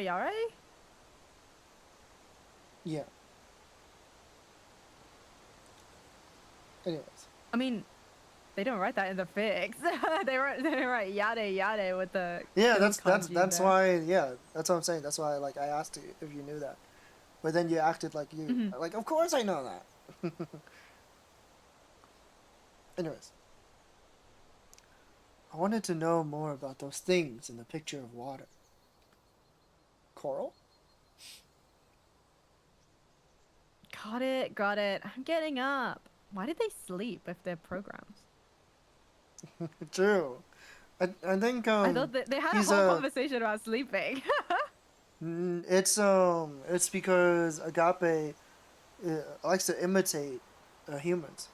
Yeah. Anyways. I mean, they don't write that in the fix. they don't write yade with the Yeah, kill that's kanji there. why. Yeah, that's what I'm saying. That's why like I asked you if you knew that, but then you acted like you Mhm. like. Of course I know that. Anyways, I wanted to know more about those things in the picture of water. Coral? Got it. I'm getting up. Why did they sleep if they're programs? True. I think I thought that they had a he's whole conversation about sleeping. it's because Agape likes to imitate humans.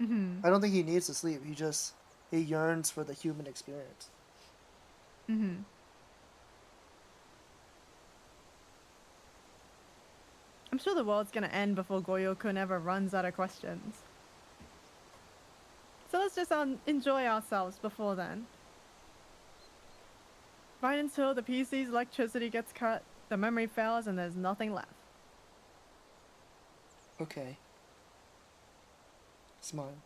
Mhm. I don't think he needs to sleep. He yearns for the human experience. Mhm. I'm sure the world's gonna end before Goyo-kun ever runs out of questions. So let's just enjoy ourselves before then. Right until the PC's electricity gets cut, the memory fails, and there's nothing left. Okay. Smile.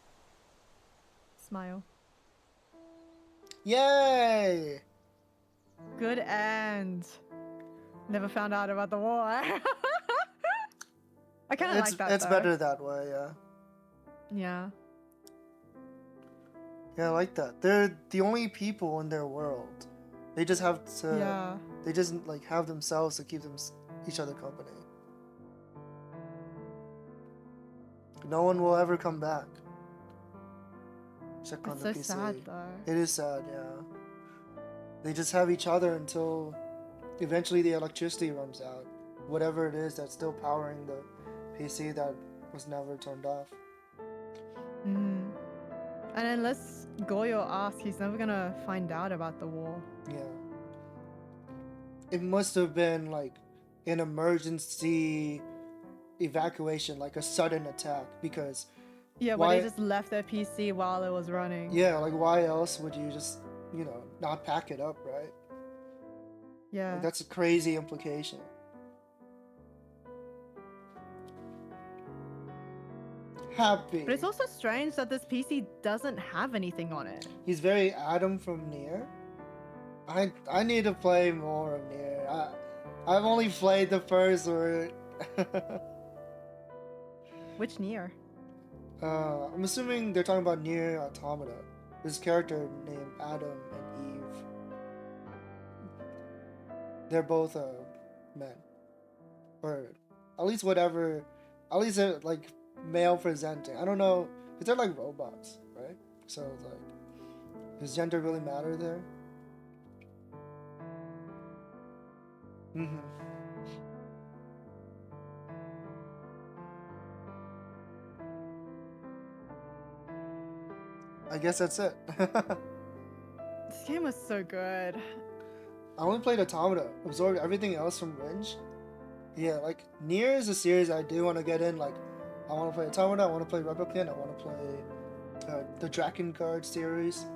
Smile. Yay! Good end. Never found out about the war. I kind of like that. It's though. better that way, yeah. Yeah. Yeah, I like that. They're the only people in their world. They just have to. Yeah. They just like have themselves to keep each other company. No one will ever come back. Check on It's the so PC. sad though. It is sad, yeah. They just have each other until eventually the electricity runs out. Whatever it is that's still powering the PC that was never turned off. Mm. And unless Goyo asks, he's never gonna find out about the war. Yeah. It must have been like an emergency evacuation, like a sudden attack, because Yeah, why- when they just left their PC while it was running. yeah, like why else would you just, not pack it up, right? Yeah. Like, that's a crazy implication. Happy. But it's also strange that this PC doesn't have anything on it. He's very Adam from Nier. I need to play more of Nier. I've only played the first word. Which Nier? I'm assuming they're talking about Nier Automata. This character named Adam and Eve. They're both men, or at least whatever. At least they're like male presenting. I don't know, because they're like robots, right? So it's like, does gender really matter there? Mm-hmm. I guess that's it. This game was so good. I only played Automata, absorbed everything else from Ringe. Yeah, like Nier is a series I do want to get in. Like, I want to play Automata, I want to play Replicant, I want to play the Dragon Guard series.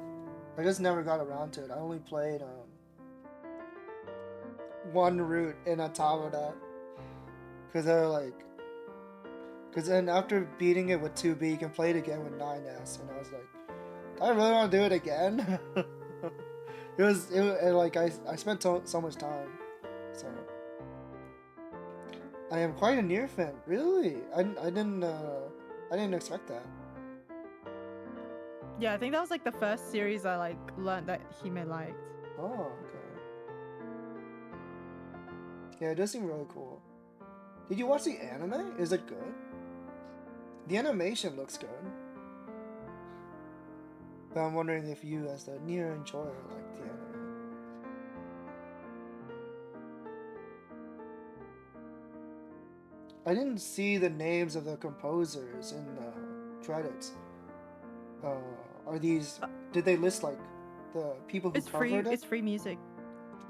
I just never got around to it. I only played one route in Automata, because they're like, because then after beating it with 2B, you can play it again with 9S, and I was like, do I really want to do it again? It was like I spent so much time, so I am quite a Nier fan. Really, I didn't expect that. Yeah, I think that was like the first series I like learned that Hime liked. Oh, okay. Yeah, it does seem really cool. Did you watch the anime? Is it good? The animation looks good. But I'm wondering if you, as the Nier enjoyer, like the anime. I didn't see the names of the composers in the credits. Are these? Did they list like the people who It's free. covered it? It's free music.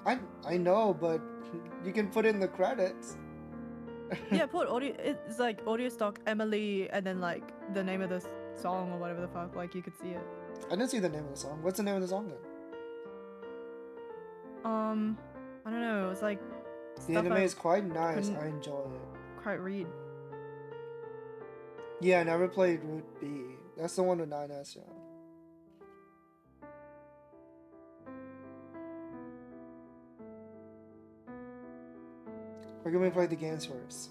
I know, but you can put in the credits. Yeah, put audio. It's like audio stock Emily, and then like the name of the song or whatever the fuck. Like you could see it. I didn't see the name of the song. What's the name of the song then? I don't know. It was like The stuff anime I is quite nice. couldn't- I enjoy it. quite read. Yeah, I never played Route B. That's the one with 9S, yeah. We're gonna play the games first.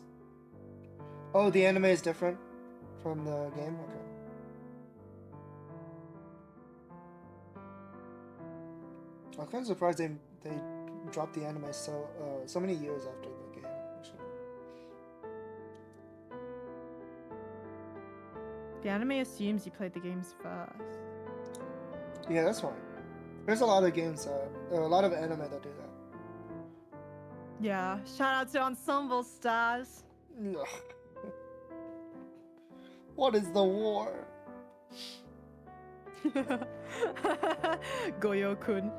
Oh, the anime is different from the game? Okay. I'm kind of surprised they dropped the anime so many years after the game, actually. The anime assumes you played the games first. Yeah, that's fine. There's a lot of games, a lot of anime that do that. Yeah. Shout out to Ensemble Stars. Ugh. What is the war? Goyo-kun.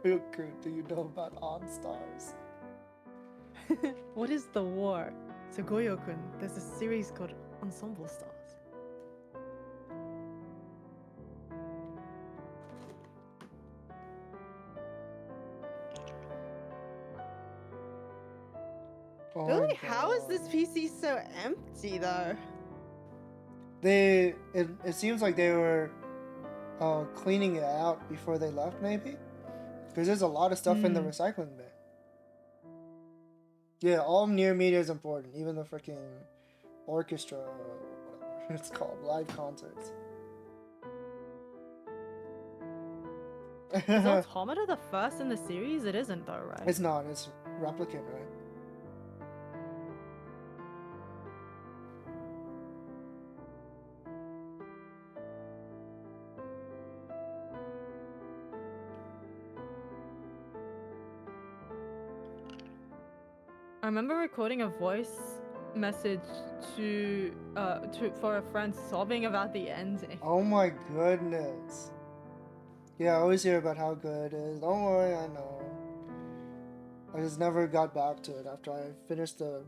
Goku, do you know about OnStars? What is the war? So Goyo-kun, there's a series called Ensemble Stars. Oh Really? my How is this God. PC so empty though? It seems like they were cleaning it out before they left, maybe? Because there's a lot of stuff in the recycling bin. Yeah, all near media is important, even the freaking orchestra, whatever it's called, live concerts. Is Automata the first in the series? It isn't though, right? It's not, it's Replicant, right? I remember recording a voice message for a friend sobbing about the ending. Oh my goodness. Yeah, I always hear about how good it is. Don't worry, I know. I just never got back to it after I finished the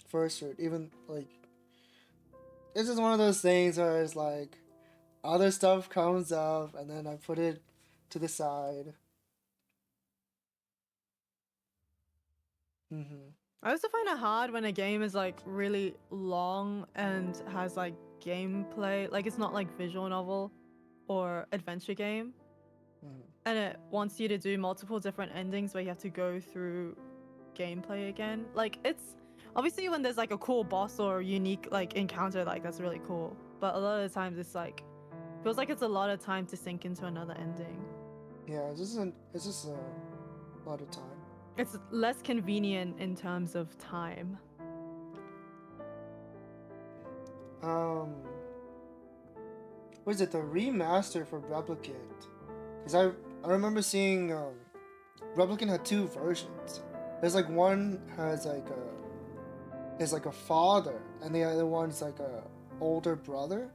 first route. Even, like, it's just one of those things where it's like, other stuff comes up, and then I put it to the side. I also find it hard when a game is like really long and has like gameplay, like it's not like visual novel or adventure game, and it wants you to do multiple different endings where you have to go through gameplay again. Like it's obviously when there's like a cool boss or unique like encounter, like that's really cool, but a lot of the times it's like feels like it's a lot of time to sink into another ending. Yeah, it's just a lot of time. It's less convenient in terms of time. Was it the remaster for Replicant? Because I remember seeing Replicant had two versions. There's like one has like a is like a father, and the other one's like a older brother.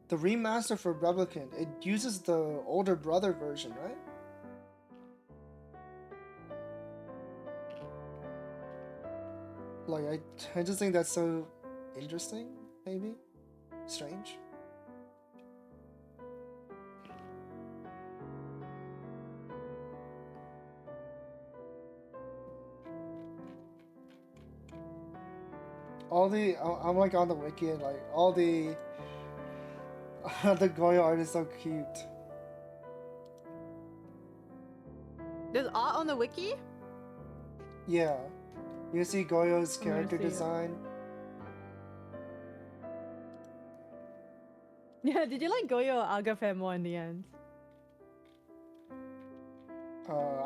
The remaster for Replicant, it uses the older brother version, right? Like I just think that's so interesting, maybe strange. All the I'm like on the wiki and like all the the Goyo art is so cute. There's art on the wiki? Yeah, you see Goyo's I'm gonna character see it. design. Yeah, did you like Goyo or Agape more in the end?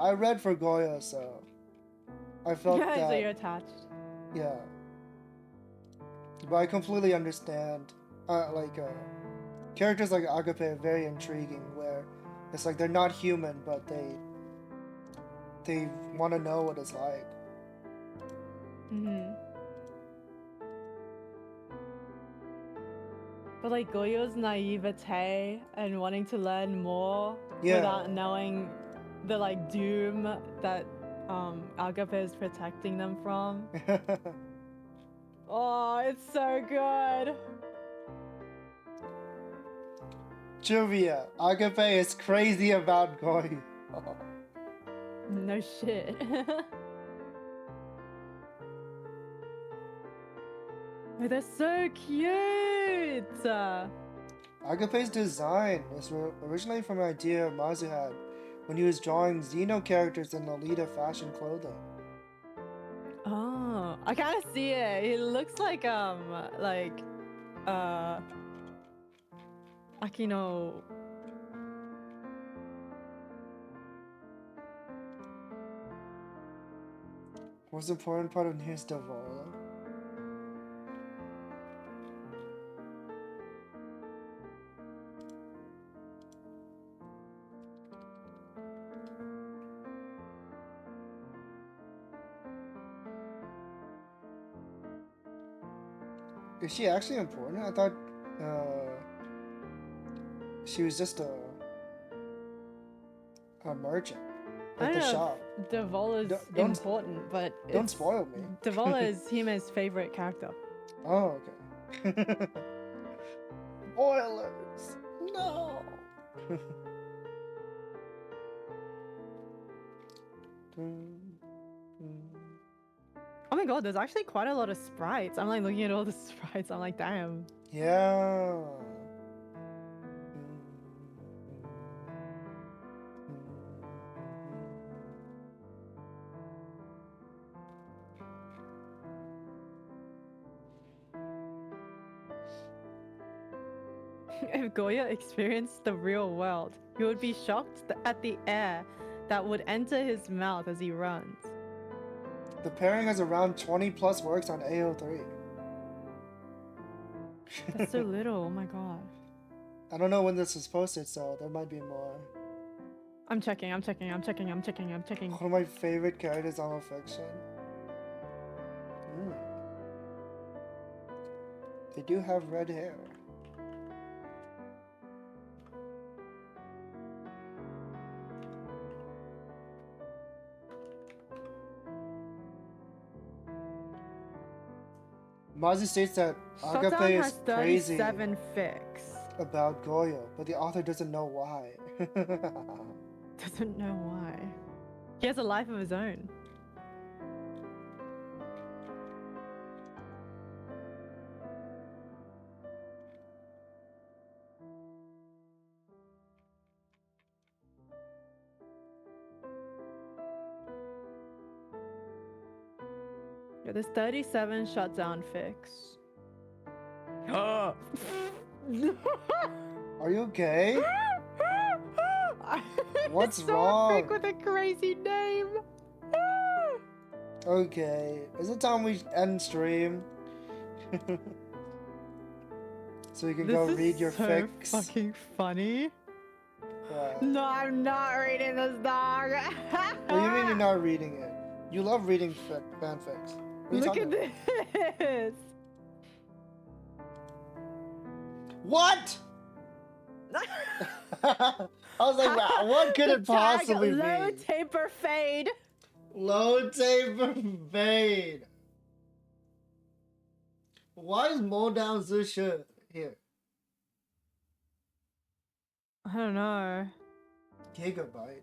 I read for Goyo, so I felt Yeah, so that. you're attached. Yeah, but I completely understand. Characters like Agape are very intriguing, where it's like they're not human, but they want to know what it's like. Mm-hmm. But like Goyo's naivete and wanting to learn more Yeah. without knowing the like doom that Agape is protecting them from. Oh, it's so good. Trivia: Agape is crazy about Goyo. No shit. Oh, they're so cute. Agape's design is originally from an idea Mazu had when he was drawing Xeno characters in Lolita fashion clothing. Oh, I kind of see it. It looks like Akino. Most important part of his Devola. Is she actually important? I thought she was just a merchant I at don't the know shop. if Devola's Don't- important, but Don't it's- spoil me. Devola is Hime's favorite character. Oh, okay. Spoilers! No! Oh my god, there's actually quite a lot of sprites. I'm like looking at all the sprites. I'm like, damn. Yeah. If Goya experienced the real world, he would be shocked at the air that would enter his mouth as he runs. The pairing has around 20 plus works on AO3. That's so little. Oh my god. I don't know when this was posted, so there might be more. I'm checking. One of my favorite characters on fiction. They do have red hair. Mazu states that Agape Shutdown is has crazy 37 fics. about Goyo, but the author doesn't know why. Doesn't know why. He has a life of his own. Yeah, there's 37 shutdown fics. Are you okay? What's It's so wrong? Fic with a crazy name. Okay, is it time we end stream? So you can This go is read your so fics. fucking funny. No, I'm not reading this, dog. What do you mean you're not reading it? You love reading fanfics. What are you Look talking at about? this. What? I was like, wow, what could it possibly Low be? taper fade. Low taper fade. Why is Mo down this shit here? I don't know. Gigabyte.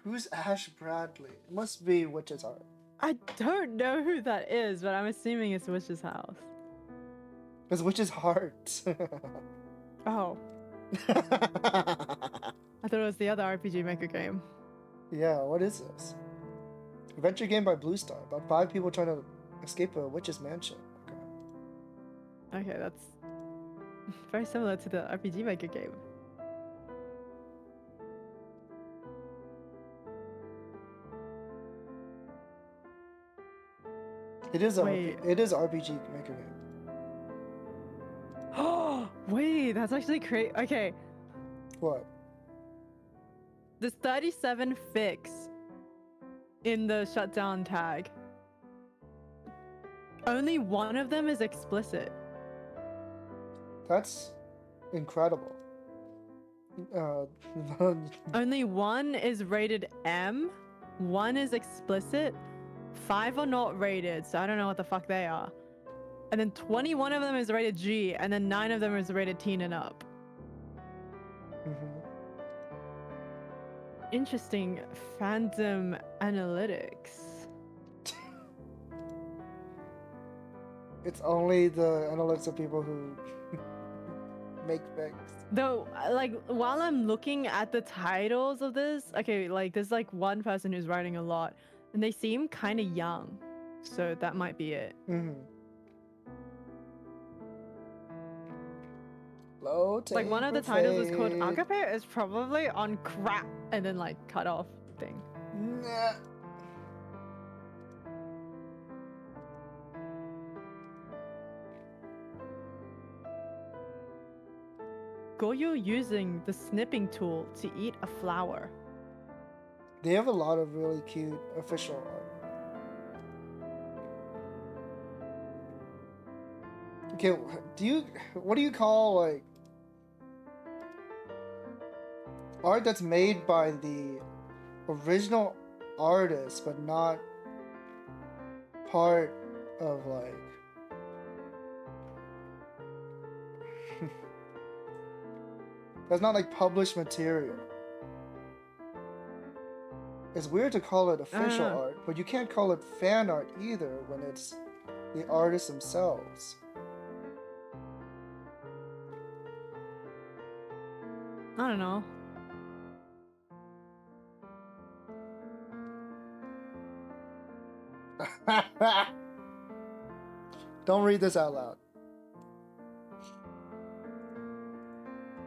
Who's Ash Bradley? It must be Witch's Heart. I don't know who that is, but I'm assuming it's Witch's house. It's Witch's Heart. Oh, I thought it was the other RPG Maker game. Yeah, what is this? Adventure game by Bluesky about 5 people trying to escape a witch's mansion. Okay. Okay, that's very similar to the RPG Maker game. It is a Wait. it is RPG Maker game. Oh, wait, that's actually crazy. Okay, What? there's 37 fics in the shutdown tag. Only one of them is explicit. That's incredible. Only one is rated M, one is explicit, 5 are not rated, so I don't know what the fuck they are. And then 21 of them is rated G, and then 9 of them is rated teen and up. Mhm. Interesting fandom analytics. It's only the analytics of people who make things. Though, like, while I'm looking at the titles of this, okay, like, there's like one person who's writing a lot, and they seem kind of young, so that might be it. Mm-hmm. Low Like, one of the taper titles is called fade. Agape is probably on crap, and then like cut off thing. Nah. Goyo using the snipping tool to eat a flower. They have a lot of really cute official art. Okay, what do you call like art that's made by the original artist but not part of like that's not like published material. It's weird to call it official know. art, but you can't call it fan art either when it's the artists themselves. I don't know. Don't read this out loud.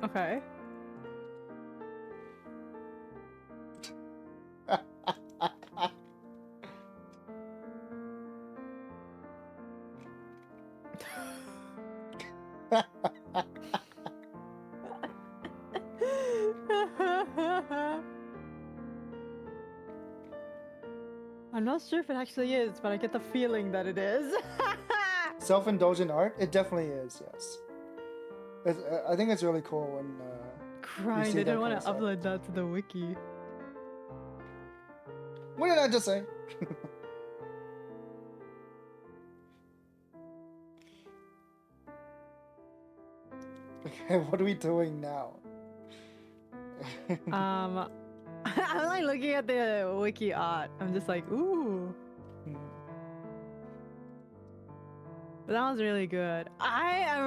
Okay. I'm not sure if it actually is, but I get the feeling that it is. Self-indulgent art? It definitely is, yes. I think it's really cool when Crying, see they that don't want kind to of stuff. upload that to the wiki. What did I just say? Okay, what are we doing now? I'm like looking at the wiki art. I'm just like, ooh. Hmm. But that was really good. I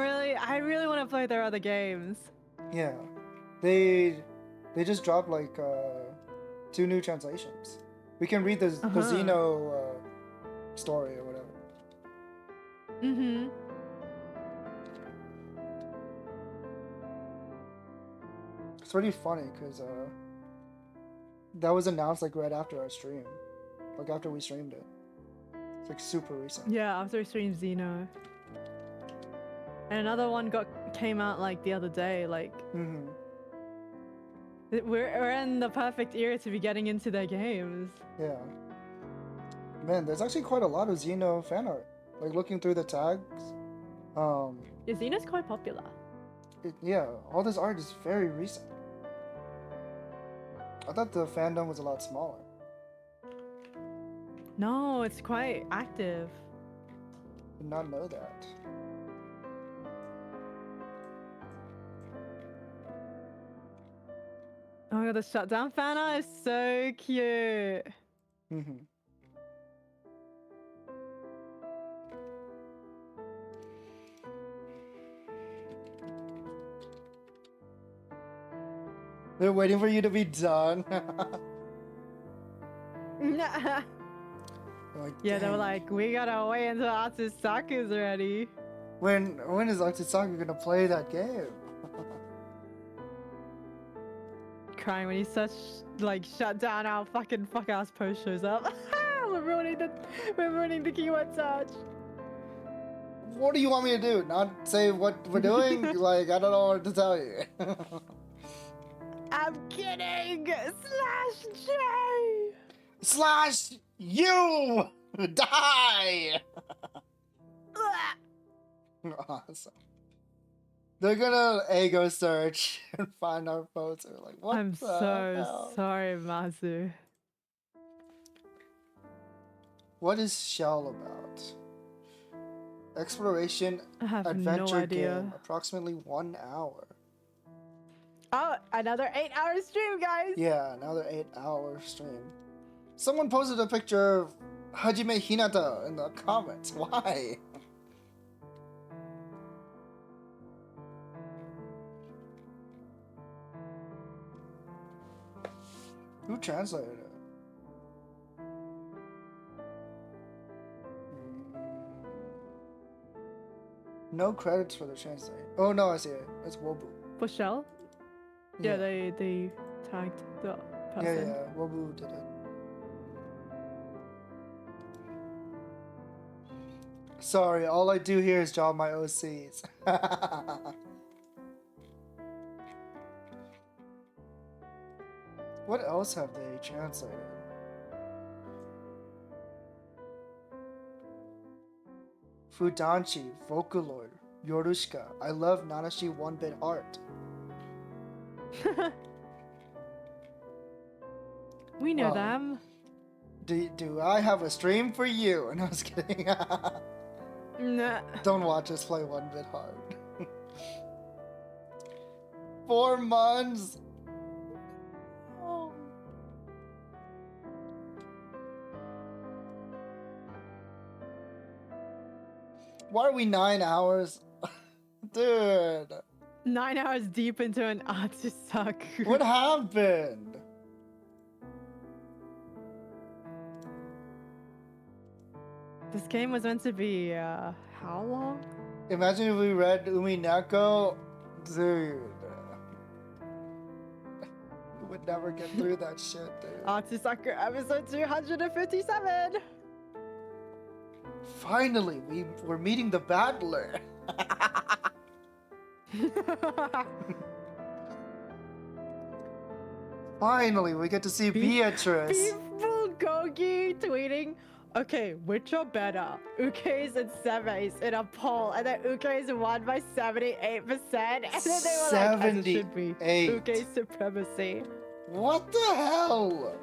really want to play their other games. Yeah, they just dropped like 2 new translations. We can read the Xeno story or whatever. Mm-hmm. It's really funny because that was announced like right after our stream, like after we streamed it. It's like super recent. Yeah, after we stream Xeno. And another one came out like the other day. Like Mm-hmm. we're in the perfect era to be getting into their games. Yeah. Man, there's actually quite a lot of Xeno fan art. Like looking through the tags. Yeah, Xeno's quite popular. Yeah, all this art is very recent. I thought the fandom was a lot smaller. No, it's quite active. Did not know that. Oh my god, the shutdown fan art is so cute. Mm-hmm. They're waiting for you to be done. Like, Yeah, they were dang. like, we gotta wait until ArtsuSaku's ready. When is ArtsuSaku gonna play that game? Crying when he shut down our fucking fuck ass post shows up. we're ruining the keyword search. What do you want me to do? Not say what we're doing? Like, I don't know what to tell you. I'm kidding! /J! Slash you! Die! Awesome. They're gonna ego search and find our photos. They're like, what I'm the so hell? sorry, Mazu. What is Shell about? Exploration I have adventure no idea. game. Approximately 1 hour. Oh, another 8-hour stream, guys! Yeah, another 8-hour stream. Someone posted a picture of Hajime Hinata in the comments. Why? Who translated it? No credits for the translate. Oh no, I see it. It's Wobu. For Shell? Yeah, they tagged the person. Yeah, Wobu did it. Sorry, all I do here is draw my OCs. What else have they translated? Fudanchi, Vocaloid, Yorushika. I love Nanashi 1-bit heart. We know Well, them. Do I have a stream for you? And I was kidding. Nah. Don't watch us play 1-bit hard. 4 months. Why are we 9 hours? Dude, 9 hours deep into an ArtsuSaku. what happened? This game was meant to be, how long? Imagine if we read Umineko. Dude. We would never get through that shit, dude. ArtsuSaku episode 257! Finally, we're meeting the battler. Finally, we get to see Beatrice. People Gogi tweeting, okay, which are better? Ukes and Seves in a poll, and then Ukes won by 78%, and then they were like, as it should be, 78. Uke supremacy. What the hell?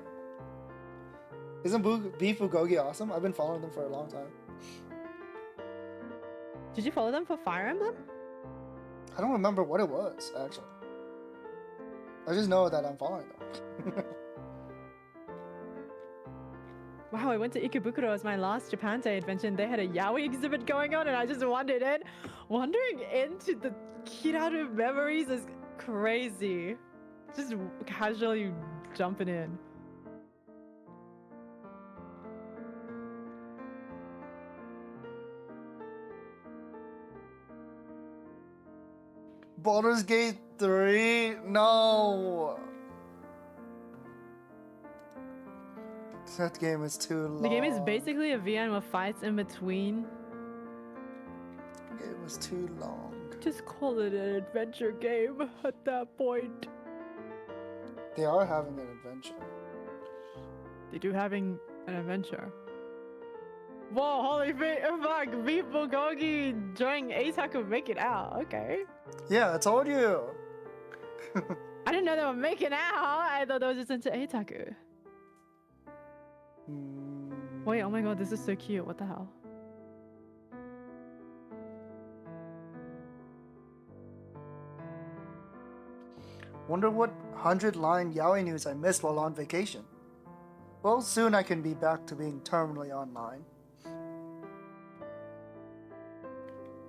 Isn't Beef Bulgogi awesome? I've been following them for a long time. Did you follow them for Fire Emblem? I don't remember what it was, actually. I just know that I'm following them. Wow, I went to Ikebukuro as my last Japan Day adventure, and they had a yaoi exhibit going on, and I just wandered in. Wandering into the Kiraru memories is crazy. Just casually jumping in. Baldur's Gate 3? No! That game is too long. The game is basically a VM with fights in between. game was too long. Just call it an adventure game at that point. They are having an adventure. They do having an adventure. Whoa, holy fuck, people going enjoying ArtsuSaku make it out. Okay. Yeah, I told you. I didn't know they were making out. I thought they were just into ArtsuSaku. Wait, oh my god, this is so cute. What the hell? Wonder what 100-line yaoi news I missed while on vacation. Well, soon I can be back to being terminally online.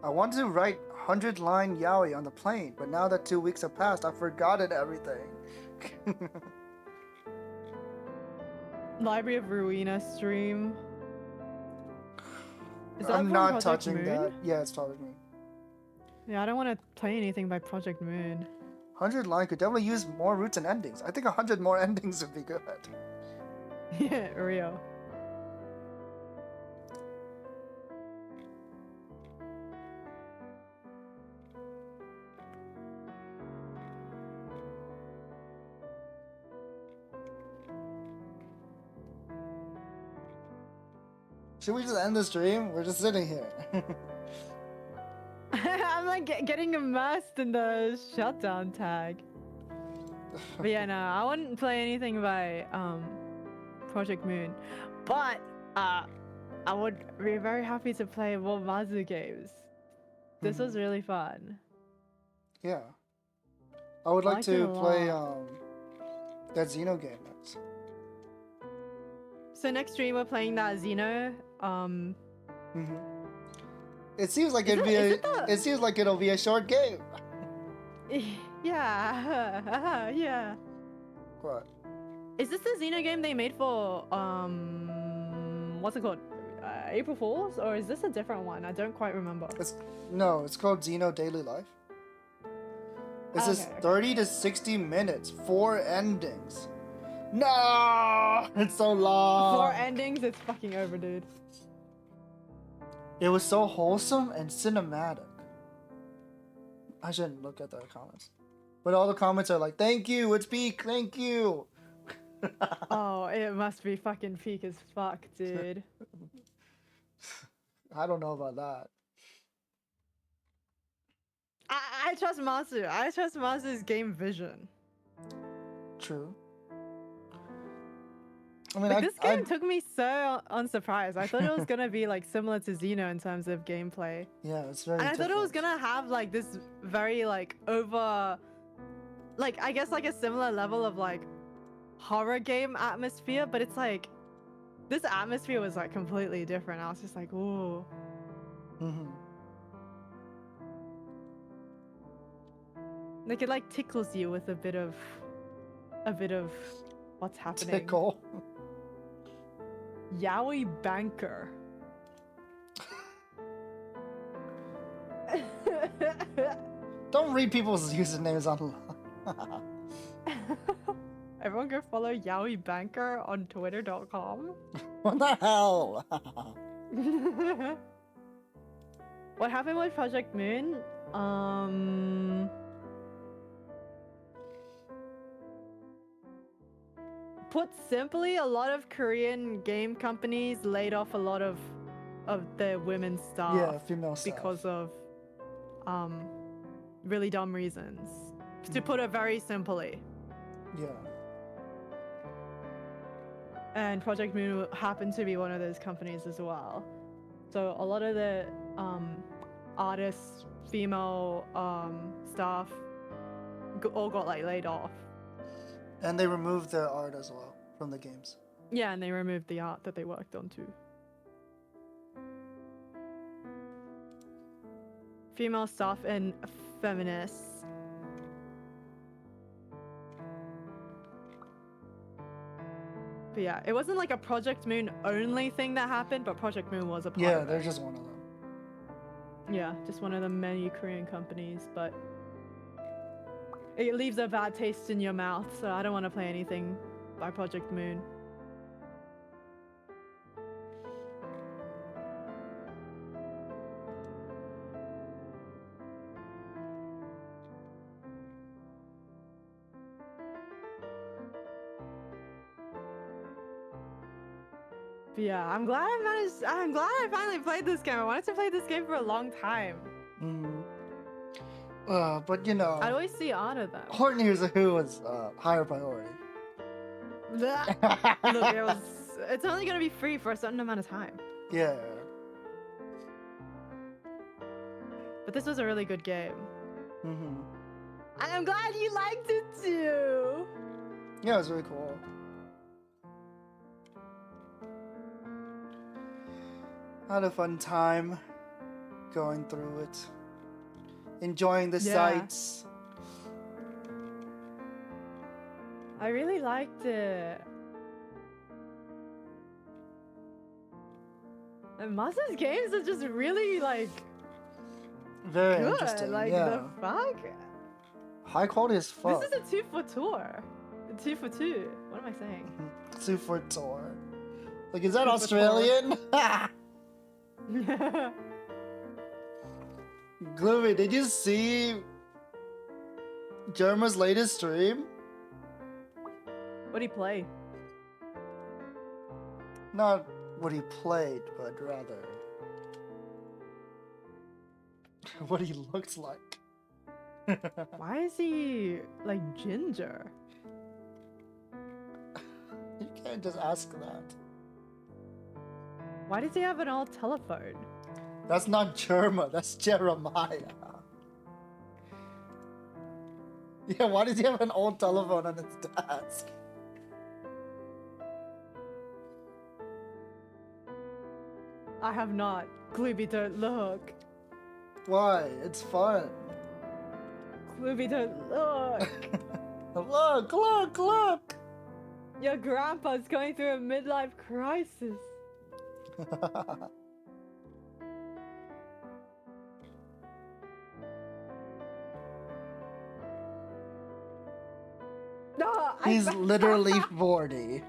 I wanted to write 100-line yaoi on the plane, but now that 2 weeks have passed, I've forgotten everything. Library of Ruina stream. Is that I'm from not Project touching Moon? that. Yeah, it's Project Moon. Yeah, I don't want to play anything by Project Moon. 100-line could definitely use more roots and endings. I think 100 more endings would be good. Yeah, real. Should we just end the stream? We're just sitting here. I'm like getting immersed in the shutdown tag. But yeah, no, I wouldn't play anything by Project Moon. But I would be very happy to play more Mazu games. This was really fun. Yeah. I would like liked it to a play lot. that Xeno game next. So next stream we're playing that Xeno. It seems like Is it'd it- be is a. it the- It seems like it'll be a short game. Yeah, yeah. What? Is this the Xeno game they made for what's it called? April Fools, or is this a different one? I don't quite remember. No, it's called Xeno Daily Life. This is Okay. 30 to 60 minutes, 4 endings. No, it's so long. 4 endings, it's fucking over, dude. It was so wholesome and cinematic. I shouldn't look at the comments, but all the comments are like, "Thank you, it's peak. Thank you." Oh, it must be fucking peak as fuck, dude. I don't know about that. I trust Masu. I trust Masu's game vision. True. I mean, Like, this game took me so unsurprised. I thought it was gonna be like similar to Xeno in terms of gameplay. yeah, it's very. And I thought it was different. gonna have like this very like over, like I guess like a similar level of like horror game atmosphere, but it's like this atmosphere was like completely different. I was just like, ooh. Like it like tickles you with a bit of what's happening. Tickle. Yaoi Banker. Don't read people's usernames online. Everyone go follow Yaoi Banker on twitter.com. What the hell? What happened with Project Moon? Put simply, a lot of Korean game companies laid off a lot of their women's staff Yeah, female staff. because of really dumb reasons. To put it very simply. Yeah. And Project Moon happened to be one of those companies as well. So a lot of the artists, female staff all got like laid off. And they removed their art as well from the games. Yeah, and they removed the art that they worked on too. Female staff and feminists. But yeah, it wasn't like a Project Moon only thing that happened, but Project Moon was a part Yeah, of they're it. just one of them. Yeah, just one of the many Korean companies, but it leaves a bad taste in your mouth, so I don't want to play anything by Project Moon. But yeah, I'm glad I finally played this game. I wanted to play this game for a long time. But you know, I'd always see honor though. Horton Hears a Who was higher priority. Look, it's only gonna be free for a certain amount of time. Yeah. But this was a really good game. Mm-hmm. I'm glad you liked it too. Yeah, it was really cool. Had a fun time going through it. Enjoying the sights. I really liked it. And Masa's games are just really like Very good. interesting. Like yeah. the fuck? High quality as fuck. This is a 2 for tour. 2 for 2. What am I saying? 2 for tour. Like, is that 2 for Australian? Gloomy, did you see Germa's latest stream? What'd he play? Not what he played, but rather what he looks like. Why is he like ginger? You can't just ask that. Why does he have an old telephone? That's not Germa, that's Jeremiah. Yeah, why does he have an old telephone on his desk? I have not. Glooby, don't look. Why? It's fun. Glooby, don't look. Look, look, look! Your grandpa's going through a midlife crisis. No, He's literally 40.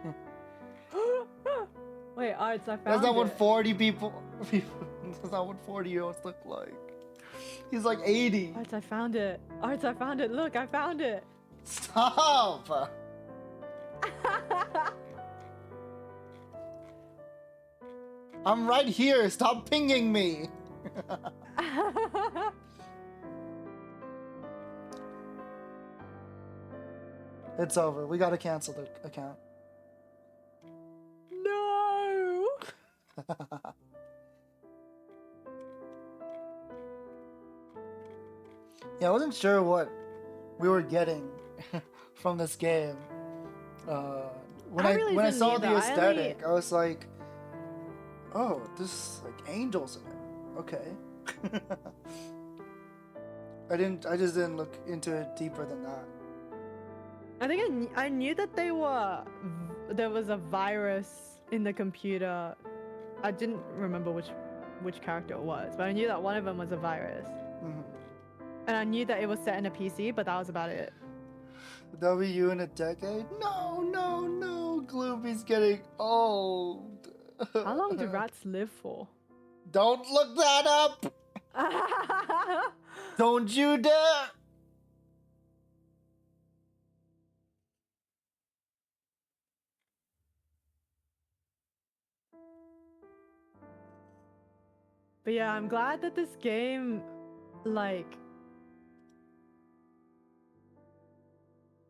Wait, Arts, I found That's not what it. 40 people. That's not what 40-year-olds look like. He's like 80. Arts, I found it. Arts, I found it. Look, I found it. Stop! I'm right here. Stop pinging me. It's over. We gotta cancel the account. No. Yeah, I wasn't sure what we were getting from this game. When I really when I didn't saw either. the aesthetic, I was like, "Oh, there's like angels in it." Okay. I just didn't look into it deeper than that. I think I knew that there was a virus in the computer. I didn't remember which character it was, but I knew that one of them was a virus. Mm-hmm. And I knew that it was set in a PC, but that was about it. W in a decade? No, no, no. Gloopy's getting old. How long do rats live for? Don't look that up! Don't you dare! But yeah, I'm glad that this game, like...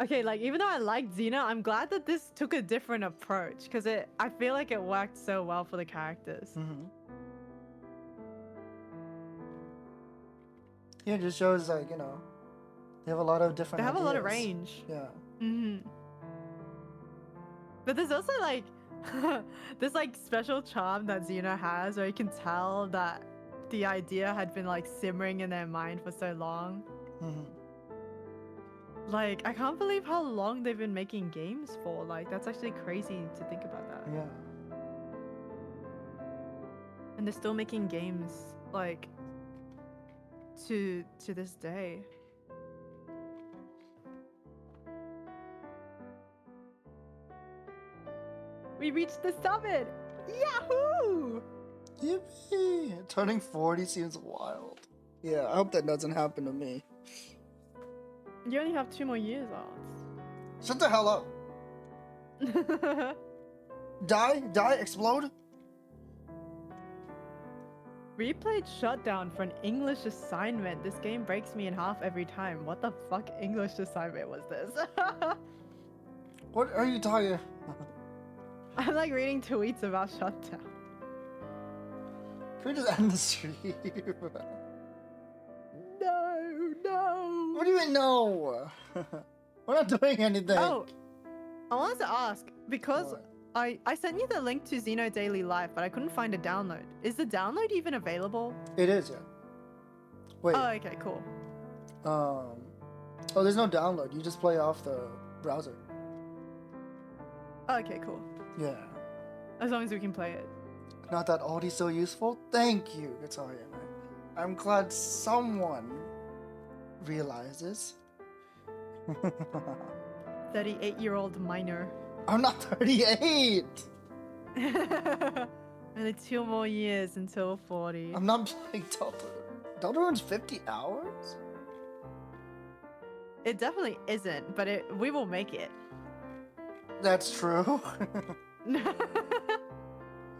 Okay, like, even though I liked Xena, I'm glad that this took a different approach, because I feel like it worked so well for the characters. Mm-hmm. Yeah, it just shows, like, you know, they have a lot of different They have a lot of ideas. range. Yeah. Mm-hmm. But there's also, like, this, like, special charm that Xena has, where you can tell that the idea had been, like, simmering in their mind for so long. Mm-hmm. Like, I can't believe how long they've been making games for. Like, that's actually crazy to think about that. Yeah. And they're still making games, like, to this day. We reached the summit! Yahoo! Yippee! Turning 40 seems wild. Yeah, I hope that doesn't happen to me. You only have 2 more years, Arts. Shut the hell up! Die? Die? Explode? replayed Shutdown for an English assignment. This game breaks me in half every time. What the fuck English assignment was this? What are you talking? I'm like reading tweets about Shutdown. Can we just end the stream? No. What do you mean no? We're not doing anything. Oh, I wanted to ask because What? I sent you the link to Xeno Daily Life, but I couldn't find a download. Is the download even available? It is, yeah. Wait. Oh, okay, cool. Oh, there's no download. You just play off the browser. Okay, cool. Yeah. As long as we can play it. Not that Audie's so useful. Thank you, Guitar man. I'm glad someone realizes. 38-year-old minor. I'm not 38. Only 2 more years until 40. I'm not playing Delta. Deltarun's 50 hours? It definitely isn't, but we will make it. That's true.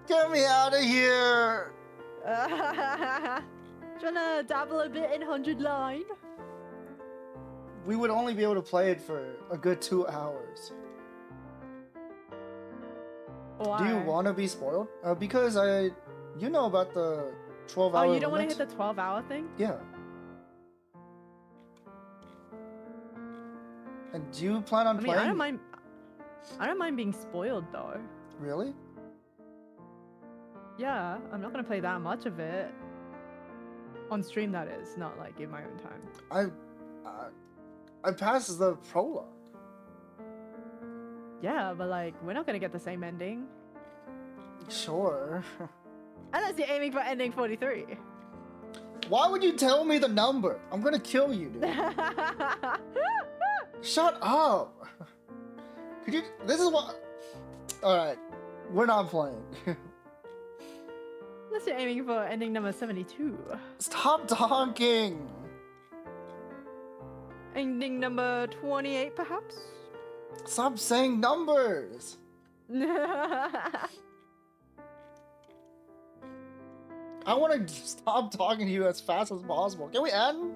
Get me out of here. Tryna dabble a bit in 100 line? We would only be able to play it for a good 2 hours. Why? Do you want to be spoiled? Because you know about the 12-hour Oh, you don't want to limit? hit the 12-hour thing? Yeah. And do you plan on I mean, playing? I don't mind being spoiled though. Really? Yeah, I'm not gonna play that much of it. On stream, that is, not like in my own time. I passed the prologue. Yeah, but like, we're not gonna get the same ending. Sure. Unless you're aiming for ending 43. Why would you tell me the number? I'm gonna kill you, dude. Shut up. Could you? This is what. All right, we're not playing. Unless you're aiming for ending number 72. Stop talking. Ending number 28, perhaps? Stop saying numbers. I want to stop talking to you as fast as possible. Can we end?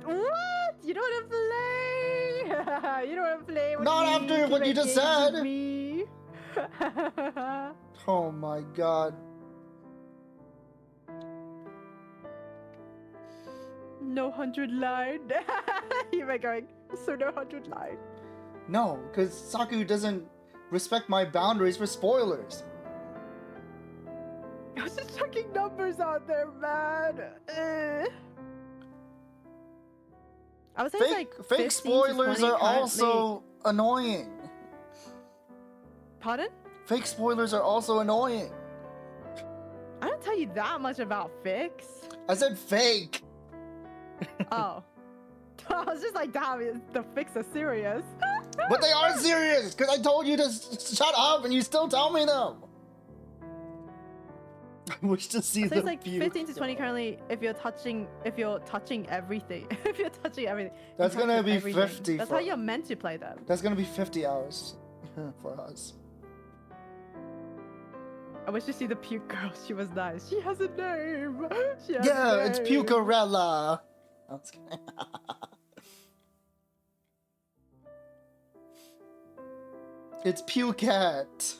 What? You don't want to play? You don't want to play with Not me? after Can what I you just game said. with me? Oh my god. No 100 line. You were going, so no 100 line. No, because Saku doesn't respect my boundaries for spoilers. I was just checking numbers out there, man. I would say it's like Fake 15 to spoilers 20 are currently. also annoying. Pardon? Fake spoilers are also annoying. I don't tell you that much about fix. I said fake. Oh. I was just like, damn, the fix are serious. But they are serious, because I told you to shut up and you still tell me them. I wish to see So the it's like view. 15 to 20 currently if you're touching everything. If you're touching everything. That's you gonna touch be everything. 50 That's for- how you're meant to play them. That's gonna be 50 hours for us. I wish to see the puke girl. She was nice. She has a name. She has Yeah, a it's name. Pucarella. I'm just kidding. It's Pucat.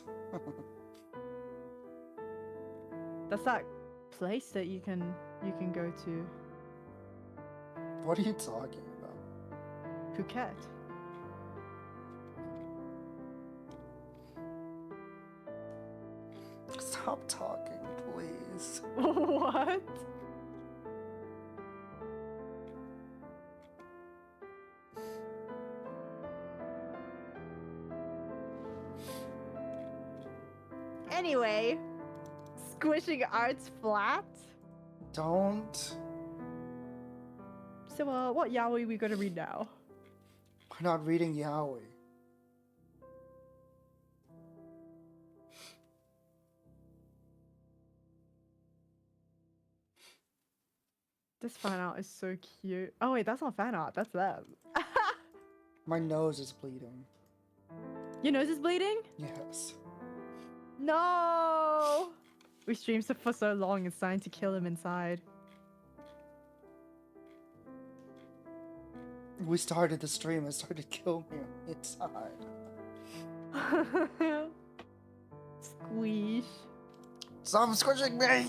That's that place that you can go to. What are you talking about? Phuket. Stop talking, please. What? Anyway, squishing arts flat. Don't. So, what yaoi we gonna read now? We're not reading yaoi. This fan art is so cute. Oh wait, that's not fan art. That's them. My nose is bleeding. Your nose is bleeding? Yes. No. We streamed for so long, it's starting to kill him inside. We started the stream, it started to kill me inside. Squeeze. Stop squishing me!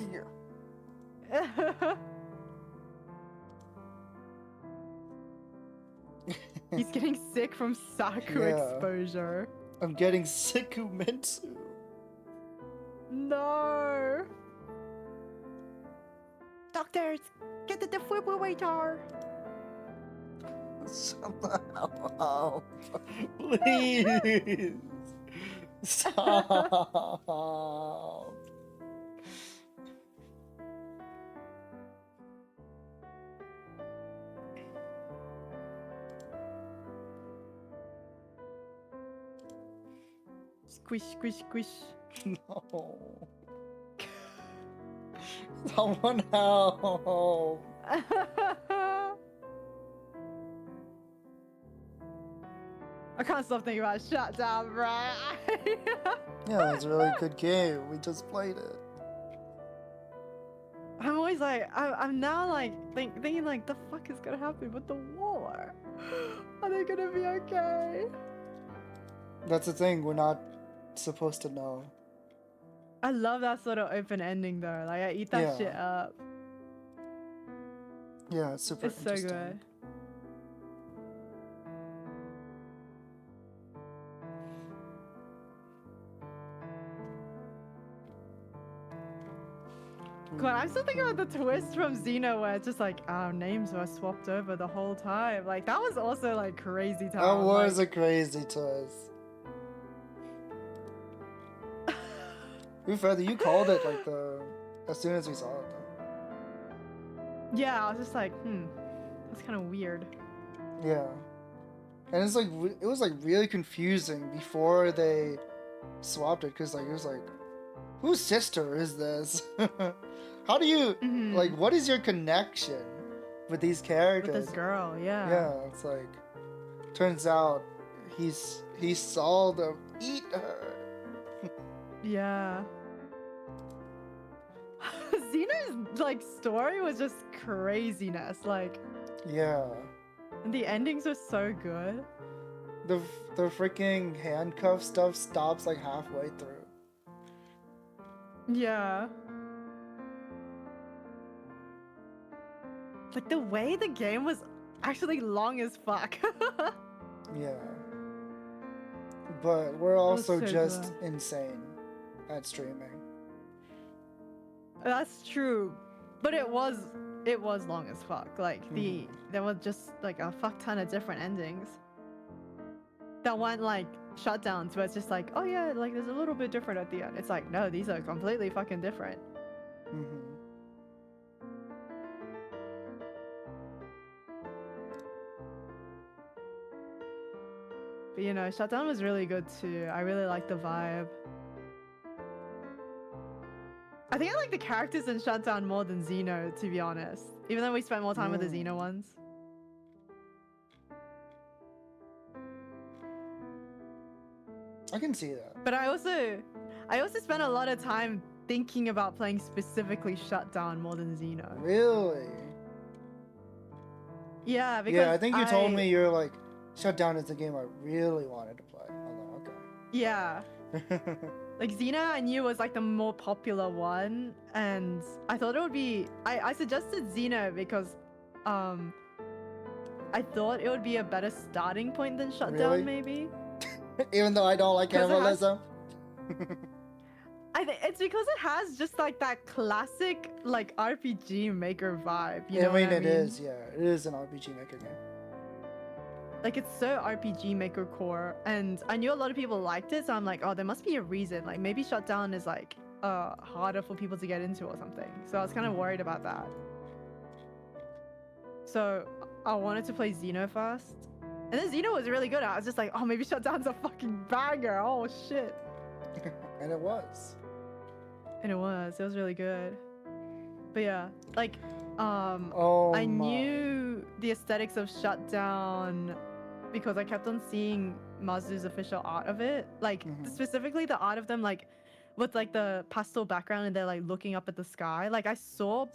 He's getting sick from Saku Yeah. exposure. I'm getting sakumintsu. No! Doctors, get the defibrillator! Shut the hell up. Please. Stop. Squish, squish, squish. No. Someone help. I can't stop thinking about Shutdown, right? Yeah, it's a really good game. We just played it. I'm always like, I'm now like thinking like, the fuck is gonna happen with the war? Are they gonna be okay? That's the thing, we're not supposed to know. I love that sort of open ending though. Like I eat that Yeah. shit up. Yeah, it's super It's so interesting. good. God, I'm still thinking about the twist from Xeno where it's just like our names were swapped over the whole time. Like that was also like crazy time. That was like, a crazy twist. To be fair, you called it like as soon as we saw it though. yeah, I was just like, that's kind of weird. Yeah. And it's like it was like really confusing before they swapped it, because like it was like, whose sister is this? How do you like, what is your connection with these characters? With this girl, yeah. Yeah, it's like, turns out he saw them eat her. Yeah. Xeno's like story was just craziness. Like, Yeah. and the endings were so good. The freaking handcuff stuff stops like halfway through. Yeah. Like the way the game was actually long as fuck. Yeah. But we're also so just insane at streaming. That's true. But it was long as fuck. Like there was just like a fuck ton of different endings. That weren't like shutdowns where it's just like, oh yeah, like there's a little bit different at the end. It's like, no, these are completely fucking different. But you know, Shutdown was really good too. I really liked the vibe. I think I like the characters in Shutdown more than Xeno, to be honest. Even though we spent more time with the Xeno ones. I can see that. But I also spent a lot of time thinking about playing specifically Shutdown more than Xeno. Really? Yeah, because Yeah, I think you told me you're like, Shutdown is the game I really wanted to play. I'm like, Yeah. okay. Like Xena I knew was like the more popular one, and I thought it would be I suggested Xena because I thought it would be a better starting point than Shutdown Really? maybe. Even though I don't like 'Cause it has- cannibalism. I think it's because it has just like that classic like RPG maker vibe. You know I mean, what I it mean? is, yeah. It is an RPG maker game. Like it's so RPG maker core, and I knew a lot of people liked it, so I'm like, oh, there must be a reason. Like maybe Shutdown is like harder for people to get into or something. So I was kind of worried about that. So I wanted to play Xeno first, and then Xeno was really good. I was just like, oh, maybe Shutdown's a fucking banger. Oh shit. And it was. And it was really good. But yeah, like Oh I my. knew the aesthetics of Shutdown because I kept on seeing Mazu's official art of it. Like specifically the art of them like with like the pastel background and they're like looking up at the sky. Like I saw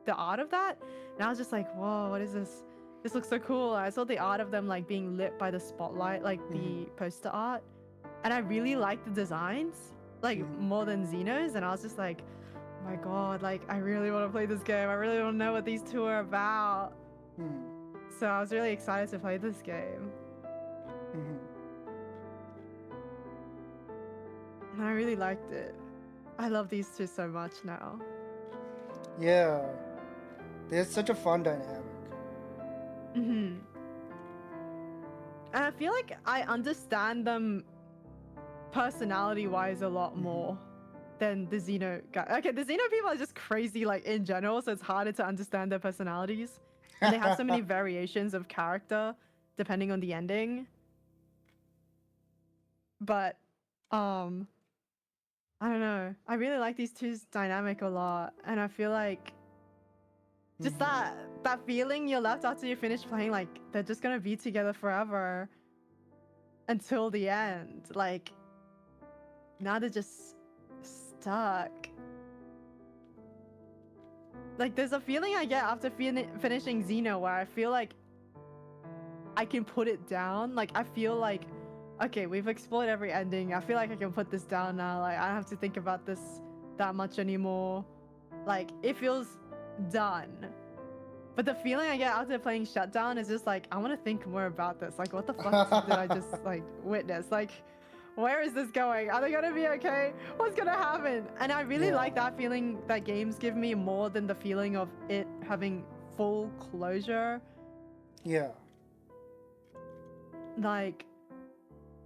the art of that and I was just like, whoa, what is this? This looks so cool. I saw the art of them like being lit by the spotlight, like the poster art, and I really liked the designs like more than Xeno's, and I was just like, oh my god, like I really want to play this game. I really want to know what these two are about. So I was really excited to play this game. And I really liked it. I love these two so much now. Yeah, there's such a fun dynamic. And I feel like I understand them personality-wise a lot more than the Xeno guy. Okay, the Xeno people are just crazy, like in general, so it's harder to understand their personalities. And they have so many variations of character depending on the ending. But I don't know. I really like these two's dynamic a lot, and I feel like just that feeling you're left after you finish playing, like they're just gonna be together forever until the end. Like now they're just stuck. Like there's a feeling I get after finishing Xeno where I feel like I can put it down. Like I feel like, okay, we've explored every ending. I feel like I can put this down now. Like I don't have to think about this that much anymore. Like it feels done. But the feeling I get after playing Shutdown is just like, I want to think more about this. Like what the fuck did I just like witness? Like where is this going? Are they gonna be okay? What's gonna happen? And I really like that feeling that games give me more than the feeling of it having full closure. Yeah. Like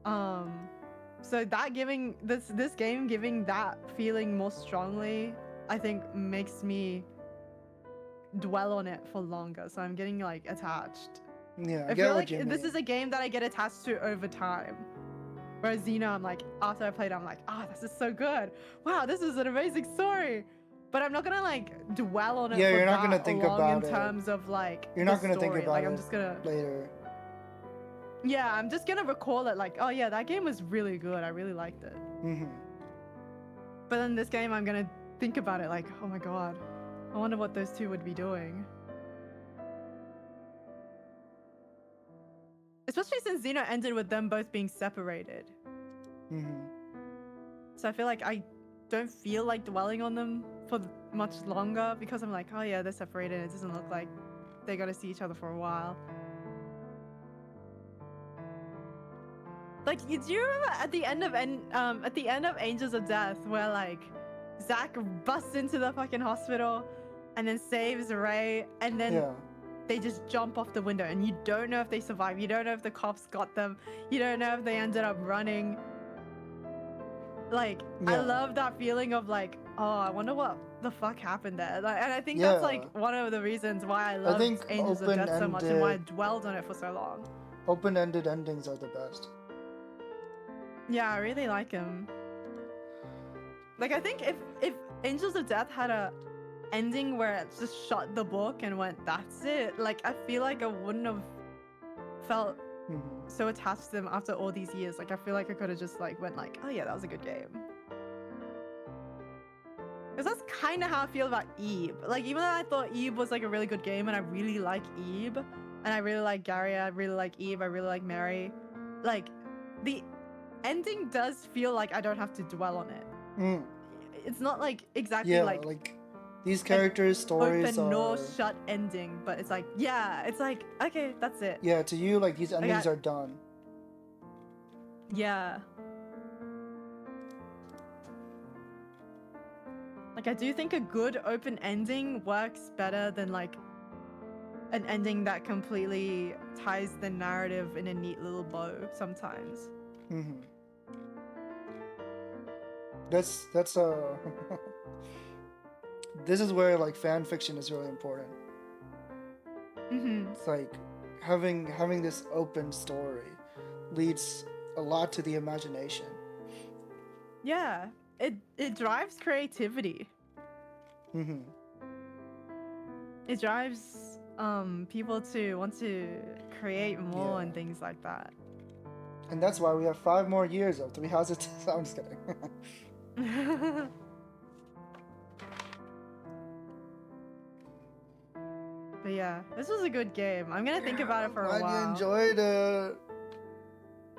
so that giving this game giving that feeling more strongly, I think makes me dwell on it for longer. So I'm getting like attached. Yeah, I feel like this is a game that I get attached to over time. Whereas Xeno, I'm like, after I played, I'm like, oh, this is so good. Wow, this is an amazing story. But I'm not gonna like dwell on it. Yeah, for you're not that gonna think long about in terms of like. You're not gonna think about like, it I'm just gonna later. Yeah, I'm just gonna recall it like, oh yeah, that game was really good. I really liked it. But then this game, I'm gonna think about it like, oh my god, I wonder what those two would be doing. Especially since Xeno ended with them both being separated. So I feel like I don't feel like dwelling on them for much longer because I'm like, oh yeah, they're separated. It doesn't look like they're gonna see each other for a while. Like, do you remember at the end of Angels of Death where like Zack busts into the fucking hospital and then saves Ray and then they just jump off the window and you don't know if they survive. You don't know if the cops got them. You don't know if they ended up running. Like, I love that feeling of like, oh, I wonder what the fuck happened there. Like, and I think that's like one of the reasons why I love Angels of Death so much and why I dwelled on it for so long. Open-ended endings are the best. Yeah, I really like him. Like, I think if Angels of Death had a ending where it just shut the book and went, that's it, like, I feel like I wouldn't have felt so attached to them after all these years. Like, I feel like I could have just, like, went like, oh yeah, that was a good game. Because that's kind of how I feel about Eve. Like, even though I thought Eve was, like, a really good game and I really like Eve, and I really like Gary, I really like Eve, I really like Mary, like, the ending does feel like I don't have to dwell on it. It's not like exactly like these characters' stories open are nor shut ending, but it's like, yeah, it's like, okay, that's it. Yeah, to you, like, these endings are done. Yeah. Like, I do think a good open ending works better than like an ending that completely ties the narrative in a neat little bow sometimes. That's this is where like fan fiction is really important. It's like having this open story leads a lot to the imagination. Yeah, it drives creativity. It drives people to want to create more and things like that. And that's why we have 5 more years of 3 houses. I'm just kidding. But yeah, this was a good game. I'm gonna think about it for a Glad while. you enjoyed it.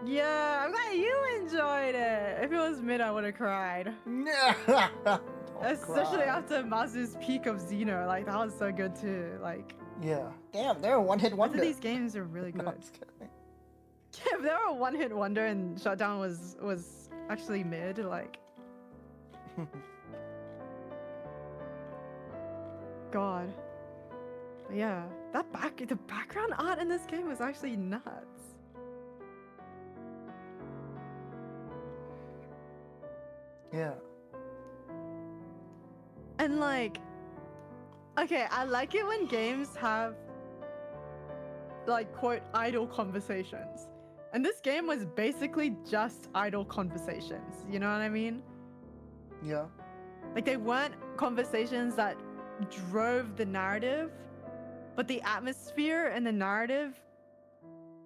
Yeah, I'm glad you enjoyed it. If it was mid, I would have cried. Don't Especially cry. after Mazu's peak of Xeno. Like, that was so good too. Like, Yeah. Damn, they're a one-hit both wonder. of these games are really No, good. I'm just kidding. Yeah, if they were a one-hit wonder and Shutdown was actually mid, like, God. But yeah, the background art in this game was actually nuts. Yeah. And like, okay, I like it when games have like quote idle conversations. And this game was basically just idle conversations. You know what I mean? Yeah. Like they weren't conversations that drove the narrative, but the atmosphere and the narrative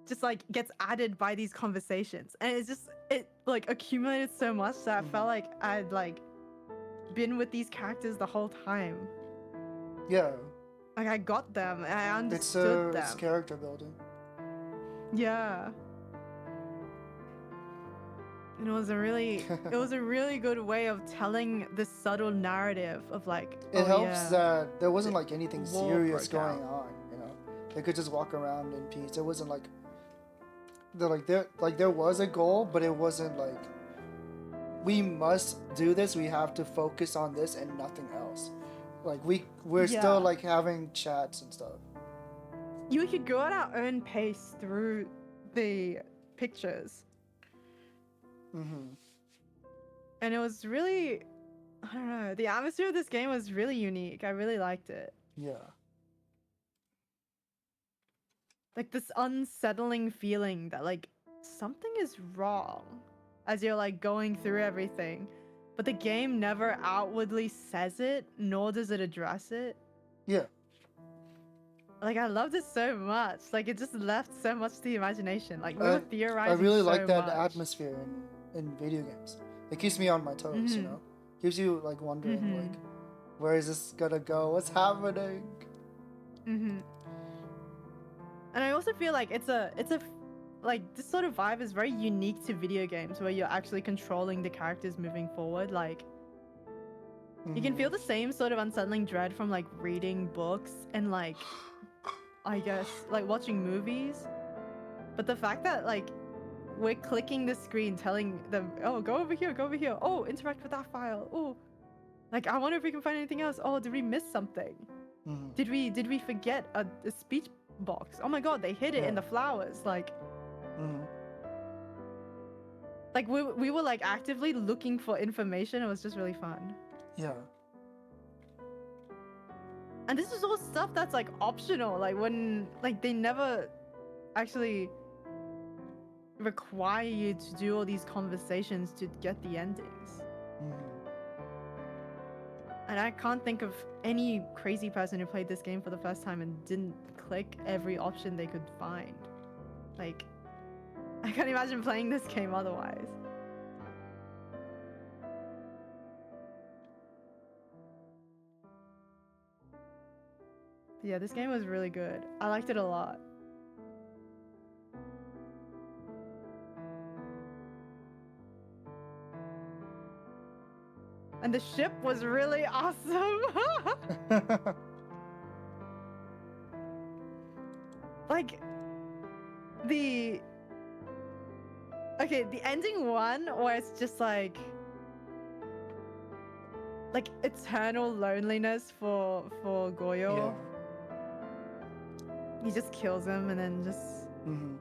just like gets added by these conversations. And it like accumulated so much that I felt like I'd like been with these characters the whole time. Yeah. Like I got them and I It's understood them. character building. Yeah. And it was a really good way of telling the subtle narrative of like It oh, helps yeah. that there wasn't like anything war serious broke going out. on, you know. They could just walk around in peace. It wasn't like there was a goal, but it wasn't like we must do this. We have to focus on this and nothing else. Like we're Yeah. still like having chats and stuff. You could go at our own pace through the pictures. Mm-hmm. And it was really, I don't know, the atmosphere of this game was really unique. I really liked it. Yeah. Like this unsettling feeling that like something is wrong as you're like going through everything. But the game never outwardly says it, nor does it address it. Yeah. Like I loved it so much. Like it just left so much to the imagination. Like we I- were theorizing. I really so like that much. atmosphere in video games. It keeps me on my toes, you Mhm. know? Keeps you like wondering Mhm. like where is this gonna go? What's happening? Mm-hmm. And I also feel like it's a like this sort of vibe is very unique to video games where you're actually controlling the characters moving forward. Like you can Mhm. feel the same sort of unsettling dread from like reading books and like I guess like watching movies. But the fact that like we're clicking the screen telling them, oh, go over here, oh, interact with that file, oh, like I wonder if we can find anything else. Oh, did we miss something? Mhm. Did we forget a speech box? Oh my god, they hid it in Yeah. the flowers. Like Mhm. we were like actively looking for information. It was just really fun. Yeah. And this is all stuff that's like optional. Like when like they never actually require you to do all these conversations to get the endings. Mhm. And I can't think of any crazy person who played this game for the first time and didn't click every option they could find. Like, I can't imagine playing this game otherwise. But yeah, this game was really good. I liked it a lot. And the ship was really awesome. Like the ending one where it's just like eternal loneliness for Goyo. Yeah. He just kills him and then Mhm.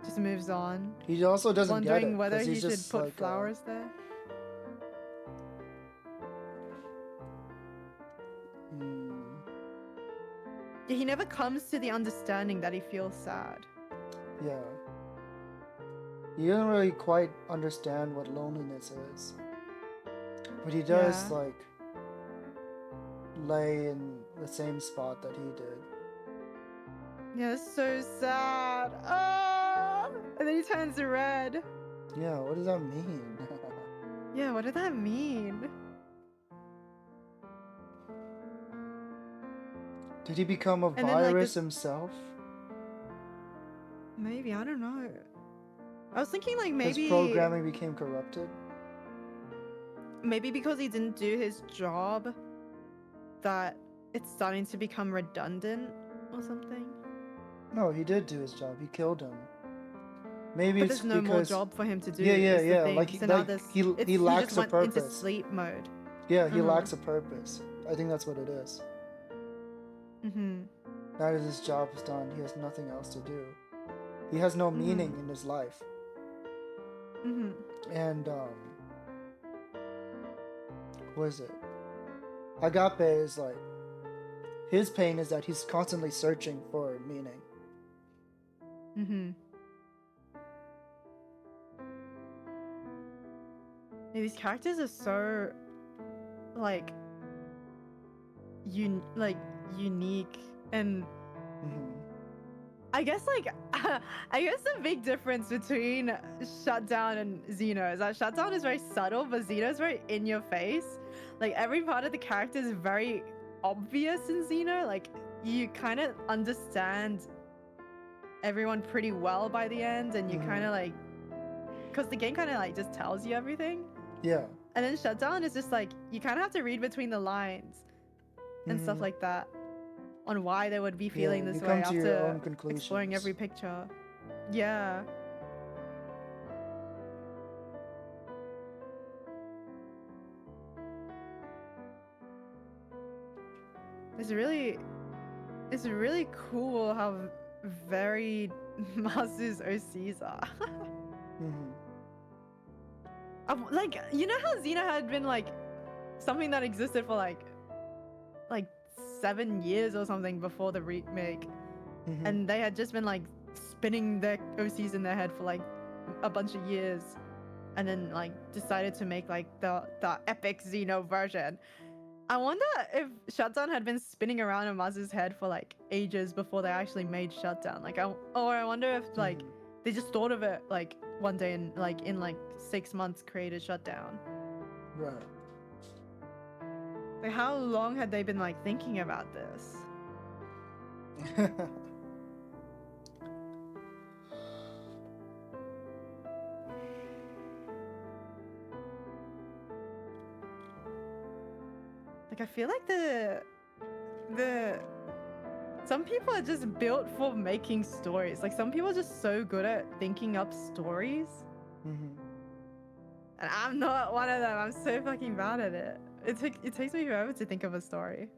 just moves on, He also doesn't get wondering it. whether 'Cause he he's should just put like, flowers there. Yeah, he never comes to the understanding that he feels sad. Yeah. He doesn't really quite understand what loneliness is. But he does Yeah. like lay in the same spot that he did. Yeah, it's so sad. Ah! And then he turns red. Yeah, what does that mean? Yeah, what did that mean? Did he become a And then, like, virus this- himself? Maybe, I don't know. I was thinking like His maybe programming became corrupted? maybe because he didn't do his job that it's starting to become redundant or something. No, he did do his job. He killed him. Maybe But it's there's no more because job for him to do. Yeah, yeah, is the yeah, thing. like, So now like, there's, he he lacks just a went into purpose. sleep mode. yeah, he Mhm. lacks a purpose. I think that's what it is. Mm-hmm. Now that his job is done, he has nothing else to do. He has no meaning in his life. Mm-hmm. And what is it? Agape is like, his pain is that he's constantly searching for meaning. Mm-hmm. Yeah, these characters are so like unique, and Mhm. I guess like I guess the big difference between Shutdown and Xeno is that Shutdown is very subtle, but Xeno is very in your face. Like every part of the character is very obvious in Xeno. Like you kind of understand everyone pretty well by the end, and you Mhm. kind of like, because the game kind of like just tells you everything. Yeah. And then Shutdown is just like you kind of have to read between the lines and stuff Mhm. like that on why they would be Yeah, feeling this you way come to your own after conclusions. exploring every picture. Yeah. It's really cool how varied Masu's OCs are. Mhm. Like, you know how Xena had been like something that existed for like 7 years or something before the remake, Mhm. and they had just been like spinning their OCs in their head for like a bunch of years, and then like decided to make like the epic Xeno version. I wonder if Shutdown had been spinning around in Mazu's head for like ages before they actually made Shutdown. Like, I wonder if like Mhm. they just thought of it like one day and like in like 6 months created Shutdown. Right. Like, how long had they been like thinking about this? Like, I feel like the some people are just built for making stories. Like, some people are just so good at thinking up stories, Mhm. and I'm not one of them. I'm so fucking bad at it. It takes me forever to think of a story.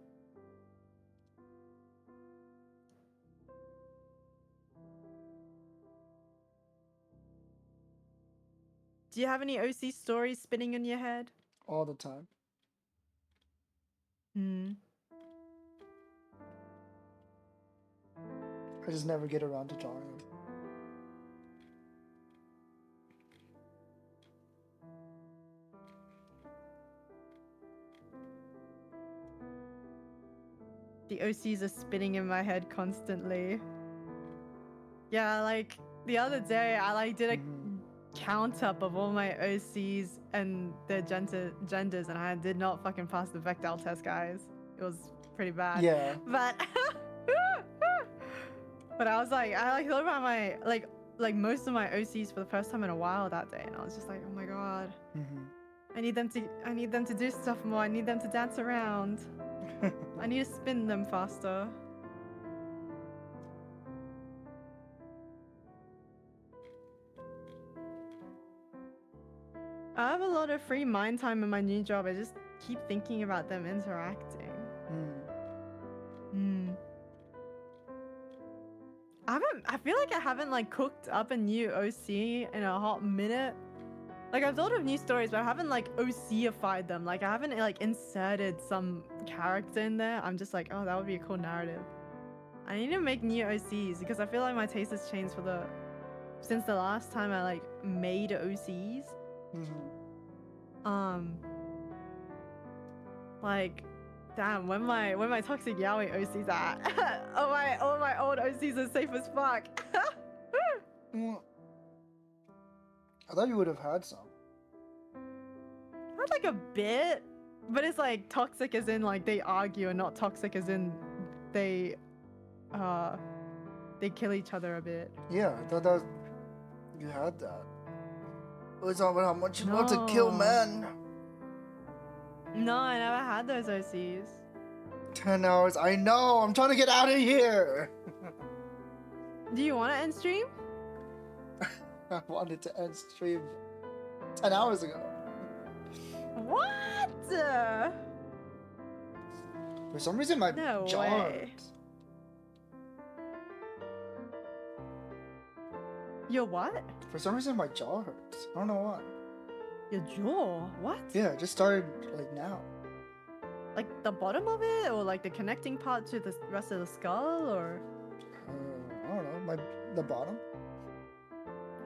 Do you have any OC stories spinning in your head? All the time. Hmm. I just never get around to drawing them. The OCs are spinning in my head constantly. Yeah, like the other day I like did a Mhm. count up of all my OCs and their genders, and I did not fucking pass the Bechdel test, guys. It was pretty bad. Yeah. But but I was like, I like thought about my like most of my OCs for the first time in a while that day, and I was just like, oh my god, Mhm. I need them to do stuff more. I need them to dance around. I need to spin them faster. I have a lot of free mind time in my new job. I just keep thinking about them interacting. Mm. I feel like I haven't like cooked up a new OC in a hot minute. Like, I've thought of new stories, but I haven't like OC-ified them. Like, I haven't like inserted some character in there. I'm just like, oh, that would be a cool narrative. I need to make new OCs because I feel like my taste has changed since the last time I like made OCs. Mhm. Like, damn, when my toxic yaoi OCs at? all my old OCs are safe as fuck. Well, I thought you would have had some. Not like a bit, but it's like toxic as in like they argue, and not toxic as in they kill each other a bit. Yeah, I thought that was... you had that. It's all about how much you want to kill No. men. No, I never had those OCs. 10 hours. I know. I'm trying to get out of here. Do you want to end stream? I wanted to end stream 10 hours ago. What? For some reason, my No jaw way. hurts. Your what? For some reason, my jaw hurts. I don't know why. Your jaw? What? Yeah, it just started like now. Like the bottom of it, or like the connecting part to the rest of the skull, or? I don't know. The bottom.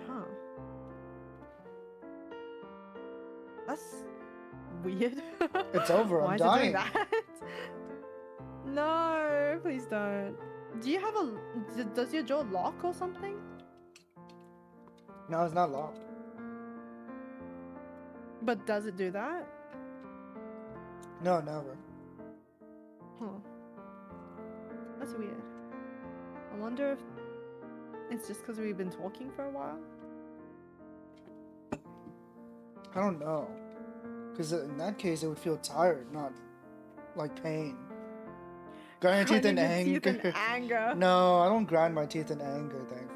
Huh. That's weird. It's over. Why I'm is it dying. doing that? No, please don't. Do you have does your jaw lock or something? No, it's not locked. But does it do that? No, never. Huh. That's weird. I wonder if it's just because we've been talking for a while. I don't know. Because in that case, it would feel tired, not like pain. Grind your teeth in Grinding your anger. teeth in anger. No, I don't grind my teeth in anger, thankfully.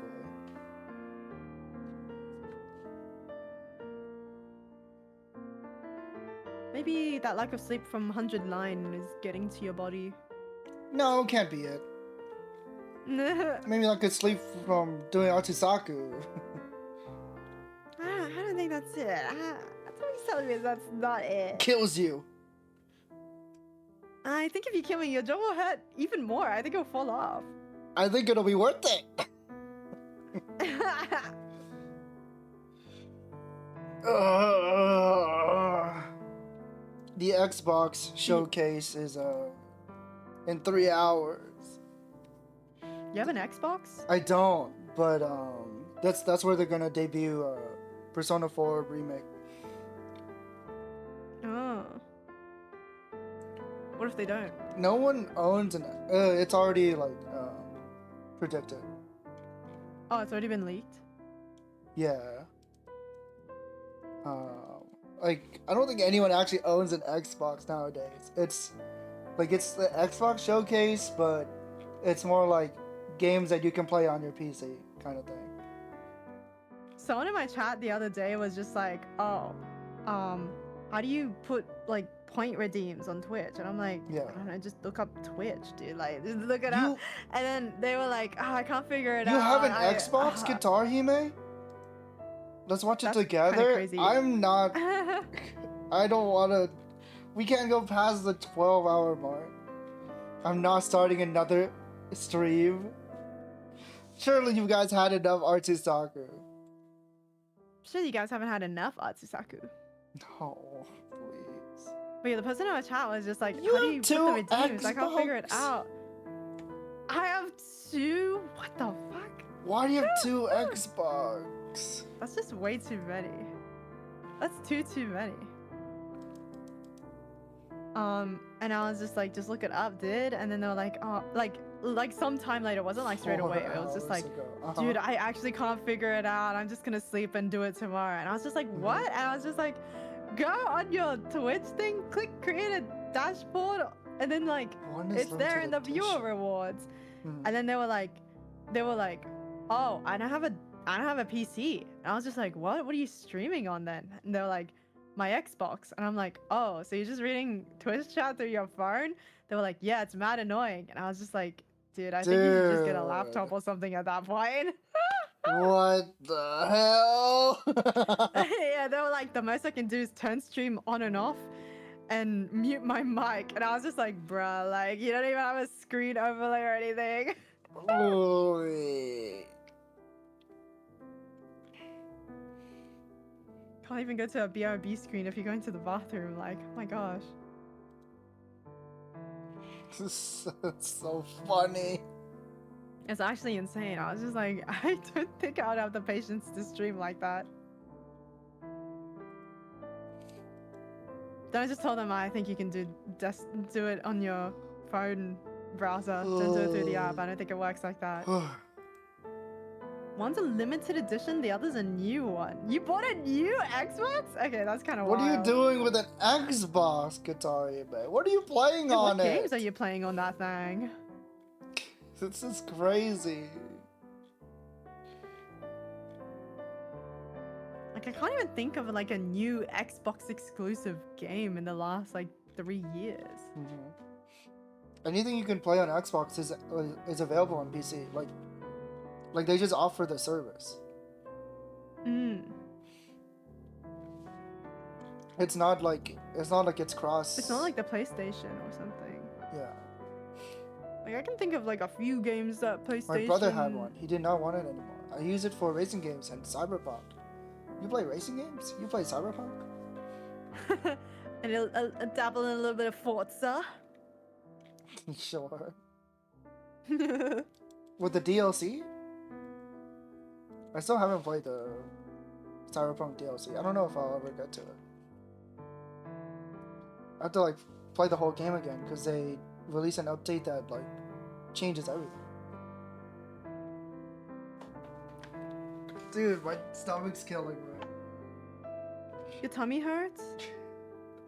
Maybe that lack of sleep from 100 line is getting to your body. No, can't be it. Maybe I could sleep from doing ArtsuSaku. I don't think that's it. Somebody's telling me that's not it. Kills you. I think if you kill me, your jaw will hurt even more. I think it'll fall off. I think it'll be worth it. The Xbox showcase is in 3 hours. You have an Xbox? I don't, but that's where they're gonna debut Persona 4 remake. Oh. What if they don't? No one owns an. It's already like predicted. Oh, it's already been leaked? Yeah. Like I don't think anyone actually owns an Xbox nowadays. It's like it's the Xbox showcase, but it's more like games that you can play on your PC kind of thing. Someone in my chat the other day was just like, oh, how do you put like point redeems on Twitch? And I'm like, Yeah. I don't know, just look up Twitch, dude. Like, just look it up. And then they were like, oh, I can't figure it out. You have an Xbox Guitar Hime? Let's watch it That's kinda together. crazy. I'm not. I don't want to. We can't go past the 12-hour mark. I'm not starting another stream. Surely you guys had enough ArtsuSaku. Sure, you guys haven't had enough ArtsuSaku. No, please. But yeah, the person in my chat was just like, You how do have you put two the redeems? I can't figure it Xbox? out. I have two? What the fuck? Why do you have 2 Xbox? That's just way too many. That's too many. And I was just like, just look it up, dude. And then they were like, oh, like sometime later. It wasn't like straight away. It was just 4 like, hours ago. dude, I actually can't figure it out. I'm just gonna sleep and do it tomorrow. And I was just like, what? And I was just like, go on your Twitch thing, click create a dashboard, and then like One is it's there in the limited viewer edition. rewards. Mhm. And then they were like, oh, I don't have a PC. And I was just like, what? What are you streaming on then? And they were like, my Xbox. And I'm like, oh, so you're just reading Twitch chat through your phone? They were like, yeah, it's mad annoying. And I was just like, dude, I think you should just get a laptop Dude. or something at that point. What the hell? Yeah, they were like, the most I can do is turn stream on and off and mute my mic. And I was just like, bruh, like, you don't even have a screen overlay or anything. Holy. Can't even go to a BRB screen if you're going to the bathroom. Like, oh my gosh. This is so funny. It's actually insane. I was just like, I don't think I would have the patience to stream like that. Don't just tell them I think you can do it on your phone browser. Don't do it through the app. I don't think it works like that. One's a limited edition, the other's a new one. You bought a new Xbox? Okay, that's kind of What wild. are you doing with an Xbox, Katari, man? What are you playing Dude, on what it? games are you playing on that thing? This is crazy. Like, I can't even think of like a new Xbox exclusive game in the last like 3 years. Anything you can play on Xbox is available on PC. Like they just offer the service. It's not like it's cross. It's not like the PlayStation or something. Yeah. Like, I can think of like a few games that PlayStation. My brother had one. He did not want it anymore. I use it for racing games and Cyberpunk. You play racing games? You play Cyberpunk? And a dabble in a little bit of Forza. Sure. With the DLC? I still haven't played the Cyberpunk DLC. I don't know if I'll ever get to it. I have to like play the whole game again because they release an update that like changes everything. Dude, my stomach's killing me. Your tummy hurts?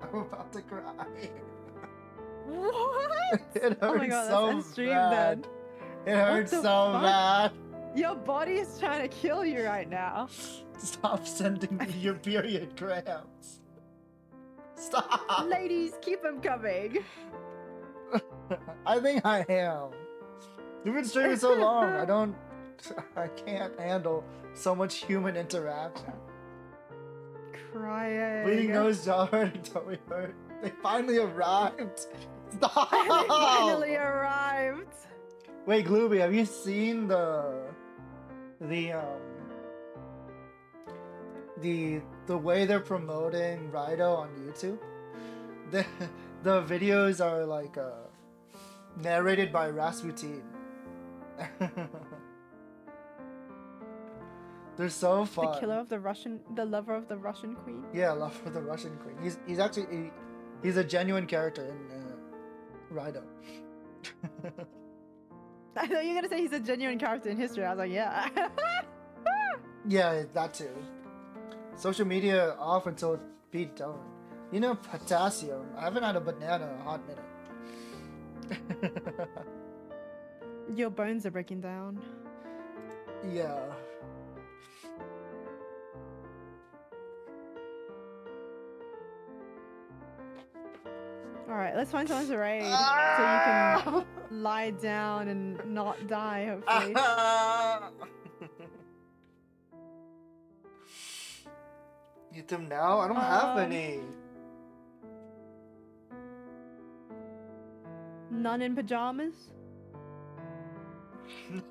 I'm about to cry. What? It hurts Oh my god, so let's end stream bad. then. It hurts the so fuck? bad. Your body is trying to kill you right now. Stop sending me your period cramps. Stop. Ladies, keep them coming. I think I am. You've been streaming so long. I can't handle so much human interaction. Crying. Bleeding nose, jaw hurt, and tummy hurt. They finally arrived. Stop. They finally arrived. Wait, Glooby, have you seen the way they're promoting Rido on YouTube? The videos are like narrated by Rasputin. They're so fun. The killer of the lover of the Russian queen. Yeah, love for the Russian queen. He's actually he's a genuine character in Rido. I thought you were gonna say he's a genuine character in history. I was like, yeah. Yeah, that too. Social media off until beat down. You know, potassium. I haven't had a banana in a hot minute. Your bones are breaking down. Yeah. Alright, let's find someone to raid so you can lie down and not die, hopefully. Get them now? I don't have any. None in pajamas?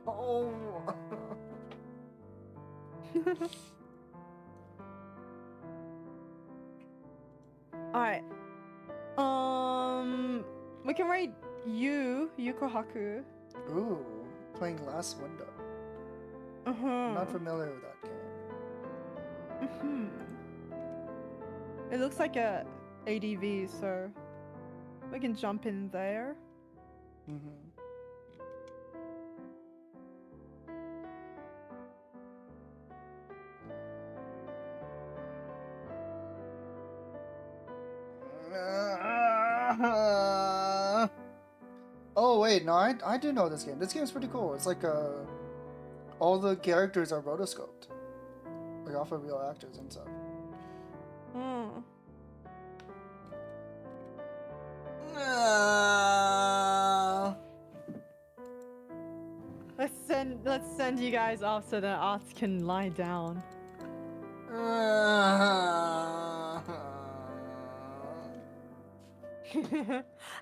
No. Alright. We can rate Yukohaku. Ooh, playing Last Window. Uh-huh. Not familiar with that game. It looks like a ADV, so we can jump in there. Oh wait, no, I do know this game. This game's pretty cool. It's like all the characters are rotoscoped, like off of real actors and stuff. Let's send you guys off so that Arts can lie down.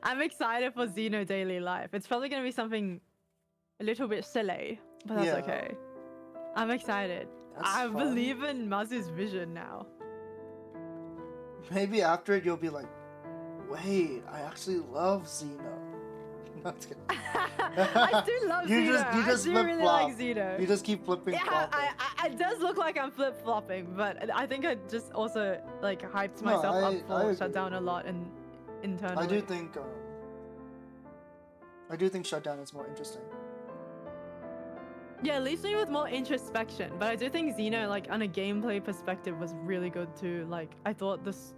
I'm excited for Xeno Daily Life. It's probably gonna be something a little bit silly, but that's Yeah. okay. I'm excited. I That's fun. believe in Mazu's vision now. Maybe after it you'll be like, wait, I actually love Xeno. No, just kidding. I do love You Xeno. just I do really like flip-flop. Xeno. You just keep flipping. Yeah, flopping. it does look like I'm flip flopping, but I think I just also like hyped No, myself up I for agree. Shutdown a lot and internally. I do think Shutdown is more interesting. Yeah, it leaves me with more introspection, but I do think Xeno, like on a gameplay perspective, was really good too. Like I thought this,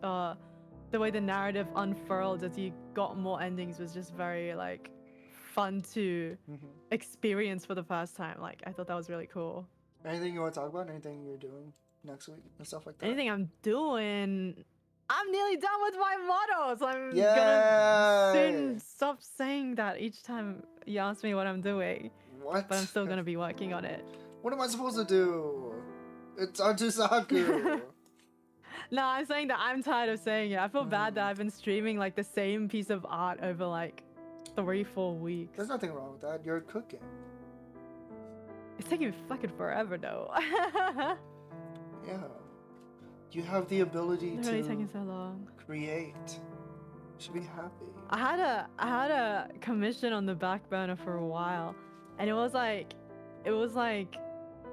the way the narrative unfurled as you got more endings was just very like fun to experience for the first time. Like I thought that was really cool. Anything you want to talk about? Anything you're doing next week and stuff like that? Anything I'm doing, I'm nearly done with my models. I'm Yay! gonna soon stop saying that each time you ask me what I'm doing. What? But I'm still gonna be working on it. What am I supposed to do? It's ArtsuSaku. No, I'm saying that I'm tired of saying it. I feel bad that I've been streaming like the same piece of art over like 3-4 weeks. There's nothing wrong with that. You're cooking. It's taking fucking forever though. Yeah. You have the ability It's to really taking so long. create. You should be happy. I had a commission on the back burner for a while, and it was like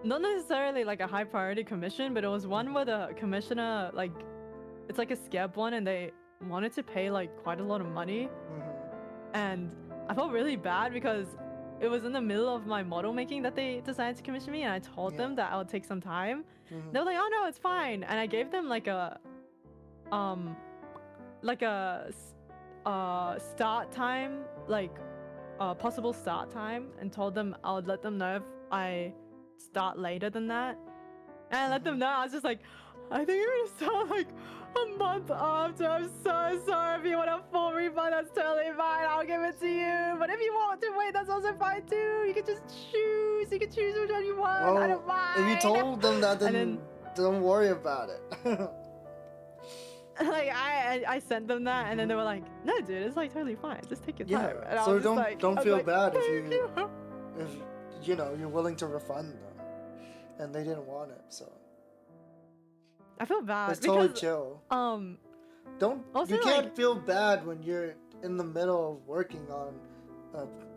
not necessarily like a high priority commission, but it was one where the commissioner like it's like a scab one, and they wanted to pay like quite a lot of money, and I felt really bad because it was in the middle of my model making that they decided to commission me, and I told them that I would take some time. They were like, "Oh no, it's fine," and I gave them like a start time, like possible start time, and told them I would let them know if I start later than that. And I let them know. I was just like, I think I'm gonna start like a month after. I'm so sorry. If you want a full refund, that's totally fine. I'll give it to you. But if you want to wait, that's also fine too. You can just choose. You can choose which one you want. I don't mind. If you told them that, then don't worry about it. Like I sent them that, and then they were like, "No, dude, it's like totally fine. Just take your time." And I So was just like, don't I was feel like, bad "Thank you." if you know you're willing to refund them, and they didn't want it. So I feel bad it's totally because chill. Also, You can't like- feel bad when you're in the middle of working on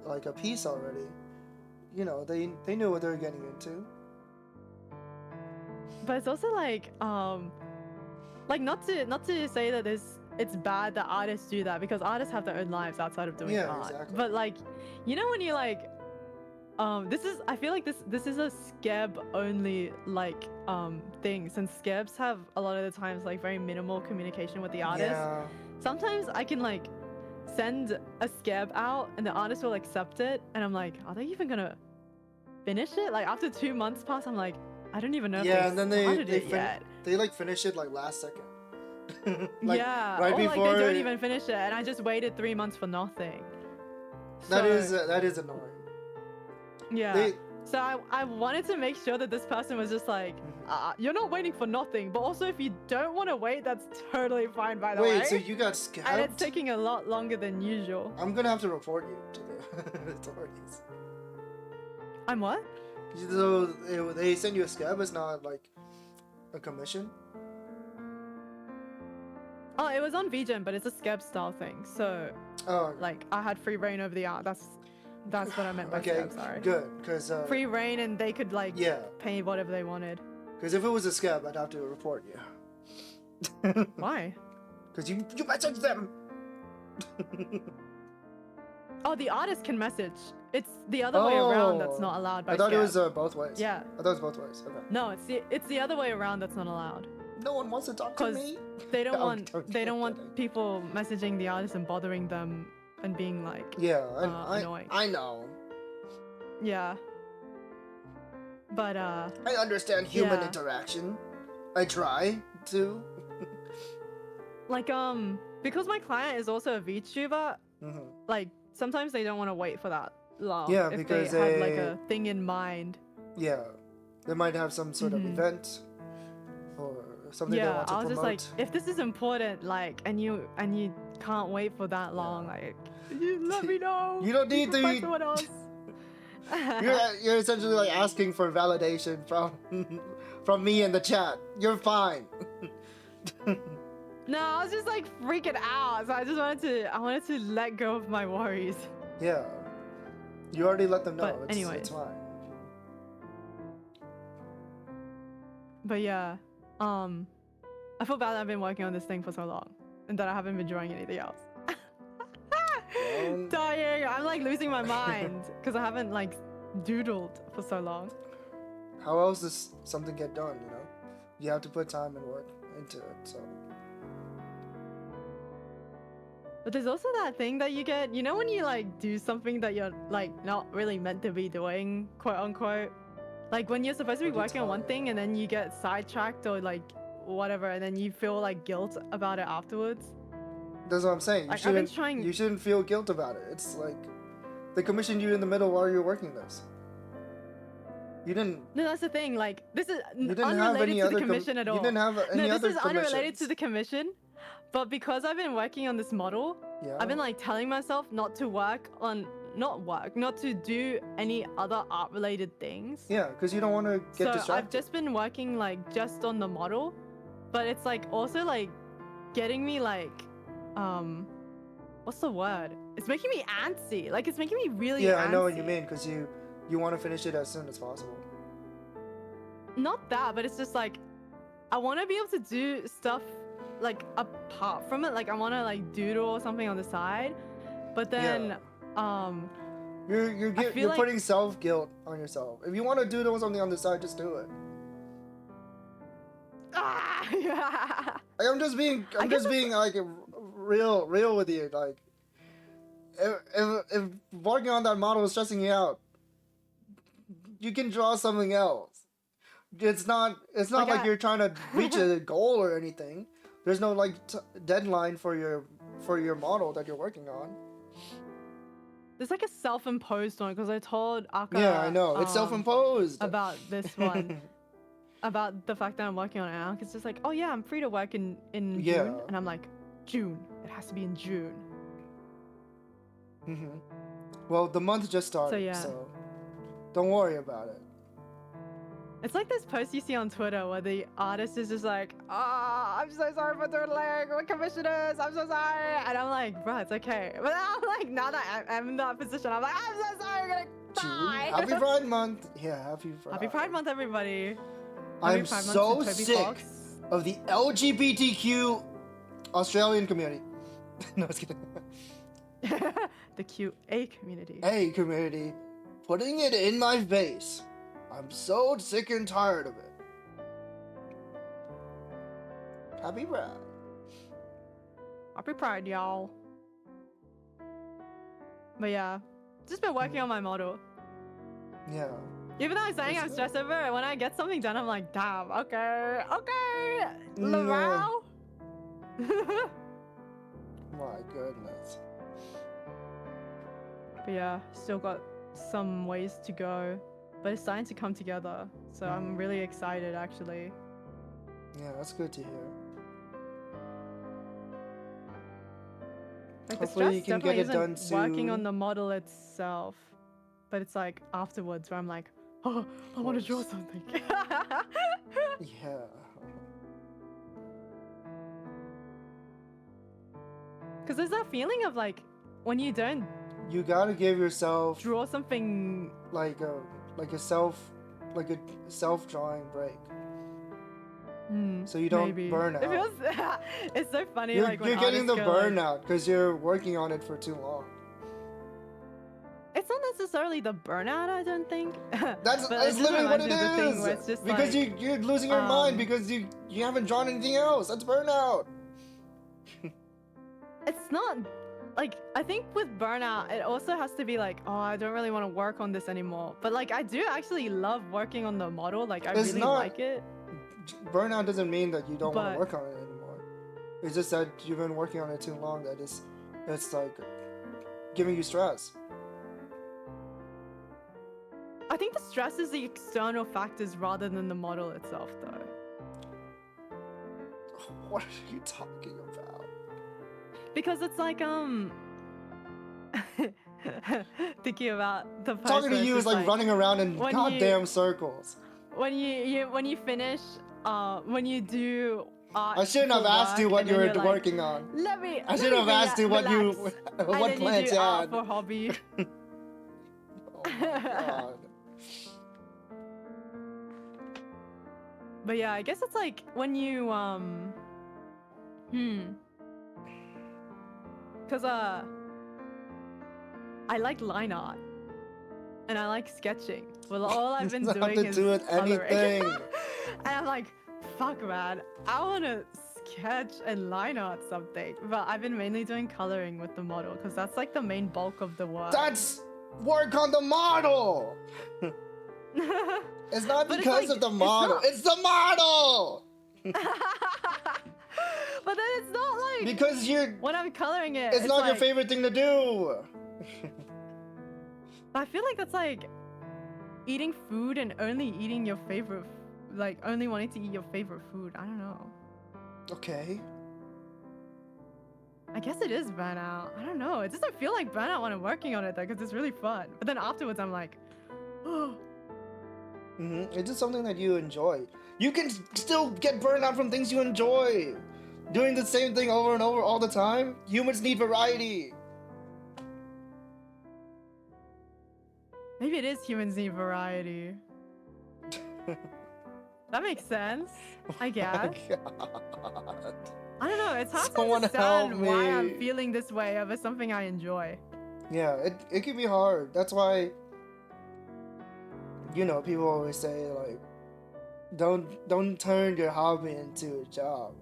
like a piece already. You know they knew what they were getting into. but it's also like not to say that it's bad that artists do that, because artists have their own lives outside of doing art. Exactly. But like, you know when you like I feel like this is a scab only like thing, since scabs have a lot of the times like very minimal communication with the artist. Yeah. Sometimes I can like send a scab out and the artist will accept it, and I'm like, are they even gonna finish it? Like after 2 months pass, I'm like, I don't even know if And then started it yet. they like finish it like last second. Yeah, right or like before they don't even finish it, and I just waited 3 months for nothing. that So- is annoying. Yeah. So I wanted to make sure that this person was just like, you're not waiting for nothing, but also if you don't want to wait, that's totally fine, by the way. Wait, so you got scabbed? And it's taking a lot longer than usual. I'm gonna have to report you to the authorities. I'm what? So they send you a scab. It's not like a commission. Oh, it was on VGen, but it's a scab style thing. So Oh, like I had free reign over the art. That's what I meant by okay, scab, sorry. good. Because Free reign, and they could like pay whatever they wanted. Because if it was a scab, I'd have to report you. Why? Because you messaged them. Oh, the artist can message. It's the other way around that's not allowed by I thought it was scab. both ways. Yeah. I thought it was both ways. Okay. No, it's the other way around that's not allowed. No one wants to talk to 'Cause me. They don't I'm want kidding. people messaging the artist and bothering them and being like, Yeah, annoying. I know. yeah. But I understand human Yeah. interaction. I try to. like because my client is also a VTuber, like sometimes they don't want to wait for that long. Yeah, if because they had like a thing in mind. Yeah, they might have some sort of event or something they Yeah, want to I was promote. just like, if this is important, like, and you can't wait for that long, like, you let me know. You don't need to Find be- someone else. You're essentially like asking for validation from me in the chat. You're fine. No, I was just like freaking out. So I wanted to let go of my worries. Yeah. You already let them know. But It's anyways. fine. But yeah, I feel bad that I've been working on this thing for so long and that I haven't been drawing anything else. Dying. I'm like losing my mind because I haven't like doodled for so long. How else does something get done, you know? You have to put time and work into it, so. But there's also that thing that you get, you know, when you like do something that you're like not really meant to be doing, quote unquote. Like when you're supposed to be What are you working on one talking thing and then you get sidetracked or like whatever, and then you feel like guilt about it afterwards. That's what I'm saying. You Like, I've been shouldn't, trying- you shouldn't feel guilt about it. It's like they commissioned you in the middle while you're working this. You didn't. No, that's the thing. Like this is You didn't have unrelated any to other. the commission at all. You didn't have any No, other this is unrelated to commissions. the commission. But because I've been working on this model, Yeah. I've been like telling myself not to not to do any other art related things. Yeah, because you don't want to get So distracted. I've just been working like just on the model, but it's like also like getting me like what's the word? It's making me antsy. Like it's making me really Yeah, antsy. I know what you mean, because you want to finish it as soon as possible. Not that, but it's just like I want to be able to do stuff like apart from it. Like I want to like doodle or something on the side, but then You're feel like- putting self guilt on yourself. If you want to doodle something on the side, just do it. yeah. Like, I'm just being like real with you. Like if working on that model is stressing you out, you can draw something else. It's not like you're trying to reach a goal or anything. There's no like deadline for your model that you're working on. There's like a self-imposed one because I told Aka. Yeah, I know. It's self-imposed. About this one. About the fact that I'm working on it now. It's just like, oh yeah, I'm free to work in Yeah. June. And I'm like, June. It has to be in June. Mm-hmm. Well, the month just started, So, yeah. don't worry about it. It's like this post you see on Twitter where the artist is just like, I'm so sorry for doodling with commissioners. I'm so sorry. And I'm like, bro, it's okay. But I'm like, now that I'm in that position, I'm like, I'm so sorry. I'm going to die. Happy Pride Month. Yeah, happy Pride. Happy Pride Month, everybody. I'm Happy Pride Month so to Toby sick Fox. of the LGBTQ Australian community. No, I was kidding. The QA community. Hey, community, putting it in my face. I'm so sick and tired of it. Happy Pride. Happy Pride, y'all. But yeah, just been working on my model. Yeah. Even though I'm saying That's I'm good. stressed over it, when I get something done, I'm like, damn, okay, Yeah. Laval. My goodness. But yeah, still got some ways to go, but it's starting to come together. So I'm really excited, actually. Yeah, that's good to hear. Like Hopefully the you stress can get definitely it isn't done working on soon. the model itself, but it's like afterwards where I'm like, oh, I want to draw course. something. Yeah. Because there's that feeling of like when you don't You gotta give yourself draw something. like a self-drawing break, so you don't Maybe. burn out. It feels, it's so funny. You're, like when you're getting the artists go, like- burnout because you're working on it for too long. It's not necessarily the burnout, I don't think. That's But it that's just literally what reminds it me of the thing where is. it's just Because like, you're losing your mind because you haven't drawn anything else. That's burnout. It's not like, I think with burnout, it also has to be like, oh, I don't really want to work on this anymore. But like, I do actually love working on the model. Like, I It's really not- like it. Burnout doesn't mean that you don't want But- to work on it anymore. It's just that you've been working on it too long that it's like giving you stress. I think the stress is the external factors rather than the model itself, though. What are you talking about? Because it's like, thinking about the post Talking to where it's you is just like running around in when goddamn circles. when you finish, when you do art. I shouldn't have for asked you work, what and you then were you're like, working on. Let me. I let should me have asked you what you relax. what and then plans you do you art had. for hobby. Oh my god. But yeah, I guess it's like when you cause I like line art and I like sketching. Well, all I've been Nothing doing to is do with coloring. anything. And I'm like, fuck, man, I wanna sketch and line art something. But I've been mainly doing coloring with the model because that's like the main bulk of the work. That's work on the model. It's not But it's because like- of the it's model. not. It's the model. But then it's not like Because when I'm coloring it. it's not your like- favorite thing to do. I feel like that's like eating food and only eating your favorite, like only wanting to eat your favorite food. I don't know. Okay. I guess it is burnout. I don't know. It doesn't feel like burnout when I'm working on it though, because it's really fun. But then afterwards, I'm like, oh. It's just something that you enjoy. You can still get burned out from things you enjoy. Doing the same thing over and over all the time. Humans need variety. Maybe it is humans need variety. That makes sense, I guess. Oh God. I don't know. It's hard Someone to understand help why I'm me. feeling this way over something I enjoy. Yeah, it can be hard. That's why, you know, people always say like, don't turn your hobby into a job,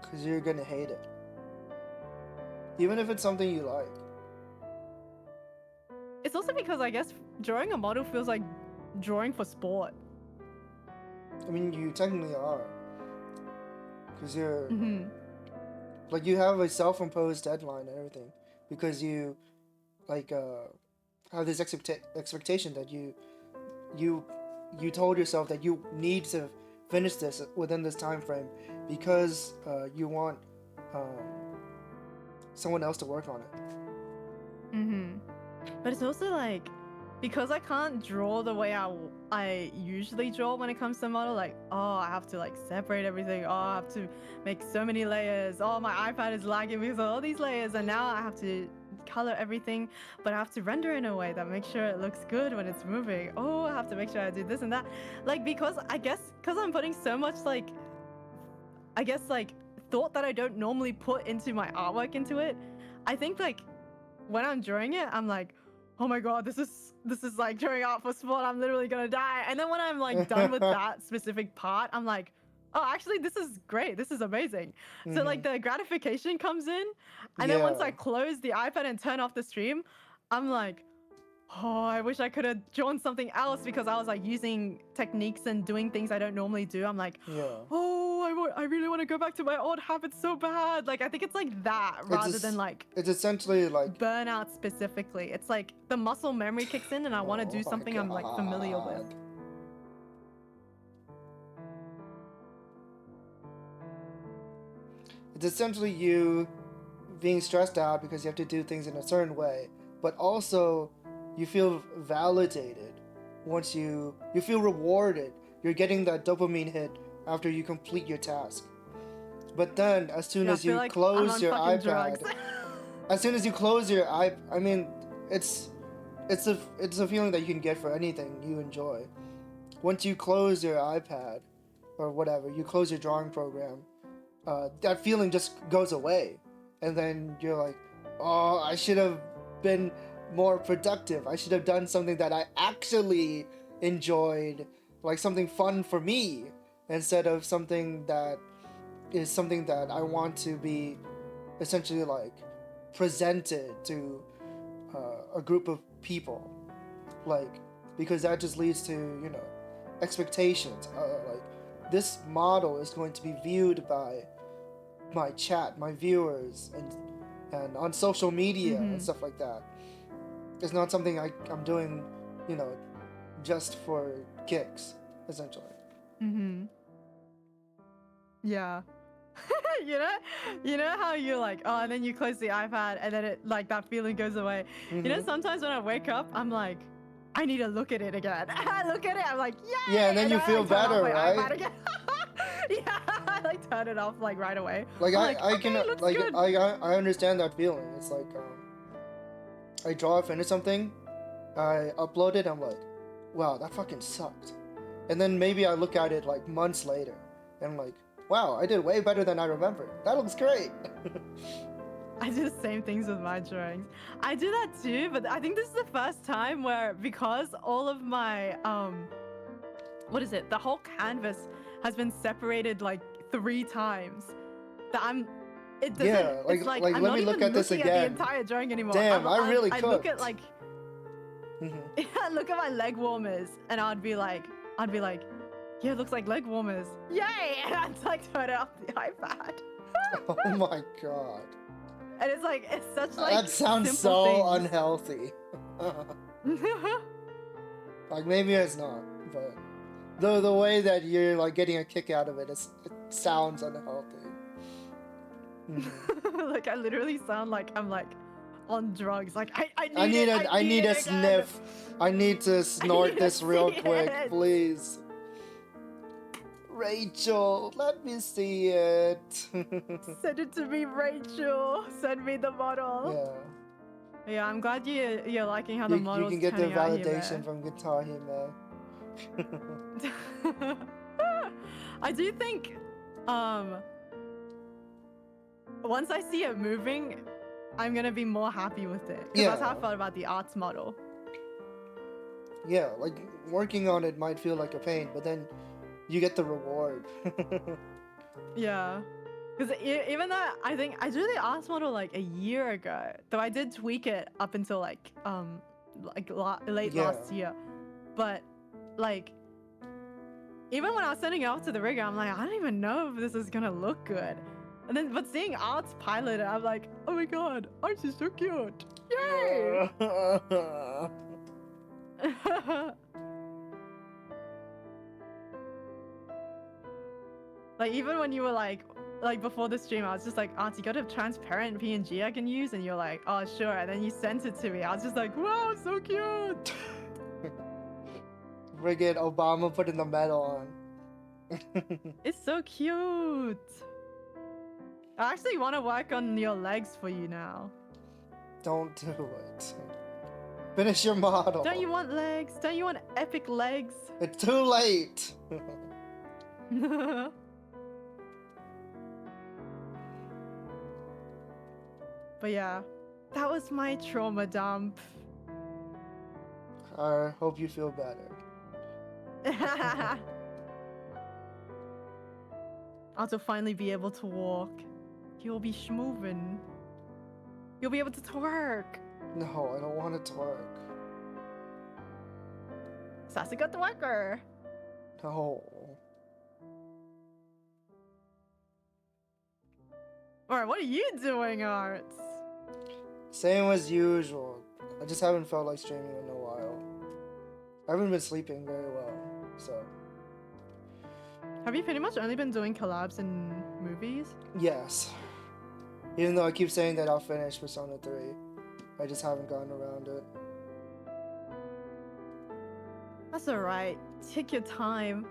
cause you're gonna hate it. Even if it's something you like. It's also because I guess drawing a model feels like drawing for sport. I mean, you technically are, cause you're Mm-hmm. like you have a self-imposed deadline and everything, because you like have this expectation that you told yourself that you need to finish this within this time frame because you want someone else to work on it. Mm-hmm. But it's also like, because I can't draw the way I usually draw when it comes to model, like, oh, I have to like separate everything. Oh, I have to make so many layers. Oh, my iPad is lagging because of all these layers. And now I have to color everything, but I have to render in a way that makes sure it looks good when it's moving. Oh, I have to make sure I do this and that. Like, because I guess, because I'm putting so much like, I guess like thought that I don't normally put into my artwork into it, I think like when I'm drawing it, I'm like, oh my god, this is like drawing art for sport. I'm literally gonna die. And then when I'm like done with that specific part, I'm like, oh, actually, this is great. This is amazing. So like the gratification comes in, and then once I close the iPad and turn off the stream, I'm like, oh, I wish I could have drawn something else because I was like using techniques and doing things I don't normally do. I'm like, oh, I really want to go back to my old habits so bad. Like, I think it's like that rather than like it's essentially like burnout specifically. It's like the muscle memory kicks in and I want to do something I'm like familiar with. It's essentially you being stressed out because you have to do things in a certain way, but also you feel validated once you feel rewarded. You're getting that dopamine hit after you complete your task. But then as soon as you close your iPad, as soon as you close your iPad, I mean, it's a feeling that you can get for anything you enjoy. Once you close your iPad or whatever, you close your drawing program, that feeling just goes away. And then you're like, oh, I should have been more productive. I should have done something that I actually enjoyed, like something fun for me, instead of something that is something that I want to be essentially like presented to a group of people, like, because that just leads to, you know, expectations. Like, this model is going to be viewed by my chat, my viewers, and on social media and stuff like that. It's not something I'm doing, you know, just for kicks, essentially. Yeah. you know how you're like, oh, and then you close the iPad and then it like that feeling goes away. You know, sometimes when I wake up, I'm like, I need to look at it again. I look at it, I'm like, yay! Yeah, and then you I feel turn off better, my right? iPad again. Yeah, I like turn it off like right away. Like I'm I okay, can looks like good. I understand that feeling. It's like I draw finish something, I upload it, I'm like, wow, that fucking sucked. And then maybe I look at it like months later and I'm like, wow, I did way better than I remembered. That looks great. I do the same things with my drawings. I do that too, but I think this is the first time where, because all of my what is it? The whole canvas has been separated like 3 times. That it doesn't. Yeah, like- it's like like, I'm let not me even look at this looking again. the entire drawing anymore. Damn, I really I look cooked. at like I look at my leg warmers and I'd be like, yeah, it looks like leg warmers. Yay! And I'd like turn it off the iPad. Oh my god. And it's like it's such like That sounds simple so things. unhealthy. Like maybe it's not, but the way that you're like getting a kick out of it, it sounds unhealthy. Mhm. Like I literally sound like I'm like on drugs. Like I I need it, I need it a again. sniff. I need to snort need to this real see quick, it. please. Rachel, let me see it. Send it to me, Rachel. Send me the model. Yeah. Yeah, I'm glad you're liking how the You model's can get the turning out here, validation from Guitar Hime. I do think once I see it moving, I'm gonna be more happy with it. Because that's how I Yeah. felt about the arts model. Yeah, like working on it might feel like a pain, but then you get the reward. Yeah. Because even though I think I drew the arts model like a year ago, though I did tweak it up until like late Yeah. last year, but like even when I was sending it off to the rigger, I'm like, I don't even know if this is gonna look good. And then but seeing Arts pilot it, I'm like, oh my god, Arts is so cute. Yay! Like even when you were like before the stream, I was just like, Arts, you got a transparent PNG I can use, and you're like, oh sure, and then you sent it to me. I was just like, wow, so cute. Friggin' Obama putting the medal on. It's so cute. I actually want to work on your legs for you now. Don't do it. Finish your model. Don't you want legs? Don't you want epic legs? It's too late. But yeah, that was my trauma dump. I hope you feel better. Also finally be able to walk. You'll be schmovin'. You'll be able to twerk. No, I don't want it to work. Sassy got the worker. No. Alright, what are you doing, Arts? Same as usual. I just haven't felt like streaming in a while. I haven't been sleeping very well, so. Have you pretty much only been doing collabs and movies? Yes. Even though I keep saying that I'll finish Persona 3, I just haven't gotten around it. That's alright. Take your time.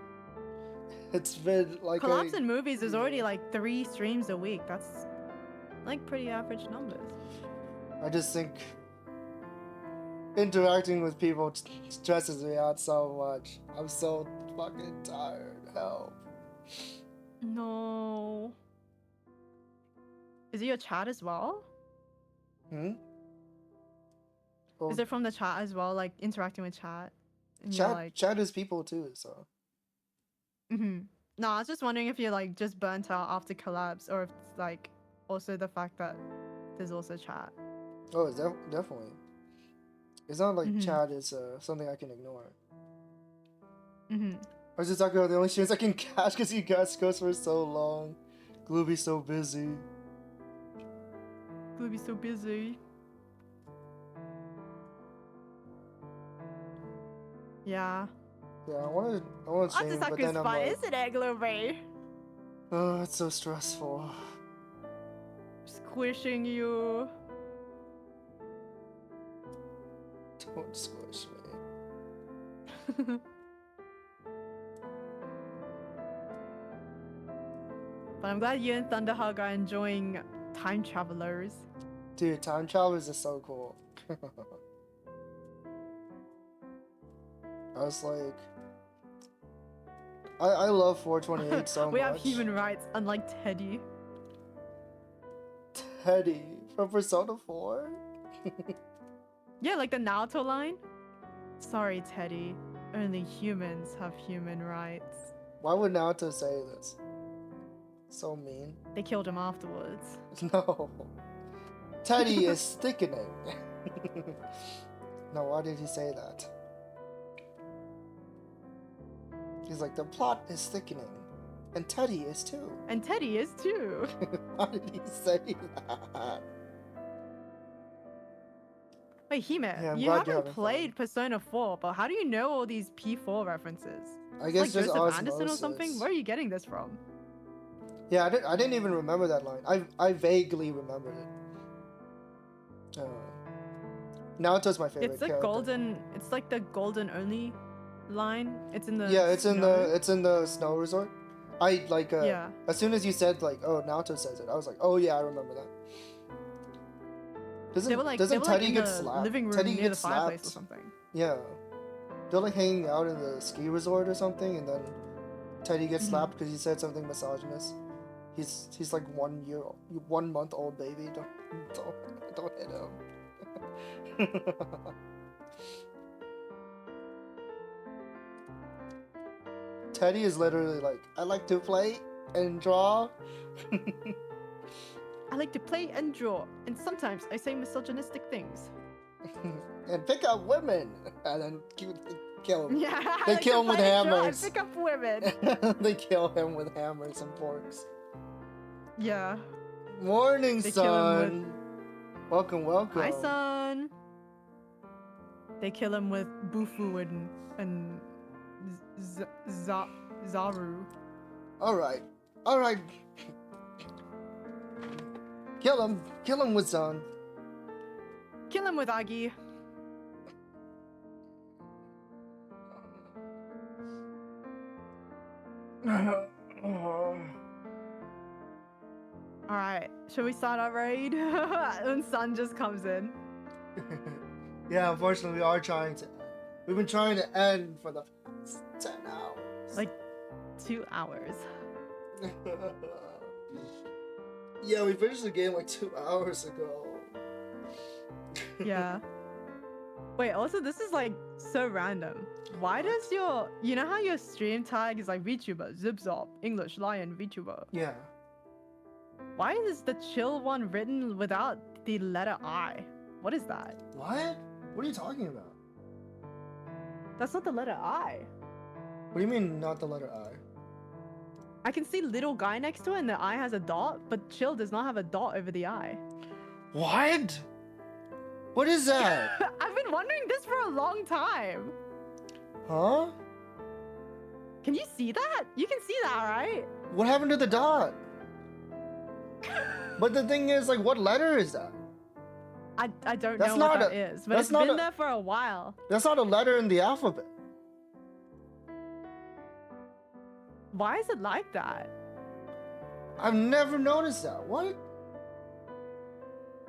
It's been like Collabs and movies is already like 3 streams a week. That's like pretty average numbers. I just think interacting with people stresses me out so much. I'm so fucking tired. Help. No. Is it your chat as well? Hmm? Well, Is it from the chat as well? Like interacting with chat? And you're chat, like, chat is people too, so. No, I was just wondering if you're like just burnt out after collabs, or if it's like also the fact that there's also chat. Oh, it's definitely. It's not like Mhm. chat is something I can ignore. Mm-hmm. ArtsuSaku are the only streams I can catch because you guys goes for so long. Glooby's so busy. Gonna be so busy. Yeah. Yeah, I want to stream, but ArtsuSaku's then I'm fun, like, isn't it, Glooby? oh, it's so stressful. Squishing you. Don't squish me. I'm glad you and Thunderhug are enjoying Time Travelers. Dude, time travelers is so cool. I was like, I love 428 so We much. have human rights, unlike Teddy. Teddy from Persona 4. Yeah, like the Naruto line. Sorry, Teddy. Only humans have human rights. Why would Naruto say this? So mean. They killed him afterwards. No. Teddy is thickening. No, why did he say that? He's like, the plot is thickening. And Teddy is too. And Teddy is too. Why did he say that? Wait, Hime, I'm you glad you're haven't having played Persona 4, but how do you know all these P4 references? I It's guess like just Joseph Anderson or something? osmosis. Where are you getting this from? Yeah, I didn't even remember that line. I vaguely remembered it. Naruto's my favorite It's like character. golden. It's like the golden only line. It's in the. Yeah, it's in snow. the snow resort. I like Yeah. as soon as you said like, oh, Naruto says it, I was like, oh yeah, I remember that. They were like, doesn't Teddy in get the slapped? living room Teddy near the gets fireplace or slapped. something. Yeah, they're like hanging out in the ski resort or something, and then Teddy gets Mhm. slapped because he said something misogynist. He's like 1 month old baby. Don't hit him. Teddy is literally like, I like to play and draw. I like to play and draw, and sometimes I say misogynistic things. And pick up women, and then kill him. Yeah, I They like kill to him with play and draw and hammers. pick up women. They kill him with hammers and forks. Yeah. Morning, They kill him son. Welcome, welcome. Hi, son. They kill him with Bufu and Zaru. All right. Kill him with son. Kill him with Agi. Alright, shall we start our raid? And Sun just comes in. Yeah, unfortunately, we are trying to. We've been trying to end for the past 10 hours. Like 2 hours. Yeah, we finished the game like 2 hours ago. Yeah. Wait, also this is like so random. Why does your, you know how your stream tag is like VTuber, Zipzop, English, Lion, VTuber? Yeah. Why is the chill one written without the letter I? What is that? What? What are you talking about? That's not the letter I. What do you mean, not the letter I? I can see little guy next to it and the I has a dot, but chill does not have a dot over the I. What? What is that? I've been wondering this for a long time. Huh? Can you see that? You can see that, right? What happened to the dot? But the thing is, like, what letter is that? I don't That's know not what that a- is, but that's it's not been a- there for a while. That's not a letter in the alphabet. Why is it like that? I've never noticed that. What?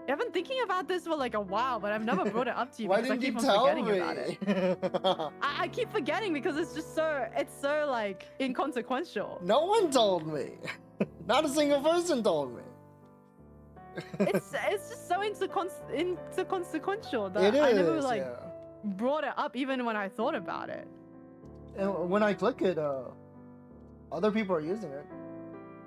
I've been thinking about this for like a while, but I've never brought it up to you Why because I didn't you keep on tell forgetting me? about it. I keep forgetting because it's just so, it's so like inconsequential. No one told me. Not a single person told me. It's just so inconsequential that It I never is, like yeah. brought it up even when I thought about it. And when I click it, other people are using it.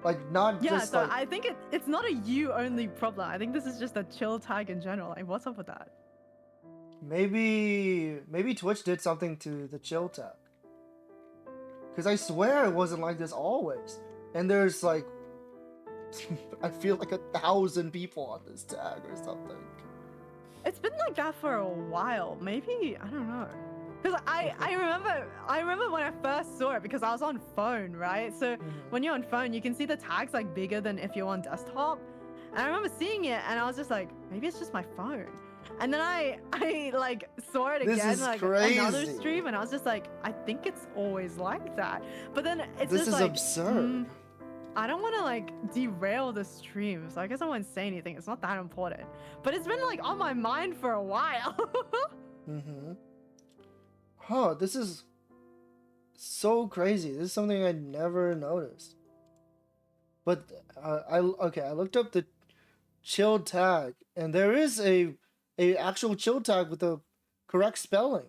Like, not Yeah, just so like... I think it's not a you only problem. I think this is just a chill tag in general. Like, what's up with that? Maybe Twitch did something to the chill tag. Because I swear it wasn't like this always. And there's like... I feel like 1,000 people on this tag or something. It's been like that for a while. Maybe, I don't know. Because I remember when I first saw it because I was on phone, right? So when you're on phone, you can see the tags like bigger than if you're on desktop. And I remember seeing it and I was just like, maybe it's just my phone. And then I like saw it This again is like crazy. another stream and I was just like, I think it's always like that. But then it's This just is like, absurd. I don't want to like derail the stream, so I guess I won't say anything. It's not that important. But it's been like on my mind for a while. Mm-hmm. Huh, this is so crazy. This is something I never noticed. But I looked up the chill tag, and there is a actual chill tag with the correct spelling.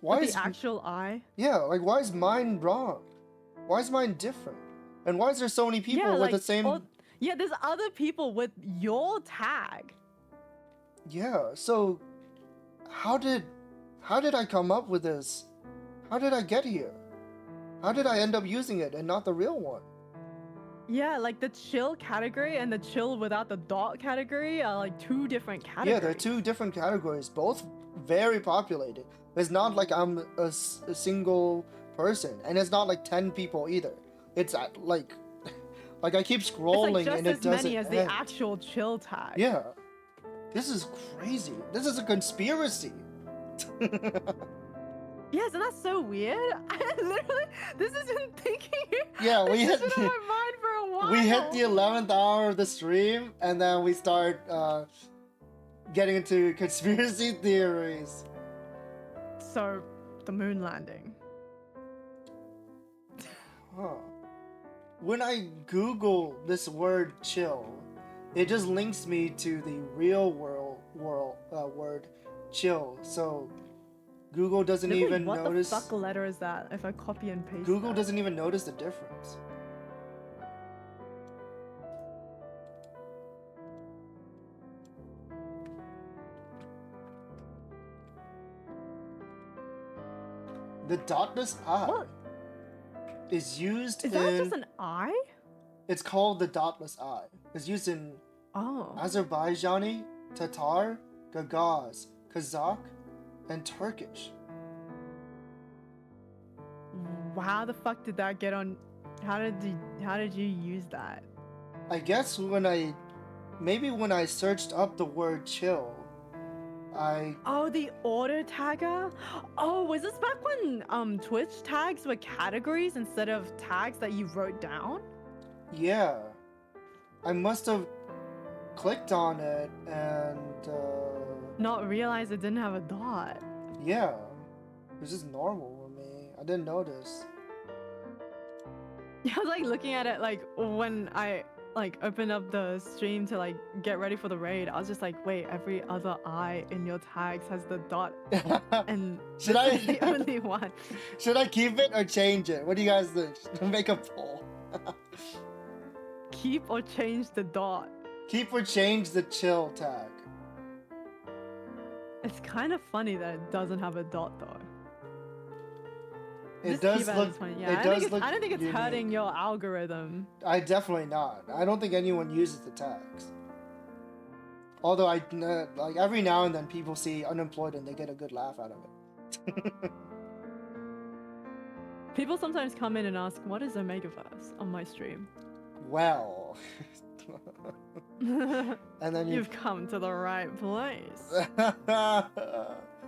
Why With is the actual I? yeah, like why is mine wrong? Why is mine different? And why is there so many people with like, the same? Yeah, there's other people with your tag. Yeah, so how did I come up with this? How did I get here? How did I end up using it and not the real one? Yeah, like the chill category and the chill without the dot category are like two different categories. Yeah, they're two different categories, both very populated. It's not like I'm a single person, and it's not like 10 people either. It's like I keep scrolling and it it's like just as doesn't many as end. the actual chill tag. Yeah, this is crazy. This is a conspiracy. Yeah, isn't that so weird? I literally, this has been thinking. Yeah, we this hit has been on my mind for a while. we hit the 11th hour of the stream, and then we start getting into conspiracy theories. So, the moon landing. Huh. When I Google this word chill, it just links me to the real world word chill. So Google doesn't Literally, even what notice. the fuck letter is that if I copy and paste Google that? doesn't even notice the difference. The dotless I What? is used Is in. that just an I? It's called the dotless I. It's used in Oh. Azerbaijani, Tatar, Gagaz, Kazakh, and Turkish. How the fuck did that get on? How did you use that? I guess when I searched up the word chill, Oh, the auto tagger? Oh, was this back when Twitch tags were categories instead of tags that you wrote down? yeah, I must have clicked on it and Not realize it didn't have a dot. yeah, it was just normal for me. I didn't notice. I was like looking at it like when I like opened up the stream to like get ready for the raid. I was just like, wait, every other I in your tags has the dot, and Should this I- is the only one. Should I keep it or change it? What do you guys think? Make a poll. Keep or change the dot. Keep or change the chill tag. It's kind of funny that it doesn't have a dot though. It Just keep does it look. as funny. Yeah, It I, does think it's, look. I don't think it's unique. hurting your algorithm. I definitely not. I don't think anyone uses the tags. Although like every now and then people see unemployed and they get a good laugh out of it. People sometimes come in and ask, what is Omegaverse on my stream? Well. And then You've come to the right place.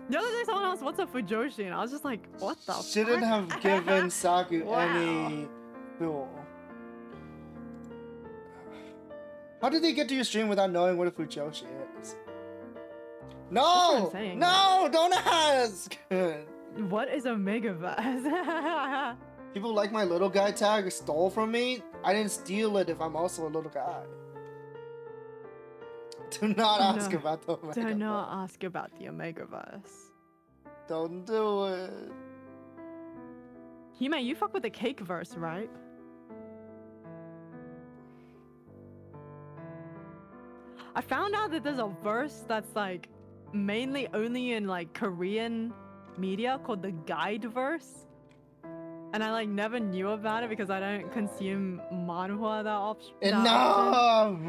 The other day someone asked, what's a Fujoshi? And I was just like, what the Shouldn't fuck? have given Saku Wow. any fuel. How did they get to your stream without knowing what a Fujoshi is? That's what No! I'm saying. No! Don't ask! What is Omegaverse? People like my little guy tag stole from me. I didn't steal it if I'm also a little guy. Do not ask No. about the Omega. Do not ask about the Omegaverse. Don't do it. Hime, you fuck with the cake verse, right? I found out that there's a verse that's like mainly only in like Korean media called the guide verse. And I like never knew about it because I don't consume manhwa that often. Enough!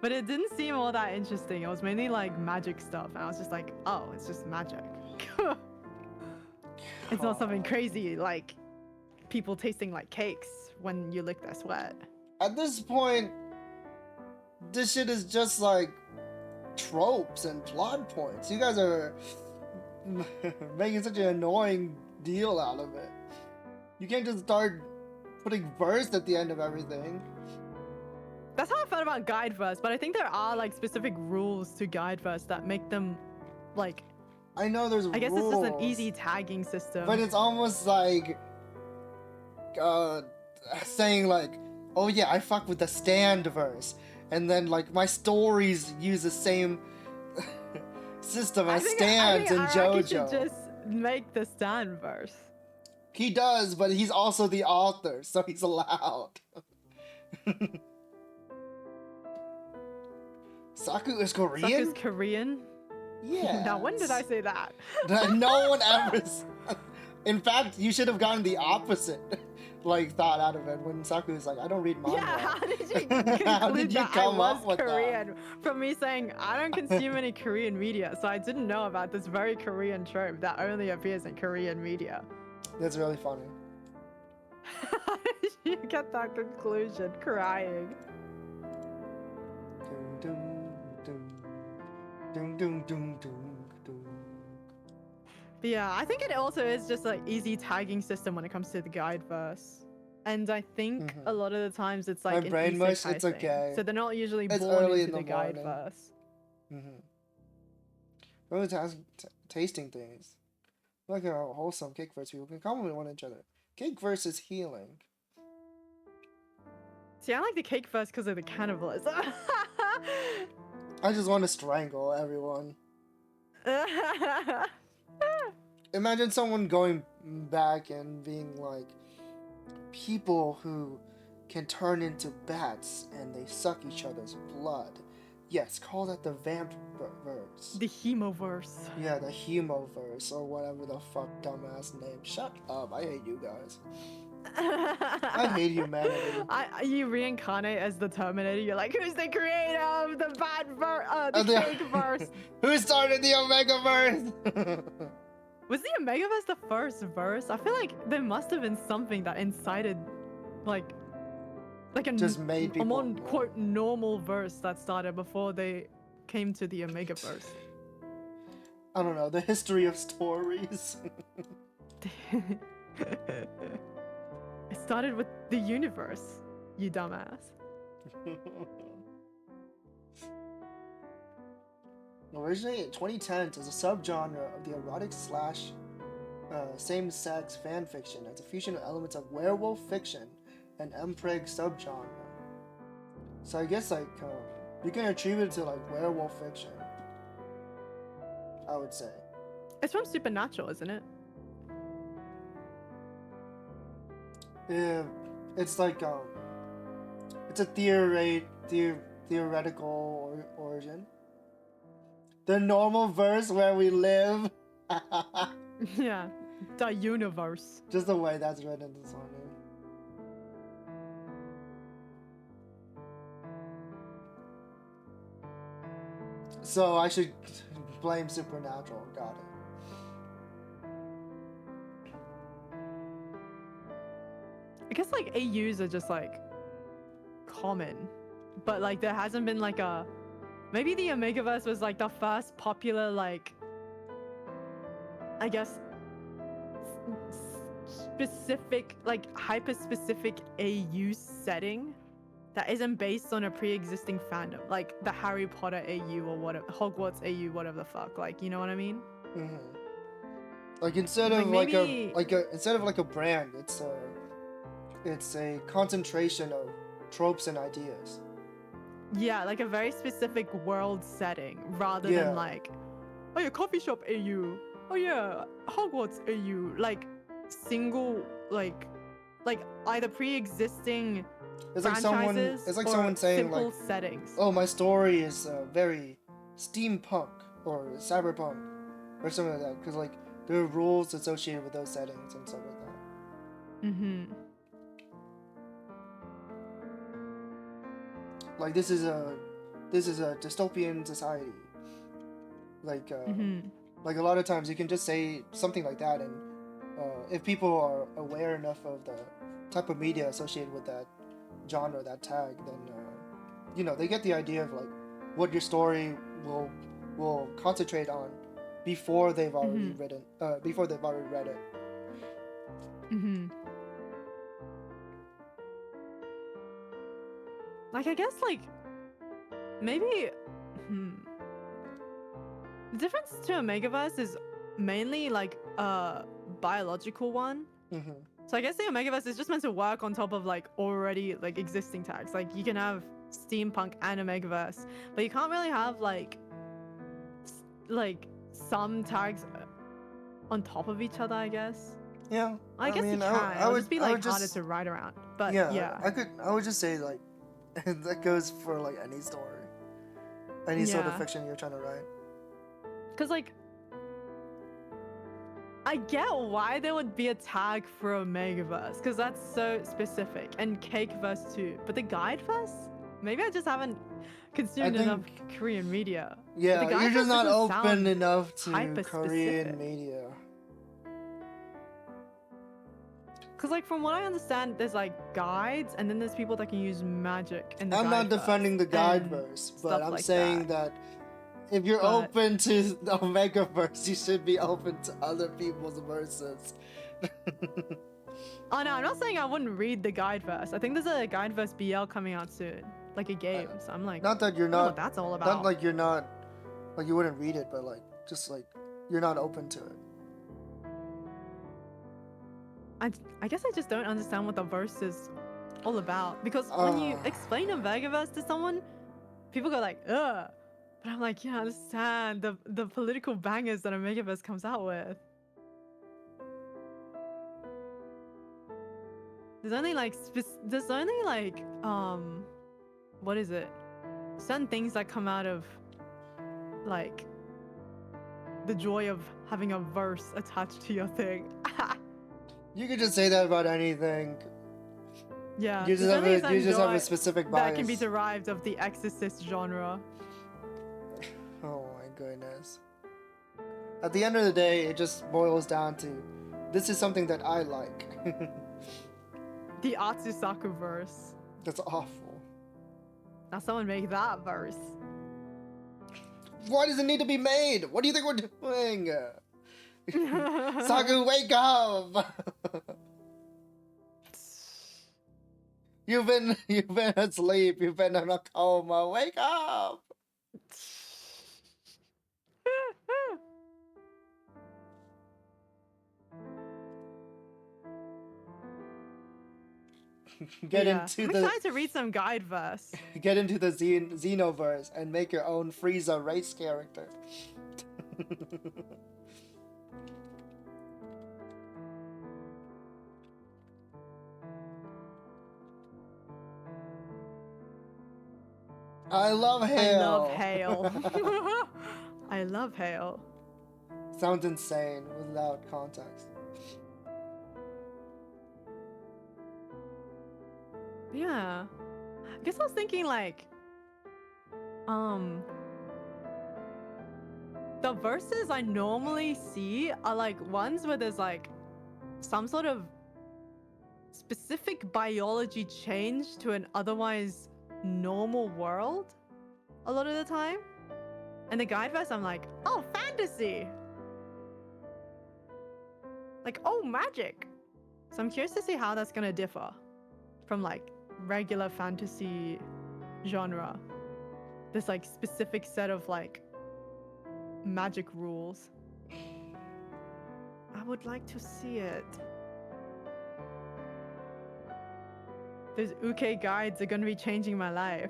But it didn't seem all that interesting. It was mainly like magic stuff. And I was just like, oh, it's just magic. It's not something crazy like people tasting like cakes when you lick their sweat. At this point, this shit is just like tropes and plot points. You guys are making such an annoying deal out of it. You can't just start putting verse at the end of everything. That's how I felt about guide verse, but I think there are like specific rules to guide verse that make them like. I know there's I guess rules, it's just an easy tagging system. but it's almost like saying like, oh yeah, I fuck with the stand verse, and then like my stories use the same system as stands in I JoJo. should just make the stand verse. He does, but he's also the author, so he's allowed. Saku is Korean? Saku's Korean? Yeah. Now, when did I say that? No one ever. In fact, you should have gotten the opposite, like thought out of it when Saku was like, "I don't read manga." Yeah, how did you conclude How did you that come I up was with Korean that? from me saying I don't consume any Korean media, so I didn't know about this very Korean trope that only appears in Korean media. That's really funny. How did you get that conclusion? Crying. Dun, dun, dun, dun, dun, dun, dun. But yeah, I think it also is just like easy tagging system when it comes to the guide verse. And I think a lot of the times it's like My an brain mush, isekai it's thing. okay. So they're not usually It's born early into in the the guide morning. verse. When we're tasting things, look at how wholesome cake verse people can compliment one each other. Cake verse is healing. See, I like the cake verse because of the cannibalism. I just want to strangle everyone. Imagine someone going back and being like, people who can turn into bats and they suck each other's blood. Yes, call that the vamp verse. The hemoverse. Yeah, the hemoverse or whatever the fuck dumbass name. Shut up, I hate you guys. I hate humanity. You reincarnate as the Terminator. You're like, who's the creator of the bad the cake verse? Who started the Omega verse? Was the Omega verse the first verse? I feel like there must have been something that incited, like a Just made people more quote normal verse that started before they came to the Omega verse. I don't know, the history of stories. It started with the universe, you dumbass. Originally in 2010 as a subgenre of the erotic slash same-sex fan fiction as a fusion of elements of werewolf fiction and mpreg subgenre. So I guess like you can attribute it to like werewolf fiction, I would say. It's from Supernatural, isn't it? Yeah, it's like it's a theoretical origin. The normal verse where we live. Yeah, the universe. Just the way that's written in the song. So I should blame Supernatural. Got it. I guess like AUs are just like common, but like there hasn't been like a. Maybe the Omegaverse was like the first popular like. I guess. Specific like hyper-specific AU setting that isn't based on a pre-existing fandom, like the Harry Potter AU or whatever, Hogwarts AU, whatever the fuck, like, you know what I mean? Mm-hmm. Like instead of Like, instead of like a brand, it's a concentration of tropes and ideas. Yeah, like a very specific world setting rather Yeah. than like, oh yeah, coffee shop AU, oh yeah, Hogwarts AU, like single like either pre-existing It's like someone. franchises It's like or someone saying simple like, settings. "Oh, my story is very steampunk or cyberpunk or something like that," because like there are rules associated with those settings and stuff like that. Mm-hmm. Like this is a dystopian society. Like like a lot of times you can just say something like that, and if people are aware enough of the type of media associated with that genre, that tag, then you know, they get the idea of like what your story will concentrate on before they've already read it. Mm-hmm. Like I guess like maybe the difference to a Omegaverse is mainly like a biological one. Mm-hmm. So I guess the Omegaverse is just meant to work on top of like already like existing tags. Like you can have steampunk and Omegaverse, but you can't really have like some tags on top of each other, I guess. Yeah. I guess mean, you can. I It would would just be I would like harder just- to ride around. But yeah, yeah. I would just say like that goes for like any story, any sort of Yeah. fiction you're trying to write. Cause like I get why there would be a tag for Omegaverse, because that's so specific, and Cakeverse too. But the Guideverse? Maybe I just haven't consumed enough Korean media. Yeah, the you're Guideverse just not doesn't open sound enough to hyper Korean specific. media. Because like from what I understand, there's like guides, and then there's people that can use magic. And I'm not defending the Guideverse, but stuff I'm like saying that if you're But- open to the Omegaverse, you should be open to other people's verses. Oh no, I'm not saying I wouldn't read the Guideverse. I think there's a Guideverse BL coming out soon, like a game. So I'm like, Not that you're I don't know what not, that's all about. not like you're not, like you wouldn't read it, but like just like you're not open to it. I guess I just don't understand what the verse is all about. Because when you explain a Vegaverse to someone, people go like, ugh. But I'm like, yeah, I understand the political bangers that a Megaverse comes out with. There's only like, what is it? Certain things that come out of like the joy of having a verse attached to your thing. You could just say that about anything. Yeah. You just there's have only a, certain you just have joy a specific bias. that can be derived of the Exorcist genre. Oh my goodness. At the end of the day, it just boils down to this is something that I like. The ArtsuSaku verse. That's awful. Now someone make that verse. Why does it need to be made? What do you think we're doing? Saku, wake up! You've been asleep. You've been in a coma. Wake up! Get Yeah. into I'm the excited to read some guide verse. get into the Xenoverse and make your own Frieza race character. I love hail. I love hail. I love hail. Sounds insane without context. Yeah. I guess I was thinking like the verses I normally see are like ones where there's like some sort of specific biology change to an otherwise normal world a lot of the time. And the guide verse I'm like, oh, fantasy. Like, oh, magic. So I'm curious to see how that's gonna differ from like regular fantasy genre. This like specific set of like magic rules. I would like to see it. Those uke guides are gonna be changing my life.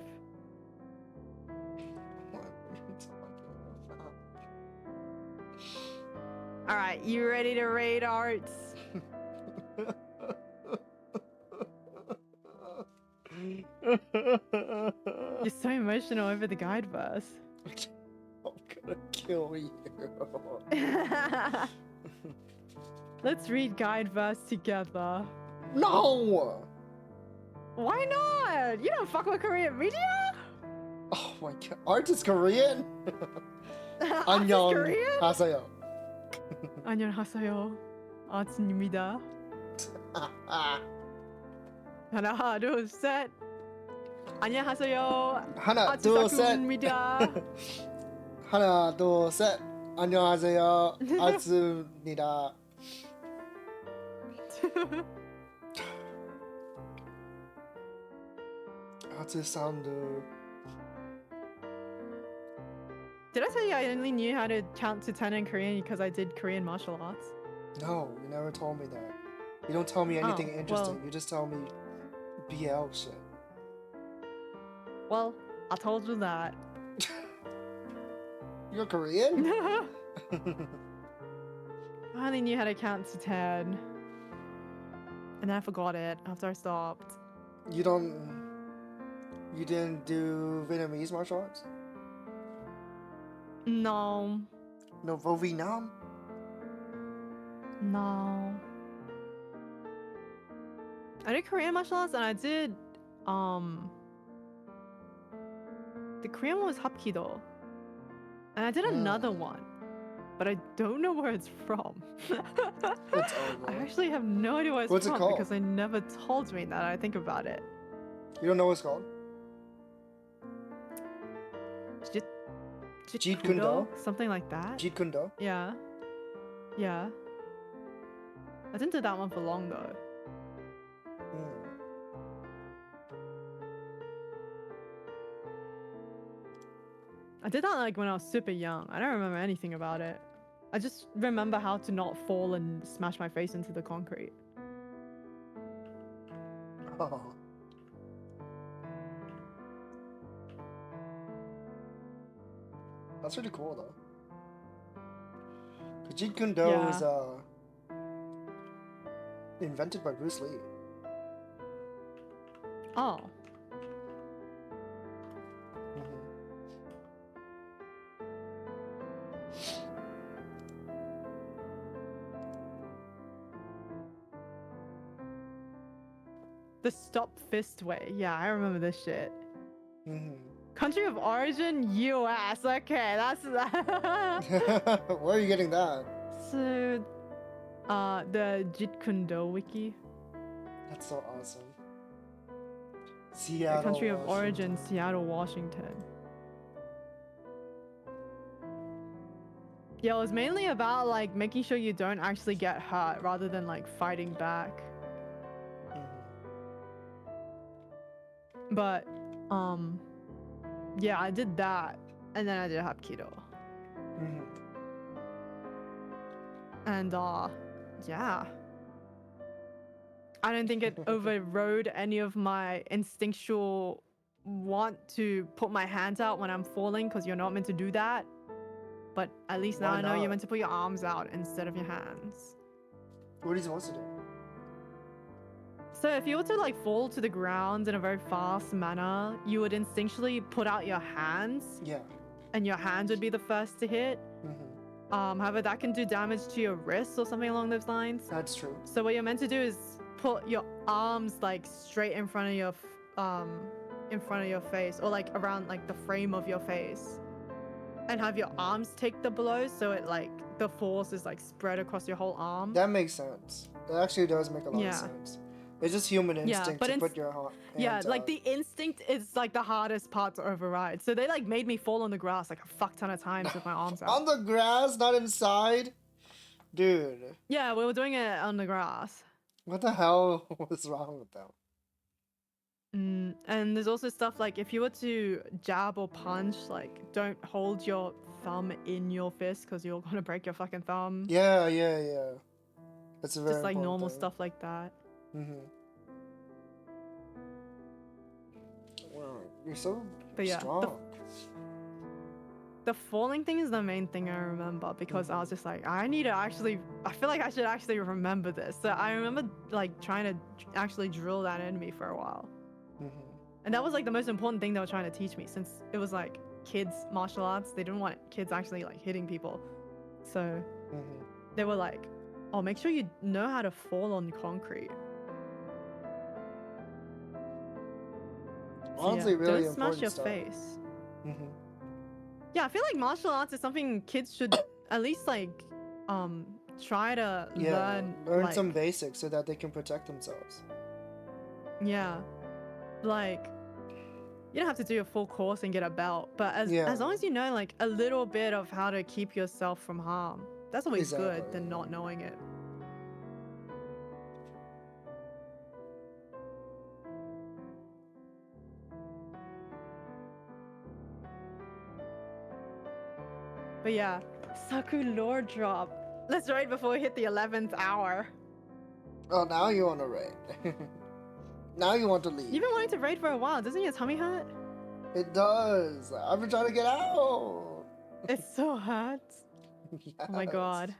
Alright, you ready to raid Arts? You're so emotional over the guide verse. I'm gonna kill you. Let's read guide verse together. No! Why not? You don't fuck with Korean media? Oh my god. Art is Korean? Arts is 안녕 Korean? 하세요. 안녕하세요. 아츠입니다. 하나, 둘, 셋. 안녕하세요. 하나, 둘, 셋. 아츠사쿠입니다. 하나, 둘, 셋. 안녕하세요. 아츠입니다. Atsusandu. Did I tell you I only knew how to count to 10 in Korean because I did Korean martial arts? No, you never told me that. You don't tell me anything interesting. well- You just tell me BL shit. Well, I told you that. You're Korean? I only knew how to count to 10. And then I forgot it after I stopped. You didn't do Vietnamese martial arts? No. No, Vietnam? No. I did Korean martial arts and I did the Korean one was Hapkido. And I did another one. But I don't know where it's from. It's over. I actually have no idea where it's What's it from called? because they never told me that I think about it. You don't know what it's called? Jeet Kune Do? Something like that. Jeet Kune Do? Yeah. Yeah. I didn't do that one for long though. Hmm. I did that like when I was super young. I don't remember anything about it. I just remember how to not fall and smash my face into the concrete. Oh. That's pretty cool though. 'Cause Jeet Kune Do Yeah. is invented by Bruce Lee. Oh. Mhm. The stop fist way. Yeah, I remember this shit. Mhm. Country of origin, US. Okay, that's Where are you getting that? So, the Jeet Kune Do wiki. That's so awesome. The Seattle. country of Washington. origin, Seattle, Washington. Yeah, it was mainly about like making sure you don't actually get hurt rather than like fighting back. Mhm. But, yeah, I did that, and then I did Hapkido, Mhm. and yeah. I don't think it overrode any of my instinctual want to put my hands out when I'm falling, because you're not meant to do that. But at least now Why I know not? you're meant to put your arms out instead of your hands. What are you supposed to do? So if you were to like fall to the ground in a very fast manner, you would instinctually put out your hands, Yeah. and your hands would be the first to hit. Mhm. However, that can do damage to your wrists or something along those lines. That's true. So what you're meant to do is put your arms like straight in front of your face, or like around like the frame of your face, and have your arms take the blow, so it like the force is like spread across your whole arm. That makes sense. That actually does make a lot Yeah. of sense. It's just human Yeah, instinct but to it's- put your hands Yeah, like out. the instinct is like the hardest part to override. So they like made me fall on the grass like a fuck ton of times with my arms out. On the grass, not inside? Dude, Yeah, we were doing it on the grass. what the hell was wrong with them? And there's also stuff like if you were to jab or punch, like don't hold your thumb in your fist because you're gonna break your fucking thumb. Yeah. That's a very Just like important normal thing. stuff like that. Mm-hmm. Wow, you're so But yeah, strong. the falling thing is the main thing I remember, because I was just like, I feel like I should actually remember this. So I remember like trying to actually drill that in me for a while. Mm-hmm. And that was like the most important thing they were trying to teach me, since it was like kids martial arts. They didn't want kids actually like hitting people. So Mm-hmm. they were like, oh, make sure you know how to fall on concrete. So, Honestly, yeah, really don't smash important your stuff. face. Mm-hmm. Yeah, I feel like martial arts is something kids should at least like try to Yeah, learn learn some like, basics so that they can protect themselves. yeah, like you don't have to do a full course and get a belt, but as Yeah. long as you know like a little bit of how to keep yourself from harm, that's always good Exactly. than not knowing it. But yeah, Saku lore drop. Let's raid before we hit the 11th hour. Oh, now you want to raid. Now you want to leave. You've been wanting to raid for a while. Doesn't your tummy hurt? It does. I've been trying to get out. It so hurts. Oh my Yes. god.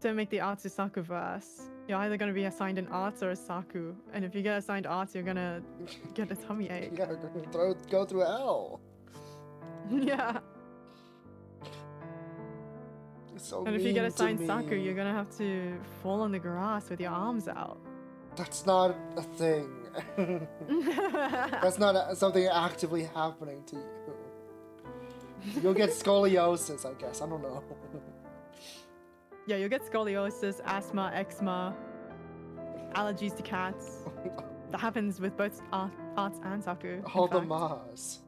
Don't make the ArtsuSaku verse. You're either gonna be assigned an arts or a Saku. And if you get assigned arts, you're gonna get a tummy ache. You gotta go through hell. Yeah. It's so And if you get mean to assigned Saku, me. you're gonna have to fall on the grass with your arms out. That's not a thing. That's not something actively happening to you. You'll get scoliosis, I guess. I don't know. Yeah, you'll get scoliosis, asthma, eczema, allergies to cats. That happens with both arts and Saku. All in the fact. mas.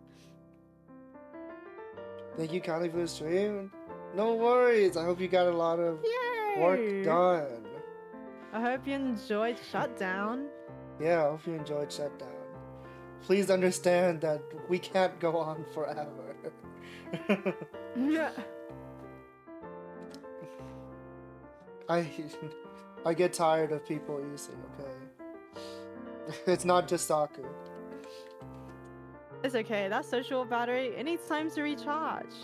Thank you kindly for the stream. No worries. I hope you got a lot of work Yay! done. I hope you enjoyed Shutdown. Yeah, I hope you enjoyed Shutdown. Please understand that we can't go on forever. Yeah. I get tired of people easily, okay? It's not just Saku. It's okay. That social battery, it needs time to recharge,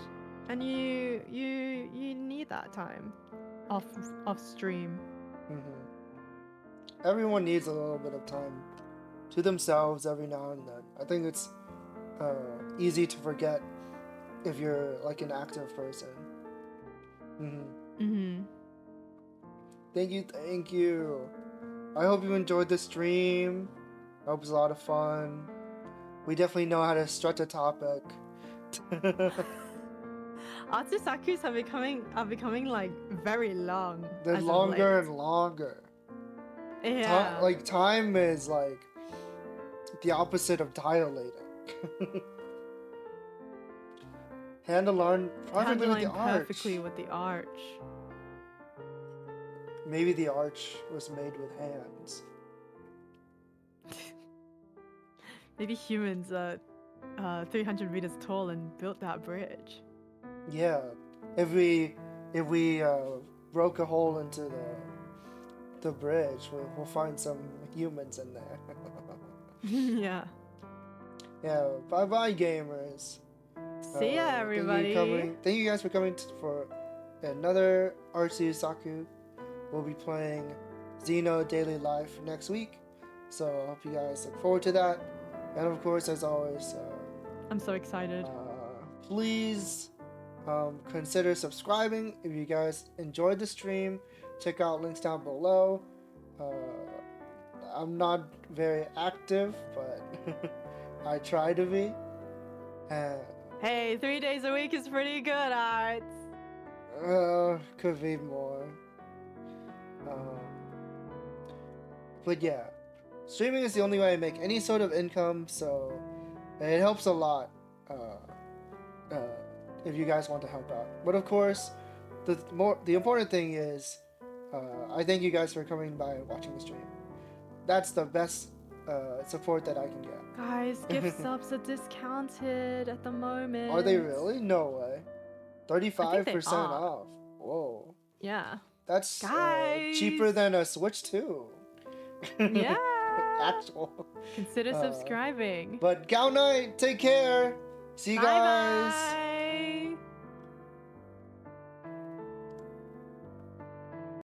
and you need that time off stream. Everyone needs a little bit of time to themselves every now and then. I think it's easy to forget if you're like an active person. Thank you. I hope you enjoyed the stream. I hope it was a lot of fun. We definitely know how to stretch a topic. ArtsuSakus are becoming like very long. They're as of longer late. and longer. Yeah. Time is like the opposite of dilating. Hand align perfectly with the Handling arch. perfectly with the arch. Maybe the arch was made with hands. Maybe humans are 300 meters tall and built that bridge. Yeah, if we broke a hole into the bridge, we'll find some humans in there. Yeah. Yeah, bye gamers. See ya, everybody. Thank you guys for coming for another ArtsuSaku. We'll be playing Xeno Daily Life next week, so I hope you guys look forward to that. And of course, as always, I'm so excited. please consider subscribing if you guys enjoyed the stream. Check out links down below. I'm not very active, but I try to be. Hey, 3 days a week is pretty good, Arts. Could be more. But yeah, streaming is the only way I make any sort of income, so it helps a lot if you guys want to help out. But of course, the important thing is I thank you guys for coming by and watching the stream. That's the best support that I can get. Guys, gift subs are discounted at the moment. Are they really? No way. 35% are. off. Whoa. Yeah. That's Guys! cheaper than a Switch 2. Yeah. Actual. Consider subscribing. But Gao Night, take care. See you guys. Bye-bye.